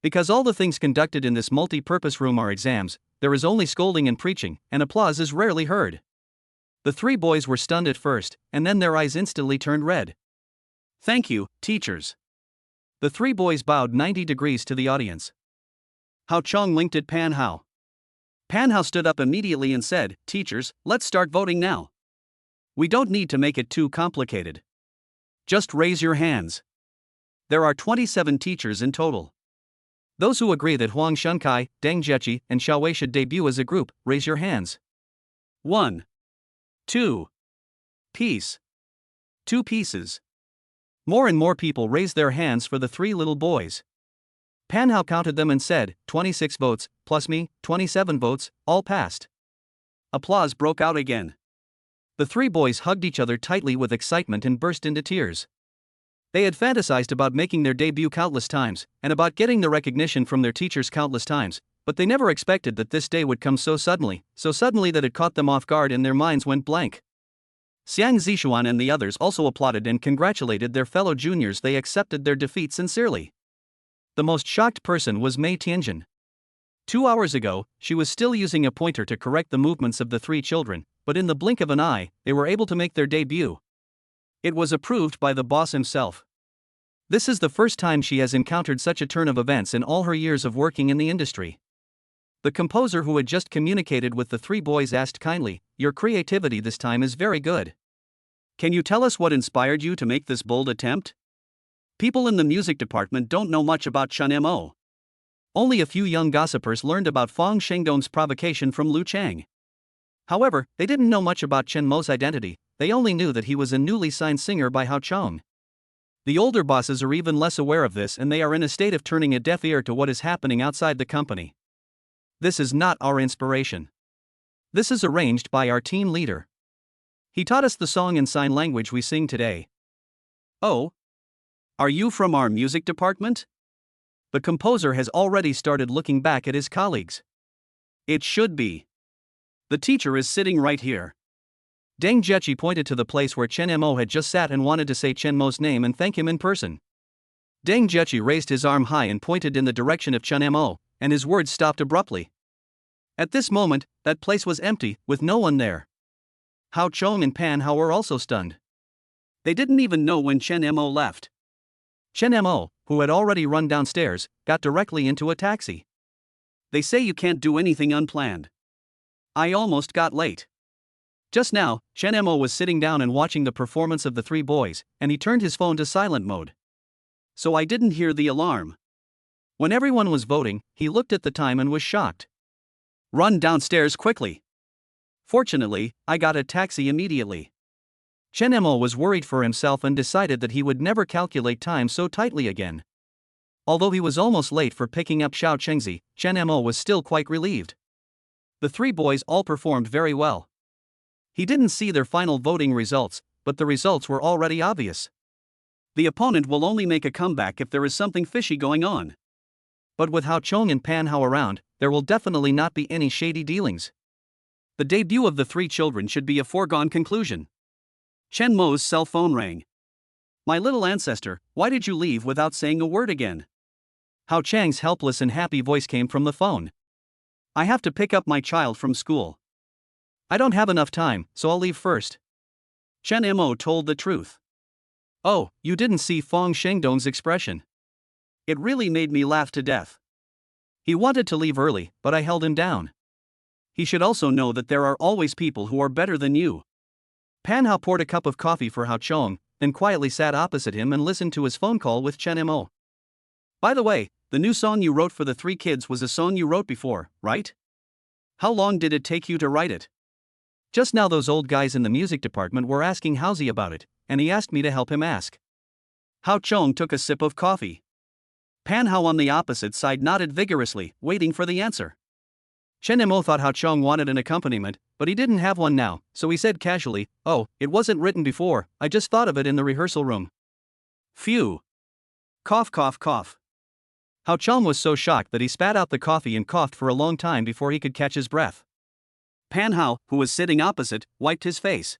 Because all the things conducted in this multi-purpose room are exams, there is only scolding and preaching, and applause is rarely heard. The three boys were stunned at first, and then their eyes instantly turned red. "Thank you, teachers." The three boys bowed 90 degrees to the audience. Hao Chong winked at Pan Hao. Pan Hao stood up immediately and said, "Teachers, let's start voting now. We don't need to make it too complicated. Just raise your hands." There are 27 teachers in total. Those who agree that Huang Shunkai, Deng Jiechi, and Xiao Wei should debut as a group, raise your hands. 1. 2. Piece. 2 pieces. More and more people raised their hands for the three little boys. Pan Hao counted them and said, 26 votes, plus me, 27 votes, all passed. Applause broke out again. The three boys hugged each other tightly with excitement and burst into tears. They had fantasized about making their debut countless times, and about getting the recognition from their teachers countless times, but they never expected that this day would come so suddenly that it caught them off guard and their minds went blank. Xiang Zishuan and the others also applauded and congratulated their fellow juniors. They accepted their defeat sincerely. The most shocked person was Mei Tianjin. 2 hours ago, she was still using a pointer to correct the movements of the three children, but in the blink of an eye, they were able to make their debut. It was approved by the boss himself. This is the first time she has encountered such a turn of events in all her years of working in the industry. The composer who had just communicated with the three boys asked kindly, "Your creativity this time is very good. Can you tell us what inspired you to make this bold attempt? People in the music department don't know much about Chen Mo. Only a few young gossipers learned about Fang Shengdong's provocation from Lu Chang. However, they didn't know much about Chen Mo's identity, they only knew that he was a newly signed singer by Hao Chong. The older bosses are even less aware of this and they are in a state of turning a deaf ear to what is happening outside the company. This is not our inspiration. This is arranged by our team leader. He taught us the song in sign language we sing today." "Oh? Are you from our music department?" The composer has already started looking back at his colleagues. "It should be. The teacher is sitting right here." Deng Jiechi pointed to the place where Chen Mo had just sat and wanted to say Chen Mo's name and thank him in person. Deng Jiechi raised his arm high and pointed in the direction of Chen Mo, and his words stopped abruptly. At this moment, that place was empty, with no one there. Hao Chong and Pan Hao were also stunned. They didn't even know when Chen Mo left. Chen Mo, who had already run downstairs, got directly into a taxi. They say you can't do anything unplanned. I almost got late. Just now, Chen Mo was sitting down and watching the performance of the three boys, and he turned his phone to silent mode. So I didn't hear the alarm. When everyone was voting, he looked at the time and was shocked. Run downstairs quickly. Fortunately, I got a taxi immediately. Chen Mo was worried for himself and decided that he would never calculate time so tightly again. Although he was almost late for picking up Xiao Chengzi, Chen Mo was still quite relieved. The three boys all performed very well. He didn't see their final voting results, but the results were already obvious. The opponent will only make a comeback if there is something fishy going on. But with Hao Chong and Pan Hao around, there will definitely not be any shady dealings. The debut of the three children should be a foregone conclusion. Chen Mo's cell phone rang. My little ancestor, why did you leave without saying a word again? Hao Chang's helpless and happy voice came from the phone. I have to pick up my child from school. I don't have enough time, so I'll leave first. Chen Mo told the truth. Oh, you didn't see Fong Shengdong's expression. It really made me laugh to death. He wanted to leave early, but I held him down. He should also know that there are always people who are better than you. Pan Hao poured a cup of coffee for Hao Chong, then quietly sat opposite him and listened to his phone call with Chen Mo. By the way, the new song you wrote for the three kids was a song you wrote before, right? How long did it take you to write it? Just now those old guys in the music department were asking Howsy about it, and he asked me to help him ask. Hao Chong took a sip of coffee. Pan Hao on the opposite side nodded vigorously, waiting for the answer. Chen Mo thought Hao Chong wanted an accompaniment, but he didn't have one now, so he said casually, oh, it wasn't written before, I just thought of it in the rehearsal room. Phew. Cough cough cough. Hao Chong was so shocked that he spat out the coffee and coughed for a long time before he could catch his breath. Pan Hao, who was sitting opposite, wiped his face.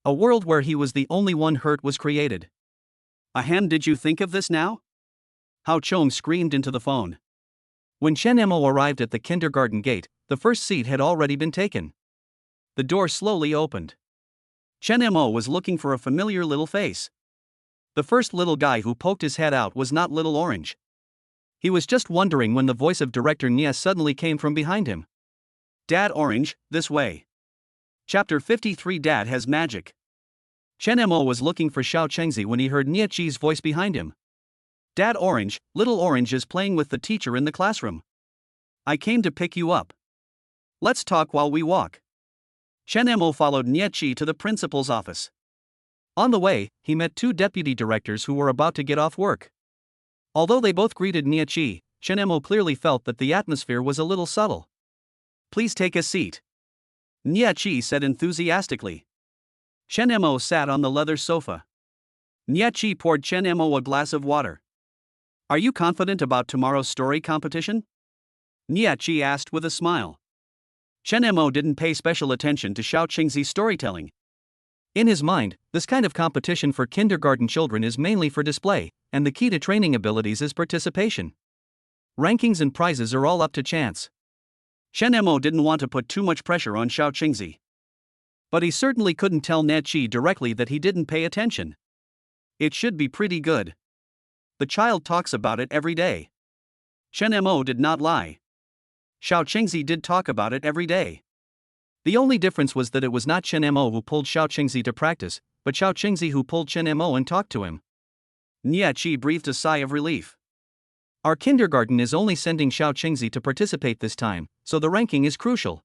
A world where he was the only one hurt was created. Ahem, did you think of this now? Hao Chong screamed into the phone. When Chen Mo arrived at the kindergarten gate, the first seat had already been taken. The door slowly opened. Chen Mo was looking for a familiar little face. The first little guy who poked his head out was not Little Orange. He was just wondering when the voice of director Nia suddenly came from behind him. Dad Orange, this way. Chapter 53 Dad has magic. Chen Mo was looking for Xiao Chengzi when he heard Nia Chi's voice behind him. Dad Orange, Little Orange is playing with the teacher in the classroom. I came to pick you up. Let's talk while we walk. Chen Mo followed Nia Chi to the principal's office. On the way, he met two deputy directors who were about to get off work. Although they both greeted Nia Chi, Chen Mo clearly felt that the atmosphere was a little subtle. Please take a seat. Nia Chi said enthusiastically. Chen Mo sat on the leather sofa. Nia Chi poured Chen Mo a glass of water. Are you confident about tomorrow's story competition? Nia Chi asked with a smile. Chen Mo didn't pay special attention to Xiao Qingzi's storytelling. In his mind, this kind of competition for kindergarten children is mainly for display, and the key to training abilities is participation. Rankings and prizes are all up to chance. Chen Mo didn't want to put too much pressure on Xiao Qingzi. But he certainly couldn't tell Nia Chi directly that he didn't pay attention. It should be pretty good. The child talks about it every day. Chen Mo did not lie. Xiao Qingzi did talk about it every day. The only difference was that it was not Chen Mo who pulled Xiao Qingzi to practice, but Xiao Qingzi who pulled Chen Mo and talked to him. Nia Chi breathed a sigh of relief. Our kindergarten is only sending Xiao Qingzi to participate this time, so the ranking is crucial.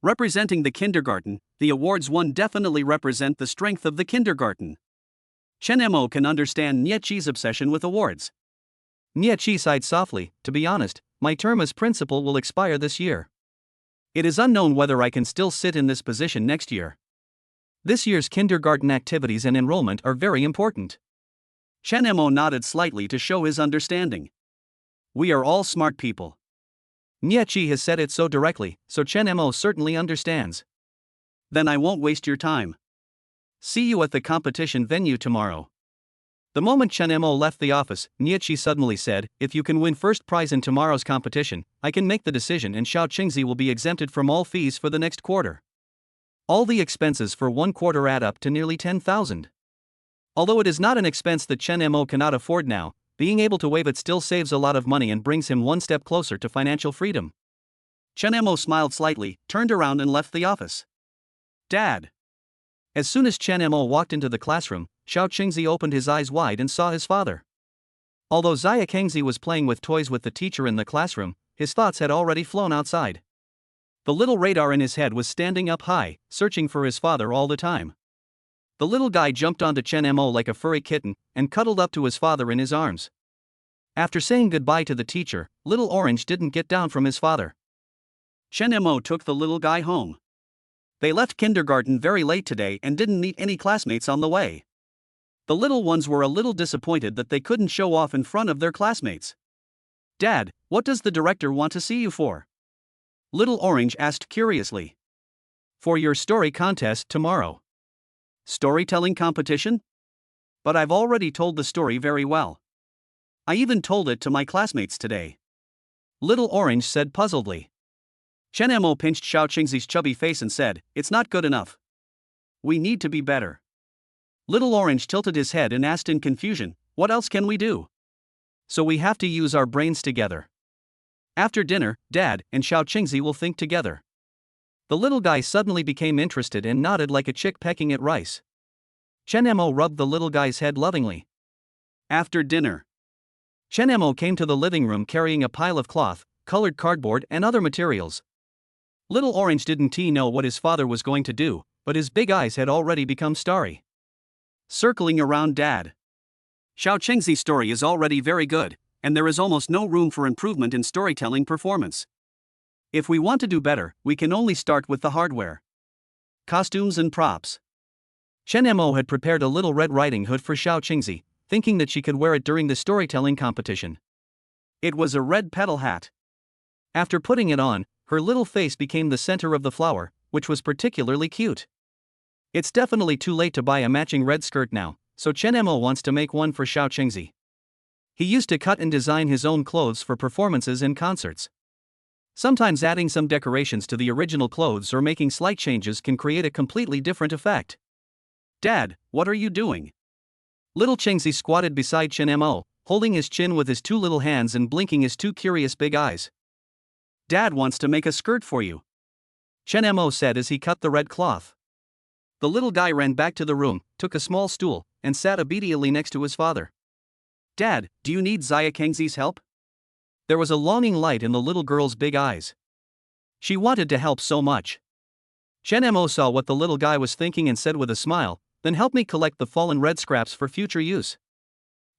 Representing the kindergarten, the awards won definitely represent the strength of the kindergarten. Chen Mo can understand Nia Chi's obsession with awards. Nia Chi sighed softly, to be honest, my term as principal will expire this year. It is unknown whether I can still sit in this position next year. This year's kindergarten activities and enrollment are very important. Chen Mo nodded slightly to show his understanding. We are all smart people. Nia Chi has said it so directly, so Chen Mo certainly understands. Then I won't waste your time. See you at the competition venue tomorrow. The moment Chen Mo left the office, Nia Chi suddenly said, if you can win first prize in tomorrow's competition, I can make the decision and Xiao Qingzi will be exempted from all fees for the next quarter. All the expenses for one quarter add up to nearly 10,000. Although it is not an expense that Chen Mo cannot afford now, being able to wave it still saves a lot of money and brings him one step closer to financial freedom. Chen Mo smiled slightly, turned around and left the office. Dad. As soon as Chen Mo walked into the classroom, Xiao Qingzi opened his eyes wide and saw his father. Although Xia Kengzi was playing with toys with the teacher in the classroom, his thoughts had already flown outside. The little radar in his head was standing up high, searching for his father all the time. The little guy jumped onto Chen Mo like a furry kitten and cuddled up to his father in his arms. After saying goodbye to the teacher, Little Orange didn't get down from his father. Chen Mo took the little guy home. They left kindergarten very late today and didn't meet any classmates on the way. The little ones were a little disappointed that they couldn't show off in front of their classmates. Dad, what does the director want to see you for? Little Orange asked curiously. For your story contest tomorrow. Storytelling competition? But I've already told the story very well. I even told it to my classmates today. Little Orange said puzzledly. Chen Mo pinched Xiao Qingzi's chubby face and said, "It's not good enough. We need to be better." Little Orange tilted his head and asked in confusion, "What else can we do?" So we have to use our brains together. After dinner, Dad and Xiao Qingzi will think together. The little guy suddenly became interested and nodded like a chick pecking at rice. Chen Mo rubbed the little guy's head lovingly. After dinner, Chen Mo came to the living room carrying a pile of cloth, colored cardboard and other materials. Little Orange didn't know what his father was going to do, but his big eyes had already become starry. Circling around Dad. Xiao Qingzi's story is already very good, and there is almost no room for improvement in storytelling performance. If we want to do better, we can only start with the hardware. Costumes and props. Chen Mo had prepared a little Red Riding Hood for Xiao Qingzi, thinking that she could wear it during the storytelling competition. It was a red petal hat. After putting it on, her little face became the center of the flower, which was particularly cute. It's definitely too late to buy a matching red skirt now, so Chen Mo wants to make one for Xiao Qingzi. He used to cut and design his own clothes for performances and concerts. Sometimes adding some decorations to the original clothes or making slight changes can create a completely different effect. Dad, what are you doing? Little Qingzi squatted beside Chen Mo, holding his chin with his two little hands and blinking his two curious big eyes. Dad wants to make a skirt for you, Chen Mo said as he cut the red cloth. The little guy ran back to the room, took a small stool, and sat obediently next to his father. Dad, do you need Xia Kengzi's help? There was a longing light in the little girl's big eyes. She wanted to help so much. Chen Mo saw what the little guy was thinking and said with a smile, "Then help me collect the fallen red scraps for future use."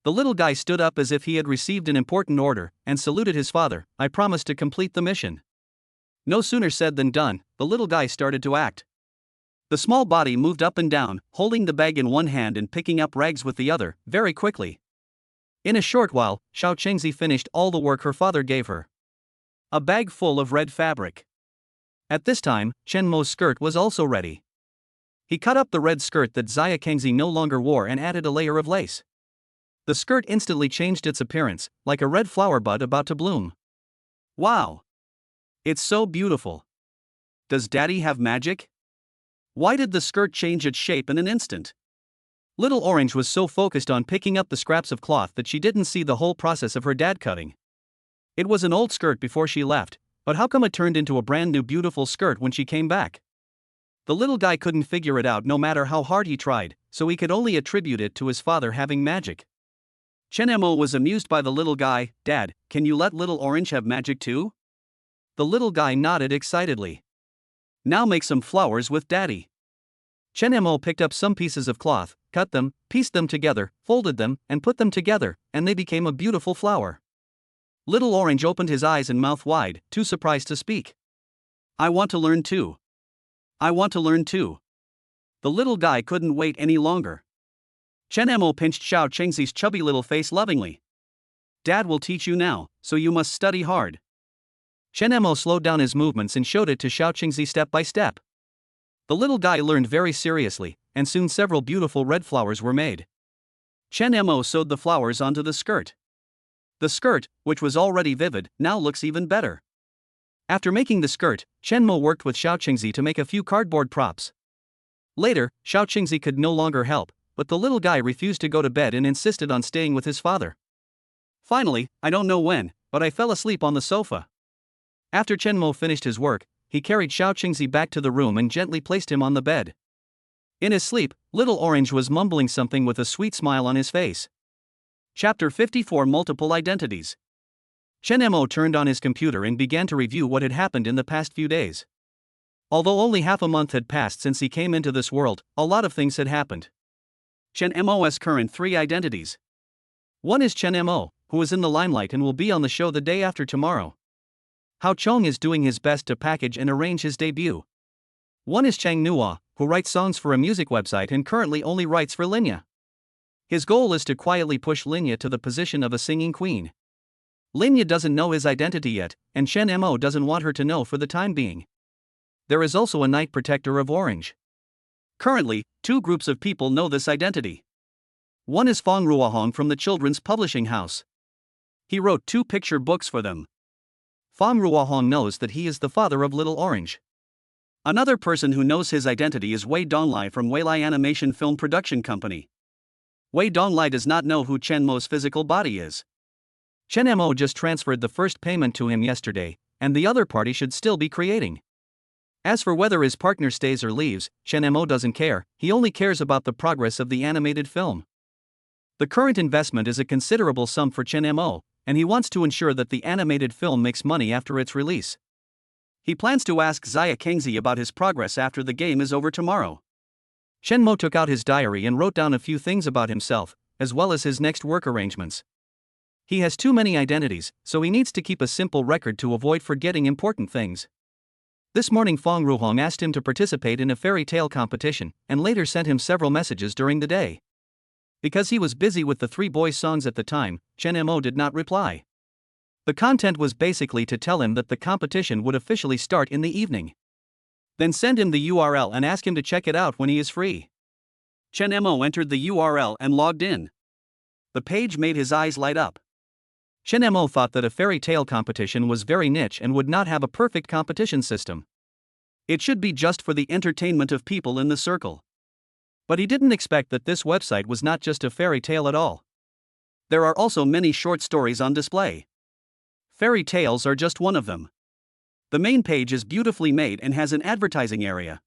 The little guy stood up as if he had received an important order, and saluted his father. "I promise to complete the mission." No sooner said than done, the little guy started to act. The small body moved up and down, holding the bag in one hand and picking up rags with the other, very quickly. In a short while, Xiao Qingzi finished all the work her father gave her. A bag full of red fabric. At this time, Chen Mo's skirt was also ready. He cut up the red skirt that Xia Kengzi no longer wore and added a layer of lace. The skirt instantly changed its appearance, like a red flower bud about to bloom. Wow! It's so beautiful. Does Daddy have magic? Why did the skirt change its shape in an instant? Little Orange was so focused on picking up the scraps of cloth that she didn't see the whole process of her dad cutting. It was an old skirt before she left, but how come it turned into a brand new beautiful skirt when she came back? The little guy couldn't figure it out no matter how hard he tried, so he could only attribute it to his father having magic. Chen Mo was amused by the little guy. "Dad, can you let Little Orange have magic too?" The little guy nodded excitedly. "Now make some flowers with Daddy." Chen Mo picked up some pieces of cloth, cut them, pieced them together, folded them, and put them together, and they became a beautiful flower. Little Orange opened his eyes and mouth wide, too surprised to speak. "I want to learn too. I want to learn too." The little guy couldn't wait any longer. Chen Mo pinched Xiao Qingzi's chubby little face lovingly. "Dad will teach you now, so you must study hard." Chen Mo slowed down his movements and showed it to Xiao Qingzi step by step. The little guy learned very seriously, and soon several beautiful red flowers were made. Chen Mo sewed the flowers onto the skirt. The skirt, which was already vivid, now looks even better. After making the skirt, Chen Mo worked with Xiao Qingzi to make a few cardboard props. Later, Xiao Qingzi could no longer help, but the little guy refused to go to bed and insisted on staying with his father. Finally, I don't know when, but I fell asleep on the sofa. After Chen Mo finished his work, he carried Xiao Qingzi back to the room and gently placed him on the bed. In his sleep, Little Orange was mumbling something with a sweet smile on his face. Chapter 54 Multiple Identities. Chen Mo turned on his computer and began to review what had happened in the past few days. Although only half a month had passed since he came into this world, a lot of things had happened. Chen Mo's current 3 identities. 1 is Chen Mo, who is in the limelight and will be on the show the day after tomorrow. Hao Chong is doing his best to package and arrange his debut. 1 is Chang Nuo, who writes songs for a music website and currently only writes for Linya. His goal is to quietly push Linya to the position of a singing queen. Linya doesn't know his identity yet, and Chen Mo doesn't want her to know for the time being. There is also a Knight Protector of Orange. Currently, 2 groups of people know this identity. 1 is Fong Ruohong from the children's publishing house. He wrote 2 picture books for them. Fong Ruohong knows that he is the father of Little Orange. Another person who knows his identity is Wei Donglai from Weilai Animation Film Production Company. Wei Donglai does not know who Chen Mo's physical body is. Chen Mo just transferred the first payment to him yesterday, and the other party should still be creating. As for whether his partner stays or leaves, Chen Mo doesn't care, he only cares about the progress of the animated film. The current investment is a considerable sum for Chen Mo, and he wants to ensure that the animated film makes money after its release. He plans to ask Xia Kengzi about his progress after the game is over tomorrow. Chen Mo took out his diary and wrote down a few things about himself, as well as his next work arrangements. He has too many identities, so he needs to keep a simple record to avoid forgetting important things. This morning Fong Ruohong asked him to participate in a fairy tale competition, and later sent him several messages during the day. Because he was busy with the 3 boys' songs at the time, Chen Mo did not reply. The content was basically to tell him that the competition would officially start in the evening. Then send him the URL and ask him to check it out when he is free. Chen Mo entered the URL and logged in. The page made his eyes light up. Chen Mo thought that a fairy tale competition was very niche and would not have a perfect competition system. It should be just for the entertainment of people in the circle. But he didn't expect that this website was not just a fairy tale at all. There are also many short stories on display. Fairy tales are just one of them. The main page is beautifully made and has an advertising area.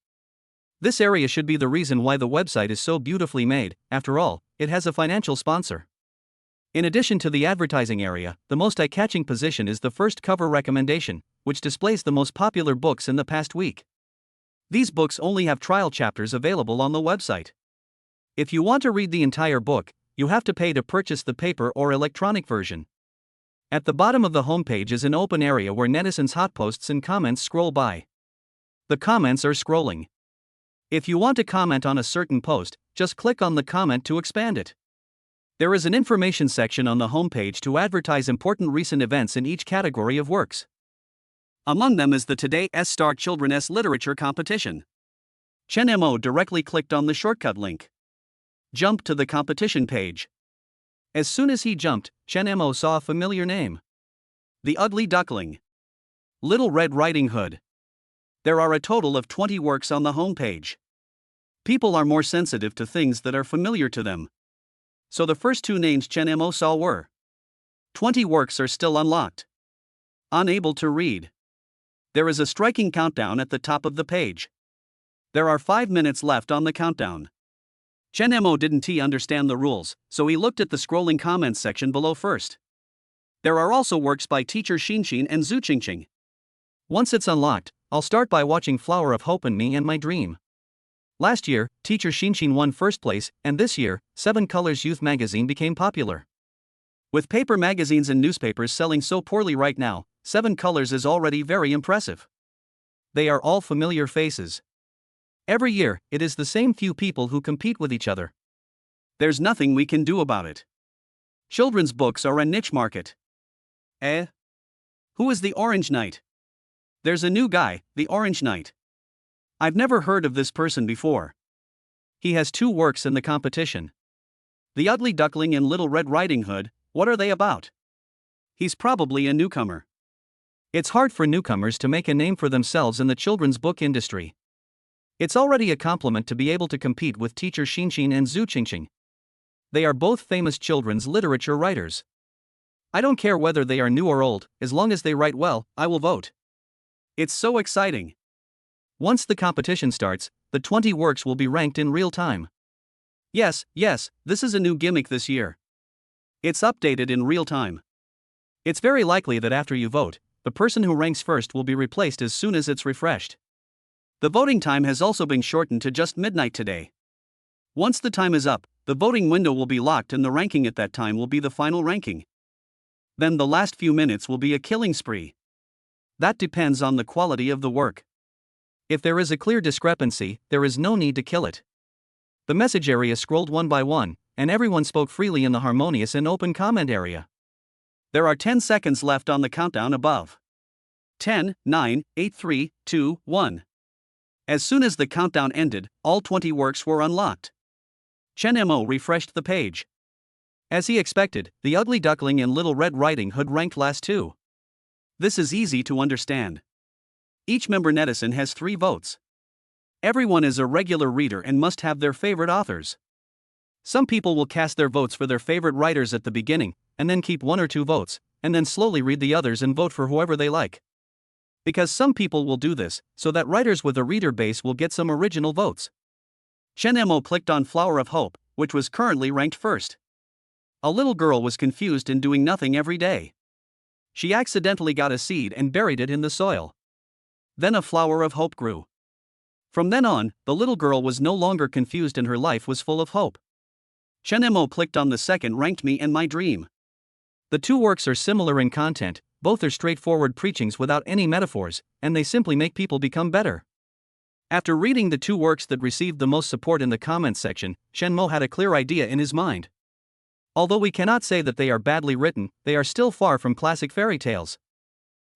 This area should be the reason why the website is so beautifully made. After all, it has a financial sponsor. In addition to the advertising area, the most eye-catching position is the first cover recommendation, which displays the most popular books in the past week. These books only have trial chapters available on the website. If you want to read the entire book, you have to pay to purchase the paper or electronic version. At the bottom of the homepage is an open area where netizens' hot posts and comments scroll by. The comments are scrolling. If you want to comment on a certain post, just click on the comment to expand it. There is an information section on the homepage to advertise important recent events in each category of works. Among them is the Today S-Star Children's Literature Competition. Chen Mo directly clicked on the shortcut link. Jump to the competition page. As soon as he jumped, Chen Mo saw a familiar name. The Ugly Duckling. Little Red Riding Hood. There are a total of 20 works on the homepage. People are more sensitive to things that are familiar to them. So the first 2 names Chen Mo saw were 20 works are still unlocked. Unable to read. There is a striking countdown at the top of the page. There are 5 minutes left on the countdown. Chen Mo didn't understand the rules, so he looked at the scrolling comments section below first. There are also works by teacher Xinxin and Zhu Qingqing. Once it's unlocked, I'll start by watching Flower of Hope and Me and My Dream. Last year, teacher Xinxin won first place, and this year, 7 Colors Youth magazine became popular. With paper magazines and newspapers selling so poorly right now, 7 Colors is already very impressive. They are all familiar faces. Every year, it is the same few people who compete with each other. There's nothing we can do about it. Children's books are a niche market. Who is the Orange Knight? There's a new guy, the Orange Knight. I've never heard of this person before. He has 2 works in the competition. The Ugly Duckling and Little Red Riding Hood, what are they about? He's probably a newcomer. It's hard for newcomers to make a name for themselves in the children's book industry. It's already a compliment to be able to compete with teacher Xinxin and Zhu Qingqing. They are both famous children's literature writers. I don't care whether they are new or old, as long as they write well, I will vote. It's so exciting. Once the competition starts, the 20 works will be ranked in real time. Yes, this is a new gimmick this year. It's updated in real time. It's very likely that after you vote, the person who ranks first will be replaced as soon as it's refreshed. The voting time has also been shortened to just midnight today. Once the time is up, the voting window will be locked and the ranking at that time will be the final ranking. Then the last few minutes will be a killing spree. That depends on the quality of the work. If there is a clear discrepancy, there is no need to kill it. The message area scrolled one by one, and everyone spoke freely in the harmonious and open comment area. There are 10 seconds left on the countdown above. 10, 9, 8, 3, 2, 1. As soon as the countdown ended, all 20 works were unlocked. Chen Mo refreshed the page. As he expected, The Ugly Duckling and Little Red Riding Hood ranked last too. This is easy to understand. Each member netizen has 3 votes. Everyone is a regular reader and must have their favorite authors. Some people will cast their votes for their favorite writers at the beginning, and then keep 1 or 2 votes, and then slowly read the others and vote for whoever they like. Because some people will do this, so that writers with a reader base will get some original votes. Chen Mo clicked on Flower of Hope, which was currently ranked first. A little girl was confused and doing nothing every day. She accidentally got a seed and buried it in the soil. Then a flower of hope grew. From then on, the little girl was no longer confused and her life was full of hope. Chen Mo clicked on the second ranked Me and My Dream. The 2 works are similar in content, both are straightforward preachings without any metaphors, and they simply make people become better. After reading the 2 works that received the most support in the comments section, Chen Mo had a clear idea in his mind. Although we cannot say that they are badly written, they are still far from classic fairy tales.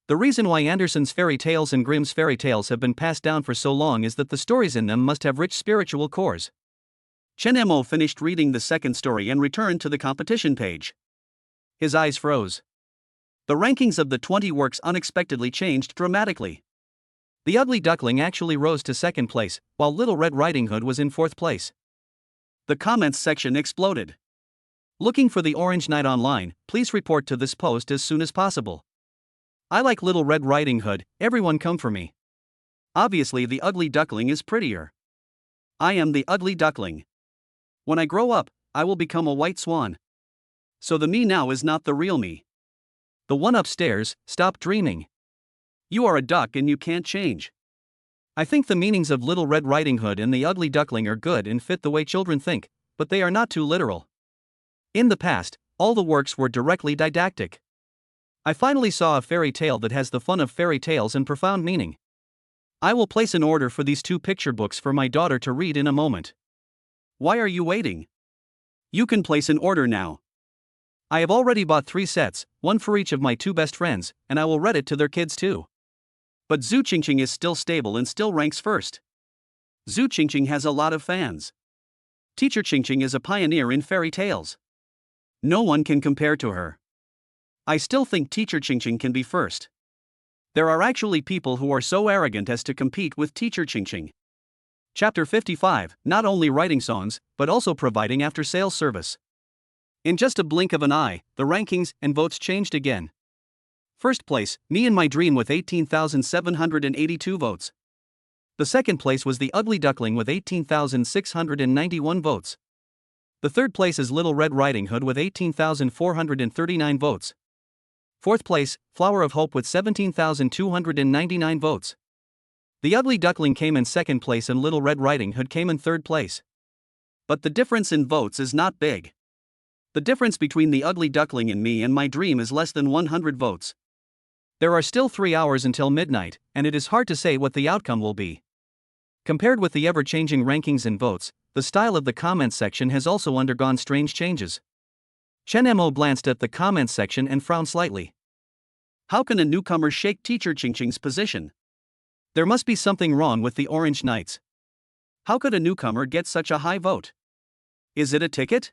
The reason why Andersen's fairy tales and Grimm's fairy tales have been passed down for so long is that the stories in them must have rich spiritual cores. Chen Mo finished reading the second story and returned to the competition page. His eyes froze. The rankings of the 20 works unexpectedly changed dramatically. The Ugly Duckling actually rose to 2nd place, while Little Red Riding Hood was in 4th place. The comments section exploded. Looking for the Orange Knight online, please report to this post as soon as possible. I like Little Red Riding Hood, everyone come for me. Obviously the Ugly Duckling is prettier. I am the Ugly Duckling. When I grow up, I will become a white swan. So the me now is not the real me. The one upstairs, stop dreaming. You are a duck and you can't change. I think the meanings of Little Red Riding Hood and the Ugly Duckling are good and fit the way children think, but they are not too literal. In the past, all the works were directly didactic. I finally saw a fairy tale that has the fun of fairy tales and profound meaning. I will place an order for these 2 picture books for my daughter to read in a moment. Why are you waiting? You can place an order now. I have already bought 3 sets, 1 for each of my 2 best friends, and I will read it to their kids too. But Zhu Qingqing is still stable and still ranks first. Zhu Qingqing has a lot of fans. Teacher Qingqing is a pioneer in fairy tales. No one can compare to her. I still think Teacher Qingqing can be first. There are actually people who are so arrogant as to compete with Teacher Qingqing. Chapter 55, not only writing songs, but also providing after-sales service. In just a blink of an eye, the rankings and votes changed again. First place, Me and My Dream with 18,782 votes. The second place was The Ugly Duckling with 18,691 votes. The third place is Little Red Riding Hood with 18,439 votes. Fourth place, Flower of Hope with 17,299 votes. The Ugly Duckling came in second place and Little Red Riding Hood came in third place. But the difference in votes is not big. The difference between The Ugly Duckling and Me and My Dream is less than 100 votes. There are still 3 hours until midnight, and it is hard to say what the outcome will be. Compared with the ever-changing rankings and votes, the style of the comments section has also undergone strange changes. Chen Mo glanced at the comments section and frowned slightly. How can a newcomer shake Teacher Qingqing's position? There must be something wrong with the Orange Knights. How could a newcomer get such a high vote? Is it a ticket?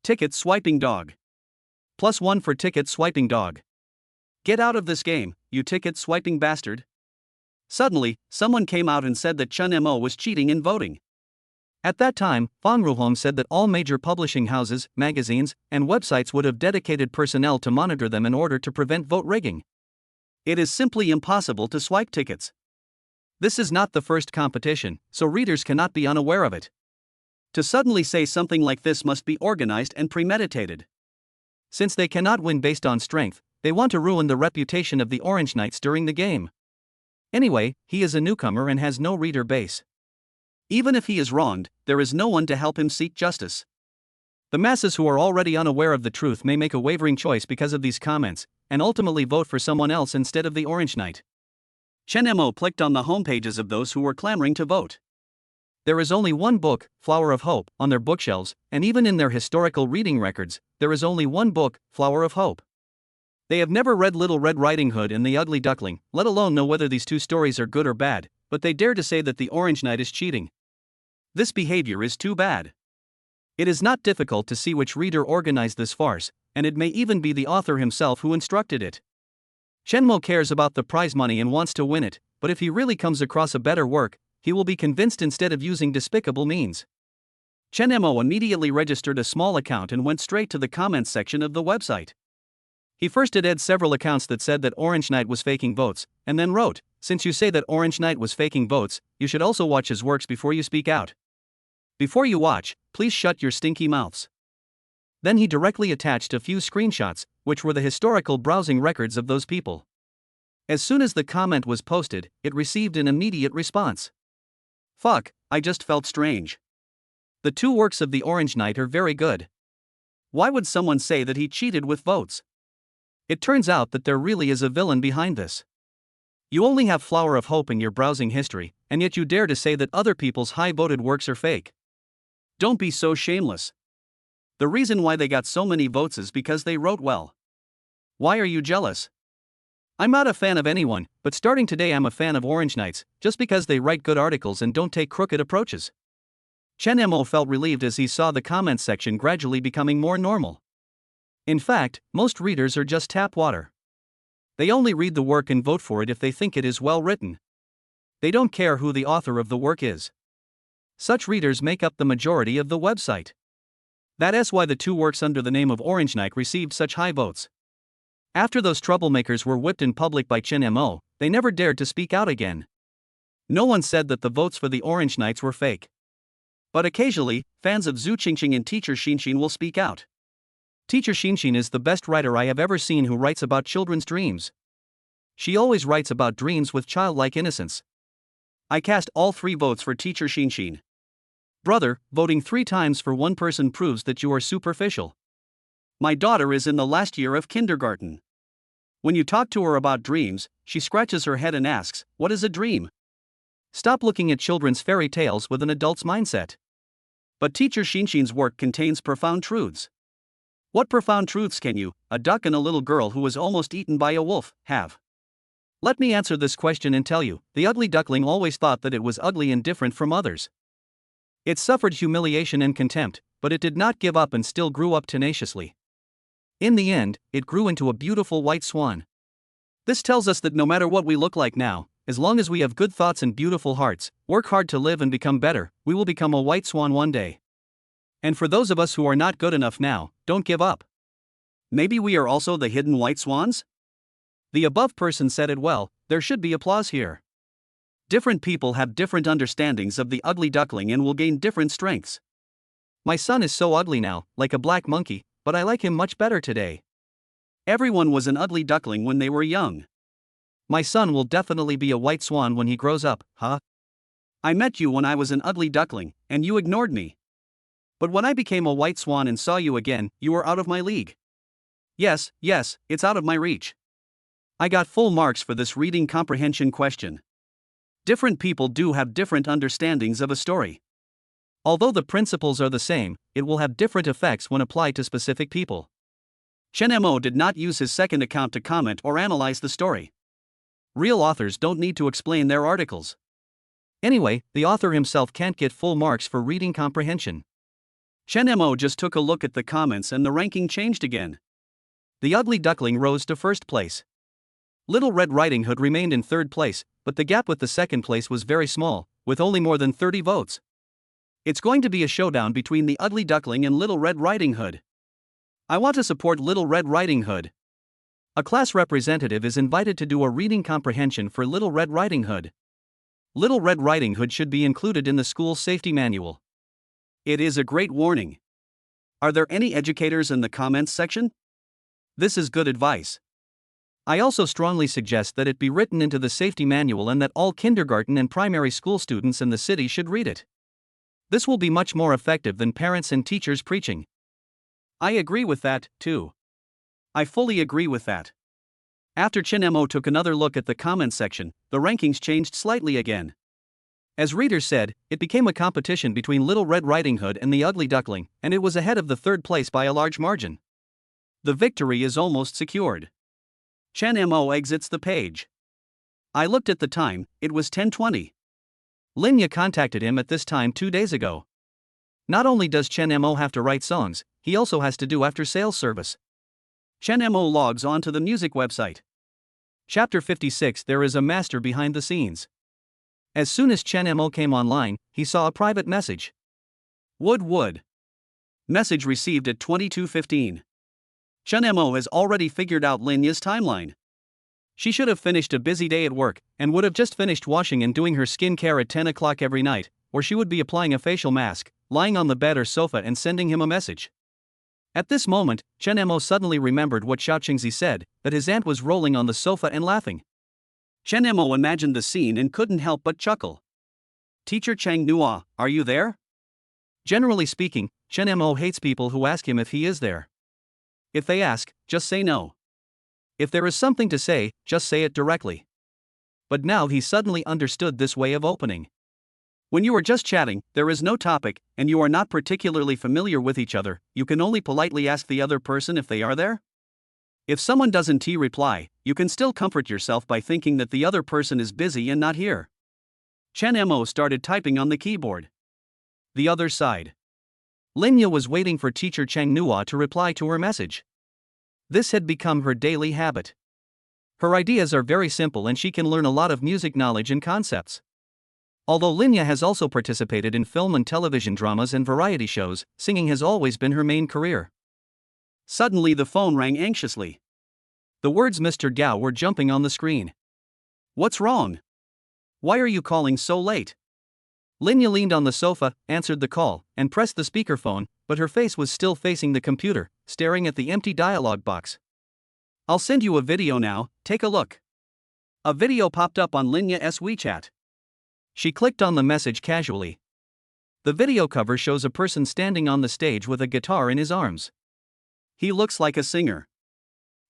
Ticket swiping dog. +1 for ticket swiping dog. Get out of this game, you ticket swiping bastard. Suddenly, someone came out and said that Chen Mo was cheating in voting. At that time, Fang Ruhong said that all major publishing houses, magazines, and websites would have dedicated personnel to monitor them in order to prevent vote rigging. It is simply impossible to swipe tickets. This is not the first competition, so readers cannot be unaware of it. To suddenly say something like this must be organized and premeditated. Since they cannot win based on strength, they want to ruin the reputation of the Orange Knights during the game. Anyway, he is a newcomer and has no reader base. Even if he is wronged, there is no one to help him seek justice. The masses who are already unaware of the truth may make a wavering choice because of these comments, and ultimately vote for someone else instead of the Orange Knight. Chen Mo clicked on the homepages of those who were clamoring to vote. There is only one book, Flower of Hope, on their bookshelves, and even in their historical reading records, there is only one book, Flower of Hope. They have never read Little Red Riding Hood and The Ugly Duckling, let alone know whether these two stories are good or bad, but they dare to say that the Orange Knight is cheating. This behavior is too bad. It is not difficult to see which reader organized this farce, and it may even be the author himself who instructed it. Chen Mo cares about the prize money and wants to win it, but if he really comes across a better work, he will be convinced instead of using despicable means. Chen Mo immediately registered a small account and went straight to the comments section of the website. He first added several accounts that said that Orange Knight was faking votes, and then wrote, "Since you say that Orange Knight was faking votes, you should also watch his works before you speak out. Before you watch, please shut your stinky mouths." Then he directly attached a few screenshots, which were the historical browsing records of those people. As soon as the comment was posted, it received an immediate response. Fuck, I just felt strange. The two works of the Orange Knight are very good. Why would someone say that he cheated with votes? It turns out that there really is a villain behind this. You only have Flower of Hope in your browsing history, and yet you dare to say that other people's high-voted works are fake. Don't be so shameless. The reason why they got so many votes is because they wrote well. Why are you jealous? I'm not a fan of anyone, but starting today I'm a fan of Orange Knights, just because they write good articles and don't take crooked approaches. Chen Mo felt relieved as he saw the comments section gradually becoming more normal. In fact, most readers are just tap water. They only read the work and vote for it if they think it is well written. They don't care who the author of the work is. Such readers make up the majority of the website. That is why the two works under the name of Orange Knight received such high votes. After those troublemakers were whipped in public by Chen Mo, they never dared to speak out again. No one said that the votes for the Orange Knights were fake. But occasionally, fans of Zhu Qingqing and Teacher Xinxin will speak out. Teacher Xinxin is the best writer I have ever seen who writes about children's dreams. She always writes about dreams with childlike innocence. I cast all 3 votes for Teacher Xinxin. Brother, voting 3 times for one person proves that you are superficial. My daughter is in the last year of kindergarten. When you talk to her about dreams, she scratches her head and asks, "What is a dream?" Stop looking at children's fairy tales with an adult's mindset. But Teacher Xinxin's work contains profound truths. What profound truths can you, a duck and a little girl who was almost eaten by a wolf, have? Let me answer this question and tell you, the ugly duckling always thought that it was ugly and different from others. It suffered humiliation and contempt, but it did not give up and still grew up tenaciously. In the end, it grew into a beautiful white swan. This tells us that no matter what we look like now, as long as we have good thoughts and beautiful hearts, work hard to live and become better, we will become a white swan one day. And for those of us who are not good enough now, don't give up. Maybe we are also the hidden white swans? The above person said it well, there should be applause here. Different people have different understandings of the ugly duckling and will gain different strengths. My son is so ugly now, like a black monkey, but I like him much better today. Everyone was an ugly duckling when they were young. My son will definitely be a white swan when he grows up, huh? I met you when I was an ugly duckling, and you ignored me. But when I became a white swan and saw you again, you were out of my league. Yes, it's out of my reach. I got full marks for this reading comprehension question. Different people do have different understandings of a story. Although the principles are the same, it will have different effects when applied to specific people. Chen Mo did not use his second account to comment or analyze the story. Real authors don't need to explain their articles. Anyway, the author himself can't get full marks for reading comprehension. Chen Mo just took a look at the comments and the ranking changed again. The Ugly Duckling rose to first place. Little Red Riding Hood remained in third place, but the gap with the second place was very small, with only more than 30 votes. It's going to be a showdown between the Ugly Duckling and Little Red Riding Hood. I want to support Little Red Riding Hood. A class representative is invited to do a reading comprehension for Little Red Riding Hood. Little Red Riding Hood should be included in the school's safety manual. It is a great warning. Are there any educators in the comments section? This is good advice. I also strongly suggest that it be written into the safety manual and that all kindergarten and primary school students in the city should read it. This will be much more effective than parents and teachers preaching. I agree with that, too. I fully agree with that. After Chinemo took another look at the comments section, the rankings changed slightly again. As readers said, it became a competition between Little Red Riding Hood and the Ugly Duckling, and it was ahead of the third place by a large margin. The victory is almost secured. Chinemo exits the page. I looked at the time, it was 10:20. Linya contacted him at this time 2 days ago. Not only does Chinemo have to write songs, he also has to do after-sales service. Chinemo logs on to the music website. Chapter 56. There is a master behind the scenes. As soon as Chinemo came online, he saw a private message. Wood. Message received at 22:15. Chinemo has already figured out Linya's timeline. She should have finished a busy day at work, and would have just finished washing and doing her skincare at 10 o'clock every night, or she would be applying a facial mask, lying on the bed or sofa and sending him a message. At this moment, Chinemo suddenly remembered what Xiaoqingzi said, that his aunt was rolling on the sofa and laughing. Chinemo imagined the scene and couldn't help but chuckle. Teacher Chang Nua, are you there? Generally speaking, Chinemo hates people who ask him if he is there. If they ask, just say no. If there is something to say, just say it directly. But now he suddenly understood this way of opening. When you are just chatting, there is no topic, and you are not particularly familiar with each other, you can only politely ask the other person if they are there. If someone doesn't reply, you can still comfort yourself by thinking that the other person is busy and not here. Chinemo started typing on the keyboard. The other side. Linya was waiting for teacher Chang Nua to reply to her message. This had become her daily habit. Her ideas are very simple and she can learn a lot of music knowledge and concepts. Although Linya has also participated in film and television dramas and variety shows, singing has always been her main career. Suddenly the phone rang anxiously. The words Mr. Gao were jumping on the screen. What's wrong? Why are you calling so late? Linya leaned on the sofa, answered the call, and pressed the speakerphone, but her face was still facing the computer, staring at the empty dialog box. I'll send you a video now, take a look. A video popped up on Linya's WeChat. She clicked on the message casually. The video cover shows a person standing on the stage with a guitar in his arms. He looks like a singer.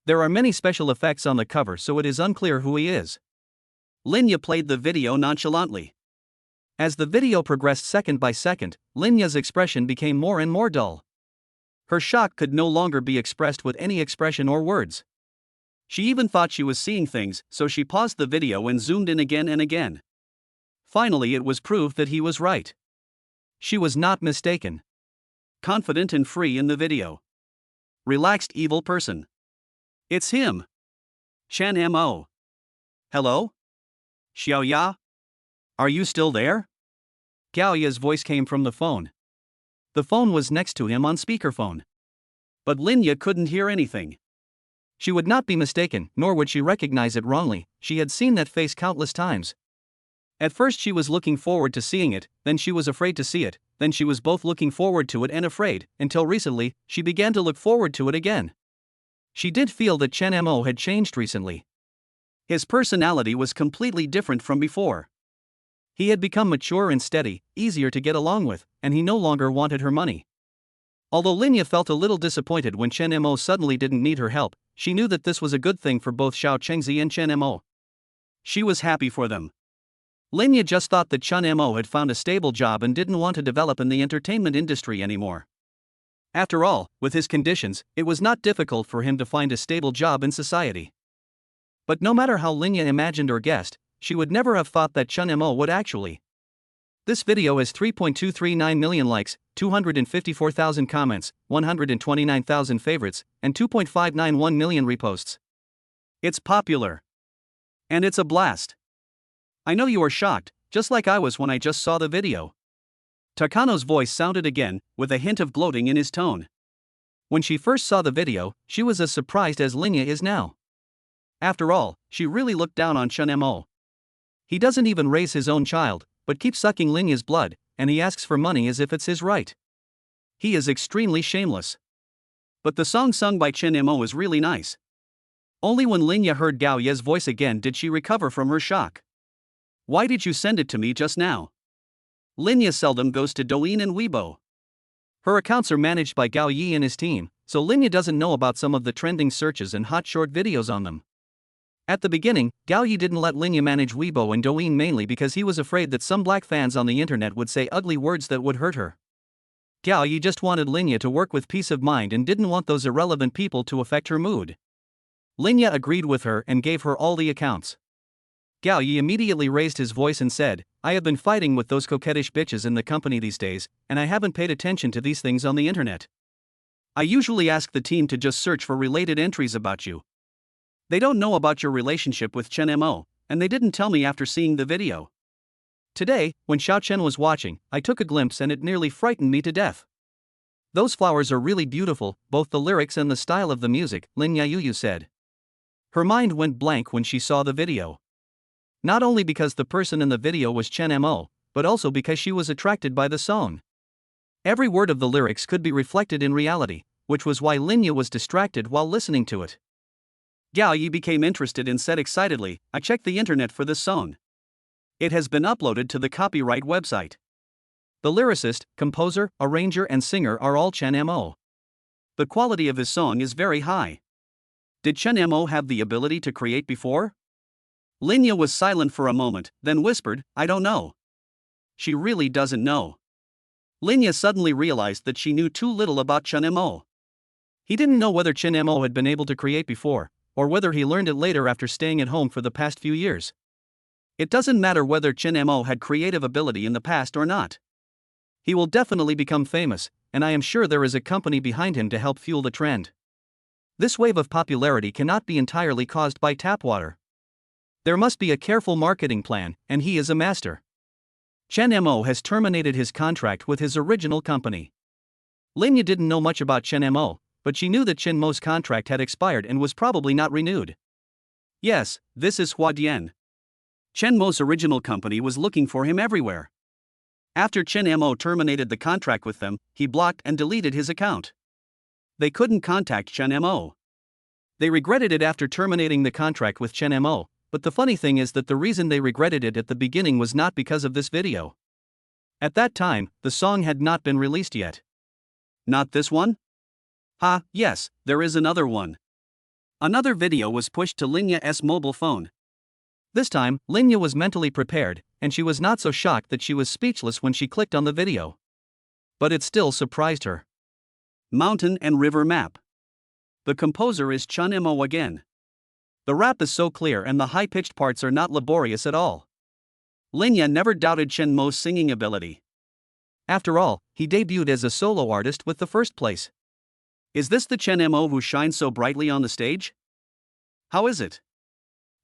There are many special effects on the cover, so it is unclear who he is. Linya played the video nonchalantly. As the video progressed second by second, Linya's expression became more and more dull. Her shock could no longer be expressed with any expression or words. She even thought she was seeing things, so she paused the video and zoomed in again and again. Finally, it was proved that he was right. She was not mistaken. Confident and free in the video. Relaxed evil person. It's him. Chinemo. Hello? Xiaoya? Are you still there? Gaoya's voice came from the phone. The phone was next to him on speakerphone. But Linya couldn't hear anything. She would not be mistaken, nor would she recognize it wrongly, she had seen that face countless times. At first she was looking forward to seeing it, then she was afraid to see it, then she was both looking forward to it and afraid, until recently, she began to look forward to it again. She did feel that Chinemo had changed recently. His personality was completely different from before. He had become mature and steady, easier to get along with, and he no longer wanted her money. Although Linya felt a little disappointed when Chinemo suddenly didn't need her help, she knew that this was a good thing for both Xiaoqingzi and Chinemo. She was happy for them. Linya just thought that Chinemo had found a stable job and didn't want to develop in the entertainment industry anymore. After all, with his conditions, it was not difficult for him to find a stable job in society. But no matter how Linya imagined or guessed, she would never have thought that Chinemo would actually. This video has 3.239 million likes, 254,000 comments, 129,000 favorites, and 2.591 million reposts. It's popular. And it's a blast. I know you are shocked, just like I was when I just saw the video. Takano's voice sounded again, with a hint of gloating in his tone. When she first saw the video, she was as surprised as Linya is now. After all, she really looked down on Chunmo. He doesn't even raise his own child, but keeps sucking Linya's blood, and he asks for money as if it's his right. He is extremely shameless. But the song sung by Chunmo is really nice. Only when Linya heard Gao Ye's voice again did she recover from her shock. Why did you send it to me just now? Linya seldom goes to Douyin and Weibo. Her accounts are managed by Gao Yi and his team, so Linya doesn't know about some of the trending searches and hot short videos on them. At the beginning, Gao Yi didn't let Linya manage Weibo and Douyin mainly because he was afraid that some black fans on the internet would say ugly words that would hurt her. Gao Yi just wanted Linya to work with peace of mind and didn't want those irrelevant people to affect her mood. Linya agreed with her and gave her all the accounts. Gao Yi immediately raised his voice and said, I have been fighting with those coquettish bitches in the company these days, and I haven't paid attention to these things on the internet. I usually ask the team to just search for related entries about you. They don't know about your relationship with Chunmo, and they didn't tell me after seeing the video. Today, when Xiao Chen was watching, I took a glimpse and it nearly frightened me to death. Those flowers are really beautiful, both the lyrics and the style of the music, Lin Yayuyu said. Her mind went blank when she saw the video. Not only because the person in the video was Chunmo, but also because she was attracted by the song. Every word of the lyrics could be reflected in reality, which was why Linya was distracted while listening to it. Gao Yi became interested and said excitedly, I checked the internet for this song. It has been uploaded to the copyright website. The lyricist, composer, arranger and singer are all Chunmo. The quality of his song is very high. Did Chunmo have the ability to create before? Linya was silent for a moment, then whispered, I don't know. She really doesn't know. Linya suddenly realized that she knew too little about Chunmo. He didn't know whether Chunmo had been able to create before, or whether he learned it later after staying at home for the past few years. It doesn't matter whether Chunmo had creative ability in the past or not. He will definitely become famous, and I am sure there is a company behind him to help fuel the trend. This wave of popularity cannot be entirely caused by tap water. There must be a careful marketing plan, and he is a master. Chunmo has terminated his contract with his original company. Linya didn't know much about Chunmo, but she knew that Chunmo's contract had expired and was probably not renewed. Yes, this is Huadian. Chunmo's original company was looking for him everywhere. After Chunmo terminated the contract with them, he blocked and deleted his account. They couldn't contact Chunmo. They regretted it after terminating the contract with Chunmo, but the funny thing is that the reason they regretted it at the beginning was not because of this video. At that time, the song had not been released yet. Not this one? Yes, there is another one. Another video was pushed to Linya's mobile phone. This time, Linya was mentally prepared, and she was not so shocked that she was speechless when she clicked on the video. But it still surprised her. Mountain and River Map. The composer is Chunmo again. The rap is so clear and the high-pitched parts are not laborious at all. Linya never doubted Chunmo's singing ability. After all, he debuted as a solo artist with the first place. Is this the Chunmo who shines so brightly on the stage? How is it?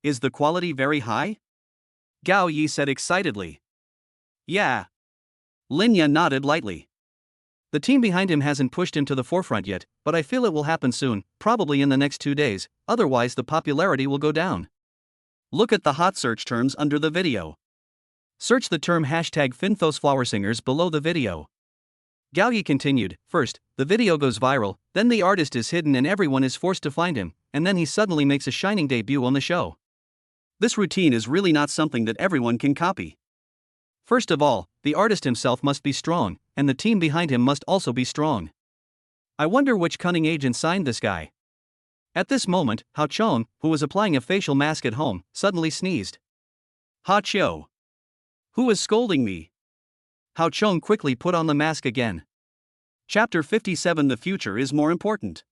Is the quality very high? Gao Yi said excitedly. Yeah. Linya nodded lightly. The team behind him hasn't pushed him to the forefront yet, but I feel it will happen soon, probably in the next 2 days, otherwise the popularity will go down. Look at the hot search terms under the video. Search the term #FinthosFlowersingers below the video. Gao Yi continued, first, the video goes viral, then the artist is hidden and everyone is forced to find him, and then he suddenly makes a shining debut on the show. This routine is really not something that everyone can copy. First of all, the artist himself must be strong, and the team behind him must also be strong. I wonder which cunning agent signed this guy. At this moment, Hao Chong, who was applying a facial mask at home, suddenly sneezed. Ha Chio. Who is scolding me? Hao Chong quickly put on the mask again. Chapter 57. The future is more important.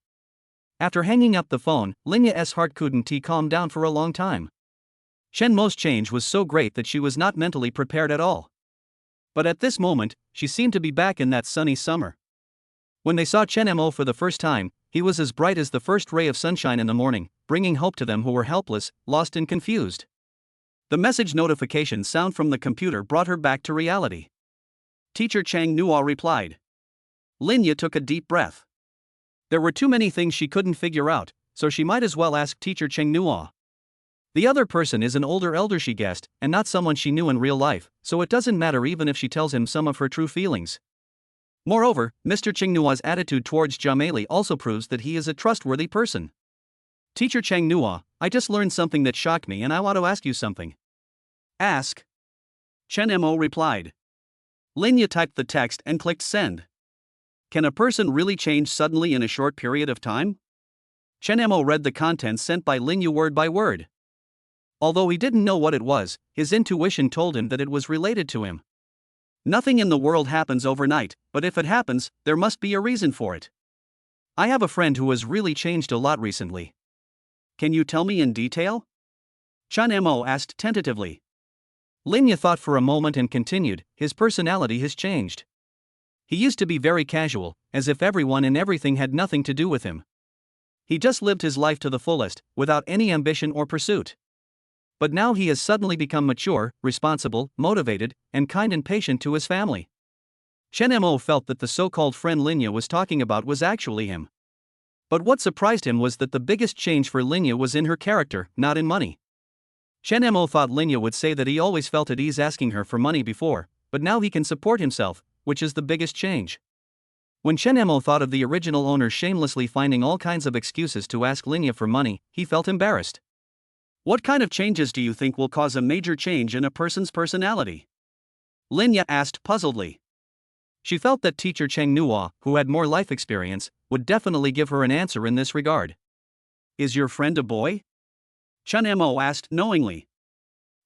After hanging up the phone, Linya's heart couldn't calm down for a long time. Chunmo's change was so great that she was not mentally prepared at all. But at this moment, she seemed to be back in that sunny summer. When they saw Chunmo for the first time, he was as bright as the first ray of sunshine in the morning, bringing hope to them who were helpless, lost and confused. The message notification sound from the computer brought her back to reality. Teacher Chang Nua replied. Linya took a deep breath. There were too many things she couldn't figure out, so she might as well ask Teacher Chang Nua. The other person is an older elder she guessed, and not someone she knew in real life, so it doesn't matter even if she tells him some of her true feelings. Moreover, Mr. Chang Nua's attitude towards Jamali also proves that he is a trustworthy person. Teacher Chang Nua, I just learned something that shocked me and I want to ask you something. Ask. Chen Mo replied. Linya typed the text and clicked send. Can a person really change suddenly in a short period of time? Chen Mo read the contents sent by Linya word by word. Although he didn't know what it was, his intuition told him that it was related to him. Nothing in the world happens overnight, but if it happens, there must be a reason for it. I have a friend who has really changed a lot recently. Can you tell me in detail? Chen Mo asked tentatively. Linya thought for a moment and continued, his personality has changed. He used to be very casual, as if everyone and everything had nothing to do with him. He just lived his life to the fullest, without any ambition or pursuit. But now he has suddenly become mature, responsible, motivated, and kind and patient to his family. Chen Mo felt that the so-called friend Linya was talking about was actually him. But what surprised him was that the biggest change for Linya was in her character, not in money. Chen Mo thought Linya would say that he always felt at ease asking her for money before, but now he can support himself, which is the biggest change. When Chen Mo thought of the original owner shamelessly finding all kinds of excuses to ask Linya for money, he felt embarrassed. What kind of changes do you think will cause a major change in a person's personality? Linya asked puzzledly. She felt that Teacher Chang Nua, who had more life experience, would definitely give her an answer in this regard. Is your friend a boy? Chen Mo asked knowingly.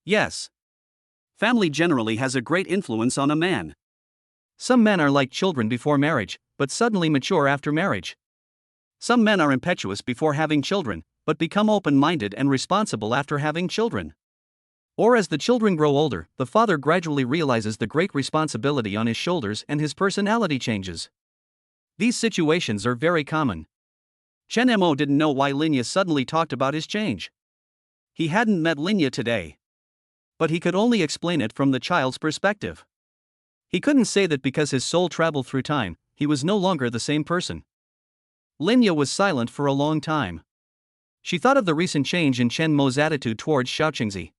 Yes. Family generally has a great influence on a man. Some men are like children before marriage, but suddenly mature after marriage. Some men are impetuous before having children, but become open-minded and responsible after having children. Or as the children grow older, the father gradually realizes the great responsibility on his shoulders and his personality changes. These situations are very common. Chen Mo didn't know why Linya suddenly talked about his change. He hadn't met Linya today. But he could only explain it from the child's perspective. He couldn't say that because his soul traveled through time, he was no longer the same person. Linya was silent for a long time. She thought of the recent change in Chen Mo's attitude towards Xiao Qingzi.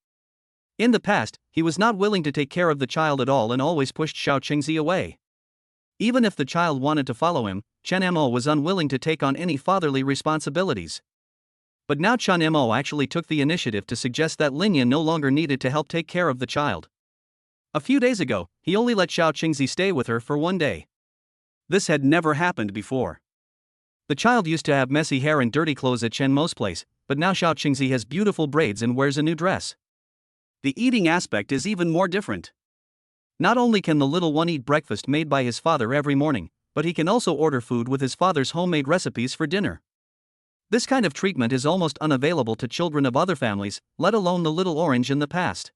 In the past, he was not willing to take care of the child at all and always pushed Xiao Qingzi away. Even if the child wanted to follow him, Chen Mo was unwilling to take on any fatherly responsibilities. But now Chen Mo actually took the initiative to suggest that Linya no longer needed to help take care of the child. A few days ago, he only let Xiao Qingzi stay with her for one day. This had never happened before. The child used to have messy hair and dirty clothes at Chen Mo's place, but now Xiao Qingzi has beautiful braids and wears a new dress. The eating aspect is even more different. Not only can the little one eat breakfast made by his father every morning, but he can also order food with his father's homemade recipes for dinner. This kind of treatment is almost unavailable to children of other families, let alone the little orange in the past.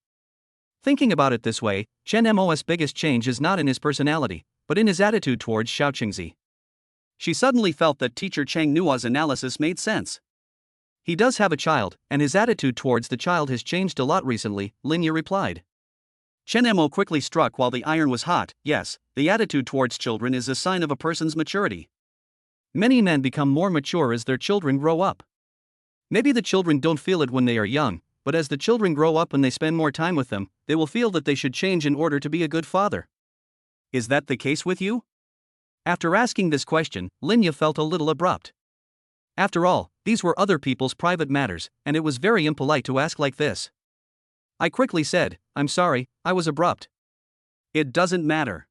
Thinking about it this way, Chen Mo's biggest change is not in his personality, but in his attitude towards Xiao Qingzi. She suddenly felt that Teacher Chang Nua's analysis made sense. He does have a child, and his attitude towards the child has changed a lot recently, Linya replied. Chen Mo quickly struck while the iron was hot. Yes, the attitude towards children is a sign of a person's maturity. Many men become more mature as their children grow up. Maybe the children don't feel it when they are young, but as the children grow up and they spend more time with them, they will feel that they should change in order to be a good father. Is that the case with you? After asking this question, Linya felt a little abrupt. After all, these were other people's private matters, and it was very impolite to ask like this. I quickly said, I'm sorry, I was abrupt. It doesn't matter.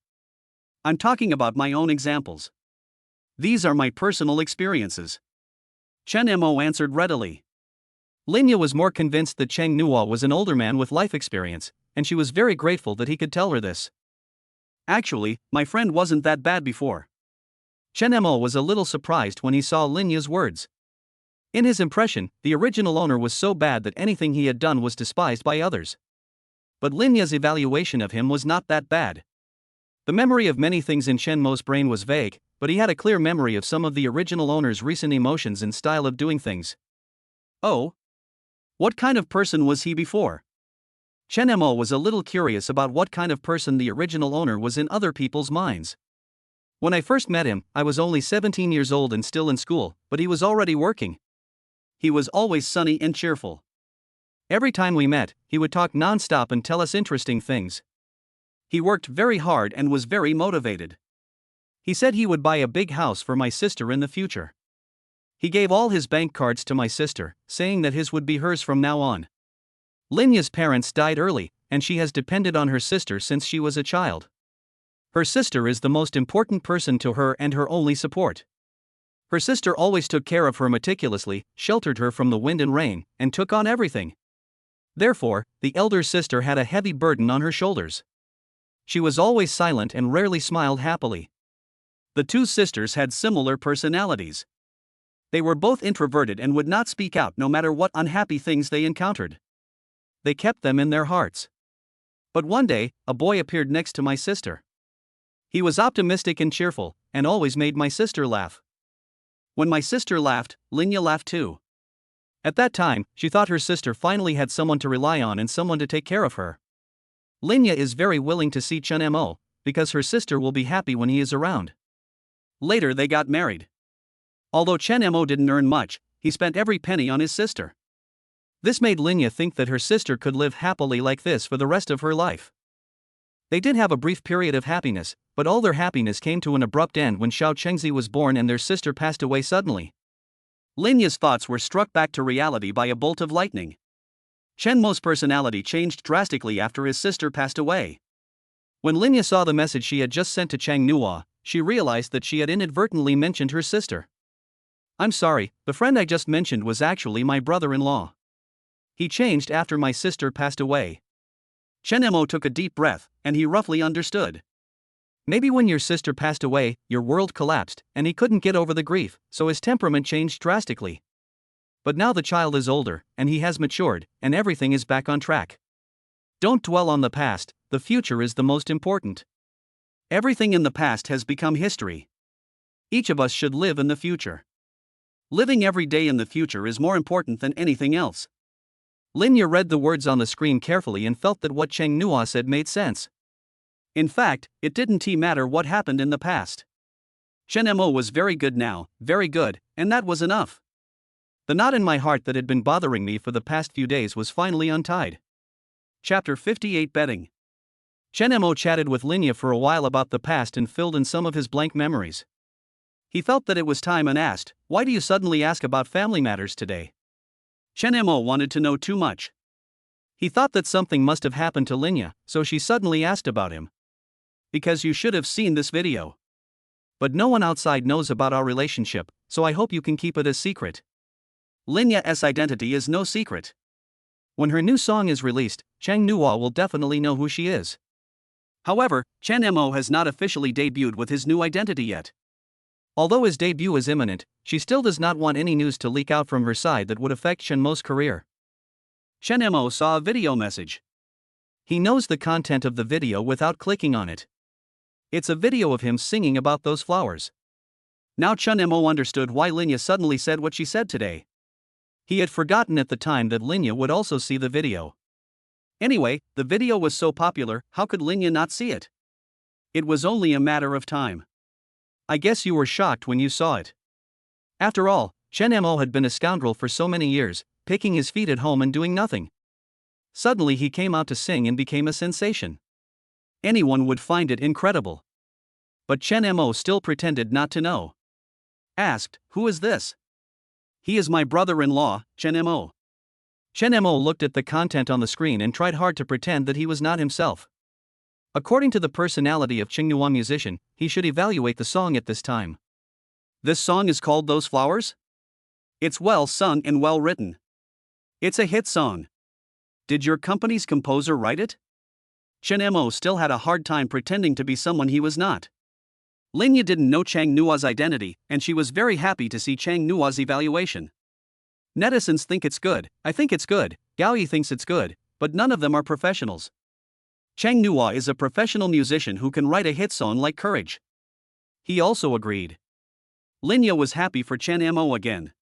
I'm talking about my own examples. These are my personal experiences. Chen Mo answered readily. Linya was more convinced that Chang Nua was an older man with life experience, and she was very grateful that he could tell her this. Actually, my friend wasn't that bad before. Chen Mo was a little surprised when he saw Linya's words. In his impression, the original owner was so bad that anything he had done was despised by others. But Linya's evaluation of him was not that bad. The memory of many things in Chen Mo's brain was vague, but he had a clear memory of some of the original owner's recent emotions and style of doing things. Oh? What kind of person was he before? Chen Mo was a little curious about what kind of person the original owner was in other people's minds. When I first met him, I was only 17 years old and still in school, but he was already working. He was always sunny and cheerful. Every time we met, he would talk non-stop and tell us interesting things. He worked very hard and was very motivated. He said he would buy a big house for my sister in the future. He gave all his bank cards to my sister, saying that his would be hers from now on. Linya's parents died early, and she has depended on her sister since she was a child. Her sister is the most important person to her and her only support. Her sister always took care of her meticulously, sheltered her from the wind and rain, and took on everything. Therefore, the elder sister had a heavy burden on her shoulders. She was always silent and rarely smiled happily. The two sisters had similar personalities. They were both introverted and would not speak out no matter what unhappy things they encountered. They kept them in their hearts. But one day, a boy appeared next to my sister. He was optimistic and cheerful, and always made my sister laugh. When my sister laughed, Linya laughed too. At that time, she thought her sister finally had someone to rely on and someone to take care of her. Linya is very willing to see Chen Mo, because her sister will be happy when he is around. Later they got married. Although Chen Mo didn't earn much, he spent every penny on his sister. This made Linya think that her sister could live happily like this for the rest of her life. They did have a brief period of happiness, but all their happiness came to an abrupt end when Xiao Chengzi was born and their sister passed away suddenly. Linya's thoughts were struck back to reality by a bolt of lightning. Chen Mo's personality changed drastically after his sister passed away. When Linya saw the message she had just sent to Chang Nuo, she realized that she had inadvertently mentioned her sister. I'm sorry, the friend I just mentioned was actually my brother-in-law. He changed after my sister passed away. Chen Mo took a deep breath, and he roughly understood. Maybe when your sister passed away, your world collapsed, and he couldn't get over the grief, so his temperament changed drastically. But now the child is older, and he has matured, and everything is back on track. Don't dwell on the past, the future is the most important. Everything in the past has become history. Each of us should live in the future. Living every day in the future is more important than anything else. Linya read the words on the screen carefully and felt that what Cheng Nuo said made sense. In fact, it didn't matter what happened in the past. Chen Mo was very good now, very good, and that was enough. The knot in my heart that had been bothering me for the past few days was finally untied. Chapter 58 Betting. Chen Mo chatted with Linya for a while about the past and filled in some of his blank memories. He felt that it was time and asked, "Why do you suddenly ask about family matters today?" Chen Mo wanted to know too much. He thought that something must have happened to Linya, so she suddenly asked about him. Because you should have seen this video. But no one outside knows about our relationship, so I hope you can keep it a secret. Linya's identity is no secret. When her new song is released, Chang Nuo will definitely know who she is. However, Chen Mo has not officially debuted with his new identity yet. Although his debut is imminent, she still does not want any news to leak out from her side that would affect Chen Mo's career. Chen Mo saw a video message. He knows the content of the video without clicking on it. It's a video of him singing about those flowers. Now Chen Mo understood why Linya suddenly said what she said today. He had forgotten at the time that Linya would also see the video. Anyway, the video was so popular, how could Linya not see it? It was only a matter of time. I guess you were shocked when you saw it. After all, Chen Mo had been a scoundrel for so many years, picking his feet at home and doing nothing. Suddenly he came out to sing and became a sensation. Anyone would find it incredible. But Chen Mo still pretended not to know. Asked, "Who is this?" "He is my brother-in-law, Chen Mo." Chen Mo looked at the content on the screen and tried hard to pretend that he was not himself. According to the personality of Qinghua musician, he should evaluate the song at this time. This song is called Those Flowers? It's well sung and well written. It's a hit song. Did your company's composer write it? Chen Mo still had a hard time pretending to be someone he was not. Linya didn't know Chang Nuo's identity, and she was very happy to see Chang Nuo's evaluation. Netizens think it's good, I think it's good, Gaoyi thinks it's good, but none of them are professionals. Chang Nuo is a professional musician who can write a hit song like Courage. He also agreed. Linya was happy for Chen Mo again.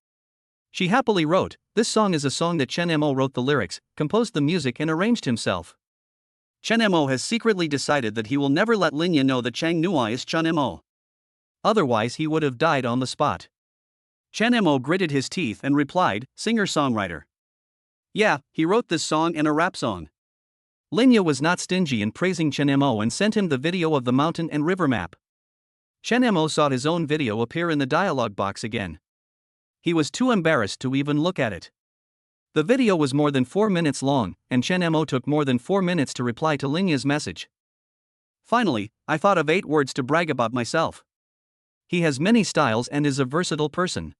She happily wrote, "This song is a song that Chen Mo wrote the lyrics, composed the music and arranged himself." Chen Mo has secretly decided that he will never let Linya know that Chang Nua is Chen Mo. Otherwise he would have died on the spot. Chen Mo gritted his teeth and replied, singer-songwriter. Yeah, he wrote this song and a rap song. Linya was not stingy in praising Chen Mo and sent him the video of the mountain and river map. Chen Mo saw his own video appear in the dialogue box again. He was too embarrassed to even look at it. The video was more than 4 minutes long, and Chen Mo took more than 4 minutes to reply to Linya's message. Finally, I thought of 8 words to brag about myself. He has many styles and is a versatile person.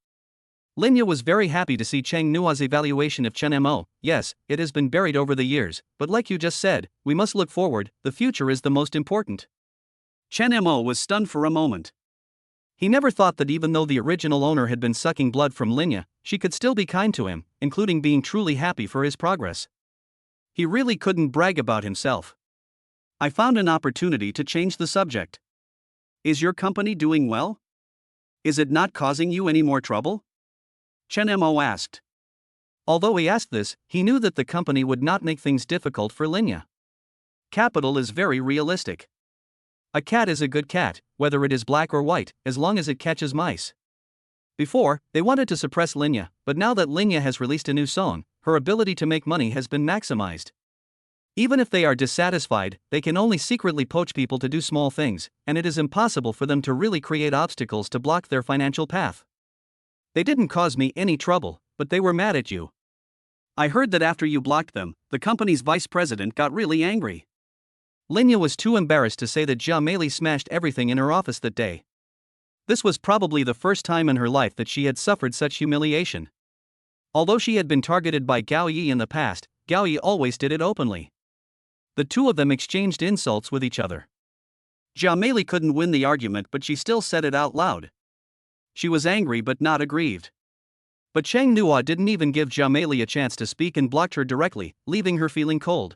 Linya was very happy to see Chang Nua's evaluation of Chen Mo. Yes, it has been buried over the years, but like you just said, we must look forward, the future is the most important. Chen Mo was stunned for a moment. He never thought that even though the original owner had been sucking blood from Linya, she could still be kind to him, including being truly happy for his progress. He really couldn't brag about himself. I found an opportunity to change the subject. Is your company doing well? Is it not causing you any more trouble? Chen Mo asked. Although he asked this, he knew that the company would not make things difficult for Linya. Capital is very realistic. A cat is a good cat, whether it is black or white, as long as it catches mice. Before, they wanted to suppress Linya, but now that Linya has released a new song, her ability to make money has been maximized. Even if they are dissatisfied, they can only secretly poach people to do small things, and it is impossible for them to really create obstacles to block their financial path. They didn't cause me any trouble, but they were mad at you. I heard that after you blocked them, the company's vice president got really angry. Linya was too embarrassed to say that Jia Meili smashed everything in her office that day. This was probably the first time in her life that she had suffered such humiliation. Although she had been targeted by Gao Yi in the past, Gao Yi always did it openly. The two of them exchanged insults with each other. Jia Meili couldn't win the argument, but she still said it out loud. She was angry but not aggrieved. But Chang Nua didn't even give Jia Meili a chance to speak and blocked her directly, leaving her feeling cold.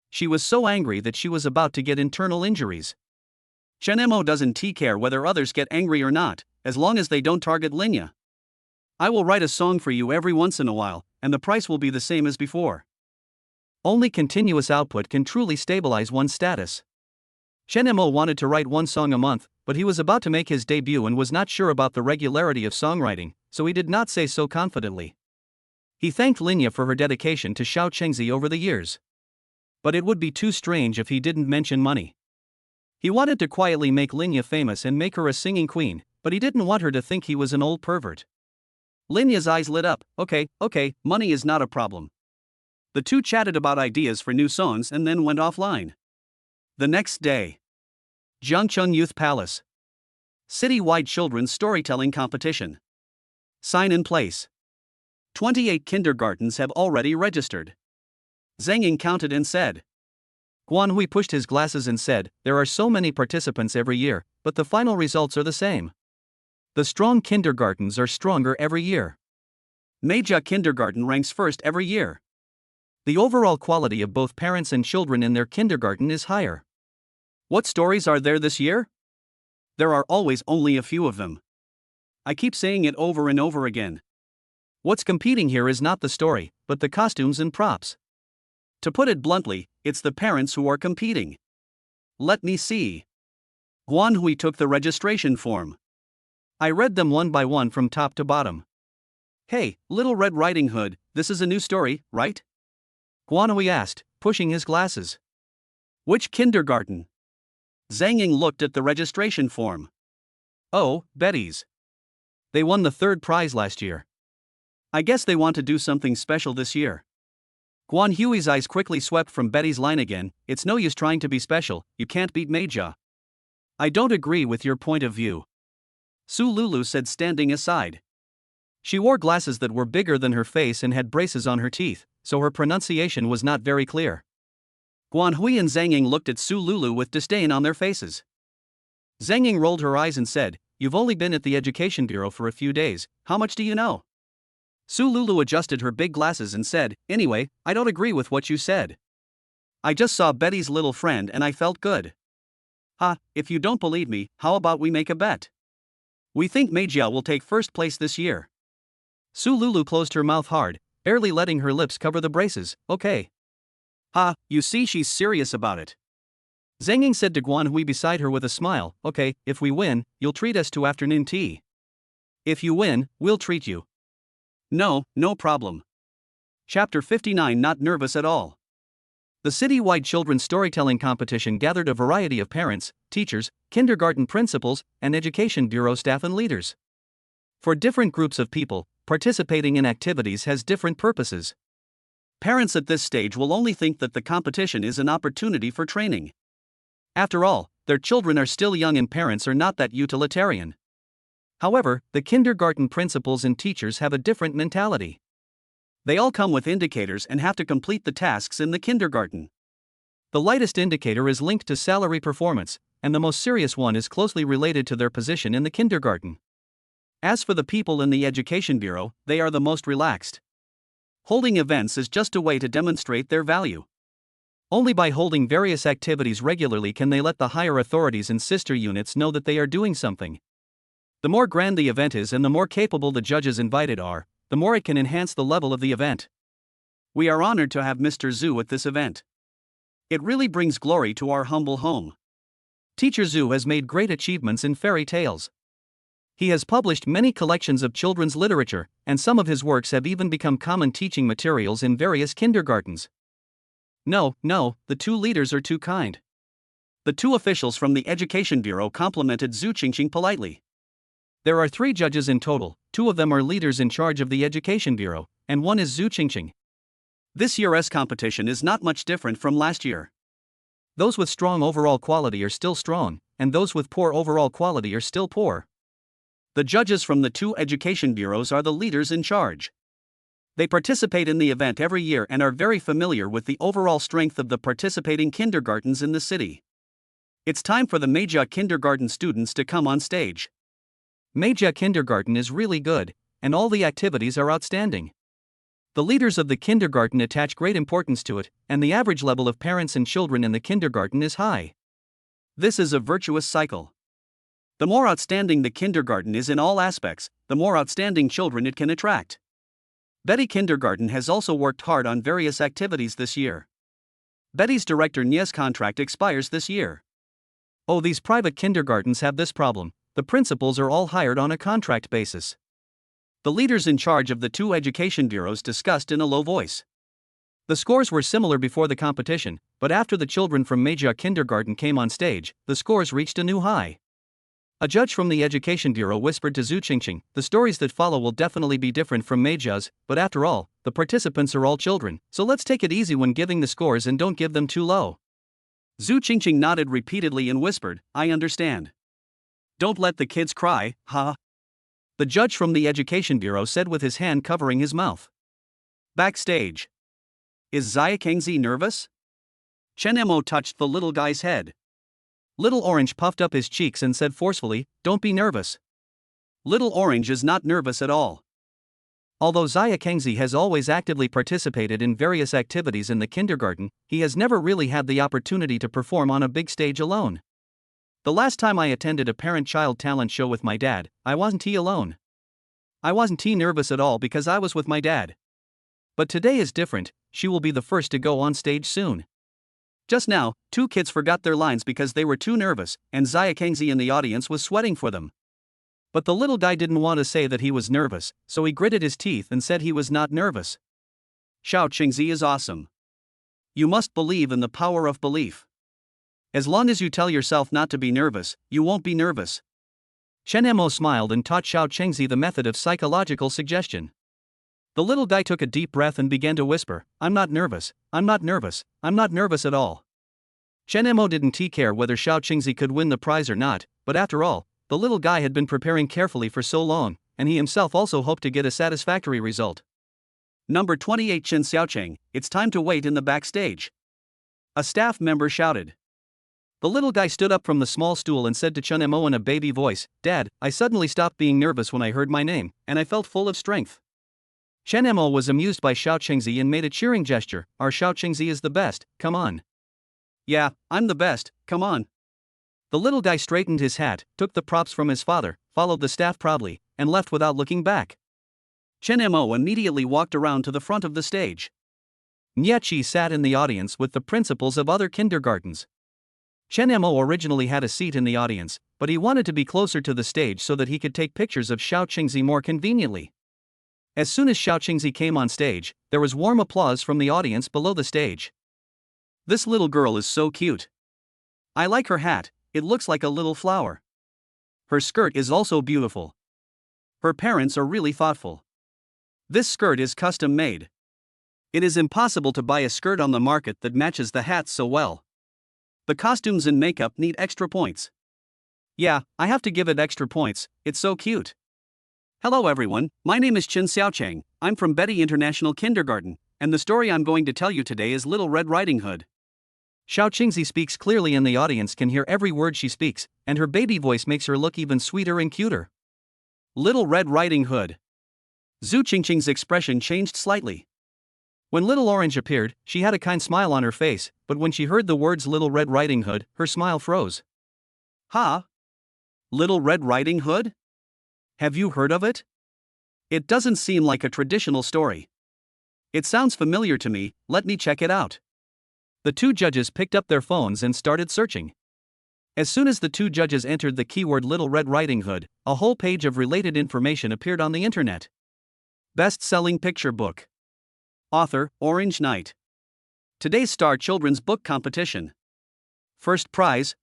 She was so angry that she was about to get internal injuries. Chen Mo doesn't care whether others get angry or not, as long as they don't target Linya. I will write a song for you every once in a while, and the price will be the same as before. Only continuous output can truly stabilize one's status. Chen Mo wanted to write one song a month, but he was about to make his debut and was not sure about the regularity of songwriting, so he did not say so confidently. He thanked Linya for her dedication to Xiao Chengzi over the years. But it would be too strange if he didn't mention money. He wanted to quietly make Linya famous and make her a singing queen, but he didn't want her to think he was an old pervert. Linya's eyes lit up. Okay, money is not a problem. The two chatted about ideas for new songs and then went offline. The next day. Jiangcheng Youth Palace. City-wide children's storytelling competition. Sign in place. 28 kindergartens have already registered. Zhang Ying counted and said. Guan Hui pushed his glasses and said, there are so many participants every year, but the final results are the same. The strong kindergartens are stronger every year. Meijia Kindergarten ranks first every year. The overall quality of both parents and children in their kindergarten is higher. What stories are there this year? There are always only a few of them. I keep saying it over and over again. What's competing here is not the story, but the costumes and props. To put it bluntly, it's the parents who are competing. Let me see. Guan Hui took the registration form. I read them one by one from top to bottom. Hey, Little Red Riding Hood, this is a new story, right? Guan Hui asked, pushing his glasses. Which kindergarten? Zhang Ying looked at the registration form. Oh, Betty's. They won the 3rd prize last year. I guess they want to do something special this year. Guan Hui's eyes quickly swept from Betty's line again. It's no use trying to be special, you can't beat Meijia. I don't agree with your point of view. Su Lulu said, standing aside. She wore glasses that were bigger than her face and had braces on her teeth, so her pronunciation was not very clear. Guan Hui and Zhang Ying looked at Su Lulu with disdain on their faces. Zhang Ying rolled her eyes and said, you've only been at the Education Bureau for a few days, how much do you know? Su Lulu adjusted her big glasses and said, anyway, I don't agree with what you said. I just saw Betty's little friend and I felt good. If you don't believe me, how about we make a bet? We think Meijia will take first place this year. Su Lulu closed her mouth hard, barely letting her lips cover the braces. Okay. Ha, you see she's serious about it. Zhang Ying said to Guan Hui beside her with a smile, okay, if we win, you'll treat us to afternoon tea. If you win, we'll treat you. No, no problem. Chapter 59. Not nervous at all. The city-wide children's storytelling competition gathered a variety of parents, teachers, kindergarten principals, and education bureau staff and leaders. For different groups of people, participating in activities has different purposes. Parents at this stage will only think that the competition is an opportunity for training. After all, their children are still young and parents are not that utilitarian. However, the kindergarten principals and teachers have a different mentality. They all come with indicators and have to complete the tasks in the kindergarten. The lightest indicator is linked to salary performance, and the most serious one is closely related to their position in the kindergarten. As for the people in the Education Bureau, they are the most relaxed. Holding events is just a way to demonstrate their value. Only by holding various activities regularly can they let the higher authorities and sister units know that they are doing something. The more grand the event is and the more capable the judges invited are, the more it can enhance the level of the event. We are honored to have Mr. Zhu at this event. It really brings glory to our humble home. Teacher Zhu has made great achievements in fairy tales. He has published many collections of children's literature, and some of his works have even become common teaching materials in various kindergartens. No, the two leaders are too kind. The two officials from the Education Bureau complimented Zhu Qingqing politely. There are 3 judges in total, 2 of them are leaders in charge of the Education Bureau, and one is Zhu Qingqing. This year's competition is not much different from last year. Those with strong overall quality are still strong, and those with poor overall quality are still poor. The judges from the 2 education bureaus are the leaders in charge. They participate in the event every year and are very familiar with the overall strength of the participating kindergartens in the city. It's time for the Meijia kindergarten students to come on stage. Meijia kindergarten is really good, and all the activities are outstanding. The leaders of the kindergarten attach great importance to it, and the average level of parents and children in the kindergarten is high. This is a virtuous cycle. The more outstanding the kindergarten is in all aspects, the more outstanding children it can attract. Betty Kindergarten has also worked hard on various activities this year. Betty's director Nia's contract expires this year. Oh, these private kindergartens have this problem: the principals are all hired on a contract basis. The leaders in charge of the 2 education bureaus discussed in a low voice. The scores were similar before the competition, but after the children from Meijia Kindergarten came on stage, the scores reached a new high. A judge from the Education Bureau whispered to Zhu Qingqing, "The stories that follow will definitely be different from Meijia's, but after all, the participants are all children, so let's take it easy when giving the scores and don't give them too low." Zhu Qingqing nodded repeatedly and whispered, "I understand. Don't let the kids cry, huh?" The judge from the Education Bureau said with his hand covering his mouth. Backstage. Is Xia Kengzi nervous? Chen Mo touched the little guy's head. Little Orange puffed up his cheeks and said forcefully, "Don't be nervous." Little Orange is not nervous at all. Although Xia Kengzi has always actively participated in various activities in the kindergarten, he has never really had the opportunity to perform on a big stage alone. The last time I attended a parent-child talent show with my dad, I wasn't alone. I wasn't nervous at all because I was with my dad. But today is different, she will be the first to go on stage soon. Just now, 2 kids forgot their lines because they were too nervous, and Xia Kengzi in the audience was sweating for them. But the little guy didn't want to say that he was nervous, so he gritted his teeth and said he was not nervous. Xiao Qingzi is awesome. You must believe in the power of belief. As long as you tell yourself not to be nervous, you won't be nervous. Chen Mo smiled and taught Xiao Qingzi the method of psychological suggestion. The little guy took a deep breath and began to whisper, "I'm not nervous, I'm not nervous, I'm not nervous at all." Chen Mo didn't care whether Xiao Qingzi could win the prize or not, but after all, the little guy had been preparing carefully for so long, and he himself also hoped to get a satisfactory result. Number 28 Chen Xiaocheng, it's time to wait in the backstage. A staff member shouted. The little guy stood up from the small stool and said to Chen Mo in a baby voice, "Dad, I suddenly stopped being nervous when I heard my name, and I felt full of strength." Chen Mo was amused by Xiao Qingzi and made a cheering gesture, "Our Xiao Qingzi is the best, come on." "Yeah, I'm the best, come on." The little guy straightened his hat, took the props from his father, followed the staff proudly, and left without looking back. Chen Mo immediately walked around to the front of the stage. Nietzsche sat in the audience with the principals of other kindergartens. Chen Mo originally had a seat in the audience, but he wanted to be closer to the stage so that he could take pictures of Xiao Qingzi more conveniently. As soon as Xiao Qingzi came on stage, there was warm applause from the audience below the stage. This little girl is so cute. I like her hat, it looks like a little flower. Her skirt is also beautiful. Her parents are really thoughtful. This skirt is custom made. It is impossible to buy a skirt on the market that matches the hat so well. The costumes and makeup need extra points. Yeah, I have to give it extra points, it's so cute. Hello everyone, my name is Chen Xiaocheng, I'm from Betty International Kindergarten, and the story I'm going to tell you today is Little Red Riding Hood. Xiao Qingzi speaks clearly and the audience can hear every word she speaks, and her baby voice makes her look even sweeter and cuter. Little Red Riding Hood. Zhu Qingqing's expression changed slightly. When Little Orange appeared, she had a kind smile on her face, but when she heard the words Little Red Riding Hood, her smile froze. Ha? Little Red Riding Hood? Have you heard of it? It doesn't seem like a traditional story. It sounds familiar to me, let me check it out. The two judges picked up their phones and started searching. As soon as the two judges entered the keyword Little Red Riding Hood, a whole page of related information appeared on the internet. Best-selling picture book. Author, Orange Knight. Today's Star Children's Book Competition. First prize.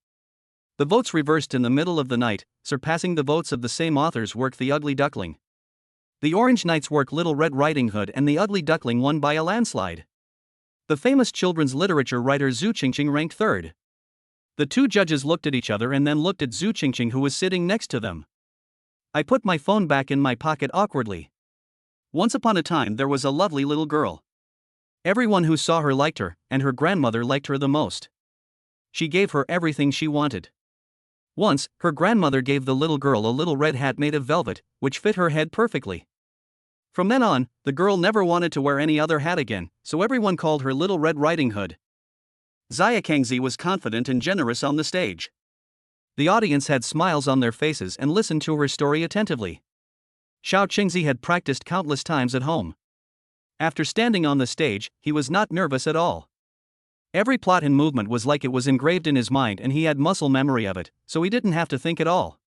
The votes reversed in the middle of the night, surpassing the votes of the same author's work The Ugly Duckling. The Orange Knight's work Little Red Riding Hood and The Ugly Duckling won by a landslide. The famous children's literature writer Zhu Qingqing ranked third. The two judges looked at each other and then looked at Zhu Qingqing who was sitting next to them. I put my phone back in my pocket awkwardly. Once upon a time there was a lovely little girl. Everyone who saw her liked her, and her grandmother liked her the most. She gave her everything she wanted. Once, her grandmother gave the little girl a little red hat made of velvet, which fit her head perfectly. From then on, the girl never wanted to wear any other hat again, so everyone called her Little Red Riding Hood. Xia Kangzi was confident and generous on the stage. The audience had smiles on their faces and listened to her story attentively. Xiao Qingzi had practiced countless times at home. After standing on the stage, he was not nervous at all. Every plot and movement was like it was engraved in his mind and he had muscle memory of it, so he didn't have to think at all.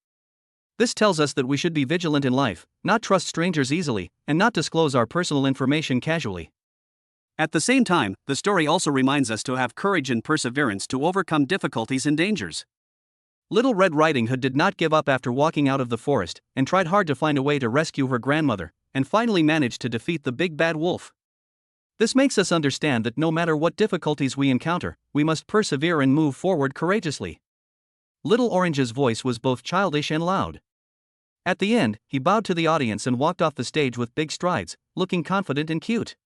This tells us that we should be vigilant in life, not trust strangers easily, and not disclose our personal information casually. At the same time, the story also reminds us to have courage and perseverance to overcome difficulties and dangers. Little Red Riding Hood did not give up after walking out of the forest, and tried hard to find a way to rescue her grandmother, and finally managed to defeat the big bad wolf. This makes us understand that no matter what difficulties we encounter, we must persevere and move forward courageously. Little Orange's voice was both childish and loud. At the end, he bowed to the audience and walked off the stage with big strides, looking confident and cute.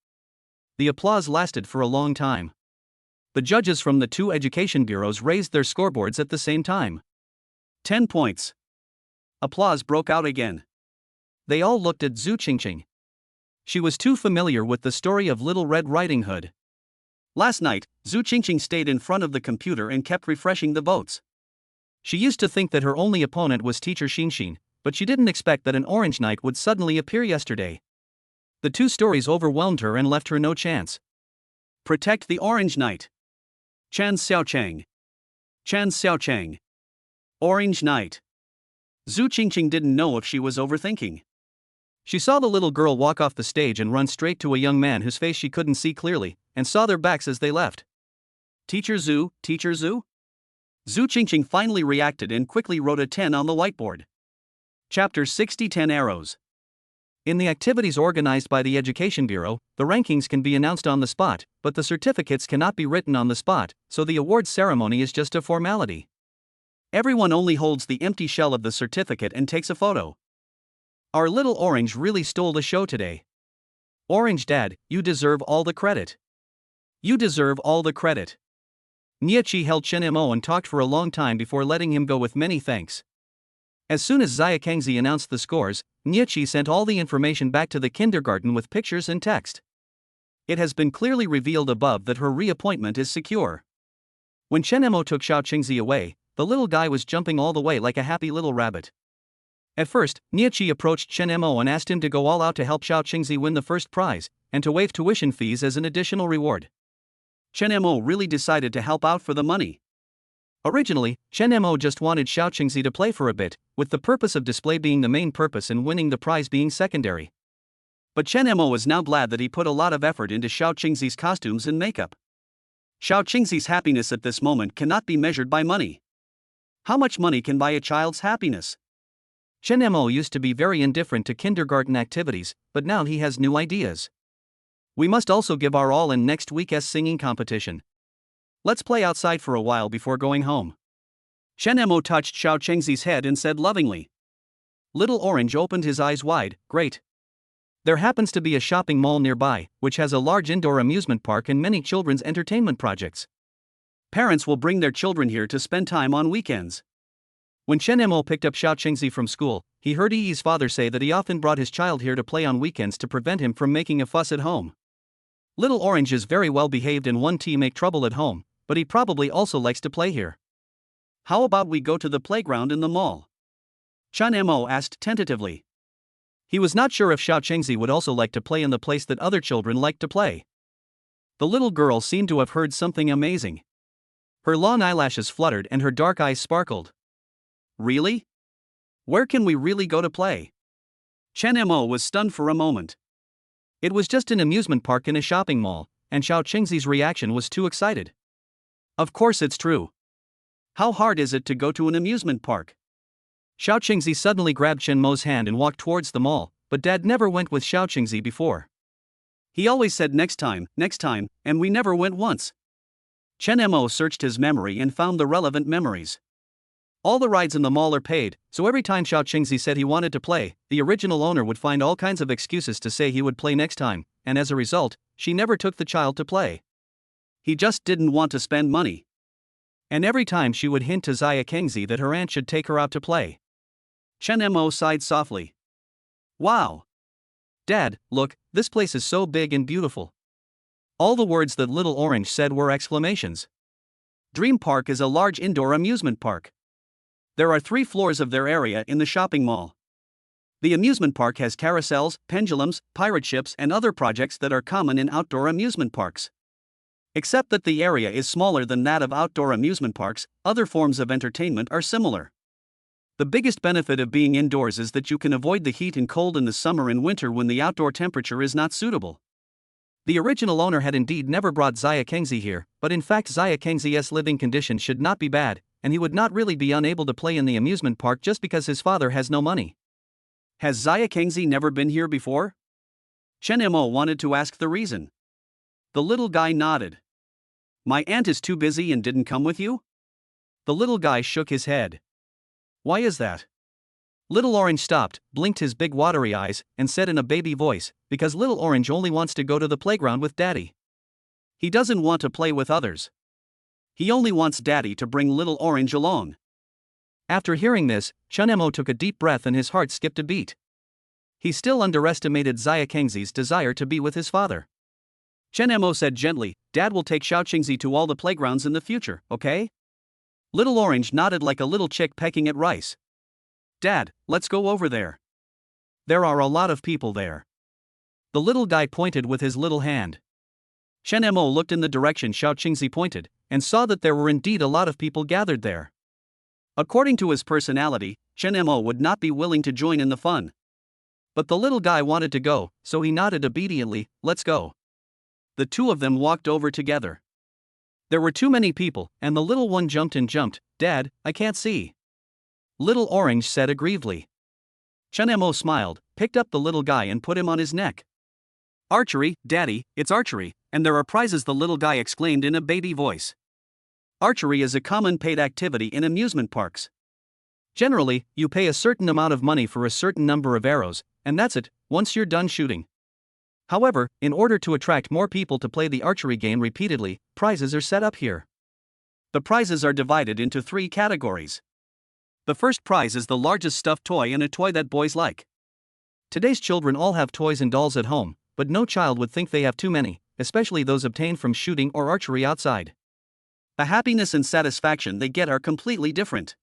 The applause lasted for a long time. The judges from the two education bureaus raised their scoreboards at the same time. 10 points. Applause broke out again. They all looked at Zhu Qingqing. She was too familiar with the story of Little Red Riding Hood. Last night, Zhu Qingqing stayed in front of the computer and kept refreshing the votes. She used to think that her only opponent was teacher Xinxin, but she didn't expect that an Orange Knight would suddenly appear yesterday. The two stories overwhelmed her and left her no chance. Protect the Orange Knight. Chen Xiaocheng. Chen Xiaocheng. Orange Knight. Zhu Qingqing didn't know if she was overthinking. She saw the little girl walk off the stage and run straight to a young man whose face she couldn't see clearly, and saw their backs as they left. Teacher Zhu, Teacher Zhu? Zhu Qingqing finally reacted and quickly wrote a 10 on the whiteboard. Chapter 60 10 Arrows. In the activities organized by the Education Bureau, the rankings can be announced on the spot, but the certificates cannot be written on the spot, so the awards ceremony is just a formality. Everyone only holds the empty shell of the certificate and takes a photo. Our little Orange really stole the show today. Orange Dad, you deserve all the credit. You deserve all the credit. Nietzsche held Chen Mo and talked for a long time before letting him go with many thanks. As soon as Xia Kangzi announced the scores, Nietzsche sent all the information back to the kindergarten with pictures and text. It has been clearly revealed above that her reappointment is secure. When Chen Mo took Xiao Qingzi away, the little guy was jumping all the way like a happy little rabbit. At first, Niachi approached Chen Mo and asked him to go all out to help Xiao Qingzi win the first prize, and to waive tuition fees as an additional reward. Chen Mo really decided to help out for the money. Originally, Chen Mo just wanted Xiao Qingzi to play for a bit, with the purpose of display being the main purpose and winning the prize being secondary. But Chen Mo is now glad that he put a lot of effort into Xiao Qingzi's costumes and makeup. Xiao Qingzi's happiness at this moment cannot be measured by money. How much money can buy a child's happiness? Chen Mo used to be very indifferent to kindergarten activities, but now he has new ideas. We must also give our all in next week's singing competition. Let's play outside for a while before going home. Chen Mo touched Xiao Qingzi's head and said lovingly. Little Orange opened his eyes wide. Great. There happens to be a shopping mall nearby, which has a large indoor amusement park and many children's entertainment projects. Parents will bring their children here to spend time on weekends. When Chen Mo picked up Xiao Qingzi from school, he heard Yi's father say that he often brought his child here to play on weekends to prevent him from making a fuss at home. Little Orange is very well behaved and won't make trouble at home, but he probably also likes to play here. How about we go to the playground in the mall? Chen Mo asked tentatively. He was not sure if Xiao Qingzi would also like to play in the place that other children like to play. The little girl seemed to have heard something amazing. Her long eyelashes fluttered and her dark eyes sparkled. Really? Where can we really go to play? Chen Mo was stunned for a moment. It was just an amusement park in a shopping mall, and Xiao Qingzi's reaction was too excited. Of course it's true. How hard is it to go to an amusement park? Xiao Qingzi suddenly grabbed Chen Mo's hand and walked towards the mall, but Dad never went with Xiao Qingzi before. He always said next time, and we never went once. Chen Mo searched his memory and found the relevant memories. All the rides in the mall are paid, so every time Xiao Qingzi said he wanted to play, the original owner would find all kinds of excuses to say he would play next time, and as a result, she never took the child to play. He just didn't want to spend money. And every time she would hint to Xia Kengzi that her aunt should take her out to play. Chen Mo sighed softly. Wow! Dad, look, this place is so big and beautiful. All the words that Little Orange said were exclamations. Dream Park is a large indoor amusement park. There are 3 floors of their area in the shopping mall. The amusement park has carousels, pendulums, pirate ships and other projects that are common in outdoor amusement parks. Except that the area is smaller than that of outdoor amusement parks, other forms of entertainment are similar. The biggest benefit of being indoors is that you can avoid the heat and cold in the summer and winter when the outdoor temperature is not suitable. The original owner had indeed never brought Xia Kengzi here, but in fact Xia Kengzi's living conditions should not be bad, and he would not really be unable to play in the amusement park just because his father has no money. Has Xia Kengzi never been here before? Chen Mo wanted to ask the reason. The little guy nodded. My aunt is too busy and didn't come with you? The little guy shook his head. Why is that? Little Orange stopped, blinked his big watery eyes, and said in a baby voice, because Little Orange only wants to go to the playground with Daddy. He doesn't want to play with others. He only wants Daddy to bring Little Orange along. After hearing this, Chen Mo took a deep breath and his heart skipped a beat. He still underestimated Xia Kengzi's desire to be with his father. Chen Mo said gently, Dad will take Xiao Qingzi to all the playgrounds in the future, okay? Little Orange nodded like a little chick pecking at rice. Dad, let's go over there. There are a lot of people there. The little guy pointed with his little hand. Chen Mo looked in the direction Xiao Qingzi pointed, and saw that there were indeed a lot of people gathered there. According to his personality, Chen Mo would not be willing to join in the fun. But the little guy wanted to go, so he nodded obediently, let's go. The two of them walked over together. There were too many people, and the little one jumped and jumped. Dad, I can't see. Little Orange said aggrievedly. Chen Mo smiled, picked up the little guy and put him on his neck. Archery, Daddy, it's archery, and there are prizes, the little guy exclaimed in a baby voice. Archery is a common paid activity in amusement parks. Generally, you pay a certain amount of money for a certain number of arrows, and that's it, once you're done shooting. However, in order to attract more people to play the archery game repeatedly, prizes are set up here. The prizes are divided into 3 categories. The first prize is the largest stuffed toy and a toy that boys like. Today's children all have toys and dolls at home, but no child would think they have too many, especially those obtained from shooting or archery outside. The happiness and satisfaction they get are completely different.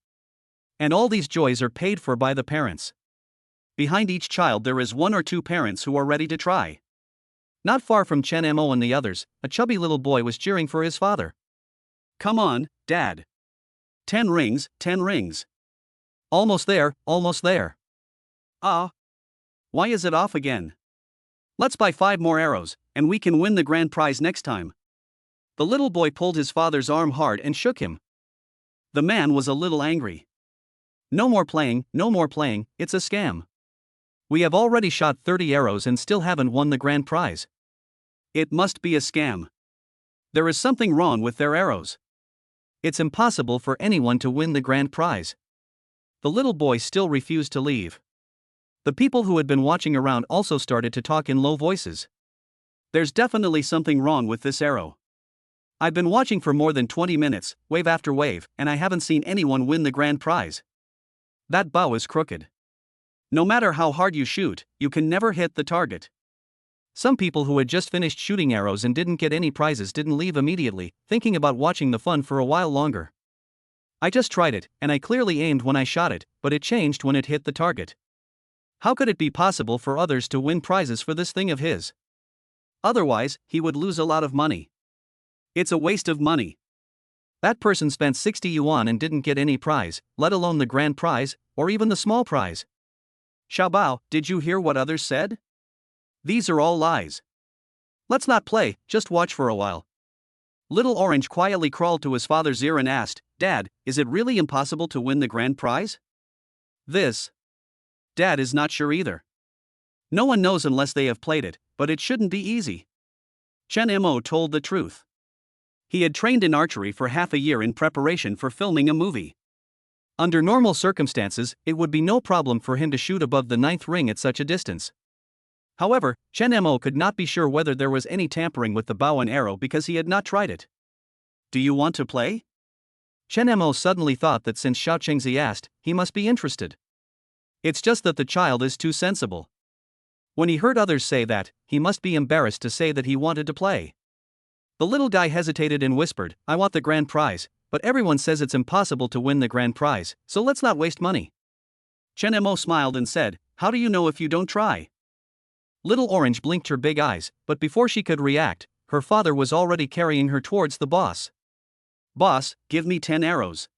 And all these joys are paid for by the parents. behind each child there is one or two parents who are ready to try. Not far from Chen Mo and the others, a chubby little boy was cheering for his father. Come on, Dad. 10 rings, 10 rings. Almost there, almost there. Ah. Why is it off again? Let's buy 5 more arrows, and we can win the grand prize next time. The little boy pulled his father's arm hard and shook him. The man was a little angry. No more playing, it's a scam. We have already shot 30 arrows and still haven't won the grand prize. It must be a scam. There is something wrong with their arrows. It's impossible for anyone to win the grand prize. The little boy still refused to leave. The people who had been watching around also started to talk in low voices. There's definitely something wrong with this arrow. I've been watching for more than 20 minutes, wave after wave, and I haven't seen anyone win the grand prize. That bow is crooked. No matter how hard you shoot, you can never hit the target. Some people who had just finished shooting arrows and didn't get any prizes didn't leave immediately, thinking about watching the fun for a while longer. I just tried it, and I clearly aimed when I shot it, but it changed when it hit the target. How could it be possible for others to win prizes for this thing of his? Otherwise, he would lose a lot of money. It's a waste of money. That person spent 60 yuan and didn't get any prize, let alone the grand prize, or even the small prize. Xiaobao, did you hear what others said? These are all lies. Let's not play, just watch for a while. Little Orange quietly crawled to his father's ear and asked, Dad, is it really impossible to win the grand prize? Dad is not sure either. No one knows unless they have played it, but it shouldn't be easy. Chen Mo told the truth. He had trained in archery for half a year in preparation for filming a movie. Under normal circumstances, it would be no problem for him to shoot above the 9th ring at such a distance. However, Chen Mo could not be sure whether there was any tampering with the bow and arrow because he had not tried it. Do you want to play? Chen Mo suddenly thought that since Xiao Chengzi asked, he must be interested. It's just that the child is too sensible. When he heard others say that, he must be embarrassed to say that he wanted to play. The little guy hesitated and whispered, I want the grand prize, but everyone says it's impossible to win the grand prize, so let's not waste money. Chen Mo smiled and said, how do you know if you don't try? Little Orange blinked her big eyes, but before she could react, her father was already carrying her towards the boss. Boss, give me 10 arrows.